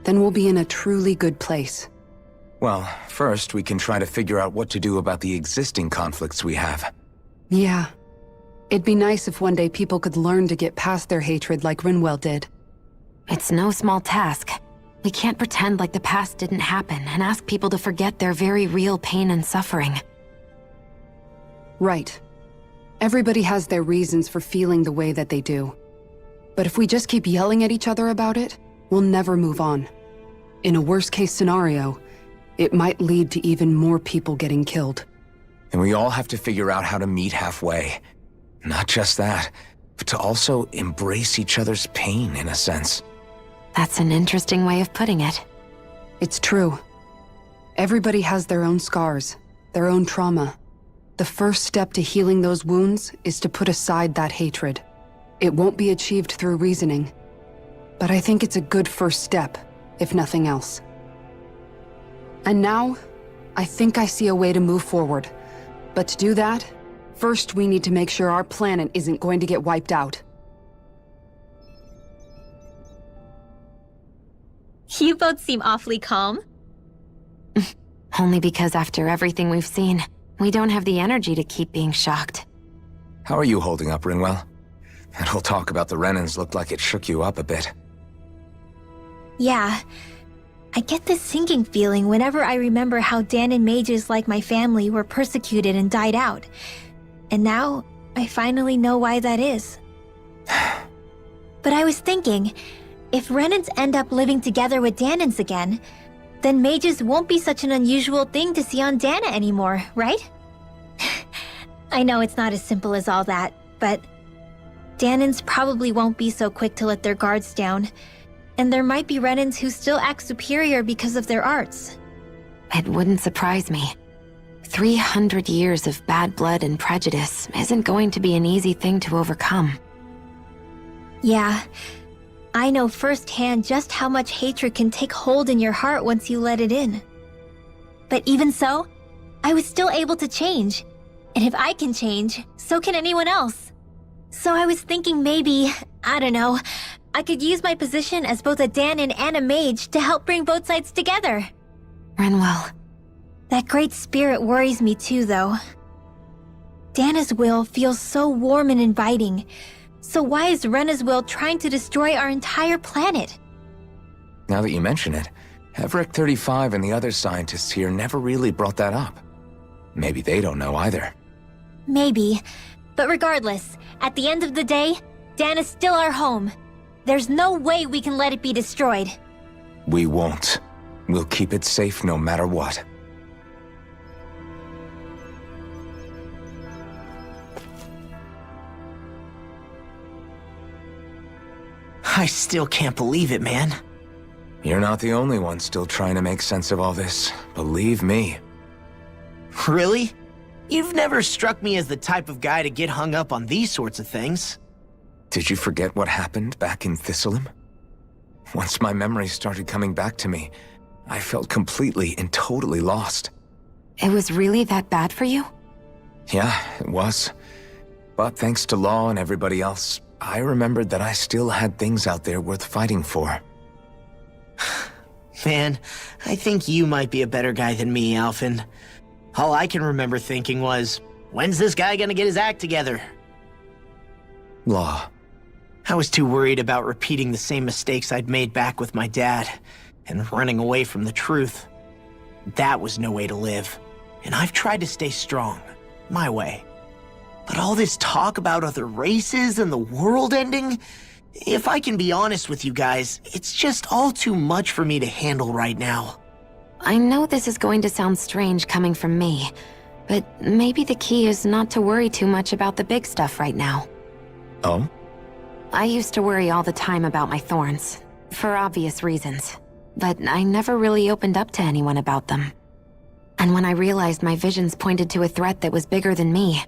Speaker 8: then we'll be in a truly good place.
Speaker 2: Well, first we can try to figure out what to do about the existing conflicts we have.
Speaker 8: Yeah. It'd be nice if one day people could learn to get past their hatred like Rinwell did.
Speaker 7: It's no small task. We can't pretend like the past didn't happen and ask people to forget their very real pain and suffering.
Speaker 8: Right. Everybody has their reasons for feeling the way that they do. But if we just keep yelling at each other about it, we'll never move on. In a worst-case scenario, it might lead to even more people getting killed.
Speaker 2: And we all have to figure out how to meet halfway. Not just that, but to also embrace each other's pain, in a sense.
Speaker 7: That's an interesting way of putting it.
Speaker 8: It's true. Everybody has their own scars, their own trauma. The first step to healing those wounds is to put aside that hatred. It won't be achieved through reasoning, but I think it's a good first step, if nothing else. And now, I think I see a way to move forward. But to do that, first we need to make sure our planet isn't going to get wiped out.
Speaker 6: You both seem awfully calm.
Speaker 7: Only because after everything we've seen, we don't have the energy to keep being shocked.
Speaker 2: How are you holding up, Rinwell? That whole talk about the Renans looked like it shook you up a bit.
Speaker 6: Yeah. I get this sinking feeling whenever I remember how Danan mages like my family were persecuted and died out. And now, I finally know why that is. But I was thinking, if Renans end up living together with Danans again, then mages won't be such an unusual thing to see on Dana anymore, right? I know it's not as simple as all that, but Danans probably won't be so quick to let their guards down. And there might be Renans who still act superior because of their arts.
Speaker 7: It wouldn't surprise me. 300 years of bad blood and prejudice isn't going to be an easy thing to overcome.
Speaker 6: Yeah, I know firsthand just how much hatred can take hold in your heart once you let it in. But even so, I was still able to change. And if I can change, so can anyone else. So I was thinking maybe, I don't know, I could use my position as both a Danan and a mage to help bring both sides together.
Speaker 7: Rinwell.
Speaker 6: That great spirit worries me too, though. Dana's will feels so warm and inviting. So why is Rena's will trying to destroy our entire planet?
Speaker 2: Now that you mention it, Everett 35 and the other scientists here never really brought that up. Maybe they don't know either.
Speaker 6: Maybe. But regardless, at the end of the day, Dana's still our home. There's no way we can let it be destroyed.
Speaker 2: We won't. We'll keep it safe no matter what.
Speaker 4: I still can't believe it, man.
Speaker 2: You're not the only one still trying to make sense of all this. Believe me.
Speaker 4: Really? You've never struck me as the type of guy to get hung up on these sorts of things.
Speaker 2: Did you forget what happened back in Thistleum? Once my memory started coming back to me, I felt completely and totally lost.
Speaker 7: It was really that bad for you?
Speaker 2: Yeah, it was. But thanks to Law and everybody else, I remembered that I still had things out there worth fighting for.
Speaker 4: Man, I think you might be a better guy than me, Alphen. All I can remember thinking was, when's this guy gonna get his act together?
Speaker 2: Law.
Speaker 4: I was too worried about repeating the same mistakes I'd made back with my dad, and running away from the truth. That was no way to live, and I've tried to stay strong, my way. But all this talk about other races and the world ending, if I can be honest with you guys, it's just all too much for me to handle right now.
Speaker 7: I know this is going to sound strange coming from me, but maybe the key is not to worry too much about the big stuff right now.
Speaker 2: Oh?
Speaker 7: I used to worry all the time about my thorns, for obvious reasons, but I never really opened up to anyone about them. And when I realized my visions pointed to a threat that was bigger than me,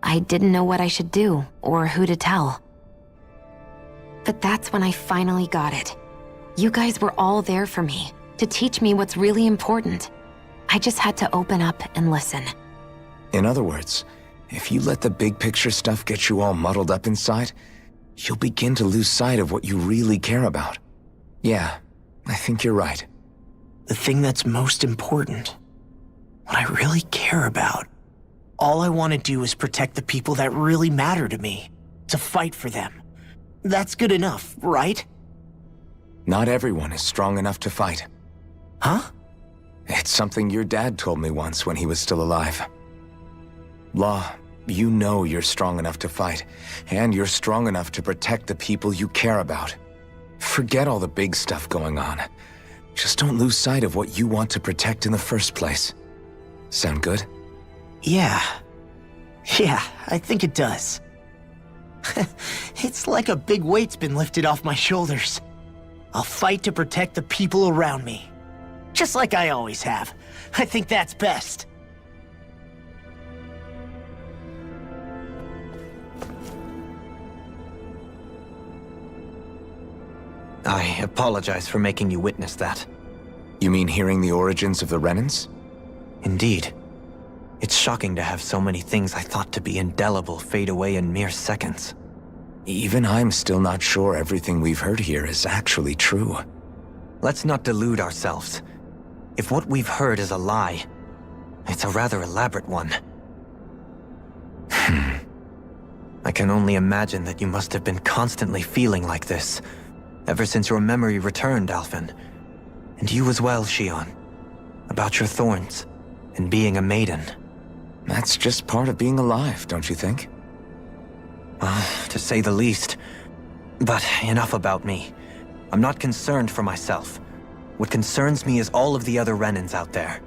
Speaker 7: I didn't know what I should do or who to tell. But that's when I finally got it. You guys were all there for me, to teach me what's really important. I just had to open up and listen.
Speaker 2: In other words, if you let the big picture stuff get you all muddled up inside, you'll begin to lose sight of what you really care about. Yeah, I think you're right.
Speaker 4: The thing that's most important. What I really care about. All I want to do is protect the people that really matter to me. To fight for them. That's good enough, right?
Speaker 2: Not everyone is strong enough to fight.
Speaker 4: Huh?
Speaker 2: It's something your dad told me once when he was still alive. Law, you know you're strong enough to fight, and you're strong enough to protect the people you care about. Forget all the big stuff going on. Just don't lose sight of what you want to protect in the first place. Sound good?
Speaker 4: Yeah. Yeah, I think it does. It's like a big weight's been lifted off my shoulders. I'll fight to protect the people around me. Just like I always have. I think that's best.
Speaker 5: I apologize for making you witness that.
Speaker 2: You mean hearing the origins of the Renans?
Speaker 5: Indeed. It's shocking to have so many things I thought to be indelible fade away in mere seconds.
Speaker 2: Even I'm still not sure everything we've heard here is actually true.
Speaker 5: Let's not delude ourselves. If what we've heard is a lie, it's a rather elaborate one. I can only imagine that you must have been constantly feeling like this, ever since your memory returned, Alphen. And you as well, Shion. About your thorns, and being a maiden.
Speaker 2: That's just part of being alive, don't you think?
Speaker 5: To say the least. But enough about me. I'm not concerned for myself. What concerns me is all of the other Renans out there.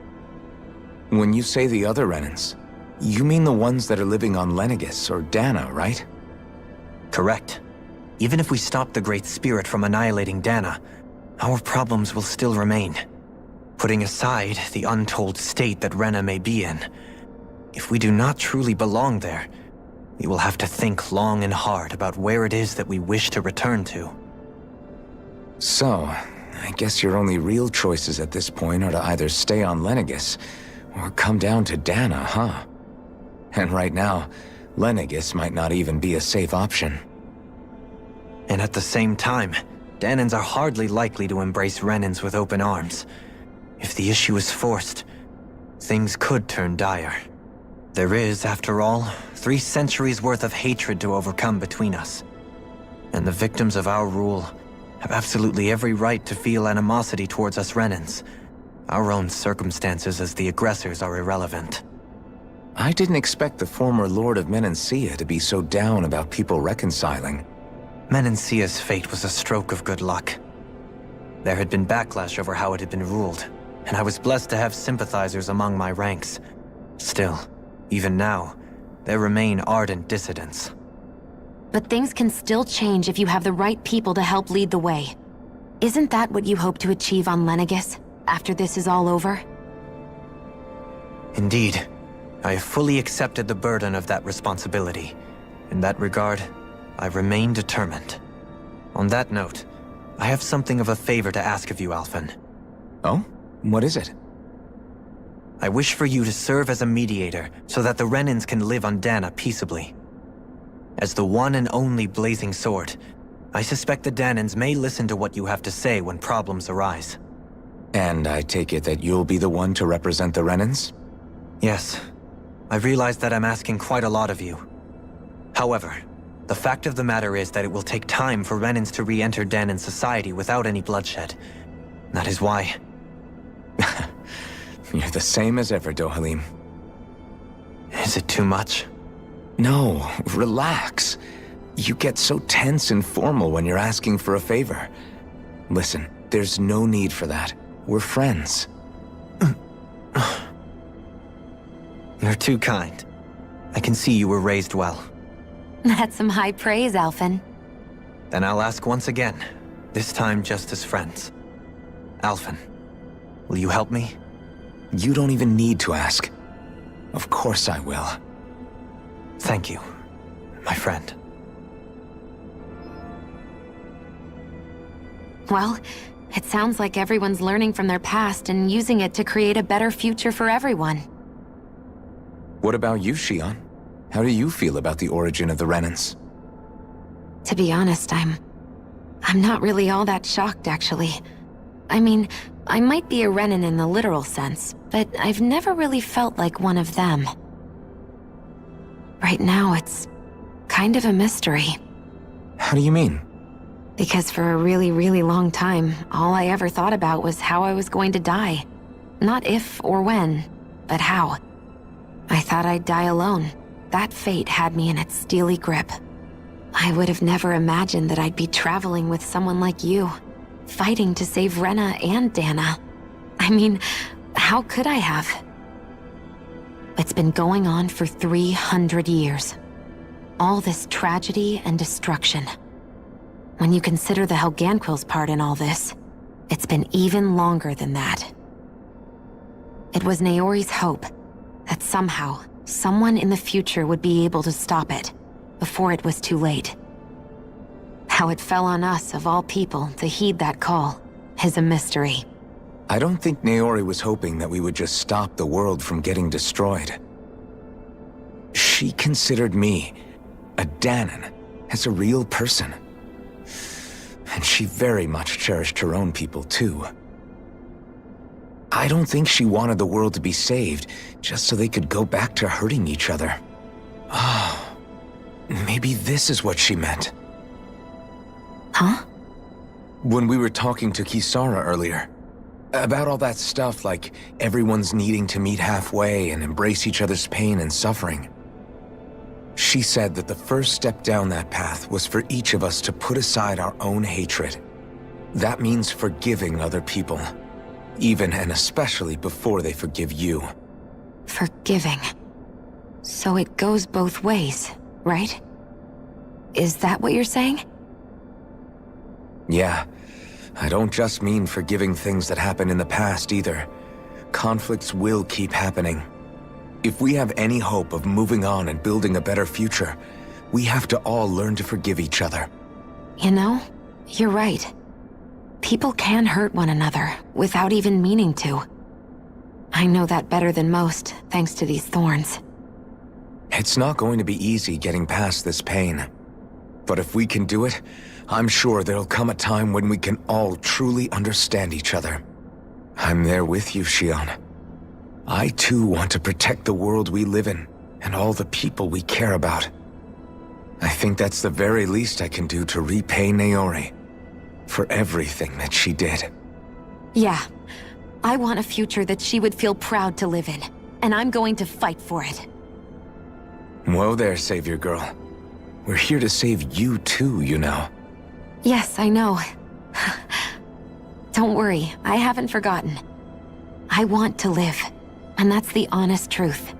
Speaker 2: When you say the other Renans, you mean the ones that are living on Lenegis or Dana, right?
Speaker 5: Correct. Even if we stop the Great Spirit from annihilating Dana, our problems will still remain. Putting aside the untold state that Rena may be in, if we do not truly belong there, we will have to think long and hard about where it is that we wish to return to.
Speaker 2: So, I guess your only real choices at this point are to either stay on Lenegis or come down to Dana, huh? And right now, Lenegis might not even be a safe option.
Speaker 5: And at the same time, Danans are hardly likely to embrace Renans with open arms. If the issue is forced, things could turn dire. There is, after all, 3 centuries worth of hatred to overcome between us. And the victims of our rule have absolutely every right to feel animosity towards us Renans. Our own circumstances as the aggressors are irrelevant.
Speaker 2: I didn't expect the former Lord of Menancia to be so down about people reconciling.
Speaker 5: Menancia's fate was a stroke of good luck. There had been backlash over how it had been ruled, and I was blessed to have sympathizers among my ranks. Still, even now, there remain ardent dissidents.
Speaker 7: But things can still change if you have the right people to help lead the way. Isn't that what you hope to achieve on Lenegis, after this is all over?
Speaker 5: Indeed. I have fully accepted the burden of that responsibility. In that regard, I remain determined. On that note, I have something of a favor to ask of you, Alphen.
Speaker 2: Oh? What is it?
Speaker 5: I wish for you to serve as a mediator so that the Renans can live on Dana peaceably. As the one and only Blazing Sword, I suspect the Danans may listen to what you have to say when problems arise.
Speaker 2: And I take it that you'll be the one to represent the Renans?
Speaker 5: Yes. I realize that I'm asking quite a lot of you. However, the fact of the matter is that it will take time for Renans to re-enter Danan society without any bloodshed. That is why...
Speaker 2: You're the same as ever, Dohalim.
Speaker 5: Is it too much?
Speaker 2: No, relax. You get so tense and formal when you're asking for a favor. Listen, there's no need for that. We're friends.
Speaker 5: You're too kind. I can see you were raised well.
Speaker 7: That's some high praise, Alphen.
Speaker 5: Then I'll ask once again, this time just as friends. Alphen, will you help me?
Speaker 2: You don't even need to ask. Of course I will.
Speaker 5: Thank you, my friend.
Speaker 7: Well, it sounds like everyone's learning from their past and using it to create a better future for everyone.
Speaker 2: What about you, Shion? How do you feel about the origin of the Renans?
Speaker 7: To be honest, I'm not really all that shocked, actually. I mean, I might be a Renan in the literal sense, but I've never really felt like one of them. Right now, it's kind of a mystery.
Speaker 2: How do you mean?
Speaker 7: Because for a really, really long time, all I ever thought about was how I was going to die. Not if or when, but how. I thought I'd die alone. That fate had me in its steely grip. I would have never imagined that I'd be traveling with someone like you, fighting to save Rena and Dana. I mean, how could I have? It's been going on for 300 years. All this tragedy and destruction. When you consider the Helganquil's part in all this, it's been even longer than that. It was Naori's hope that somehow, someone in the future would be able to stop it, before it was too late. How it fell on us, of all people, to heed that call, is a mystery.
Speaker 2: I don't think Naori was hoping that we would just stop the world from getting destroyed. She considered me, a Danan, as a real person. And she very much cherished her own people, too. I don't think she wanted the world to be saved, just so they could go back to hurting each other. Oh, maybe this is what she meant.
Speaker 7: Huh?
Speaker 2: When we were talking to Kisara earlier, about all that stuff like everyone's needing to meet halfway and embrace each other's pain and suffering. She said that the first step down that path was for each of us to put aside our own hatred. That means forgiving other people, even and especially before they forgive you.
Speaker 7: Forgiving. So it goes both ways, right? Is that what you're saying?
Speaker 2: Yeah. I don't just mean forgiving things that happened in the past either. Conflicts will keep happening. If we have any hope of moving on and building a better future, we have to all learn to forgive each other.
Speaker 7: You know, you're right. People can hurt one another without even meaning to. I know that better than most, thanks to these thorns.
Speaker 2: It's not going to be easy getting past this pain. But if we can do it, I'm sure there'll come a time when we can all truly understand each other. I'm there with you, Shion. I too want to protect the world we live in, and all the people we care about. I think that's the very least I can do to repay Naori for everything that she did.
Speaker 7: Yeah. I want a future that she would feel proud to live in, and I'm going to fight for it.
Speaker 2: Whoa there, Savior Girl. We're here to save you too, you know.
Speaker 7: Yes, I know. Don't worry, I haven't forgotten. I want to live, and that's the honest truth.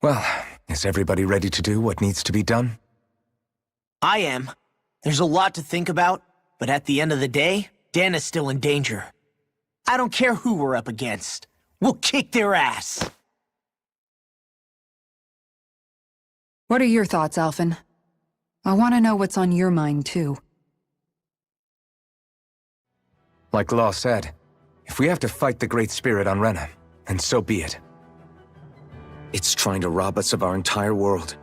Speaker 2: Well, is everybody ready to do what needs to be done?
Speaker 4: I am. There's a lot to think about, but at the end of the day, Dana's still in danger. I don't care who we're up against. We'll kick their ass.
Speaker 8: What are your thoughts, Alphen? I want to know what's on your mind, too.
Speaker 2: Like Law said, if we have to fight the Great Spirit on Rena, then so be it. It's trying to rob us of our entire world,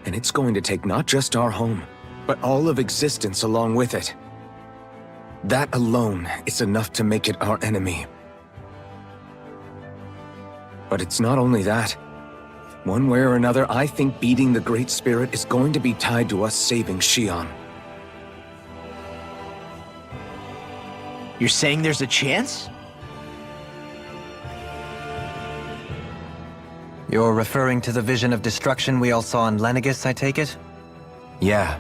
Speaker 2: and it's going to take not just our home, but all of existence along with it. That alone is enough to make it our enemy. But it's not only that. One way or another, I think beating the Great Spirit is going to be tied to us saving Shion.
Speaker 4: You're saying there's a chance?
Speaker 5: You're referring to the vision of destruction we all saw in Lenegis, I take it?
Speaker 2: Yeah.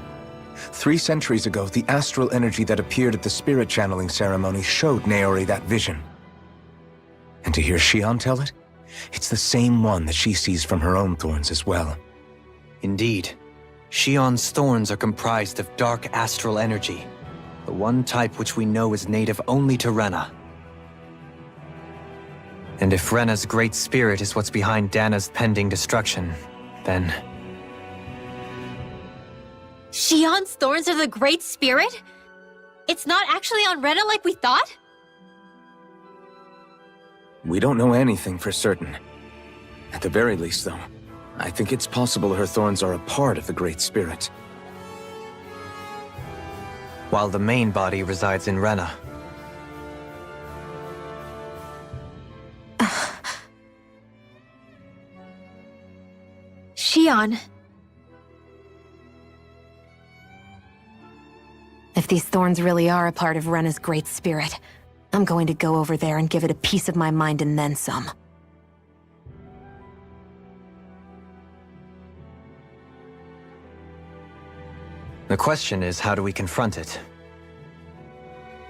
Speaker 2: 3 centuries ago, the astral energy that appeared at the spirit channeling ceremony showed Naori that vision. And to hear Shion tell it, it's the same one that she sees from her own thorns as well.
Speaker 5: Indeed. Shion's thorns are comprised of dark astral energy. The one type which we know is native only to Rena. And if Rena's great spirit is what's behind Dana's pending destruction, then...
Speaker 6: Shion's thorns are the Great Spirit? It's not actually on Rena like we thought?
Speaker 2: We don't know anything for certain. At the very least, though, I think it's possible her thorns are a part of the Great Spirit.
Speaker 5: While the main body resides in Rena.
Speaker 6: Shion.
Speaker 7: If these thorns really are a part of Rena's Great Spirit, I'm going to go over there and give it a piece of my mind and then some.
Speaker 5: The question is, how do we confront it?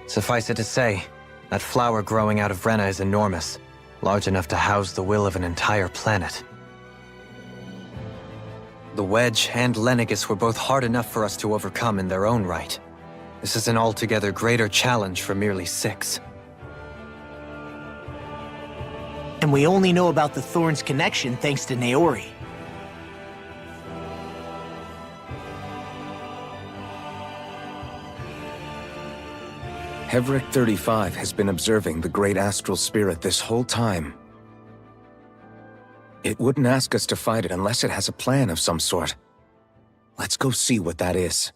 Speaker 5: Suffice it to say, that flower growing out of Rena is enormous, large enough to house the will of an entire planet. The Wedge and Lenegis were both hard enough for us to overcome in their own right. This is an altogether greater challenge for merely 6.
Speaker 4: And we only know about the Thorns' connection thanks to Naori.
Speaker 2: Hevric 35 has been observing the Great Astral Spirit this whole time. It wouldn't ask us to fight it unless it has a plan of some sort. Let's go see what that is.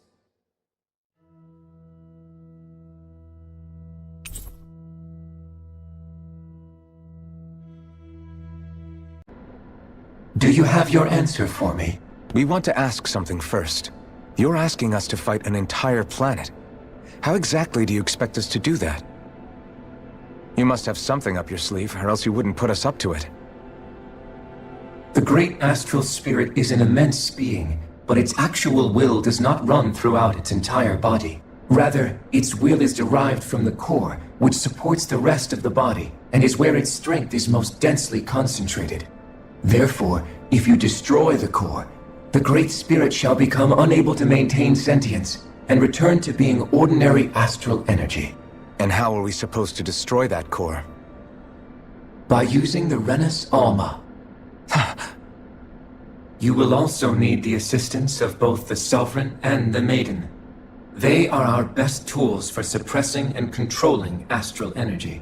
Speaker 9: Do you have your answer for me?
Speaker 2: We want to ask something first. You're asking us to fight an entire planet. How exactly do you expect us to do that? You must have something up your sleeve, or else you wouldn't put us up to it.
Speaker 9: The Great Astral Spirit is an immense being, but its actual will does not run throughout its entire body. Rather, its will is derived from the core, which supports the rest of the body, and is where its strength is most densely concentrated. Therefore, if you destroy the core, the Great Spirit shall become unable to maintain sentience, and return to being ordinary astral energy.
Speaker 2: And how are we supposed to destroy that core?
Speaker 9: By using the Renis Alma. You will also need the assistance of both the Sovereign and the Maiden. They are our best tools for suppressing and controlling astral energy.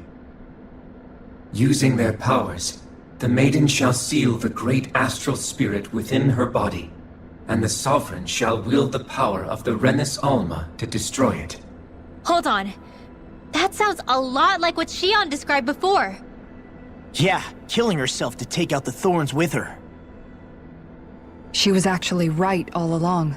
Speaker 9: Using their powers, the Maiden shall seal the Great Astral Spirit within her body, and the Sovereign shall wield the power of the Renis Alma to destroy it.
Speaker 6: Hold on. That sounds a lot like what Shion described before.
Speaker 4: Yeah, killing herself to take out the Thorns with her.
Speaker 3: She was actually right all along.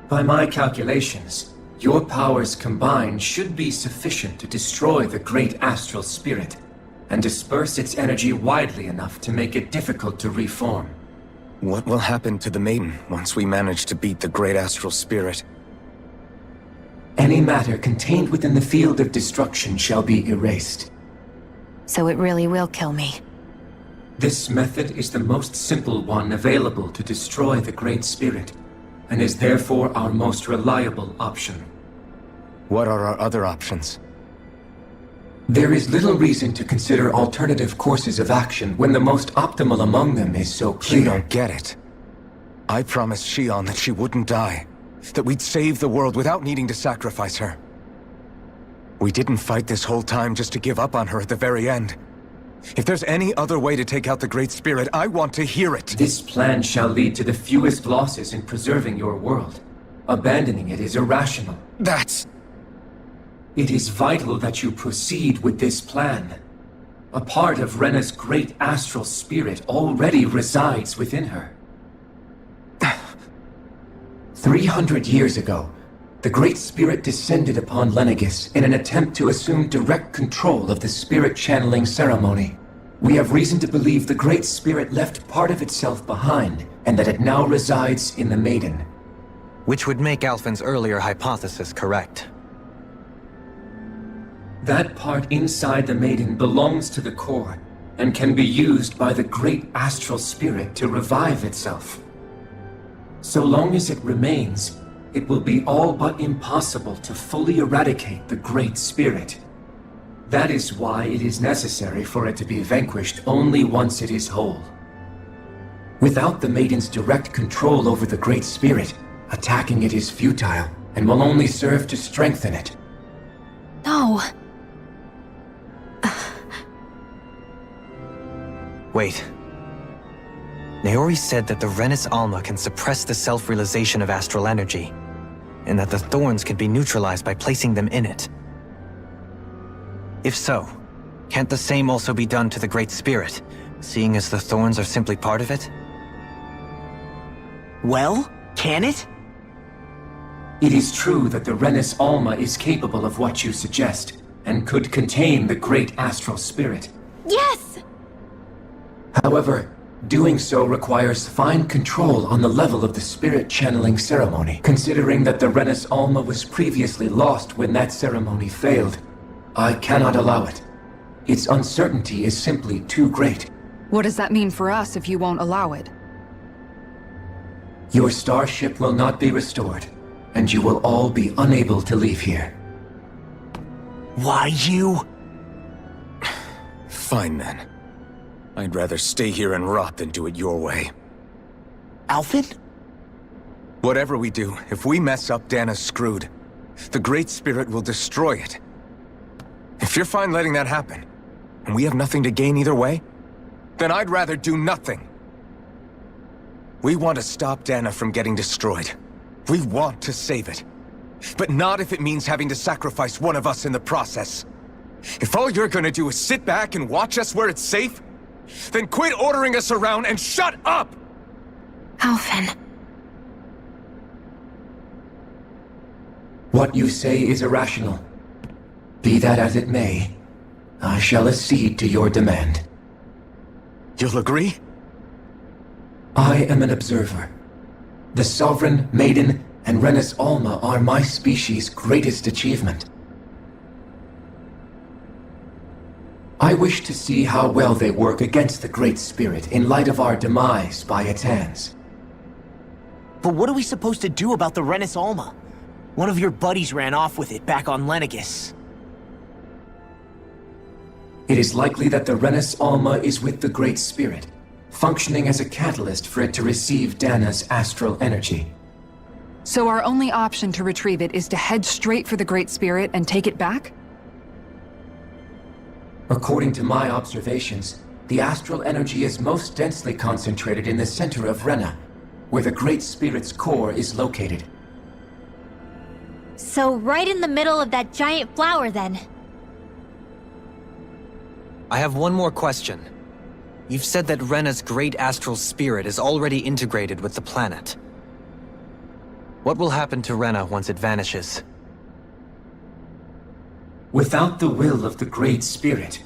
Speaker 9: By my calculations, your powers combined should be sufficient to destroy the Great Astral Spirit, and disperse its energy widely enough to make it difficult to reform.
Speaker 2: What will happen to the Maiden once we manage to beat the Great Astral Spirit?
Speaker 9: Any matter contained within the field of destruction shall be erased.
Speaker 7: So it really will kill me.
Speaker 9: This method is the most simple one available to destroy the Great Spirit, and is therefore our most reliable option.
Speaker 2: What are our other options?
Speaker 9: There is little reason to consider alternative courses of action when the most optimal among them is so clear.
Speaker 2: You don't get it. I promised Shion that she wouldn't die, that we'd save the world without needing to sacrifice her. We didn't fight this whole time just to give up on her at the very end. If there's any other way to take out the Great Spirit, I want to hear it.
Speaker 9: This plan shall lead to the fewest losses in preserving your world. Abandoning it is irrational. It is vital that you proceed with this plan. A part of Rena's Great Astral Spirit already resides within her. 300 years ago, the Great Spirit descended upon Lenegis in an attempt to assume direct control of the spirit channeling ceremony. We have reason to believe the Great Spirit left part of itself behind, and that it now resides in the Maiden.
Speaker 5: Which would make Alphen's earlier hypothesis correct.
Speaker 9: That part inside the Maiden belongs to the core, and can be used by the Great Astral Spirit to revive itself. So long as it remains, it will be all but impossible to fully eradicate the Great Spirit. That is why it is necessary for it to be vanquished only once it is whole. Without the Maiden's direct control over the Great Spirit, attacking it is futile and will only serve to strengthen it.
Speaker 6: No.
Speaker 5: Wait. Naori said that the Renis Alma can suppress the self-realization of astral energy, and that the thorns can be neutralized by placing them in it. If so, can't the same also be done to the Great Spirit, seeing as the thorns are simply part of it?
Speaker 4: Well, can it?
Speaker 9: It is true that the Renis Alma is capable of what you suggest, and could contain the Great Astral Spirit.
Speaker 6: Yes!
Speaker 9: However, doing so requires fine control on the level of the spirit channeling ceremony. Considering that the Renis Alma was previously lost when that ceremony failed, I cannot allow it. Its uncertainty is simply too great.
Speaker 3: What does that mean for us if you won't allow it?
Speaker 9: Your starship will not be restored, and you will all be unable to leave here.
Speaker 4: Why you?
Speaker 2: Fine then. I'd rather stay here and rot than do it your way.
Speaker 4: Alphen?
Speaker 2: Whatever we do, if we mess up, Dana's screwed. The Great Spirit will destroy it. If you're fine letting that happen, and we have nothing to gain either way, then I'd rather do nothing. We want to stop Dana from getting destroyed. We want to save it. But not if it means having to sacrifice one of us in the process. If all you're gonna do is sit back and watch us where it's safe, then quit ordering us around and shut up!
Speaker 7: Alphen.
Speaker 9: What you say is irrational. Be that as it may, I shall accede to your demand.
Speaker 2: You'll agree?
Speaker 9: I am an observer. The Sovereign, Maiden, and Renis Alma are my species' greatest achievement. I wish to see how well they work against the Great Spirit in light of our demise by its hands.
Speaker 4: But what are we supposed to do about the Renis Alma? One of your buddies ran off with it back on Lenegis.
Speaker 9: It is likely that the Renis Alma is with the Great Spirit, functioning as a catalyst for it to receive Dana's astral energy.
Speaker 3: So our only option to retrieve it is to head straight for the Great Spirit and take it back?
Speaker 9: According to my observations, the astral energy is most densely concentrated in the center of Rena, where the Great Spirit's core is located.
Speaker 6: So right in the middle of that giant flower, then.
Speaker 5: I have one more question. You've said that Rena's great astral spirit is already integrated with the planet. What will happen to Rena once it vanishes?
Speaker 9: Without the will of the Great Spirit,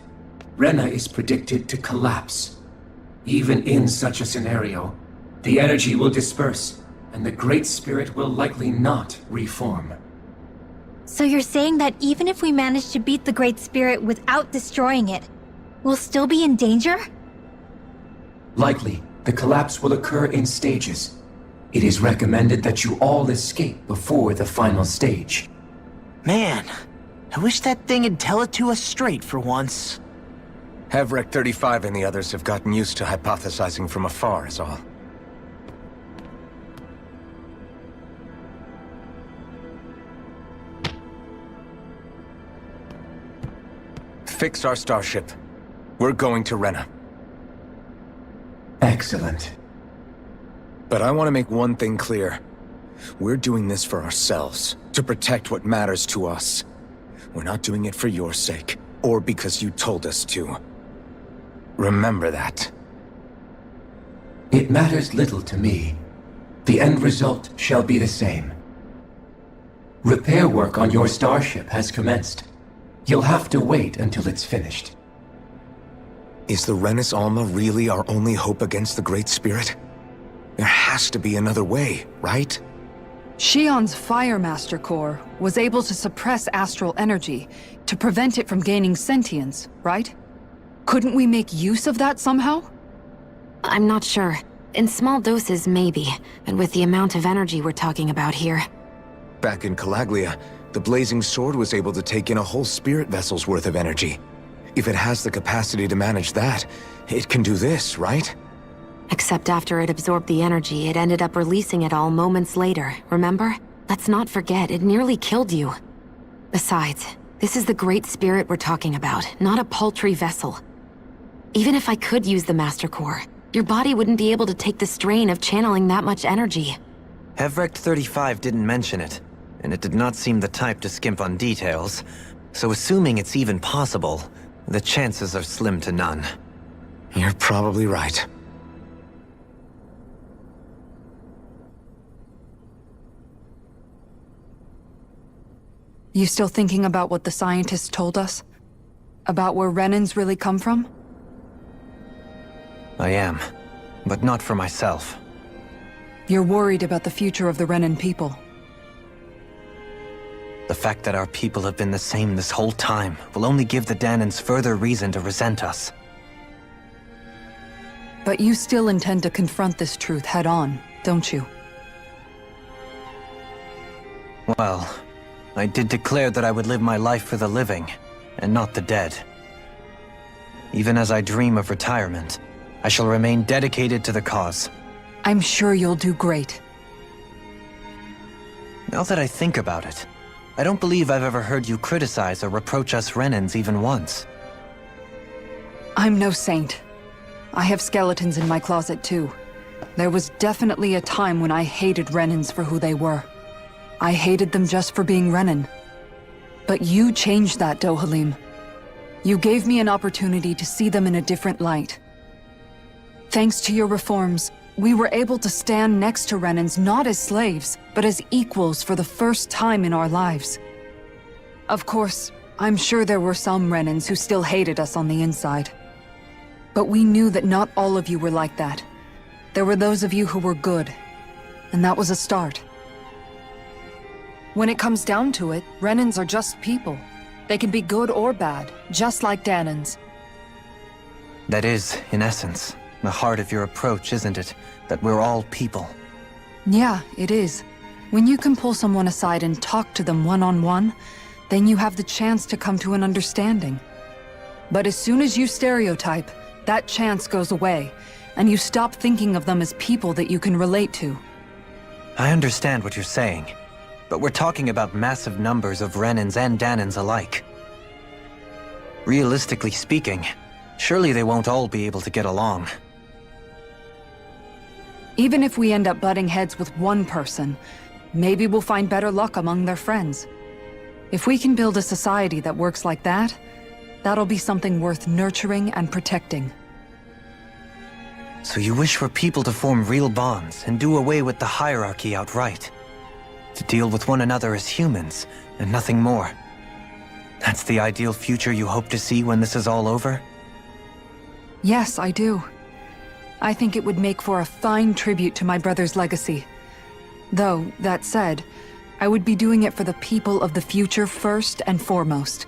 Speaker 9: Rena is predicted to collapse. Even in such a scenario, the energy will disperse, and the Great Spirit will likely not reform.
Speaker 6: So you're saying that even if we manage to beat the Great Spirit without destroying it, we'll still be in danger?
Speaker 9: Likely, the collapse will occur in stages. It is recommended that you all escape before the final stage.
Speaker 4: Man, I wish that thing would tell it to us straight for once.
Speaker 2: Havrek 35 and the others have gotten used to hypothesizing from afar, is all. Fix our starship. We're going to Rena.
Speaker 9: Excellent.
Speaker 2: But I want to make one thing clear. We're doing this for ourselves, to protect what matters to us. We're not doing it for your sake, or because you told us to. Remember that.
Speaker 9: It matters little to me. The end result shall be the same. Repair work on your starship has commenced. You'll have to wait until it's finished.
Speaker 2: Is the Renis Alma really our only hope against the Great Spirit? There has to be another way, right?
Speaker 3: Shion's Fire Master Core was able to suppress astral energy to prevent it from gaining sentience, right? Couldn't we make use of that somehow?
Speaker 7: I'm not sure. In small doses, maybe. But with the amount of energy we're talking about here,
Speaker 2: Back in Calaglia, the blazing sword was able to take in a whole spirit vessel's worth of energy. If it has the capacity to manage that, it can do this, right?
Speaker 7: Except after it absorbed the energy, it ended up releasing it all moments later, remember? Let's not forget, it nearly killed you. Besides, this is the Great Spirit we're talking about, not a paltry vessel. Even if I could use the Master Core, your body wouldn't be able to take the strain of channeling that much energy.
Speaker 5: Hevrect 35 didn't mention it, and it did not seem the type to skimp on details, so assuming it's even possible, the chances are slim to none.
Speaker 2: You're probably right.
Speaker 3: You still thinking about what the scientists told us? About where Renans really come from?
Speaker 5: I am, but not for myself.
Speaker 3: You're worried about the future of the Renan people.
Speaker 5: The fact that our people have been the same this whole time will only give the Danans further reason to resent us.
Speaker 3: But you still intend to confront this truth head-on, don't you?
Speaker 5: Well, I did declare that I would live my life for the living, and not the dead. Even as I dream of retirement, I shall remain dedicated to the cause.
Speaker 3: I'm sure you'll do great.
Speaker 5: Now that I think about it, I don't believe I've ever heard you criticize or reproach us Renans even once.
Speaker 3: I'm no saint. I have skeletons in my closet too. There was definitely a time when I hated Renans for who they were. I hated them just for being Renan. But you changed that, Dohalim. You gave me an opportunity to see them in a different light. Thanks to your reforms, we were able to stand next to Renans not as slaves, but as equals for the first time in our lives. Of course, I'm sure there were some Renans who still hated us on the inside. But we knew that not all of you were like that. There were those of you who were good, and that was a start.
Speaker 16: When it comes down to it, Renans are just people. They can be good or bad, just like Danans.
Speaker 5: That is, in essence, the heart of your approach, isn't it? That we're all people.
Speaker 3: Yeah, it is. When you can pull someone aside and talk to them one-on-one, then you have the chance to come to an understanding. But as soon as you stereotype, that chance goes away, and you stop thinking of them as people that you can relate to.
Speaker 5: I understand what you're saying, but we're talking about massive numbers of Renans and Danans alike. Realistically speaking, surely they won't all be able to get along.
Speaker 3: Even if we end up butting heads with one person, maybe we'll find better luck among their friends. If we can build a society that works like that, that'll be something worth nurturing and protecting.
Speaker 5: So you wish for people to form real bonds and do away with the hierarchy outright? To deal with one another as humans, and nothing more? That's the ideal future you hope to see when this is all over?
Speaker 3: Yes, I do. I think it would make for a fine tribute to my brother's legacy. Though, that said, I would be doing it for the people of the future first and foremost.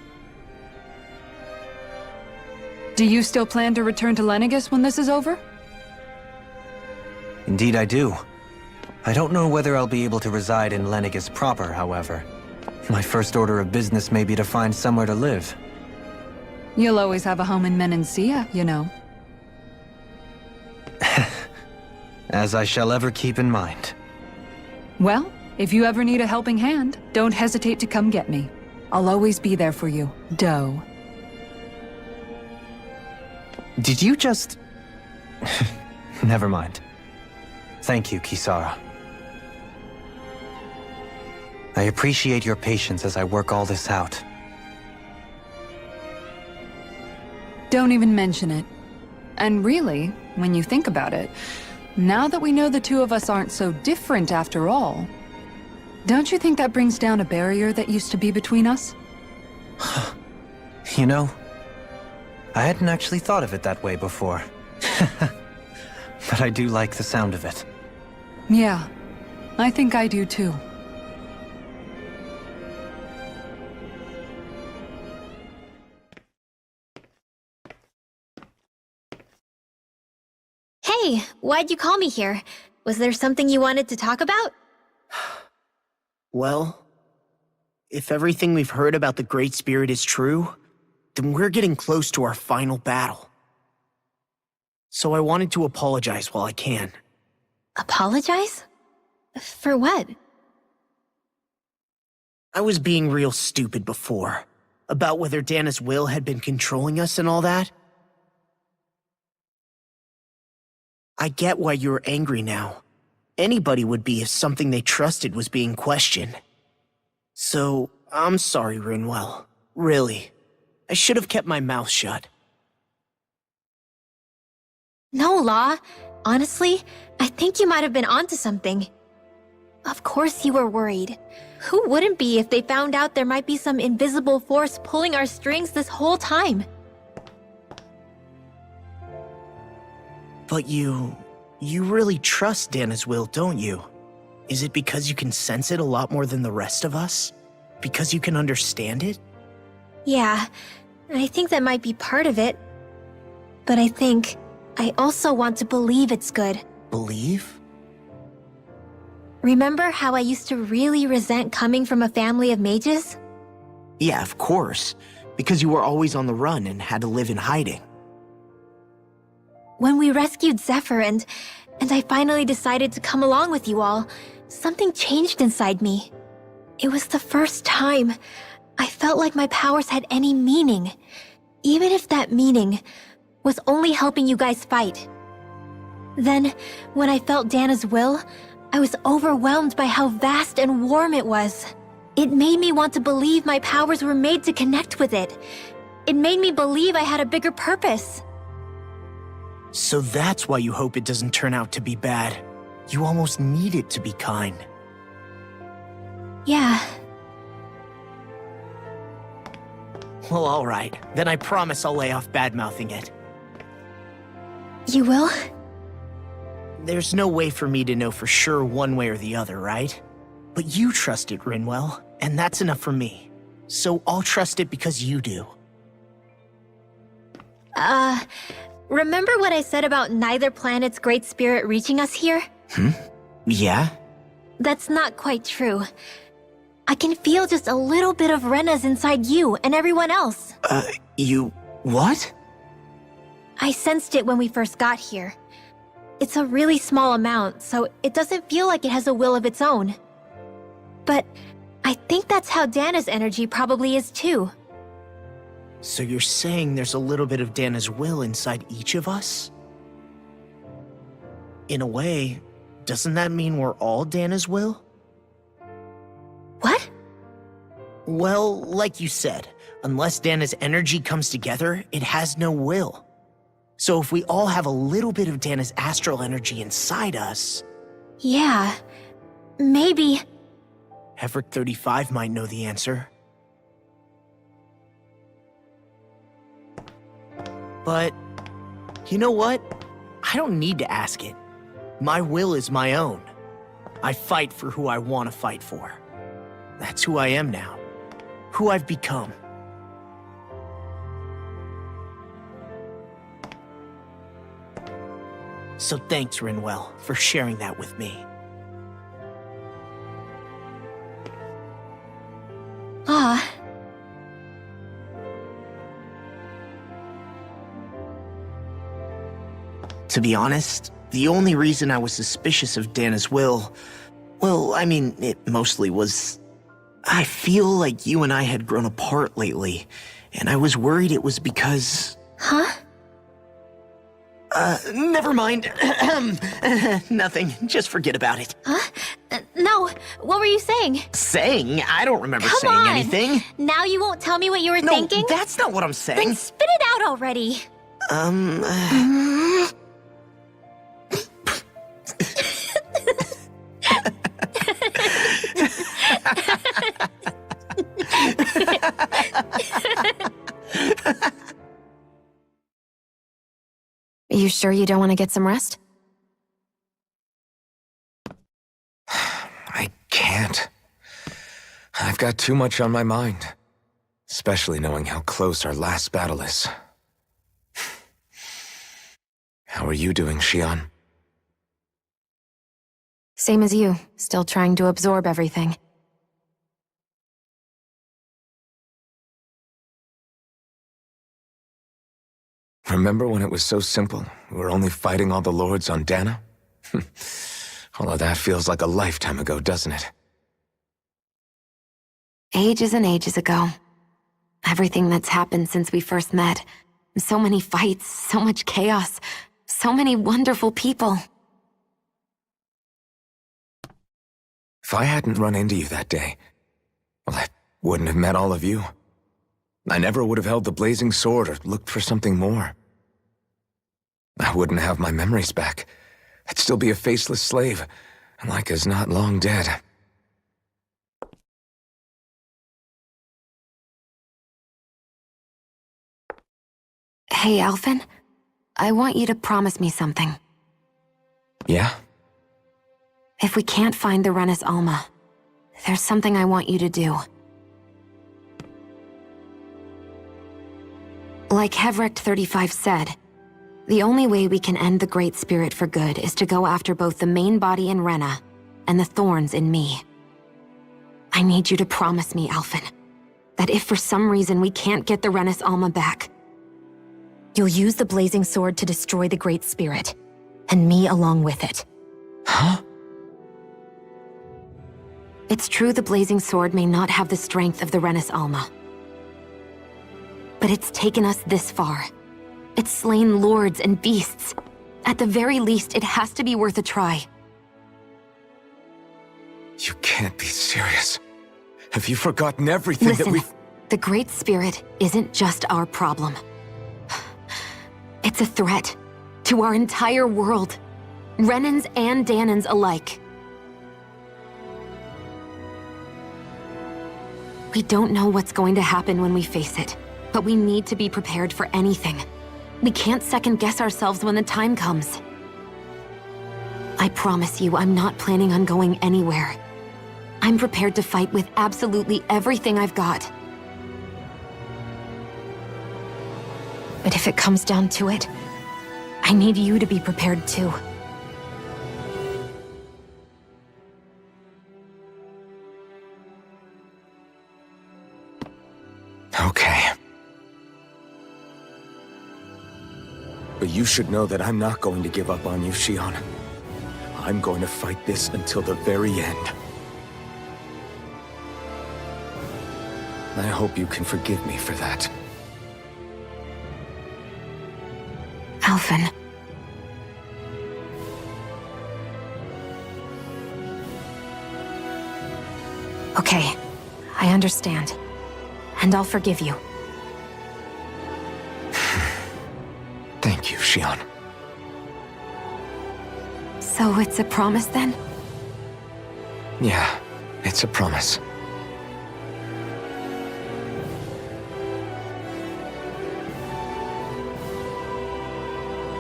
Speaker 3: Do you still plan to return to Lenegis when this is over?
Speaker 5: Indeed I do. I don't know whether I'll be able to reside in Lenegis proper, however. My first order of business may be to find somewhere to live.
Speaker 3: You'll always have a home in Menancia, you know.
Speaker 5: As I shall ever keep in mind.
Speaker 3: Well, if you ever need a helping hand, don't hesitate to come get me. I'll always be there for you, Doe.
Speaker 5: Did you just... Never mind. Thank you, Kisara. I appreciate your patience as I work all this out.
Speaker 3: Don't even mention it. And really, when you think about it, now that we know the two of us aren't so different after all, don't you think that brings down a barrier that used to be between us?
Speaker 5: You know, I hadn't actually thought of it that way before. But I do like the sound of it.
Speaker 3: Yeah, I think I do too.
Speaker 6: Hey, why'd you call me here? Was there something you wanted to talk about?
Speaker 4: Well, If everything we've heard about the Great Spirit is true, then we're getting close to our final battle. So I wanted to apologize while I can.
Speaker 6: Apologize? For what?
Speaker 4: I was being real stupid before, about whether Dana's will had been controlling us and all that. I get why you're angry now. Anybody would be if something they trusted was being questioned. So, I'm sorry, Rinwell. Really. I should have kept my mouth shut.
Speaker 6: No, Law. Honestly, I think you might have been onto something. Of course you were worried. Who wouldn't be if they found out there might be some invisible force pulling our strings this whole time?
Speaker 4: But you really trust Dana's will, don't you? Is it because you can sense it a lot more than the rest of us? Because you can understand it?
Speaker 6: Yeah, I think that might be part of it. But I also want to believe it's good.
Speaker 4: Believe?
Speaker 6: Remember how I used to really resent coming from a family of mages?
Speaker 4: Yeah, of course. Because you were always on the run and had to live in hiding.
Speaker 6: When we rescued Zephyr and I finally decided to come along with you all, something changed inside me. It was the first time I felt like my powers had any meaning, even if that meaning was only helping you guys fight. Then, when I felt Dana's will, I was overwhelmed by how vast and warm it was. It made me want to believe my powers were made to connect with it. It made me believe I had a bigger purpose.
Speaker 4: So that's why you hope it doesn't turn out to be bad. You almost need it to be kind.
Speaker 6: Yeah.
Speaker 4: Well, alright. Then I promise I'll lay off bad-mouthing it.
Speaker 6: You will?
Speaker 4: There's no way for me to know for sure one way or the other, right? But you trust it, Rinwell, and that's enough for me. So I'll trust it because you do.
Speaker 6: Remember what I said about neither planet's great spirit reaching us here?
Speaker 4: Yeah?
Speaker 6: That's not quite true. I can feel just a little bit of Rena's inside you and everyone else.
Speaker 4: You... what?
Speaker 6: I sensed it when we first got here. It's a really small amount, so it doesn't feel like it has a will of its own. But I think that's how Dana's energy probably is too.
Speaker 4: So you're saying there's a little bit of Dana's will inside each of us? In a way, doesn't that mean we're all Dana's will?
Speaker 6: What?
Speaker 4: Well, like you said, unless Dana's energy comes together, it has no will. So if we all have a little bit of Dana's astral energy inside us...
Speaker 6: Yeah, maybe...
Speaker 4: Heverick 35 might know the answer. But, you know what? I don't need to ask it. My will is my own. I fight for who I want to fight for. That's who I am now. Who I've become. So thanks, Rinwell, for sharing that with me.
Speaker 6: Ah.
Speaker 4: To be honest, the only reason I was suspicious of Dana's will... well, I mean, it mostly was... I feel like you and I had grown apart lately, and I was worried it was because...
Speaker 6: Huh?
Speaker 4: Never mind. Nothing. Just forget about it.
Speaker 6: Huh? No, what were you saying?
Speaker 4: Saying? I don't remember
Speaker 6: Come
Speaker 4: saying
Speaker 6: on.
Speaker 4: anything.
Speaker 6: Now you won't tell me what you were
Speaker 4: No,
Speaker 6: thinking?
Speaker 4: that's not what I'm saying.
Speaker 6: Then spit it out already.
Speaker 7: Are you sure you don't want to get some rest?
Speaker 2: I can't. I've got too much on my mind. Especially knowing how close our last battle is. How are you doing, Xion?
Speaker 7: Same as you, still trying to absorb everything.
Speaker 2: Remember when it was so simple? We were only fighting all the lords on Dana? Although that feels like a lifetime ago, doesn't it?
Speaker 7: Ages and ages ago. Everything that's happened since we first met. So many fights, so much chaos, so many wonderful people.
Speaker 2: If I hadn't run into you that day, well, I wouldn't have met all of you. I never would have held the blazing sword or looked for something more. I wouldn't have my memories back. I'd still be a faceless slave, and like as not long dead.
Speaker 7: Hey, Alphen. I want you to promise me something.
Speaker 2: Yeah?
Speaker 7: If we can't find the Renis Alma, there's something I want you to do. Like Hevrect 35 said, the only way we can end the Great Spirit for good is to go after both the main body in Rena and the thorns in me. I need you to promise me, Alphen, that if for some reason we can't get the Renis Alma back, you'll use the blazing sword to destroy the Great Spirit, and me along with it.
Speaker 2: Huh?
Speaker 7: It's true the blazing sword may not have the strength of the Renis Alma. But it's taken us this far. It's slain lords and beasts. At the very least, it has to be worth a try.
Speaker 2: You can't be serious. Have you forgotten everything
Speaker 7: Listen,
Speaker 2: that we've...
Speaker 7: the Great Spirit isn't just our problem. It's a threat to our entire world. Renans and Danans alike. We don't know what's going to happen when we face it, but we need to be prepared for anything. We can't second-guess ourselves when the time comes. I promise you, I'm not planning on going anywhere. I'm prepared to fight with absolutely everything I've got. But if it comes down to it, I need you to be prepared too.
Speaker 2: Okay. But you should know that I'm not going to give up on you, Shion. I'm going to fight this until the very end. I hope you can forgive me for that.
Speaker 7: Alphen. Okay, I understand. And I'll forgive you.
Speaker 2: Thank you, Shion.
Speaker 7: So it's a promise then?
Speaker 2: Yeah, it's a promise.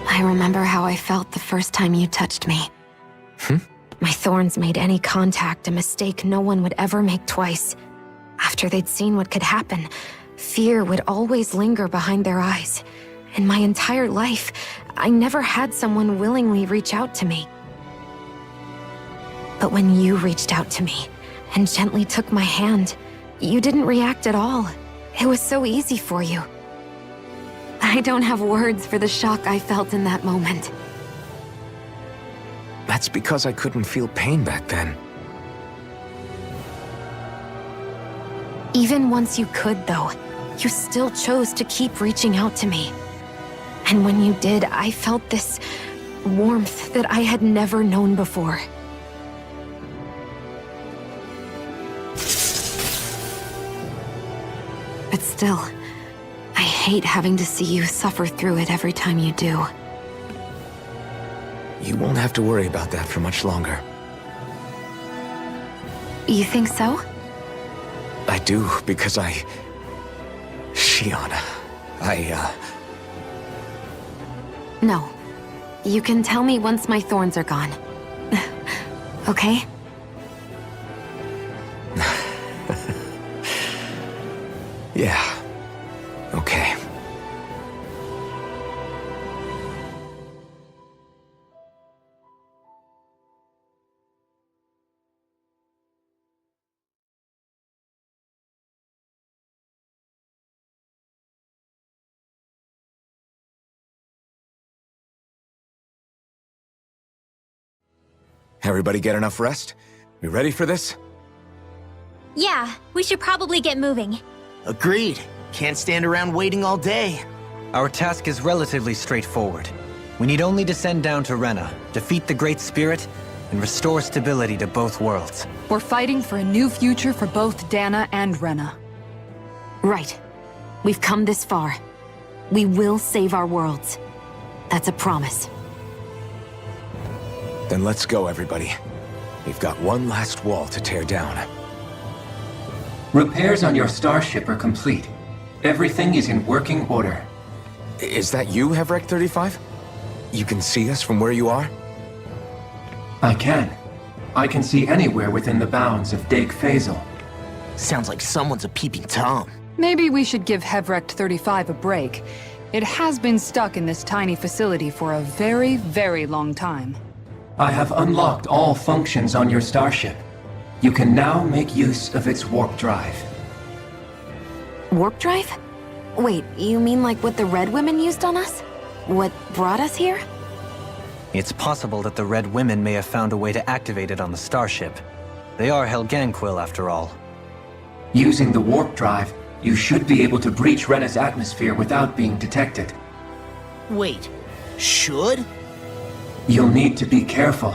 Speaker 7: I remember how I felt the first time you touched me. My thorns made any contact a mistake no one would ever make twice. After they'd seen what could happen, fear would always linger behind their eyes. In my entire life, I never had someone willingly reach out to me. But when you reached out to me and gently took my hand, you didn't react at all. It was so easy for you. I don't have words for the shock I felt in that moment.
Speaker 2: That's because I couldn't feel pain back then.
Speaker 7: Even once you could, though, you still chose to keep reaching out to me. And when you did, I felt this warmth that I had never known before. But still, I hate having to see you suffer through it every time you do.
Speaker 2: You won't have to worry about that for much longer.
Speaker 7: You think so?
Speaker 2: I do, because Shion,
Speaker 7: No. You can tell me once my thorns are gone. Okay?
Speaker 2: Yeah. Okay. Everybody get enough rest? We ready for this?
Speaker 6: Yeah, we should probably get moving.
Speaker 4: Agreed. Can't stand around waiting all day.
Speaker 5: Our task is relatively straightforward. We need only descend down to Rena, defeat the Great Spirit, and restore stability to both worlds.
Speaker 3: We're fighting for a new future for both Dana and Rena.
Speaker 7: Right. We've come this far. We will save our worlds. That's a promise.
Speaker 2: Then let's go, everybody. We've got one last wall to tear down.
Speaker 9: Repairs on your starship are complete. Everything is in working order.
Speaker 2: Is that you, Hevrek 35? You can see us from where you are?
Speaker 9: I can. I can see anywhere within the bounds of Dake Faisal.
Speaker 4: Sounds like someone's a peeping Tom.
Speaker 3: Maybe we should give Hevrek 35 a break. It has been stuck in this tiny facility for a very, very long time.
Speaker 9: I have unlocked all functions on your starship. You can now make use of its warp drive.
Speaker 7: Warp drive? Wait, you mean like what the Red Women used on us? What brought us here?
Speaker 5: It's possible that the Red Women may have found a way to activate it on the starship. They are Helganquil, after all.
Speaker 9: Using the warp drive, you should be able to breach Rena's atmosphere without being detected.
Speaker 4: Wait, should?
Speaker 9: You'll need to be careful.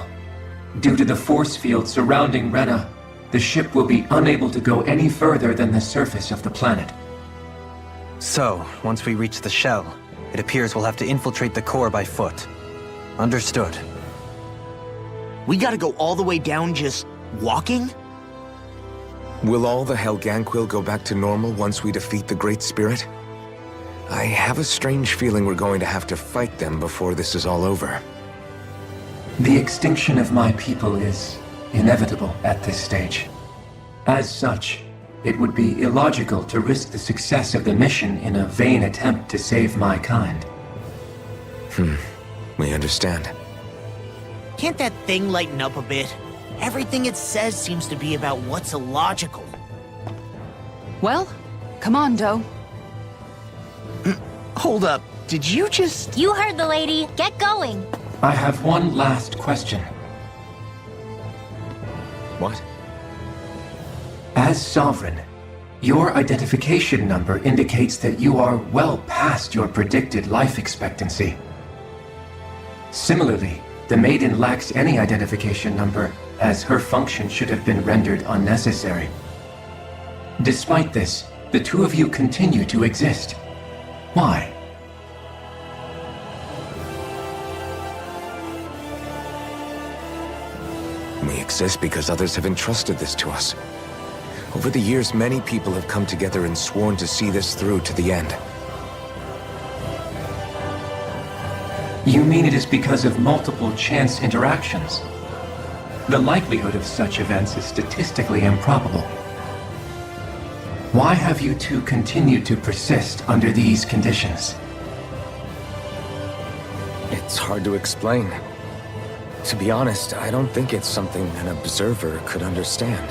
Speaker 9: Due to the force field surrounding Rena, the ship will be unable to go any further than the surface of the planet.
Speaker 5: So, once we reach the shell, it appears we'll have to infiltrate the core by foot. Understood.
Speaker 4: We gotta go all the way down just walking?
Speaker 2: Will all the Helganquil go back to normal once we defeat the Great Spirit? I have a strange feeling we're going to have to fight them before this is all over.
Speaker 9: The extinction of my people is inevitable at this stage. As such, it would be illogical to risk the success of the mission in a vain attempt to save my kind.
Speaker 2: We understand.
Speaker 4: Can't that thing lighten up a bit? Everything it says seems to be about what's illogical.
Speaker 3: Well, come on, Doe.
Speaker 4: Hold up, did you just...
Speaker 6: You heard the lady. Get going.
Speaker 9: I have one last question.
Speaker 2: What?
Speaker 9: As Sovereign, your identification number indicates that you are well past your predicted life expectancy. Similarly, the Maiden lacks any identification number, as her function should have been rendered unnecessary. Despite this, the two of you continue to exist. Why?
Speaker 2: We exist because others have entrusted this to us. Over the years, many people have come together and sworn to see this through to the end.
Speaker 9: You mean it is because of multiple chance interactions? The likelihood of such events is statistically improbable. Why have you two continued to persist under these conditions?
Speaker 2: It's hard to explain. To be honest, I don't think it's something an observer could understand.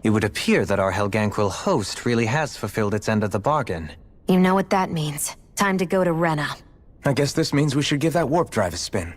Speaker 5: It would appear that our Helganquil host really has fulfilled its end of the bargain.
Speaker 7: You know what that means. Time to go to Rena.
Speaker 2: I guess this means we should give that warp drive a spin.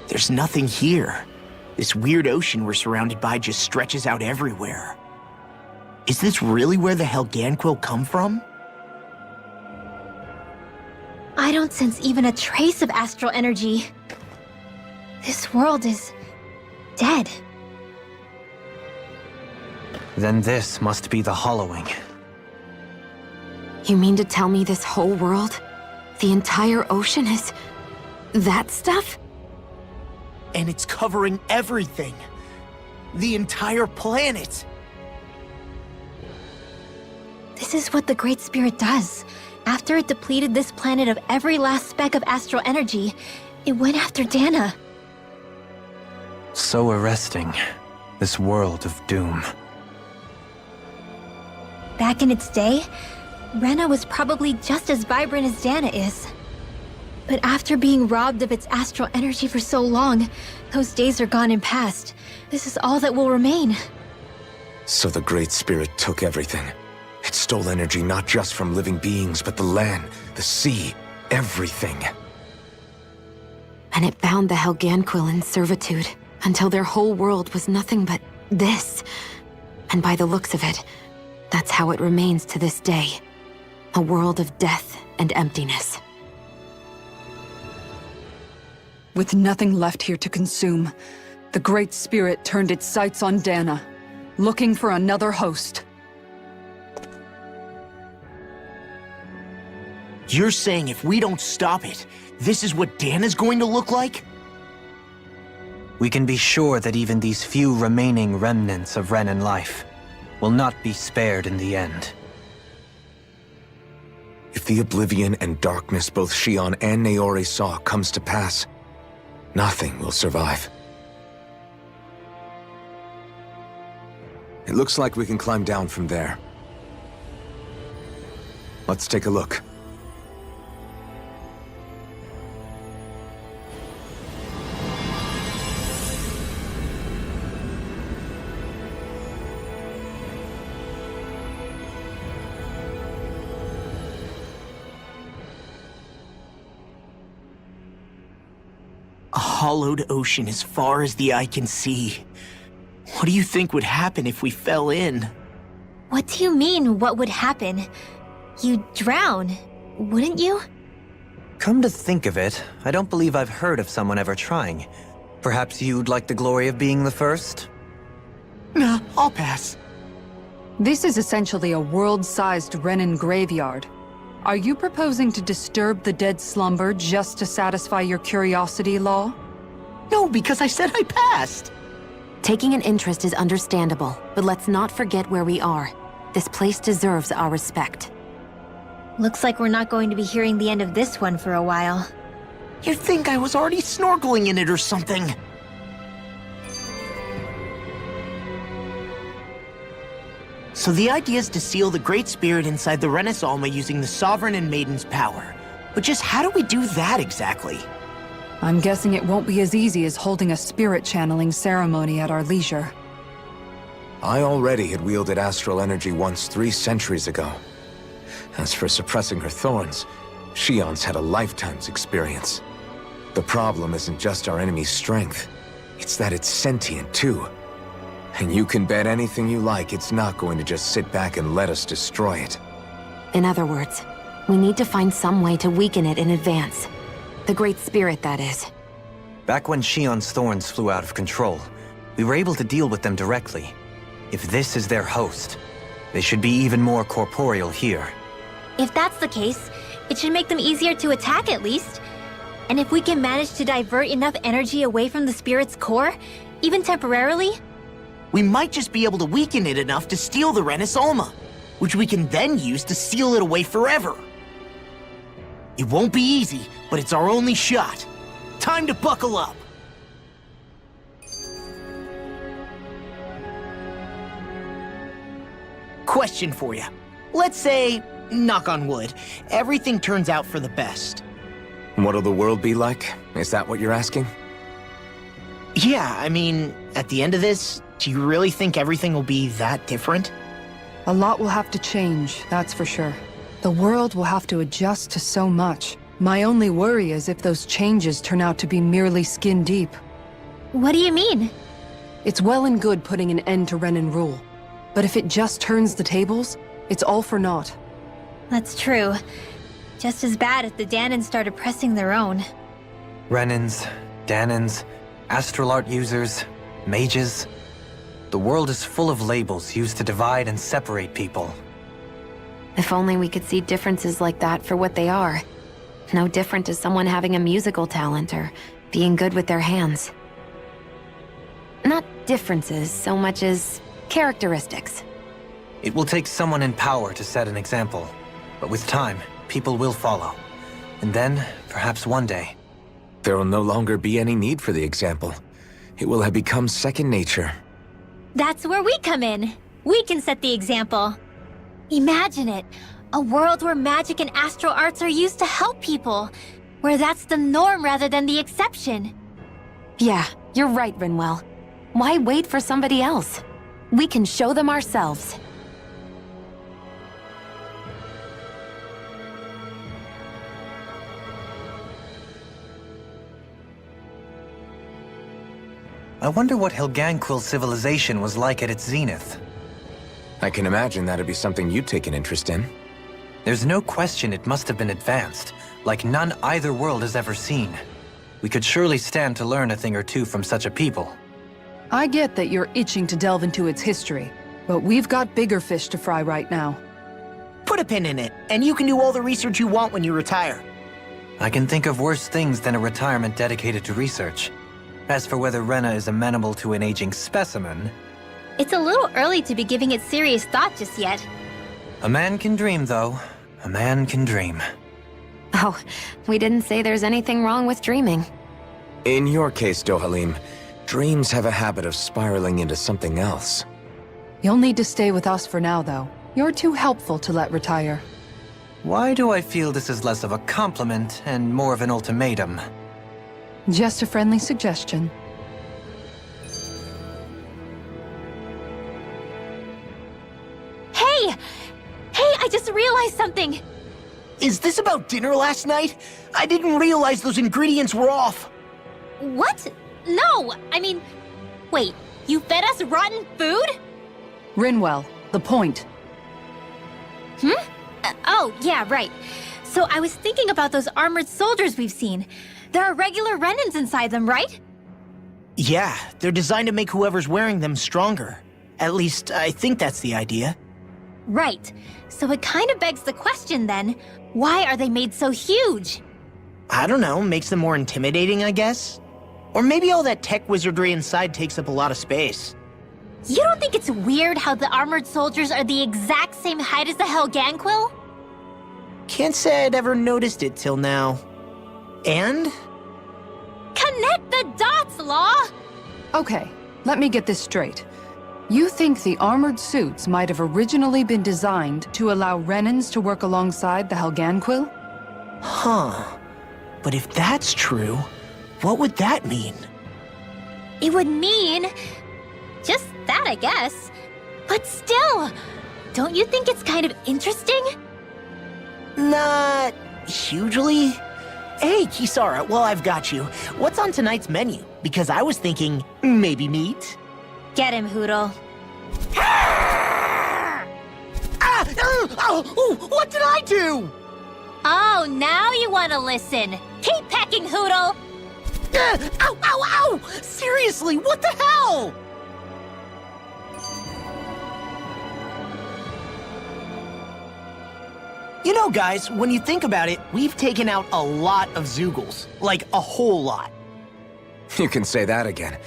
Speaker 4: There's nothing here. This weird ocean we're surrounded by just stretches out everywhere. Is this really where the Helganquil come from?
Speaker 6: I don't sense even a trace of astral energy. This world is dead.
Speaker 5: Then this must be the hollowing.
Speaker 7: You mean to tell me this whole world, the entire ocean is that stuff?
Speaker 4: And it's covering everything. The entire planet.
Speaker 6: This is what the Great Spirit does. After it depleted this planet of every last speck of astral energy, it went after Dana.
Speaker 5: So arresting. This world of doom.
Speaker 6: Back in its day, Rena was probably just as vibrant as Dana is. But after being robbed of its astral energy for so long, those days are gone and past. This is all that will remain.
Speaker 2: So the Great Spirit took everything. It stole energy not just from living beings, but the land, the sea, everything.
Speaker 7: And it bound the Helganquil in servitude until their whole world was nothing but this. And by the looks of it, that's how it remains to this day. A world of death and emptiness.
Speaker 3: With nothing left here to consume, the Great Spirit turned its sights on Dana, looking for another host.
Speaker 4: You're saying if we don't stop it, this is what Dana's going to look like?
Speaker 5: We can be sure that even these few remaining remnants of Renan life will not be spared in the end.
Speaker 2: If the oblivion and darkness both Shion and Naori saw comes to pass, nothing will survive. It looks like we can climb down from there. Let's take a look.
Speaker 4: A hollowed ocean as far as the eye can see. What do you think would happen if we fell in?
Speaker 6: What do you mean, what would happen? You'd drown, wouldn't you?
Speaker 5: Come to think of it, I don't believe I've heard of someone ever trying. Perhaps you'd like the glory of being the first?
Speaker 4: Nah, I'll pass.
Speaker 3: This is essentially a world-sized Renan graveyard. Are you proposing to disturb the dead slumber just to satisfy your curiosity, Law?
Speaker 4: No, because I said I passed.
Speaker 7: Taking an interest is understandable, but let's not forget where we are. This place deserves our respect.
Speaker 6: Looks like we're not going to be hearing the end of this one for a while.
Speaker 4: You'd think I was already snorkeling in it or something. So the idea is to seal the Great Spirit inside the Renis Alma using the Sovereign and Maiden's power. But just how do we do that exactly?
Speaker 3: I'm guessing it won't be as easy as holding a spirit channeling ceremony at our leisure.
Speaker 2: I already had wielded astral energy once 3 centuries ago. As for suppressing her thorns, Shion's had a lifetime's experience. The problem isn't just our enemy's strength, it's that it's sentient too. And you can bet anything you like it's not going to just sit back and let us destroy it.
Speaker 7: In other words, we need to find some way to weaken it in advance. The Great Spirit, that is.
Speaker 5: Back when Shion's thorns flew out of control, we were able to deal with them directly. If this is their host, they should be even more corporeal here.
Speaker 6: If that's the case, it should make them easier to attack at least. And if we can manage to divert enough energy away from the spirit's core, even temporarily,
Speaker 4: we might just be able to weaken it enough to steal the Renis Alma, which we can then use to seal it away forever. It won't be easy, but it's our only shot. Time to buckle up. Question for you. Let's say, knock on wood, everything turns out for the best.
Speaker 2: What'll the world be like? Is that what you're asking?
Speaker 4: Yeah, I mean, at the end of this, do you really think everything will be that different?
Speaker 3: A lot will have to change, that's for sure. The world will have to adjust to so much. My only worry is if those changes turn out to be merely skin deep.
Speaker 6: What do you mean?
Speaker 3: It's well and good putting an end to Renan rule. But if it just turns the tables, it's all for naught.
Speaker 6: That's true. Just as bad if the Danans started pressing their own.
Speaker 5: Renans, Danans, astral art users, mages. The world is full of labels used to divide and separate people.
Speaker 7: If only we could see differences like that for what they are. No different as someone having a musical talent or being good with their hands. Not differences so much as characteristics.
Speaker 5: It will take someone in power to set an example. But with time, people will follow. And then, perhaps one day...
Speaker 2: There will no longer be any need for the example. It will have become second nature.
Speaker 6: That's where we come in. We can set the example. Imagine it. A world where magic and astral arts are used to help people. Where that's the norm rather than the exception.
Speaker 7: Yeah, you're right, Rinwell. Why wait for somebody else? We can show them ourselves.
Speaker 5: I wonder what Helganquil civilization was like at its zenith.
Speaker 2: I can imagine that'd be something you'd take an interest in.
Speaker 5: There's no question it must have been advanced, like none either world has ever seen. We could surely stand to learn a thing or two from such a people.
Speaker 3: I get that you're itching to delve into its history, but we've got bigger fish to fry right now.
Speaker 4: Put a pin in it, and you can do all the research you want when you retire.
Speaker 5: I can think of worse things than a retirement dedicated to research. As for whether Rena is amenable to an aging specimen...
Speaker 6: It's a little early to be giving it serious thought just yet.
Speaker 5: A man can dream, though. A man can dream.
Speaker 7: Oh, we didn't say there's anything wrong with dreaming.
Speaker 2: In your case, Dohalim, dreams have a habit of spiraling into something else.
Speaker 3: You'll need to stay with us for now, though. You're too helpful to let retire.
Speaker 5: Why do I feel this is less of a compliment and more of an ultimatum?
Speaker 3: Just a friendly suggestion.
Speaker 6: Hey! Hey, I just realized something!
Speaker 4: Is this about dinner last night? I didn't realize those ingredients were off.
Speaker 6: What? No! I mean, wait, you fed us rotten food?
Speaker 3: Rinwell, the point.
Speaker 6: Oh, yeah, right. So I was thinking about those armored soldiers we've seen. There are regular Renans inside them, right?
Speaker 4: Yeah, they're designed to make whoever's wearing them stronger. At least, I think that's the idea.
Speaker 6: Right. So it kind of begs the question then, why are they made so huge?
Speaker 4: I don't know, makes them more intimidating, I guess? Or maybe all that tech wizardry inside takes up a lot of space.
Speaker 6: You don't think it's weird how the armored soldiers are the exact same height as the Helganquil?
Speaker 4: Can't say I'd ever noticed it till now. And?
Speaker 6: Connect the dots, Law!
Speaker 3: Okay, let me get this straight. You think the armored suits might have originally been designed to allow Renans to work alongside the Helganquil?
Speaker 4: Huh. But if that's true, what would that mean?
Speaker 6: It would mean... just that, I guess. But still, don't you think it's kind of interesting?
Speaker 4: Not hugely. Hey, Kisara, while I've got you, what's on tonight's menu? Because I was thinking, maybe meat?
Speaker 6: Get him, Hoodle.
Speaker 4: What did I do?
Speaker 6: Oh, now you want to listen. Keep pecking, Hoodle!
Speaker 4: Ow, ow, ow! Seriously, what the hell? You know, guys, when you think about it, we've taken out a lot of Zoogles. Like, a whole lot.
Speaker 2: You can say that again.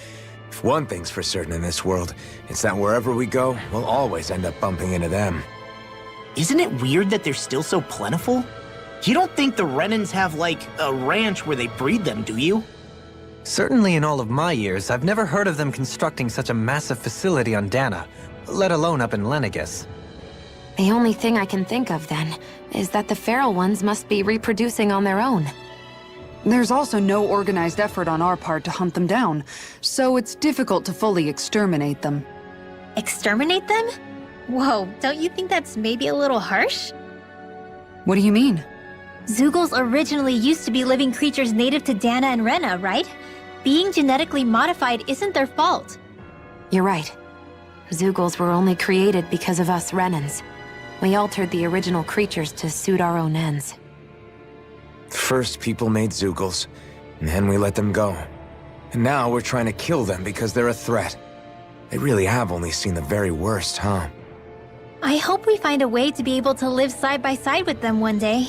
Speaker 2: If one thing's for certain in this world, it's that wherever we go, we'll always end up bumping into them.
Speaker 4: Isn't it weird that they're still so plentiful? You don't think the Renans have, like, a ranch where they breed them, do you?
Speaker 5: Certainly in all of my years, I've never heard of them constructing such a massive facility on Dana, let alone up in Lenegis.
Speaker 7: The only thing I can think of, then, is that the feral ones must be reproducing on their own.
Speaker 3: There's also no organized effort on our part to hunt them down, so it's difficult to fully exterminate them.
Speaker 6: Exterminate them? Whoa, don't you think that's maybe a little harsh?
Speaker 3: What do you mean?
Speaker 6: Zoogles originally used to be living creatures native to Dana and Rena, right? Being genetically modified isn't their fault.
Speaker 7: You're right. Zoogles were only created because of us Renans. We altered the original creatures to suit our own ends.
Speaker 2: First, people made Zeugles, and then we let them go. And now we're trying to kill them because they're a threat. They really have only seen the very worst, huh?
Speaker 6: I hope we find a way to be able to live side by side with them one day.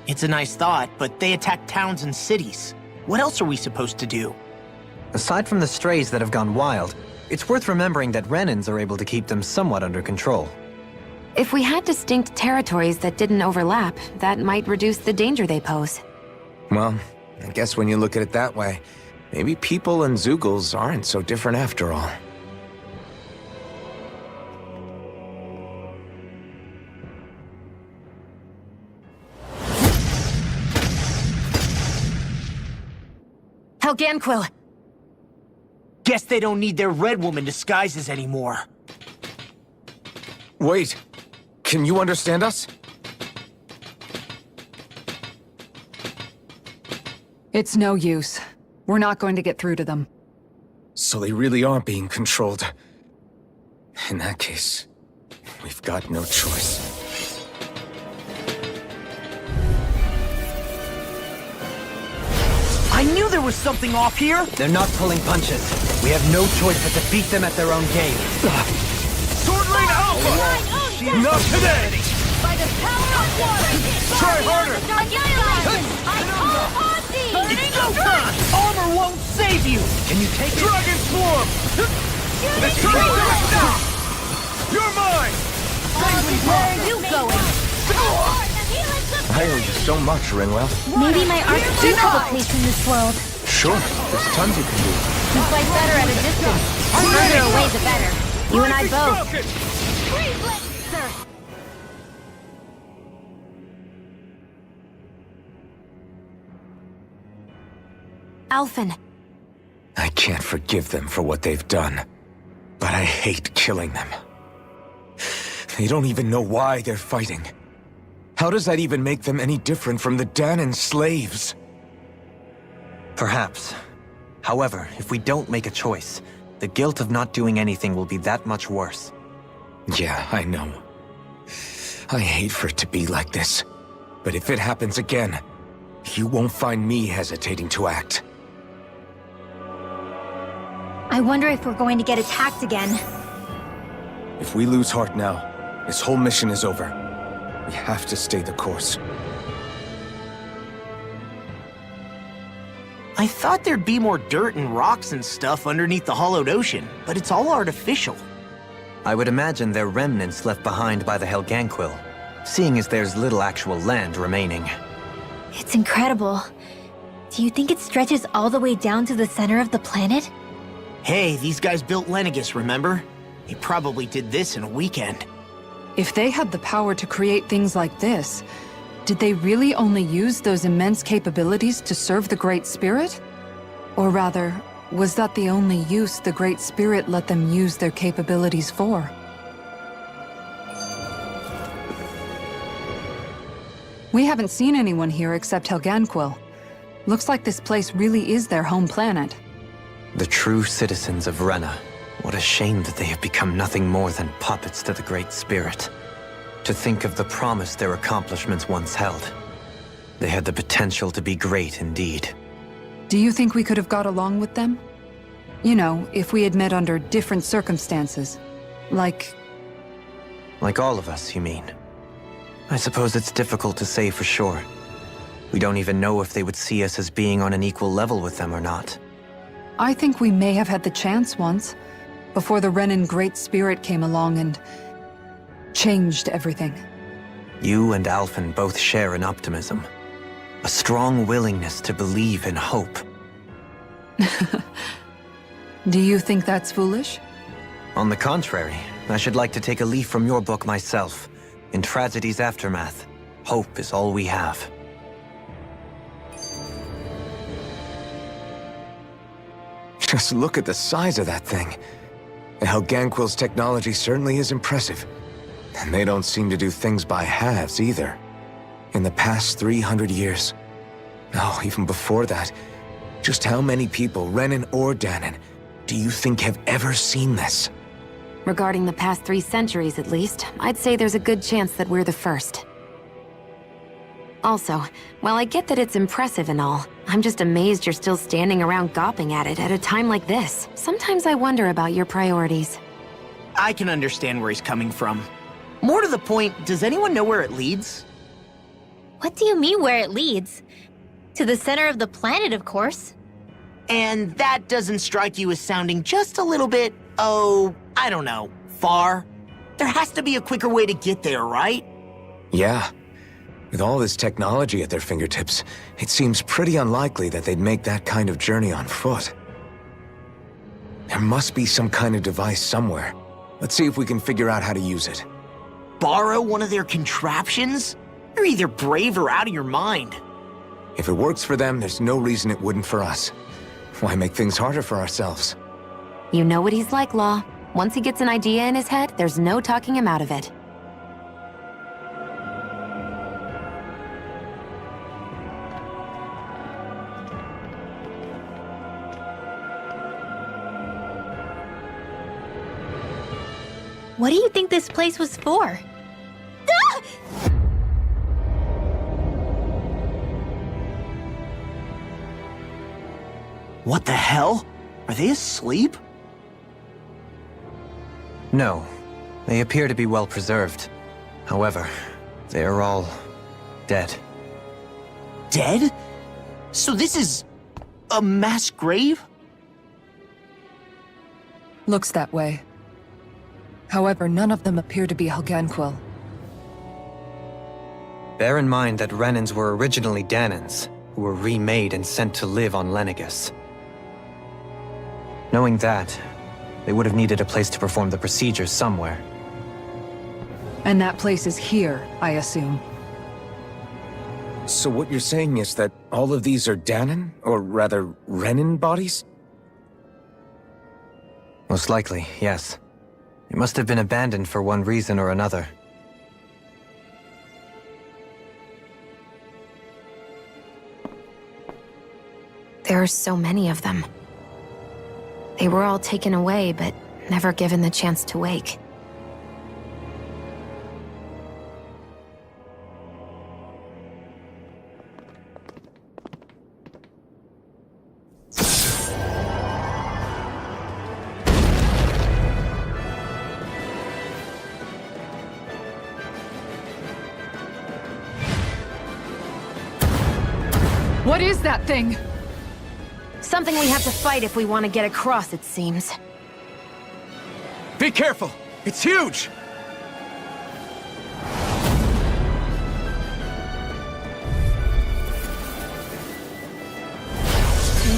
Speaker 4: It's a nice thought, but they attack towns and cities. What else are we supposed to do?
Speaker 5: Aside from the strays that have gone wild, it's worth remembering that Renans are able to keep them somewhat under control.
Speaker 7: If we had distinct territories that didn't overlap, that might reduce the danger they pose.
Speaker 2: Well, I guess when you look at it that way, maybe people and Zeugles aren't so different after all.
Speaker 7: Helganquil!
Speaker 4: Guess they don't need their Red Woman disguises anymore.
Speaker 2: Wait, can you understand us?
Speaker 3: It's no use. We're not going to get through to them.
Speaker 2: So they really are being controlled. In that case, we've got no choice.
Speaker 4: I knew there was something off here!
Speaker 5: They're not pulling punches. We have no choice but to beat them at their own game.
Speaker 11: Sword Lane Alpha! Not today!
Speaker 6: By the power of water!
Speaker 11: Try harder!
Speaker 4: It's showtime! Armor won't save you!
Speaker 5: Can you take it?
Speaker 11: Dragon Swarm! It's coming to a stop! You're mine!
Speaker 6: Where are you going?
Speaker 2: I owe you so much, Rinwell.
Speaker 6: Maybe my arts do have a place in this world.
Speaker 2: Sure, there's tons you can do.
Speaker 6: You fight better at a distance. Further away, the better. You and I both.
Speaker 7: Alphen.
Speaker 2: I can't forgive them for what they've done, but I hate killing them. They don't even know why they're fighting. How does that even make them any different from the Danon slaves?
Speaker 5: Perhaps. However, if we don't make a choice, the guilt of not doing anything will be that much worse.
Speaker 2: Yeah, I know. I hate for it to be like this. But if it happens again, you won't find me hesitating to act.
Speaker 6: I wonder if we're going to get attacked again.
Speaker 2: If we lose heart now, this whole mission is over. We have to stay the course.
Speaker 4: I thought there'd be more dirt and rocks and stuff underneath the hollowed ocean, but it's all artificial.
Speaker 5: I would imagine they're remnants left behind by the Helganquil, seeing as there's little actual land remaining.
Speaker 6: It's incredible. Do you think it stretches all the way down to the center of the planet?
Speaker 4: Hey, these guys built Lenegus, remember? They probably did this in a weekend.
Speaker 3: If they had the power to create things like this, did they really only use those immense capabilities to serve the Great Spirit? Or rather, was that the only use the Great Spirit let them use their capabilities for? We haven't seen anyone here except Helganquil. Looks like this place really is their home planet.
Speaker 5: The true citizens of Rena. What a shame that they have become nothing more than puppets to the Great Spirit. To think of the promise their accomplishments once held. They had the potential to be great indeed.
Speaker 3: Do you think we could have got along with them? You know, if we had met under different circumstances. Like
Speaker 5: all of us, you mean? I suppose it's difficult to say for sure. We don't even know if they would see us as being on an equal level with them or not.
Speaker 3: I think we may have had the chance once, before the Renan Great Spirit came along and changed everything.
Speaker 5: You and Alphen both share an optimism. A strong willingness to believe in hope.
Speaker 3: Do you think that's foolish?
Speaker 5: On the contrary, I should like to take a leaf from your book myself. In tragedy's aftermath, hope is all we have.
Speaker 2: Just look at the size of that thing. The Helganquil's technology certainly is impressive. And they don't seem to do things by halves either. In the past 300 years, no, even before that, just how many people, Renan or Danon, do you think have ever seen this?
Speaker 7: Regarding the past 3 centuries at least, I'd say there's a good chance that we're the first. Also, while I get that it's impressive and all, I'm just amazed you're still standing around gawping at it at a time like this. Sometimes I wonder about your priorities.
Speaker 4: I can understand where he's coming from. More to the point, does anyone know where it leads?
Speaker 6: What do you mean where it leads? To the center of the planet, of course.
Speaker 4: And that doesn't strike you as sounding just a little bit, oh, I don't know, far? There has to be a quicker way to get there, right?
Speaker 2: Yeah. With all this technology at their fingertips, it seems pretty unlikely that they'd make that kind of journey on foot. There must be some kind of device somewhere. Let's see if we can figure out how to use it.
Speaker 4: Borrow one of their contraptions? You're either brave or out of your mind.
Speaker 2: If it works for them, there's no reason it wouldn't for us. Why make things harder for ourselves?
Speaker 7: You know what he's like, Law. Once he gets an idea in his head, there's no talking him out of it.
Speaker 6: What do you think this place was for? Ah!
Speaker 4: What the hell? Are they asleep?
Speaker 5: No. They appear to be well preserved. However, they are all dead.
Speaker 4: Dead? So this is a mass grave?
Speaker 16: Looks that way. However, none of them appear to be Helganquil.
Speaker 5: Bear in mind that Renans were originally Danans, who were remade and sent to live on Lenegis. Knowing that, they would have needed a place to perform the procedures somewhere.
Speaker 3: And that place is here, I assume.
Speaker 2: So what you're saying is that all of these are Danan, or rather, Renan bodies?
Speaker 5: Most likely, yes. It must have been abandoned for one reason or another.
Speaker 7: There are so many of them. They were all taken away, but never given the chance to wake.
Speaker 3: What is that thing?
Speaker 7: Something we have to fight if we want to get across, it seems.
Speaker 2: Be careful! It's huge!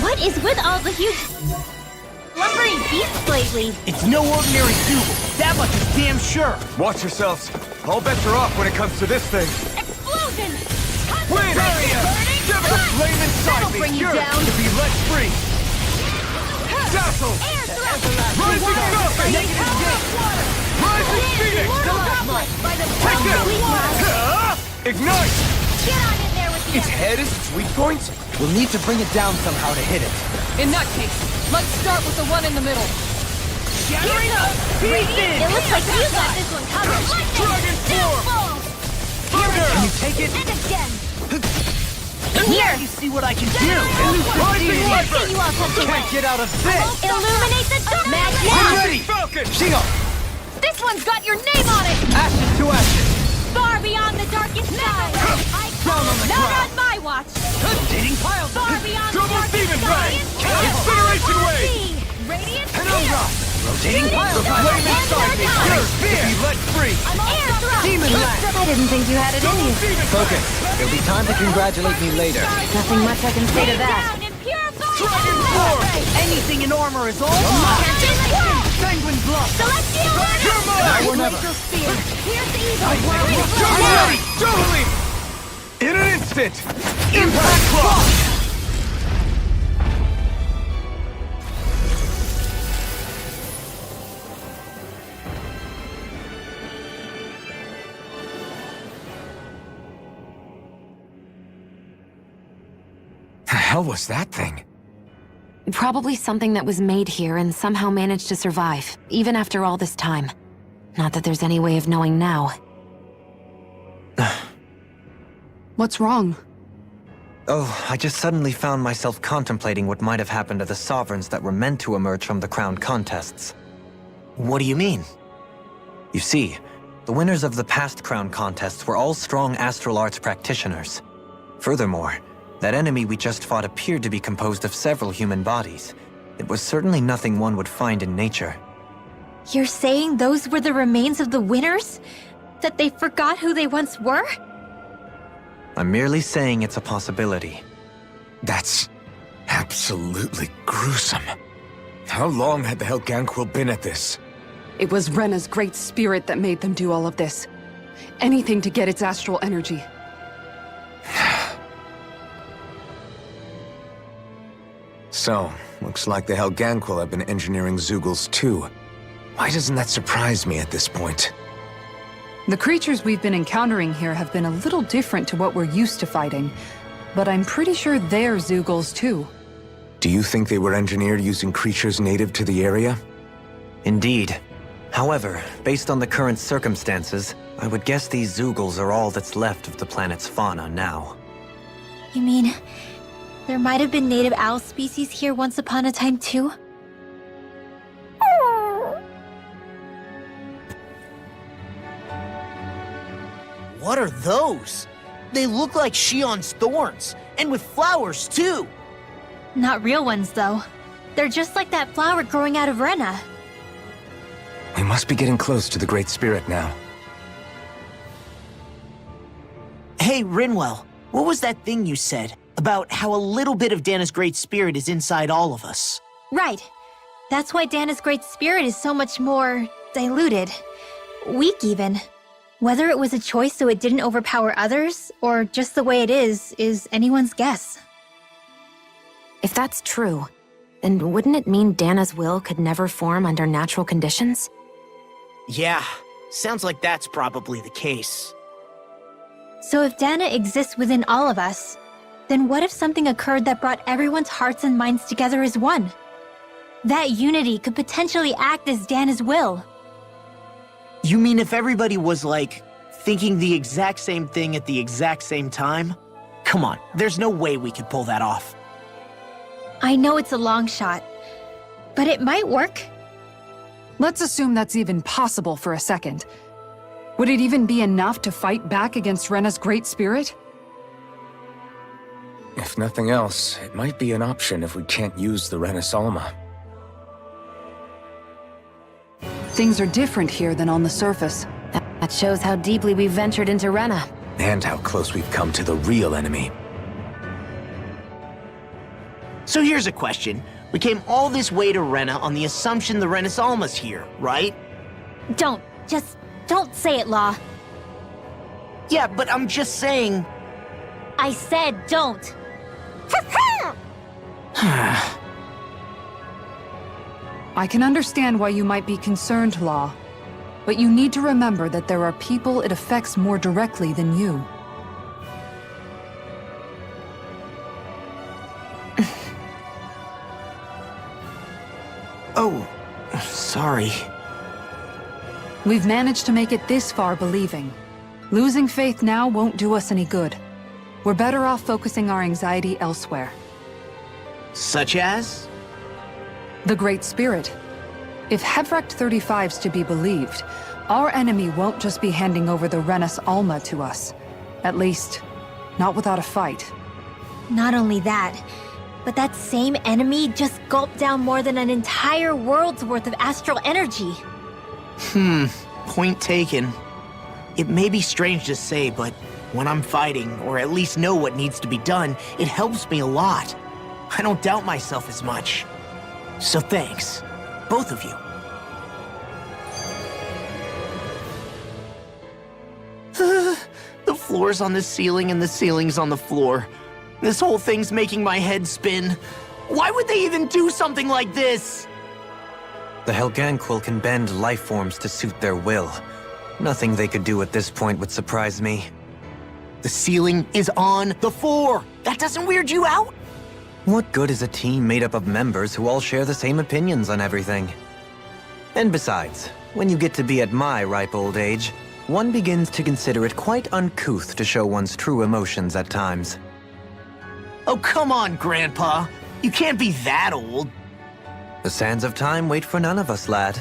Speaker 6: What is with all the huge lumbering beasts lately?
Speaker 4: It's no ordinary Dougal. That much is damn sure.
Speaker 2: Watch yourselves. All bets are off when it comes to this thing.
Speaker 6: Explosion!
Speaker 2: Wait! Give the flame inside me!
Speaker 6: Bring you
Speaker 2: Yearn
Speaker 6: down.
Speaker 2: to be let free! Dazzle! Rising sun! Rising phoenix! Take this! Ignite!
Speaker 6: Get on in there with
Speaker 2: Its head is its weak point?
Speaker 5: We'll need to bring it down somehow to hit it.
Speaker 16: In that case, let's start with the one in the middle.
Speaker 4: Shattering up!
Speaker 6: It looks like you got this one covered.
Speaker 2: Dragon form! Thunder!
Speaker 5: Can you take it?
Speaker 6: And again.
Speaker 4: Here! You see what I can do!
Speaker 2: Rising Viper!
Speaker 6: See you all touch away.
Speaker 5: Can't get out of this!
Speaker 6: Illuminate the dark. Match
Speaker 2: I'm
Speaker 6: now.
Speaker 2: ready! Falcon!
Speaker 5: Shield!
Speaker 6: This one's got your name on it.
Speaker 5: Ashes to ashes!
Speaker 6: Far beyond the darkest sky.
Speaker 5: Down on the
Speaker 6: Not
Speaker 5: ground!
Speaker 6: on my watch.
Speaker 5: Rotating piles!
Speaker 6: Far beyond the
Speaker 2: Double
Speaker 6: darkest
Speaker 2: demon
Speaker 6: sky.
Speaker 2: ray!
Speaker 6: Is
Speaker 2: Incineration wave!
Speaker 6: Radiant
Speaker 5: Penumbra! Rotating
Speaker 6: Shooting
Speaker 5: piles!
Speaker 6: star.
Speaker 2: Flame inside me!
Speaker 6: Air
Speaker 2: Yearn to be let free!
Speaker 6: Air thrust.
Speaker 5: Demon land!
Speaker 7: I didn't think you had it in
Speaker 2: Double
Speaker 7: you.
Speaker 2: demon
Speaker 5: Focus. There'll be time to congratulate me later.
Speaker 7: Nothing much I can say to that.
Speaker 6: Down and purify.
Speaker 2: Dragon form!
Speaker 4: Anything in armor is all mine!
Speaker 5: Sanguine blood!
Speaker 6: Celestial
Speaker 2: You're mine!
Speaker 5: Now or never.
Speaker 6: Glacial spear. Here's the evil.
Speaker 2: I'm ready! Totally! In an instant! Impact block! The hell was that thing?
Speaker 7: Probably something that was made here and somehow managed to survive, even after all this time. Not that there's any way of knowing now.
Speaker 8: What's wrong?
Speaker 5: Oh, I just suddenly found myself contemplating what might have happened to the sovereigns that were meant to emerge from the crown contests.
Speaker 4: What do you mean?
Speaker 5: You see, the winners of the past crown contests were all strong astral arts practitioners. Furthermore, that enemy we just fought appeared to be composed of several human bodies. It was certainly nothing one would find in nature.
Speaker 6: You're saying those were the remains of the winners? That they forgot who they once were?
Speaker 5: I'm merely saying it's a possibility.
Speaker 2: That's absolutely gruesome. How long had the Helganquil been at this?
Speaker 8: It was Rena's great spirit that made them do all of this. Anything to get its astral energy.
Speaker 2: So, looks like the Helganquil have been engineering Zeugles too. Why doesn't that surprise me at this point?
Speaker 3: The creatures we've been encountering here have been a little different to what we're used to fighting, but I'm pretty sure they're Zeugles too.
Speaker 2: Do you think they were engineered using creatures native to the area?
Speaker 5: Indeed. However, based on the current circumstances, I would guess these Zeugles are all that's left of the planet's fauna now.
Speaker 6: You mean, there might have been native owl species here once upon a time too?
Speaker 4: What are those? They look like Shion's thorns, and with flowers too!
Speaker 6: Not real ones, though. They're just like that flower growing out of Rena.
Speaker 2: We must be getting close to the Great Spirit now.
Speaker 4: Hey, Rinwell, what was that thing you said about how a little bit of Dana's Great Spirit is inside all of us?
Speaker 6: Right. That's why Dana's Great Spirit is so much more diluted. Weak, even. Whether it was a choice so it didn't overpower others, or just the way it is anyone's guess.
Speaker 7: If that's true, then wouldn't it mean Dana's will could never form under natural conditions?
Speaker 4: Yeah, sounds like that's probably the case.
Speaker 6: So if Dana exists within all of us, then what if something occurred that brought everyone's hearts and minds together as one? That unity could potentially act as Dana's will.
Speaker 4: You mean if everybody was, like, thinking the exact same thing at the exact same time? Come on, there's no way we could pull that off.
Speaker 6: I know it's a long shot, but it might work.
Speaker 3: Let's assume that's even possible for a second. Would it even be enough to fight back against Rena's great spirit?
Speaker 2: If nothing else, it might be an option if we can't use the Renis Alma.
Speaker 3: Things are different here than on the surface.
Speaker 7: That shows how deeply we've ventured into Rena.
Speaker 2: And how close we've come to the real enemy.
Speaker 4: So here's a question. We came all this way to Rena on the assumption the Renis Alma's here, right?
Speaker 6: Don't say it, Law.
Speaker 4: Yeah, but I'm just saying...
Speaker 6: I said don't.
Speaker 3: I can understand why you might be concerned, Law. But you need to remember that there are people it affects more directly than you.
Speaker 4: Oh, sorry.
Speaker 3: We've managed to make it this far believing. Losing faith now won't do us any good. We're better off focusing our anxiety elsewhere.
Speaker 4: Such as?
Speaker 3: The Great Spirit. If Hevrecht 35's to be believed, our enemy won't just be handing over the Renis Alma to us. At least, not without a fight.
Speaker 6: Not only that, but that same enemy just gulped down more than an entire world's worth of astral energy.
Speaker 4: Point taken. It may be strange to say, but when I'm fighting, or at least know what needs to be done, it helps me a lot. I don't doubt myself as much. So thanks, both of you. The floor's on the ceiling and the ceiling's on the floor. This whole thing's making my head spin. Why would they even do something like this?
Speaker 5: The Helganquil can bend life forms to suit their will. Nothing they could do at this point would surprise me.
Speaker 4: The ceiling is on the floor. That doesn't weird you out?
Speaker 5: What good is a team made up of members who all share the same opinions on everything? And besides, when you get to be at my ripe old age, one begins to consider it quite uncouth to show one's true emotions at times.
Speaker 4: Oh, come on, Grandpa. You can't be that old.
Speaker 5: The sands of time wait for none of us, lad.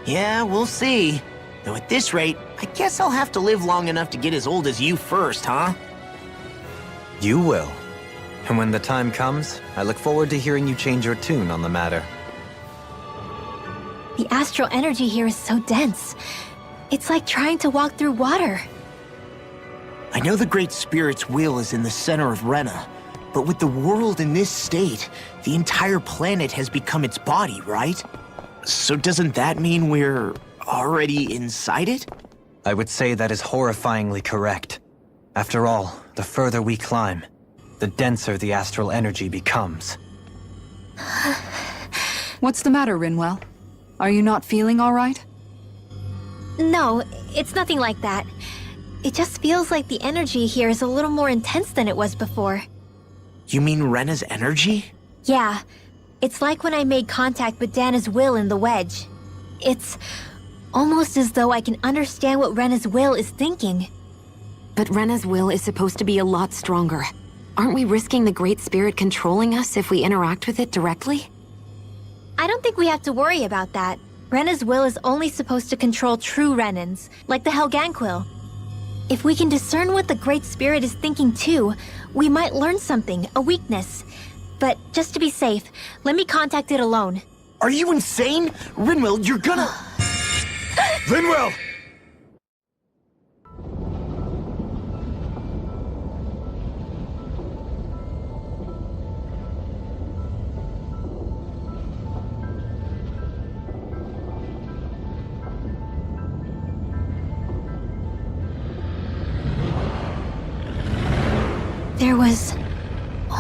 Speaker 4: Yeah, we'll see. Though at this rate, I guess I'll have to live long enough to get as old as you first, huh?
Speaker 5: You will. And when the time comes, I look forward to hearing you change your tune on the matter.
Speaker 6: The astral energy here is so dense. It's like trying to walk through water.
Speaker 4: I know the Great Spirit's will is in the center of Rena, but with the world in this state, the entire planet has become its body, right? So doesn't that mean we're already inside it?
Speaker 5: I would say that is horrifyingly correct. After all, the further we climb, the denser the astral energy becomes.
Speaker 3: What's the matter, Rinwell? Are you not feeling all right?
Speaker 6: No, it's nothing like that. It just feels like the energy here is a little more intense than it was before.
Speaker 4: You mean Rena's energy?
Speaker 6: Yeah. It's like when I made contact with Dana's will in the wedge. It's almost as though I can understand what Rena's will is thinking.
Speaker 7: But Rena's will is supposed to be a lot stronger. Aren't we risking the Great Spirit controlling us if we interact with it directly?
Speaker 6: I don't think we have to worry about that. Rena's will is only supposed to control true Renans, like the Helganquil. If we can discern what the Great Spirit is thinking too, we might learn something, a weakness. But just to be safe, let me contact it alone.
Speaker 4: Are you insane? Rinwell, you're gonna...
Speaker 2: Rinwell!
Speaker 6: There was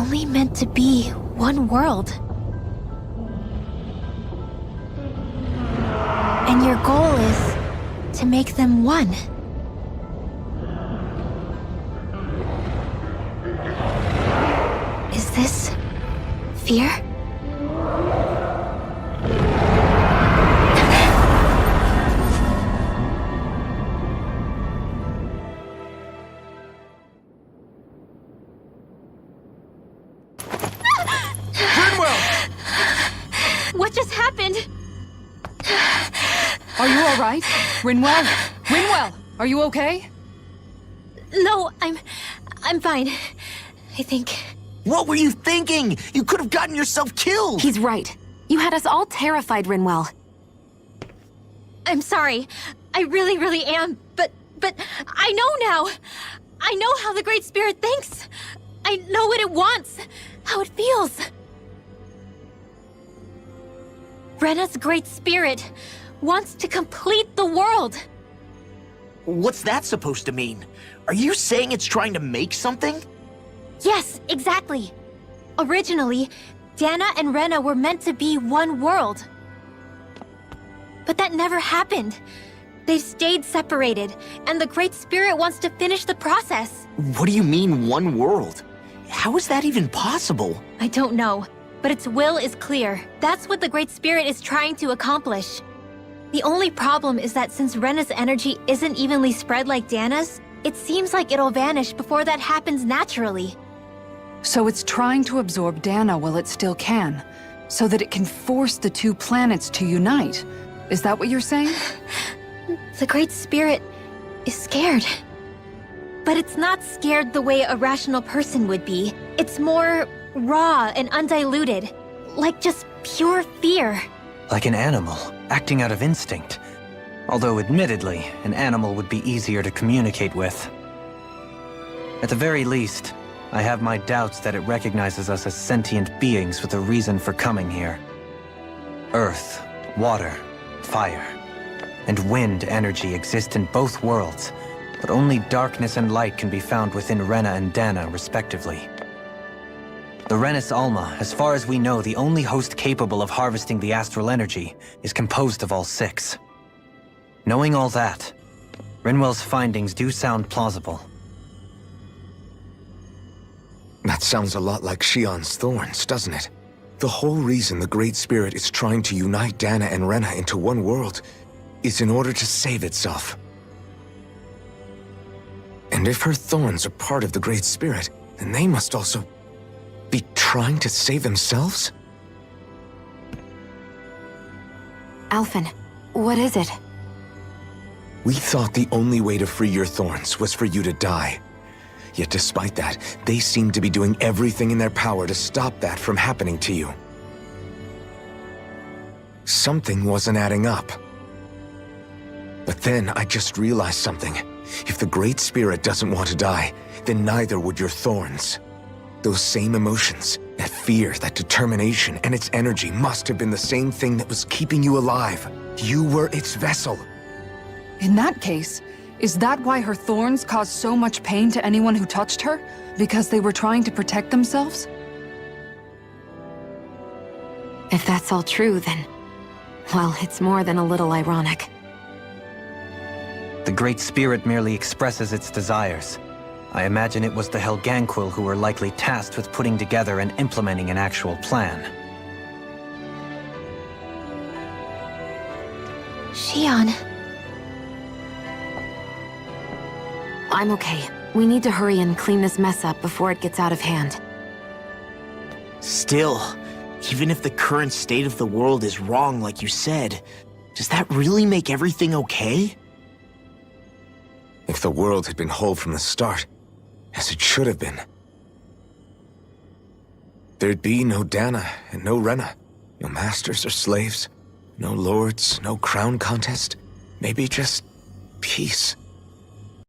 Speaker 6: only meant to be one world. And your goal is to make them one. Is this fear? What just happened?
Speaker 3: Are you all right? Rinwell? Rinwell, are you okay?
Speaker 6: No, I'm fine. I think.
Speaker 4: What were you thinking? You could have gotten yourself killed!
Speaker 7: He's right. You had us all terrified, Rinwell.
Speaker 6: I'm sorry. I really am. But I know now. I know how the Great Spirit thinks. I know what it wants. How it feels. Rena's Great Spirit wants to complete the world.
Speaker 4: What's that supposed to mean? Are you saying it's trying to make something?
Speaker 6: Yes, exactly. Originally, Dana and Rena were meant to be one world. But that never happened. They've stayed separated, and the Great Spirit wants to finish the process.
Speaker 4: What do you mean, one world? How is that even possible?
Speaker 6: I don't know, but its will is clear. That's what the Great Spirit is trying to accomplish. The only problem is that since Rena's energy isn't evenly spread like Dana's, it seems like it'll vanish before that happens naturally.
Speaker 3: So it's trying to absorb Dana while it still can, so that it can force the two planets to unite. Is that what you're saying?
Speaker 6: The Great Spirit is scared. But it's not scared the way a rational person would be. It's more raw and undiluted, like just pure fear.
Speaker 5: Like an animal, acting out of instinct. Although admittedly, an animal would be easier to communicate with. At the very least, I have my doubts that it recognizes us as sentient beings with a reason for coming here. Earth, water, fire, and wind energy exist in both worlds, but only darkness and light can be found within Rena and Dana, respectively. The Renis Alma, as far as we know, the only host capable of harvesting the astral energy, is composed of all six. Knowing all that, Rinwell's findings do sound plausible.
Speaker 2: That sounds a lot like Shion's thorns, doesn't it? The whole reason the Great Spirit is trying to unite Dana and Rena into one world is in order to save itself. And if her thorns are part of the Great Spirit, then they must also be trying to save themselves?
Speaker 7: Alphen, what is it?
Speaker 2: We thought the only way to free your thorns was for you to die. Yet despite that, they seem to be doing everything in their power to stop that from happening to you. Something wasn't adding up. But then I just realized something. If the Great Spirit doesn't want to die, then neither would your thorns. Those same emotions, that fear, that determination, and its energy must have been the same thing that was keeping you alive. You were its vessel.
Speaker 3: In that case, is that why her thorns caused so much pain to anyone who touched her? Because they were trying to protect themselves?
Speaker 7: If that's all true, then... well, it's more than a little ironic.
Speaker 5: The Great Spirit merely expresses its desires. I imagine it was the Helganquil who were likely tasked with putting together and implementing an actual plan.
Speaker 6: Shion.
Speaker 7: I'm okay. We need to hurry and clean this mess up before it gets out of hand.
Speaker 4: Still, even if the current state of the world is wrong like you said, does that really make everything okay?
Speaker 2: If the world had been whole from the start, as it should have been, there'd be no Dana and no Rena, no masters or slaves, no lords, no crown contest, maybe just peace.